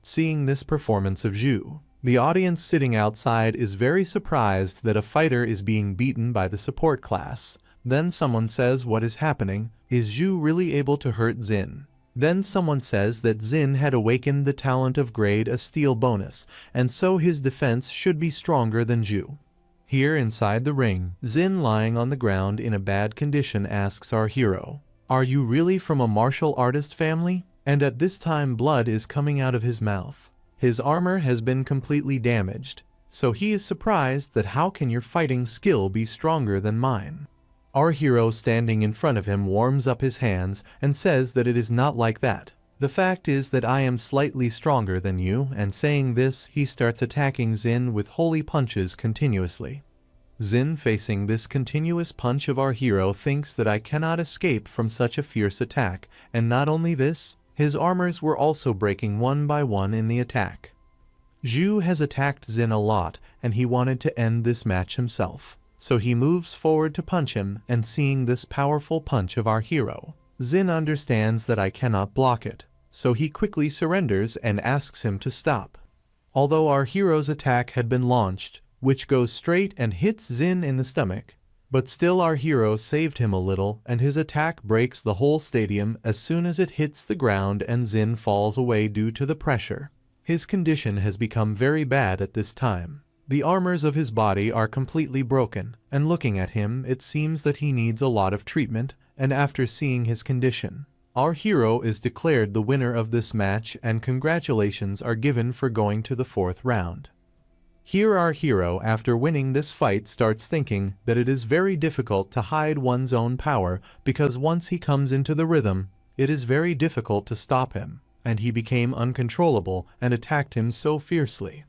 Seeing this performance of Zhu, the audience sitting outside is very surprised that a fighter is being beaten by the support class. Then someone says, what is happening? Is Zhu really able to hurt Zin? Then someone says that Zin had awakened the talent of grade a steel bonus, and so his defense should be stronger than Zhu. Here inside the ring, Zin, lying on the ground in a bad condition, asks our hero, "Are you really from a martial artist family?" And at this time blood is coming out of his mouth. His armor has been completely damaged. So he is surprised that how can your fighting skill be stronger than mine? Our hero standing in front of him warms up his hands and says that it is not like that. The fact is that I am slightly stronger than you, and saying this, he starts attacking Zin with holy punches continuously. Zin, facing this continuous punch of our hero, thinks that I cannot escape from such a fierce attack, and not only this, his armors were also breaking one by one in the attack. Zhu has attacked Zin a lot, and he wanted to end this match himself. So he moves forward to punch him, and seeing this powerful punch of our hero, Zin understands that I cannot block it, so he quickly surrenders and asks him to stop. Although our hero's attack had been launched, which goes straight and hits Zin in the stomach, but still our hero saved him a little, and his attack breaks the whole stadium as soon as it hits the ground and Zin falls away due to the pressure. His condition has become very bad at this time. The armors of his body are completely broken, and looking at him it seems that he needs a lot of treatment, and after seeing his condition, our hero is declared the winner of this match and congratulations are given for going to the 4th round. Here our hero, after winning this fight, starts thinking that it is very difficult to hide one's own power because once he comes into the rhythm, it is very difficult to stop him, and he became uncontrollable and attacked him so fiercely.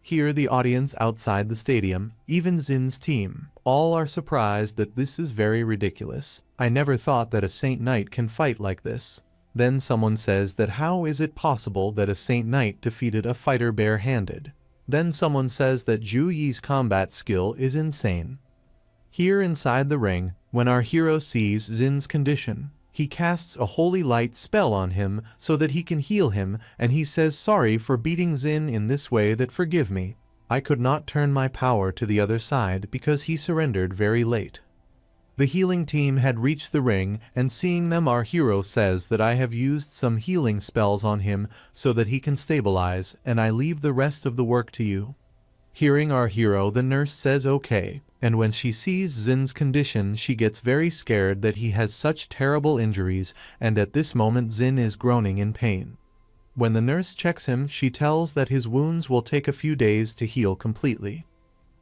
Here the audience outside the stadium, even Zin's team, all are surprised that this is very ridiculous. I never thought that a Saint Knight can fight like this. Then someone says that how is it possible that a Saint Knight defeated a fighter bare-handed? Then someone says that Zhu Yi's combat skill is insane. Here inside the ring, when our hero sees Zin's condition, he casts a holy light spell on him so that he can heal him, and he says sorry for beating Zin in this way, that forgive me. I could not turn my power to the other side because he surrendered very late. The healing team had reached the ring, and seeing them, our hero says that I have used some healing spells on him so that he can stabilize, and I leave the rest of the work to you. Hearing our hero, the nurse says okay, and when she sees Zin's condition she gets very scared that he has such terrible injuries, and at this moment Zin is groaning in pain. When the nurse checks him, she tells that his wounds will take a few days to heal completely.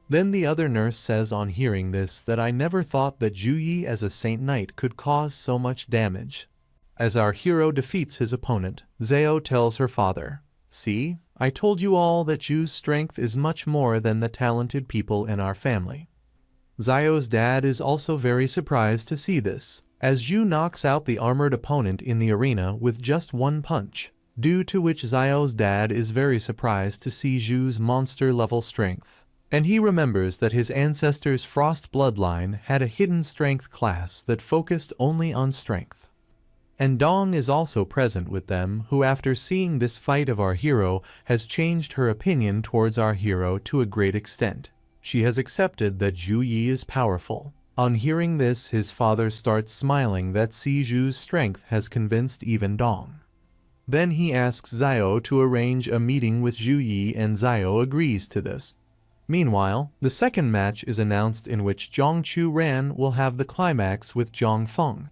Then the other nurse says on hearing this that I never thought that Zhu Yi as a Saint Knight could cause so much damage. As our hero defeats his opponent, Zhao tells her father, "See, I told you all that Zhu's strength is much more than the talented people in our family." Zhao's dad is also very surprised to see this, as Zhu knocks out the armored opponent in the arena with just one punch, due to which Zhao's dad is very surprised to see Zhu's monster-level strength. And he remembers that his ancestors' Frost bloodline had a hidden strength class that focused only on strength. And Dong is also present with them, who after seeing this fight of our hero has changed her opinion towards our hero to a great extent. She has accepted that Zhu Yi is powerful. On hearing this, his father starts smiling that Zhu's strength has convinced even Dong. Then he asks Zhao to arrange a meeting with Zhu Yi, and Zhao agrees to this. Meanwhile, the second match is announced in which Zhang Chu Ran will have the climax with Zhang Feng.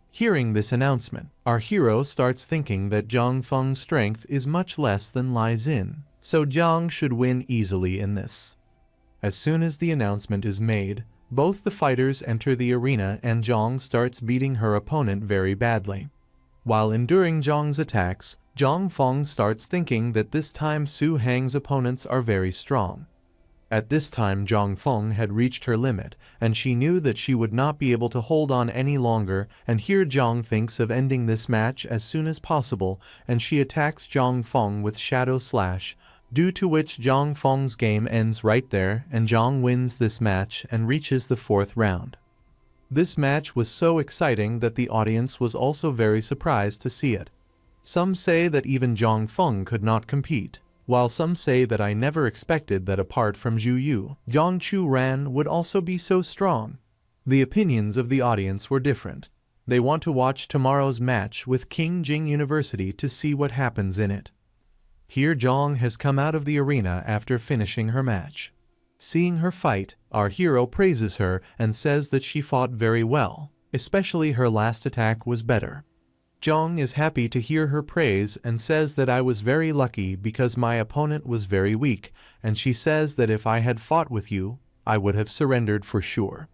Hearing this announcement, our hero starts thinking that Zhang Feng's strength is much less than Lai Xin, so Zhang should win easily in this. As soon as the announcement is made, both the fighters enter the arena and Zhang starts beating her opponent very badly. While enduring Zhang's attacks, Zhang Feng starts thinking that this time Su Hang's opponents are very strong. At this time Zhang Feng had reached her limit, and she knew that she would not be able to hold on any longer, and here Zhang thinks of ending this match as soon as possible, and she attacks Zhang Feng with Shadow Slash, due to which Zhang Feng's game ends right there, and Zhang wins this match and reaches the 4th round. This match was so exciting that the audience was also very surprised to see it. Some say that even Zhang Feng could not compete, while some say that I never expected that apart from Zhu Yu, Zhang Chu Ran would also be so strong. The opinions of the audience were different. They want to watch tomorrow's match with King Jing University to see what happens in it. Here Zhang has come out of the arena after finishing her match. Seeing her fight, our hero praises her and says that she fought very well, especially her last attack was better. Zhang is happy to hear her praise and says that I was very lucky because my opponent was very weak, and she says that if I had fought with you, I would have surrendered for sure.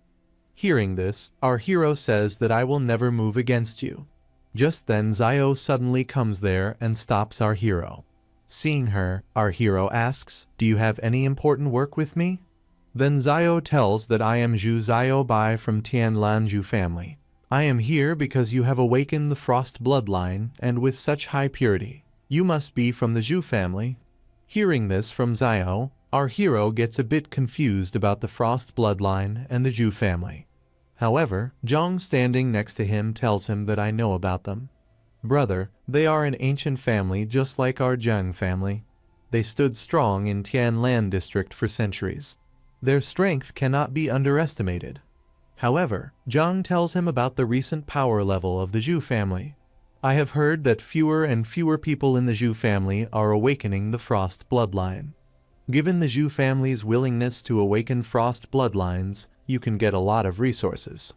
Hearing this, our hero says that I will never move against you. Just then Zio suddenly comes there and stops our hero. Seeing her, our hero asks, "Do you have any important work with me?" Then Zio tells that I am Zhu Zio Bai from Tianlan Zhu family. I am here because you have awakened the Frost bloodline, and with such high purity. You must be from the Zhu family. Hearing this from Zio, our hero gets a bit confused about the Frost bloodline and the Zhu family. However, Zhang standing next to him tells him that I know about them. Brother, they are an ancient family just like our Zhang family. They stood strong in Tianlan district for centuries. Their strength cannot be underestimated. However, Zhang tells him about the recent power level of the Zhu family. I have heard that fewer and fewer people in the Zhu family are awakening the Frost bloodline. Given the Zhu family's willingness to awaken Frost bloodlines, you can get a lot of resources.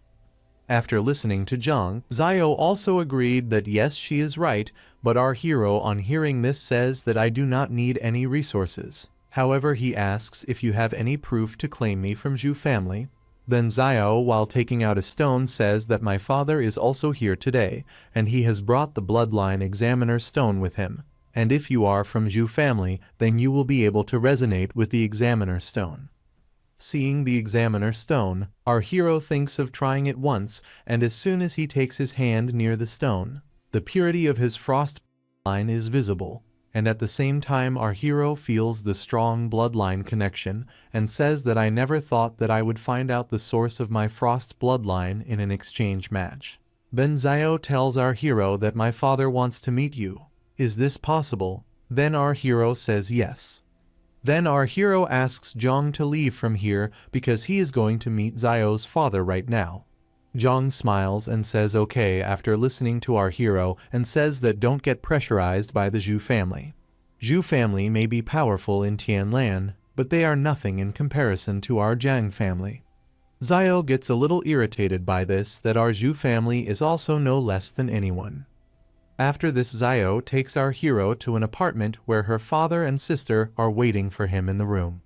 After listening to Zhang, Zio also agreed that yes, she is right, but our hero on hearing this says that I do not need any resources. However, he asks if you have any proof to claim me from Zhu family. Then Zio, while taking out a stone, says that my father is also here today, and he has brought the bloodline examiner stone with him. And if you are from Zhu family, then you will be able to resonate with the examiner stone. Seeing the examiner stone, our hero thinks of trying it once, and as soon as he takes his hand near the stone, the purity of his Frost bloodline is visible, and at the same time our hero feels the strong bloodline connection and says that I never thought that I would find out the source of my Frost bloodline in an exchange match. Then Zio tells our hero that my father wants to meet you. Is this possible? Then our hero says yes. Then our hero asks Zhang to leave from here because he is going to meet Zio's father right now. Zhang smiles and says okay after listening to our hero and says that don't get pressurized by the Zhu family. Zhu family may be powerful in Tianlan, but they are nothing in comparison to our Zhang family. Zio gets a little irritated by this that our Zhu family is also no less than anyone. After this, Zio takes our hero to an apartment where her father and sister are waiting for him in the room.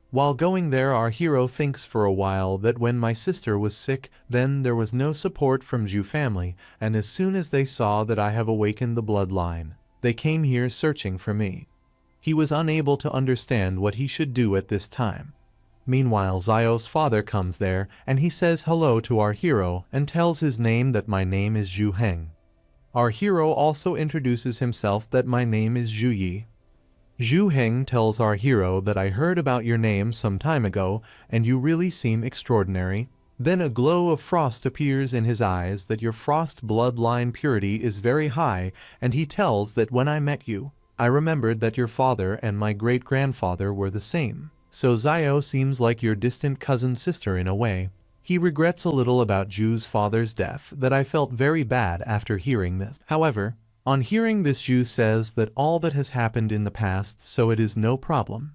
While going there, our hero thinks for a while that when my sister was sick, then there was no support from Zhu family, and as soon as they saw that I have awakened the bloodline, they came here searching for me. He was unable to understand what he should do at this time. Meanwhile, Zio's father comes there, and he says hello to our hero and tells his name that my name is Zhu Heng. Our hero also introduces himself that my name is Zhu Yi. Zhu Heng tells our hero that I heard about your name some time ago and you really seem extraordinary. Then a glow of frost appears in his eyes that your Frost bloodline purity is very high, and he tells that when I met you, I remembered that your father and my great-grandfather were the same. So Zio seems like your distant cousin sister in a way. He regrets a little about Zhu's father's death that I felt very bad after hearing this. However, on hearing this, Zhu says that all that has happened in the past, so it is no problem.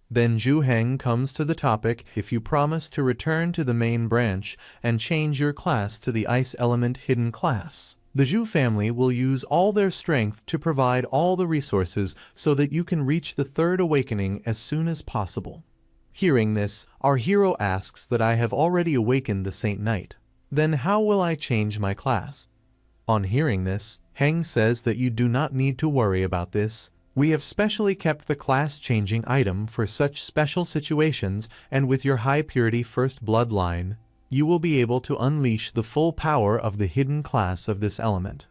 Then Zhu Heng comes to the topic, if you promise to return to the main branch and change your class to the Ice Element hidden class, the Zhu family will use all their strength to provide all the resources so that you can reach the third awakening as soon as possible. Hearing this, our hero asks that I have already awakened the Saint Knight. Then how will I change my class? On hearing this, Heng says that you do not need to worry about this. We have specially kept the class-changing item for such special situations, and with your high-purity first bloodline, you will be able to unleash the full power of the hidden class of this element.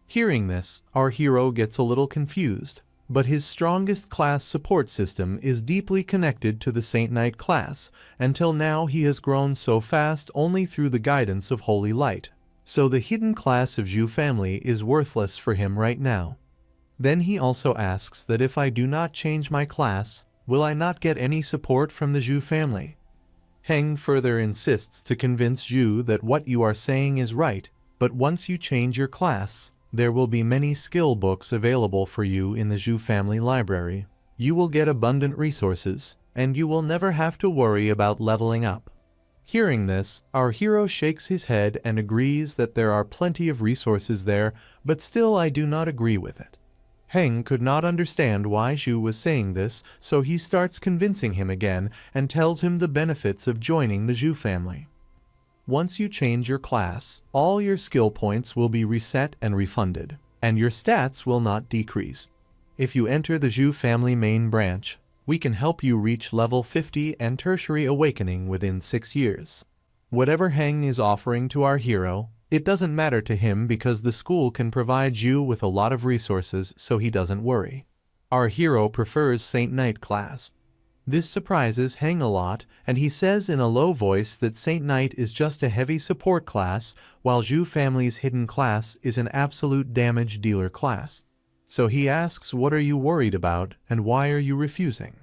Hearing this, our hero gets a little confused, but his strongest class support system is deeply connected to the Saint Knight class. Until now he has grown so fast only through the guidance of Holy Light. So the hidden class of Zhu family is worthless for him right now. Then he also asks that if I do not change my class, will I not get any support from the Zhu family? Heng further insists to convince Zhu that what you are saying is right, but once you change your class, there will be many skill books available for you in the Zhu family library. You will get abundant resources, and you will never have to worry about leveling up. Hearing this, our hero shakes his head and agrees that there are plenty of resources there, but still I do not agree with it. Heng could not understand why Zhu was saying this, so he starts convincing him again and tells him the benefits of joining the Zhu family. Once you change your class, all your skill points will be reset and refunded, and your stats will not decrease. If you enter the Zhu family main branch, we can help you reach level 50 and tertiary awakening within 6 years. Whatever Heng is offering to our hero, it doesn't matter to him because the school can provide you with a lot of resources, so he doesn't worry. Our hero prefers Saint Knight class. This surprises Heng a lot, and he says in a low voice that Saint Knight is just a heavy support class, while Zhu family's hidden class is an absolute damage dealer class. So he asks, what are you worried about, and why are you refusing?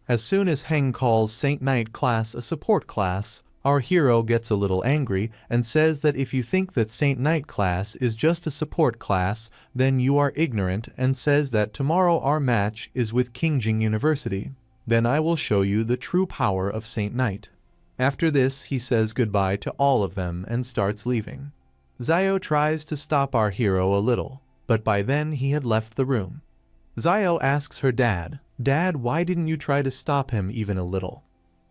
As soon as Heng calls Saint Knight class a support class, our hero gets a little angry and says that if you think that Saint Knight class is just a support class, then you are ignorant, and says that tomorrow our match is with Qingjing University. Then I will show you the true power of Saint Knight. After this, he says goodbye to all of them and starts leaving. Zio tries to stop our hero a little, but by then he had left the room. Zio asks her dad, "Dad, why didn't you try to stop him even a little?"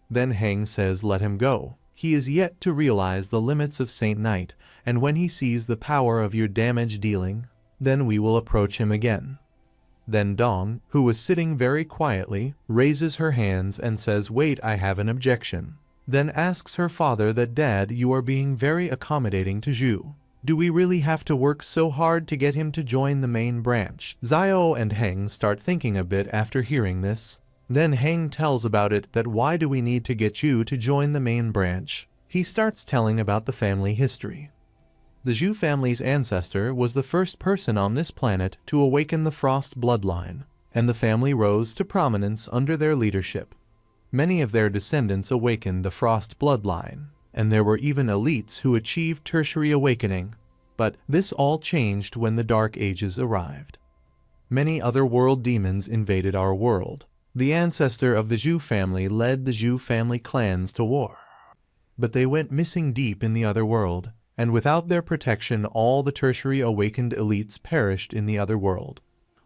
Then Heng says let him go. He is yet to realize the limits of Saint Knight, and when he sees the power of your damage dealing, then we will approach him again. Then Dong, who was sitting very quietly, raises her hands and says, "Wait, I have an objection." Then asks her father that, "Dad, you are being very accommodating to Zhu. Do we really have to work so hard to get him to join the main branch?" Zio and Heng start thinking a bit after hearing this. Then Heng tells about it that why do we need to get you to join the main branch? He starts telling about the family history. The Zhu family's ancestor was the first person on this planet to awaken the Frost bloodline, and the family rose to prominence under their leadership. Many of their descendants awakened the Frost bloodline, and there were even elites who achieved tertiary awakening, but this all changed when the Dark Ages arrived. Many other world demons invaded our world. The ancestor of the Zhu family led the Zhu family clans to war. But they went missing deep in the other world, and without their protection all the tertiary awakened elites perished in the other world.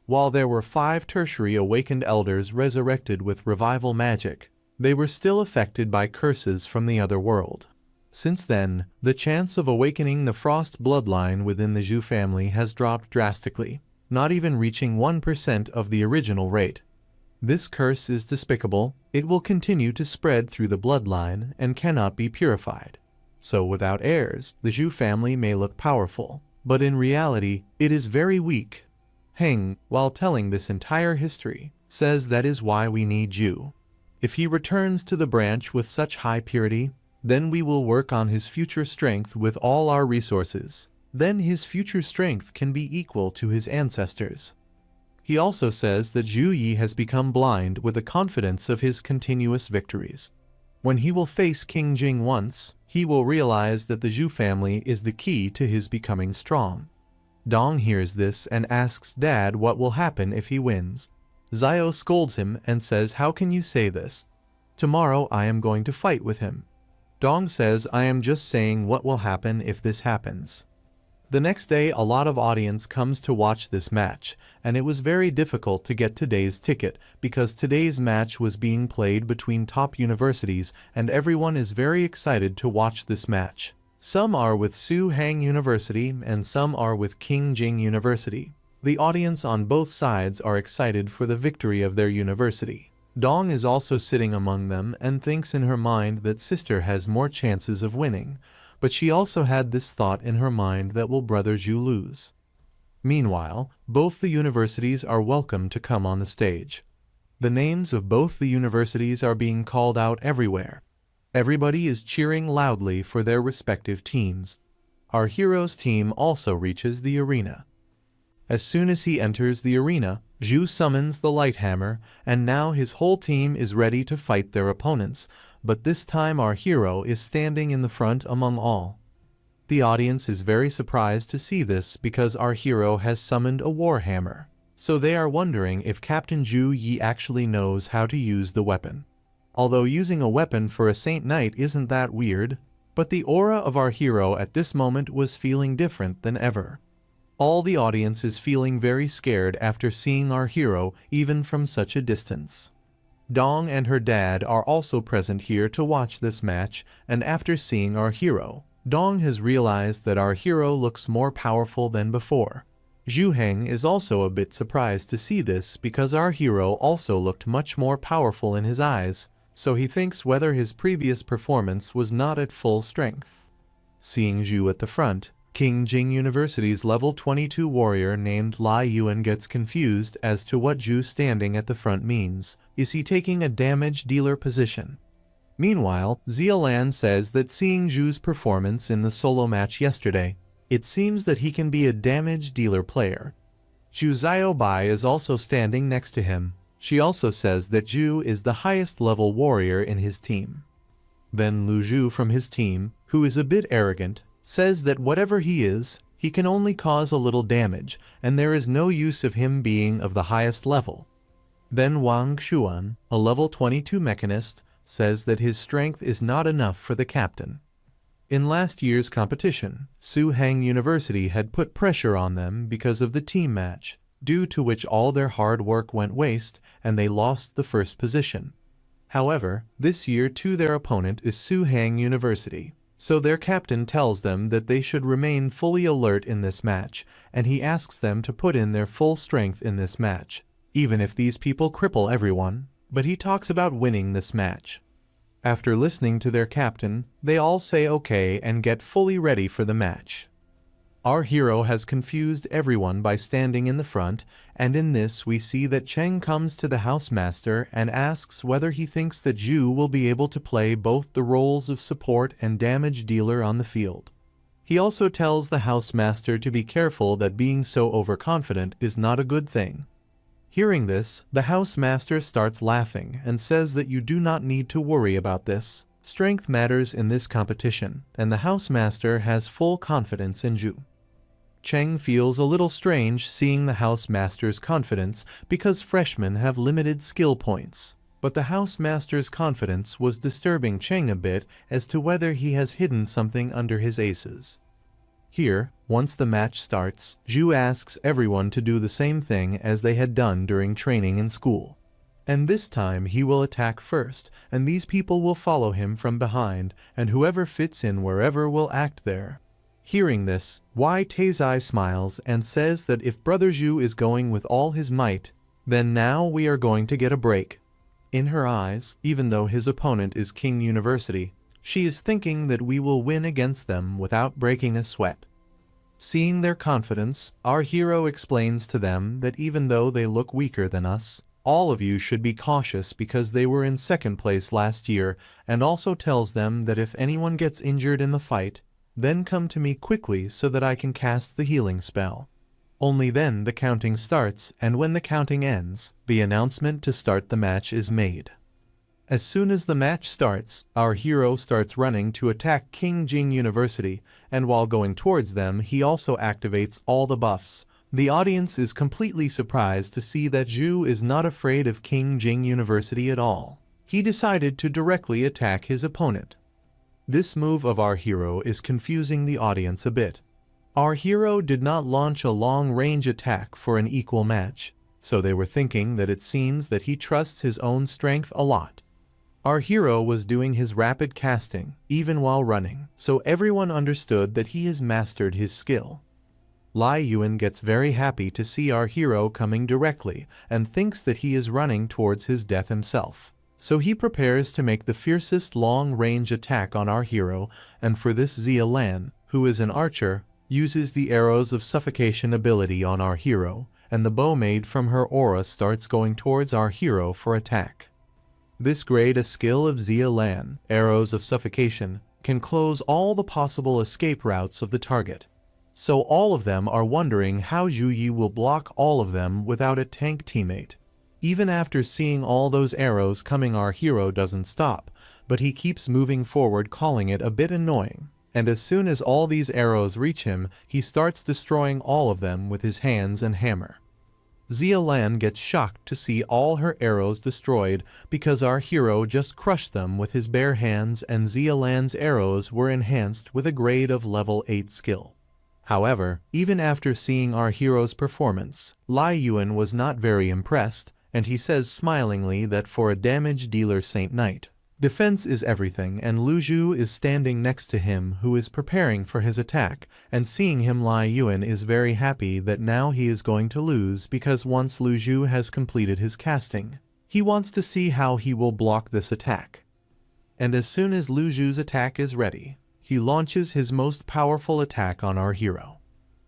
While there were 5 tertiary awakened elders resurrected with revival magic, they were still affected by curses from the other world. Since then, the chance of awakening the Frost bloodline within the Zhu family has dropped drastically, not even reaching 1% of the original rate. This curse is despicable. It will continue to spread through the bloodline and cannot be purified. So without heirs, the Zhu family may look powerful, but in reality, it is very weak. Heng, while telling this entire history, says that is why we need Zhu. If he returns to the branch with such high purity, then we will work on his future strength with all our resources. Then his future strength can be equal to his ancestors. He also says that Zhu Yi has become blind with the confidence of his continuous victories. When he will face Qingjing once, he will realize that the Zhu family is the key to his becoming strong. Dong hears this and asks Dad what will happen if he wins. Zio scolds him and says, "How can you say this? Tomorrow I am going to fight with him." Dong says, "I am just saying what will happen if this happens." The next day a lot of audience comes to watch this match, and it was very difficult to get today's ticket because today's match was being played between top universities and everyone is very excited to watch this match. Some are with Su Hang University and some are with Qingjing University. The audience on both sides are excited for the victory of their university. Dong is also sitting among them and thinks in her mind that sister has more chances of winning. But she also had this thought in her mind that will brother Zhu lose. Meanwhile, both the universities are welcome to come on the stage. The names of both the universities are being called out everywhere. Everybody is cheering loudly for their respective teams. Our hero's team also reaches the arena. As soon as he enters the arena, Zhu summons the light hammer, and now his whole team is ready to fight their opponents, but this time our hero is standing in the front among all. The audience is very surprised to see this because our hero has summoned a war hammer, so they are wondering if Captain Zhu Yi actually knows how to use the weapon. although using a weapon for a Saint Knight isn't that weird. But the aura of our hero at this moment was feeling different than ever. All the audience is feeling very scared after seeing our hero even from such a distance. Dong and her dad are also present here to watch this match, and after seeing our hero, Dong has realized that our hero looks more powerful than before. Zhu Heng is also a bit surprised to see this because our hero also looked much more powerful in his eyes, so he thinks whether his previous performance was not at full strength. Seeing Zhu at the front, King Jing University's level 22 warrior named Lai Yuan gets confused as to what Zhu standing at the front means. Is he taking a damage dealer position? Meanwhile, Zia Lan says that seeing Zhu's performance in the solo match yesterday, it seems that he can be a damage dealer player. Zhu Xiaobai is also standing next to him. She also says that Zhu is the highest level warrior in his team. Then Lu Zhu from his team, who is a bit arrogant, says that whatever he is, he can only cause a little damage, and there is no use of him being of the highest level. Then Wang Xuan, a level 22 mechanist, says that his strength is not enough for the captain. In last year's competition, Su Heng University had put pressure on them because of the team match, due to which all their hard work went waste and they lost the first position. However, this year too their opponent is Su Heng University, so their captain tells them that they should remain fully alert in this match, and he asks them to put in their full strength in this match, even if these people cripple everyone, but he talks about winning this match. After listening to their captain, they all say okay and get fully ready for the match. Our hero has confused everyone by standing in the front, and in this we see that Cheng comes to the housemaster and asks whether he thinks that Zhu will be able to play both the roles of support and damage dealer on the field. He also tells the housemaster to be careful that being so overconfident is not a good thing. Hearing this, the housemaster starts laughing and says that you do not need to worry about this. Strength matters in this competition, and the housemaster has full confidence in Zhu. Cheng feels a little strange seeing the housemaster's confidence because freshmen have limited skill points, but the housemaster's confidence was disturbing Cheng a bit as to whether he has hidden something under his aces. Here, once the match starts, Zhu asks everyone to do the same thing as they had done during training in school. And this time he will attack first, and these people will follow him from behind, and whoever fits in wherever will act there. Hearing this, Wai Taizai smiles and says that if Brother Zhu is going with all his might, then now we are going to get a break. In her eyes, even though his opponent is King University, she is thinking that we will win against them without breaking a sweat. Seeing their confidence, our hero explains to them that even though they look weaker than us, all of you should be cautious because they were in second place last year, and also tells them that if anyone gets injured in the fight, then come to me quickly so that I can cast the healing spell. Only then the counting starts, and when the counting ends, the announcement to start the match is made. As soon as the match starts, our hero starts running to attack King Jing University, and while going towards them he also activates all the buffs. The audience is completely surprised to see that Zhu is not afraid of King Jing University at all. He decided to directly attack his opponent. This move of our hero is confusing the audience a bit. Our hero did not launch a long-range attack for an equal match, so they were thinking that it seems that he trusts his own strength a lot. Our hero was doing his rapid casting, even while running, so everyone understood that he has mastered his skill. Lai Yuan gets very happy to see our hero coming directly and thinks that he is running towards his death himself. So he prepares to make the fiercest long-range attack on our hero, and for this Zia Lan, who is an archer, uses the arrows of suffocation ability on our hero, and the bow made from her aura starts going towards our hero for attack. This great a skill of Zia Lan, arrows of suffocation, can close all the possible escape routes of the target. So all of them are wondering how Zhu Yi will block all of them without a tank teammate. Even after seeing all those arrows coming, our hero doesn't stop, but he keeps moving forward, calling it a bit annoying. And as soon as all these arrows reach him, he starts destroying all of them with his hands and hammer. Zia Lan gets shocked to see all her arrows destroyed because our hero just crushed them with his bare hands, and Zia Lan's arrows were enhanced with a grade of level 8 skill. However, even after seeing our hero's performance, Lai Yuan was not very impressed, and he says smilingly that for a damage dealer Saint Knight, defense is everything, and Lu Zhu is standing next to him who is preparing for his attack, and seeing him Lai Yuan is very happy that now he is going to lose because once Lu Zhu has completed his casting, he wants to see how he will block this attack. And as soon as Lu Zhu's attack is ready, he launches his most powerful attack on our hero.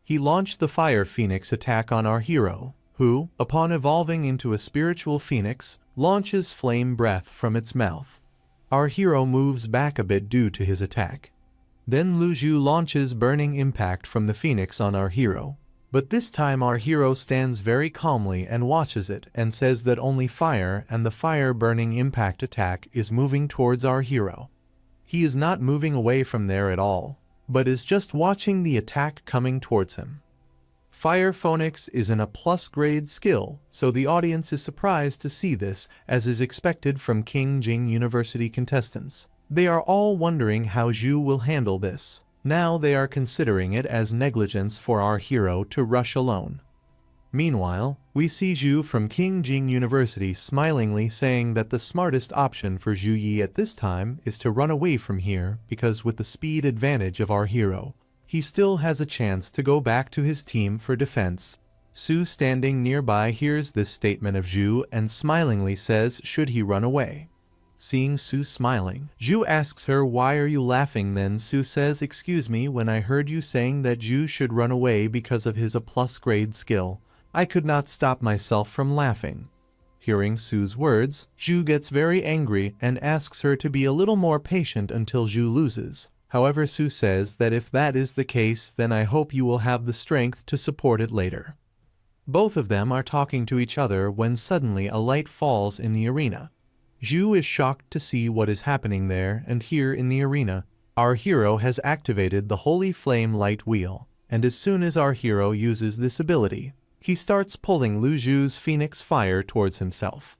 He launched the Fire Phoenix attack on our hero, who, upon evolving into a spiritual phoenix, launches flame breath from its mouth. Our hero moves back a bit due to his attack. Then Lu Zhu launches Burning Impact from the phoenix on our hero, but this time our hero stands very calmly and watches it and says that only fire and the Fire Burning Impact attack is moving towards our hero. He is not moving away from there at all, but is just watching the attack coming towards him. Fire Phoenix is in a plus grade skill, so the audience is surprised to see this, as is expected from King Jing University contestants. They are all wondering how Zhu will handle this. Now they are considering it as negligence for our hero to rush alone. Meanwhile, we see Zhu from King Jing University smilingly saying that the smartest option for Zhu Yi at this time is to run away from here because with the speed advantage of our hero, he still has a chance to go back to his team for defense. Su standing nearby hears this statement of Zhu and smilingly says should he run away. Seeing Su smiling, Zhu asks her why are you laughing, then Su says excuse me, when I heard you saying that Zhu should run away because of his A+ grade skill, I could not stop myself from laughing. Hearing Su's words, Zhu gets very angry and asks her to be a little more patient until Zhu loses. However, Su says that if that is the case, then I hope you will have the strength to support it later. Both of them are talking to each other when suddenly a light falls in the arena. Zhu is shocked to see what is happening there, and here in the arena, our hero has activated the Holy Flame Light Wheel, and as soon as our hero uses this ability, he starts pulling Lu Zhu's Phoenix Fire towards himself.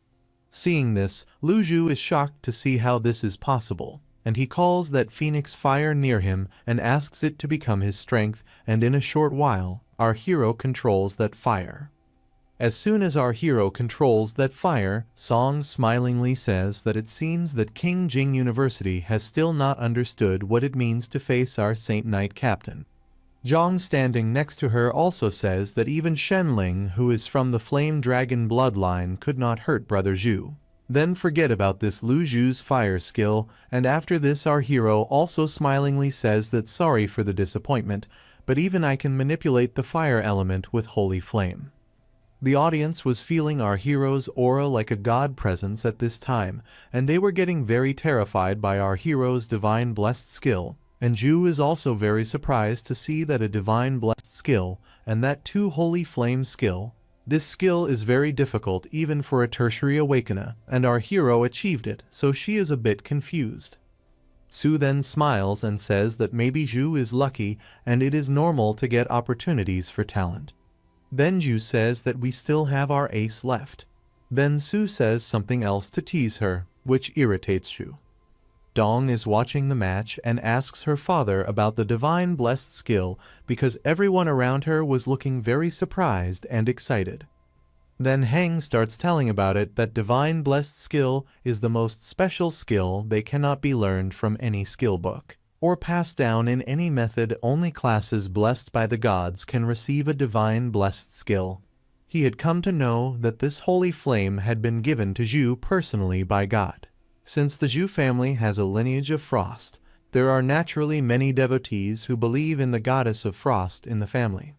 Seeing this, Lu Zhu is shocked to see how this is possible, and he calls that Phoenix Fire near him and asks it to become his strength, and in a short while, our hero controls that fire. As soon as our hero controls that fire, Song smilingly says that it seems that King Jing University has still not understood what it means to face our Saint Knight captain. Zhang standing next to her also says that even Shenling, who is from the Flame Dragon bloodline, could not hurt Brother Zhu. Then forget about this Lu Zhu's fire skill, and after this our hero also smilingly says that sorry for the disappointment, but even I can manipulate the fire element with holy flame. The audience was feeling our hero's aura like a god presence at this time, and they were getting very terrified by our hero's divine blessed skill, and Zhu is also very surprised to see that a divine blessed skill, and that too holy flame skill. This skill is very difficult even for a tertiary awakener, and our hero achieved it, so she is a bit confused. Su then smiles and says that maybe Zhu is lucky and it is normal to get opportunities for talent. Then Zhu says that we still have our ace left. Then Su says something else to tease her, which irritates Zhu. Dong is watching the match and asks her father about the divine blessed skill because everyone around her was looking very surprised and excited. Then Heng starts telling about it that divine blessed skill is the most special skill, they cannot be learned from any skill book or passed down in any method. Only classes blessed by the gods can receive a divine blessed skill. He had come to know that this holy flame had been given to Zhu personally by God. Since the Zhu family has a lineage of frost, there are naturally many devotees who believe in the goddess of frost in the family.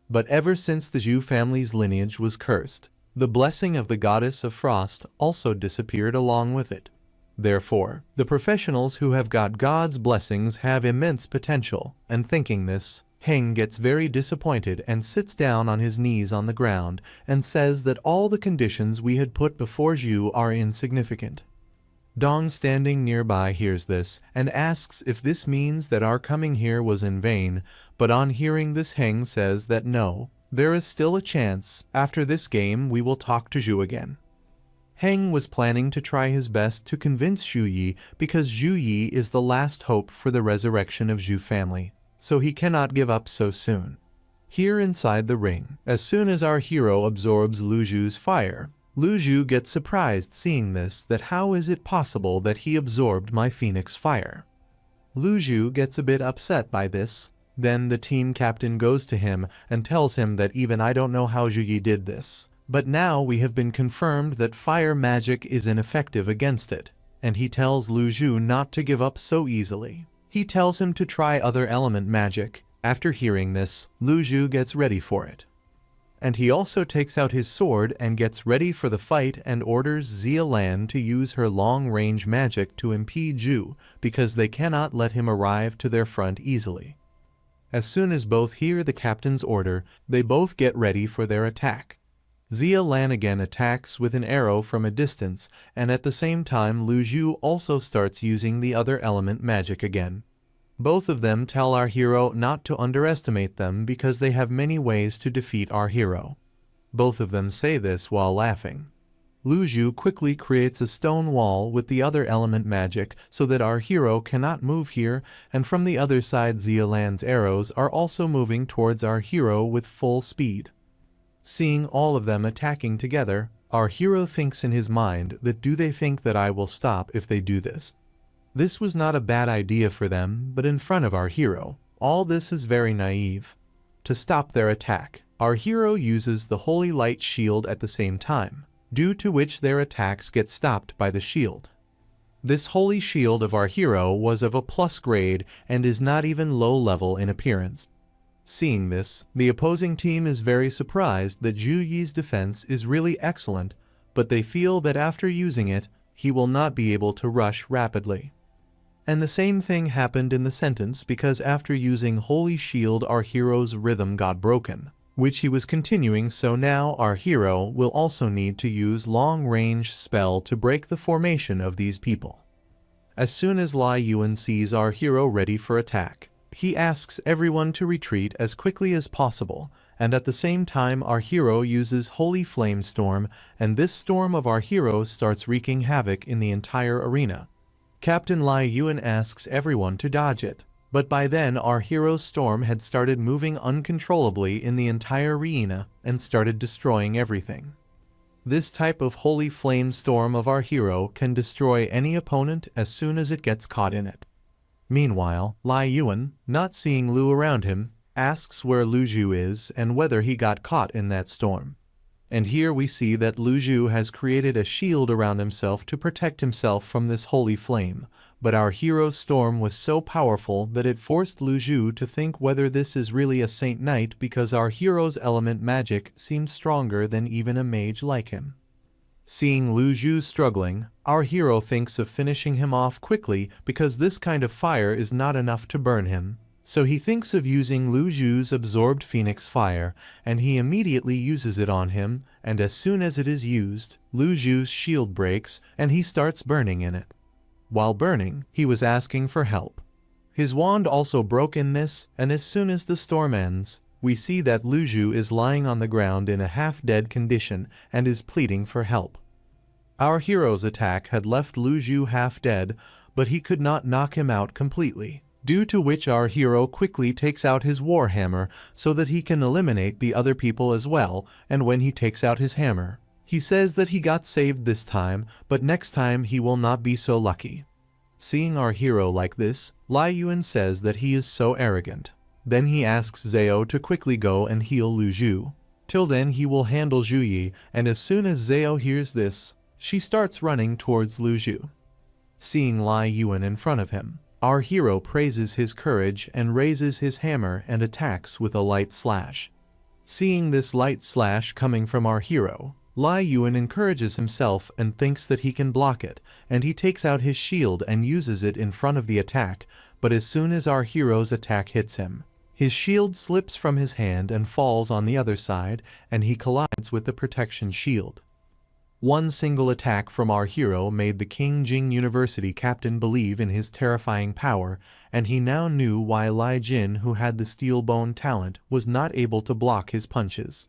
But ever since the Zhu family's lineage was cursed, the blessing of the goddess of frost also disappeared along with it. Therefore, the professionals who have got God's blessings have immense potential, and thinking this, Heng gets very disappointed and sits down on his knees on the ground and says that all the conditions we had put before Zhu are insignificant. Dong standing nearby hears this and asks if this means that our coming here was in vain, but on hearing this Heng says that no, There is still a chance. After this game we will talk to Zhu again. Heng was planning to try his best to convince Zhu Yi because Zhu Yi is the last hope for the resurrection of Zhu family, so he cannot give up so soon. Here inside the ring, as soon as our hero absorbs Lu Zhu's fire, Lu Zhu gets surprised seeing this, that how is it possible that he absorbed my phoenix fire. Lu Zhu gets a bit upset by this. Then the team captain goes to him and tells him that even I don't know how Zhu Yi did this. But now we have been confirmed that fire magic is ineffective against it, and he tells Lu Zhu not to give up so easily. He tells him to try other element magic. After hearing this, Lu Zhu gets ready for it. And he also takes out his sword and gets ready for the fight and orders Zia Lan to use her long-range magic to impede Zhu because they cannot let him arrive to their front easily. As soon as both hear the captain's order, they both get ready for their attack. Zia Lan again attacks with an arrow from a distance, and at the same time Lu Zhu also starts using the other element magic again. Both of them tell our hero not to underestimate them because they have many ways to defeat our hero. Both of them say this while laughing. Lu Zhu quickly creates a stone wall with the other element magic so that our hero cannot move here, and from the other side Zia Lan's arrows are also moving towards our hero with full speed. Seeing all of them attacking together, our hero thinks in his mind that do they think that I will stop if they do this? This was not a bad idea for them, but in front of our hero, all this is very naive. To stop their attack, our hero uses the Holy Light Shield at the same time, due to which their attacks get stopped by the shield. This Holy Shield of our hero was of a plus grade and is not even low level in appearance. Seeing this, the opposing team is very surprised that Zhu Yi's defense is really excellent, but they feel that after using it, he will not be able to rush rapidly. And the same thing happened in the sentence because after using Holy Shield our hero's rhythm got broken, which he was continuing, so now our hero will also need to use long-range spell to break the formation of these people. As soon as Lai Yuan sees our hero ready for attack, he asks everyone to retreat as quickly as possible, and at the same time our hero uses Holy Flame Storm, and this storm of our hero starts wreaking havoc in the entire arena. Captain Lai Yuan asks everyone to dodge it, but by then our hero's storm had started moving uncontrollably in the entire arena and started destroying everything. This type of Holy Flame Storm of our hero can destroy any opponent as soon as it gets caught in it. Meanwhile, Lai Yuan, not seeing Lu around him, asks where Lu Zhu is and whether he got caught in that storm. And here we see that Lu Zhu has created a shield around himself to protect himself from this holy flame, but our hero's storm was so powerful that it forced Lu Zhu to think whether this is really a Saint Knight because our hero's element magic seemed stronger than even a mage like him. Seeing Lu Zhu struggling, our hero thinks of finishing him off quickly because this kind of fire is not enough to burn him. So he thinks of using Lu Zhu's absorbed phoenix fire, and he immediately uses it on him, and as soon as it is used, Lu Zhu's shield breaks and he starts burning in it. While burning, he was asking for help. His wand also broke in this, and as soon as the storm ends, we see that Lu Zhu is lying on the ground in a half-dead condition and is pleading for help. Our hero's attack had left Lu Zhu half-dead, but he could not knock him out completely, due to which our hero quickly takes out his warhammer so that he can eliminate the other people as well, and when he takes out his hammer, he says that he got saved this time, but next time he will not be so lucky. Seeing our hero like this, Lai Yuan says that he is so arrogant. Then he asks Zhao to quickly go and heal Lu Zhu. Till then he will handle Zhu Yi, and as soon as Zhao hears this, she starts running towards Lu Zhu. Seeing Lai Yuan in front of him, our hero praises his courage and raises his hammer and attacks with a light slash. Seeing this light slash coming from our hero, Lai Yuan encourages himself and thinks that he can block it, and he takes out his shield and uses it in front of the attack, but as soon as our hero's attack hits him, his shield slips from his hand and falls on the other side, and he collides with the protection shield. One single attack from our hero made the King Jing University captain believe in his terrifying power, and he now knew why Lai Jin, who had the steel bone talent, was not able to block his punches.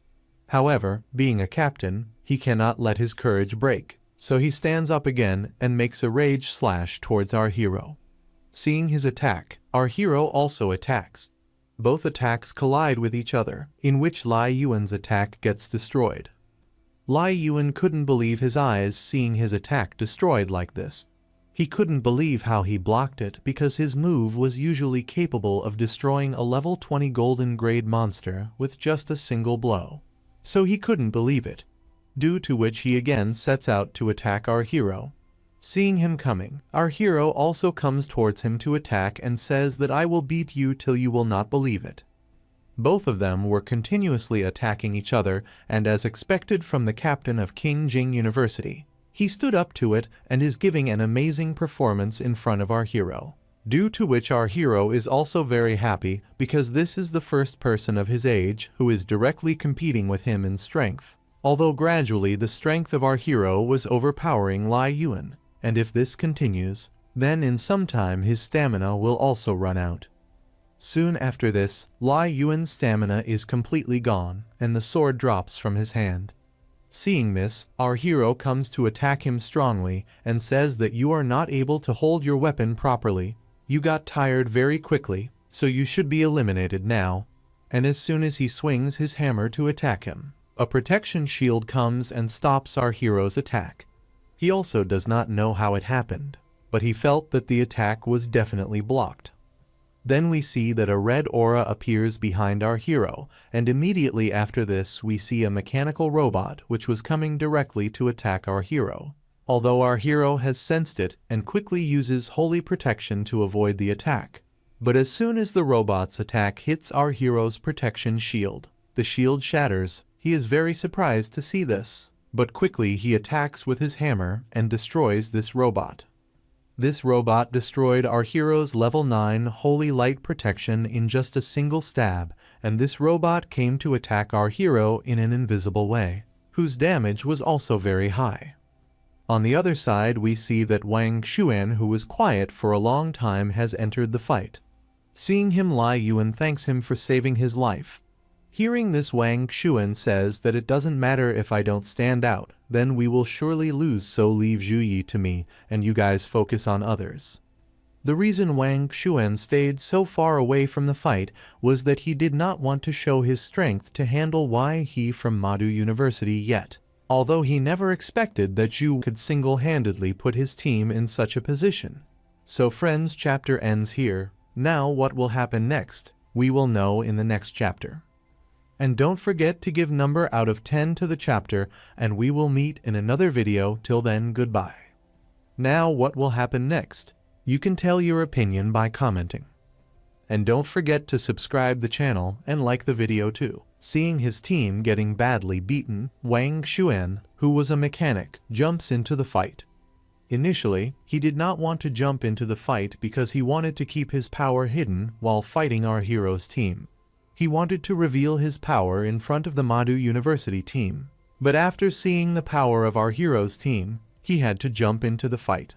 However, being a captain, he cannot let his courage break, so he stands up again and makes a rage slash towards our hero. Seeing his attack, our hero also attacks. Both attacks collide with each other, in which Lai Yuan's attack gets destroyed. Lai Yuan couldn't believe his eyes seeing his attack destroyed like this. He couldn't believe how he blocked it because his move was usually capable of destroying a level 20 golden grade monster with just a single blow. So he couldn't believe it, due to which he again sets out to attack our hero. Seeing him coming, our hero also comes towards him to attack and says that I will beat you till you will not believe it. Both of them were continuously attacking each other, and as expected from the captain of King Jing University, he stood up to it and is giving an amazing performance in front of our hero. Due to which our hero is also very happy because this is the first person of his age who is directly competing with him in strength. Although gradually the strength of our hero was overpowering Lai Yuan, and if this continues, then in some time his stamina will also run out. Soon after this, Lai Yuan's stamina is completely gone, and the sword drops from his hand. Seeing this, our hero comes to attack him strongly and says that you are not able to hold your weapon properly. You got tired very quickly, so you should be eliminated now. And as soon as he swings his hammer to attack him, a protection shield comes and stops our hero's attack. He also does not know how it happened, but he felt that the attack was definitely blocked. Then we see that a red aura appears behind our hero, and immediately after this we see a mechanical robot which was coming directly to attack our hero. Although our hero has sensed it and quickly uses holy protection to avoid the attack. But as soon as the robot's attack hits our hero's protection shield, the shield shatters. He is very surprised to see this, but quickly he attacks with his hammer and destroys this robot. This robot destroyed our hero's level 9 Holy Light protection in just a single stab, and this robot came to attack our hero in an invisible way, whose damage was also very high. On the other side we see that Wang Xuan, who was quiet for a long time, has entered the fight. Seeing him, Lai Yuan thanks him for saving his life. Hearing this, Wang Xuan says that it doesn't matter if I don't stand out, then we will surely lose, so leave Zhu Yi to me and you guys focus on others. The reason Wang Xuan stayed so far away from the fight was that he did not want to show his strength to handle Wei He from Madu University yet, although he never expected that Zhu could single-handedly put his team in such a position. So friends, chapter ends here. Now what will happen next, we will know in the next chapter. And don't forget to give number out of 10 to the chapter, and we will meet in another video. Till then, goodbye. Now what will happen next? You can tell your opinion by commenting. And don't forget to subscribe the channel and like the video too. Seeing his team getting badly beaten, Wang Xuan, who was a mechanic, jumps into the fight. Initially, he did not want to jump into the fight because he wanted to keep his power hidden while fighting our hero's team. He wanted to reveal his power in front of the Madu University team, but after seeing the power of our hero's team, he had to jump into the fight.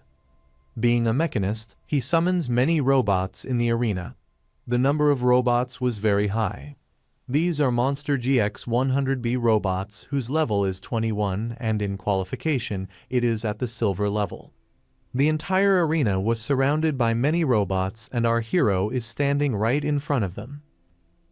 Being a mechanist, he summons many robots in the arena. The number of robots was very high. These are Monster GX 100B robots whose level is 21, and in qualification it is at the silver level. The entire arena was surrounded by many robots and our hero is standing right in front of them.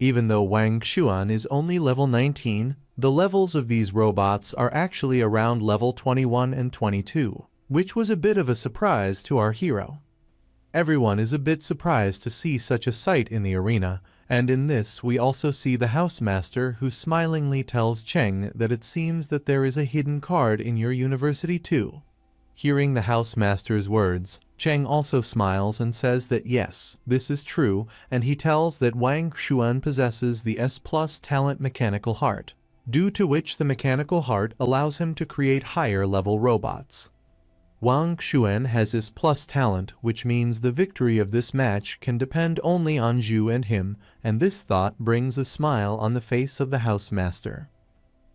Even though Wang Xuan is only level 19, the levels of these robots are actually around level 21 and 22, which was a bit of a surprise to our hero. Everyone is a bit surprised to see such a sight in the arena, and in this we also see the housemaster who smilingly tells Cheng that it seems that there is a hidden card in your university too. Hearing the housemaster's words, Cheng also smiles and says that yes, this is true, and he tells that Wang Xuan possesses the S+ talent Mechanical Heart, due to which the Mechanical Heart allows him to create higher level robots. Wang Xuan has his plus talent, which means the victory of this match can depend only on Zhu and him, and this thought brings a smile on the face of the housemaster.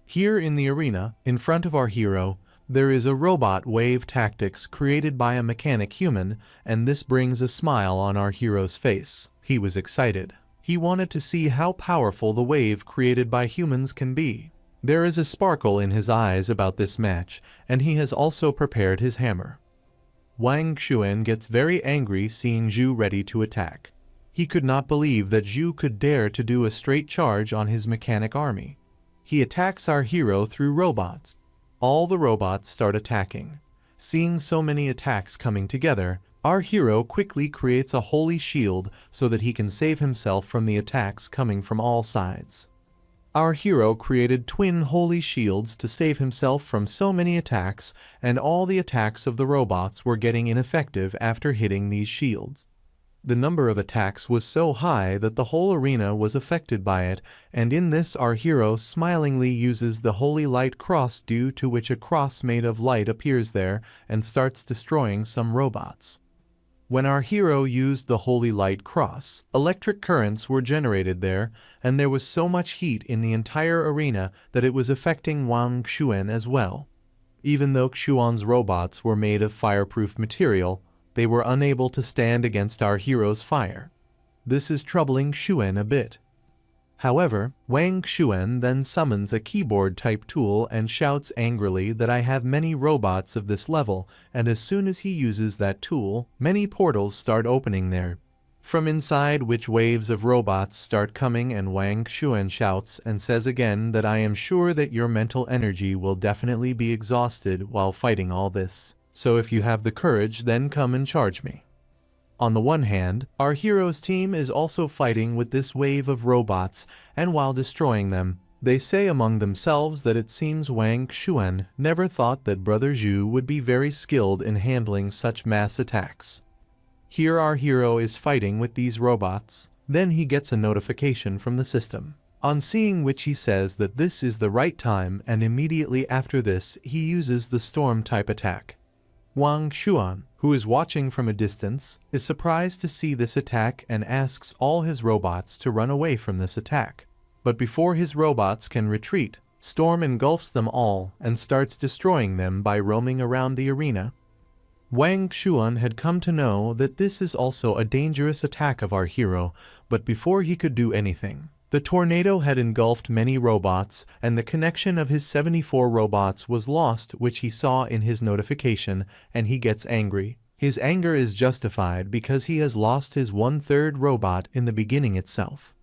Here in the arena, in front of our hero, There is a robot wave tactics created by a mechanic human, and this brings a smile on our hero's face. He was excited. He wanted to see how powerful the wave created by humans can be. There is a sparkle in his eyes about this match, and he has also prepared his hammer. Wang Xuan gets very angry seeing Zhu ready to attack. He could not believe that Zhu could dare to do a straight charge on his mechanic army. He attacks our hero through robots. All the robots start attacking. Seeing so many attacks coming together, our hero quickly creates a holy shield so that he can save himself from the attacks coming from all sides. Our hero created twin holy shields to save himself from so many attacks, and all the attacks of the robots were getting ineffective after hitting these shields. The number of attacks was so high that the whole arena was affected by it, and in this our hero smilingly uses the holy light cross, due to which a cross made of light appears there and starts destroying some robots. When our hero used the holy light cross, electric currents were generated there, and there was so much heat in the entire arena that it was affecting Wang Xuan as well. Even though Xuan's robots were made of fireproof material, they were unable to stand against our hero's fire. This is troubling Xuan a bit. However, Wang Xuan then summons a keyboard-type tool and shouts angrily that I have many robots of this level, and as soon as he uses that tool, many portals start opening there. From inside which waves of robots start coming, and Wang Xuan shouts and says again that I am sure that your mental energy will definitely be exhausted while fighting all this. So if you have the courage, then come and charge me. On the one hand, our hero's team is also fighting with this wave of robots, and while destroying them, they say among themselves that it seems Wang Xuan never thought that Brother Zhu would be very skilled in handling such mass attacks. Here our hero is fighting with these robots, then he gets a notification from the system, on seeing which he says that this is the right time, and immediately after this he uses the storm-type attack. Wang Xuan, who is watching from a distance, is surprised to see this attack and asks all his robots to run away from this attack. But before his robots can retreat, Storm engulfs them all and starts destroying them by roaming around the arena. Wang Xuan had come to know that this is also a dangerous attack of our hero, but before he could do anything, the tornado had engulfed many robots, and the connection of his 74 robots was lost, which he saw in his notification, and he gets angry. His anger is justified because he has lost his 1/3 robot in the beginning itself.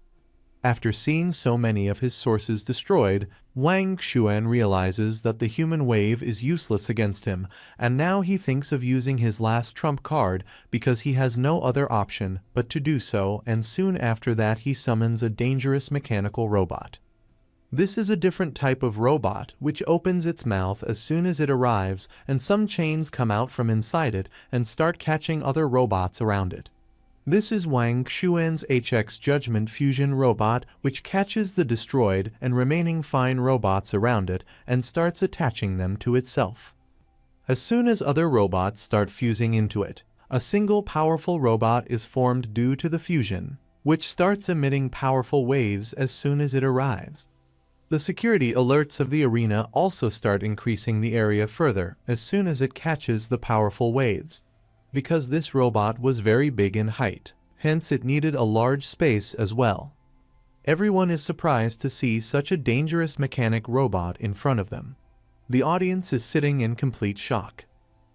After seeing so many of his sources destroyed, Wang Xuan realizes that the human wave is useless against him, and now he thinks of using his last trump card because he has no other option but to do so, and soon after that he summons a dangerous mechanical robot. This is a different type of robot which opens its mouth as soon as it arrives, and some chains come out from inside it and start catching other robots around it. This is Wang Xuan's HX Judgment Fusion robot, which catches the destroyed and remaining fine robots around it and starts attaching them to itself. As soon as other robots start fusing into it, a single powerful robot is formed due to the fusion, which starts emitting powerful waves as soon as it arrives. The security alerts of the arena also start increasing the area further as soon as it catches the powerful waves. Because this robot was very big in height, hence it needed a large space as well. Everyone is surprised to see such a dangerous mechanic robot in front of them. The audience is sitting in complete shock.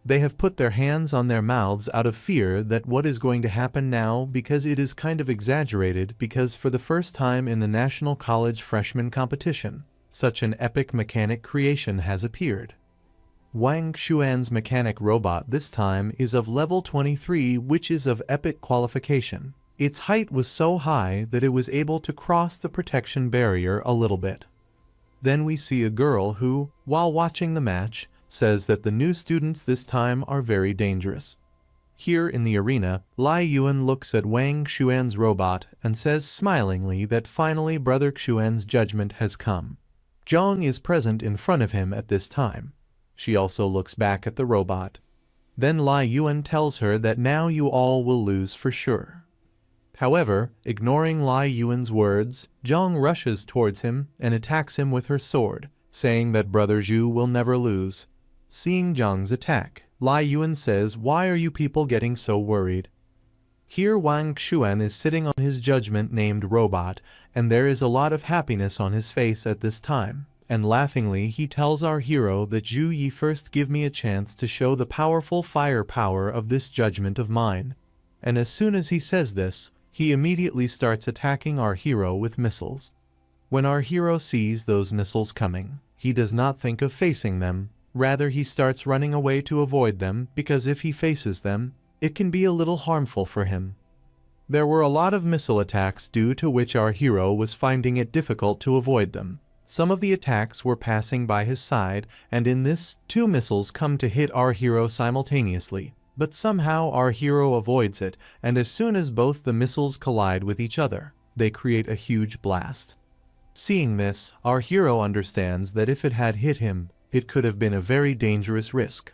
They have put their hands on their mouths out of fear that what is going to happen now, because it is kind of exaggerated, because for the first time in the National College Freshman Competition, such an epic mechanic creation has appeared. Wang Xuan's mechanic robot this time is of level 23, which is of epic qualification. Its height was so high that it was able to cross the protection barrier a little bit. Then we see a girl who, while watching the match, says that the new students this time are very dangerous. Here in the arena, Lai Yuan looks at Wang Xuan's robot and says smilingly that finally Brother Xuan's judgment has come. Zhang is present in front of him at this time. She also looks back at the robot. Then Lai Yuan tells her that now you all will lose for sure. However, ignoring Lai Yuan's words, Zhang rushes towards him and attacks him with her sword, saying that Brother Zhu will never lose. Seeing Zhang's attack, Lai Yuan says, "Why are you people getting so worried?" Here Wang Xuan is sitting on his judgment named robot, and there is a lot of happiness on his face at this time. And laughingly he tells our hero that Zhu Yi first give me a chance to show the powerful fire power of this judgment of mine. And as soon as he says this, he immediately starts attacking our hero with missiles. When our hero sees those missiles coming, he does not think of facing them, rather he starts running away to avoid them because if he faces them, it can be a little harmful for him. There were a lot of missile attacks due to which our hero was finding it difficult to avoid them. Some of the attacks were passing by his side, and in this, 2 missiles come to hit our hero simultaneously. But somehow our hero avoids it, and as soon as both the missiles collide with each other, they create a huge blast. Seeing this, our hero understands that if it had hit him, it could have been a very dangerous risk.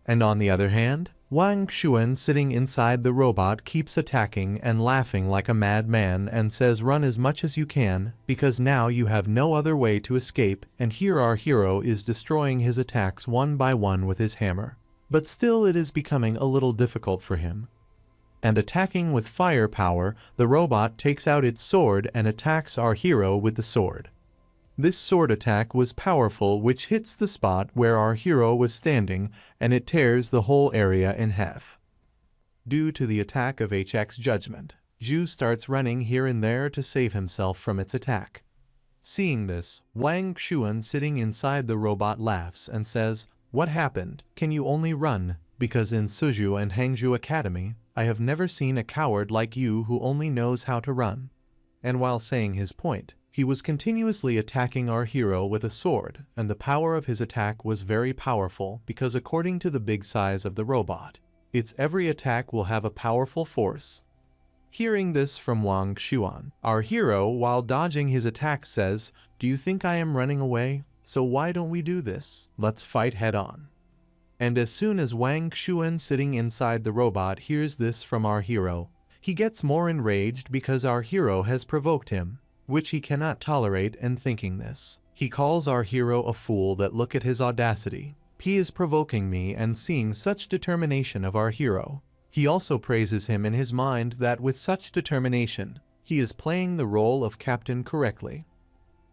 And on the other hand, Wang Xuan sitting inside the robot keeps attacking and laughing like a madman and says, "Run as much as you can, because now you have no other way to escape," and here our hero is destroying his attacks one by one with his hammer. But still it is becoming a little difficult for him. And attacking with fire power, the robot takes out its sword and attacks our hero with the sword. This sword attack was powerful, which hits the spot where our hero was standing, and it tears the whole area in half. Due to the attack of HX Judgment, Zhu starts running here and there to save himself from its attack. Seeing this, Wang Xuan sitting inside the robot laughs and says, "What happened? Can you only run? Because in Suzhou and Hangzhou Academy, I have never seen a coward like you who only knows how to run." And while saying his point, he was continuously attacking our hero with a sword, and the power of his attack was very powerful because according to the big size of the robot, its every attack will have a powerful force. Hearing this from Wang Xuan, our hero, while dodging his attack, says, "Do you think I am running away? So why don't we do this? Let's fight head on." And as soon as Wang Xuan sitting inside the robot hears this from our hero, he gets more enraged because our hero has provoked him, which he cannot tolerate, and thinking this, he calls our hero a fool that look at his audacity. He is provoking me, and seeing such determination of our hero, he also praises him in his mind that with such determination, he is playing the role of captain correctly.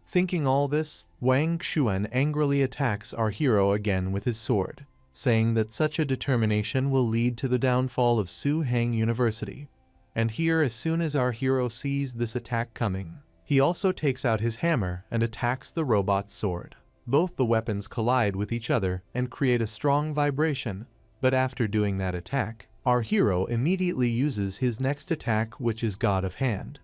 Thinking all this, Wang Xuan angrily attacks our hero again with his sword, saying that such a determination will lead to the downfall of Su Hang University. And here, as soon as our hero sees this attack coming, he also takes out his hammer and attacks the robot's sword. Both the weapons collide with each other and create a strong vibration, but after doing that attack, our hero immediately uses his next attack, which is God of Hand.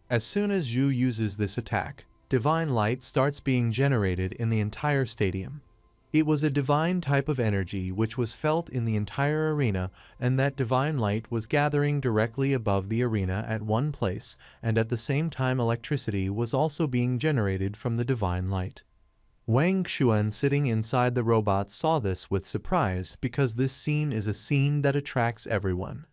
As soon as Zhu uses this attack, divine light starts being generated in the entire stadium. It was a divine type of energy which was felt in the entire arena, and that divine light was gathering directly above the arena at one place, and at the same time electricity was also being generated from the divine light. Wang Xuan sitting inside the robot saw this with surprise because this scene is a scene that attracts everyone.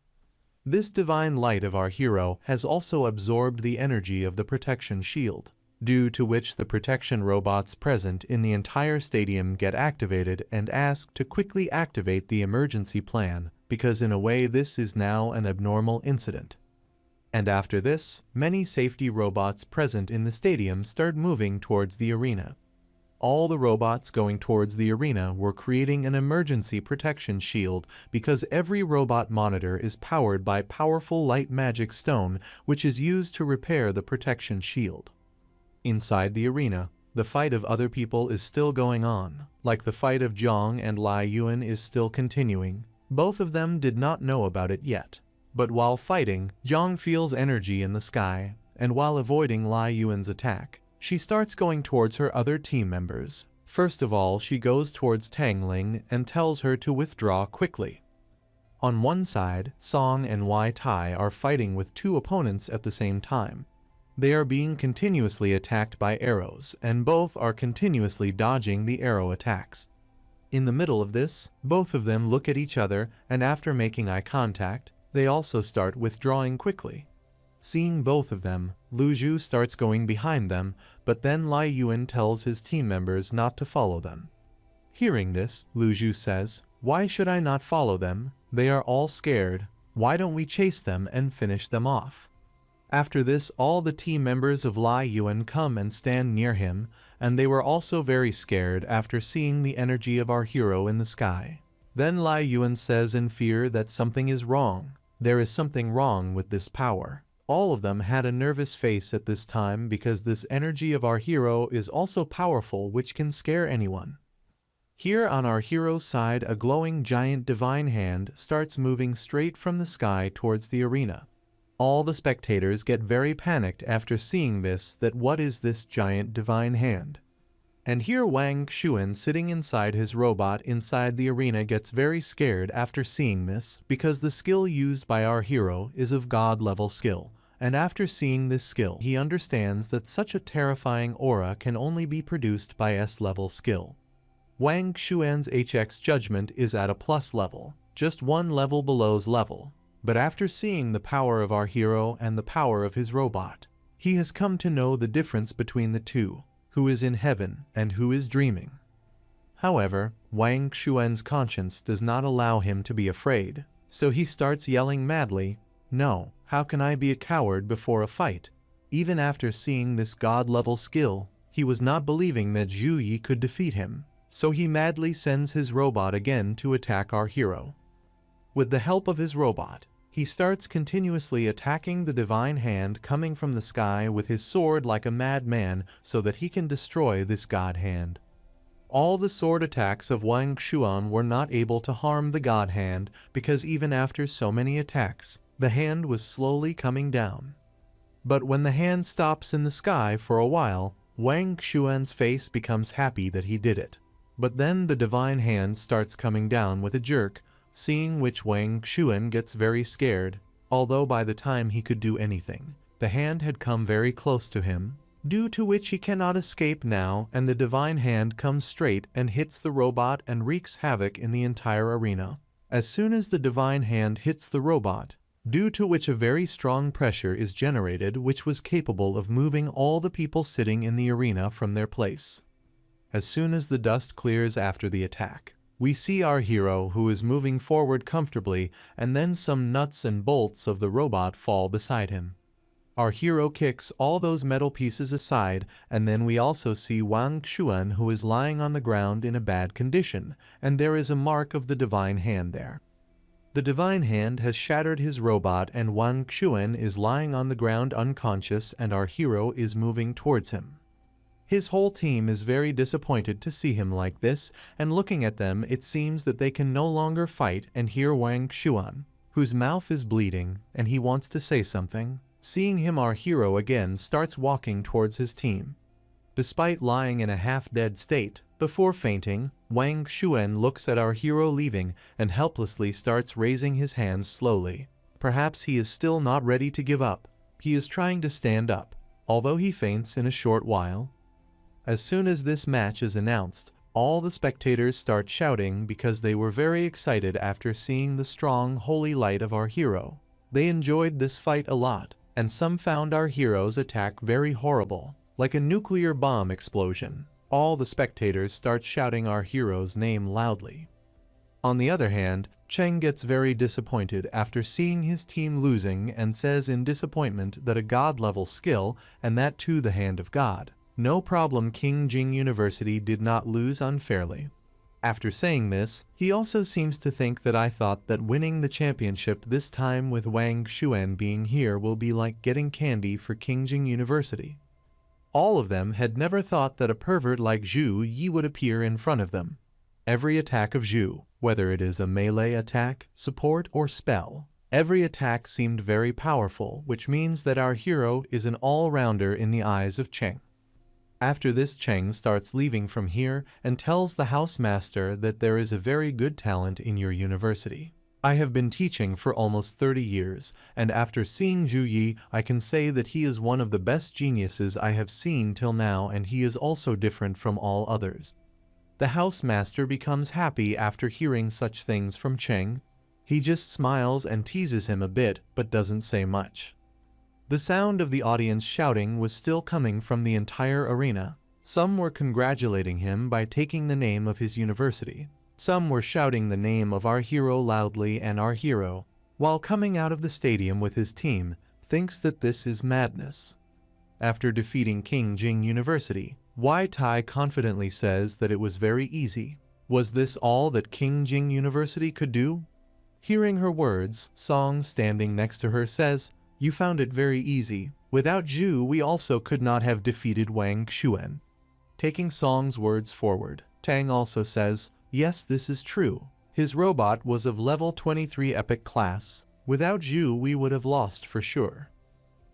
This divine light of our hero has also absorbed the energy of the protection shield, due to which the protection robots present in the entire stadium get activated and asked to quickly activate the emergency plan, because in a way this is now an abnormal incident. And after this, many safety robots present in the stadium start moving towards the arena. All the robots going towards the arena were creating an emergency protection shield because every robot monitor is powered by powerful light magic stone, which is used to repair the protection shield. Inside the arena, the fight of other people is still going on, like the fight of Zhang and Lai Yuan is still continuing. Both of them did not know about it yet. But while fighting, Zhang feels energy in the sky, and while avoiding Lai Yuan's attack, she starts going towards her other team members. First of all, she goes towards Tang Ling and tells her to withdraw quickly. On one side, Song and Wai Tai are fighting with 2 opponents at the same time. They are being continuously attacked by arrows, and both are continuously dodging the arrow attacks. In the middle of this, both of them look at each other, and after making eye contact, they also start withdrawing quickly. Seeing both of them, Lu Zhu starts going behind them, but then Lai Yuan tells his team members not to follow them. Hearing this, Lu Zhu says, "Why should I not follow them? They are all scared. Why don't we chase them and finish them off?" After this, all the team members of Lai Yuan come and stand near him, and they were also very scared after seeing the energy of our hero in the sky. Then Lai Yuan says in fear that something is wrong. There is something wrong with this power. All of them had a nervous face at this time because this energy of our hero is also powerful, which can scare anyone. Here on our hero's side, a glowing giant divine hand starts moving straight from the sky towards the arena. All the spectators get very panicked after seeing this, that what is this giant divine hand? And here Wang Xuan, sitting inside his robot inside the arena, gets very scared after seeing this, because the skill used by our hero is of God-level skill, and after seeing this skill he understands that such a terrifying aura can only be produced by S-level skill. Wang Xuan's HX judgment is at a plus level, just one level below's level, but after seeing the power of our hero and the power of his robot, he has come to know the difference between the two, who is in heaven and who is dreaming. However, Wang Xuan's conscience does not allow him to be afraid, so he starts yelling madly, "No, how can I be a coward before a fight?" Even after seeing this god-level skill, he was not believing that Zhu Yi could defeat him, so he madly sends his robot again to attack our hero. With the help of his robot, he starts continuously attacking the divine hand coming from the sky with his sword like a madman so that he can destroy this god hand. All the sword attacks of Wang Xuan were not able to harm the god hand because even after so many attacks, the hand was slowly coming down. But when the hand stops in the sky for a while, Wang Xuan's face becomes happy that he did it. But then the divine hand starts coming down with a jerk, seeing which Wang Xuan gets very scared, although by the time he could do anything, the hand had come very close to him, due to which he cannot escape now, and the divine hand comes straight and hits the robot and wreaks havoc in the entire arena. As soon as the divine hand hits the robot, due to which a very strong pressure is generated which was capable of moving all the people sitting in the arena from their place. As soon as the dust clears after the attack, we see our hero who is moving forward comfortably, and then some nuts and bolts of the robot fall beside him. Our hero kicks all those metal pieces aside, and then we also see Wang Xuan who is lying on the ground in a bad condition, and there is a mark of the divine hand there. The divine hand has shattered his robot and Wang Xuan is lying on the ground unconscious, and our hero is moving towards him. His whole team is very disappointed to see him like this, and looking at them it seems that they can no longer fight, and here Wang Xuan, whose mouth is bleeding and he wants to say something, seeing him our hero again starts walking towards his team. Despite lying in a half-dead state, before fainting, Wang Xuan looks at our hero leaving and helplessly starts raising his hands slowly. Perhaps he is still not ready to give up. He is trying to stand up, although he faints in a short while. As soon as this match is announced, all the spectators start shouting because they were very excited after seeing the strong, holy light of our hero. They enjoyed this fight a lot, and some found our hero's attack very horrible, like a nuclear bomb explosion. All the spectators start shouting our hero's name loudly. On the other hand, Cheng gets very disappointed after seeing his team losing and says in disappointment that a god-level skill, and that too the hand of God. No problem, King Jing University did not lose unfairly. After saying this, he also seems to think that I thought that winning the championship this time with Wang Xuan being here will be like getting candy for King Jing University. All of them had never thought that a pervert like Zhu Yi would appear in front of them. Every attack of Zhu, whether it is a melee attack, support, or spell, every attack seemed very powerful, which means that our hero is an all-rounder in the eyes of Cheng. After this, Cheng starts leaving from here and tells the housemaster that there is a very good talent in your university. I have been teaching for almost 30 years, and after seeing Zhu Yi, I can say that he is one of the best geniuses I have seen till now, and he is also different from all others. The housemaster becomes happy after hearing such things from Cheng. He just smiles and teases him a bit, but doesn't say much. The sound of the audience shouting was still coming from the entire arena. Some were congratulating him by taking the name of his university. Some were shouting the name of our hero loudly, and our hero, while coming out of the stadium with his team, thinks that this is madness. After defeating King Jing University, Wai Tai confidently says that it was very easy. Was this all that King Jing University could do? Hearing her words, Song, standing next to her, says, "You found it very easy. Without Zhu, we also could not have defeated Wang Xuan." Taking Song's words forward, Tang also says, "Yes, this is true. His robot was of level 23 epic class. Without Zhu, we would have lost for sure."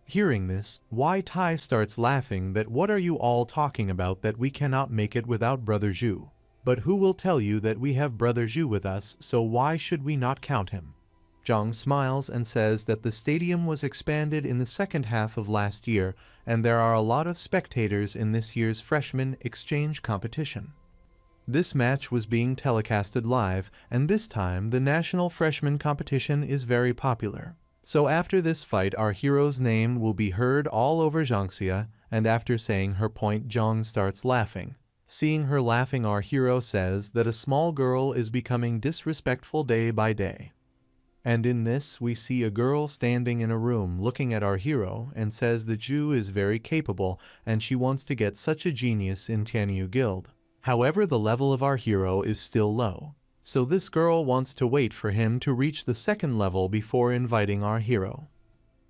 Hearing this, Wai Tai starts laughing that what are you all talking about that we cannot make it without Brother Zhu? But who will tell you that we have Brother Zhu with us, so why should we not count him? Zhang smiles and says that the stadium was expanded in the second half of last year, and there are a lot of spectators in this year's freshman exchange competition. This match was being telecasted live, and this time the national freshman competition is very popular. So after this fight, our hero's name will be heard all over Jiangxia, and after saying her point, Zhang starts laughing. Seeing her laughing, our hero says that a small girl is becoming disrespectful day by day. And in this, we see a girl standing in a room looking at our hero and says the Zhu is very capable and she wants to get such a genius in Tianyu Guild. However, the level of our hero is still low. So this girl wants to wait for him to reach the second level before inviting our hero.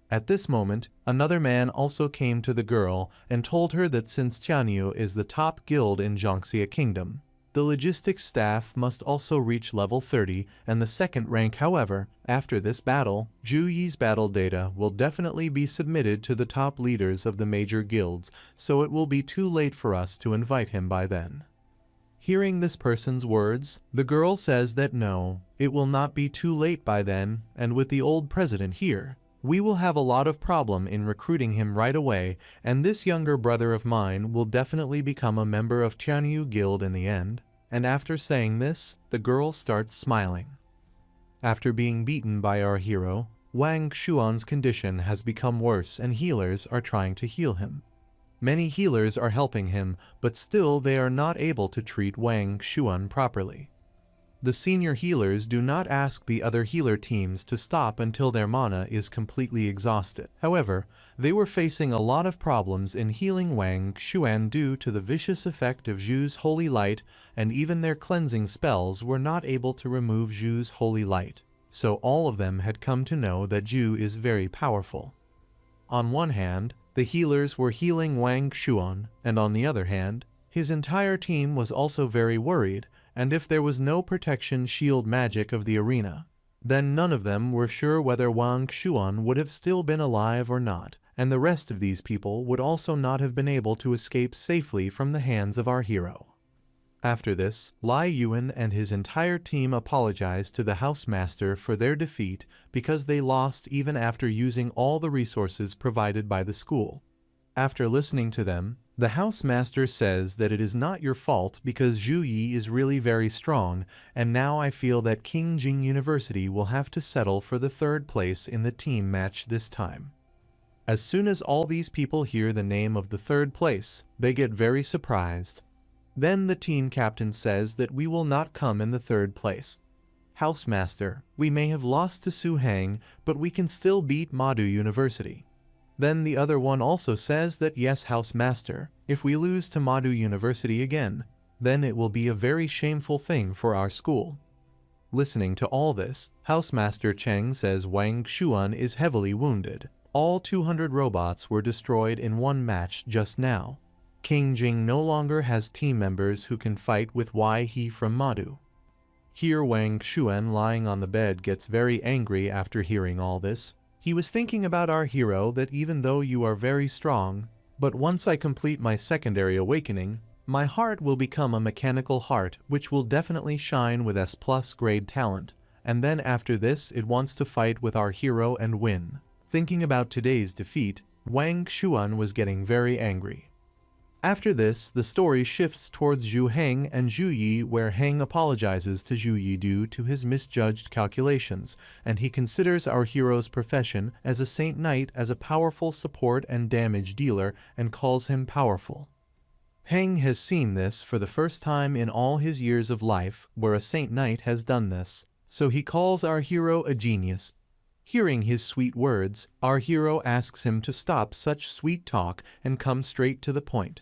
At this moment, another man also came to the girl and told her that since Tianyu is the top guild in Jiangxia Kingdom, the logistics staff must also reach level 30 and the second rank. However, after this battle, Zhu Yi's battle data will definitely be submitted to the top leaders of the major guilds, so it will be too late for us to invite him by then. Hearing this person's words, the girl says that no, it will not be too late by then, and with the old president here, we will have a lot of problem in recruiting him right away, and this younger brother of mine will definitely become a member of Tianyu Guild in the end. And after saying this, the girl starts smiling. After being beaten by our hero, Wang Xuan's condition has become worse and healers are trying to heal him. Many healers are helping him, but still they are not able to treat Wang Xuan properly. The senior healers do not ask the other healer teams to stop until their mana is completely exhausted. However, they were facing a lot of problems in healing Wang Xuan due to the vicious effect of Zhu's holy light, and even their cleansing spells were not able to remove Zhu's holy light. So all of them had come to know that Zhu is very powerful. On one hand, the healers were healing Wang Xuan, and on the other hand, his entire team was also very worried, and if there was no protection shield magic of the arena, then none of them were sure whether Wang Xuan would have still been alive or not, and the rest of these people would also not have been able to escape safely from the hands of our hero. After this, Lai Yuan and his entire team apologized to the housemaster for their defeat because they lost even after using all the resources provided by the school. After listening to them, the housemaster says that it is not your fault because Zhu Yi is really very strong, and now I feel that King Jing University will have to settle for the third place in the team match this time. As soon as all these people hear the name of the third place, they get very surprised. Then the team captain says that we will not come in the third place. Housemaster, we may have lost to Su Hang, but we can still beat Madu University. Then the other one also says that yes, housemaster, if we lose to Madu University again, then it will be a very shameful thing for our school. Listening to all this, housemaster Cheng says Wang Xuan is heavily wounded. All 200 robots were destroyed in one match just now. King Jing no longer has team members who can fight with Wai He from Madu. Here Wang Xuan lying on the bed gets very angry after hearing all this. He was thinking about our hero that even though you are very strong, but once I complete my secondary awakening, my heart will become a mechanical heart which will definitely shine with S+ grade talent, and then after this it wants to fight with our hero and win. Thinking about today's defeat, Wang Xuan was getting very angry. After this, the story shifts towards Zhu Heng and Zhu Yi, where Heng apologizes to Zhu Yi due to his misjudged calculations, and he considers our hero's profession as a saint knight as a powerful support and damage dealer and calls him powerful. Heng has seen this for the first time in all his years of life where a Saint Knight has done this, so he calls our hero a genius. Hearing his sweet words, our hero asks him to stop such sweet talk and come straight to the point.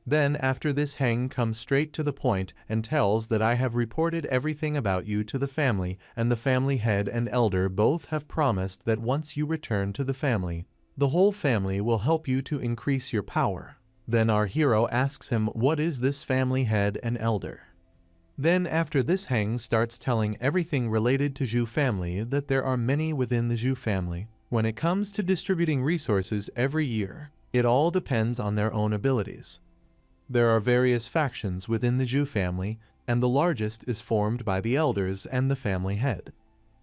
Then after this Heng comes straight to the point and tells that I have reported everything about you to the family, and the family head and elder both have promised that once you return to the family, the whole family will help you to increase your power. Then our hero asks him what is this family head and elder. Then after this Heng starts telling everything related to Zhu family, that there are many within the Zhu family. When it comes to distributing resources every year, it all depends on their own abilities. There are various factions within the Zhu family, and the largest is formed by the elders and the family head.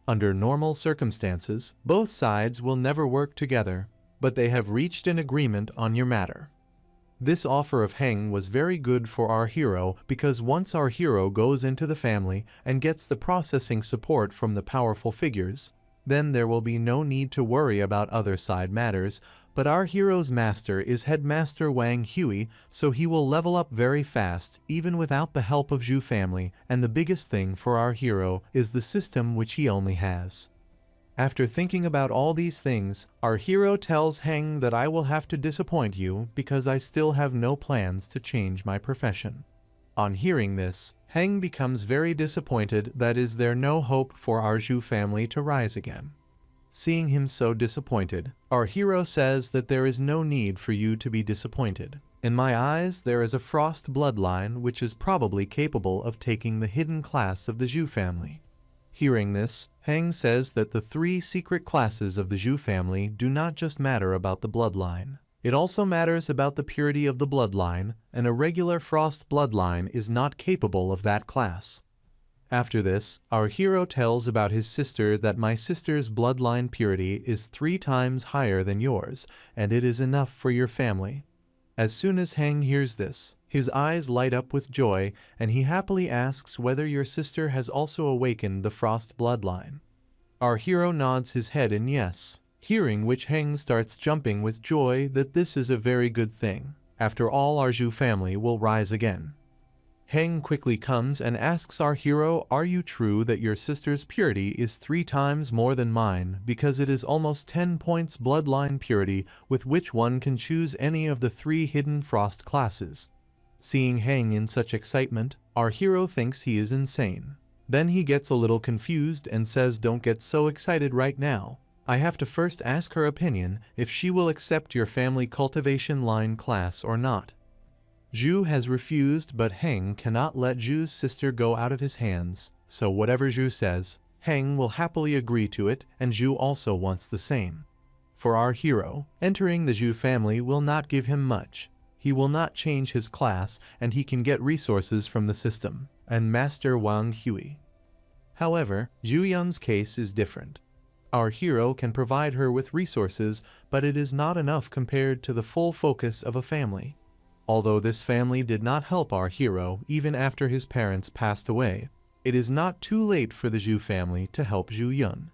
Under normal circumstances, both sides will never work together, but they have reached an agreement on your matter. This offer of Heng was very good for our hero because once our hero goes into the family and gets the processing support from the powerful figures, then there will be no need to worry about other side matters, but our hero's master is Headmaster Wang Hui, so he will level up very fast even without the help of Zhu family, and the biggest thing for our hero is the system which he only has. After thinking about all these things, our hero tells Heng that I will have to disappoint you because I still have no plans to change my profession. On hearing this, Heng becomes very disappointed that is there no hope for our Zhu family to rise again. Seeing him so disappointed, our hero says that there is no need for you to be disappointed. In my eyes, there is a frost bloodline which is probably capable of taking the hidden class of the Zhu family. Hearing this, Heng says that the 3 secret classes of the Zhu family do not just matter about the bloodline. It also matters about the purity of the bloodline, and a regular frost bloodline is not capable of that class. After this, our hero tells about his sister that my sister's bloodline purity is 3 times higher than yours, and it is enough for your family. As soon as Heng hears this, his eyes light up with joy, and he happily asks whether your sister has also awakened the frost bloodline. Our hero nods his head in yes, hearing which Heng starts jumping with joy that this is a very good thing. After all, our Zhu family will rise again. Heng quickly comes and asks our hero, are you true that your sister's purity is 3 times more than mine, because it is almost 10 points bloodline purity with which one can choose any of the 3 hidden frost classes. Seeing Heng in such excitement, our hero thinks he is insane. Then he gets a little confused and says don't get so excited right now. I have to first ask her opinion if she will accept your family cultivation line class or not. Zhu has refused, but Heng cannot let Zhu's sister go out of his hands, so whatever Zhu says, Heng will happily agree to it, and Zhu also wants the same. For our hero, entering the Zhu family will not give him much. He will not change his class, and he can get resources from the system and Master Wang Hui. However, Zhu Yun's case is different. Our hero can provide her with resources, but it is not enough compared to the full focus of a family. Although this family did not help our hero even after his parents passed away, it is not too late for the Zhu family to help Zhu Yun.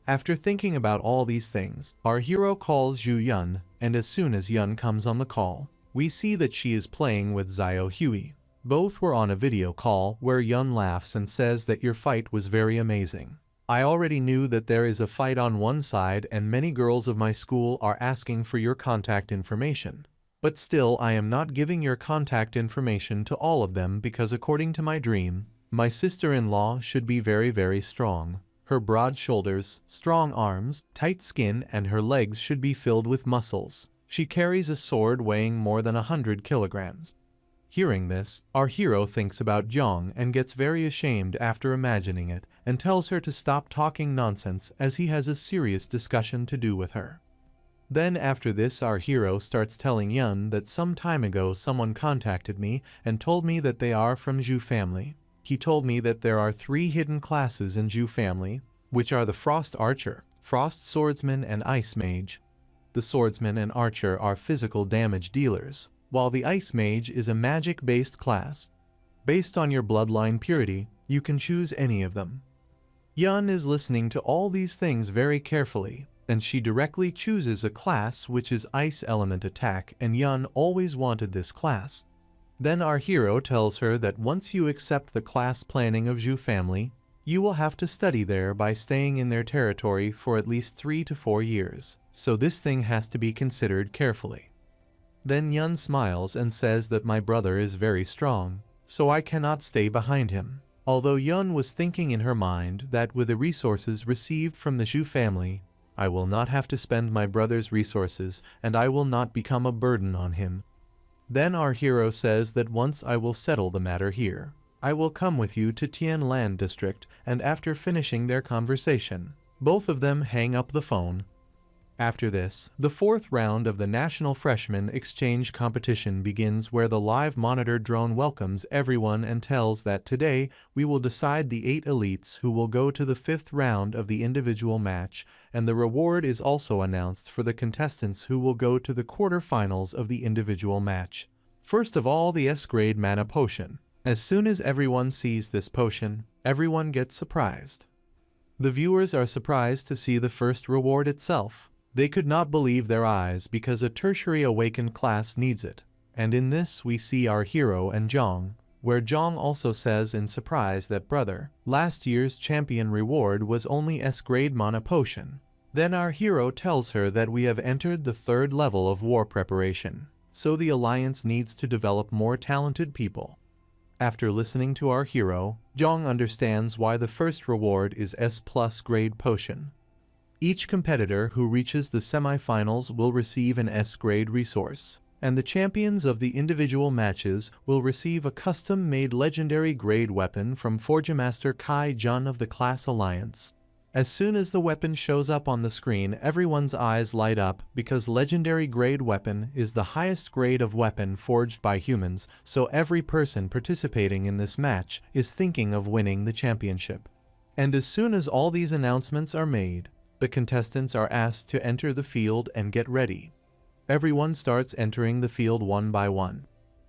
After thinking about all these things, our hero calls Zhu Yun, and as soon as Yun comes on the call, we see that she is playing with Xiao Hui. Both were on a video call where Yun laughs and says that your fight was very amazing. I already knew that there is a fight on one side and many girls of my school are asking for your contact information. But still, I am not giving your contact information to all of them because according to my dream, my sister-in-law should be very strong. Her broad shoulders, strong arms, tight skin, and her legs should be filled with muscles. She carries a sword weighing more than 100 kilograms. Hearing this, our hero thinks about Jiang and gets very ashamed after imagining it and tells her to stop talking nonsense as he has a serious discussion to do with her. Then after this, our hero starts telling Yun that some time ago someone contacted me and told me that they are from Zhu family. He told me that there are 3 hidden classes in Zhu family, which are the Frost Archer, Frost Swordsman, and Ice Mage. The Swordsman and Archer are physical damage dealers, while the Ice Mage is a magic-based class. Based on your bloodline purity, you can choose any of them. Yun is listening to all these things very carefully, and she directly chooses a class which is Ice Element Attack, and Yun always wanted this class. Then our hero tells her that once you accept the class planning of Zhu family, you will have to study there by staying in their territory for at least 3 to 4 years, so this thing has to be considered carefully. Then Yun smiles and says that my brother is very strong, so I cannot stay behind him. Although Yun was thinking in her mind that with the resources received from the Zhu family, I will not have to spend my brother's resources and I will not become a burden on him. Then our hero says that once I will settle the matter here, I will come with you to Tian Land District, and after finishing their conversation, both of them hang up the phone. After this, the 4th round of the National Freshman Exchange Competition begins, where the live monitor drone welcomes everyone and tells that today we will decide the 8 elites who will go to the 5th round of the individual match, and the reward is also announced for the contestants who will go to the quarterfinals of the individual match. First of all, the S-grade mana potion. As soon as everyone sees this potion, everyone gets surprised. The viewers are surprised to see the first reward itself. They could not believe their eyes because a tertiary awakened class needs it. And in this we see our hero and Zhang, where Zhang also says in surprise that brother, last year's champion reward was only S-grade mana potion. Then our hero tells her that we have entered the 3rd level of war preparation, so the alliance needs to develop more talented people. After listening to our hero, Zhang understands why the first reward is S+ grade potion. Each competitor who reaches the semi-finals will receive an S-grade resource, and the champions of the individual matches will receive a custom-made legendary grade weapon from Forgemaster Kai Jun of the Class Alliance. As soon as the weapon shows up on the screen, everyone's eyes light up because legendary grade weapon is the highest grade of weapon forged by humans, so every person participating in this match is thinking of winning the championship. And as soon as all these announcements are made, the contestants are asked to enter the field and get ready. Everyone starts entering the field one by one.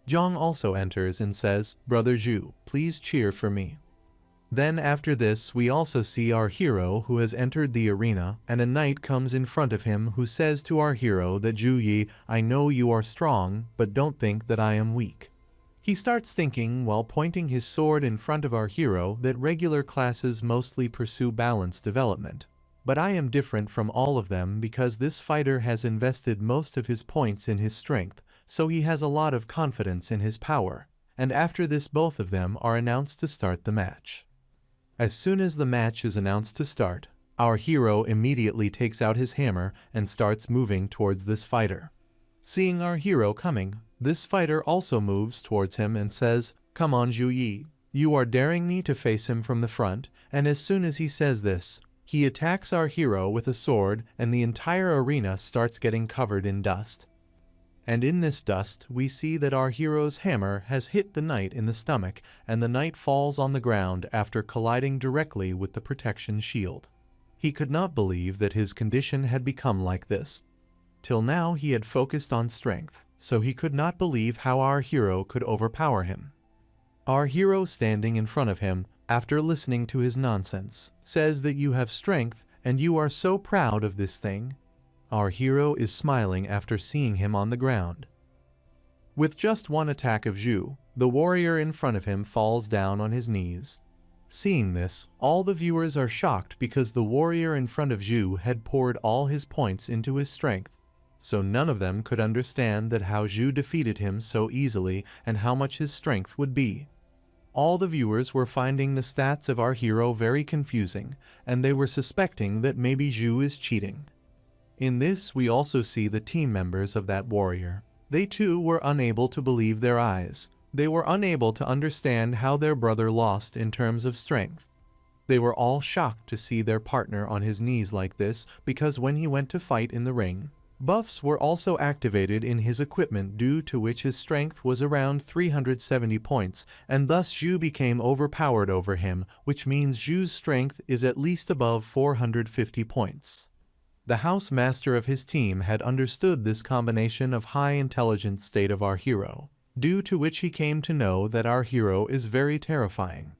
Zhang also enters and says, "Brother Zhu, please cheer for me." Then after this we also see our hero who has entered the arena, and a knight comes in front of him who says to our hero that Zhu Yi, I know you are strong, but don't think that I am weak. He starts thinking while pointing his sword in front of our hero that regular classes mostly pursue balanced development. But I am different from all of them because this fighter has invested most of his points in his strength, so he has a lot of confidence in his power. And after this both of them are announced to start the match. As soon as the match is announced to start, our hero immediately takes out his hammer and starts moving towards this fighter. Seeing our hero coming, this fighter also moves towards him and says, "Come on Zhu Yi, you are daring me to face him from the front," and as soon as he says this, he attacks our hero with a sword and the entire arena starts getting covered in dust. And in this dust we see that our hero's hammer has hit the knight in the stomach and the knight falls on the ground after colliding directly with the protection shield. He could not believe that his condition had become like this. Till now he had focused on strength, so he could not believe how our hero could overpower him. Our hero standing in front of him, after listening to his nonsense, says that you have strength and you are so proud of this thing. Our hero is smiling after seeing him on the ground. With just one attack of Zhu, the warrior in front of him falls down on his knees. Seeing this, all the viewers are shocked because the warrior in front of Zhu had poured all his points into his strength, so none of them could understand that how Zhu defeated him so easily and how much his strength would be. All the viewers were finding the stats of our hero very confusing, and they were suspecting that maybe Zhu is cheating. In this we also see the team members of that warrior. They too were unable to believe their eyes. They were unable to understand how their brother lost in terms of strength. They were all shocked to see their partner on his knees like this because when he went to fight in the ring, buffs were also activated in his equipment due to which his strength was around 370 points, and thus Zhu became overpowered over him, which means Zhu's strength is at least above 450 points. The house master of his team had understood this combination of high intelligence state of our hero, due to which he came to know that our hero is very terrifying.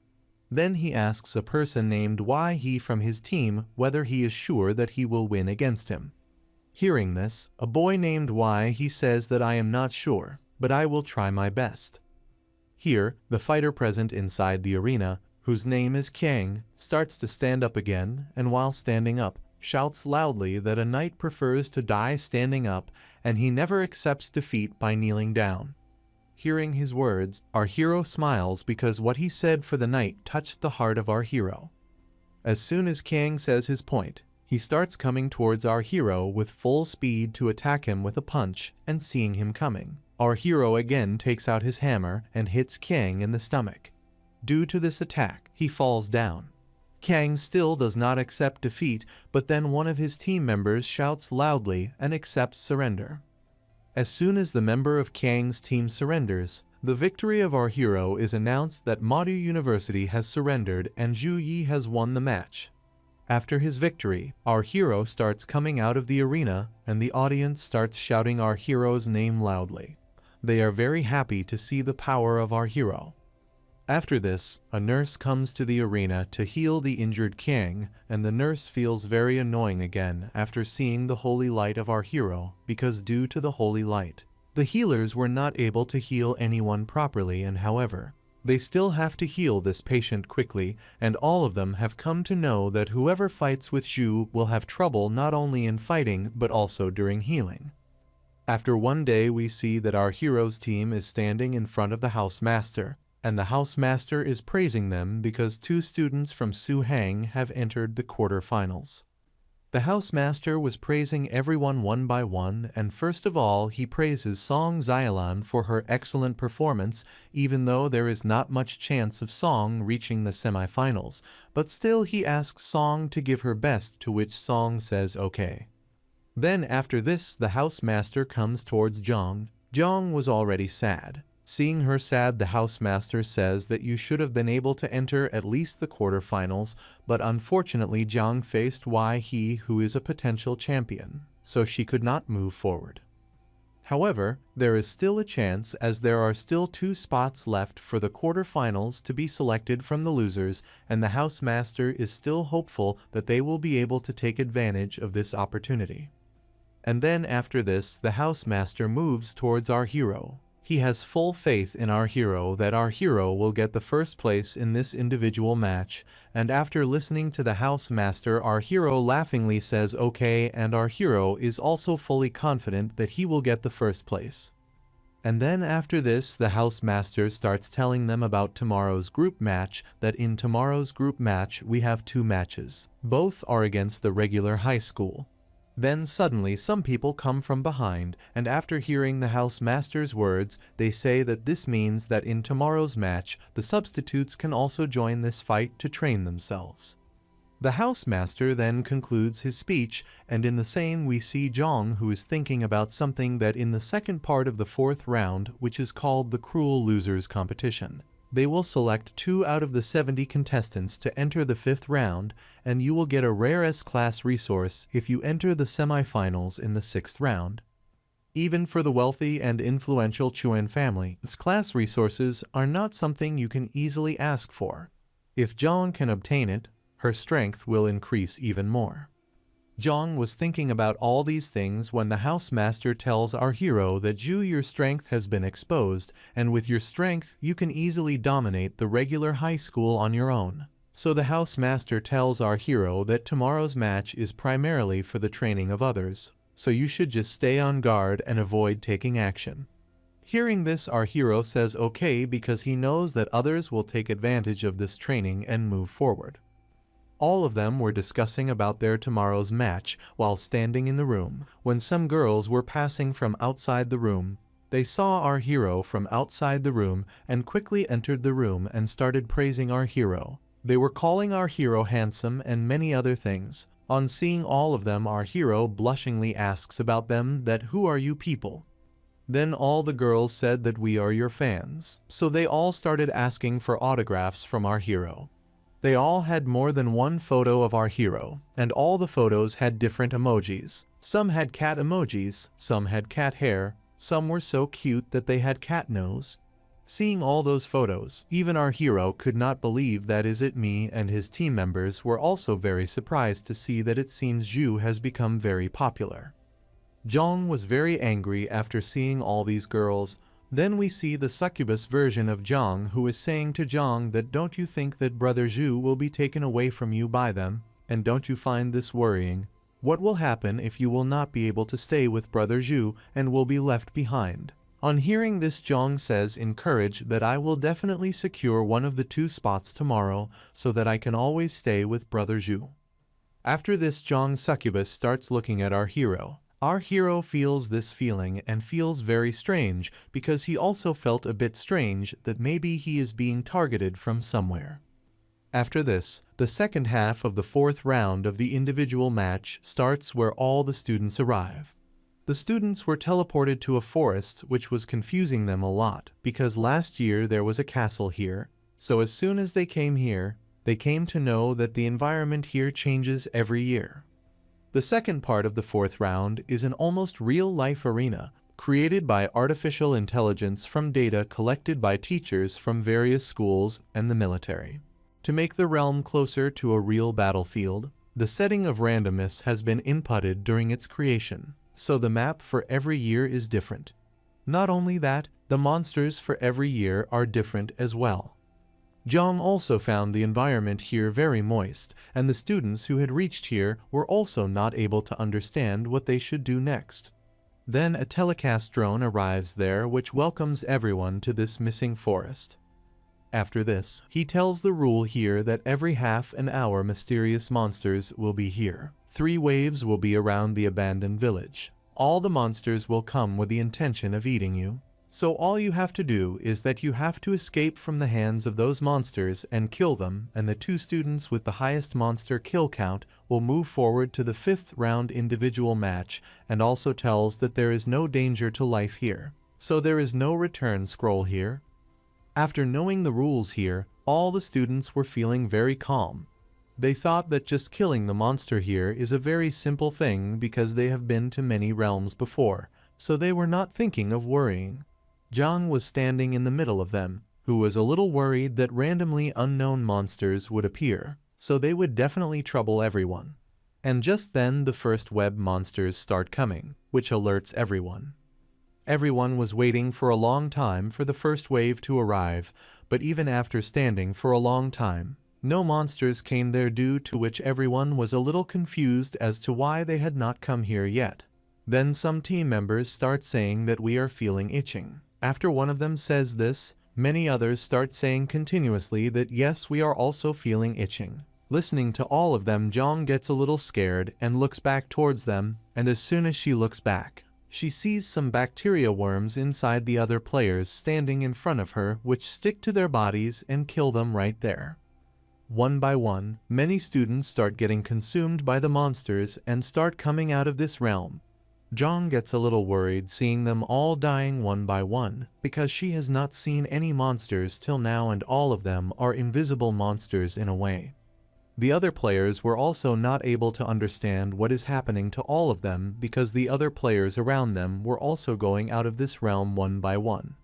Then he asks a person named Y from his team whether he is sure that he will win against him. Hearing this, a boy named Y says that I am not sure, but I will try my best. Here, the fighter present inside the arena, whose name is Kang, starts to stand up again, and while standing up, shouts loudly that a knight prefers to die standing up, and he never accepts defeat by kneeling down. Hearing his words, our hero smiles because what he said for the knight touched the heart of our hero. As soon as Kang says his point, he starts coming towards our hero with full speed to attack him with a punch, and seeing him coming, our hero again takes out his hammer and hits Kang in the stomach. Due to this attack, he falls down. Kang still does not accept defeat, but then one of his team members shouts loudly and accepts surrender. As soon as the member of Kang's team surrenders, the victory of our hero is announced that Madu University has surrendered and Zhu Yi has won the match. After his victory, our hero starts coming out of the arena and the audience starts shouting our hero's name loudly. They are very happy to see the power of our hero. After this, a nurse comes to the arena to heal the injured Kang, and the nurse feels very annoying again after seeing the holy light of our hero, because due to the holy light, the healers were not able to heal anyone properly, and however, they still have to heal this patient quickly, and all of them have come to know that whoever fights with Zhu will have trouble not only in fighting but also during healing. After one day, we see that our hero's team is standing in front of the housemaster, and the housemaster is praising them because 2 students from Suhang have entered the quarterfinals. The housemaster was praising everyone one by one, and first of all he praises Song Xiaolan for her excellent performance, even though there is not much chance of Song reaching the semifinals, but still he asks Song to give her best, to which Song says okay. Then after this the housemaster comes towards Zhang. Zhang was already sad. Seeing her sad, the housemaster says that you should have been able to enter at least the quarterfinals, but unfortunately Zhang faced Yi, who is a potential champion, so she could not move forward. However, there is still a chance as there are still 2 spots left for the quarterfinals to be selected from the losers, and the housemaster is still hopeful that they will be able to take advantage of this opportunity. And then after this, the housemaster moves towards our hero. He has full faith in our hero that our hero will get the first place in this individual match, and after listening to the housemaster, our hero laughingly says okay, and our hero is also fully confident that he will get the first place. And then after this, the housemaster starts telling them about tomorrow's group match, that in tomorrow's group match we have 2 matches. Both are against the regular high school. Then suddenly some people come from behind, and after hearing the housemaster's words, they say that this means that in tomorrow's match, the substitutes can also join this fight to train themselves. The housemaster then concludes his speech, and in the same we see Zhang, who is thinking about something, that in the second part of the 4th round, which is called the Cruel Losers competition, they will select 2 out of the 70 contestants to enter the 5th round, and you will get a rare S-class resource if you enter the semifinals in the 6th round. Even for the wealthy and influential Chuan family, S-class resources are not something you can easily ask for. If Zhang can obtain it, her strength will increase even more. Zhang was thinking about all these things when the housemaster tells our hero that Zhu, your strength has been exposed, and with your strength you can easily dominate the regular high school on your own. So the housemaster tells our hero that tomorrow's match is primarily for the training of others, so you should just stay on guard and avoid taking action. Hearing this, our hero says okay because he knows that others will take advantage of this training and move forward. All of them were discussing about their tomorrow's match while standing in the room, when some girls were passing from outside the room. They saw our hero from outside the room and quickly entered the room and started praising our hero. They were calling our hero handsome and many other things. On seeing all of them, our hero blushingly asks about them that who are you people? Then all the girls said that we are your fans. So they all started asking for autographs from our hero. They all had more than one photo of our hero, and all the photos had different emojis. Some had cat emojis, some had cat hair, some were so cute that they had cat nose. Seeing all those photos, even our hero could not believe that is it me, and his team members were also very surprised to see that it seems Zhu has become very popular. Zhang was very angry after seeing all these girls, Then we see the succubus version of Zhang, who is saying to Zhang that don't you think that brother Zhu will be taken away from you by them, and don't you find this worrying? What will happen if you will not be able to stay with brother Zhu and will be left behind? On hearing this, Zhang says in courage that I will definitely secure one of the 2 spots tomorrow so that I can always stay with brother Zhu. After this, Zhang succubus starts looking at our hero. Our hero feels this feeling and feels very strange because he also felt a bit strange that maybe he is being targeted from somewhere. After this, the second half of the 4th round of the individual match starts where all the students arrive. The students were teleported to a forest, which was confusing them a lot because last year there was a castle here, so as soon as they came here, they came to know that the environment here changes every year. The second part of the 4th round is an almost real-life arena, created by artificial intelligence from data collected by teachers from various schools and the military. To make the realm closer to a real battlefield, the setting of randomness has been inputted during its creation, so the map for every year is different. Not only that, the monsters for every year are different as well. Zhang also found the environment here very moist, and the students who had reached here were also not able to understand what they should do next. Then a telecast drone arrives there which welcomes everyone to this missing forest. After this, he tells the rule here that every half an hour mysterious monsters will be here. 3 waves will be around the abandoned village. All the monsters will come with the intention of eating you. So all you have to do is that you have to escape from the hands of those monsters and kill them, and the 2 students with the highest monster kill count will move forward to the 5th round individual match, and also tells that there is no danger to life here. So there is no return scroll here. After knowing the rules here, all the students were feeling very calm. They thought that just killing the monster here is a very simple thing because they have been to many realms before, so they were not thinking of worrying. Zhang was standing in the middle of them, who was a little worried that randomly unknown monsters would appear, so they would definitely trouble everyone. And just then the first web monsters start coming, which alerts everyone. Everyone was waiting for a long time for the first wave to arrive, but even after standing for a long time, no monsters came there, due to which everyone was a little confused as to why they had not come here yet. Then some team members start saying that we are feeling itching. After one of them says this, many others start saying continuously that yes, we are also feeling itching. Listening to all of them, Zhang gets a little scared and looks back towards them, and as soon as she looks back, she sees some bacteria worms inside the other players standing in front of her, which stick to their bodies and kill them right there. One by one, many students start getting consumed by the monsters and start coming out of this realm. Zhang gets a little worried seeing them all dying one by one, because she has not seen any monsters till now, and all of them are invisible monsters in a way. The other players were also not able to understand what is happening to all of them because the other players around them were also going out of this realm one by one.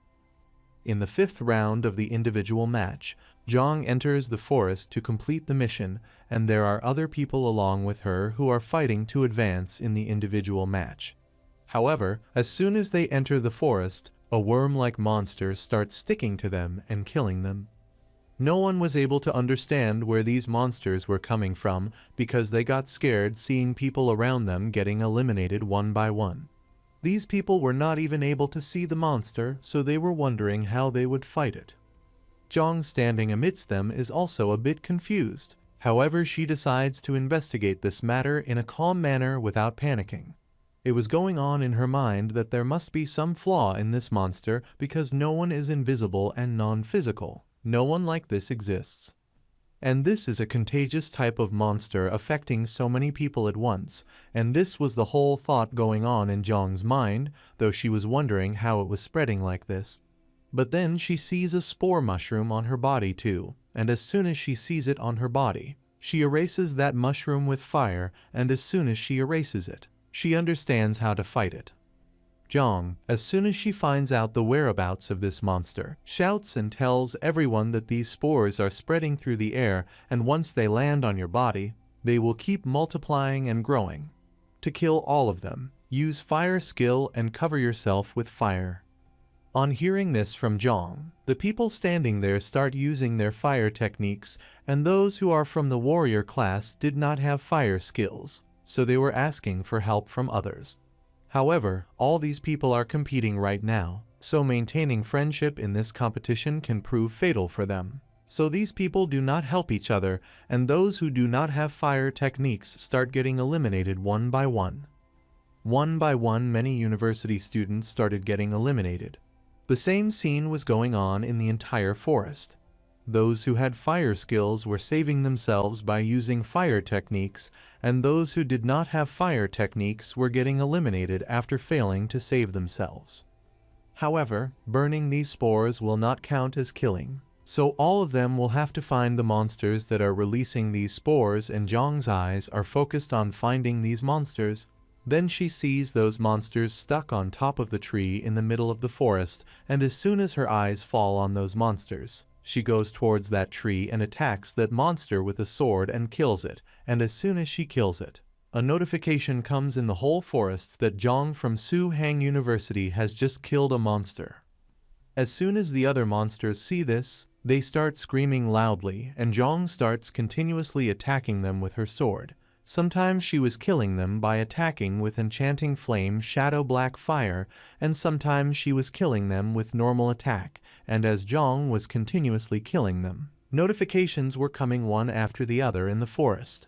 In the 5th round of the individual match, Zhang enters the forest to complete the mission, and there are other people along with her who are fighting to advance in the individual match. However, as soon as they enter the forest, a worm-like monster starts sticking to them and killing them. No one was able to understand where these monsters were coming from because they got scared seeing people around them getting eliminated one by one. These people were not even able to see the monster, so they were wondering how they would fight it. Zhang, standing amidst them, is also a bit confused. However, she decides to investigate this matter in a calm manner without panicking. It was going on in her mind that there must be some flaw in this monster because no one is invisible and non-physical. No one like this exists. And this is a contagious type of monster affecting so many people at once, and this was the whole thought going on in Zhang's mind, though she was wondering how it was spreading like this. But then she sees a spore mushroom on her body too, and as soon as she sees it on her body, she erases that mushroom with fire, and as soon as she erases it, she understands how to fight it. Zhang, as soon as she finds out the whereabouts of this monster, shouts and tells everyone that these spores are spreading through the air, and once they land on your body, they will keep multiplying and growing. To kill all of them, use fire skill and cover yourself with fire. On hearing this from Zhang, the people standing there start using their fire techniques, and those who are from the warrior class did not have fire skills, so they were asking for help from others. However, all these people are competing right now, so maintaining friendship in this competition can prove fatal for them. So these people do not help each other, and those who do not have fire techniques start getting eliminated one by one. One by one, many university students started getting eliminated. The same scene was going on in the entire forest. Those who had fire skills were saving themselves by using fire techniques, and those who did not have fire techniques were getting eliminated after failing to save themselves. However, burning these spores will not count as killing, so all of them will have to find the monsters that are releasing these spores, and Zhang's eyes are focused on finding these monsters. Then she sees those monsters stuck on top of the tree in the middle of the forest, and as soon as her eyes fall on those monsters, she goes towards that tree and attacks that monster with a sword and kills it, and as soon as she kills it, a notification comes in the whole forest that Zhang from Su-Hang University has just killed a monster. As soon as the other monsters see this, they start screaming loudly, and Zhang starts continuously attacking them with her sword. Sometimes she was killing them by attacking with enchanting flame shadow black fire, and sometimes she was killing them with normal attack, and as Zhang was continuously killing them, notifications were coming one after the other in the forest.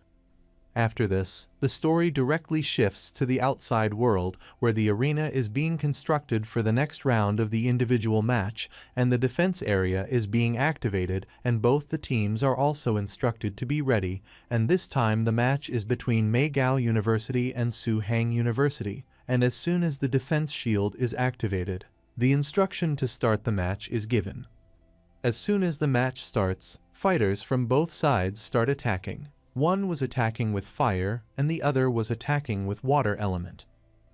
After this, the story directly shifts to the outside world, where the arena is being constructed for the next round of the individual match, and the defense area is being activated, and both the teams are also instructed to be ready, and this time the match is between Meigao University and Su-Hang University, and as soon as the defense shield is activated, the instruction to start the match is given. As soon as the match starts, fighters from both sides start attacking. One was attacking with fire, and the other was attacking with water element.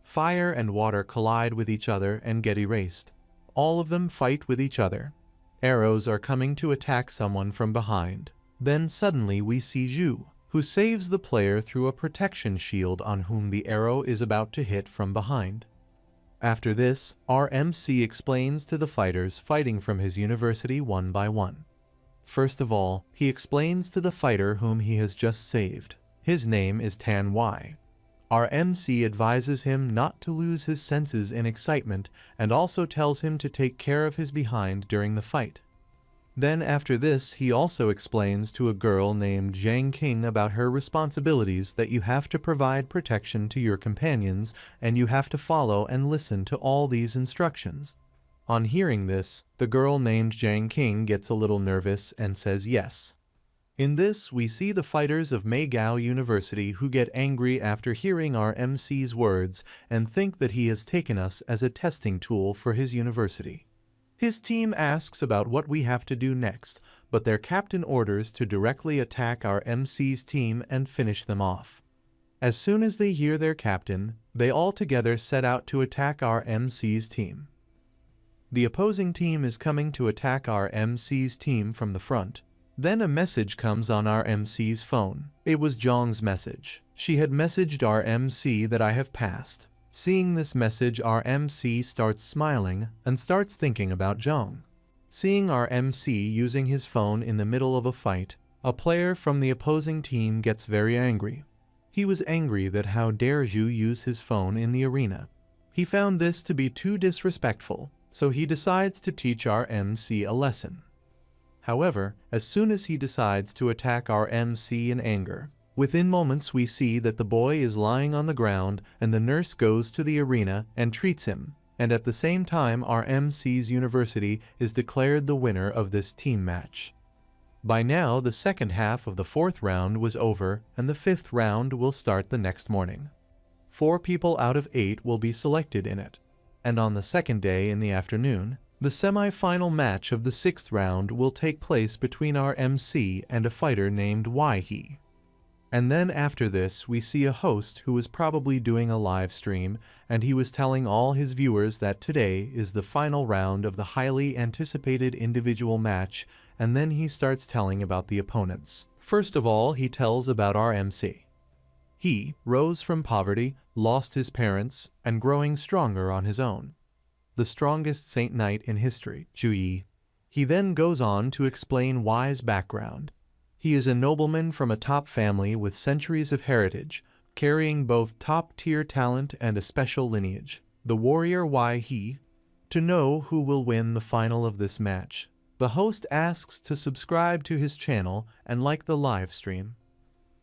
Fire and water collide with each other and get erased. All of them fight with each other. Arrows are coming to attack someone from behind. Then suddenly we see Zhu, who saves the player through a protection shield on whom the arrow is about to hit from behind. After this, our MC explains to the fighters fighting from his university one by one. First of all, he explains to the fighter whom he has just saved. His name is Tan Y. Our MC advises him not to lose his senses in excitement and also tells him to take care of his behind during the fight. Then after this, he also explains to a girl named Zhang King about her responsibilities, that you have to provide protection to your companions and you have to follow and listen to all these instructions. On hearing this, the girl named Zhang King gets a little nervous and says yes. In this, we see the fighters of Meigao University who get angry after hearing our MC's words and think that he has taken us as a testing tool for his university. His team asks about what we have to do next, but their captain orders to directly attack our MC's team and finish them off. As soon as they hear their captain, they all together set out to attack our MC's team. The opposing team is coming to attack our MC's team from the front. Then a message comes on our MC's phone. It was Zhang's message. She had messaged our MC that I have passed. Seeing this message, our MC starts smiling and starts thinking about Zhang. Seeing our MC using his phone in the middle of a fight, a player from the opposing team gets very angry. He was angry that how dare Zhu use his phone in the arena. He found this to be too disrespectful, so he decides to teach our MC a lesson. However, as soon as he decides to attack our MC in anger, within moments we see that the boy is lying on the ground and the nurse goes to the arena and treats him, and at the same time our MC's university is declared the winner of this team match. By now, the second half of the fourth round was over and the fifth round will start the next morning. 4 people out of 8 will be selected in it. And on the second day in the afternoon, the semi-final match of the 6th round will take place between our MC and a fighter named Wai-He. And then after this, we see a host who was probably doing a live stream, and he was telling all his viewers that today is the final round of the highly anticipated individual match, and then he starts telling about the opponents. First of all, he tells about our MC. He rose from poverty, lost his parents, and growing stronger on his own. the strongest Saint Knight in history, Juyi. He then goes on to explain Y's background. He is a nobleman from a top family with centuries of heritage, carrying both top-tier talent and a special lineage. The warrior Y he. To know who will win the final of this match, the host asks to subscribe to his channel and like the live stream.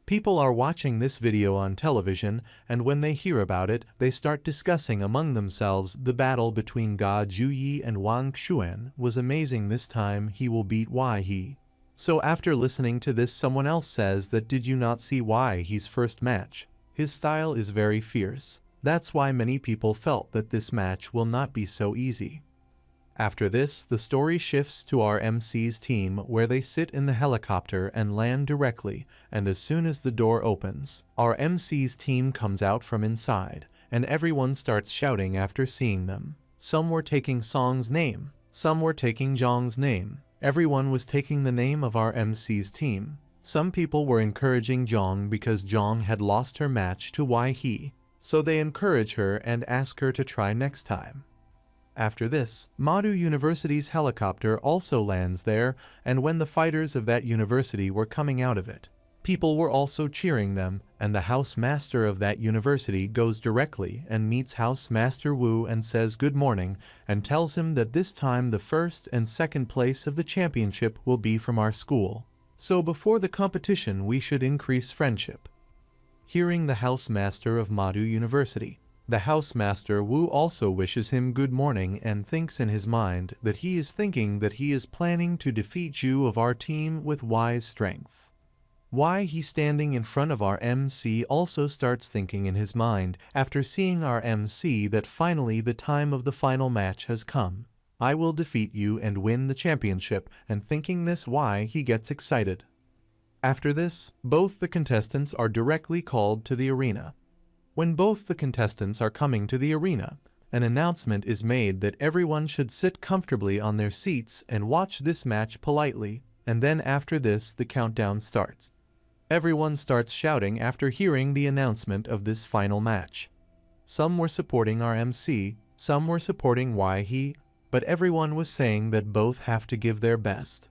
People are watching this video on television, and when they hear about it, they start discussing among themselves. The battle between Ga Juyi and Wang Xuan was amazing. This time he will beat Y he. So after listening to this, someone else says that did you not see Y he's first match? His style is very fierce. That's why many people felt that this match will not be so easy. After this, the story shifts to our MC's team where they sit in the helicopter and land directly, and as soon as the door opens, our MC's team comes out from inside, and everyone starts shouting after seeing them. Some were taking Song's name, some were taking Zhang's name. Everyone was taking the name of our MC's team. Some people were encouraging Zhang because Zhang had lost her match to Y he, so they encourage her and ask her to try next time. After this, Madu University's helicopter also lands there, and when the fighters of that university were coming out of it, people were also cheering them, and the house master of that university goes directly and meets House Master Wu and says good morning, and tells him that this time the first and second place of the championship will be from our school. So before the competition we should increase friendship. Hearing the house master of Madu University, the house master Wu also wishes him good morning and thinks in his mind that he is planning to defeat Zhu of our team with Y's strength. Y he standing in front of our MC also starts thinking in his mind after seeing our MC that finally the time of the final match has come. I will defeat you and win the championship, and thinking this Y he gets excited. After this, both the contestants are directly called to the arena. When both the contestants are coming to the arena, an announcement is made that everyone should sit comfortably on their seats and watch this match politely, and then after this the countdown starts. Everyone starts shouting after hearing the announcement of this final match. Some were supporting our MC, some were supporting Y he, but everyone was saying that both have to give their best.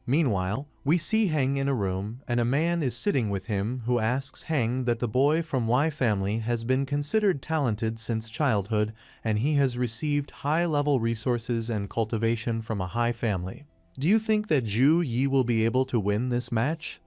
Meanwhile, we see Heng in a room, and a man is sitting with him who asks Heng that the boy from Y family has been considered talented since childhood, and he has received high-level resources and cultivation from a high family. Do you think that Zhu Yi will be able to win this match?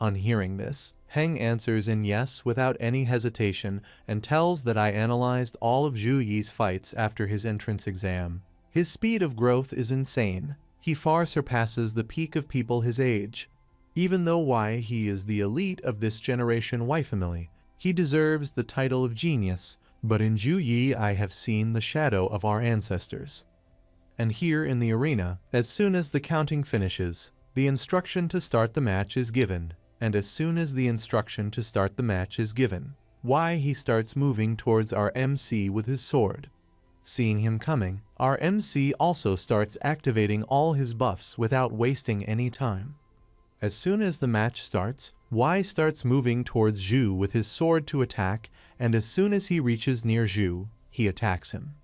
On hearing this, Heng answers in yes without any hesitation and tells that I analyzed all of Zhu Yi's fights after his entrance exam. His speed of growth is insane. He far surpasses the peak of people his age. Even though Y he is the elite of this generation Y family, he deserves the title of genius, but in Zhu Yi I have seen the shadow of our ancestors. And here in the arena, as soon as the counting finishes, the instruction to start the match is given, and as soon as the instruction to start the match is given, Y he starts moving towards our MC with his sword. Seeing him coming, our MC also starts activating all his buffs without wasting any time. As soon as the match starts, Y starts moving towards Zhu with his sword to attack, and as soon as he reaches near Zhu, he attacks him.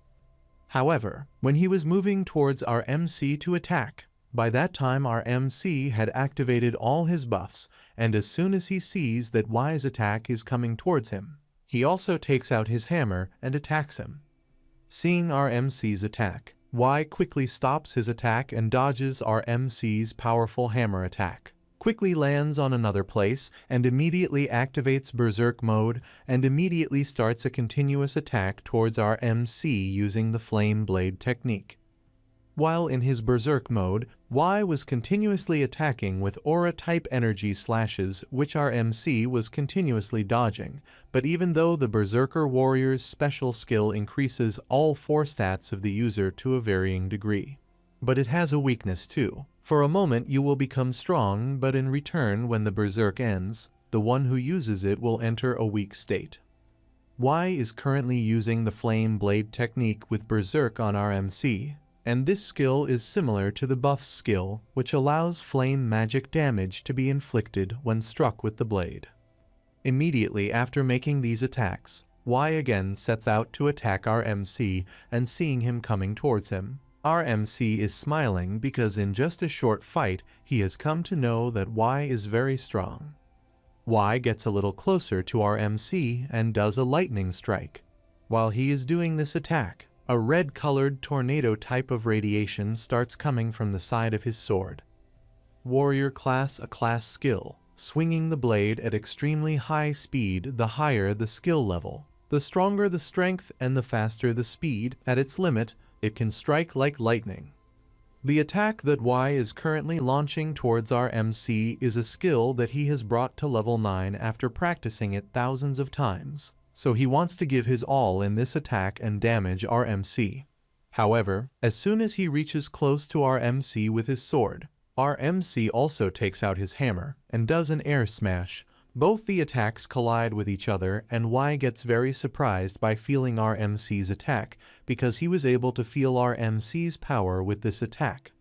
However, when he was moving towards our MC to attack, by that time our MC had activated all his buffs, and as soon as he sees that Y's attack is coming towards him, he also takes out his hammer and attacks him. Seeing our MC's attack, Y quickly stops his attack and dodges our MC's powerful hammer attack, quickly lands on another place and immediately activates Berserk mode and immediately starts a continuous attack towards our MC using the Flame Blade technique. While in his Berserk mode, Y was continuously attacking with aura-type energy slashes which our MC was continuously dodging, but even though the Berserker warrior's special skill increases all 4 stats of the user to a varying degree. But it has a weakness too. For a moment you will become strong, but in return when the Berserk ends, the one who uses it will enter a weak state. Y is currently using the Flame Blade technique with Berserk on our MC. And this skill is similar to the buff's skill, which allows flame magic damage to be inflicted when struck with the blade. Immediately after making these attacks, Y again sets out to attack our MC, and seeing him coming towards him, our MC is smiling because in just a short fight he has come to know that Y is very strong. Y gets a little closer to our MC and does a lightning strike. While he is doing this attack, a red-colored tornado type of radiation starts coming from the side of his sword. Warrior class, a class skill. Swinging the blade at extremely high speed, the higher the skill level. The stronger the strength and the faster the speed. At its limit, it can strike like lightning. The attack that Y is currently launching towards our MC is a skill that he has brought to level 9 after practicing it thousands of times, so he wants to give his all in this attack and damage our MC. However, as soon as he reaches close to our MC with his sword, our MC also takes out his hammer and does an air smash. Both the attacks collide with each other, and Y gets very surprised by feeling our MC's attack because he was able to feel our MC's power with this attack.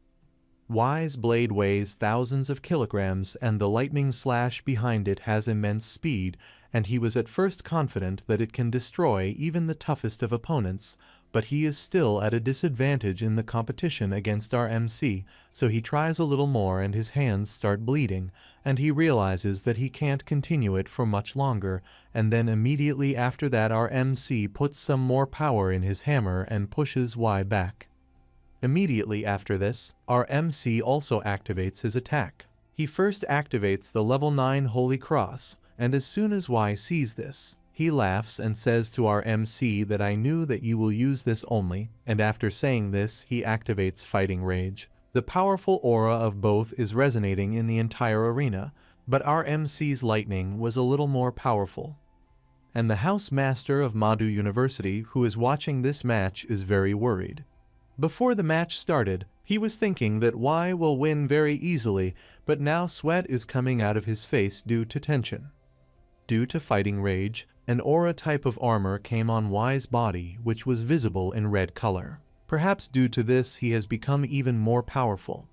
Y's blade weighs thousands of kilograms and the lightning slash behind it has immense speed, and he was at first confident that it can destroy even the toughest of opponents, but he is still at a disadvantage in the competition against our MC, so he tries a little more and his hands start bleeding, and he realizes that he can't continue it for much longer, and then immediately after that our MC puts some more power in his hammer and pushes Y back. Immediately after this, our MC also activates his attack. He first activates the level 9 Holy Cross, and as soon as Y sees this, he laughs and says to our MC that I knew that you will use this only, and after saying this he activates Fighting Rage. The powerful aura of both is resonating in the entire arena, but our MC's lightning was a little more powerful. And the House Master of Madhu University who is watching this match is very worried. Before the match started, he was thinking that Y will win very easily, but now sweat is coming out of his face due to tension. Due to Fighting Rage, an aura type of armor came on Y's body which was visible in red color. Perhaps due to this he has become even more powerful.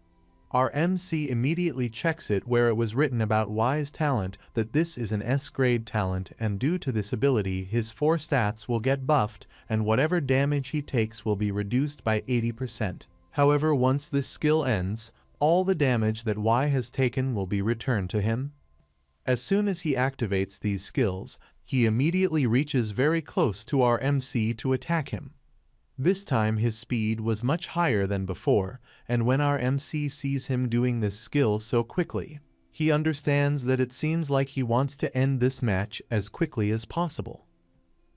Our MC immediately checks it where it was written about Y's talent that this is an S-grade talent, and due to this ability his 4 stats will get buffed and whatever damage he takes will be reduced by 80%. However, once this skill ends, all the damage that Y has taken will be returned to him. As soon as he activates these skills, he immediately reaches very close to our MC to attack him. This time his speed was much higher than before, and when our MC sees him doing this skill so quickly, he understands that it seems like he wants to end this match as quickly as possible.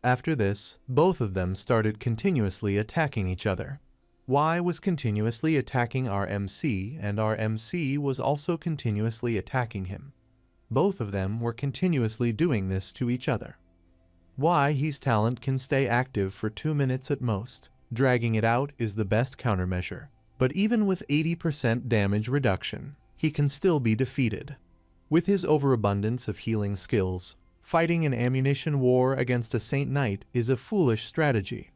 After this, both of them started continuously attacking each other. Y was continuously attacking our MC, and our MC was also continuously attacking him. Both of them were continuously doing this to each other. Y's talent can stay active for 2 minutes at most. Dragging it out is the best countermeasure. But even with 80% damage reduction, he can still be defeated. With his overabundance of healing skills, fighting an ammunition war against a Saint Knight is a foolish strategy.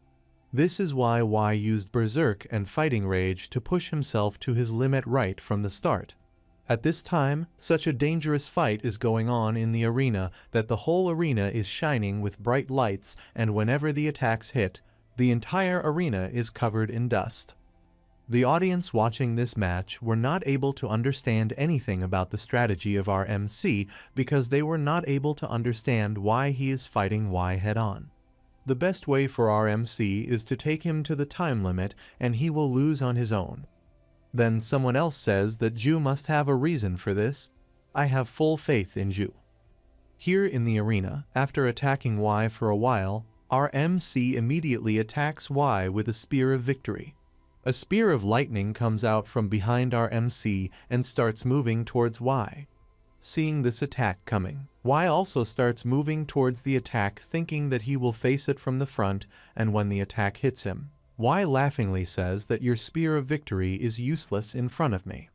This is why Y used Berserk and Fighting Rage to push himself to his limit right from the start. At this time, such a dangerous fight is going on in the arena that the whole arena is shining with bright lights, and whenever the attacks hit, the entire arena is covered in dust. The audience watching this match were not able to understand anything about the strategy of our MC because they were not able to understand why he is fighting Y head-on. The best way for our MC is to take him to the time limit and he will lose on his own. Then someone else says that Ju must have a reason for this. I have full faith in Ju. Here in the arena, after attacking Y for a while, our MC immediately attacks Y with a Spear of Victory. A Spear of Lightning comes out from behind our MC and starts moving towards Y. Seeing this attack coming, Y also starts moving towards the attack thinking that he will face it from the front, and when the attack hits him, Y laughingly says that your Spear of Victory is useless in front of me.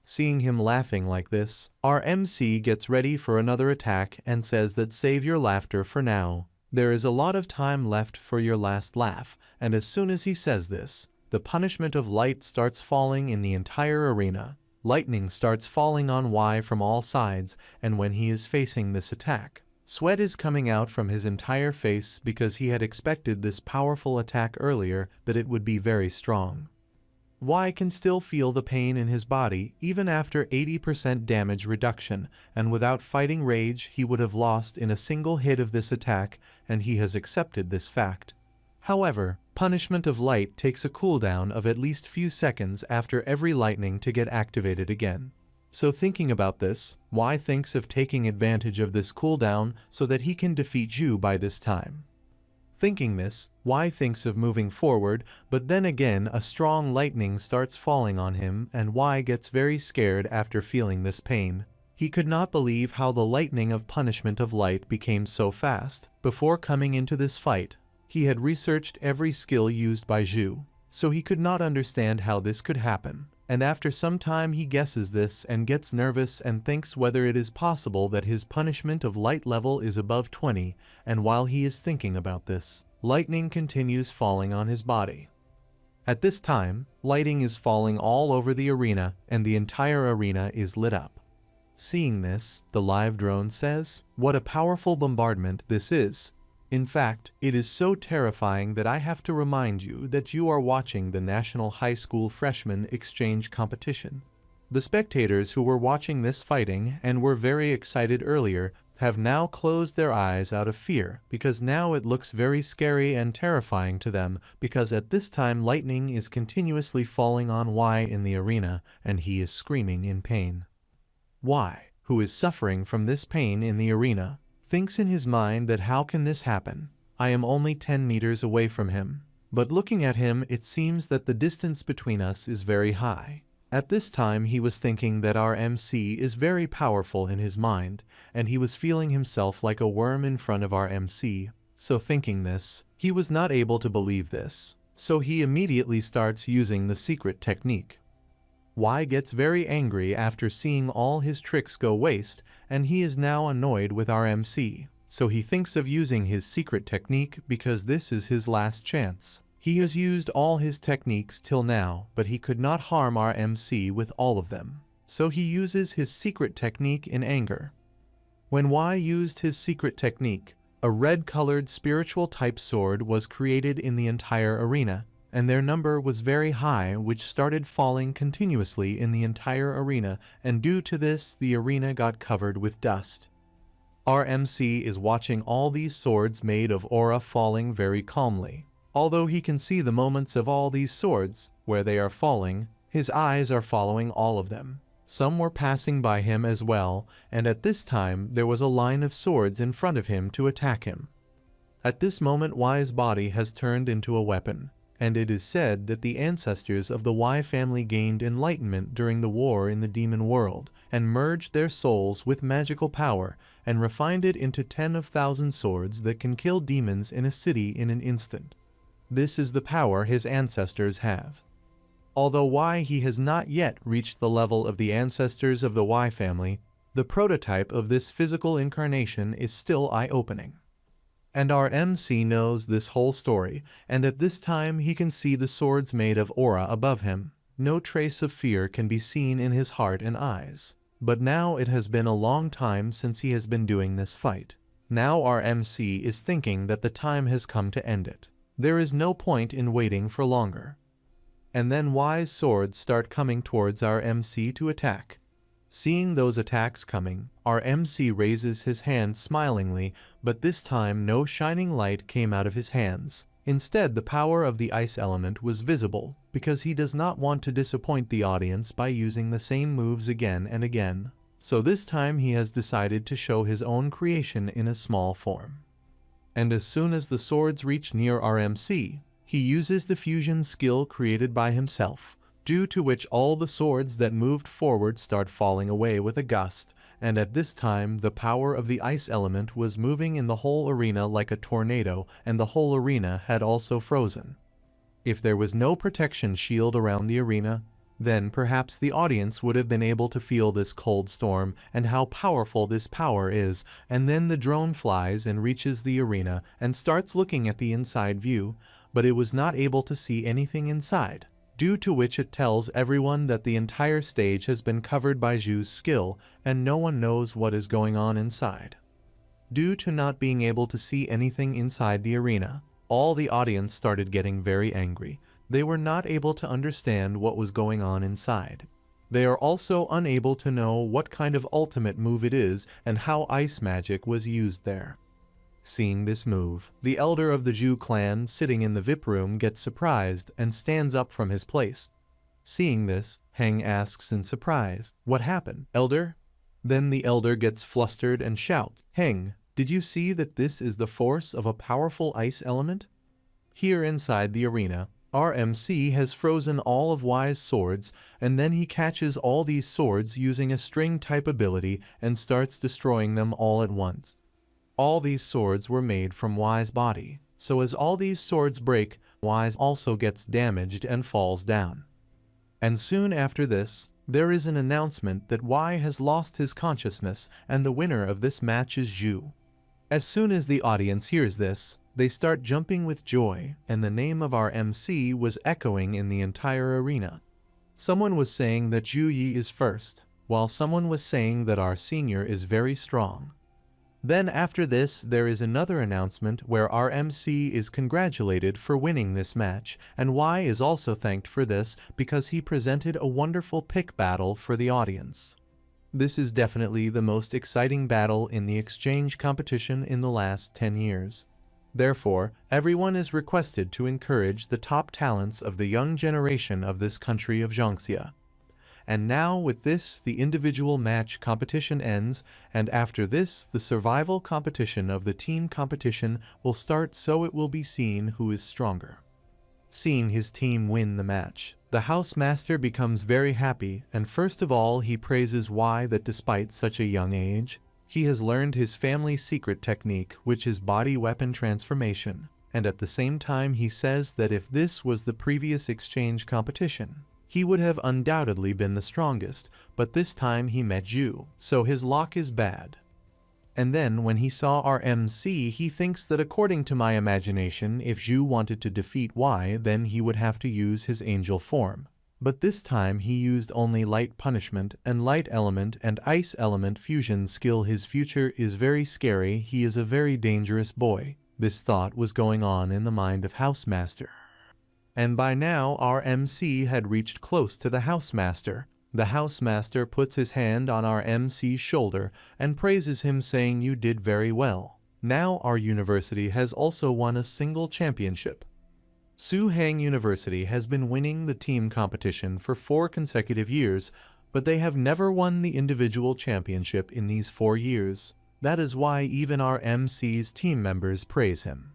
Seeing him laughing like this, our MC gets ready for another attack and says that save your laughter for now. There is a lot of time left for your last laugh, and as soon as he says this, the punishment of light starts falling in the entire arena. Lightning starts falling on Y from all sides, and when he is facing this attack, Sweat is coming out from his entire face because he had expected this powerful attack earlier, that it would be very strong. Y can still feel the pain in his body even after 80% damage reduction, and without fighting rage he would have lost in a single hit of this attack, and he has accepted this fact. However, punishment of light takes a cooldown of at least few seconds after every lightning to get activated again. So thinking about this, Y thinks of taking advantage of this cooldown so that he can defeat you by this time. Thinking this, Y thinks of moving forward, but then again a strong lightning starts falling on him and Y gets very scared after feeling this pain. He could not believe how the lightning of punishment of light became so fast. Before coming into this fight, he had researched every skill used by Zhu, so he could not understand how this could happen. And after some time he guesses this and gets nervous and thinks whether it is possible that his punishment of light level is above 20, and while he is thinking about this, lightning continues falling on his body. At this time, lighting is falling all over the arena and the entire arena is lit up. Seeing this, the live drone says, "What a powerful bombardment this is. In fact, it is so terrifying that I have to remind you that you are watching the National High School Freshman Exchange Competition." The spectators who were watching this fighting and were very excited earlier have now closed their eyes out of fear, because now it looks very scary and terrifying to them, because at this time lightning is continuously falling on Y in the arena and he is screaming in pain. Y, who is suffering from this pain in the arena, thinks in his mind that how can this happen? I am only 10 meters away from him. But looking at him, it seems that the distance between us is very high. At this time he was thinking that our MC is very powerful in his mind, and he was feeling himself like a worm in front of our MC. So thinking this, he was not able to believe this. So he immediately starts using the secret technique. Y gets very angry after seeing all his tricks go waste, and he is now annoyed with our MC. So he thinks of using his secret technique because this is his last chance. He has used all his techniques till now, but he could not harm our MC with all of them. So he uses his secret technique in anger. When Y used his secret technique, a red-colored spiritual type sword was created in the entire arena, and their number was very high, which started falling continuously in the entire arena, and due to this the arena got covered with dust. Our MC is watching all these swords made of aura falling very calmly. Although he can see the moments of all these swords, where they are falling, his eyes are following all of them. Some were passing by him as well, and at this time there was a line of swords in front of him to attack him. At this moment Y's body has turned into a weapon, and it is said that the ancestors of the Y family gained enlightenment during the war in the demon world, and merged their souls with magical power, and refined it into 10,000 swords that can kill demons in a city in an instant. This is the power his ancestors have. Although Y he has not yet reached the level of the ancestors of the Y family, the prototype of this physical incarnation is still eye-opening. And our MC knows this whole story, and at this time he can see the swords made of aura above him. No trace of fear can be seen in his heart and eyes. But now it has been a long time since he has been doing this fight. Now our MC is thinking that the time has come to end it. There is no point in waiting for longer. And then Y's swords start coming towards our MC to attack. Seeing those attacks coming, our MC raises his hand smilingly, but this time no shining light came out of his hands. Instead, the power of the ice element was visible, because he does not want to disappoint the audience by using the same moves again and again. So this time he has decided to show his own creation in a small form. And as soon as the swords reach near our MC, he uses the fusion skill created by himself, due to which all the swords that moved forward start falling away with a gust, and at this time the power of the ice element was moving in the whole arena like a tornado, and the whole arena had also frozen. If there was no protection shield around the arena, then perhaps the audience would have been able to feel this cold storm and how powerful this power is, and then the drone flies and reaches the arena and starts looking at the inside view, but it was not able to see anything inside, due to which it tells everyone that the entire stage has been covered by Zhu's skill and no one knows what is going on inside. Due to not being able to see anything inside the arena, all the audience started getting very angry. They were not able to understand what was going on inside. They are also unable to know what kind of ultimate move it is and how ice magic was used there. Seeing this move, the elder of the Zhu clan sitting in the VIP room gets surprised and stands up from his place. Seeing this, Heng asks in surprise, "What happened, elder?" Then the elder gets flustered and shouts, "Heng, did you see that this is the force of a powerful ice element?" Here inside the arena, our MC has frozen all of Y's swords, and then he catches all these swords using a string-type ability and starts destroying them all at once. All these swords were made from Y's body, so as all these swords break, Y also gets damaged and falls down. And soon after this, there is an announcement that Y has lost his consciousness and the winner of this match is Zhu. As soon as the audience hears this, they start jumping with joy, and the name of our MC was echoing in the entire arena. Someone was saying that Zhu Yi is first, while someone was saying that our senior is very strong. Then after this, there is another announcement where our MC is congratulated for winning this match, and Y is also thanked for this because he presented a wonderful pick battle for the audience. This is definitely the most exciting battle in the exchange competition in the last 10 years. Therefore, everyone is requested to encourage the top talents of the young generation of this country of Jiangxia. And now with this, the individual match competition ends, and after this, the survival competition of the team competition will start, so it will be seen who is stronger. Seeing his team win the match, the housemaster becomes very happy, and first of all he praises Y that despite such a young age, he has learned his family secret technique, which is body weapon transformation, and at the same time he says that if this was the previous exchange competition, he would have undoubtedly been the strongest, but this time he met Zhu, so his luck is bad. And then when he saw our MC, he thinks that according to my imagination, if Zhu wanted to defeat Y, then he would have to use his angel form. But this time he used only light punishment and light element and ice element fusion skill. His future is very scary, he is a very dangerous boy. This thought was going on in the mind of Housemaster. And by now our MC had reached close to the housemaster. The housemaster puts his hand on our MC's shoulder and praises him, saying, "You did very well. Now our university has also won a single championship." Suhang University has been winning the team competition for 4 consecutive years, but they have never won the individual championship in these 4 years. That is why even our MC's team members praise him.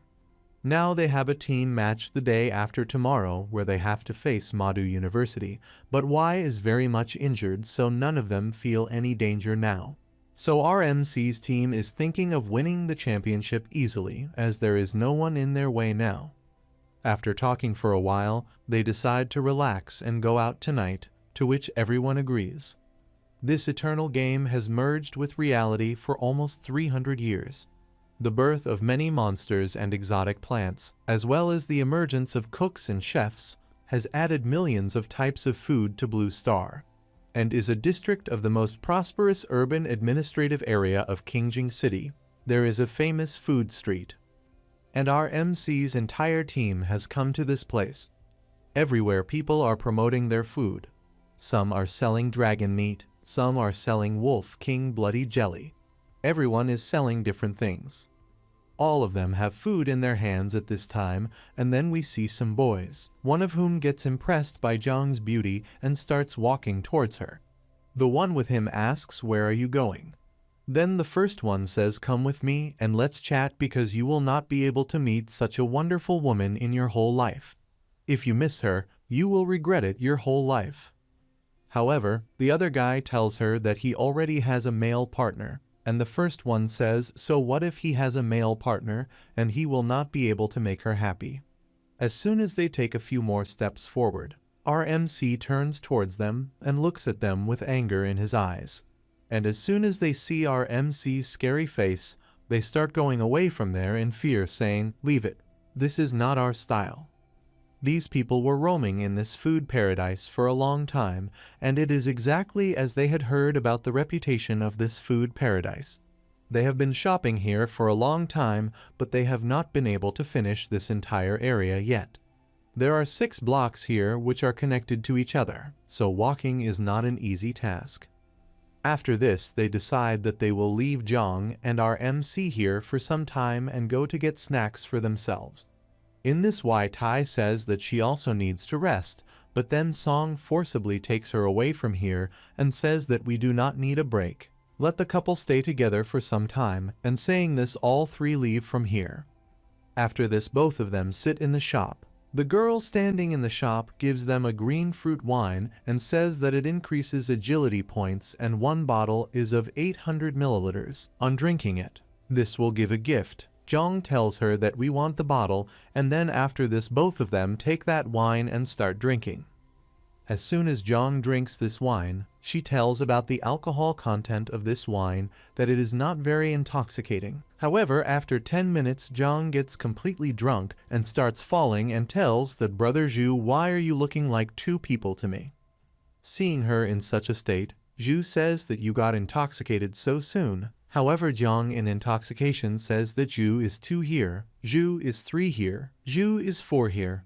Now they have a team match the day after tomorrow where they have to face Madu University, but Y is very much injured, so none of them feel any danger now. So our MC's team is thinking of winning the championship easily, as there is no one in their way now. After talking for a while, they decide to relax and go out tonight, to which everyone agrees. This eternal game has merged with reality for almost 300 years. The birth of many monsters and exotic plants, as well as the emergence of cooks and chefs, has added millions of types of food to Blue Star, and is a district of the most prosperous urban administrative area of Qingjing City. There is a famous food street, and our MC's entire team has come to this place. Everywhere people are promoting their food. Some are selling dragon meat, some are selling wolf king bloody jelly. Everyone is selling different things. All of them have food in their hands at this time, and then we see some boys, one of whom gets impressed by Zhang's beauty and starts walking towards her. The one with him asks, "Where are you going?" Then the first one says, "Come with me and let's chat, because you will not be able to meet such a wonderful woman in your whole life. If you miss her, you will regret it your whole life." However, the other guy tells her that he already has a male partner. And the first one says, "So what if he has a male partner and he will not be able to make her happy?" As soon as they take a few more steps forward, our MC turns towards them and looks at them with anger in his eyes. And as soon as they see our MC's scary face, they start going away from there in fear, saying, "Leave it. This is not our style." These people were roaming in this food paradise for a long time, and it is exactly as they had heard about the reputation of this food paradise. They have been shopping here for a long time, but they have not been able to finish this entire area yet. There are 6 blocks here which are connected to each other, so walking is not an easy task. After this, they decide that they will leave Jong and our MC here for some time and go to get snacks for themselves. In this way, Tai says that she also needs to rest, but then Song forcibly takes her away from here and says that we do not need a break. Let the couple stay together for some time, and saying this, all 3 leave from here. After this, both of them sit in the shop. The girl standing in the shop gives them a green fruit wine and says that it increases agility points and 1 bottle is of 800 milliliters. On drinking it, this will give a gift. Jong tells her that we want the bottle, and then after this both of them take that wine and start drinking. As soon as Jong drinks this wine, she tells about the alcohol content of this wine, that it is not very intoxicating. However, after 10 minutes, Jong gets completely drunk and starts falling and tells that Brother Zhu, why are you looking like 2 people to me? Seeing her in such a state, Zhu says that you got intoxicated so soon. However, Jong in intoxication says that Zhu is 2 here, Zhu is 3 here, Zhu is 4 here.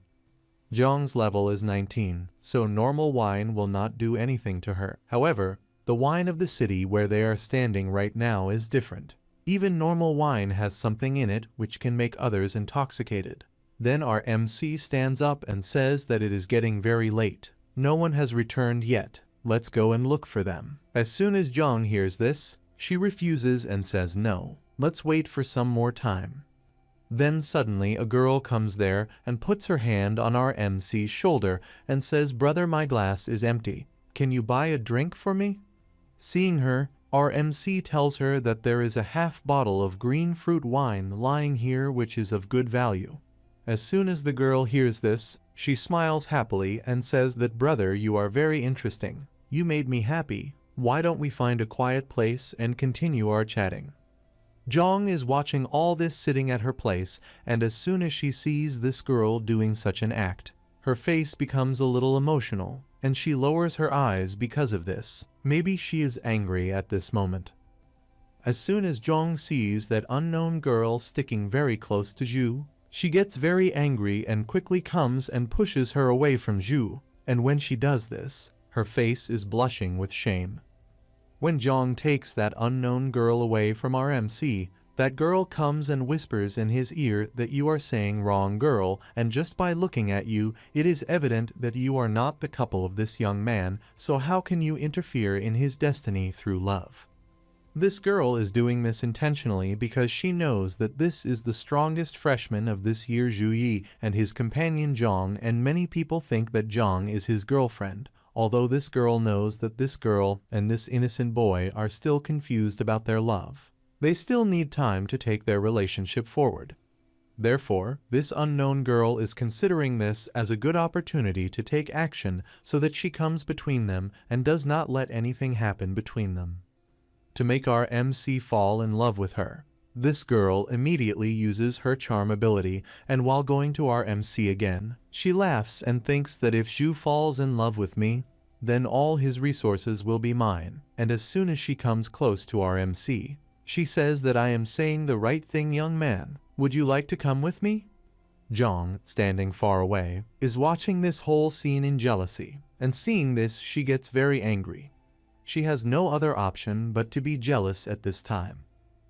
Jong's level is 19, so normal wine will not do anything to her. However, the wine of the city where they are standing right now is different. Even normal wine has something in it which can make others intoxicated. Then our MC stands up and says that it is getting very late. No one has returned yet. Let's go and look for them. As soon as Jong hears this, she refuses and says no. Let's wait for some more time. Then suddenly a girl comes there and puts her hand on our MC's shoulder and says, "Brother, my glass is empty. Can you buy a drink for me?" Seeing her, our MC tells her that there is a half bottle of green fruit wine lying here which is of good value. As soon as the girl hears this, she smiles happily and says that, "Brother, you are very interesting. You made me happy. Why don't we find a quiet place and continue our chatting?" Jong is watching all this sitting at her place, and as soon as she sees this girl doing such an act, her face becomes a little emotional, and she lowers her eyes because of this. Maybe she is angry at this moment. As soon as Jong sees that unknown girl sticking very close to Zhu, she gets very angry and quickly comes and pushes her away from Zhu, and when she does this, her face is blushing with shame. When Jong takes that unknown girl away from our MC, that girl comes and whispers in his ear that you are saying wrong girl, and just by looking at you, it is evident that you are not the couple of this young man, so how can you interfere in his destiny through love? This girl is doing this intentionally because she knows that this is the strongest freshman of this year, Zhu Yi, and his companion Jong, and many people think that Jong is his girlfriend. Although this girl knows that this girl and this innocent boy are still confused about their love, they still need time to take their relationship forward. Therefore, this unknown girl is considering this as a good opportunity to take action so that she comes between them and does not let anything happen between them. To make our MC fall in love with her, this girl immediately uses her charm ability, and while going to our MC again, she laughs and thinks that if Zhu falls in love with me, then all his resources will be mine. And as soon as she comes close to our MC, she says that I am saying the right thing, young man. Would you like to come with me? Jong, standing far away, is watching this whole scene in jealousy, and seeing this she gets very angry. She has no other option but to be jealous at this time.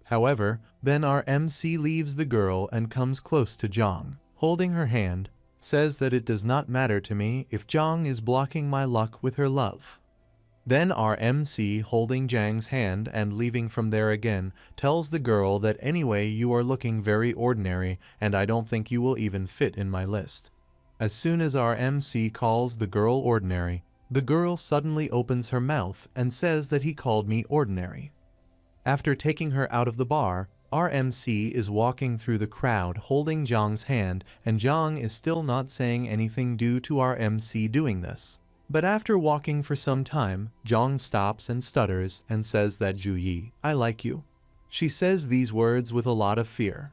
However, then our MC leaves the girl and comes close to Jong, holding her hand, says that it does not matter to me if Jong is blocking my luck with her love. Then our MC, holding Jang's hand and leaving from there again, tells the girl that anyway you are looking very ordinary and I don't think you will even fit in my list. As soon as our MC calls the girl ordinary, the girl suddenly opens her mouth and says that he called me ordinary. After taking her out of the bar, our MC is walking through the crowd holding Jong's hand, and Jong is still not saying anything due to our MC doing this. But after walking for some time, Jong stops and stutters and says that Zhu Yi, I like you. She says these words with a lot of fear.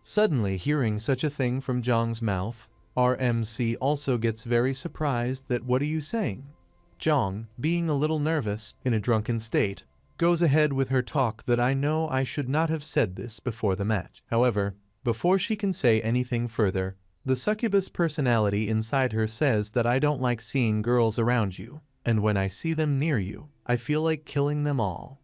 Suddenly hearing such a thing from Jong's mouth, our MC also gets very surprised that what are you saying? Jong, being a little nervous, in a drunken state, goes ahead with her talk that I know I should not have said this before the match. However, before she can say anything further, the succubus personality inside her says that I don't like seeing girls around you, and when I see them near you, I feel like killing them all.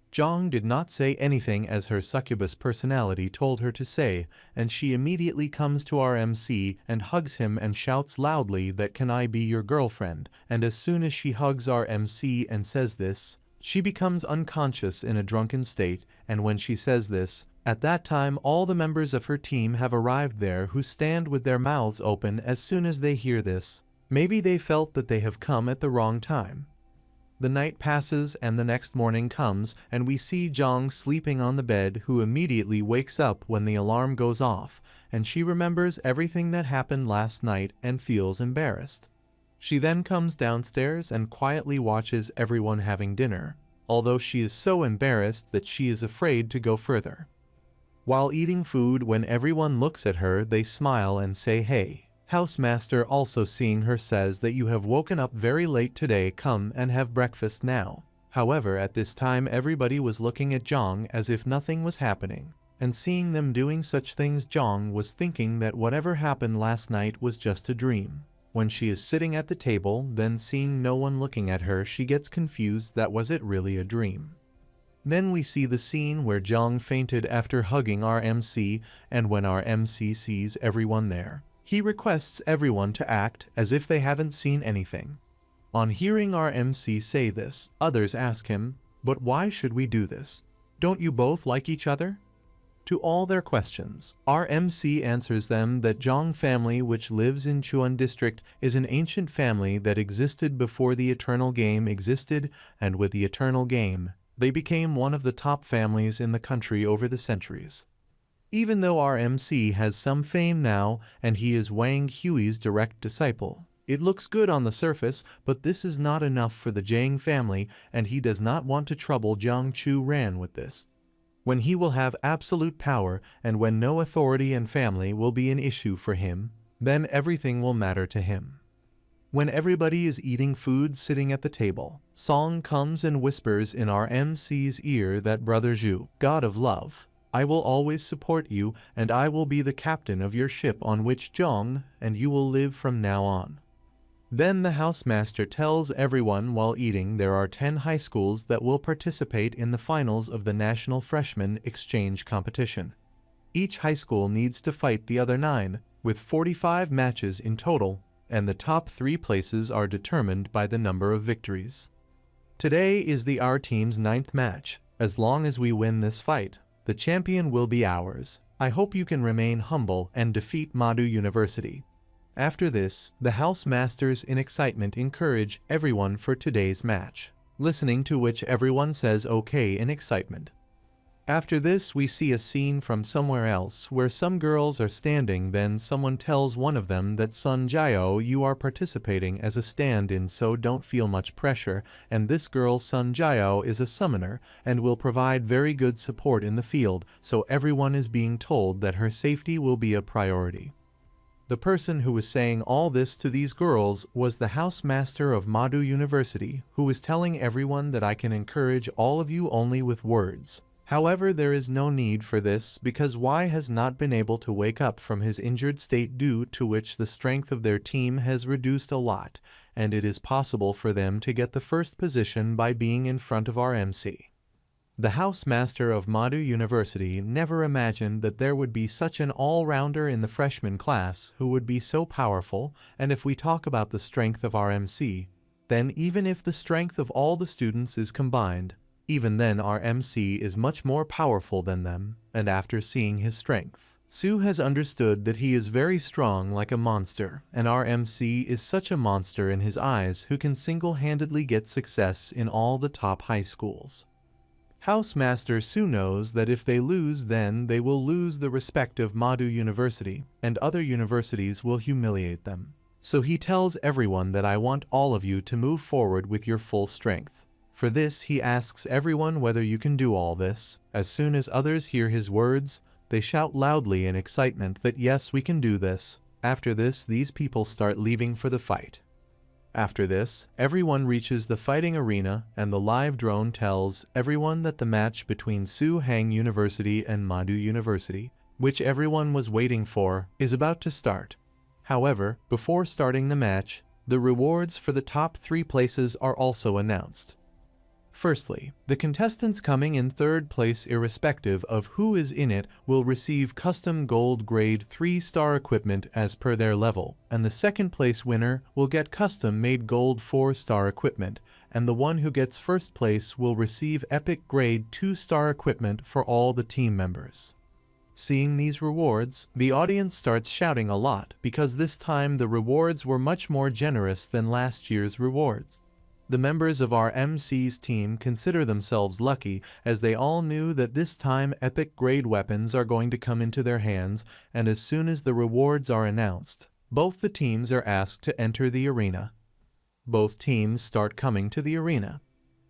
Jong did not say anything as her succubus personality told her to say, and she immediately comes to our MC and hugs him and shouts loudly that can I be your girlfriend, and as soon as she hugs our MC and says this, she becomes unconscious in a drunken state, and when she says this, at that time all the members of her team have arrived there who stand with their mouths open as soon as they hear this. Maybe they felt that they have come at the wrong time. The night passes and the next morning comes and we see Jong sleeping on the bed, who immediately wakes up when the alarm goes off, and she remembers everything that happened last night and feels embarrassed. She then comes downstairs and quietly watches everyone having dinner, although she is so embarrassed that she is afraid to go further. While eating food, when everyone looks at her, they smile and say hey. Housemaster, also seeing her, says that you have woken up very late today, come and have breakfast now. However, at this time everybody was looking at Jong as if nothing was happening, and seeing them doing such things, Jong was thinking that whatever happened last night was just a dream. When she is sitting at the table, then seeing no one looking at her, she gets confused that was it really a dream. Then we see the scene where Jong fainted after hugging our MC, and when our MC sees everyone there, he requests everyone to act as if they haven't seen anything. On hearing our MC say this, others ask him, but why should we do this? Don't you both like each other? To all their questions, our MC answers them that Jong family, which lives in Chuan district, is an ancient family that existed before the Eternal Game existed, and with the Eternal Game, they became one of the top families in the country over the centuries. Even though our MC has some fame now, and he is Wang Hui's direct disciple, it looks good on the surface, but this is not enough for the Jiang family, and he does not want to trouble Jiang Chu Ran with this. When he will have absolute power, and when no authority and family will be an issue for him, then everything will matter to him. When everybody is eating food sitting at the table, Song comes and whispers in our MC's ear that Brother Zhu, God of Love, I will always support you, and I will be the captain of your ship on which Jong, and you will live from now on. Then the housemaster tells everyone while eating there are 10 high schools that will participate in the finals of the National Freshman Exchange Competition. Each high school needs to fight the other 9, with 45 matches in total, and the top 3 places are determined by the number of victories. Today is our team's 9th match. As long as we win this fight, the champion will be ours. I hope you can remain humble and defeat Madu University. After this, the housemasters in excitement encourage everyone for today's match, listening to which everyone says okay in excitement. After this, we see a scene from somewhere else where some girls are standing. Then someone tells one of them that Sun Jiao, you are participating as a stand-in, so don't feel much pressure, and this girl Sun Jiao is a summoner and will provide very good support in the field, so everyone is being told that her safety will be a priority. The person who was saying all this to these girls was the housemaster of Madu University, who was telling everyone that I can encourage all of you only with words. However, there is no need for this because Y has not been able to wake up from his injured state, due to which the strength of their team has reduced a lot, and it is possible for them to get the first position by being in front of our MC. The housemaster of Madu University never imagined that there would be such an all-rounder in the freshman class who would be so powerful, and if we talk about the strength of our MC, then even if the strength of all the students is combined, even then our MC is much more powerful than them, and after seeing his strength, Su has understood that he is very strong like a monster, and our MC is such a monster in his eyes who can single-handedly get success in all the top high schools. Housemaster Su knows that if they lose, then they will lose the respect of Madu University, and other universities will humiliate them. So he tells everyone that I want all of you to move forward with your full strength. For this, he asks everyone whether you can do all this. As soon as others hear his words, they shout loudly in excitement that yes, we can do this. After this, these people start leaving for the fight. After this, everyone reaches the fighting arena and the live drone tells everyone that the match between Su Hang University and Madu University, which everyone was waiting for, is about to start. However, before starting the match, the rewards for the top 3 places are also announced. Firstly, the contestants coming in 3rd place irrespective of who is in it will receive custom gold grade 3-star equipment as per their level, and the 2nd place winner will get custom made gold 4-star equipment, and the one who gets 1st place will receive epic grade 2-star equipment for all the team members. Seeing these rewards, the audience starts shouting a lot because this time the rewards were much more generous than last year's rewards. The members of our MC's team consider themselves lucky as they all knew that this time epic grade weapons are going to come into their hands, and as soon as the rewards are announced, both the teams are asked to enter the arena. Both teams start coming to the arena.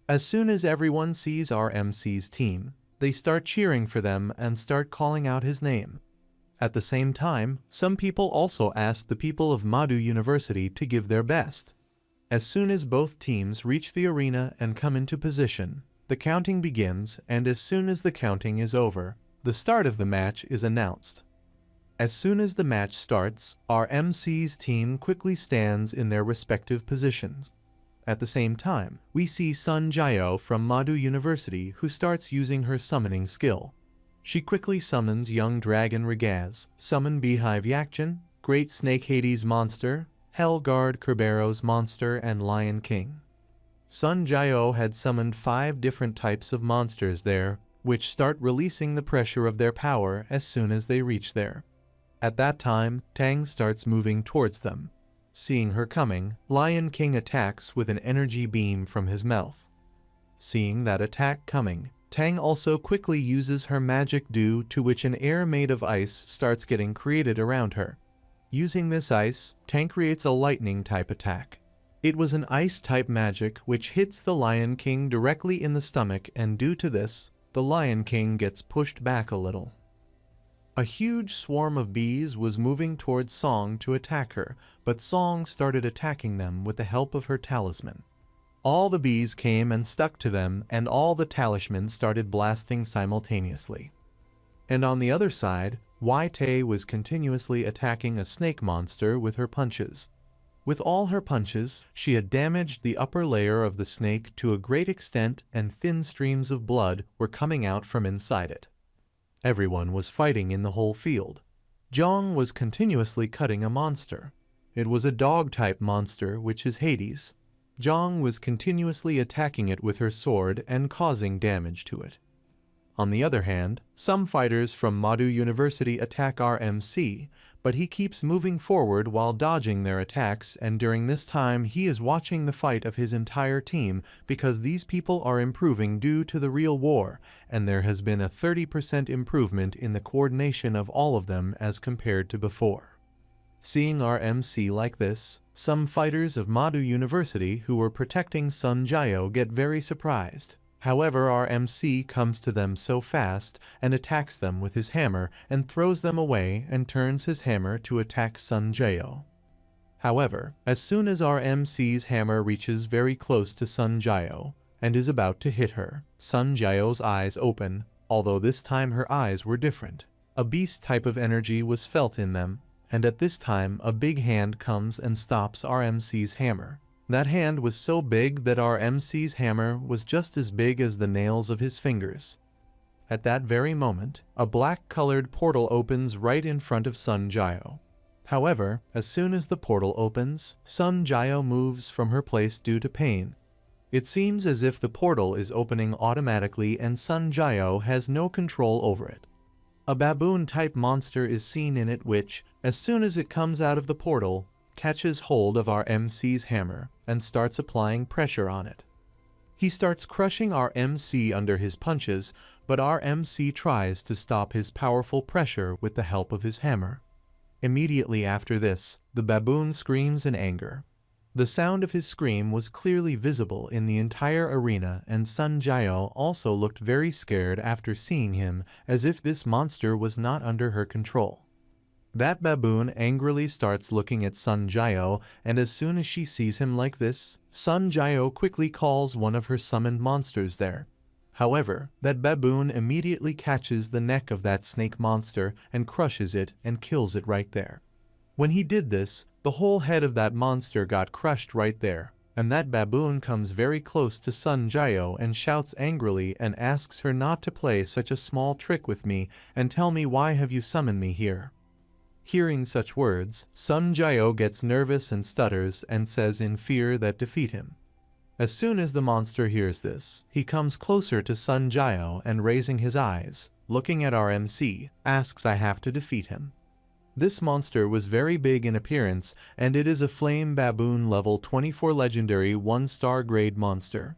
As soon as everyone sees our MC's team, they start cheering for them and start calling out his name. At the same time, some people also ask the people of Madu University to give their best. As soon as both teams reach the arena and come into position, the counting begins, and as soon as the counting is over, the start of the match is announced. As soon as the match starts, our MC's team quickly stands in their respective positions. At the same time, we see Sun Jiao from Madu University who starts using her summoning skill. She quickly summons Young Dragon Regaz, Summon Beehive Yakchin, Great Snake Hades Monster, Hellguard Kerberos Monster, and Lion King. Sun Jiao had summoned 5 different types of monsters there, which start releasing the pressure of their power as soon as they reach there. At that time, Tang starts moving towards them. Seeing her coming, Lion King attacks with an energy beam from his mouth. Seeing that attack coming, Tang also quickly uses her magic dew, to which an air made of ice starts getting created around her. Using this ice, Tang creates a lightning type attack. It was an ice type magic which hits the Lion King directly in the stomach, and due to this, the Lion King gets pushed back a little. A huge swarm of bees was moving towards Song to attack her, but Song started attacking them with the help of her talisman. All the bees came and stuck to them, and all the talismans started blasting simultaneously. And on the other side, Wai Tei was continuously attacking a snake monster with her punches. With all her punches, she had damaged the upper layer of the snake to a great extent, and thin streams of blood were coming out from inside it. Everyone was fighting in the whole field. Zhang was continuously cutting a monster. It was a dog-type monster, which is Hades. Zhang was continuously attacking it with her sword and causing damage to it. On the other hand, some fighters from Madu University attack our MC, but he keeps moving forward while dodging their attacks, and during this time he is watching the fight of his entire team because these people are improving due to the real war, and there has been a 30% improvement in the coordination of all of them as compared to before. Seeing our MC like this, some fighters of Madu University who were protecting Sun Jiao get very surprised. However, our MC comes to them so fast and attacks them with his hammer and throws them away and turns his hammer to attack Sun Jiao. However, as soon as our MC's hammer reaches very close to Sun Jiao and is about to hit her, Sun Jiao's eyes open, although this time her eyes were different. A beast type of energy was felt in them, and at this time a big hand comes and stops our MC's hammer. That hand was so big that our MC's hammer was just as big as the nails of his fingers. At that very moment, a black-colored portal opens right in front of Sun Jiao. However, as soon as the portal opens, Sun Jiao moves from her place due to pain. It seems as if the portal is opening automatically and Sun Jiao has no control over it. A baboon-type monster is seen in it which, as soon as it comes out of the portal, catches hold of our MC's hammer and starts applying pressure on it. He starts crushing our MC under his punches, but our MC tries to stop his powerful pressure with the help of his hammer. Immediately after this, the baboon screams in anger. The sound of his scream was clearly visible in the entire arena, and Sun Jiao also looked very scared after seeing him, as if this monster was not under her control. That baboon angrily starts looking at Sun Jiao, and as soon as she sees him like this, Sun Jiao quickly calls one of her summoned monsters there. However, that baboon immediately catches the neck of that snake monster and crushes it and kills it right there. When he did this, the whole head of that monster got crushed right there, and that baboon comes very close to Sun Jiao and shouts angrily and asks her not to play such a small trick with me and tell me why have you summoned me here. Hearing such words, Sun Jiao gets nervous and stutters and says in fear that defeat him. As soon as the monster hears this, he comes closer to Sun Jiao and raising his eyes, looking at our MC, asks I have to defeat him. This monster was very big in appearance, and it is a flame baboon level 24 legendary 1-star grade monster.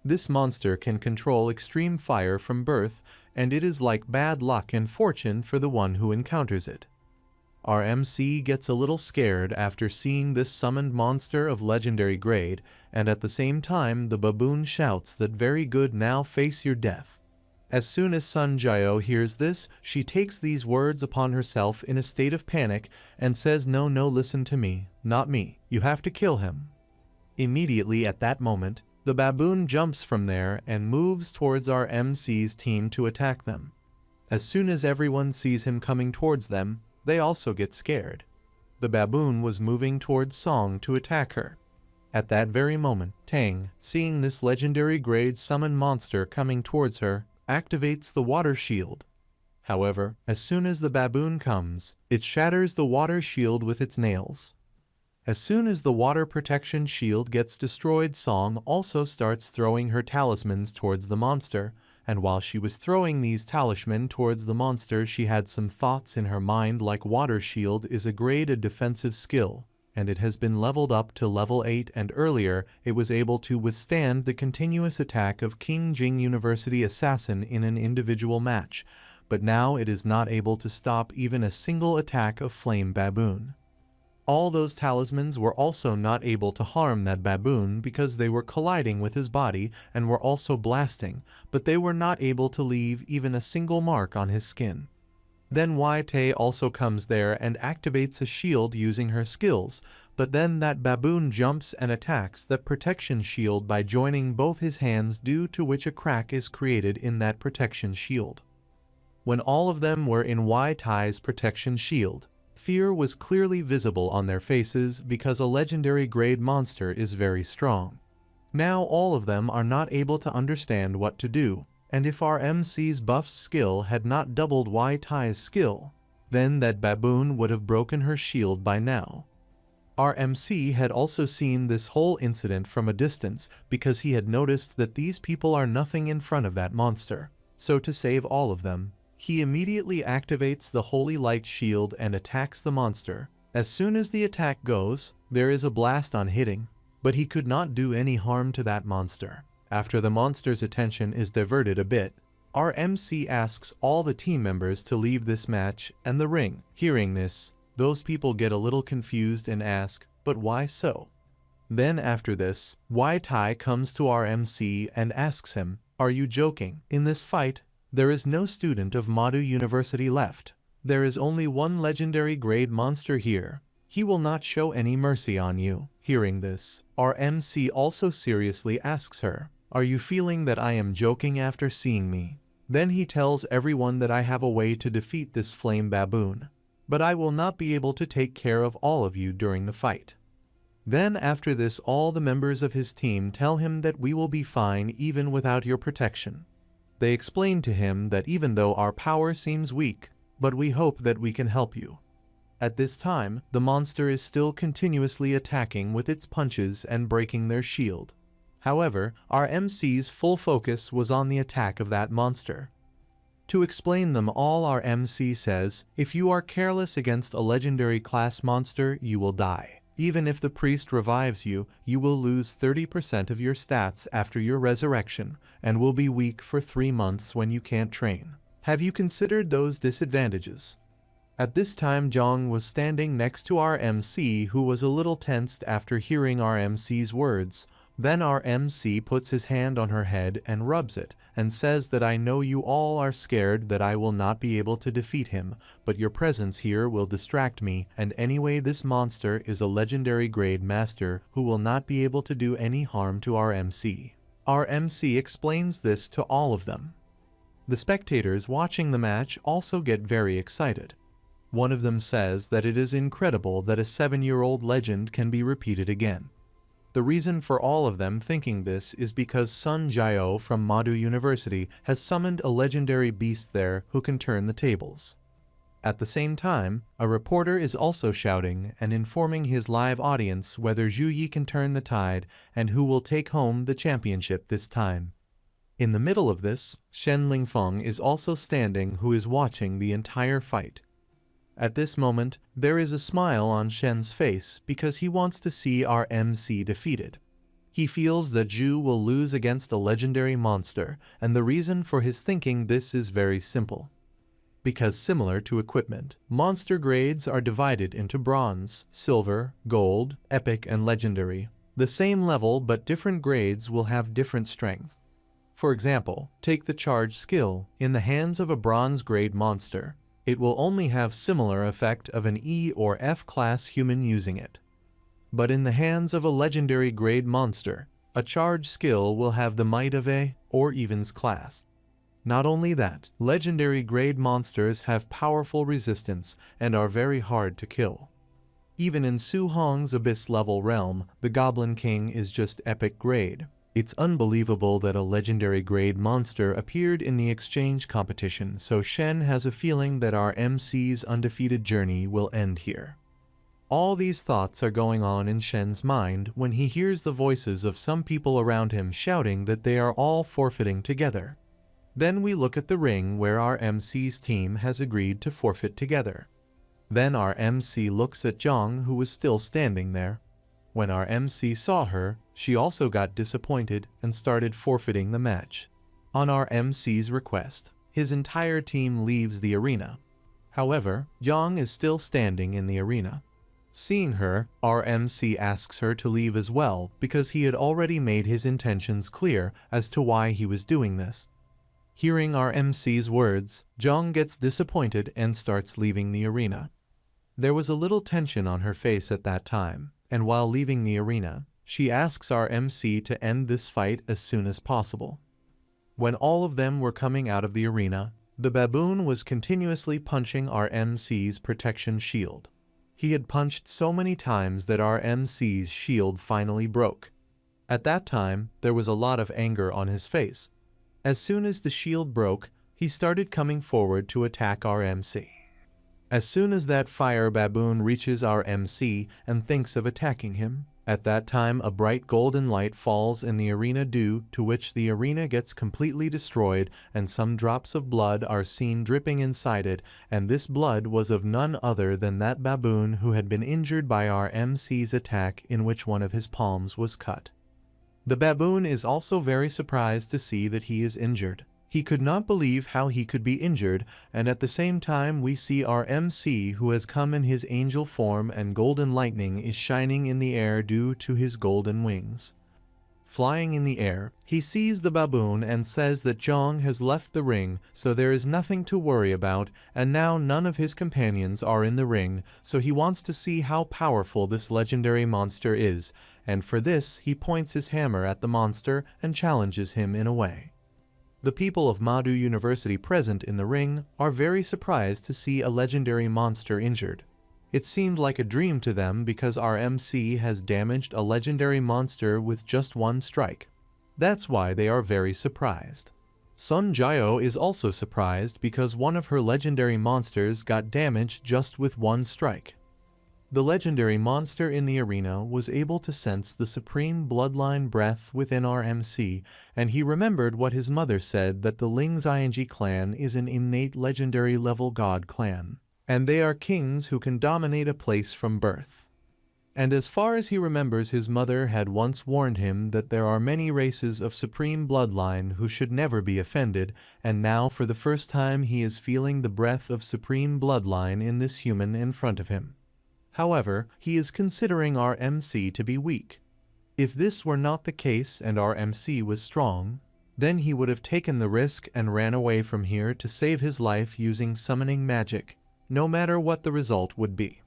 This monster can control extreme fire from birth, and it is like bad luck and fortune for the one who encounters it. Our MC gets a little scared after seeing this summoned monster of legendary grade, and at the same time the baboon shouts that very good, now face your death. As soon as Sun Jiao hears this, she takes these words upon herself in a state of panic and says no, listen to me, not me, you have to kill him. Immediately at that moment, the baboon jumps from there and moves towards our MC's team to attack them. As soon as everyone sees him coming towards them, they also get scared. The baboon was moving towards Song to attack her. At that very moment, Tang, seeing this legendary grade summoned monster coming towards her, activates the water shield. However, as soon as the baboon comes, it shatters the water shield with its nails. As soon as the water protection shield gets destroyed, Song also starts throwing her talismans towards the monster, and while she was throwing these talismans towards the monster, she had some thoughts in her mind like water shield is a grade of defensive skill, and it has been leveled up to level 8, and earlier it was able to withstand the continuous attack of King Jing University Assassin in an individual match, but now it is not able to stop even a single attack of Flame Baboon. All those talismans were also not able to harm that baboon because they were colliding with his body and were also blasting, but they were not able to leave even a single mark on his skin. Then Wai Tai also comes there and activates a shield using her skills, but then that baboon jumps and attacks that protection shield by joining both his hands, due to which a crack is created in that protection shield. When all of them were in Wai Tai's protection shield, fear was clearly visible on their faces because a legendary grade monster is very strong. Now all of them are not able to understand what to do, and if our MC's buff's skill had not doubled Wai Tai's skill, then that baboon would have broken her shield by now. Our MC had also seen this whole incident from a distance because he had noticed that these people are nothing in front of that monster, so to save all of them, he immediately activates the Holy Light Shield and attacks the monster. As soon as the attack goes, there is a blast on hitting, but he could not do any harm to that monster. After the monster's attention is diverted a bit, our MC asks all the team members to leave this match and the ring. Hearing this, those people get a little confused and ask, but why so? Then after this, Wai Tai comes to our MC and asks him, are you joking? In this fight, there is no student of Madu University left. There is only one legendary grade monster here. He will not show any mercy on you. Hearing this, our MC also seriously asks her, are you feeling that I am joking after seeing me? Then he tells everyone that I have a way to defeat this flame baboon, but I will not be able to take care of all of you during the fight. Then after this, all the members of his team tell him that we will be fine even without your protection. They explain to him that even though our power seems weak, but we hope that we can help you. At this time, the monster is still continuously attacking with its punches and breaking their shield. However, our MC's full focus was on the attack of that monster. To explain them all, our MC says, if you are careless against a legendary class monster, you will die. Even if the priest revives you, you will lose 30% of your stats after your resurrection and will be weak for 3 months when you can't train. Have you considered those disadvantages? At this time, Zhang was standing next to our MC, who was a little tensed after hearing our MC's words. Then our MC puts his hand on her head and rubs it, and says that I know you all are scared that I will not be able to defeat him, but your presence here will distract me, and anyway this monster is a legendary grade master who will not be able to do any harm to our MC. Our MC explains this to all of them. The spectators watching the match also get very excited. One of them says that it is incredible that a 7-year-old legend can be repeated again. The reason for all of them thinking this is because Sun Jiao from Madu University has summoned a legendary beast there who can turn the tables. At the same time, a reporter is also shouting and informing his live audience whether Zhu Yi can turn the tide and who will take home the championship this time. In the middle of this, Shen Lingfeng is also standing who is watching the entire fight. At this moment, there is a smile on Shen's face because he wants to see our MC defeated. He feels that Zhu will lose against a legendary monster, and the reason for his thinking this is very simple. Because similar to equipment, monster grades are divided into bronze, silver, gold, epic, and legendary. The same level but different grades will have different strength. For example, take the charge skill. In the hands of a bronze grade monster, it will only have similar effect of an E or F class human using it. But in the hands of a legendary grade monster, a charge skill will have the might of A or Evens class. Not only that, legendary grade monsters have powerful resistance and are very hard to kill. Even in Su Hong's Abyss level realm, the Goblin King is just epic grade. It's unbelievable that a legendary grade monster appeared in the exchange competition, so Shen has a feeling that our MC's undefeated journey will end here. All these thoughts are going on in Shen's mind when he hears the voices of some people around him shouting that they are all forfeiting together. Then we look at the ring where our MC's team has agreed to forfeit together. Then our MC looks at Zhang, who was still standing there. When our MC saw her, she also got disappointed and started forfeiting the match. On our MC's request, his entire team leaves the arena. However, Zhang is still standing in the arena. Seeing her, our MC asks her to leave as well because he had already made his intentions clear as to why he was doing this. Hearing our MC's words, Zhang gets disappointed and starts leaving the arena. There was a little tension on her face at that time, and while leaving the arena, she asks our MC to end this fight as soon as possible. When all of them were coming out of the arena, the baboon was continuously punching our MC's protection shield. He had punched so many times that our MC's shield finally broke. At that time, there was a lot of anger on his face. As soon as the shield broke, he started coming forward to attack our MC. As soon as that fire baboon reaches our MC and thinks of attacking him, at that time a bright golden light falls in the arena due to which the arena gets completely destroyed and some drops of blood are seen dripping inside it, and this blood was of none other than that baboon who had been injured by our MC's attack in which one of his palms was cut. The baboon is also very surprised to see that he is injured. He could not believe how he could be injured, and at the same time we see our MC who has come in his angel form and golden lightning is shining in the air due to his golden wings. Flying in the air, he sees the baboon and says that Zhang has left the ring, so there is nothing to worry about, and now none of his companions are in the ring, so he wants to see how powerful this legendary monster is, and for this he points his hammer at the monster and challenges him in a way. The people of Madu University present in the ring are very surprised to see a legendary monster injured. It seemed like a dream to them because our MC has damaged a legendary monster with just one strike. That's why they are very surprised. Sun Jiao is also surprised because one of her legendary monsters got damaged just with one strike. The legendary monster in the arena was able to sense the supreme bloodline breath within our MC, and he remembered what his mother said that the Ling's ING clan is an innate legendary level god clan, and they are kings who can dominate a place from birth. And as far as he remembers, his mother had once warned him that there are many races of supreme bloodline who should never be offended, and now for the first time he is feeling the breath of supreme bloodline in this human in front of him. However, he is considering our MC to be weak. If this were not the case and our MC was strong, then he would have taken the risk and ran away from here to save his life using summoning magic, no matter what the result would be.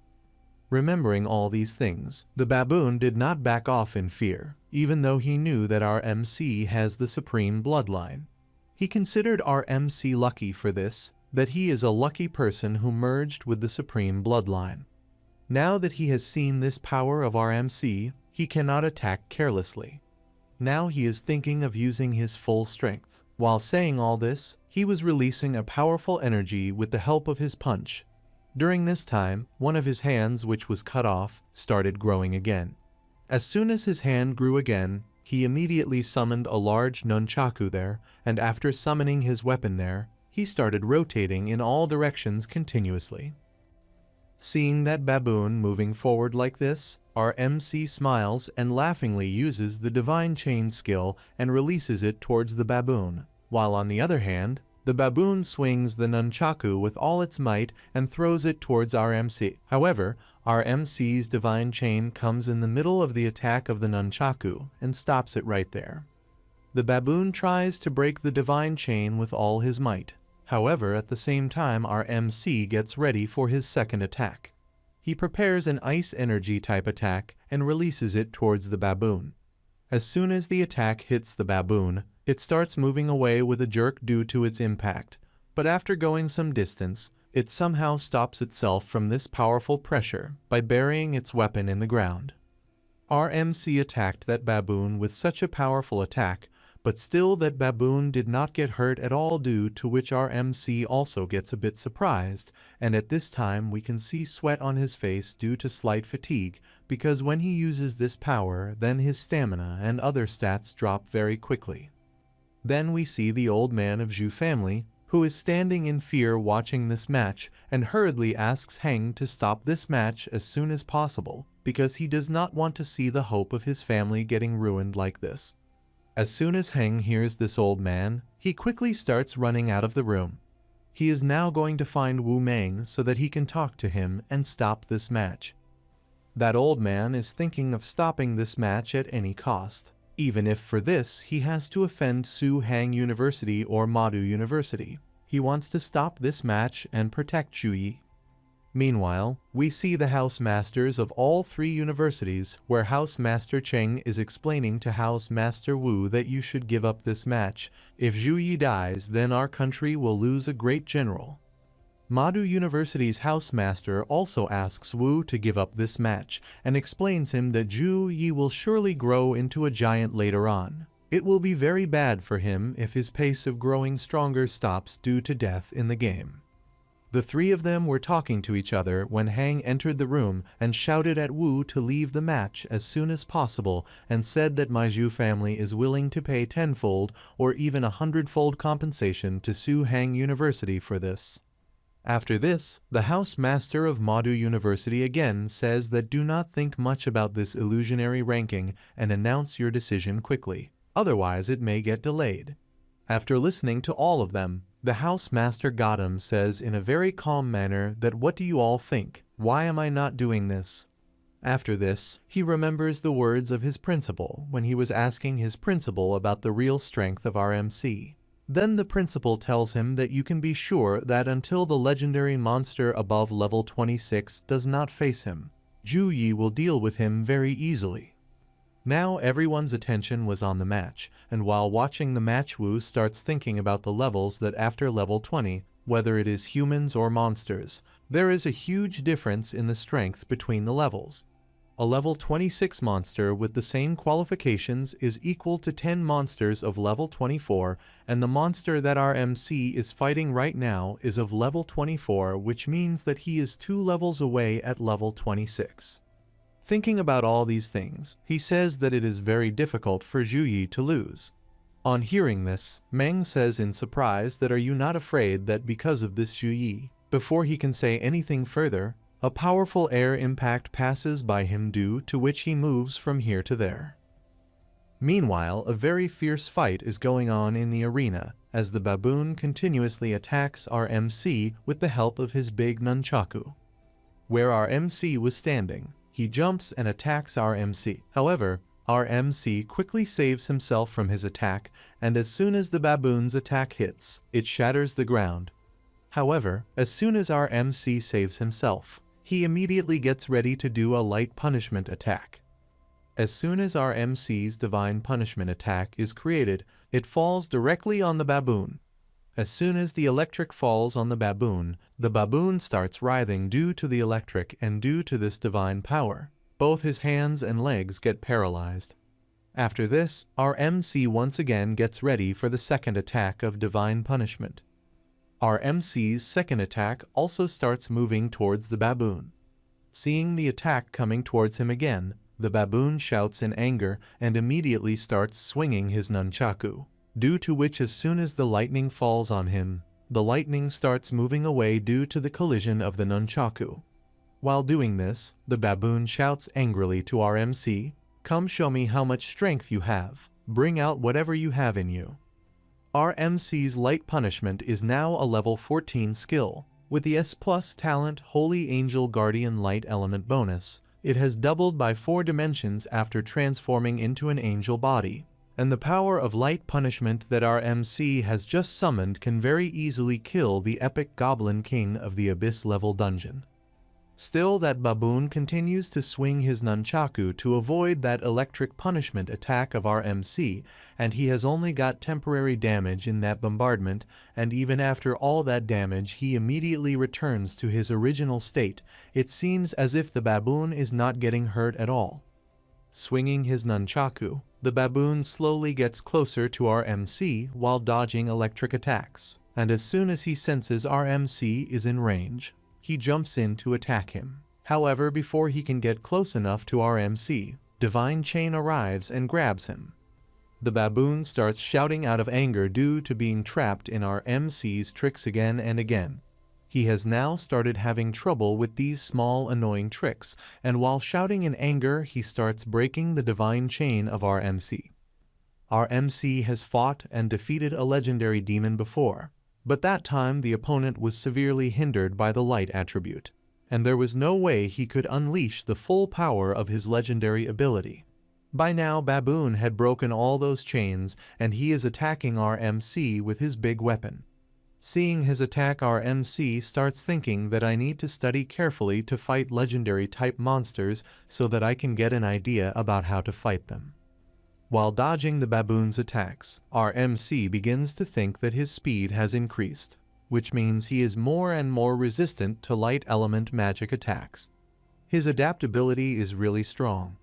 Remembering all these things, the baboon did not back off in fear, even though he knew that our MC has the supreme bloodline. He considered our MC lucky for this, that he is a lucky person who merged with the supreme bloodline. Now that he has seen this power of our MC, he cannot attack carelessly. Now he is thinking of using his full strength. While saying all this, he was releasing a powerful energy with the help of his punch. During this time, one of his hands, which was cut off, started growing again. As soon as his hand grew again, he immediately summoned a large nunchaku there, and after summoning his weapon there, he started rotating in all directions continuously. Seeing that baboon moving forward like this, our MC smiles and laughingly uses the divine chain skill and releases it towards the baboon, while on the other hand, the baboon swings the nunchaku with all its might and throws it towards our MC. However, our MC's divine chain comes in the middle of the attack of the nunchaku and stops it right there. The baboon tries to break the divine chain with all his might. However, at the same time, our MC gets ready for his second attack. He prepares an ice energy type attack and releases it towards the baboon. As soon as the attack hits the baboon, it starts moving away with a jerk due to its impact, but after going some distance, it somehow stops itself from this powerful pressure by burying its weapon in the ground. Our MC attacked that baboon with such a powerful attack, but still that baboon did not get hurt at all, due to which our MC also gets a bit surprised, and at this time we can see sweat on his face due to slight fatigue, because when he uses this power, then his stamina and other stats drop very quickly. Then we see the old man of Zhu family, who is standing in fear watching this match, and hurriedly asks Heng to stop this match as soon as possible, because he does not want to see the hope of his family getting ruined like this. As soon as Heng hears this old man, he quickly starts running out of the room. He is now going to find Wu Meng so that he can talk to him and stop this match. That old man is thinking of stopping this match at any cost, even if for this he has to offend Su Hang University or Madu University. He wants to stop this match and protect Zhuyi. Meanwhile, we see the house masters of all three universities, where House Master Cheng is explaining to House Master Wu that you should give up this match. If Zhuyi dies, then our country will lose a great general. Madu University's house master also asks Wu to give up this match, and explains him that Zhuyi will surely grow into a giant later on. It will be very bad for him if his pace of growing stronger stops due to death in the game. The three of them were talking to each other when Hang entered the room and shouted at Wu to leave the match as soon as possible, and said that my Zhu family is willing to pay tenfold or even 100-fold compensation to Su Hang University for this. After this, the house master of Madu University again says that do not think much about this illusionary ranking and announce your decision quickly, otherwise it may get delayed. After listening to all of them, the house master Gautam says in a very calm manner that what do you all think? Why am I not doing this? After this, he remembers the words of his principal when he was asking his principal about the real strength of our MC. Then the principal tells him that you can be sure that until the legendary monster above level 26 does not face him, Zhuyi will deal with him very easily. Now everyone's attention was on the match, and while watching the match, Wu starts thinking about the levels that after level 20, whether it is humans or monsters, there is a huge difference in the strength between the levels. A level 26 monster with the same qualifications is equal to 10 monsters of level 24, and the monster that our MC is fighting right now is of level 24, which means that he is 2 levels away at level 26. Thinking about all these things, he says that it is very difficult for Zhuyi to lose. On hearing this, Meng says in surprise that are you not afraid that because of this Zhuyi? Before he can say anything further, a powerful air impact passes by him, due to which he moves from here to there. Meanwhile, a very fierce fight is going on in the arena, as the baboon continuously attacks our MC with the help of his big nunchaku. Where our MC was standing, he jumps and attacks our MC. However, Our MC quickly saves himself from his attack, and as soon as the baboon's attack hits, it shatters the ground. However, as soon as our MC saves himself, he immediately gets ready to do a light punishment attack. As soon as our MC's divine punishment attack is created, it falls directly on the baboon. As soon as the electric falls on the baboon starts writhing due to the electric, and due to this divine power, both his hands and legs get paralyzed. After this, our MC once again gets ready for the second attack of divine punishment. Our MC's second attack also starts moving towards the baboon. Seeing the attack coming towards him again, the baboon shouts in anger and immediately starts swinging his nunchaku, due to which as soon as the lightning falls on him, the lightning starts moving away due to the collision of the nunchaku. While doing this, the baboon shouts angrily to our MC, "Come show me how much strength you have. Bring out whatever you have in you." Our MC's light punishment is now a level 14 skill. With the S+ talent Holy Angel Guardian Light Element bonus, it has doubled by 4 dimensions after transforming into an angel body, and the power of light punishment that our MC has just summoned can very easily kill the epic Goblin King of the Abyss level dungeon. Still, that baboon continues to swing his nunchaku to avoid that electric punishment attack of our MC, and he has only got temporary damage in that bombardment, and even after all that damage he immediately returns to his original state. It seems as if the baboon is not getting hurt at all. Swinging his nunchaku, the baboon slowly gets closer to our MC while dodging electric attacks, and as soon as he senses our MC is in range, he jumps in to attack him. However, before he can get close enough to our MC, Divine Chain arrives and grabs him. The baboon starts shouting out of anger due to being trapped in our MC's tricks again and again. He has now started having trouble with these small annoying tricks, and while shouting in anger he starts breaking the Divine Chain of our MC. Our MC has fought and defeated a legendary demon before, but that time the opponent was severely hindered by the light attribute, and there was no way he could unleash the full power of his legendary ability. By now Baboon had broken all those chains, and he is attacking our MC with his big weapon. Seeing his attack, our MC starts thinking that I need to study carefully to fight legendary type monsters so that I can get an idea about how to fight them. While dodging the baboon's attacks, our MC begins to think that his speed has increased, which means he is more and more resistant to light element magic attacks. His adaptability is really strong.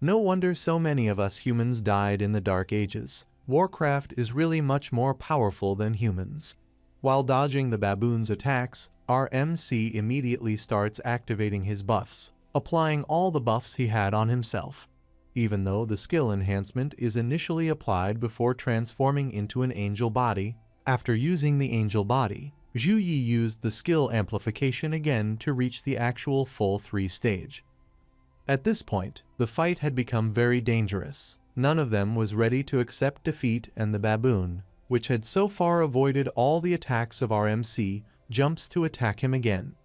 No wonder so many of us humans died in the Dark Ages. Warcraft is really much more powerful than humans. While dodging the baboon's attacks, our MC immediately starts activating his buffs, applying all the buffs he had on himself. Even though the skill enhancement is initially applied before transforming into an angel body, after using the angel body, Zhu Yi used the skill amplification again to reach the actual full 3 stage. At this point, the fight had become very dangerous. None of them was ready to accept defeat, and the baboon, which had so far avoided all the attacks of our MC, jumps to attack him again.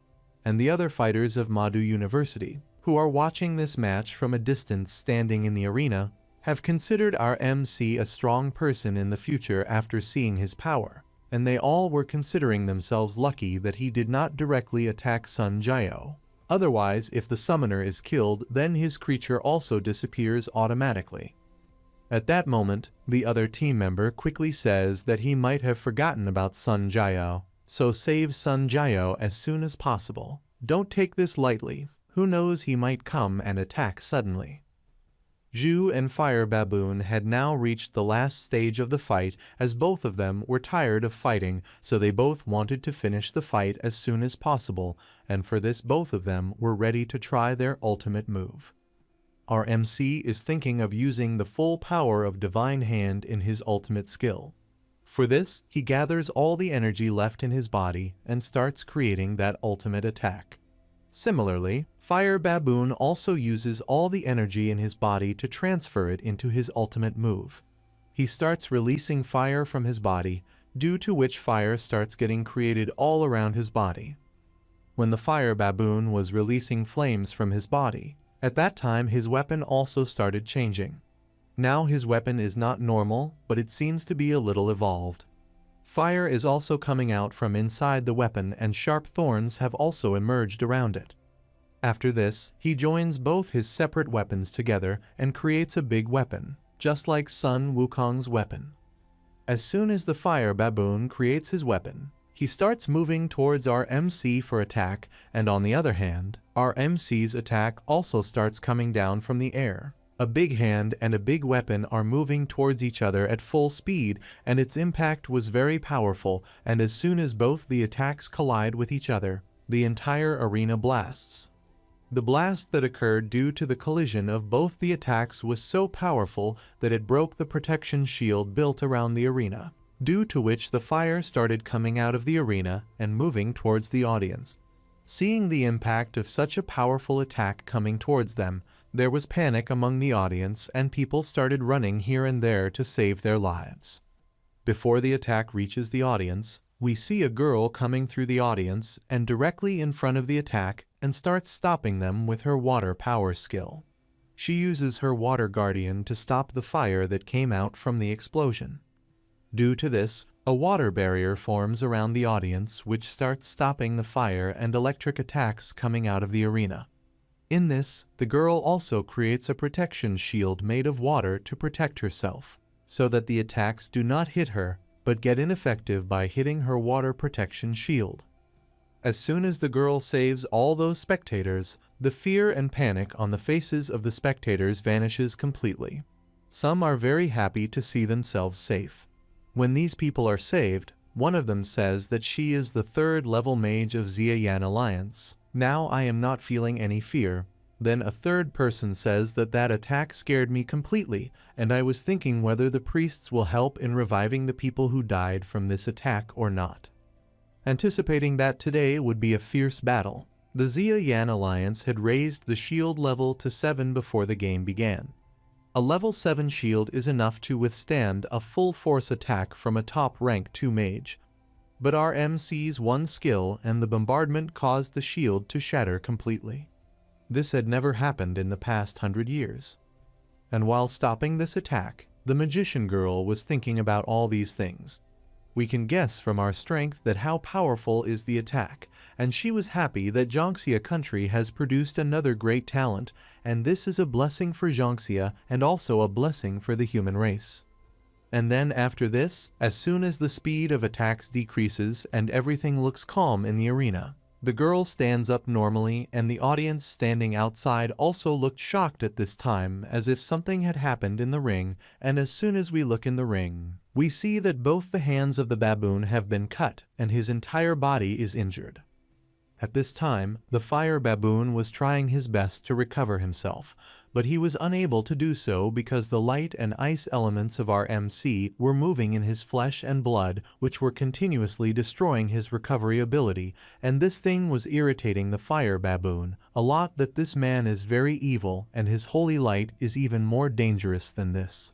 And the other fighters of Madu University, who are watching this match from a distance standing in the arena, have considered our MC a strong person in the future after seeing his power, and they all were considering themselves lucky that he did not directly attack Sun Jiao. Otherwise, if the summoner is killed, then his creature also disappears automatically. At that moment, the other team member quickly says that he might have forgotten about Sun Jiao, so save Sun Jiao as soon as possible. Don't take this lightly. Who knows, he might come and attack suddenly. Zhu and Fire Baboon had now reached the last stage of the fight, as both of them were tired of fighting, so they both wanted to finish the fight as soon as possible, and for this both of them were ready to try their ultimate move. Our MC is thinking of using the full power of Divine Hand in his ultimate skill. For this, he gathers all the energy left in his body and starts creating that ultimate attack. Similarly, Fire Baboon also uses all the energy in his body to transfer it into his ultimate move. He starts releasing fire from his body, due to which fire starts getting created all around his body. When the Fire Baboon was releasing flames from his body, at that time his weapon also started changing. Now his weapon is not normal, but it seems to be a little evolved. Fire is also coming out from inside the weapon and sharp thorns have also emerged around it. After this, he joins both his separate weapons together and creates a big weapon, just like Sun Wukong's weapon. As soon as the fire baboon creates his weapon, he starts moving towards our MC for attack, and on the other hand, our MC's attack also starts coming down from the air. A big hand and a big weapon are moving towards each other at full speed, and its impact was very powerful, and as soon as both the attacks collide with each other, the entire arena blasts. The blast that occurred due to the collision of both the attacks was so powerful that it broke the protection shield built around the arena, due to which the fire started coming out of the arena and moving towards the audience. Seeing the impact of such a powerful attack coming towards them, there was panic among the audience and people started running here and there to save their lives. Before the attack reaches the audience, we see a girl coming through the audience and directly in front of the attack and starts stopping them with her water power skill. She uses her water guardian to stop the fire that came out from the explosion. Due to this, a water barrier forms around the audience which starts stopping the fire and electric attacks coming out of the arena. In this, the girl also creates a protection shield made of water to protect herself, so that the attacks do not hit her but get ineffective by hitting her water protection shield. As soon as the girl saves all those spectators, the fear and panic on the faces of the spectators vanishes completely. Some are very happy to see themselves safe. When these people are saved, one of them says that she is the 3rd level mage of Xia Yan Alliance. Now I am not feeling any fear. Then a third person says that that attack scared me completely, and I was thinking whether the priests will help in reviving the people who died from this attack or not. Anticipating that today would be a fierce battle, the Xia Yan Alliance had raised the shield level to 7 before the game began. A level 7 shield is enough to withstand a full force attack from a top rank 2 mage. But our MC's one skill and the bombardment caused the shield to shatter completely. This had never happened in the past 100 years. And while stopping this attack, the magician girl was thinking about all these things. We can guess from our strength that how powerful is the attack, and she was happy that Jiangxia country has produced another great talent, and this is a blessing for Jiangxia and also a blessing for the human race. And then after this, as soon as the speed of attacks decreases and everything looks calm in the arena, the girl stands up normally and the audience standing outside also looked shocked at this time as if something had happened in the ring, and as soon as we look in the ring, we see that both the hands of the baboon have been cut and his entire body is injured. At this time, the fire baboon was trying his best to recover himself, but he was unable to do so because the light and ice elements of our MC were moving in his flesh and blood, which were continuously destroying his recovery ability, and this thing was irritating the fire baboon a lot that this man is very evil and his holy light is even more dangerous than this.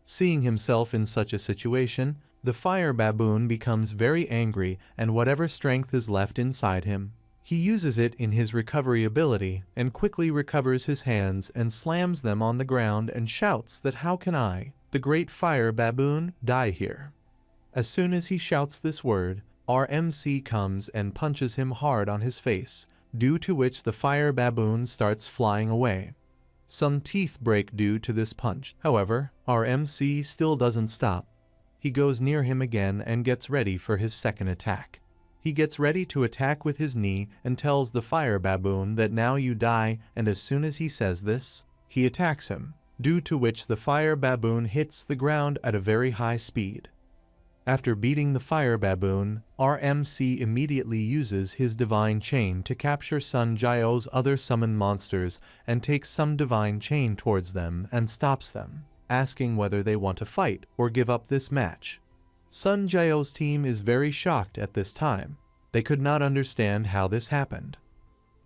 Seeing himself in such a situation, the fire baboon becomes very angry and whatever strength is left inside him, he uses it in his recovery ability and quickly recovers his hands and slams them on the ground and shouts that how can I, the great fire baboon, die here? As soon as he shouts this word, our MC comes and punches him hard on his face, due to which the fire baboon starts flying away. Some teeth break due to this punch. However, our MC still doesn't stop. He goes near him again and gets ready for his second attack. He gets ready to attack with his knee and tells the fire baboon that now you die, and as soon as he says this, he attacks him, due to which the fire baboon hits the ground at a very high speed. After beating the fire baboon, our MC immediately uses his divine chain to capture Sun Jiao's other summoned monsters and takes some divine chain towards them and stops them, asking whether they want to fight or give up this match. Sun Jiao's team is very shocked at this time. They could not understand how this happened.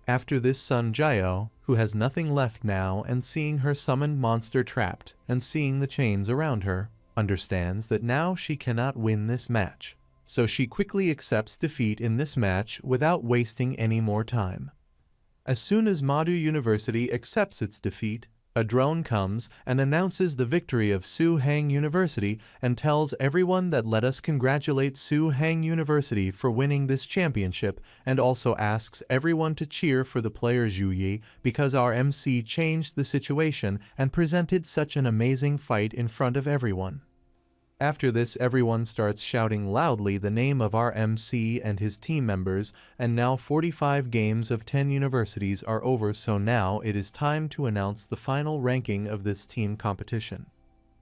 After this, Sun Jiao, who has nothing left now and seeing her summoned monster trapped and seeing the chains around her, understands that now she cannot win this match. So she quickly accepts defeat in this match without wasting any more time. As soon as Madu University accepts its defeat, A drone comes and announces the victory of Su Hang University and tells everyone that let us congratulate Su Hang University for winning this championship, and also asks everyone to cheer for the player Zhu Yi because our MC changed the situation and presented such an amazing fight in front of everyone. After this, everyone starts shouting loudly the name of our MC and his team members, and now 45 games of 10 universities are over, so now it is time to announce the final ranking of this team competition.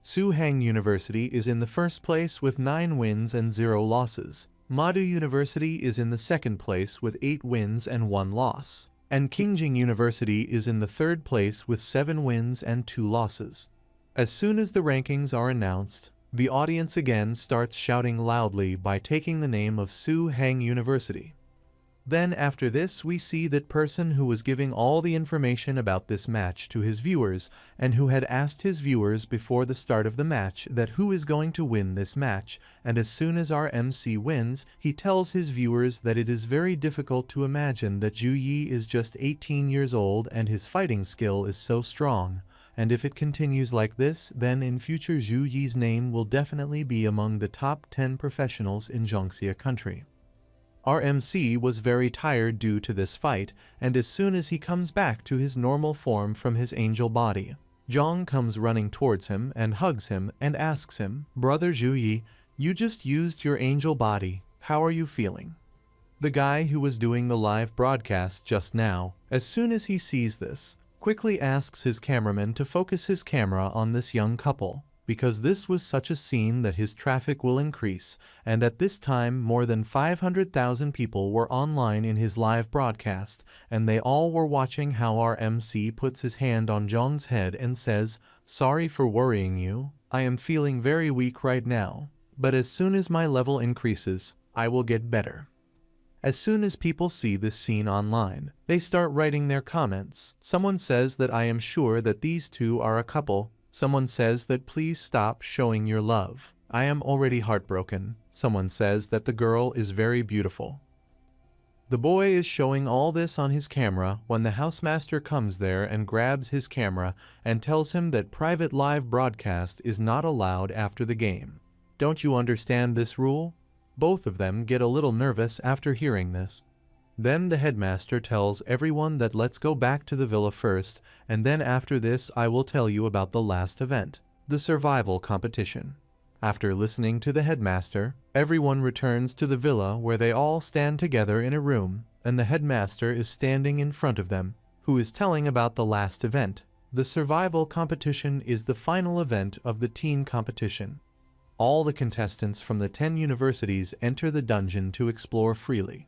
Su Hang University is in the first place with 9 wins and 0 losses. Madu University is in the second place with 8 wins and 1 loss. And Qingjing University is in the third place with 7 wins and 2 losses. As soon as the rankings are announced, the audience again starts shouting loudly by taking the name of Su Hang University. Then after this, we see that person who was giving all the information about this match to his viewers and who had asked his viewers before the start of the match that who is going to win this match, and as soon as our MC wins, he tells his viewers that it is very difficult to imagine that Zhu Yi is just 18 years old and his fighting skill is so strong. And if it continues like this, then in future Zhu Yi's name will definitely be among the top 10 professionals in Jiangxia country. Our MC was very tired due to this fight, and as soon as he comes back to his normal form from his angel body, Zhang comes running towards him and hugs him and asks him, "Brother Zhu Yi, you just used your angel body, how are you feeling?" The guy who was doing the live broadcast just now, as soon as he sees this, quickly asks his cameraman to focus his camera on this young couple, because this was such a scene that his traffic will increase, and at this time more than 500,000 people were online in his live broadcast, and they all were watching how our MC puts his hand on Zhang's head and says, "Sorry for worrying you, I am feeling very weak right now, but as soon as my level increases, I will get better." As soon as people see this scene online, they start writing their comments. Someone says that I am sure that these two are a couple. Someone says that please stop showing your love. I am already heartbroken. Someone says that the girl is very beautiful. The boy is showing all this on his camera when the housemaster comes there and grabs his camera and tells him that private live broadcast is not allowed after the game. Don't you understand this rule? Both of them get a little nervous after hearing this. Then the headmaster tells everyone that let's go back to the villa first, and then after this I will tell you about the last event, the survival competition. After listening to the headmaster, everyone returns to the villa where they all stand together in a room, and the headmaster is standing in front of them, who is telling about the last event. The survival competition is the final event of the team competition. All the contestants from the 10 universities enter the dungeon to explore freely.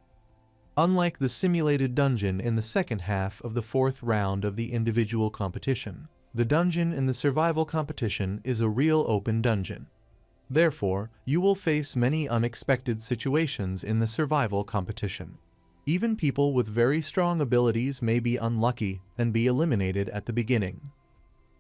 Unlike the simulated dungeon in the second half of the 4th round of the individual competition, the dungeon in the survival competition is a real open dungeon. Therefore, you will face many unexpected situations in the survival competition. Even people with very strong abilities may be unlucky and be eliminated at the beginning.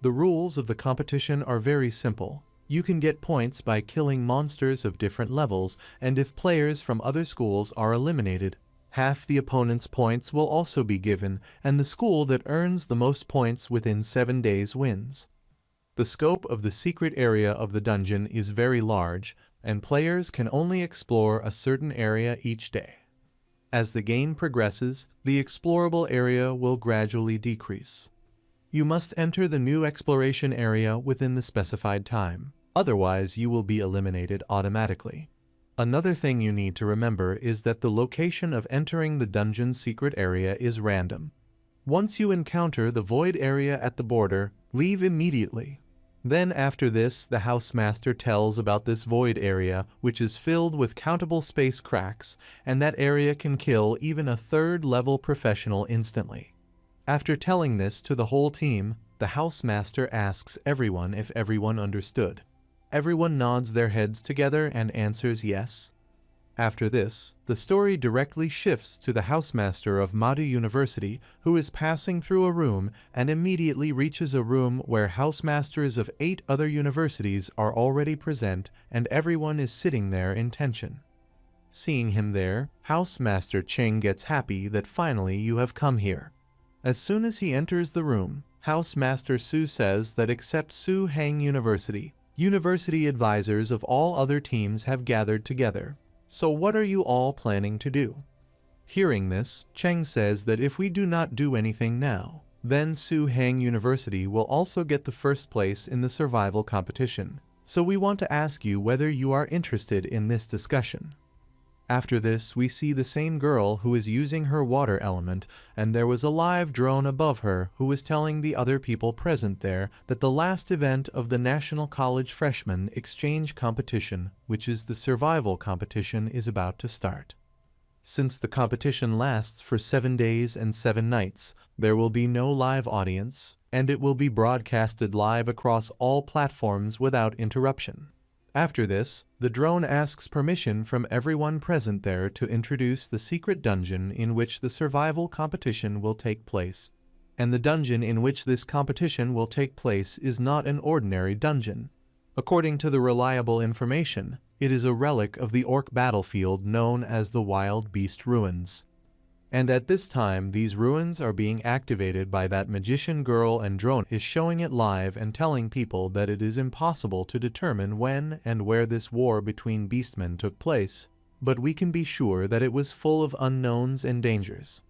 The rules of the competition are very simple. You can get points by killing monsters of different levels, and if players from other schools are eliminated, half the opponent's points will also be given, and the school that earns the most points within 7 days wins. The scope of the secret area of the dungeon is very large, and players can only explore a certain area each day. As the game progresses, the explorable area will gradually decrease. You must enter the new exploration area within the specified time. Otherwise, you will be eliminated automatically. Another thing you need to remember is that the location of entering the dungeon's secret area is random. Once you encounter the void area at the border, leave immediately. Then after this, the housemaster tells about this void area, which is filled with countable space cracks, and that area can kill even a 3rd-level professional instantly. After telling this to the whole team, the housemaster asks everyone if everyone understood. Everyone nods their heads together and answers yes. After this, the story directly shifts to the housemaster of Madu University, who is passing through a room and immediately reaches a room where housemasters of 8 other universities are already present, and everyone is sitting there in tension. Seeing him there, Housemaster Cheng gets happy that finally you have come here. As soon as he enters the room, Housemaster Su says that except Su Hang University, university advisors of all other teams have gathered together. So what are you all planning to do? Hearing this, Cheng says that if we do not do anything now, then Su Hang University will also get the first place in the survival competition. So we want to ask you whether you are interested in this discussion. After this, we see the same girl who is using her water element, and there was a live drone above her who was telling the other people present there that the last event of the National College Freshman Exchange Competition, which is the survival competition, is about to start. Since the competition lasts for 7 days and 7 nights, there will be no live audience, and it will be broadcasted live across all platforms without interruption. After this, the drone asks permission from everyone present there to introduce the secret dungeon in which the survival competition will take place. And the dungeon in which this competition will take place is not an ordinary dungeon. According to the reliable information, it is a relic of the orc battlefield known as the Wild Beast Ruins. And at this time, these ruins are being activated by that magician girl, and drone is showing it live and telling people that it is impossible to determine when and where this war between beastmen took place, but we can be sure that it was full of unknowns and dangers.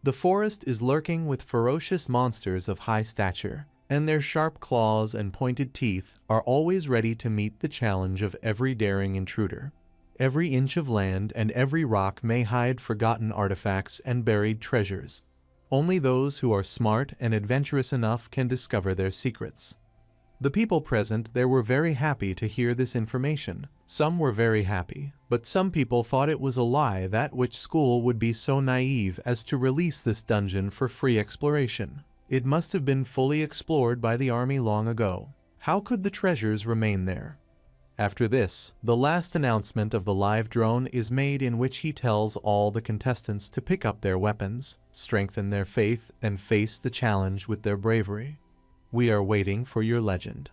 The forest is lurking with ferocious monsters of high stature, and their sharp claws and pointed teeth are always ready to meet the challenge of every daring intruder. Every inch of land and every rock may hide forgotten artifacts and buried treasures. Only those who are smart and adventurous enough can discover their secrets. The people present there were very happy to hear this information. Some were very happy, but some people thought it was a lie that which school would be so naive as to release this dungeon for free exploration. It must have been fully explored by the army long ago. How could the treasures remain there? After this, the last announcement of the live drone is made, in which he tells all the contestants to pick up their weapons, strengthen their faith, and face the challenge with their bravery. We are waiting for your legend.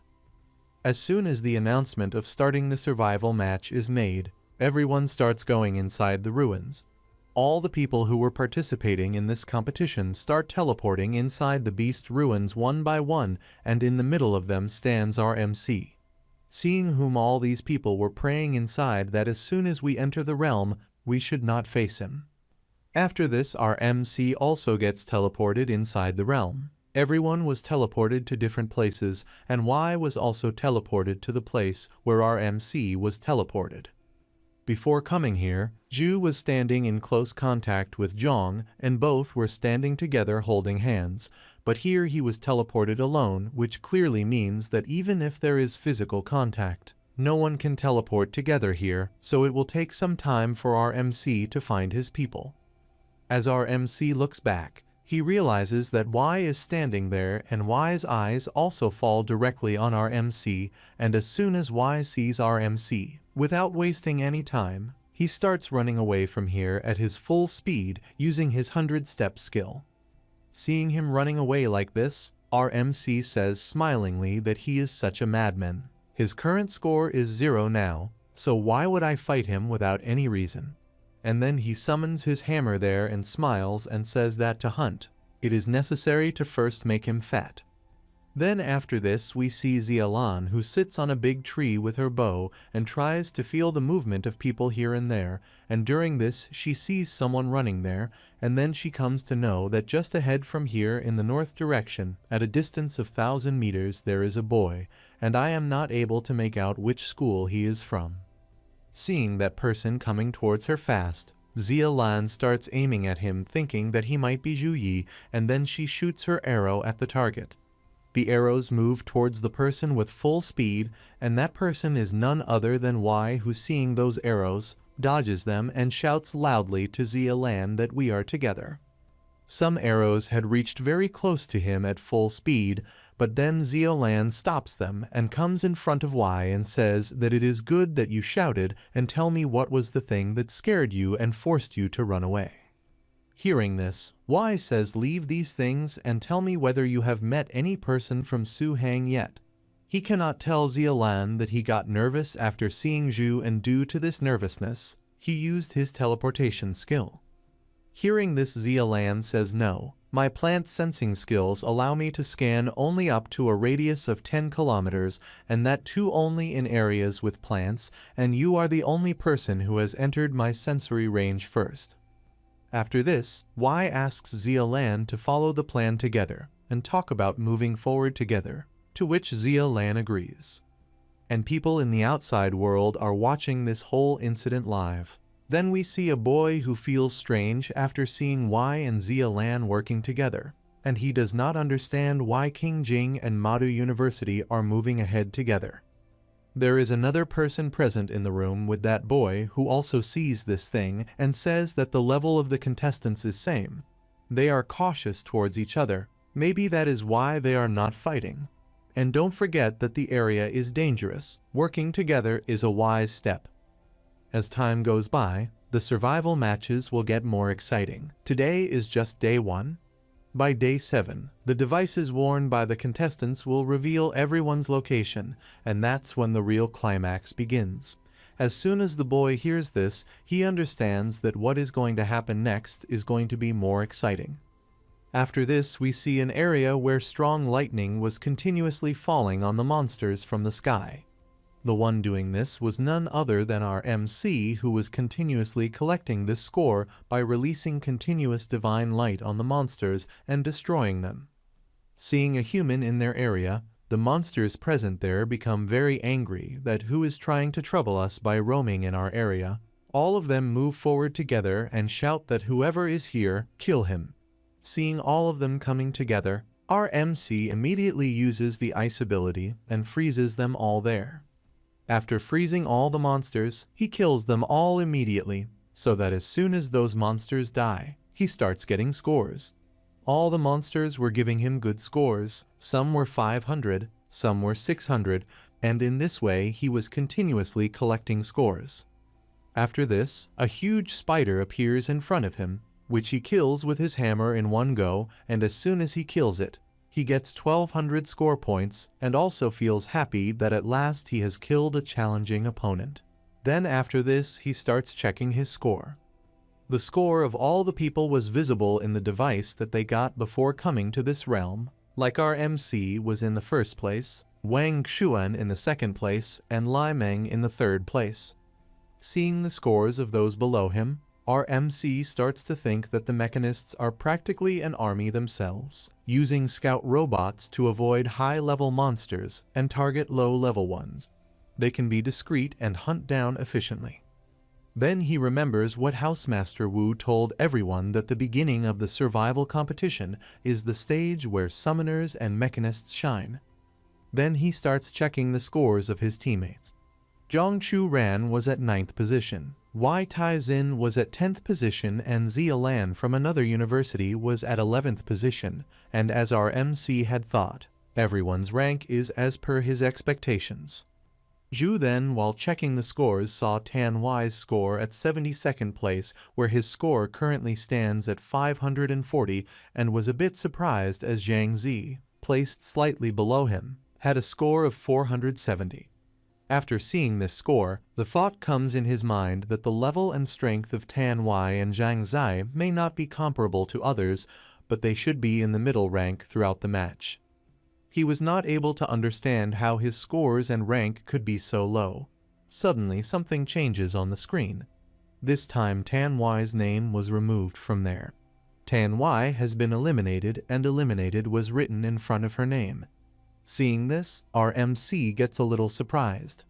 As soon as the announcement of starting the survival match is made, everyone starts going inside the ruins. All the people who were participating in this competition start teleporting inside the beast ruins one by one, and in the middle of them stands our MC. Seeing whom all these people were praying inside that as soon as we enter the realm, we should not face him. After this, our MC also gets teleported inside the realm. Everyone was teleported to different places, and Y was also teleported to the place where our MC was teleported. Before coming here, Ju was standing in close contact with Zhong, and both were standing together holding hands, but here he was teleported alone, which clearly means that even if there is physical contact, no one can teleport together here, so it will take some time for our MC to find his people. As our MC looks back, he realizes that Y is standing there, and Y's eyes also fall directly on our MC, and as soon as Y sees our MC, without wasting any time, he starts running away from here at his full speed using his 100-step skill. Seeing him running away like this, our MC says smilingly that he is such a madman. His current score is 0 now, so why would I fight him without any reason? And then he summons his hammer there and smiles and says that to hunt, it is necessary to first make him fat. Then after this we see Xialan, who sits on a big tree with her bow and tries to feel the movement of people here and there, and during this she sees someone running there, and then she comes to know that just ahead from here in the north direction, at a distance of 1,000 meters, there is a boy, and I am not able to make out which school he is from. Seeing that person coming towards her fast, Xialan starts aiming at him, thinking that he might be Zhu Yi, and then she shoots her arrow at the target. The arrows move towards the person with full speed, and that person is none other than Y, who, seeing those arrows, dodges them and shouts loudly to Xialan that we are together. Some arrows had reached very close to him at full speed, but then Xialan stops them and comes in front of Y and says that it is good that you shouted, and tell me what was the thing that scared you and forced you to run away. Hearing this, Y says leave these things and tell me whether you have met any person from Su Hang yet. He cannot tell Xialan that he got nervous after seeing Zhu, and due to this nervousness, he used his teleportation skill. Hearing this, Zia says no. My plant sensing skills allow me to scan only up to a radius of 10 kilometers, and that too only in areas with plants, and you are the only person who has entered my sensory range first. After this, Y asks Zia to follow the plan together and talk about moving forward together, to which Zia agrees. And people in the outside world are watching this whole incident live. Then we see a boy who feels strange after seeing Y and Zia working together, and he does not understand why King Jing and Madu University are moving ahead together. There is another person present in the room with that boy who also sees this thing and says that the level of the contestants is same. They are cautious towards each other. Maybe that is why they are not fighting. And don't forget that the area is dangerous. Working together is a wise step. As time goes by, the survival matches will get more exciting. Today is just day 1. By day 7, the devices worn by the contestants will reveal everyone's location, and that's when the real climax begins. As soon as the boy hears this, he understands that what is going to happen next is going to be more exciting. After this, we see an area where strong lightning was continuously falling on the monsters from the sky. The one doing this was none other than our MC, who was continuously collecting this score by releasing continuous divine light on the monsters and destroying them. Seeing a human in their area, the monsters present there become very angry that who is trying to trouble us by roaming in our area. All of them move forward together and shout that whoever is here, kill him. Seeing all of them coming together, our MC immediately uses the ice ability and freezes them all there. After freezing all the monsters, he kills them all immediately, so that as soon as those monsters die, he starts getting scores. All the monsters were giving him good scores. Some were 500, some were 600, and in this way he was continuously collecting scores. After this, a huge spider appears in front of him, which he kills with his hammer in one go, and as soon as he kills it, he gets 1200 score points and also feels happy that at last he has killed a challenging opponent. Then after this, he starts checking his score. The score of all the people was visible in the device that they got before coming to this realm. Like our MC was in the first place, Wang Xuan in the second place, and Lai Meng in the third place. Seeing the scores of those below him, our MC starts to think that the mechanists are practically an army themselves, using scout robots to avoid high-level monsters and target low-level ones. They can be discreet and hunt down efficiently. Then he remembers what Housemaster Wu told everyone, that the beginning of the survival competition is the stage where summoners and mechanists shine. Then he starts checking the scores of his teammates. Zhang Chu Ran was at 9th position. Wai Tai Xin was at 10th position, and Zia Lan from another university was at 11th position, and as our MC had thought, everyone's rank is as per his expectations. Zhu then, while checking the scores, saw Tan Wai's score at 72nd place, where his score currently stands at 540, and was a bit surprised as Zhang Zi, placed slightly below him, had a score of 470. After seeing this score, the thought comes in his mind that the level and strength of Tan Wai and Zhang Zai may not be comparable to others, but they should be in the middle rank throughout the match. He was not able to understand how his scores and rank could be so low. Suddenly, something changes on the screen. This time, Tan Wai's name was removed from there. Tan Wai has been eliminated, and eliminated was written in front of her name. Seeing this, our MC gets a little surprised.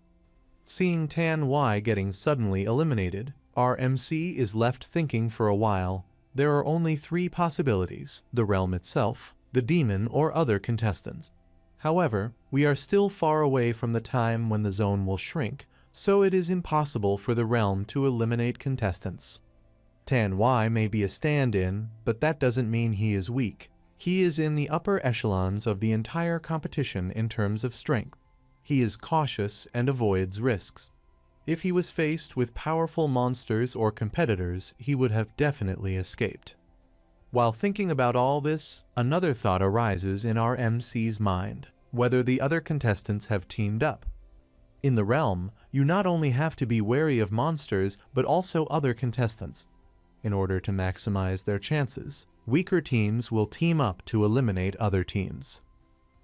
Seeing Tan Wai getting suddenly eliminated, our MC is left thinking for a while. There are only 3 possibilities: the realm itself, the demon, or other contestants. However, we are still far away from the time when the zone will shrink, so it is impossible for the realm to eliminate contestants. Tan Wai may be a stand-in, but that doesn't mean he is weak. He is in the upper echelons of the entire competition in terms of strength. He is cautious and avoids risks. If he was faced with powerful monsters or competitors, he would have definitely escaped. While thinking about all this, another thought arises in our MC's mind: whether the other contestants have teamed up. In the realm, you not only have to be wary of monsters, but also other contestants. in order to maximize their chances. Weaker teams will team up to eliminate other teams.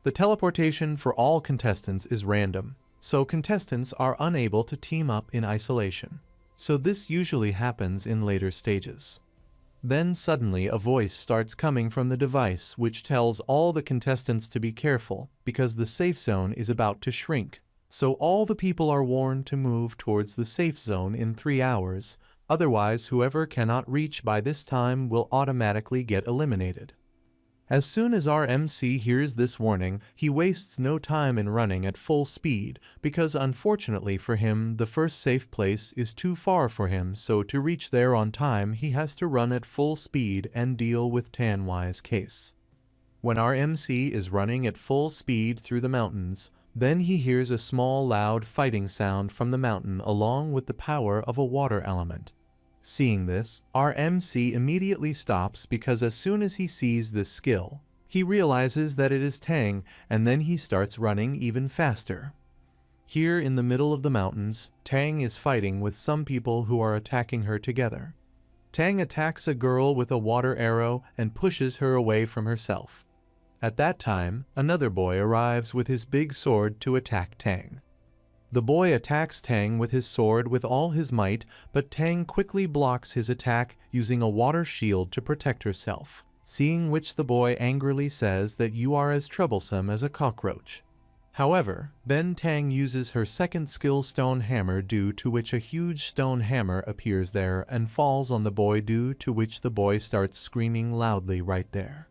The teleportation for all contestants is random, so contestants are unable to team up in isolation. So this usually happens in later stages. Then suddenly a voice starts coming from the device which tells all the contestants to be careful because the safe zone is about to shrink. So all the people are warned to move towards the safe zone in 3 hours, otherwise whoever cannot reach by this time will automatically get eliminated. As soon as our MC hears this warning, he wastes no time in running at full speed because unfortunately for him, the first safe place is too far for him, so to reach there on time, he has to run at full speed and deal with Tanwai's case. When our MC is running at full speed through the mountains, then he hears a small loud fighting sound from the mountain along with the power of a water element. Seeing this, our MC immediately stops because as soon as he sees this skill, he realizes that it is Tang, and then he starts running even faster. Here in the middle of the mountains, Tang is fighting with some people who are attacking her together. Tang attacks a girl with a water arrow and pushes her away from herself. At that time, another boy arrives with his big sword to attack Tang. The boy attacks Tang with his sword with all his might, but Tang quickly blocks his attack using a water shield to protect herself, seeing which the boy angrily says that you are as troublesome as a cockroach. However, then Tang uses her second skill stone hammer, due to which a huge stone hammer appears there and falls on the boy, due to which the boy starts screaming loudly right there.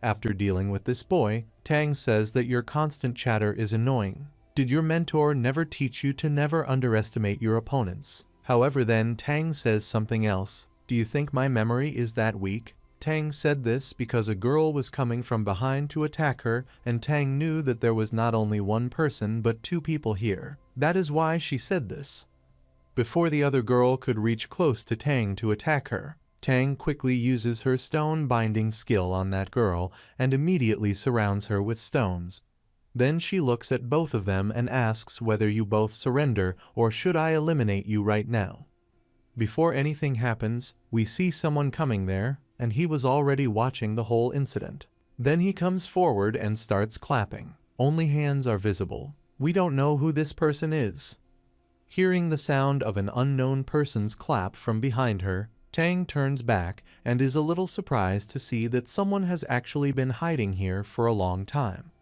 After dealing with this boy, Tang says that your constant chatter is annoying. Did your mentor never teach you to never underestimate your opponents? However, then Tang says something else. Do you think my memory is that weak? Tang said this because a girl was coming from behind to attack her, and Tang knew that there was not only one person but 2 people here. That is why she said this. Before the other girl could reach close to Tang to attack her, Tang quickly uses her stone binding skill on that girl and immediately surrounds her with stones. Then she looks at both of them and asks whether you both surrender or should I eliminate you right now. Before anything happens, we see someone coming there, and he was already watching the whole incident. Then he comes forward and starts clapping. Only hands are visible. We don't know who this person is. Hearing the sound of an unknown person's clap from behind her, Tang turns back and is a little surprised to see that someone has actually been hiding here for a long time.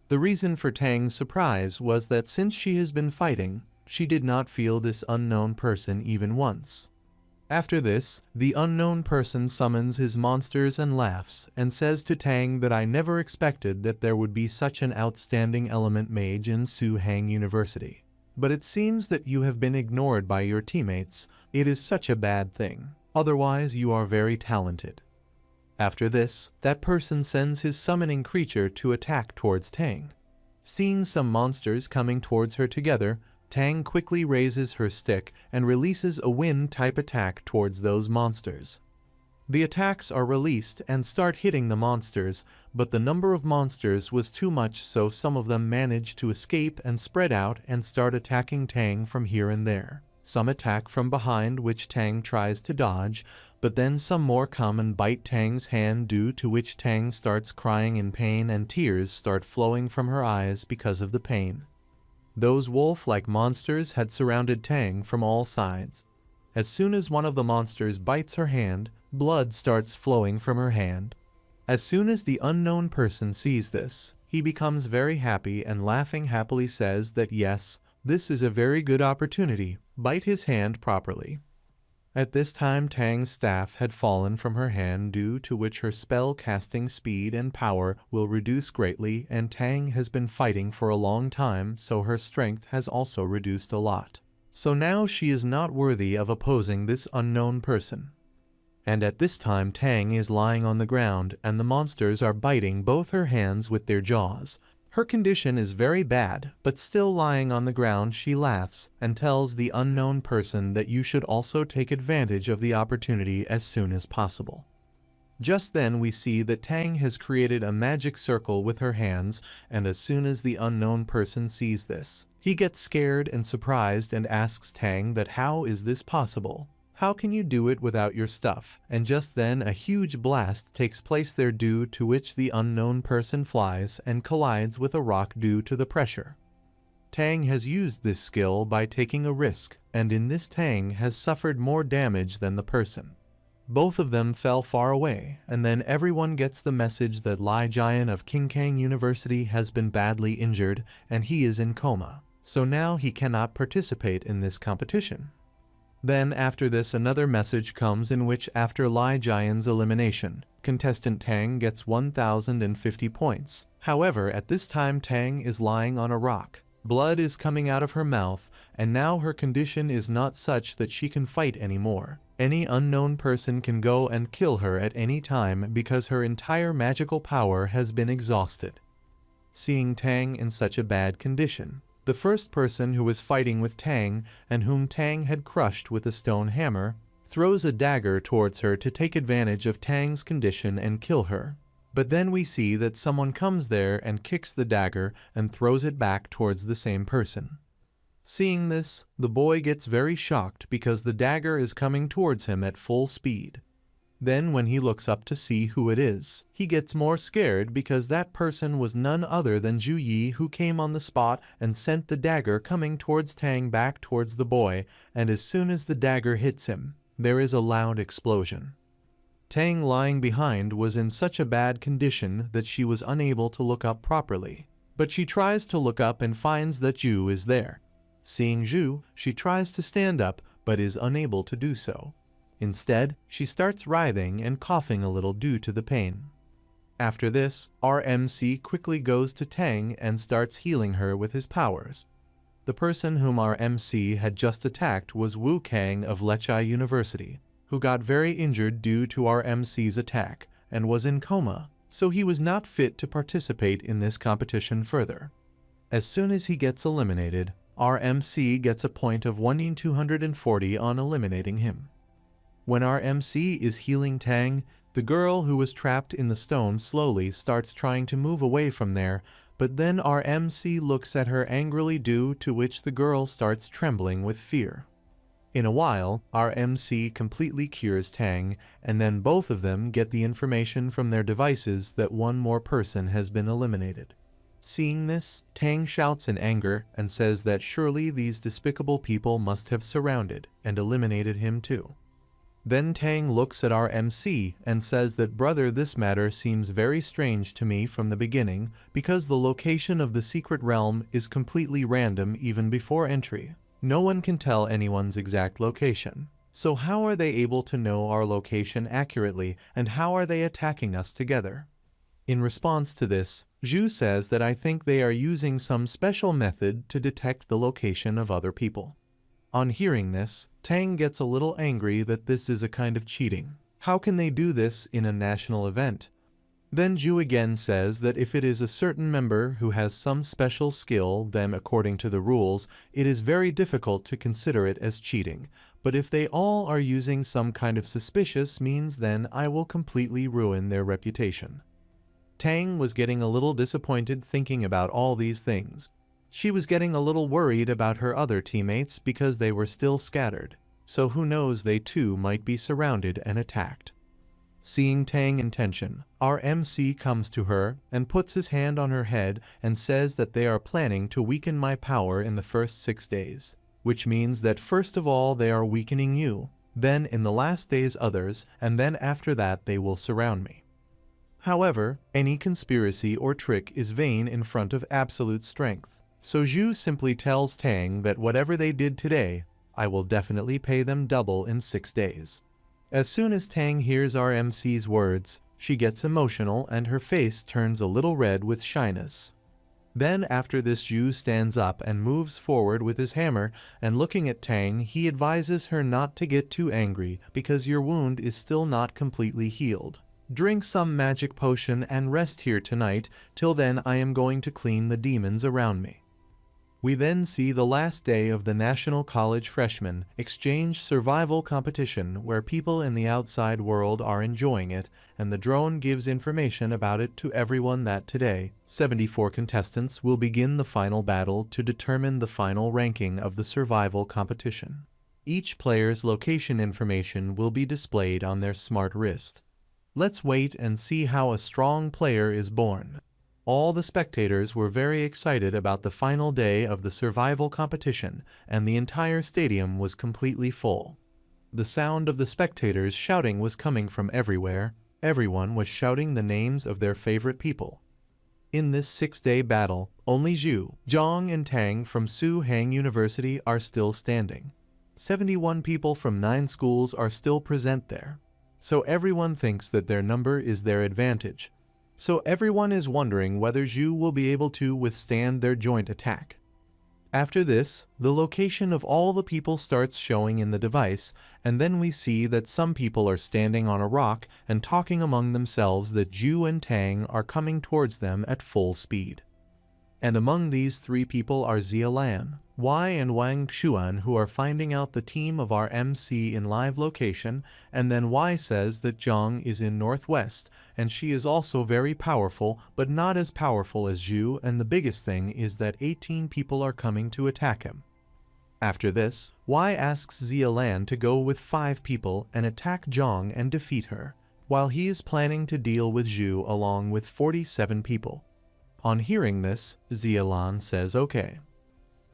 The reason for Tang's surprise was that since she has been fighting, she did not feel this unknown person even once. After this, the unknown person summons his monsters and laughs and says to Tang that I never expected that there would be such an outstanding element mage in Su-Hang University. But it seems that you have been ignored by your teammates. It is such a bad thing. Otherwise, you are very talented. After this, that person sends his summoning creature to attack towards Tang. Seeing some monsters coming towards her together, Tang quickly raises her stick and releases a wind-type attack towards those monsters. The attacks are released and start hitting the monsters, but the number of monsters was too much, so some of them manage to escape and spread out and start attacking Tang from here and there. Some attack from behind, which Tang tries to dodge, but then some more come and bite Tang's hand, due to which Tang starts crying in pain and tears start flowing from her eyes because of the pain. Those wolf-like monsters had surrounded Tang from all sides. As soon as one of the monsters bites her hand, blood starts flowing from her hand. As soon as the unknown person sees this, he becomes very happy and laughing happily says that yes, this is a very good opportunity, bite his hand properly. At this time Tang's staff had fallen from her hand, due to which her spell casting speed and power will reduce greatly, and Tang has been fighting for a long time, so her strength has also reduced a lot. So now she is not worthy of opposing this unknown person. And at this time Tang is lying on the ground and the monsters are biting both her hands with their jaws. Her condition is very bad, but still lying on the ground she laughs and tells the unknown person that you should also take advantage of the opportunity as soon as possible. Just then we see that Tang has created a magic circle with her hands, and as soon as the unknown person sees this, he gets scared and surprised and asks Tang that how is this possible. How can you do it without your stuff? And just then a huge blast takes place there, due to which the unknown person flies and collides with a rock due to the pressure. Tang has used this skill by taking a risk, and in this Tang has suffered more damage than the person. Both of them fell far away, and then everyone gets the message that Lai Jian of Kingkang University has been badly injured and he is in coma, so now he cannot participate in this competition. Then after this another message comes in which after Lai Jian's elimination, contestant Tang gets 1050 points. However, at this time Tang is lying on a rock. Blood is coming out of her mouth, and now her condition is not such that she can fight anymore. Any unknown person can go and kill her at any time because her entire magical power has been exhausted. Seeing Tang in such a bad condition, the first person who was fighting with Tang and whom Tang had crushed with a stone hammer, throws a dagger towards her to take advantage of Tang's condition and kill her. But then we see that someone comes there and kicks the dagger and throws it back towards the same person. Seeing this, the boy gets very shocked because the dagger is coming towards him at full speed. Then when he looks up to see who it is, he gets more scared because that person was none other than Zhu Yi, who came on the spot and sent the dagger coming towards Tang back towards the boy, and as soon as the dagger hits him, there is a loud explosion. Tang, lying behind, was in such a bad condition that she was unable to look up properly, but she tries to look up and finds that Zhu is there. Seeing Zhu, she tries to stand up but is unable to do so. Instead, she starts writhing and coughing a little due to the pain. After this, our MC quickly goes to Tang and starts healing her with his powers. The person whom our MC had just attacked was Wu Kang of Lechai University, who got very injured due to our MC's attack and was in coma, so he was not fit to participate in this competition further. As soon as he gets eliminated, our MC gets a point of 1240 on eliminating him. When our MC is healing Tang, the girl who was trapped in the stone slowly starts trying to move away from there, but then our MC looks at her angrily, due to which the girl starts trembling with fear. In a while, our MC completely cures Tang, and then both of them get the information from their devices that one more person has been eliminated. Seeing this, Tang shouts in anger and says that surely these despicable people must have surrounded and eliminated him too. Then Tang looks at our MC and says that brother, this matter seems very strange to me from the beginning because the location of the secret realm is completely random even before entry. No one can tell anyone's exact location. So how are they able to know our location accurately, and how are they attacking us together? In response to this, Zhu says that I think they are using some special method to detect the location of other people. On hearing this, Tang gets a little angry that this is a kind of cheating. How can they do this in a national event? Then Zhu again says that if it is a certain member who has some special skill, then according to the rules, it is very difficult to consider it as cheating. But if they all are using some kind of suspicious means, then I will completely ruin their reputation. Tang was getting a little disappointed thinking about all these things. She was getting a little worried about her other teammates because they were still scattered. So who knows, they too might be surrounded and attacked. Seeing Tang in tension, our MC comes to her and puts his hand on her head and says that they are planning to weaken my power in the first 6 days, which means that first of all they are weakening you, then in the last days others, and then after that they will surround me. However, any conspiracy or trick is vain in front of absolute strength, so Zhu simply tells Tang that whatever they did today, I will definitely pay them double in 6 days. As soon as Tang hears our MC's words, she gets emotional and her face turns a little red with shyness. Then after this, Zhu stands up and moves forward with his hammer, and looking at Tang, he advises her not to get too angry because your wound is still not completely healed. Drink some magic potion and rest here tonight, till then I am going to clean the demons around me. We then see the last day of the National College Freshman Exchange Survival Competition, where people in the outside world are enjoying it, and the drone gives information about it to everyone that today, 74 contestants will begin the final battle to determine the final ranking of the survival competition. Each player's location information will be displayed on their smart wrist. Let's wait and see how a strong player is born. All the spectators were very excited about the final day of the survival competition, and the entire stadium was completely full. The sound of the spectators shouting was coming from everywhere. Everyone was shouting the names of their favorite people. In this 6-day battle, only Zhu, Zhang and Tang from Su-Hang University are still standing. 71 people from 9 schools are still present there. So everyone thinks that their number is their advantage. So everyone is wondering whether Zhu will be able to withstand their joint attack. After this, the location of all the people starts showing in the device, and then we see that some people are standing on a rock and talking among themselves that Zhu and Tang are coming towards them at full speed. And among these 3 people are Zia Lan, Y and Wang Xuan, who are finding out the team of our MC in live location, and then Y says that Zhang is in northwest, and she is also very powerful, but not as powerful as Zhu, and the biggest thing is that 18 people are coming to attack him. After this, Y asks Zia Lan to go with 5 people and attack Zhang and defeat her, while he is planning to deal with Zhu along with 47 people. On hearing this, Zia Lan says okay.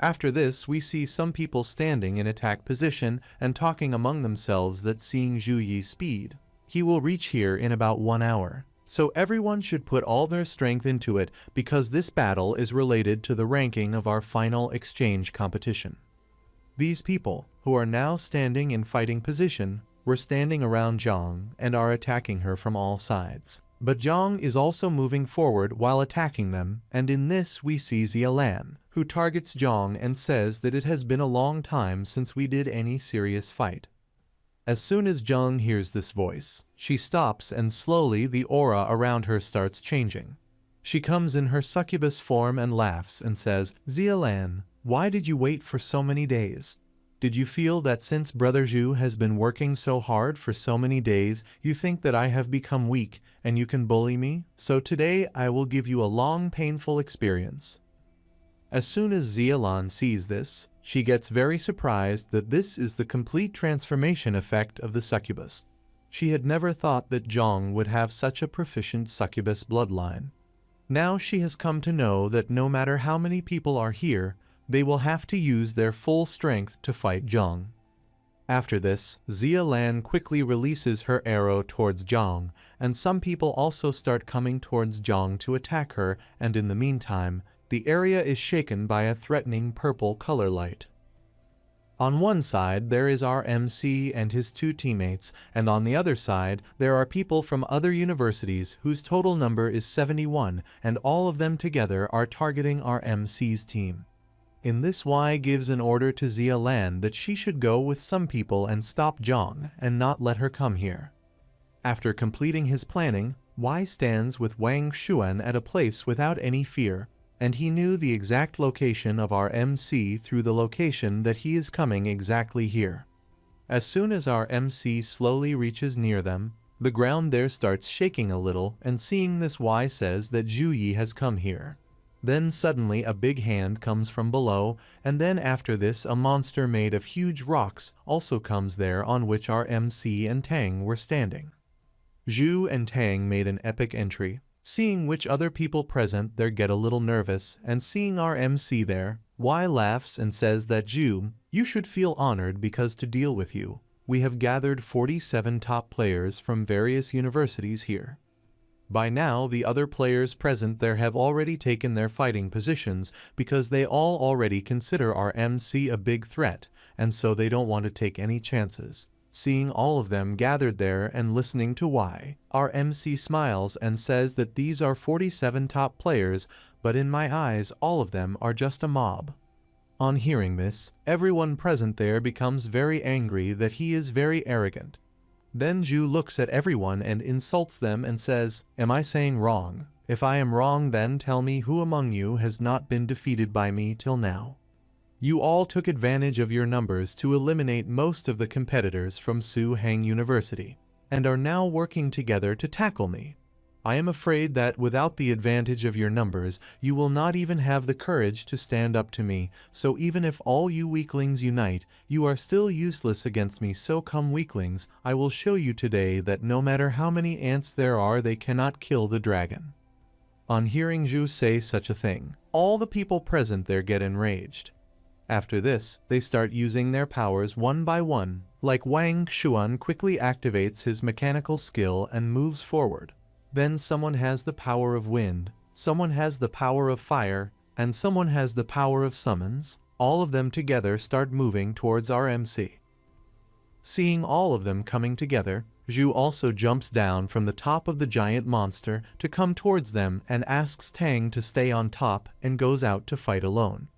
After this, we see some people standing in attack position and talking among themselves that seeing Zhu Yi's speed, he will reach here in about 1 hour. So everyone should put all their strength into it because this battle is related to the ranking of our final exchange competition. These people, who are now standing in fighting position, were standing around Zhang and are attacking her from all sides. But Zhang is also moving forward while attacking them, and in this we see Zia Lan, who targets Zhang and says that it has been a long time since we did any serious fight. As soon as Zhang hears this voice, she stops and slowly the aura around her starts changing. She comes in her succubus form and laughs and says, Zia Lan, why did you wait for so many days? Did you feel that since Brother Zhu has been working so hard for so many days, you think that I have become weak and you can bully me? So today I will give you a long painful experience. As soon as Zia Lan sees this, she gets very surprised that this is the complete transformation effect of the succubus. She had never thought that Zhang would have such a proficient succubus bloodline. Now she has come to know that no matter how many people are here, they will have to use their full strength to fight Zhang. After this, Zia Lan quickly releases her arrow towards Zhang, and some people also start coming towards Zhang to attack her, and in the meantime, the area is shaken by a threatening purple color light. On one side, there is our MC and his 2 teammates, and on the other side, there are people from other universities whose total number is 71, and all of them together are targeting our MC's team. In this, Y gives an order to Zia Lan that she should go with some people and stop Zhang and not let her come here. After completing his planning, Y stands with Wang Xuan at a place without any fear, and he knew the exact location of our MC through the location that he is coming exactly here. As soon as our MC slowly reaches near them, the ground there starts shaking a little, and seeing this, Y says that Zhu Yi has come here. Then suddenly a big hand comes from below, and then after this a monster made of huge rocks also comes there, on which our MC and Tang were standing. Zhu and Tang made an epic entry. Seeing which other people present there get a little nervous, and seeing our MC there, Y laughs and says that Zhu, you should feel honored because to deal with you, we have gathered 47 top players from various universities here. By now, the other players present there have already taken their fighting positions because they all already consider our MC a big threat, and so they don't want to take any chances. Seeing all of them gathered there and listening to Y, our MC smiles and says that these are 47 top players, but in my eyes all of them are just a mob. On hearing this, everyone present there becomes very angry that he is very arrogant. Then Zhu looks at everyone and insults them and says, am I saying wrong? If I am wrong, then tell me who among you has not been defeated by me till now. You all took advantage of your numbers to eliminate most of the competitors from Su-Hang University, and are now working together to tackle me. I am afraid that without the advantage of your numbers, you will not even have the courage to stand up to me, so even if all you weaklings unite, you are still useless against me. So come weaklings, I will show you today that no matter how many ants there are, they cannot kill the dragon. On hearing Zhu say such a thing, all the people present there get enraged. After this, they start using their powers one by one, like Wang Xuan quickly activates his mechanical skill and moves forward. Then someone has the power of wind, someone has the power of fire, and someone has the power of summons. All of them together start moving towards our MC. Seeing all of them coming together, Zhu also jumps down from the top of the giant monster to come towards them and asks Tang to stay on top and goes out to fight alone.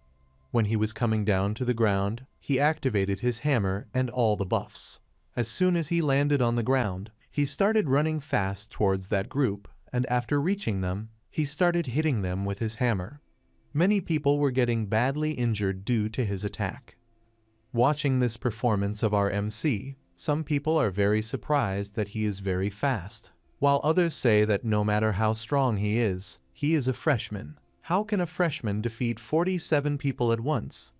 When he was coming down to the ground, he activated his hammer and all the buffs. As soon as he landed on the ground, he started running fast towards that group, and after reaching them, he started hitting them with his hammer. Many people were getting badly injured due to his attack. Watching this performance of our MC, some people are very surprised that he is very fast, while others say that no matter how strong he is a freshman. How can a freshman defeat 47 people at once?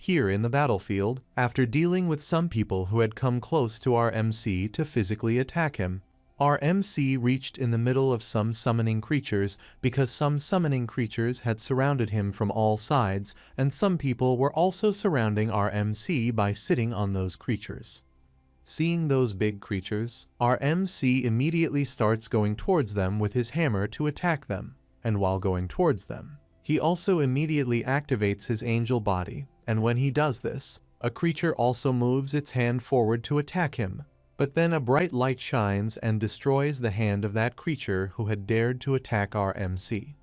Here in the battlefield, after dealing with some people who had come close to our MC to physically attack him, our MC reached in the middle of some summoning creatures because some summoning creatures had surrounded him from all sides, and some people were also surrounding our MC by sitting on those creatures. Seeing those big creatures, our MC immediately starts going towards them with his hammer to attack them, and while going towards them, he also immediately activates his angel body, and when he does this, a creature also moves its hand forward to attack him. But then a bright light shines and destroys the hand of that creature who had dared to attack our MC.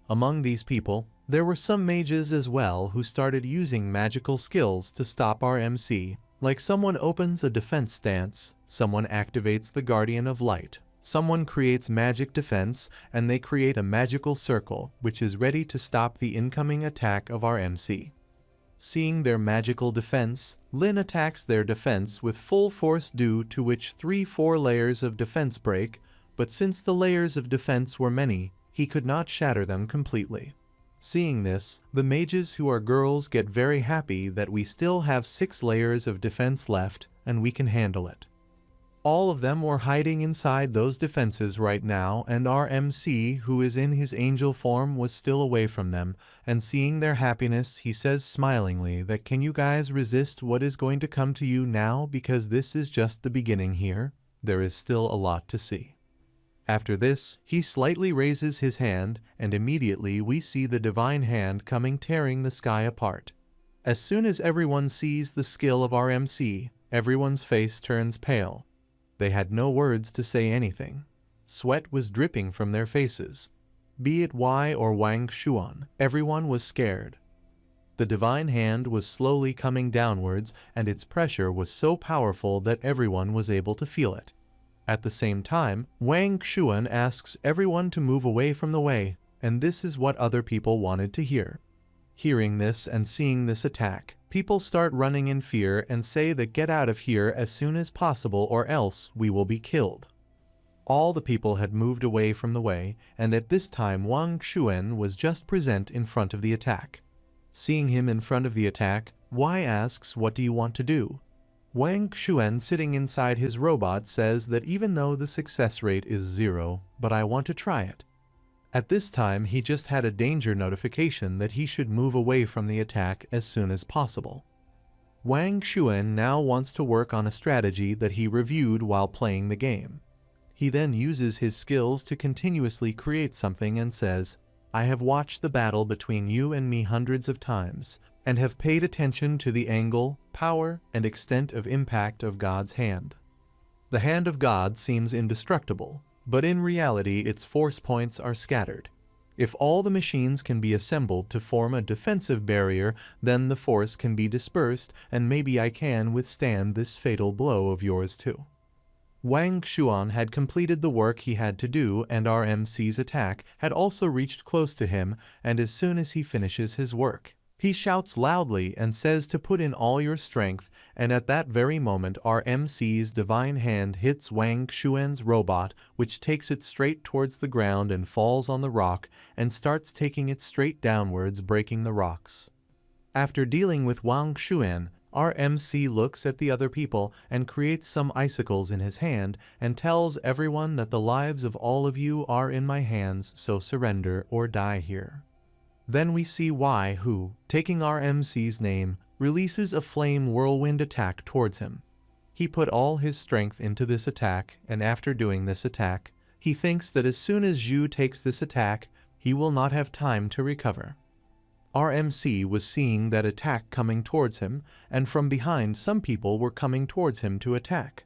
Among these people, there were some mages as well who started using magical skills to stop our MC, like someone opens a defense stance, someone activates the Guardian of Light, someone creates magic defense, and they create a magical circle which is ready to stop the incoming attack of our MC. Seeing their magical defense, Lin attacks their defense with full force, due to which 3-4 layers of defense break, but since the layers of defense were many, he could not shatter them completely. Seeing this, the mages who are girls get very happy that we still have 6 layers of defense left and we can handle it. All of them were hiding inside those defenses right now, and our MC, who is in his angel form, was still away from them, and seeing their happiness, he says smilingly that can you guys resist what is going to come to you now, because this is just the beginning here. There is still a lot to see. After this, he slightly raises his hand, and immediately we see the divine hand coming, tearing the sky apart. As soon as everyone sees the skill of our MC, everyone's face turns pale. They had no words to say anything. Sweat was dripping from their faces. Be it Y or Wang Xuan, everyone was scared. The divine hand was slowly coming downwards, and its pressure was so powerful that everyone was able to feel it. At the same time, Wang Xuan asks everyone to move away from the way, and this is what other people wanted to hear. Hearing this and seeing this attack, people start running in fear and say that get out of here as soon as possible or else we will be killed. All the people had moved away from the way, and at this time Wang Xuan was just present in front of the attack. Seeing him in front of the attack, Y asks, what do you want to do? Wang Xuan, sitting inside his robot, says that even though the success rate is 0, but I want to try it. At this time, he just had a danger notification that he should move away from the attack as soon as possible. Wang Xuan now wants to work on a strategy that he reviewed while playing the game. He then uses his skills to continuously create something and says, I have watched the battle between you and me hundreds of times, and have paid attention to the angle, power, and extent of impact of God's hand. The hand of God seems indestructible, but in reality its force points are scattered. If all the machines can be assembled to form a defensive barrier, then the force can be dispersed, and maybe I can withstand this fatal blow of yours too. Wang Xuan had completed the work he had to do, and our MC's attack had also reached close to him, and as soon as he finishes his work, He shouts loudly and says to put in all your strength, and at that very moment our MC's divine hand hits Wang Xuan's robot, which takes it straight towards the ground and falls on the rock and starts taking it straight downwards, breaking the rocks. After dealing with Wang Xuan, our MC looks at the other people and creates some icicles in his hand and tells everyone that the lives of all of you are in my hands, so surrender or die here. Then we see Y who, taking our MC's name, releases a flame whirlwind attack towards him. He put all his strength into this attack, and after doing this attack, he thinks that as soon as Zhu takes this attack, he will not have time to recover. Our MC was seeing that attack coming towards him, and from behind some people were coming towards him to attack.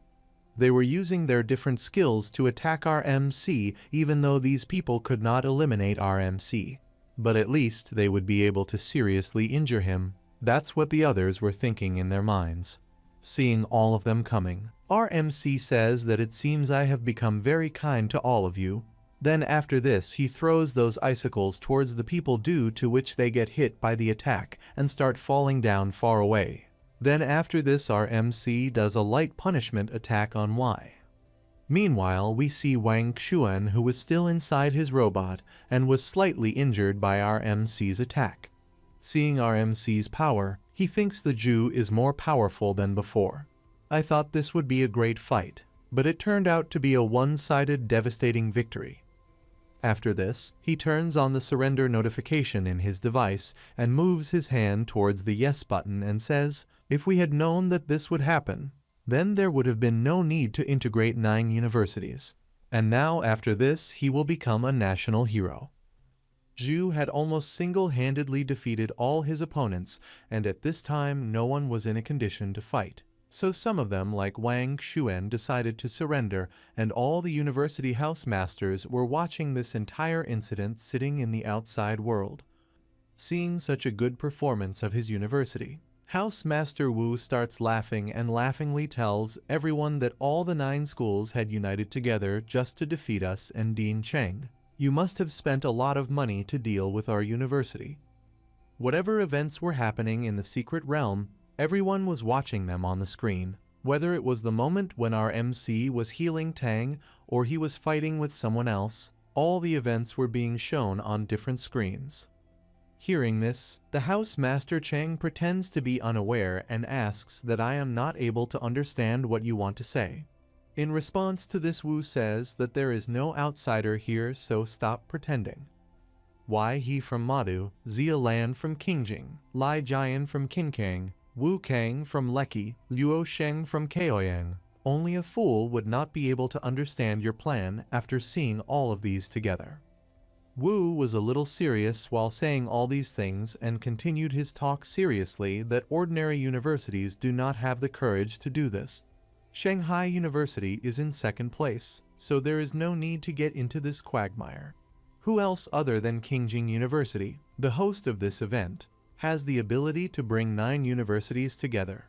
They were using their different skills to attack our MC, even though these people could not eliminate our MC. But at least they would be able to seriously injure him. That's what the others were thinking in their minds. Seeing all of them coming, our MC says that it seems I have become very kind to all of you. Then after this he throws those icicles towards the people, due to which they get hit by the attack and start falling down far away. Then after this our MC does a light punishment attack on Y. Meanwhile, we see Wang Xuan, who was still inside his robot and was slightly injured by our MC's attack. Seeing our MC's power, he thinks the Jew is more powerful than before. I thought this would be a great fight, but it turned out to be a one-sided devastating victory. After this, he turns on the surrender notification in his device and moves his hand towards the yes button and says, if we had known that this would happen, then there would have been no need to integrate 9 universities. And now after this he will become a national hero. Zhu had almost single-handedly defeated all his opponents, and at this time no one was in a condition to fight. So some of them, like Wang Xuan, decided to surrender, and all the university house masters were watching this entire incident sitting in the outside world. Seeing such a good performance of his university, House Master Wu starts laughing and laughingly tells everyone that all the 9 schools had united together just to defeat us and Dean Cheng. You must have spent a lot of money to deal with our university. Whatever events were happening in the secret realm, everyone was watching them on the screen. Whether it was the moment when our MC was healing Tang or he was fighting with someone else, all the events were being shown on different screens. Hearing this, the House Master Cheng pretends to be unaware and asks that I am not able to understand what you want to say. In response to this, Wu says that there is no outsider here, so stop pretending. Why he from Madu, Zia Lan from Qingjing, Lai Jian from Qinkang, Wu Kang from Leki, Luo Sheng from Kaoyang. Only a fool would not be able to understand your plan after seeing all of these together. Wu was a little serious while saying all these things and continued his talk seriously that ordinary universities do not have the courage to do this. Shanghai University is in second place, so there is no need to get into this quagmire. Who else other than Qingjing University, the host of this event, has the ability to bring 9 universities together?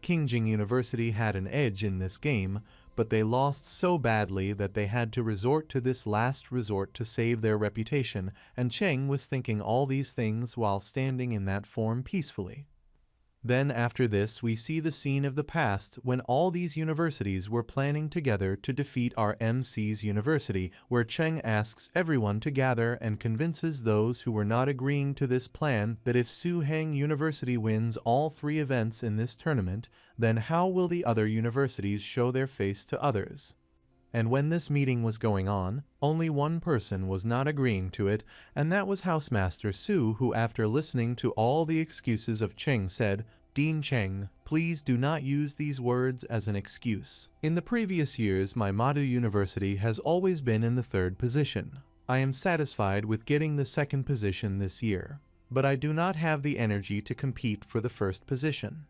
Qingjing University had an edge in this game, but they lost so badly that they had to resort to this last resort to save their reputation, and Cheng was thinking all these things while standing in that form peacefully. Then after this we see the scene of the past when all these universities were planning together to defeat our MC's university, where Cheng asks everyone to gather and convinces those who were not agreeing to this plan that if Su Heng University wins all 3 events in this tournament, then how will the other universities show their face to others? And when this meeting was going on, only one person was not agreeing to it, and that was Housemaster Su, who after listening to all the excuses of Cheng said, Dean Cheng, please do not use these words as an excuse. In the previous years, my Madu University has always been in the 3rd position. I am satisfied with getting the 2nd position this year, but I do not have the energy to compete for the 1st position.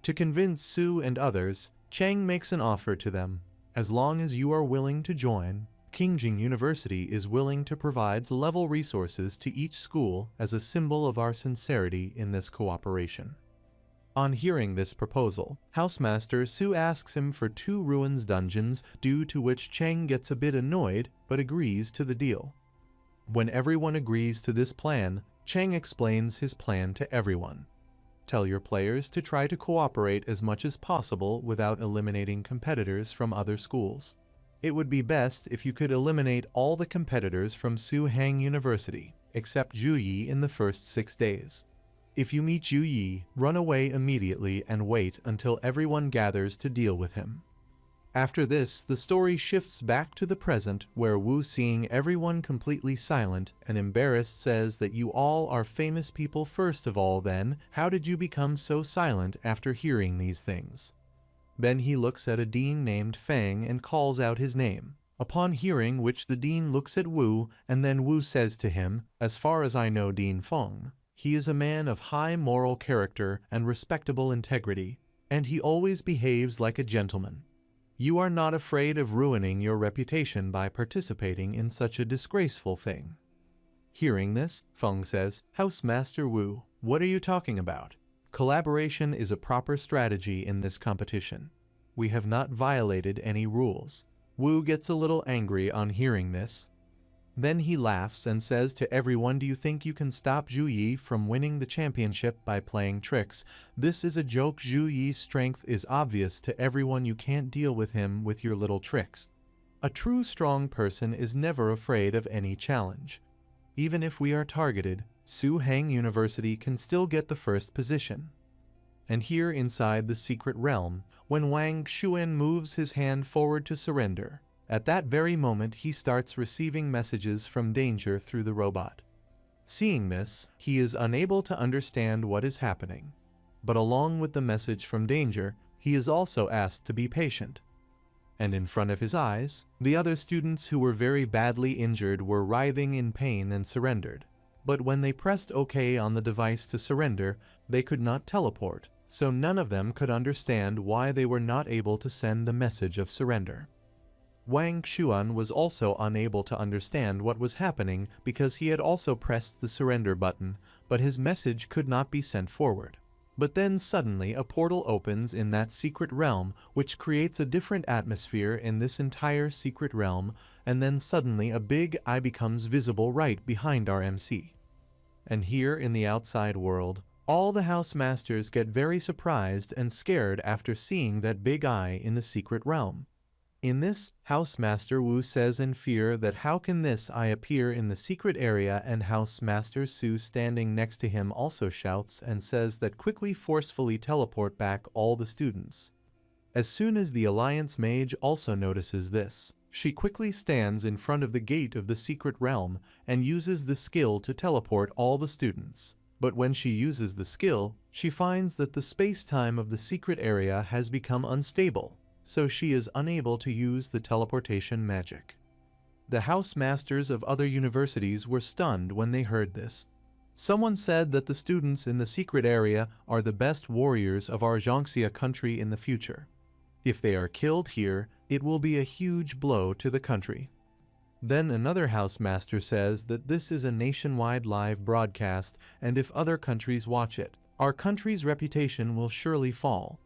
To convince Su and others, Cheng makes an offer to them. As long as you are willing to join, Qingjing University is willing to provide level resources to each school as a symbol of our sincerity in this cooperation. On hearing this proposal, Housemaster Su asks him for 2 ruins dungeons, due to which Cheng gets a bit annoyed but agrees to the deal. When everyone agrees to this plan, Chang explains his plan to everyone. Tell your players to try to cooperate as much as possible without eliminating competitors from other schools. It would be best if you could eliminate all the competitors from Su-Hang University, except Zhu Yi in the first 6 days. If you meet Zhu Yi, run away immediately and wait until everyone gathers to deal with him. After this, the story shifts back to the present, where Wu, seeing everyone completely silent and embarrassed, says that you all are famous people. First of all, then, how did you become so silent after hearing these things? Then he looks at a dean named Fang and calls out his name. Upon hearing which, the dean looks at Wu, and then Wu says to him, "As far as I know Dean Feng, he is a man of high moral character and respectable integrity, and he always behaves like a gentleman. You are not afraid of ruining your reputation by participating in such a disgraceful thing." Hearing this, Feng says, "Housemaster Wu, what are you talking about? Collaboration is a proper strategy in this competition. We have not violated any rules." Wu gets a little angry on hearing this. Then he laughs and says to everyone, "Do you think you can stop Zhu Yi from winning the championship by playing tricks? This is a joke. Zhu Yi's strength is obvious to everyone. You can't deal with him with your little tricks. A true strong person is never afraid of any challenge. Even if we are targeted, Su-Hang University can still get the first position." And here inside the secret realm, when Wang Xuan moves his hand forward to surrender, at that very moment he starts receiving messages from danger through the robot. Seeing this, he is unable to understand what is happening. But along with the message from danger, he is also asked to be patient. And in front of his eyes, the other students who were very badly injured were writhing in pain and surrendered. But when they pressed OK on the device to surrender, they could not teleport, so none of them could understand why they were not able to send the message of surrender. Wang Xuan was also unable to understand what was happening because he had also pressed the surrender button, but his message could not be sent forward. But then suddenly a portal opens in that secret realm, which creates a different atmosphere in this entire secret realm, and then suddenly a big eye becomes visible right behind our MC. And here in the outside world, all the house masters get very surprised and scared after seeing that big eye in the secret realm. In this, Housemaster Wu says in fear that how can this eye appear in the secret area, and Housemaster Su standing next to him also shouts and says that quickly forcefully teleport back all the students. As soon as the Alliance Mage also notices this, she quickly stands in front of the gate of the secret realm and uses the skill to teleport all the students. But when she uses the skill, she finds that the space-time of the secret area has become unstable, so she is unable to use the teleportation magic. The house masters of other universities were stunned when they heard this. Someone said that the students in the secret area are the best warriors of our Jiangxia country in the future. If they are killed here, it will be a huge blow to the country. Then another housemaster says that this is a nationwide live broadcast, and if other countries watch it, our country's reputation will surely fall.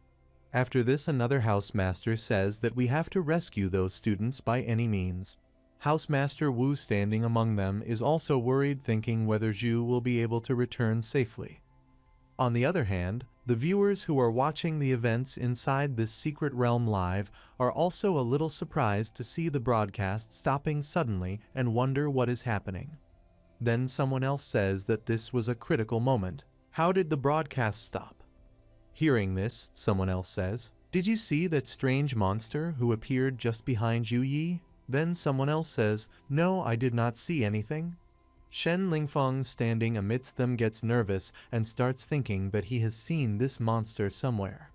After this, another housemaster says that we have to rescue those students by any means. Housemaster Wu, standing among them, is also worried, thinking whether Zhu will be able to return safely. On the other hand, the viewers who are watching the events inside this secret realm live are also a little surprised to see the broadcast stopping suddenly and wonder what is happening. Then someone else says that this was a critical moment. How did the broadcast stop? Hearing this, someone else says, "Did you see that strange monster who appeared just behind Zhu Yi?" Then someone else says, "No, I did not see anything." Shen Lingfeng, standing amidst them, gets nervous and starts thinking that he has seen this monster somewhere.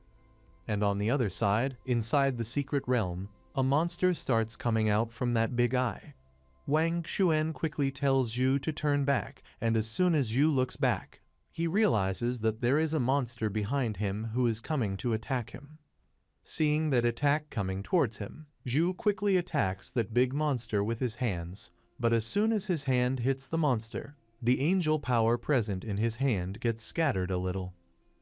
And on the other side, inside the secret realm, a monster starts coming out from that big eye. Wang Xuan quickly tells Zhu to turn back, and as soon as Zhu looks back, he realizes that there is a monster behind him who is coming to attack him. Seeing that attack coming towards him, Zhu quickly attacks that big monster with his hands, but as soon as his hand hits the monster, the angel power present in his hand gets scattered a little.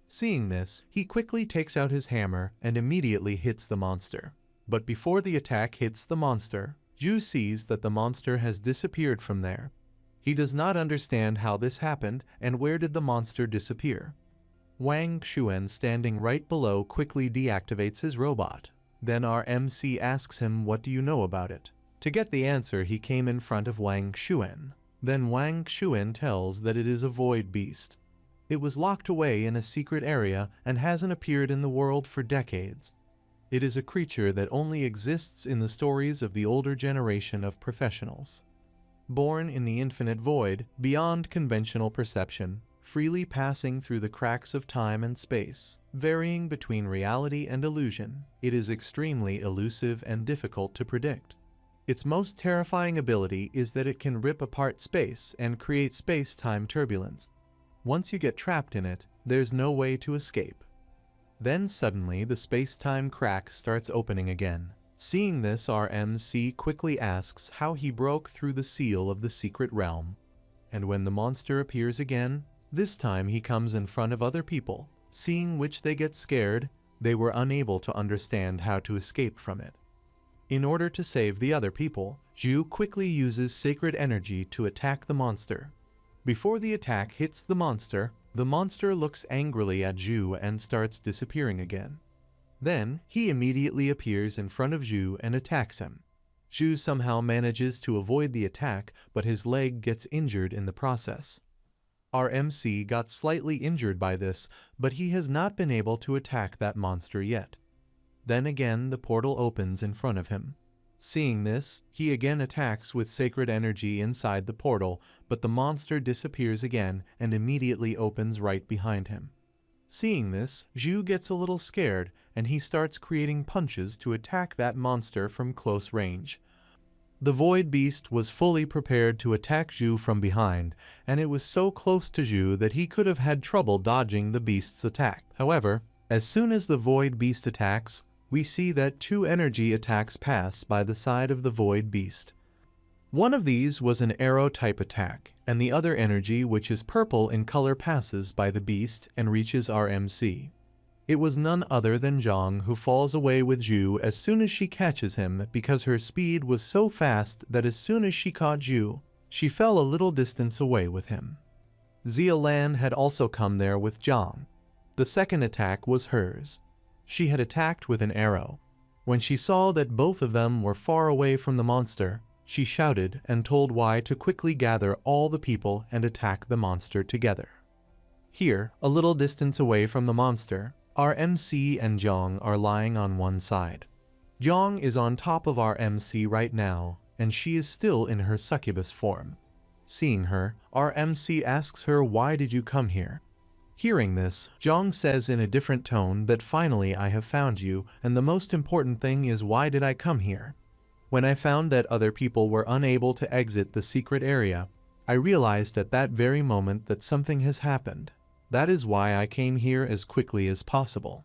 Seeing this, he quickly takes out his hammer and immediately hits the monster. But before the attack hits the monster, Zhu sees that the monster has disappeared from there. He does not understand how this happened and where did the monster disappear. Wang Xuan, standing right below, quickly deactivates his robot. Then our MC asks him, what do you know about it? To get the answer, he came in front of Wang Xuan. Then Wang Xuan tells that it is a void beast. It was locked away in a secret area and hasn't appeared in the world for decades. It is a creature that only exists in the stories of the older generation of professionals. Born in the infinite void, beyond conventional perception, freely passing through the cracks of time and space, varying between reality and illusion, it is extremely elusive and difficult to predict. Its most terrifying ability is that it can rip apart space and create space-time turbulence. Once you get trapped in it, there's no way to escape. Then suddenly the space-time crack starts opening again. Seeing this, our MC quickly asks how he broke through the seal of the secret realm. And when the monster appears again, this time he comes in front of other people. Seeing which they get scared, they were unable to understand how to escape from it. In order to save the other people, Zhu quickly uses sacred energy to attack the monster. Before the attack hits the monster looks angrily at Zhu and starts disappearing again. Then, he immediately appears in front of Zhu and attacks him. Zhu somehow manages to avoid the attack, but his leg gets injured in the process. Our MC got slightly injured by this, but he has not been able to attack that monster yet. Then again the portal opens in front of him. Seeing this, he again attacks with sacred energy inside the portal, but the monster disappears again and immediately opens right behind him. Seeing this, Zhu gets a little scared and he starts creating punches to attack that monster from close range. The void beast was fully prepared to attack Zhu from behind, and it was so close to Zhu that he could have had trouble dodging the beast's attack. However, as soon as the void beast attacks, we see that 2 energy attacks pass by the side of the void beast. One of these was an arrow-type attack, and the other energy, which is purple in color, passes by the beast and reaches our MC. It was none other than Zhang, who falls away with Zhu as soon as she catches him because her speed was so fast that as soon as she caught Zhu, she fell a little distance away with him. Xia Lan had also come there with Zhang. The second attack was hers. She had attacked with an arrow. When she saw that both of them were far away from the monster, she shouted and told Wei to quickly gather all the people and attack the monster together. Here, a little distance away from the monster, our MC and Zhang are lying on one side. Zhang is on top of our MC right now, and she is still in her succubus form. Seeing her, our MC asks her, "Why did you come here?" Hearing this, Zhang says in a different tone that finally I have found you, and the most important thing is, why did I come here? When I found that other people were unable to exit the secret area, I realized at that very moment that something has happened. That is why I came here as quickly as possible.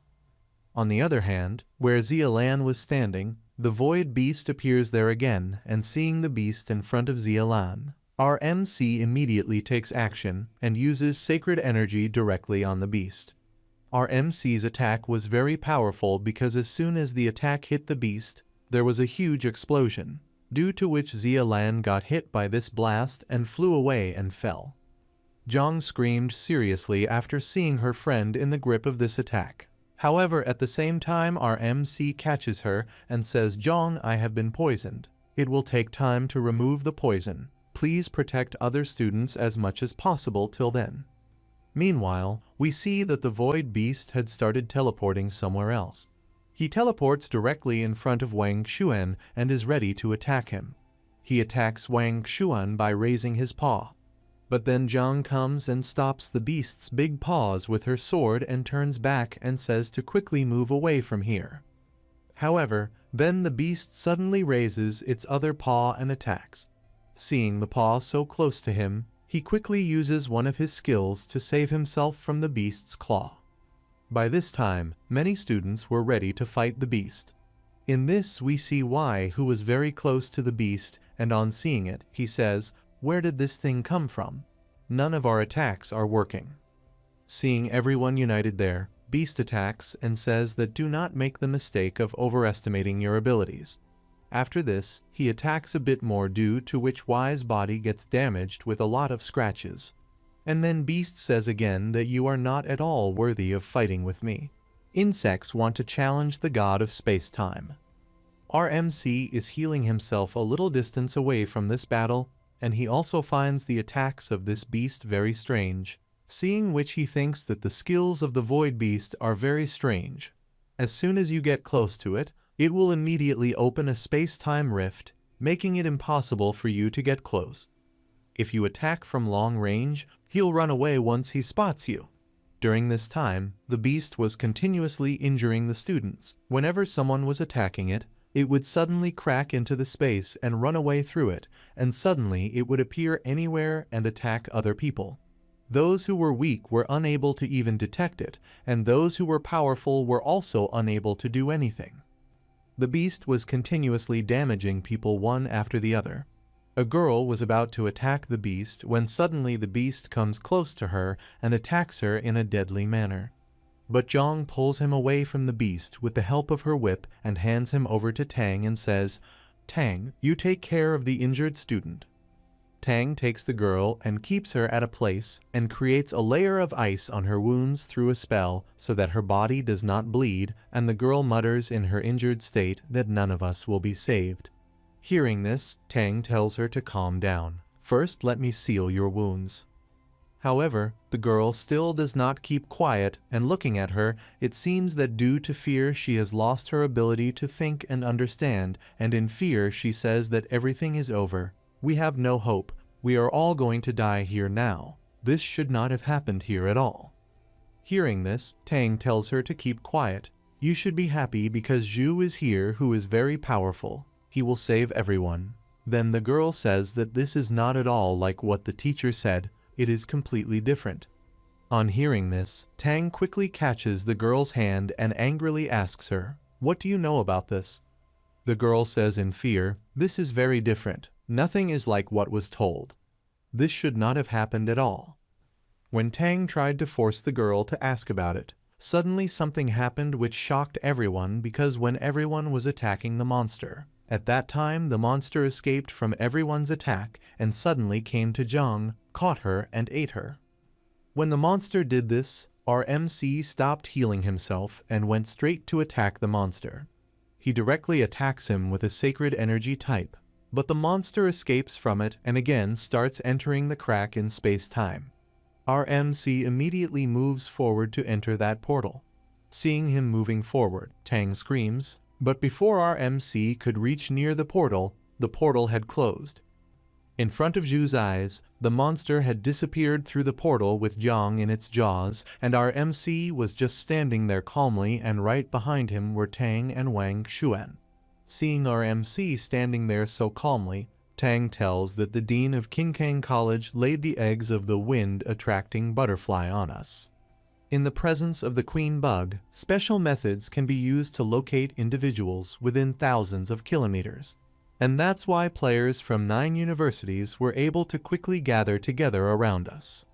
On the other hand, where Xia Lan was standing, the void beast appears there again, and seeing the beast in front of Xia Lan, our MC immediately takes action and uses sacred energy directly on the beast. Our MC's attack was very powerful because as soon as the attack hit the beast, there was a huge explosion, due to which Xia Lan got hit by this blast and flew away and fell. Zhang screamed seriously after seeing her friend in the grip of this attack. However, at the same time, our MC catches her and says, "Zhang, I have been poisoned. It will take time to remove the poison. Please protect other students as much as possible till then." Meanwhile, we see that the void beast had started teleporting somewhere else. He teleports directly in front of Wang Xuan and is ready to attack him. He attacks Wang Xuan by raising his paw. But then Zhang comes and stops the beast's big paws with her sword and turns back and says to quickly move away from here. However, then the beast suddenly raises its other paw and attacks. Seeing the paw so close to him, he quickly uses one of his skills to save himself from the beast's claw. By this time, many students were ready to fight the beast. In this we see Wei, who was very close to the beast, and on seeing it, he says, "Where did this thing come from? None of our attacks are working." Seeing everyone united there, Beast attacks and says that do not make the mistake of overestimating your abilities. After this, he attacks a bit more, due to which Y's body gets damaged with a lot of scratches. And then Beast says again that you are not at all worthy of fighting with me. Insects want to challenge the god of space-time. Our MC is healing himself a little distance away from this battle, and he also finds the attacks of this beast very strange, seeing which he thinks that the skills of the Void Beast are very strange. As soon as you get close to it, it will immediately open a space-time rift, making it impossible for you to get close. If you attack from long range, he'll run away once he spots you. During this time, the beast was continuously injuring the students. Whenever someone was attacking it, it would suddenly crack into the space and run away through it, and suddenly it would appear anywhere and attack other people. Those who were weak were unable to even detect it, and those who were powerful were also unable to do anything. The beast was continuously damaging people one after the other. A girl was about to attack the beast when suddenly the beast comes close to her and attacks her in a deadly manner. But Zhang pulls him away from the beast with the help of her whip and hands him over to Tang and says, "Tang, you take care of the injured student." Tang takes the girl and keeps her at a place and creates a layer of ice on her wounds through a spell so that her body does not bleed, and the girl mutters in her injured state that none of us will be saved. Hearing this, Tang tells her to calm down. "First, let me seal your wounds." However, the girl still does not keep quiet, and looking at her, it seems that due to fear she has lost her ability to think and understand, and in fear she says that everything is over. "We have no hope. We are all going to die here now. This should not have happened here at all." Hearing this, Tang tells her to keep quiet. "You should be happy because Zhu is here, who is very powerful. He will save everyone." Then the girl says that this is not at all like what the teacher said. It is completely different. On hearing this, Tang quickly catches the girl's hand and angrily asks her, "What do you know about this?" The girl says in fear, "This is very different. Nothing is like what was told. This should not have happened at all." When Tang tried to force the girl to ask about it, suddenly something happened which shocked everyone, because when everyone was attacking the monster, at that time the monster escaped from everyone's attack and suddenly came to Zhang, caught her and ate her. When the monster did this, our MC stopped healing himself and went straight to attack the monster. He directly attacks him with a sacred energy type, but the monster escapes from it and again starts entering the crack in space-time. Our MC immediately moves forward to enter that portal. Seeing him moving forward, Tang screams, but before our MC could reach near the portal had closed. In front of Zhu's eyes, the monster had disappeared through the portal with Zhang in its jaws, and our MC was just standing there calmly, and right behind him were Tang and Wang Xuan. Seeing our MC standing there so calmly, Tang tells that the dean of Qinkang College laid the eggs of the wind-attracting butterfly on us. In the presence of the queen bug, special methods can be used to locate individuals within thousands of kilometers. And that's why players from 9 universities were able to quickly gather together around us.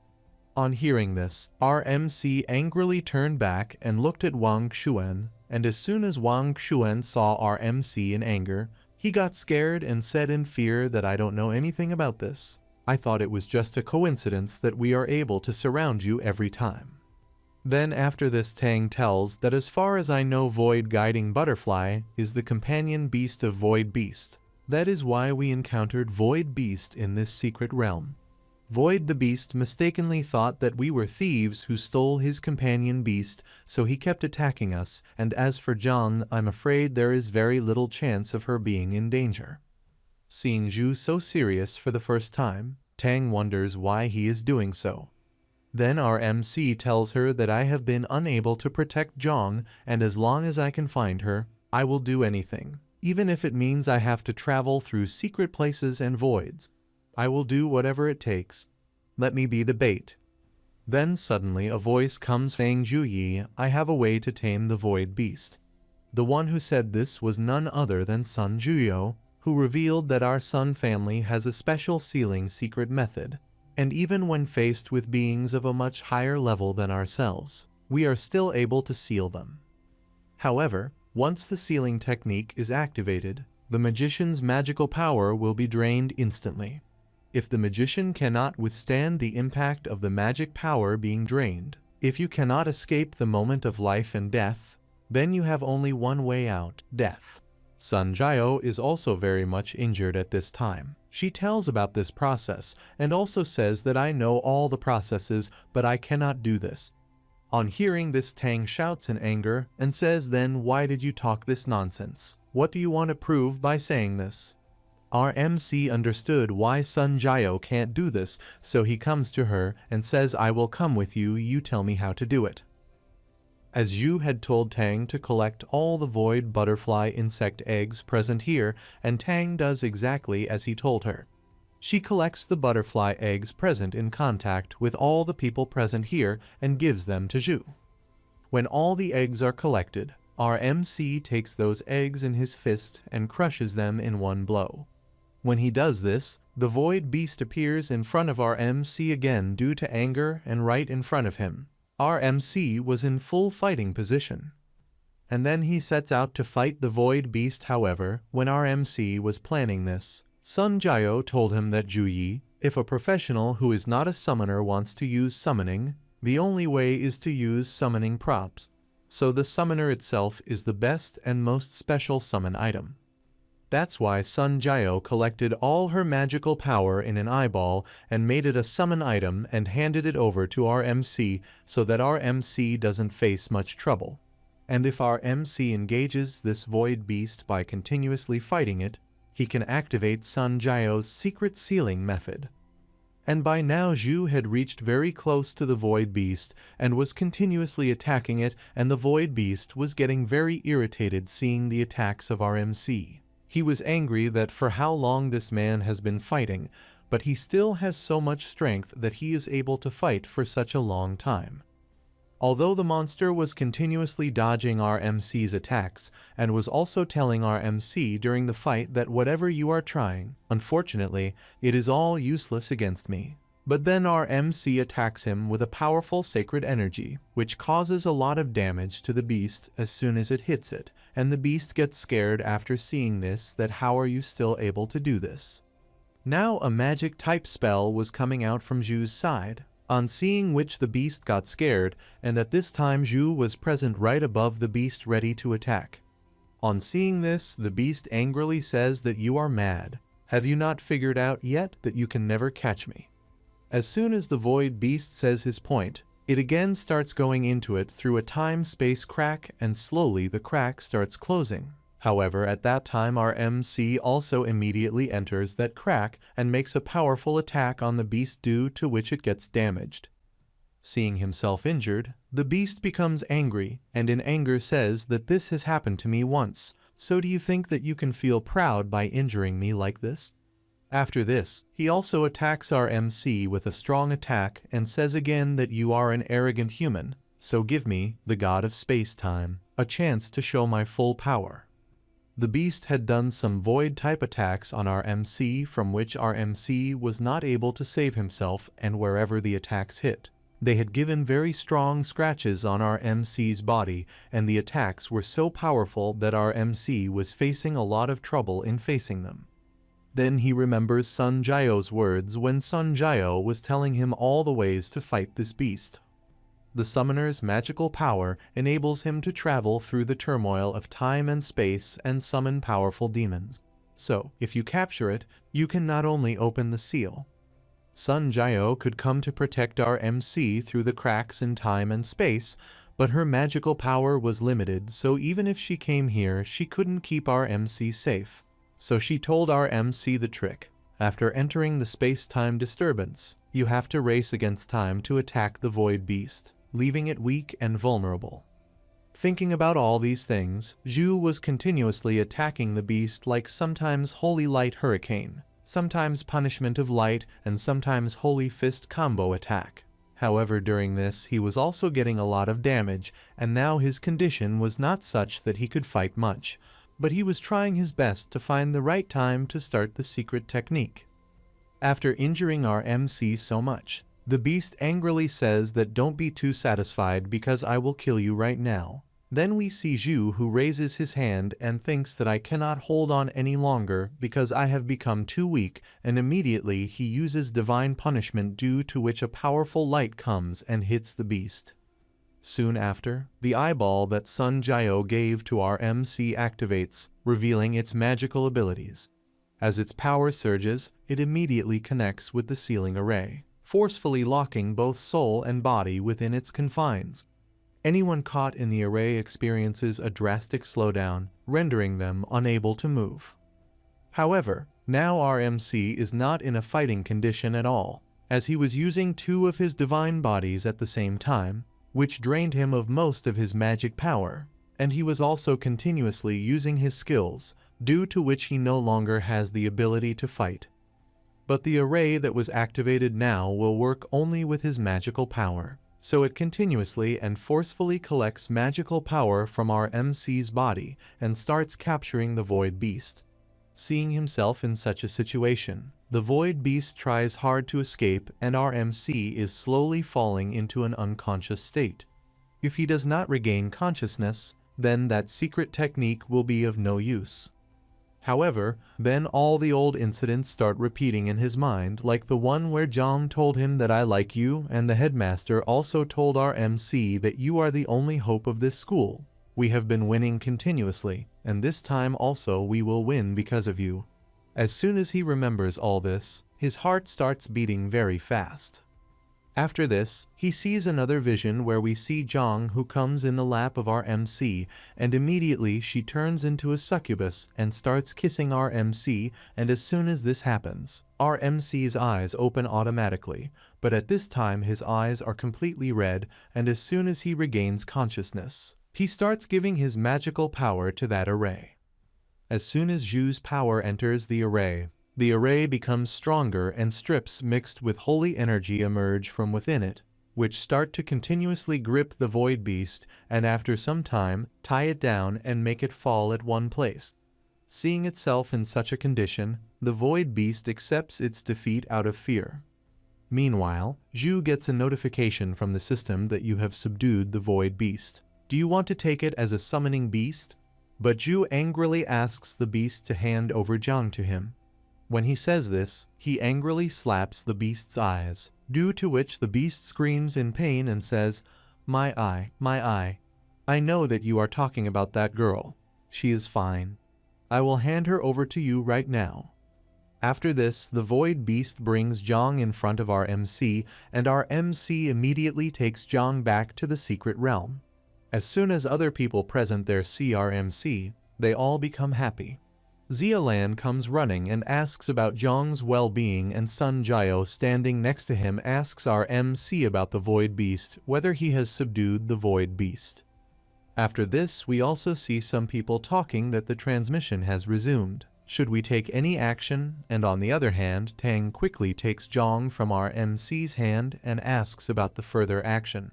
On hearing this, our MC angrily turned back and looked at Wang Xuan, and as soon as Wang Xuan saw our MC in anger, he got scared and said in fear that "I don't know anything about this. I thought it was just a coincidence that we are able to surround you every time." Then after this, Tang tells that as far as I know, Void Guiding Butterfly is the companion beast of Void Beast. That is why we encountered Void Beast in this secret realm. Void the Beast mistakenly thought that we were thieves who stole his companion beast, so he kept attacking us, and as for Zhang, I'm afraid there is very little chance of her being in danger. Seeing Zhu so serious for the first time, Tang wonders why he is doing so. Then our MC tells her that I have been unable to protect Zhang, and as long as I can find her, I will do anything. Even if it means I have to travel through secret places and voids, I will do whatever it takes. Let me be the bait. Then suddenly a voice comes saying, "Zhu, I have a way to tame the Void Beast." The one who said this was none other than Sun Zhuyo, who revealed that our Sun family has a special sealing secret method, and even when faced with beings of a much higher level than ourselves, we are still able to seal them. However, once the sealing technique is activated, the magician's magical power will be drained instantly. If the magician cannot withstand the impact of the magic power being drained, if you cannot escape the moment of life and death, then you have only one way out, death. Sun Jiao is also very much injured at this time. She tells about this process and also says that I know all the processes, but I cannot do this. On hearing this, Tang shouts in anger and says, then why did you talk this nonsense? What do you want to prove by saying this? Our MC understood why Sun Jiao can't do this, so he comes to her and says, I will come with you, you tell me how to do it. As Zhu had told Tang to collect all the void butterfly insect eggs present here, and Tang does exactly as he told her. She collects the butterfly eggs present in contact with all the people present here and gives them to Zhu. When all the eggs are collected, our MC takes those eggs in his fist and crushes them in one blow. When he does this, the void beast appears in front of our MC again due to anger, and right in front of him. Our MC was in full fighting position. And then he sets out to fight the void beast. However, when our MC was planning this, Sun Jiao told him that Zhu Yi, if a professional who is not a summoner wants to use summoning, the only way is to use summoning props. So the summoner itself is the best and most special summon item. That's why Sun Jiao collected all her magical power in an eyeball and made it a summon item and handed it over to our MC so that our MC doesn't face much trouble. And if our MC engages this void beast by continuously fighting it, he can activate Sun Jiao's secret sealing method. And by now Zhu had reached very close to the void beast and was continuously attacking it, and the void beast was getting very irritated seeing the attacks of our MC. He was angry that for how long this man has been fighting, but he still has so much strength that he is able to fight for such a long time. Although the monster was continuously dodging our MC's attacks and was also telling our MC during the fight that whatever you are trying, unfortunately, it is all useless against me. But then our MC attacks him with a powerful sacred energy, which causes a lot of damage to the beast as soon as it hits it, and the beast gets scared after seeing this that how are you still able to do this? Now a magic type spell was coming out from Zhu's side, on seeing which the beast got scared, and at this time Zhu was present right above the beast ready to attack. On seeing this, the beast angrily says that you are mad. Have you not figured out yet that you can never catch me? As soon as the void beast says his point, it again starts going into it through a time-space crack, and slowly the crack starts closing. However, at that time our MC also immediately enters that crack and makes a powerful attack on the beast, due to which it gets damaged. Seeing himself injured, the beast becomes angry and in anger says that this has happened to me once, so do you think that you can feel proud by injuring me like this? After this, he also attacks our MC with a strong attack and says again that you are an arrogant human, so give me, the god of space-time, a chance to show my full power. The beast had done some void-type attacks on our MC from which our MC was not able to save himself, and wherever the attacks hit, they had given very strong scratches on our MC's body, and the attacks were so powerful that our MC was facing a lot of trouble in facing them. Then he remembers Sun Jiao's words when Sun Jiao was telling him all the ways to fight this beast. The summoner's magical power enables him to travel through the turmoil of time and space and summon powerful demons. So, if you capture it, you can not only open the seal. Sun Jiao could come to protect our MC through the cracks in time and space, but her magical power was limited, so even if she came here, she couldn't keep our MC safe. So she told our MC the trick. After entering the space-time disturbance, you have to race against time to attack the void beast, leaving it weak and vulnerable. Thinking about all these things, Zhu was continuously attacking the beast, like sometimes Holy Light Hurricane, sometimes Punishment of Light, and sometimes Holy Fist combo attack. However, during this, he was also getting a lot of damage, and now his condition was not such that he could fight much, but he was trying his best to find the right time to start the secret technique. After injuring our MC so much, the beast angrily says that don't be too satisfied because I will kill you right now. Then we see Zhu, who raises his hand and thinks that I cannot hold on any longer because I have become too weak, and immediately he uses divine punishment, due to which a powerful light comes and hits the beast. Soon after, the eyeball that Sun Jiao gave to our MC activates, revealing its magical abilities. As its power surges, it immediately connects with the sealing array, forcefully locking both soul and body within its confines. Anyone caught in the array experiences a drastic slowdown, rendering them unable to move. However, now our MC is not in a fighting condition at all, as he was using two of his divine bodies at the same time, which drained him of most of his magic power, and he was also continuously using his skills, due to which he no longer has the ability to fight. But the array that was activated now will work only with his magical power, so it continuously and forcefully collects magical power from our MC's body and starts capturing the Void Beast. Seeing himself in such a situation, the Void Beast tries hard to escape, and our MC is slowly falling into an unconscious state. If he does not regain consciousness, then that secret technique will be of no use. However, then all the old incidents start repeating in his mind, like the one where Zhang told him that I like you, and the headmaster also told our MC that you are the only hope of this school. We have been winning continuously, and this time also we will win because of you. As soon as he remembers all this, his heart starts beating very fast. After this, he sees another vision where we see Zhang, who comes in the lap of our MC, and immediately she turns into a succubus and starts kissing our MC, and as soon as this happens, our MC's eyes open automatically, but at this time his eyes are completely red, and as soon as he regains consciousness, he starts giving his magical power to that array. As soon as Zhu's power enters the array becomes stronger, and strips mixed with holy energy emerge from within it, which start to continuously grip the Void Beast, and after some time, tie it down and make it fall at one place. Seeing itself in such a condition, the Void Beast accepts its defeat out of fear. Meanwhile, Zhu gets a notification from the system that you have subdued the Void Beast. Do you want to take it as a summoning beast? But Zhu angrily asks the beast to hand over Zhang to him. When he says this, he angrily slaps the beast's eyes, due to which the beast screams in pain and says, "My eye, my eye. I know that you are talking about that girl. She is fine. I will hand her over to you right now." After this, the Void Beast brings Zhang in front of our MC, and our MC immediately takes Zhang back to the secret realm. As soon as other people present there see our MC, they all become happy. Zialan comes running and asks about Zhang's well-being, and Sun Jiao, standing next to him, asks our MC about the Void Beast, whether he has subdued the Void Beast. After this, we also see some people talking that the transmission has resumed. Should we take any action? And on the other hand, Tang quickly takes Zhang from our MC's hand and asks about the further action.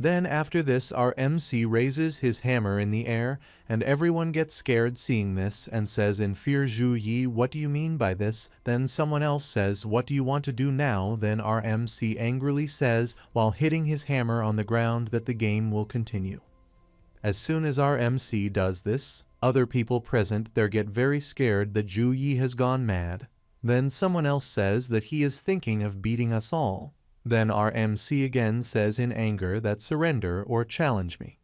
Then after this, our MC raises his hammer in the air, and everyone gets scared seeing this and says in fear, "Zhu Yi, what do you mean by this?" Then someone else says, "What do you want to do now?" Then our MC angrily says, while hitting his hammer on the ground, that the game will continue. As soon as our MC does this, other people present there get very scared that Zhu Yi has gone mad. Then someone else says that he is thinking of beating us all. Then our MC again says in anger that surrender or challenge me.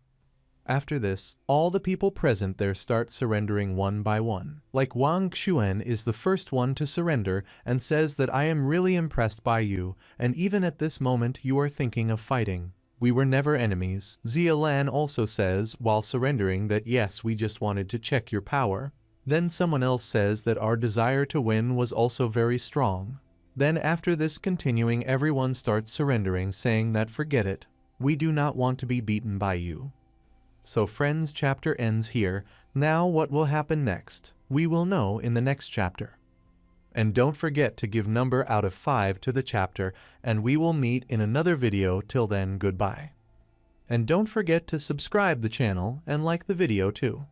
After this, all the people present there start surrendering one by one. Like Wang Xuan is the first one to surrender and says that I am really impressed by you, and even at this moment you are thinking of fighting. We were never enemies. Zialan also says while surrendering that yes, we just wanted to check your power. Then someone else says that our desire to win was also very strong. Then after this continuing, everyone starts surrendering, saying that forget it, we do not want to be beaten by you. So friends, chapter ends here. Now what will happen next? We will know in the next chapter. And don't forget to give number out of 5 to the chapter, and we will meet in another video. Till then, goodbye. And don't forget to subscribe the channel and like the video too.